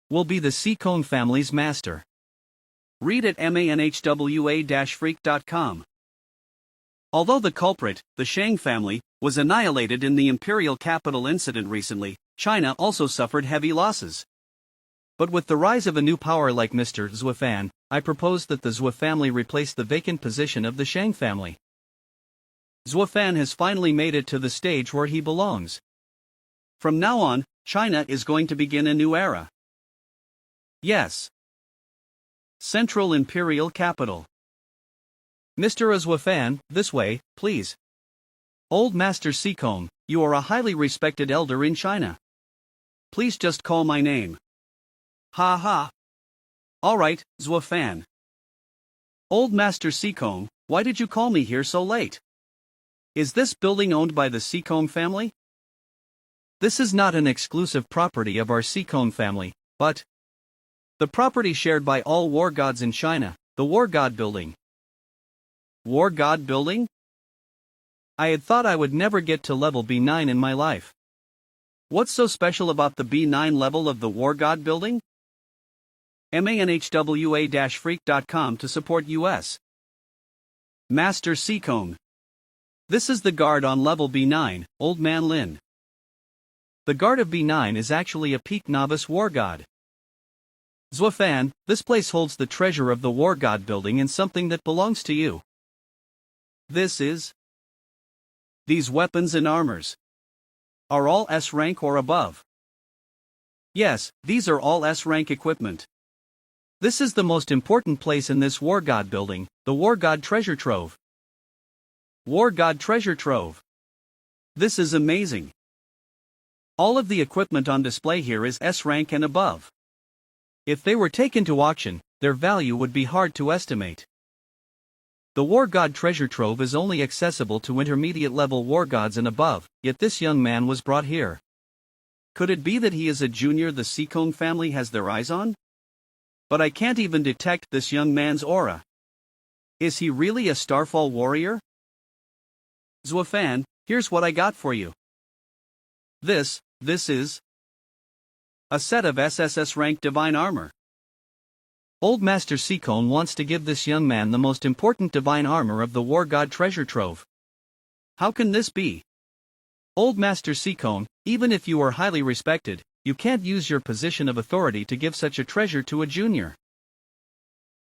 will be the Seacone family's master. Read at manhwa-freak.com. Although the culprit, the Shang family, was annihilated in the imperial capital incident recently, China also suffered heavy losses. But with the rise of a new power like Mr. Zuofan, I propose that the Zuo family replace the vacant position of the Shang family. Zuofan has finally made it to the stage where he belongs. From now on, China is going to begin a new era. Yes. Central Imperial Capital. Mr. Zuofan, this way, please. Old Master Seacombe, you are a highly respected elder in China. Please just call my name. Ha ha. Alright, Zuofan. Old Master Seacombe, why did you call me here so late? Is this building owned by the Seacombe family? This is not an exclusive property of our Seacone family, but the property shared by all war gods in China, the War God Building. War God Building? I had thought I would never get to level B9 in my life. What's so special about the B9 level of the War God Building? manhwa-freak.com to support US. Master Seacone. This is the guard on level B9, Old Man Lin. The guard of B9 is actually a peak novice war god. Zuofan, this place holds the treasure of the War God Building and something that belongs to you. This is? These weapons and armors are all S rank or above. Yes, these are all S rank equipment. This is the most important place in this War God Building, the War God Treasure Trove. War God Treasure Trove. This is amazing. All of the equipment on display here is S rank and above. If they were taken to auction, their value would be hard to estimate. The War God Treasure Trove is only accessible to intermediate level war gods and above, yet this young man was brought here. Could it be that he is a junior the Seacone family has their eyes on? But I can't even detect this young man's aura. Is he really a Starfall warrior? Zuofan, here's what I got for you. This is a set of SSS rank divine armor. Old Master Seacone wants to give this young man the most important divine armor of the War God Treasure Trove. How can this be? Old Master Seacone, even if you are highly respected, you can't use your position of authority to give such a treasure to a junior.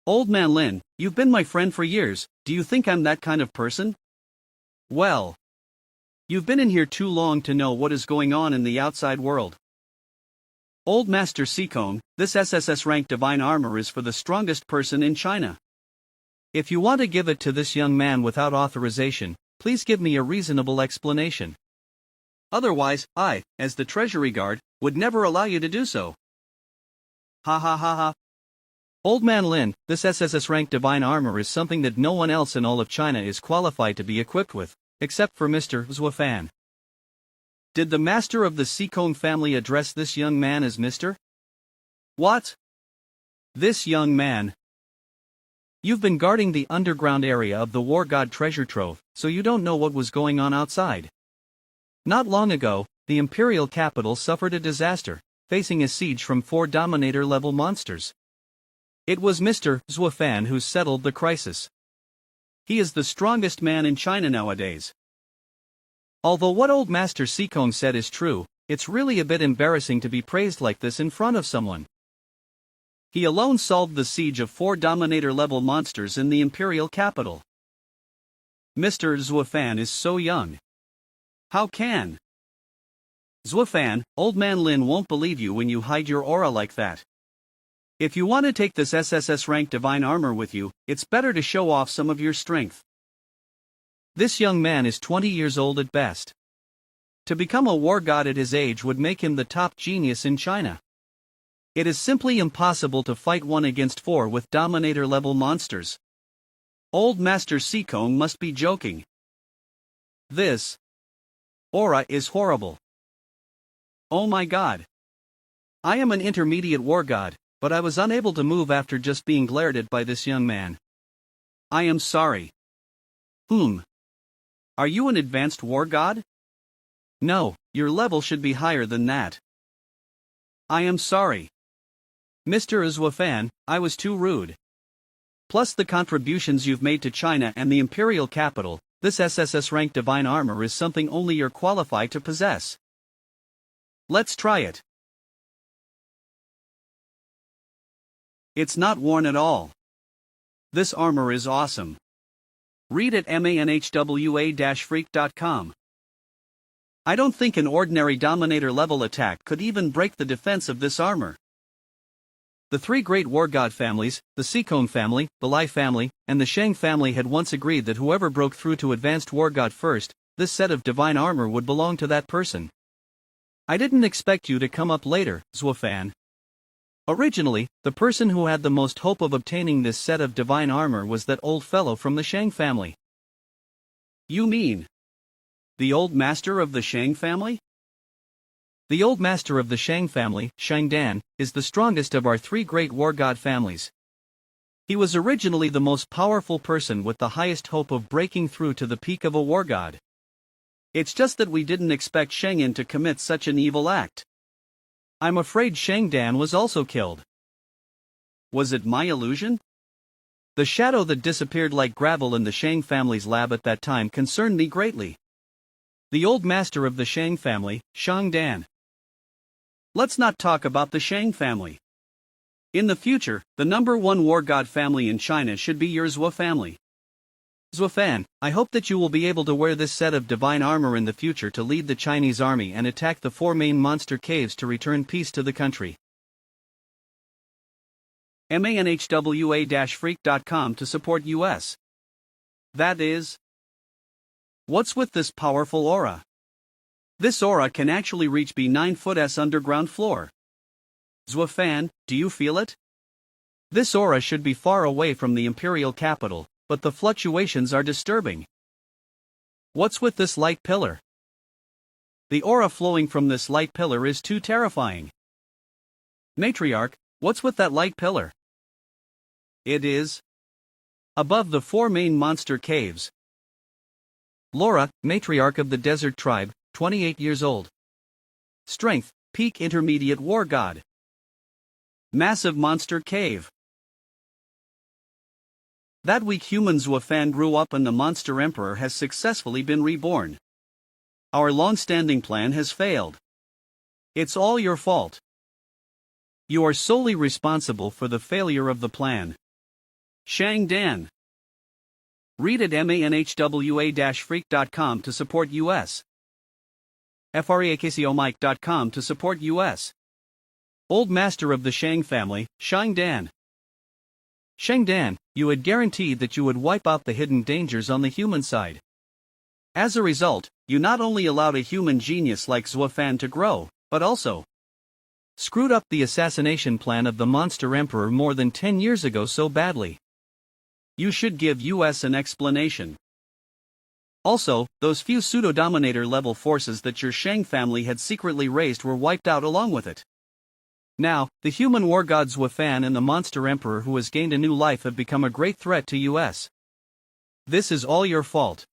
Old Man Lin, you've been my friend for years, do you think I'm that kind of person? Well, you've been in here too long to know what is going on in the outside world. Old Master Seacone, this SSS rank divine armor is for the strongest person in China. If you want to give it to this young man without authorization, please give me a reasonable explanation. Otherwise, I, as the treasury guard, would never allow you to do so. Ha ha ha ha. Old Man Lin, this SSS rank divine armor is something that no one else in all of China is qualified to be equipped with, except for Mr. Zuofan. Did the master of the Seacone family address this young man as Mr.? What? This young man. You've been guarding the underground area of the War God Treasure Trove, so you don't know what was going on outside. Not long ago, the imperial capital suffered a disaster, facing a siege from 4 Dominator-level monsters. It was Mr. Zuofan who settled the crisis. He is the strongest man in China nowadays. Although what old Master Sikong said is true, it's really a bit embarrassing to be praised like this in front of someone. He alone solved the siege of 4 Dominator-level monsters in the imperial capital. Mr. Zuofan is so young. How can? Zuofan, Old Man Lin won't believe you when you hide your aura like that. If you want to take this SSS rank divine armor with you, it's better to show off some of your strength. This young man is 20 years old at best. To become a war god at his age would make him the top genius in China. It is simply impossible to fight 1 against 4 with Dominator-level monsters. Old Master Sikong must be joking. This aura is horrible. Oh my god. I am an intermediate war god, but I was unable to move after just being glared at by this young man. I am sorry. Are you an advanced war god? No, your level should be higher than that. I am sorry. Mr. Zuofan, I was too rude. Plus the contributions you've made to China and the imperial capital, this SSS rank divine armor is something only you're qualified to possess. Let's try it. It's not worn at all. This armor is awesome. Read at manhwa-freak.com. I don't think an ordinary Dominator level attack could even break the defense of this armor. The 3 great war god families, the Sikong family, the Lai family, and the Shang family had once agreed that whoever broke through to advanced war god first, this set of divine armor would belong to that person. I didn't expect you to come up later, Zuofan. Originally, the person who had the most hope of obtaining this set of divine armor was that old fellow from the Shang family. You mean the old master of the Shang family? The old master of the Shang family, Shang Dan, is the strongest of our 3 great war god families. He was originally the most powerful person with the highest hope of breaking through to the peak of a war god. It's just that we didn't expect Shang'an to commit such an evil act. I'm afraid Shang Dan was also killed. Was it my illusion? The shadow that disappeared like gravel in the Shang family's lab at that time concerned me greatly. The old master of the Shang family, Shang Dan. Let's not talk about the Shang family. In the future, the #1 war god family in China should be your Zuo family. Zuofan, I hope that you will be able to wear this set of divine armor in the future to lead the Chinese army and attack the 4 main monster caves to return peace to the country. manhwa-freak.com to support US. That is. What's with this powerful aura? This aura can actually reach B9 underground floor. Zuofan, do you feel it? This aura should be far away from the imperial capital, but the fluctuations are disturbing. What's with this light pillar? The aura flowing from this light pillar is too terrifying. Matriarch, what's with that light pillar? It is above the 4 main monster caves. Laura, matriarch of the desert tribe, 28 years old. Strength, peak intermediate war god. Massive monster cave. That weak human Zuofan grew up and the monster emperor has successfully been reborn. Our long-standing plan has failed. It's all your fault. You are solely responsible for the failure of the plan. Shang Dan. Read at manhwa-freak.com to support US. freakcomike.com to support US. Old master of the Shang family, Shang Dan. Shang Dan, you had guaranteed that you would wipe out the hidden dangers on the human side. As a result, you not only allowed a human genius like Zuofan to grow, but also screwed up the assassination plan of the monster emperor more than 10 years ago so badly. You should give US an explanation. Also, those few pseudo-dominator level forces that your Shang family had secretly raised were wiped out along with it. Now, the human war god Zuofan and the monster emperor who has gained a new life have become a great threat to US. This is all your fault.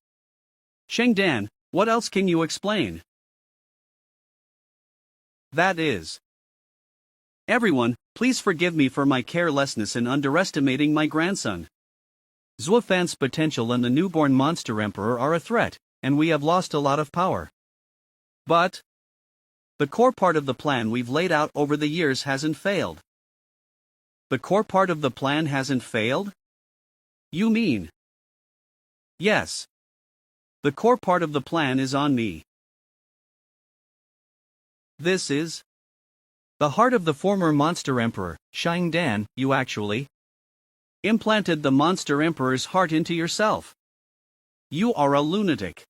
Shang Dan, what else can you explain? That is. Everyone, please forgive me for my carelessness in underestimating my grandson. Zuofan's potential and the newborn monster emperor are a threat, and we have lost a lot of power. But the core part of the plan we've laid out over the years hasn't failed. The core part of the plan hasn't failed? You mean? Yes. The core part of the plan is on me. This is the heart of the former monster emperor, Shang Dan. You actually implanted the monster emperor's heart into yourself. You are a lunatic.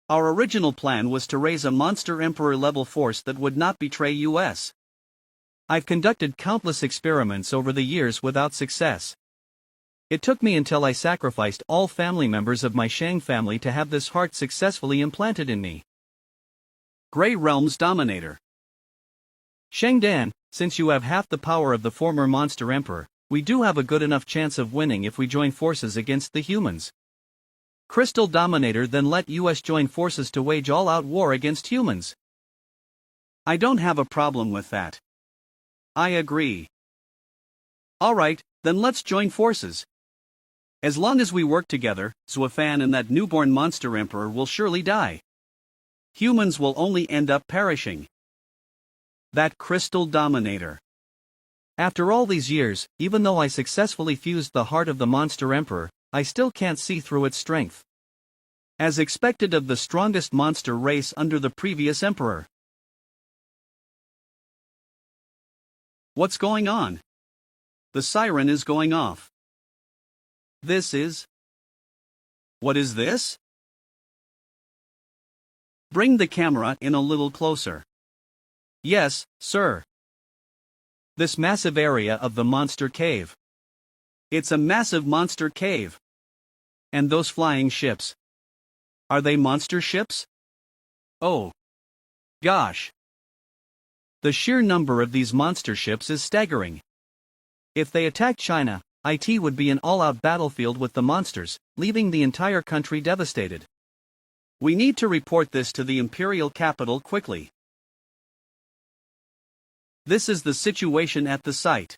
Our original plan was to raise a monster emperor level force that would not betray us. I've conducted countless experiments over the years without success. It took me until I sacrificed all family members of my Shang family to have this heart successfully implanted in me. Grey Realm's Dominator. Shang Dan, since you have half the power of the former monster emperor, we do have a good enough chance of winning if we join forces against the humans. Crystal Dominator, then let us join forces to wage all-out war against humans. I don't have a problem with that. I agree. Alright, then let's join forces. As long as we work together, Zuofan and that newborn monster emperor will surely die. Humans will only end up perishing. That Crystal Dominator. After all these years, even though I successfully fused the heart of the monster emperor, I still can't see through its strength. As expected of the strongest monster race under the previous emperor. What's going on? The siren is going off. This is... What is this? Bring the camera in a little closer. Yes, sir. This massive area of the monster cave. It's a massive monster cave. And those flying ships. Are they monster ships? Oh. Gosh. The sheer number of these monster ships is staggering. If they attack China, it would be an all-out battlefield with the monsters, leaving the entire country devastated. We need to report this to the imperial capital quickly. This is the situation at the site.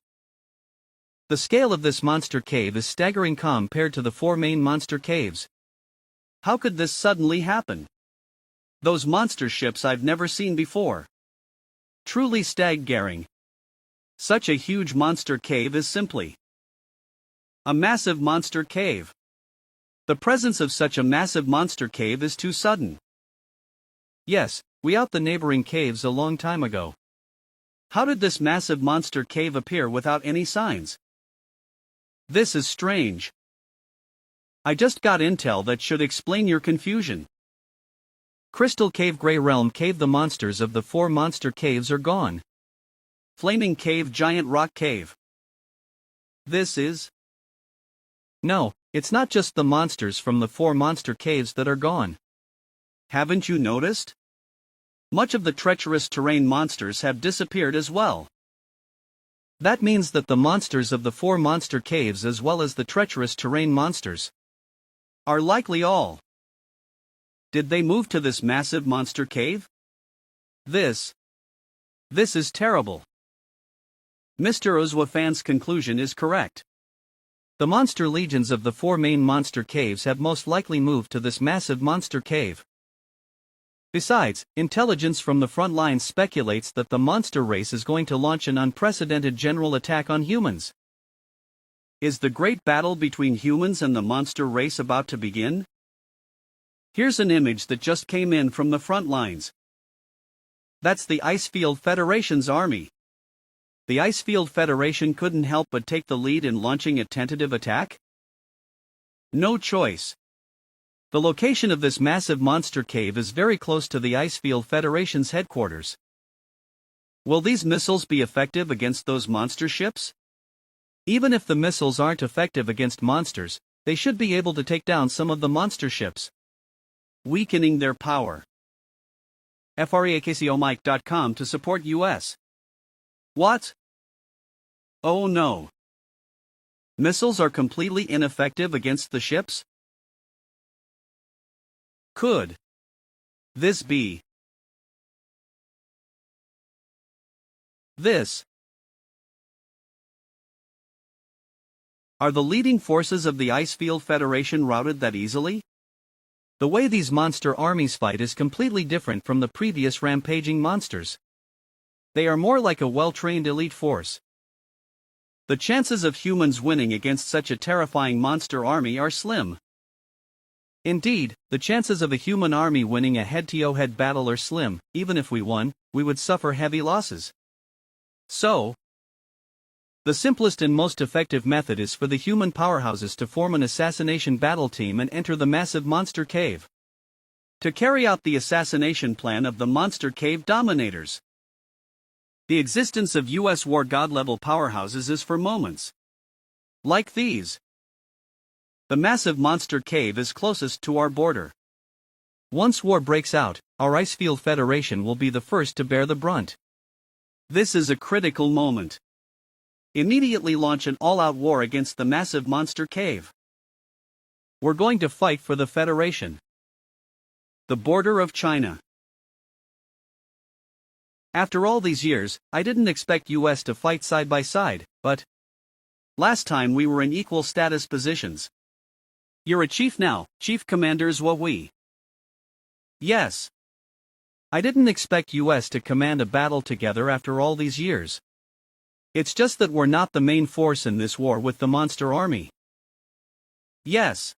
The scale of this monster cave is staggering compared to the 4 main monster caves. How could this suddenly happen? Those monster ships I've never seen before. Truly staggering. Such a huge monster cave is simply a massive monster cave. The presence of such a massive monster cave is too sudden. Yes, we out the neighboring caves a long time ago. How did this massive monster cave appear without any signs? This is strange. I just got intel that should explain your confusion. Crystal Cave, Grey Realm Cave. The monsters of the 4 monster caves are gone. Flaming Cave, Giant Rock Cave. This is... No, it's not just the monsters from the 4 monster caves that are gone. Haven't you noticed? Much of the treacherous terrain monsters have disappeared as well. That means that the monsters of the 4 monster caves as well as the treacherous terrain monsters are likely all. Did they move to this massive monster cave? This is terrible. Mr. Zuofan's conclusion is correct. The monster legions of the 4 main monster caves have most likely moved to this massive monster cave. Besides, intelligence from the front lines speculates that the monster race is going to launch an unprecedented general attack on humans. Is the great battle between humans and the monster race about to begin? Here's an image that just came in from the front lines. That's the Icefield Federation's army. The Icefield Federation couldn't help but take the lead in launching a tentative attack? No choice. The location of this massive monster cave is very close to the Icefield Federation's headquarters. Will these missiles be effective against those monster ships? Even if the missiles aren't effective against monsters, they should be able to take down some of the monster ships, weakening their power. FREAKCOMIC.com to support US. What? Oh no. Missiles are completely ineffective against the ships? Could this be This are the leading forces of the Icefield Federation routed that easily? The way these monster armies fight is completely different from the previous rampaging monsters. They are more like a well-trained elite force. The chances of humans winning against such a terrifying monster army are slim. Indeed, the chances of a human army winning a head-to-head battle are slim. Even if we won, we would suffer heavy losses. So, the simplest and most effective method is for the human powerhouses to form an assassination battle team and enter the massive monster cave to carry out the assassination plan of the monster cave dominators. The existence of US war god-level powerhouses is for moments like these. The massive monster cave is closest to our border. Once war breaks out, our Icefield Federation will be the first to bear the brunt. This is a critical moment. Immediately launch an all-out war against the massive monster cave. We're going to fight for the Federation. The border of China. After all these years, I didn't expect US to fight side by side, but last time we were in equal status positions. You're a chief now, Chief Commanders what we. Yes. I didn't expect US to command a battle together after all these years. It's just that we're not the main force in this war with the monster army. Yes.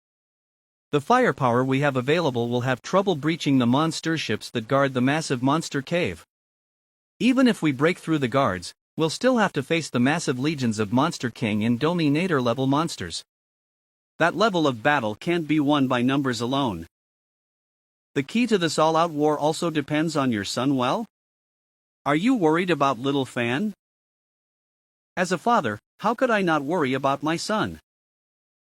The firepower we have available will have trouble breaching the monster ships that guard the massive monster cave. Even if we break through the guards, we'll still have to face the massive legions of Monster King and Dominator level monsters. That level of battle can't be won by numbers alone. The key to this all-out war also depends on your son. Well, are you worried about little Fan? As a father, how could I not worry about my son?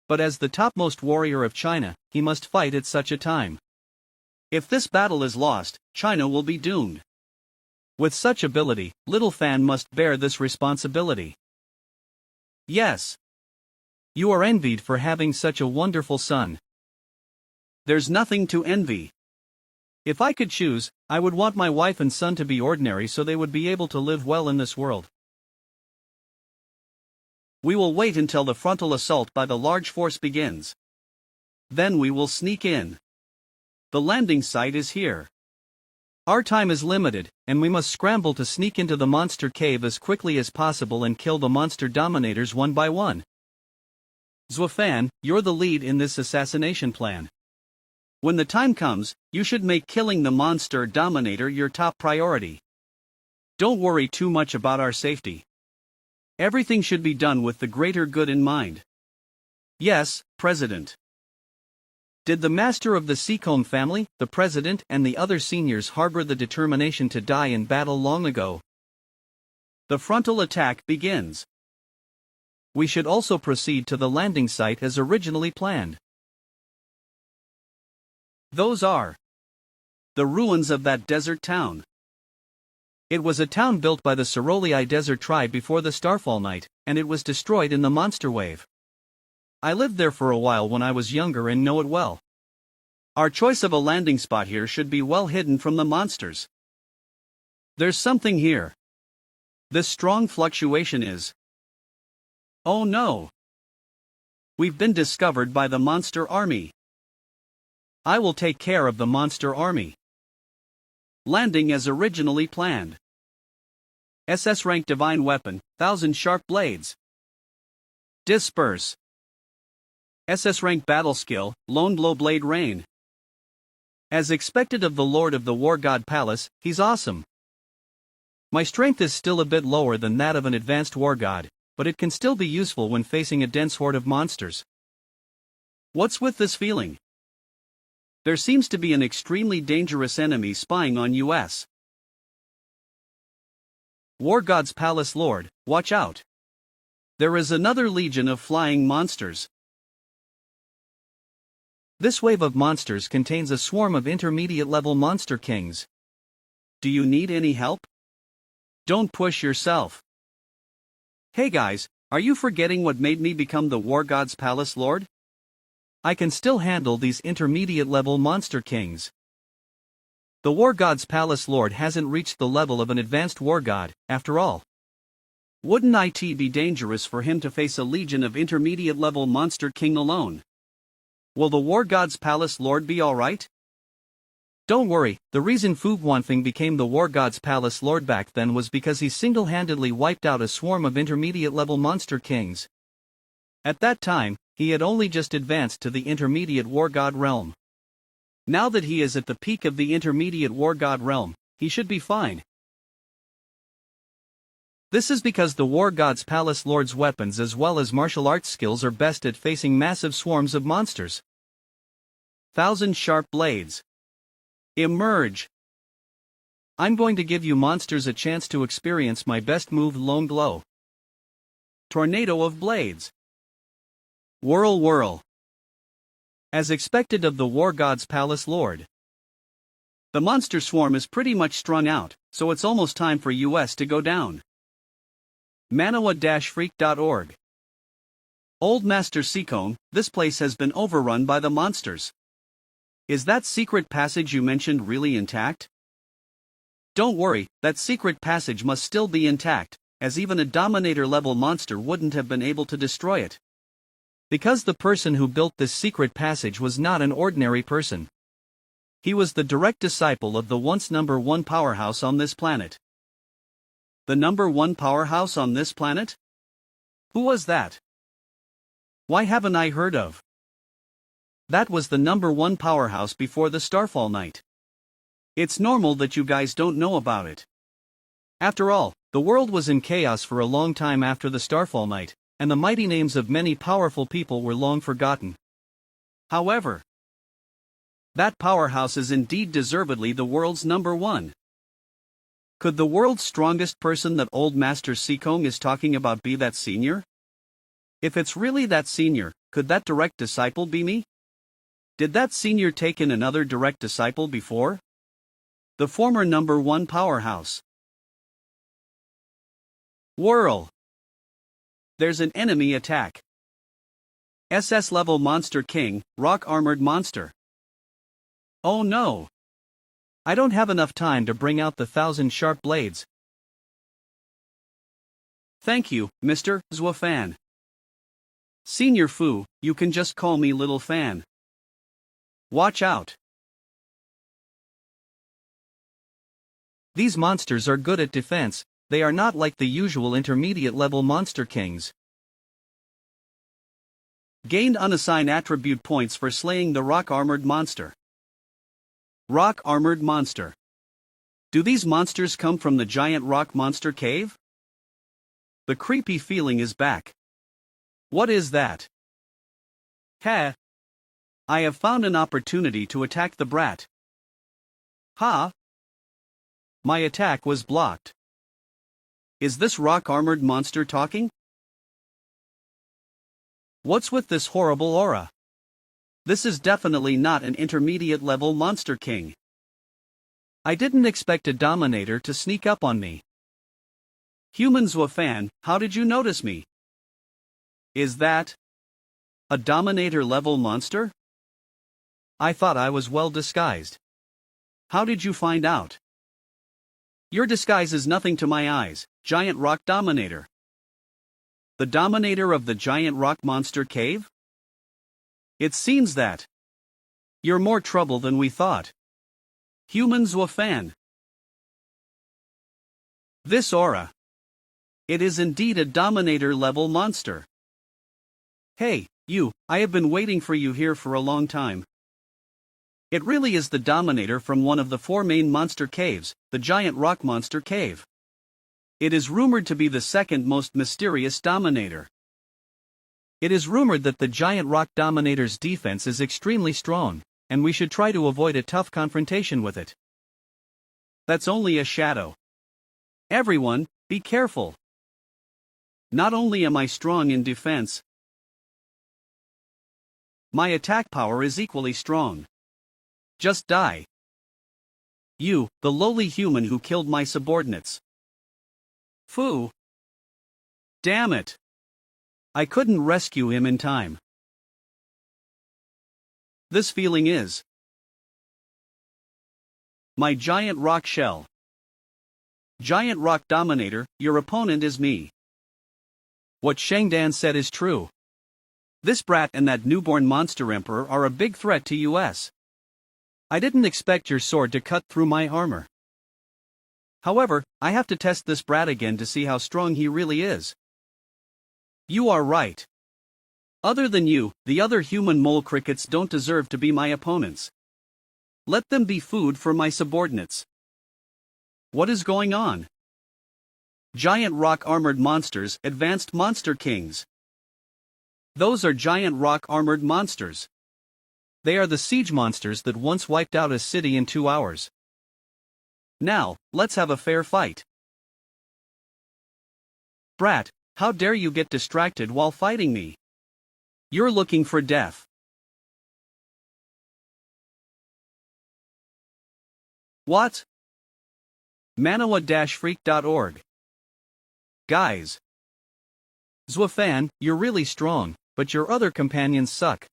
But as the topmost warrior of China, he must fight at such a time. If this battle is lost, China will be doomed. With such ability, little Fan must bear this responsibility. Yes. You are envied for having such a wonderful son. There's nothing to envy. If I could choose, I would want my wife and son to be ordinary so they would be able to live well in this world. We will wait until the frontal assault by the large force begins. Then we will sneak in. The landing site is here. Our time is limited, and we must scramble to sneak into the monster cave as quickly as possible and kill the monster dominators one by one. Zwafan, you're the lead in this assassination plan. When the time comes, you should make killing the monster dominator your top priority. Don't worry too much about our safety. Everything should be done with the greater good in mind. Yes, President. Did the master of the Seacombe family, the president, and the other seniors harbor the determination to die in battle long ago? The frontal attack begins. We should also proceed to the landing site as originally planned. Those are the ruins of that desert town. It was a town built by the Cerulii Desert tribe before the Starfall Night, and it was destroyed in the monster wave. I lived there for a while when I was younger and know it well. Our choice of a landing spot here should be well hidden from the monsters. There's something here. This strong fluctuation is. Oh no! We've been discovered by the monster army. I will take care of the monster army. Landing as originally planned. SS rank divine weapon, 1000 sharp blades. Disperse. SS rank battle skill, lone blow blade rain. As expected of the Lord of the War God Palace, he's awesome. My strength is still a bit lower than that of an advanced war god, but it can still be useful when facing a dense horde of monsters. What's with this feeling? There seems to be an extremely dangerous enemy spying on US. War God's Palace Lord, watch out. There is another legion of flying monsters. This wave of monsters contains a swarm of intermediate-level monster kings. Do you need any help? Don't push yourself. Hey guys, are you forgetting what made me become the War God's Palace Lord? I can still handle these intermediate-level monster kings. The War God's Palace Lord hasn't reached the level of an advanced war god, after all. Wouldn't it be dangerous for him to face a legion of intermediate-level Monster King alone? Will the War God's Palace Lord be alright? Don't worry, the reason Fu Guanfeng became the War God's Palace Lord back then was because he single-handedly wiped out a swarm of intermediate-level Monster Kings. At that time, he had only just advanced to the intermediate War God realm. Now that he is at the peak of the intermediate War God realm, he should be fine. This is because the War God's Palace Lord's weapons as well as martial arts skills are best at facing massive swarms of monsters. 1,000 sharp blades. Emerge. I'm going to give you monsters a chance to experience my best move, Lone Glow. Tornado of blades. Whirl whirl. As expected of the War God's Palace Lord. The monster swarm is pretty much strung out, so it's almost time for US to go down. Manhua-freak.org. Old Master Seacone, this place has been overrun by the monsters. Is that secret passage you mentioned really intact? Don't worry, that secret passage must still be intact, as even a Dominator-level monster wouldn't have been able to destroy it. Because the person who built this secret passage was not an ordinary person. He was the direct disciple of the once #1 powerhouse on this planet. The #1 powerhouse on this planet? Who was that? Why haven't I heard of? That was the #1 powerhouse before the Starfall Night. It's normal that you guys don't know about it. After all, the world was in chaos for a long time after the Starfall Night, and the mighty names of many powerful people were long forgotten. However, that powerhouse is indeed deservedly the world's #1. Could the world's strongest person that Old Master Seacone is talking about be that senior? If it's really that senior, could that direct disciple be me? Did that senior take in another direct disciple before? The former #1 powerhouse. Whirl. There's an enemy attack. SS level Monster King, rock armored monster. Oh no! I don't have enough time to bring out the 1,000 sharp blades. Thank you, Mr. Zwafan. Senior Fu, you can just call me Little Fan. Watch out. These monsters are good at defense, they are not like the usual intermediate level Monster Kings. Gained unassigned attribute points for slaying the rock-armored monster. Rock-armored monster. Do these monsters come from the giant rock monster cave? The creepy feeling is back. What is that? Ha! I have found an opportunity to attack the brat. Ha! My attack was blocked. Is this rock-armored monster talking? What's with this horrible aura? This is definitely not an intermediate-level Monster King. I didn't expect a Dominator to sneak up on me. Human Zwafan, how did you notice me? Is that a Dominator-level monster? I thought I was well disguised. How did you find out? Your disguise is nothing to my eyes, Giant Rock Dominator. The Dominator of the Giant Rock Monster Cave? It seems that you're more trouble than we thought. Human Zwafan. This aura. It is indeed a Dominator-level monster. Hey, you, I have been waiting for you here for a long time. It really is the Dominator from one of the 4 main monster caves, the Giant Rock Monster Cave. It is rumored to be the second most mysterious Dominator. It is rumored that the Giant Rock Dominator's defense is extremely strong, and we should try to avoid a tough confrontation with it. That's only a shadow. Everyone, be careful. Not only am I strong in defense, my attack power is equally strong. Just die. You, the lowly human who killed my subordinates. Fu. Damn it. I couldn't rescue him in time. This feeling is my giant rock shell. Giant Rock Dominator, your opponent is me. What Shangdan said is true. This brat and that newborn monster emperor are a big threat to us. I didn't expect your sword to cut through my armor. However, I have to test this brat again to see how strong he really is. You are right. Other than you, the other human mole crickets don't deserve to be my opponents. Let them be food for my subordinates. What is going on? Giant rock armored monsters, advanced monster kings. Those are giant rock armored monsters. They are the siege monsters that once wiped out a city in 2 hours. Now, let's have a fair fight. Brat, how dare you get distracted while fighting me? You're looking for death. What? Manhua-freak.org. Guys. Zuofan, you're really strong, but your other companions suck.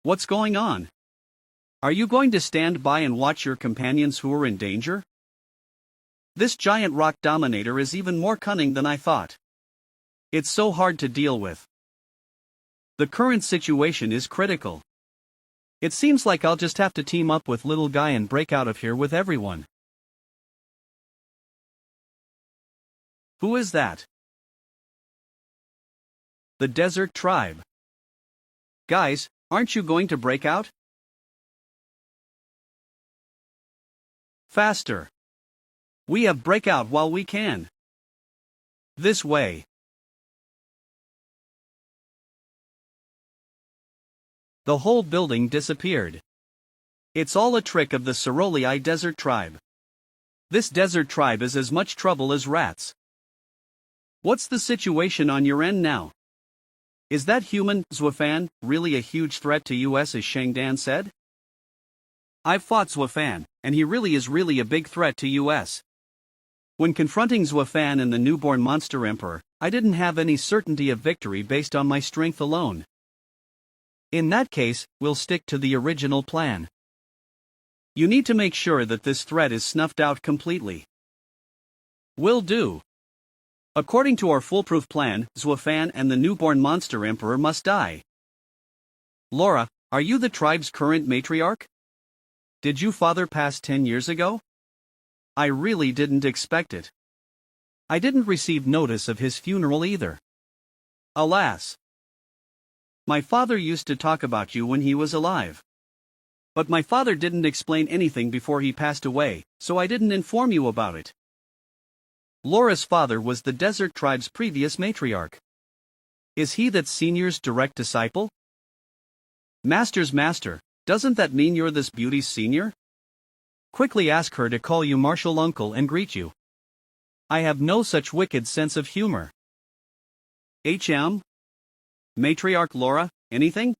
What's going on? Are you going to stand by and watch your companions who are in danger? This giant rock dominator is even more cunning than I thought. It's so hard to deal with. The current situation is critical. It seems like I'll just have to team up with little guy and break out of here with everyone. Who is that? The Desert Tribe. Guys, aren't you going to break out? Faster. We have breakout while we can. This way. The whole building disappeared. It's all a trick of the Cerulei Desert Tribe. This desert tribe is as much trouble as rats. What's the situation on your end now? Is that human, Zuofan, really a huge threat to us as Shangdan said? I've fought Zuofan, and he really is a big threat to us. When confronting Zuofan and the newborn monster emperor, I didn't have any certainty of victory based on my strength alone. In that case, we'll stick to the original plan. You need to make sure that this threat is snuffed out completely. Will do. According to our foolproof plan, Zuofan and the newborn monster emperor must die. Laura, are you the tribe's current matriarch? Did you father pass 10 years ago? I really didn't expect it. I didn't receive notice of his funeral either. Alas. My father used to talk about you when he was alive. But my father didn't explain anything before he passed away, so I didn't inform you about it. Laura's father was the Desert Tribe's previous matriarch. Is he that senior's direct disciple? Master's master, doesn't that mean you're this beauty's senior? Quickly ask her to call you Martial Uncle and greet you. I have no such wicked sense of humor. HM? Matriarch Laura, anything?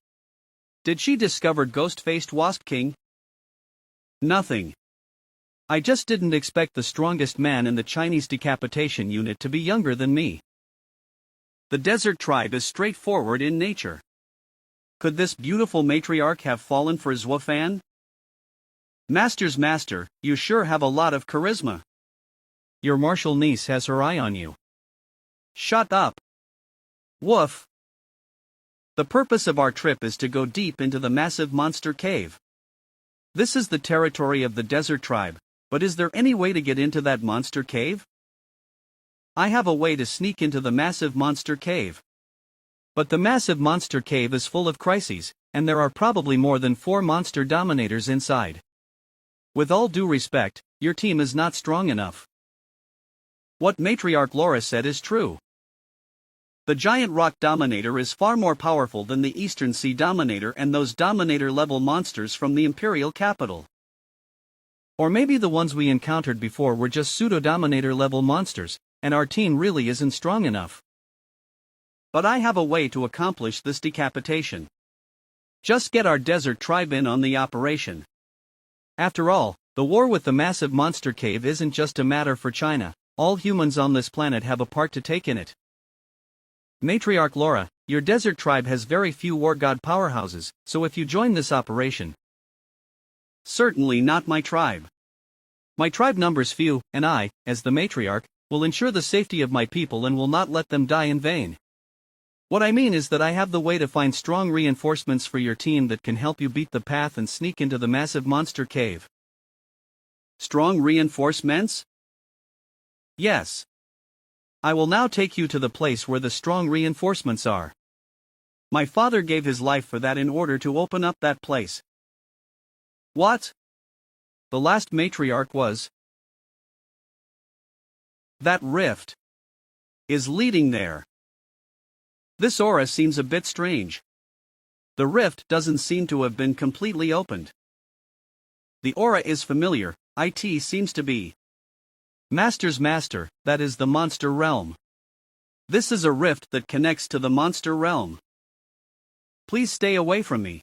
Did she discover Ghost-Faced Wasp King? Nothing. I just didn't expect the strongest man in the Chinese decapitation unit to be younger than me. The Desert Tribe is straightforward in nature. Could this beautiful matriarch have fallen for Zuofan? Master's master, you sure have a lot of charisma. Your martial niece has her eye on you. Shut up. Woof. The purpose of our trip is to go deep into the massive monster cave. This is the territory of the Desert Tribe, but is there any way to get into that monster cave? I have a way to sneak into the massive monster cave. But the massive monster cave is full of crises, and there are probably more than 4 monster dominators inside. With all due respect, your team is not strong enough. What Matriarch Laura said is true. The giant rock dominator is far more powerful than the Eastern Sea dominator and those dominator-level monsters from the Imperial capital. Or maybe the ones we encountered before were just pseudo-dominator-level monsters, and our team really isn't strong enough. But I have a way to accomplish this decapitation. Just get our Desert Tribe in on the operation. After all, the war with the massive monster cave isn't just a matter for China, all humans on this planet have a part to take in it. Matriarch Laura, your Desert Tribe has very few war god powerhouses, so if you join this operation... Certainly not my tribe. My tribe numbers few, and I, as the matriarch, will ensure the safety of my people and will not let them die in vain. What I mean is that I have the way to find strong reinforcements for your team that can help you beat the path and sneak into the massive monster cave. Strong reinforcements? Yes. I will now take you to the place where the strong reinforcements are. My father gave his life for that in order to open up that place. What? The last matriarch was. That rift is leading there. This aura seems a bit strange. The rift doesn't seem to have been completely opened. The aura is familiar, it seems to be. Master's master, that is the monster realm. This is a rift that connects to the monster realm. Please stay away from me.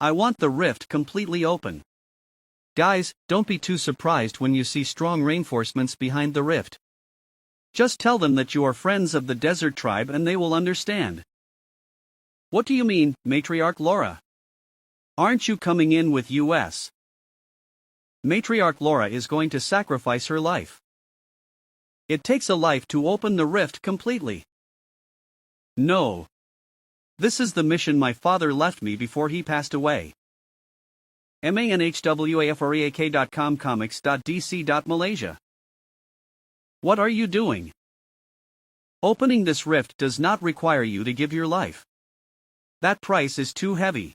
I want the rift completely open. Guys, don't be too surprised when you see strong reinforcements behind the rift. Just tell them that you are friends of the desert tribe and they will understand. What do you mean, Matriarch Laura? Aren't you coming in with us? Matriarch Laura is going to sacrifice her life. It takes a life to open the rift completely. No. This is the mission my father left me before he passed away. manhwafreak.com comics.dc.malaysia. What are you doing? Opening this rift does not require you to give your life. That price is too heavy.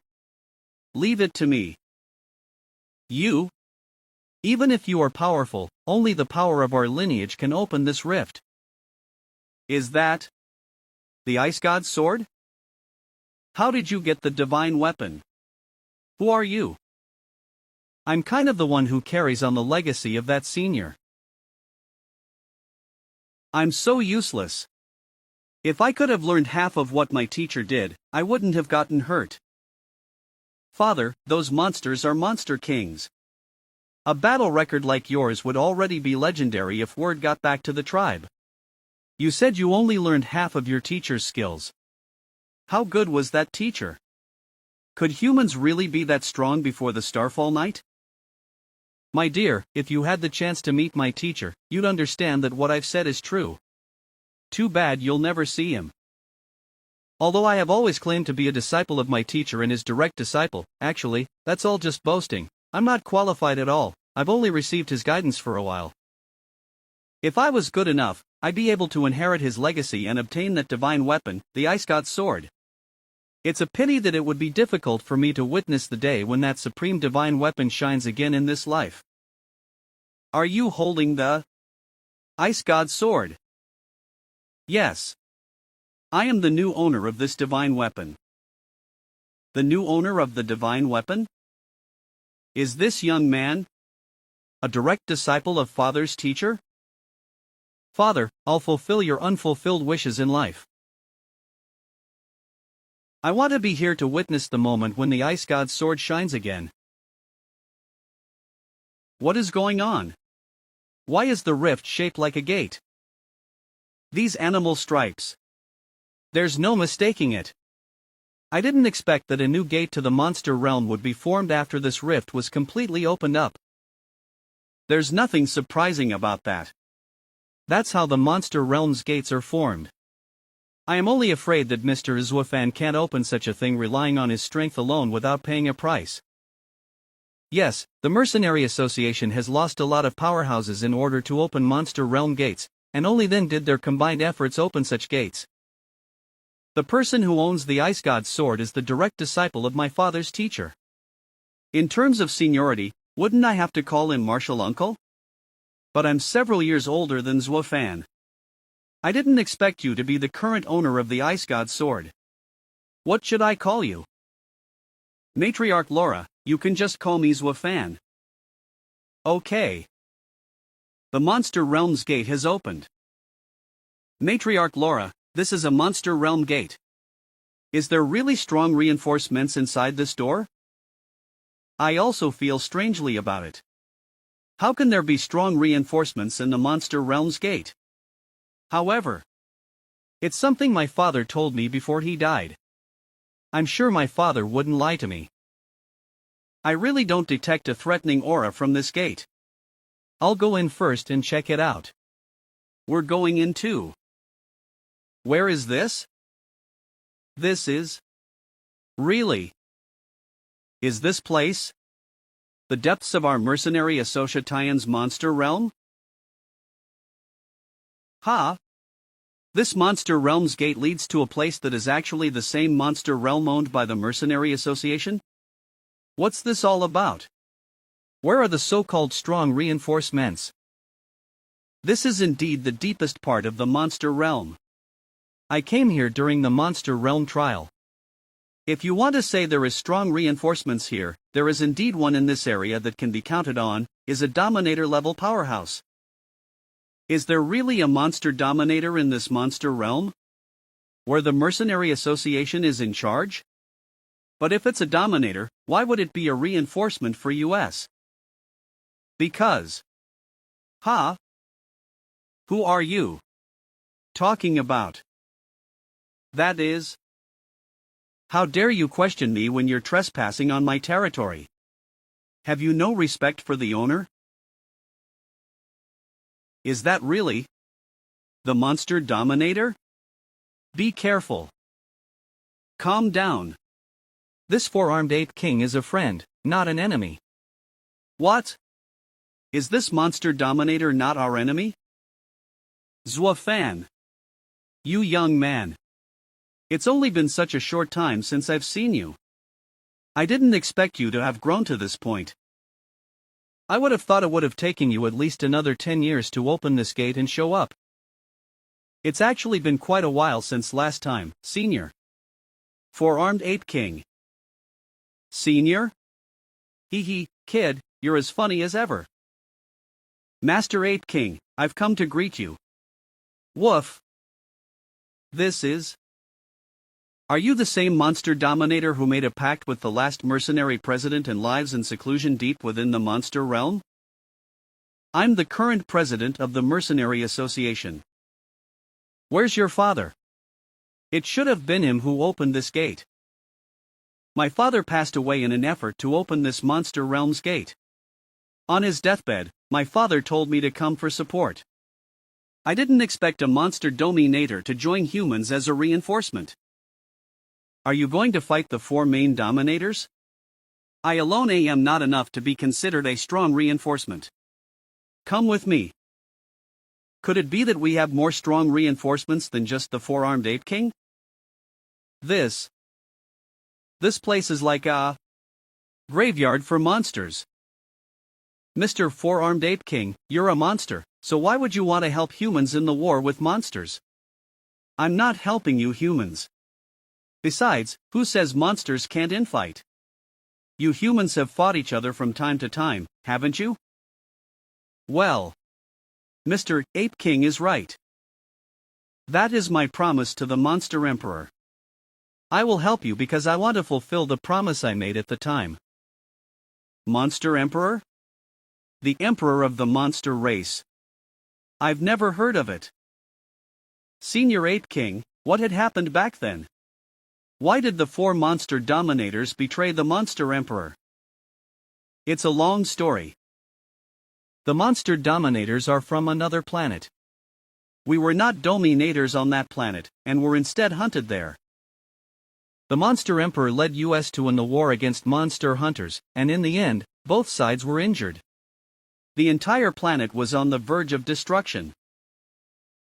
Leave it to me. You? Even if you are powerful, only the power of our lineage can open this rift. Is that the Ice God's sword? How did you get the divine weapon? Who are you? I'm kind of the one who carries on the legacy of that senior. I'm so useless. If I could have learned half of what my teacher did, I wouldn't have gotten hurt. Father, those monsters are monster kings. A battle record like yours would already be legendary if word got back to the tribe. You said you only learned half of your teacher's skills. How good was that teacher? Could humans really be that strong before the Starfall Night? My dear, if you had the chance to meet my teacher, you'd understand that what I've said is true. Too bad you'll never see him. Although I have always claimed to be a disciple of my teacher and his direct disciple, actually, that's all just boasting. I'm not qualified at all, I've only received his guidance for a while. If I was good enough, I'd be able to inherit his legacy and obtain that divine weapon, the Ice God's sword. It's a pity that it would be difficult for me to witness the day when that supreme divine weapon shines again in this life. Are you holding the Ice God's sword? Yes. I am the new owner of this divine weapon. The new owner of the divine weapon? Is this young man a direct disciple of Father's teacher? Father, I'll fulfill your unfulfilled wishes in life. I want to be here to witness the moment when the Ice God's sword shines again. What is going on? Why is the rift shaped like a gate? These animal stripes. There's no mistaking it. I didn't expect that a new gate to the monster realm would be formed after this rift was completely opened up. There's nothing surprising about that. That's how the monster realm's gates are formed. I am only afraid that Mr. Zuofan can't open such a thing relying on his strength alone without paying a price. Yes, the Mercenary Association has lost a lot of powerhouses in order to open monster realm gates, and only then did their combined efforts open such gates. The person who owns the Ice God's sword is the direct disciple of my father's teacher. In terms of seniority, wouldn't I have to call him Martial Uncle? But I'm several years older than Zuofan. I didn't expect you to be the current owner of the Ice God's sword. What should I call you? Matriarch Laura, you can just call me Zuofan. Okay. The Monster Realm's gate has opened. Matriarch Laura, this is a Monster Realm gate. Is there really strong reinforcements inside this door? I also feel strangely about it. How can there be strong reinforcements in the Monster Realm's gate? However, it's something my father told me before he died. I'm sure my father wouldn't lie to me. I really don't detect a threatening aura from this gate. I'll go in first and check it out. We're going in too. Where is this? This is. Really? Is this place the depths of our mercenary association's monster realm? Ha! This monster realm's gate leads to a place that is actually the same monster realm owned by the Mercenary Association? What's this all about? Where are the so-called strong reinforcements? This is indeed the deepest part of the monster realm. I came here during the monster realm trial. If you want to say there is strong reinforcements here, there is indeed one in this area that can be counted on, is a dominator-level powerhouse. Is there really a monster dominator in this monster realm? Where the Mercenary Association is in charge? But if it's a dominator, why would it be a reinforcement for US? Because. Ha! Who are you talking about? That is. How dare you question me when you're trespassing on my territory? Have you no respect for the owner? Is that really the monster dominator? Be careful. Calm down. This four-armed ape king is a friend, not an enemy. What? Is this monster dominator not our enemy? Zhuofan. You young man. It's only been such a short time since I've seen you. I didn't expect you to have grown to this point. I would have thought it would have taken you at least another 10 years to open this gate and show up. It's actually been quite a while since last time, Senior. Four-armed ape king. Senior? Hee, kid, you're as funny as ever. Master Ape King, I've come to greet you. Woof. This is. Are you the same monster dominator who made a pact with the last mercenary president and lives in seclusion deep within the monster realm? I'm the current president of the Mercenary Association. Where's your father? It should have been him who opened this gate. My father passed away in an effort to open this monster realm's gate. On his deathbed, my father told me to come for support. I didn't expect a monster dominator to join humans as a reinforcement. Are you going to fight the four main dominators? I alone am not enough to be considered a strong reinforcement. Come with me. Could it be that we have more strong reinforcements than just the four-armed ape king? This place is like a graveyard for monsters. Mr. Four-armed ape king, you're a monster, so why would you want to help humans in the war with monsters? I'm not helping you humans. Besides, who says monsters can't infight? You humans have fought each other from time to time, haven't you? Well, Mr. Ape King is right. That is my promise to the Monster Emperor. I will help you because I want to fulfill the promise I made at the time. Monster Emperor? The Emperor of the monster race. I've never heard of it. Senior Ape King, what had happened back then? Why did the four monster dominators betray the Monster Emperor? It's a long story. The monster dominators are from another planet. We were not dominators on that planet, and were instead hunted there. The Monster Emperor led US to win the war against monster hunters, and in the end, both sides were injured. The entire planet was on the verge of destruction.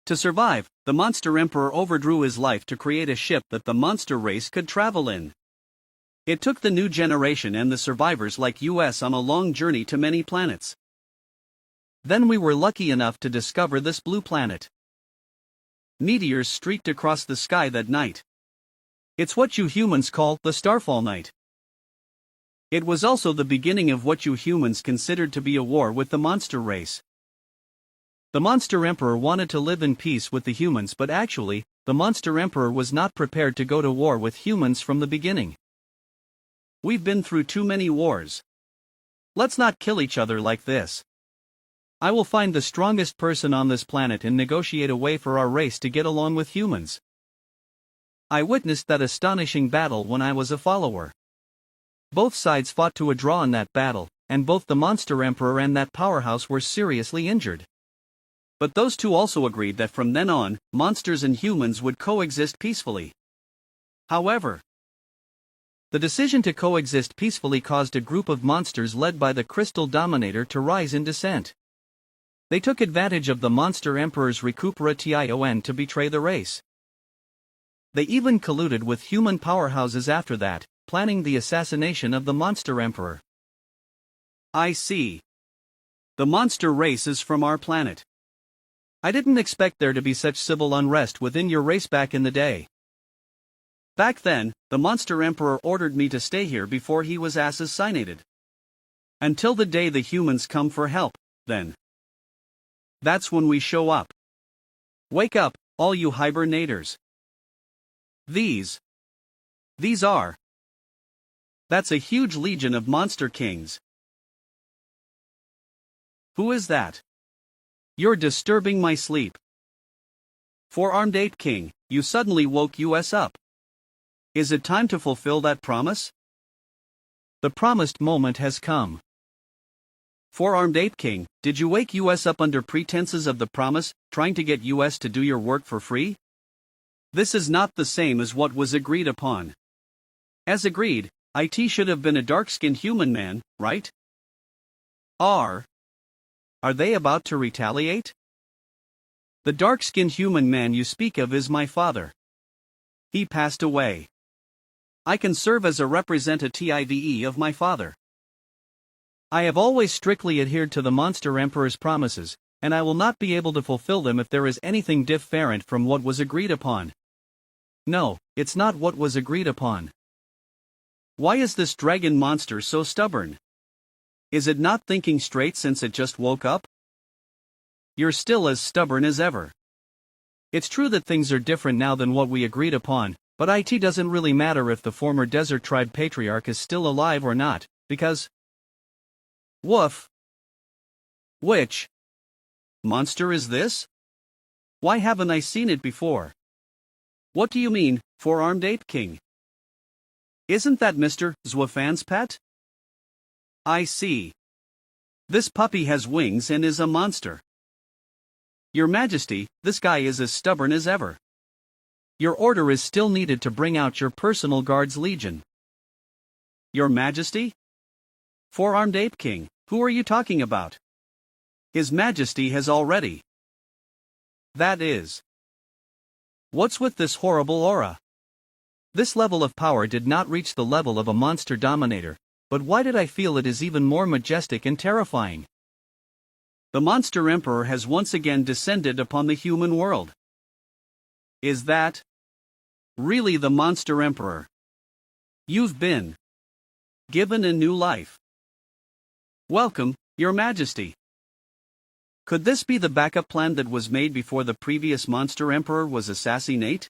To survive, the Monster Emperor overdrew his life to create a ship that the monster race could travel in. It took the new generation and the survivors like US on a long journey to many planets. Then we were lucky enough to discover this blue planet. Meteors streaked across the sky that night. It's what you humans call the Starfall Night. It was also the beginning of what you humans considered to be a war with the monster race. The Monster Emperor wanted to live in peace with the humans, but actually, the Monster Emperor was not prepared to go to war with humans from the beginning. We've been through too many wars. Let's not kill each other like this. I will find the strongest person on this planet and negotiate a way for our race to get along with humans. I witnessed that astonishing battle when I was a follower. Both sides fought to a draw in that battle, and both the Monster Emperor and that powerhouse were seriously injured. But those two also agreed that from then on, monsters and humans would coexist peacefully. However, the decision to coexist peacefully caused a group of monsters led by the Crystal Dominator to rise in dissent. They took advantage of the Monster Emperor's recuperation to betray the race. They even colluded with human powerhouses after that, planning the assassination of the Monster Emperor. I see. The monster race is from our planet. I didn't expect there to be such civil unrest within your race back in the day. Back then, the Monster Emperor ordered me to stay here before he was assassinated. Until the day the humans come for help, then. That's when we show up. Wake up, all you hibernators. These are. That's a huge legion of monster kings. Who is that? You're disturbing my sleep. Four-armed ape king, you suddenly woke us up. Is it time to fulfill that promise? The promised moment has come. Four-armed ape king, did you wake us up under pretenses of the promise, trying to get us to do your work for free? This is not the same as what was agreed upon. As agreed, IT should have been a dark-skinned human man, right? Are they about to retaliate? The dark-skinned human man you speak of is my father. He passed away. I can serve as a representative of my father. I have always strictly adhered to the Monster Emperor's promises, and I will not be able to fulfill them if there is anything different from what was agreed upon. No, it's not what was agreed upon. Why is this dragon monster so stubborn? Is it not thinking straight since it just woke up? You're still as stubborn as ever. It's true that things are different now than what we agreed upon, but it doesn't really matter if the former Desert Tribe Patriarch is still alive or not, because... Woof. Which monster is this? Why haven't I seen it before? What do you mean, four-armed ape king? Isn't that Mr. Zwafan's pet? I see. This puppy has wings and is a monster. Your Majesty, this guy is as stubborn as ever. Your order is still needed to bring out your personal guards legion. Your Majesty? Four-armed ape king, who are you talking about? His Majesty has already. That is. What's with this horrible aura? This level of power did not reach the level of a monster dominator, but why did I feel it is even more majestic and terrifying? The Monster Emperor has once again descended upon the human world. Is that really the Monster Emperor? You've been given a new life. Welcome, Your Majesty. Could this be the backup plan that was made before the previous Monster Emperor was assassinated?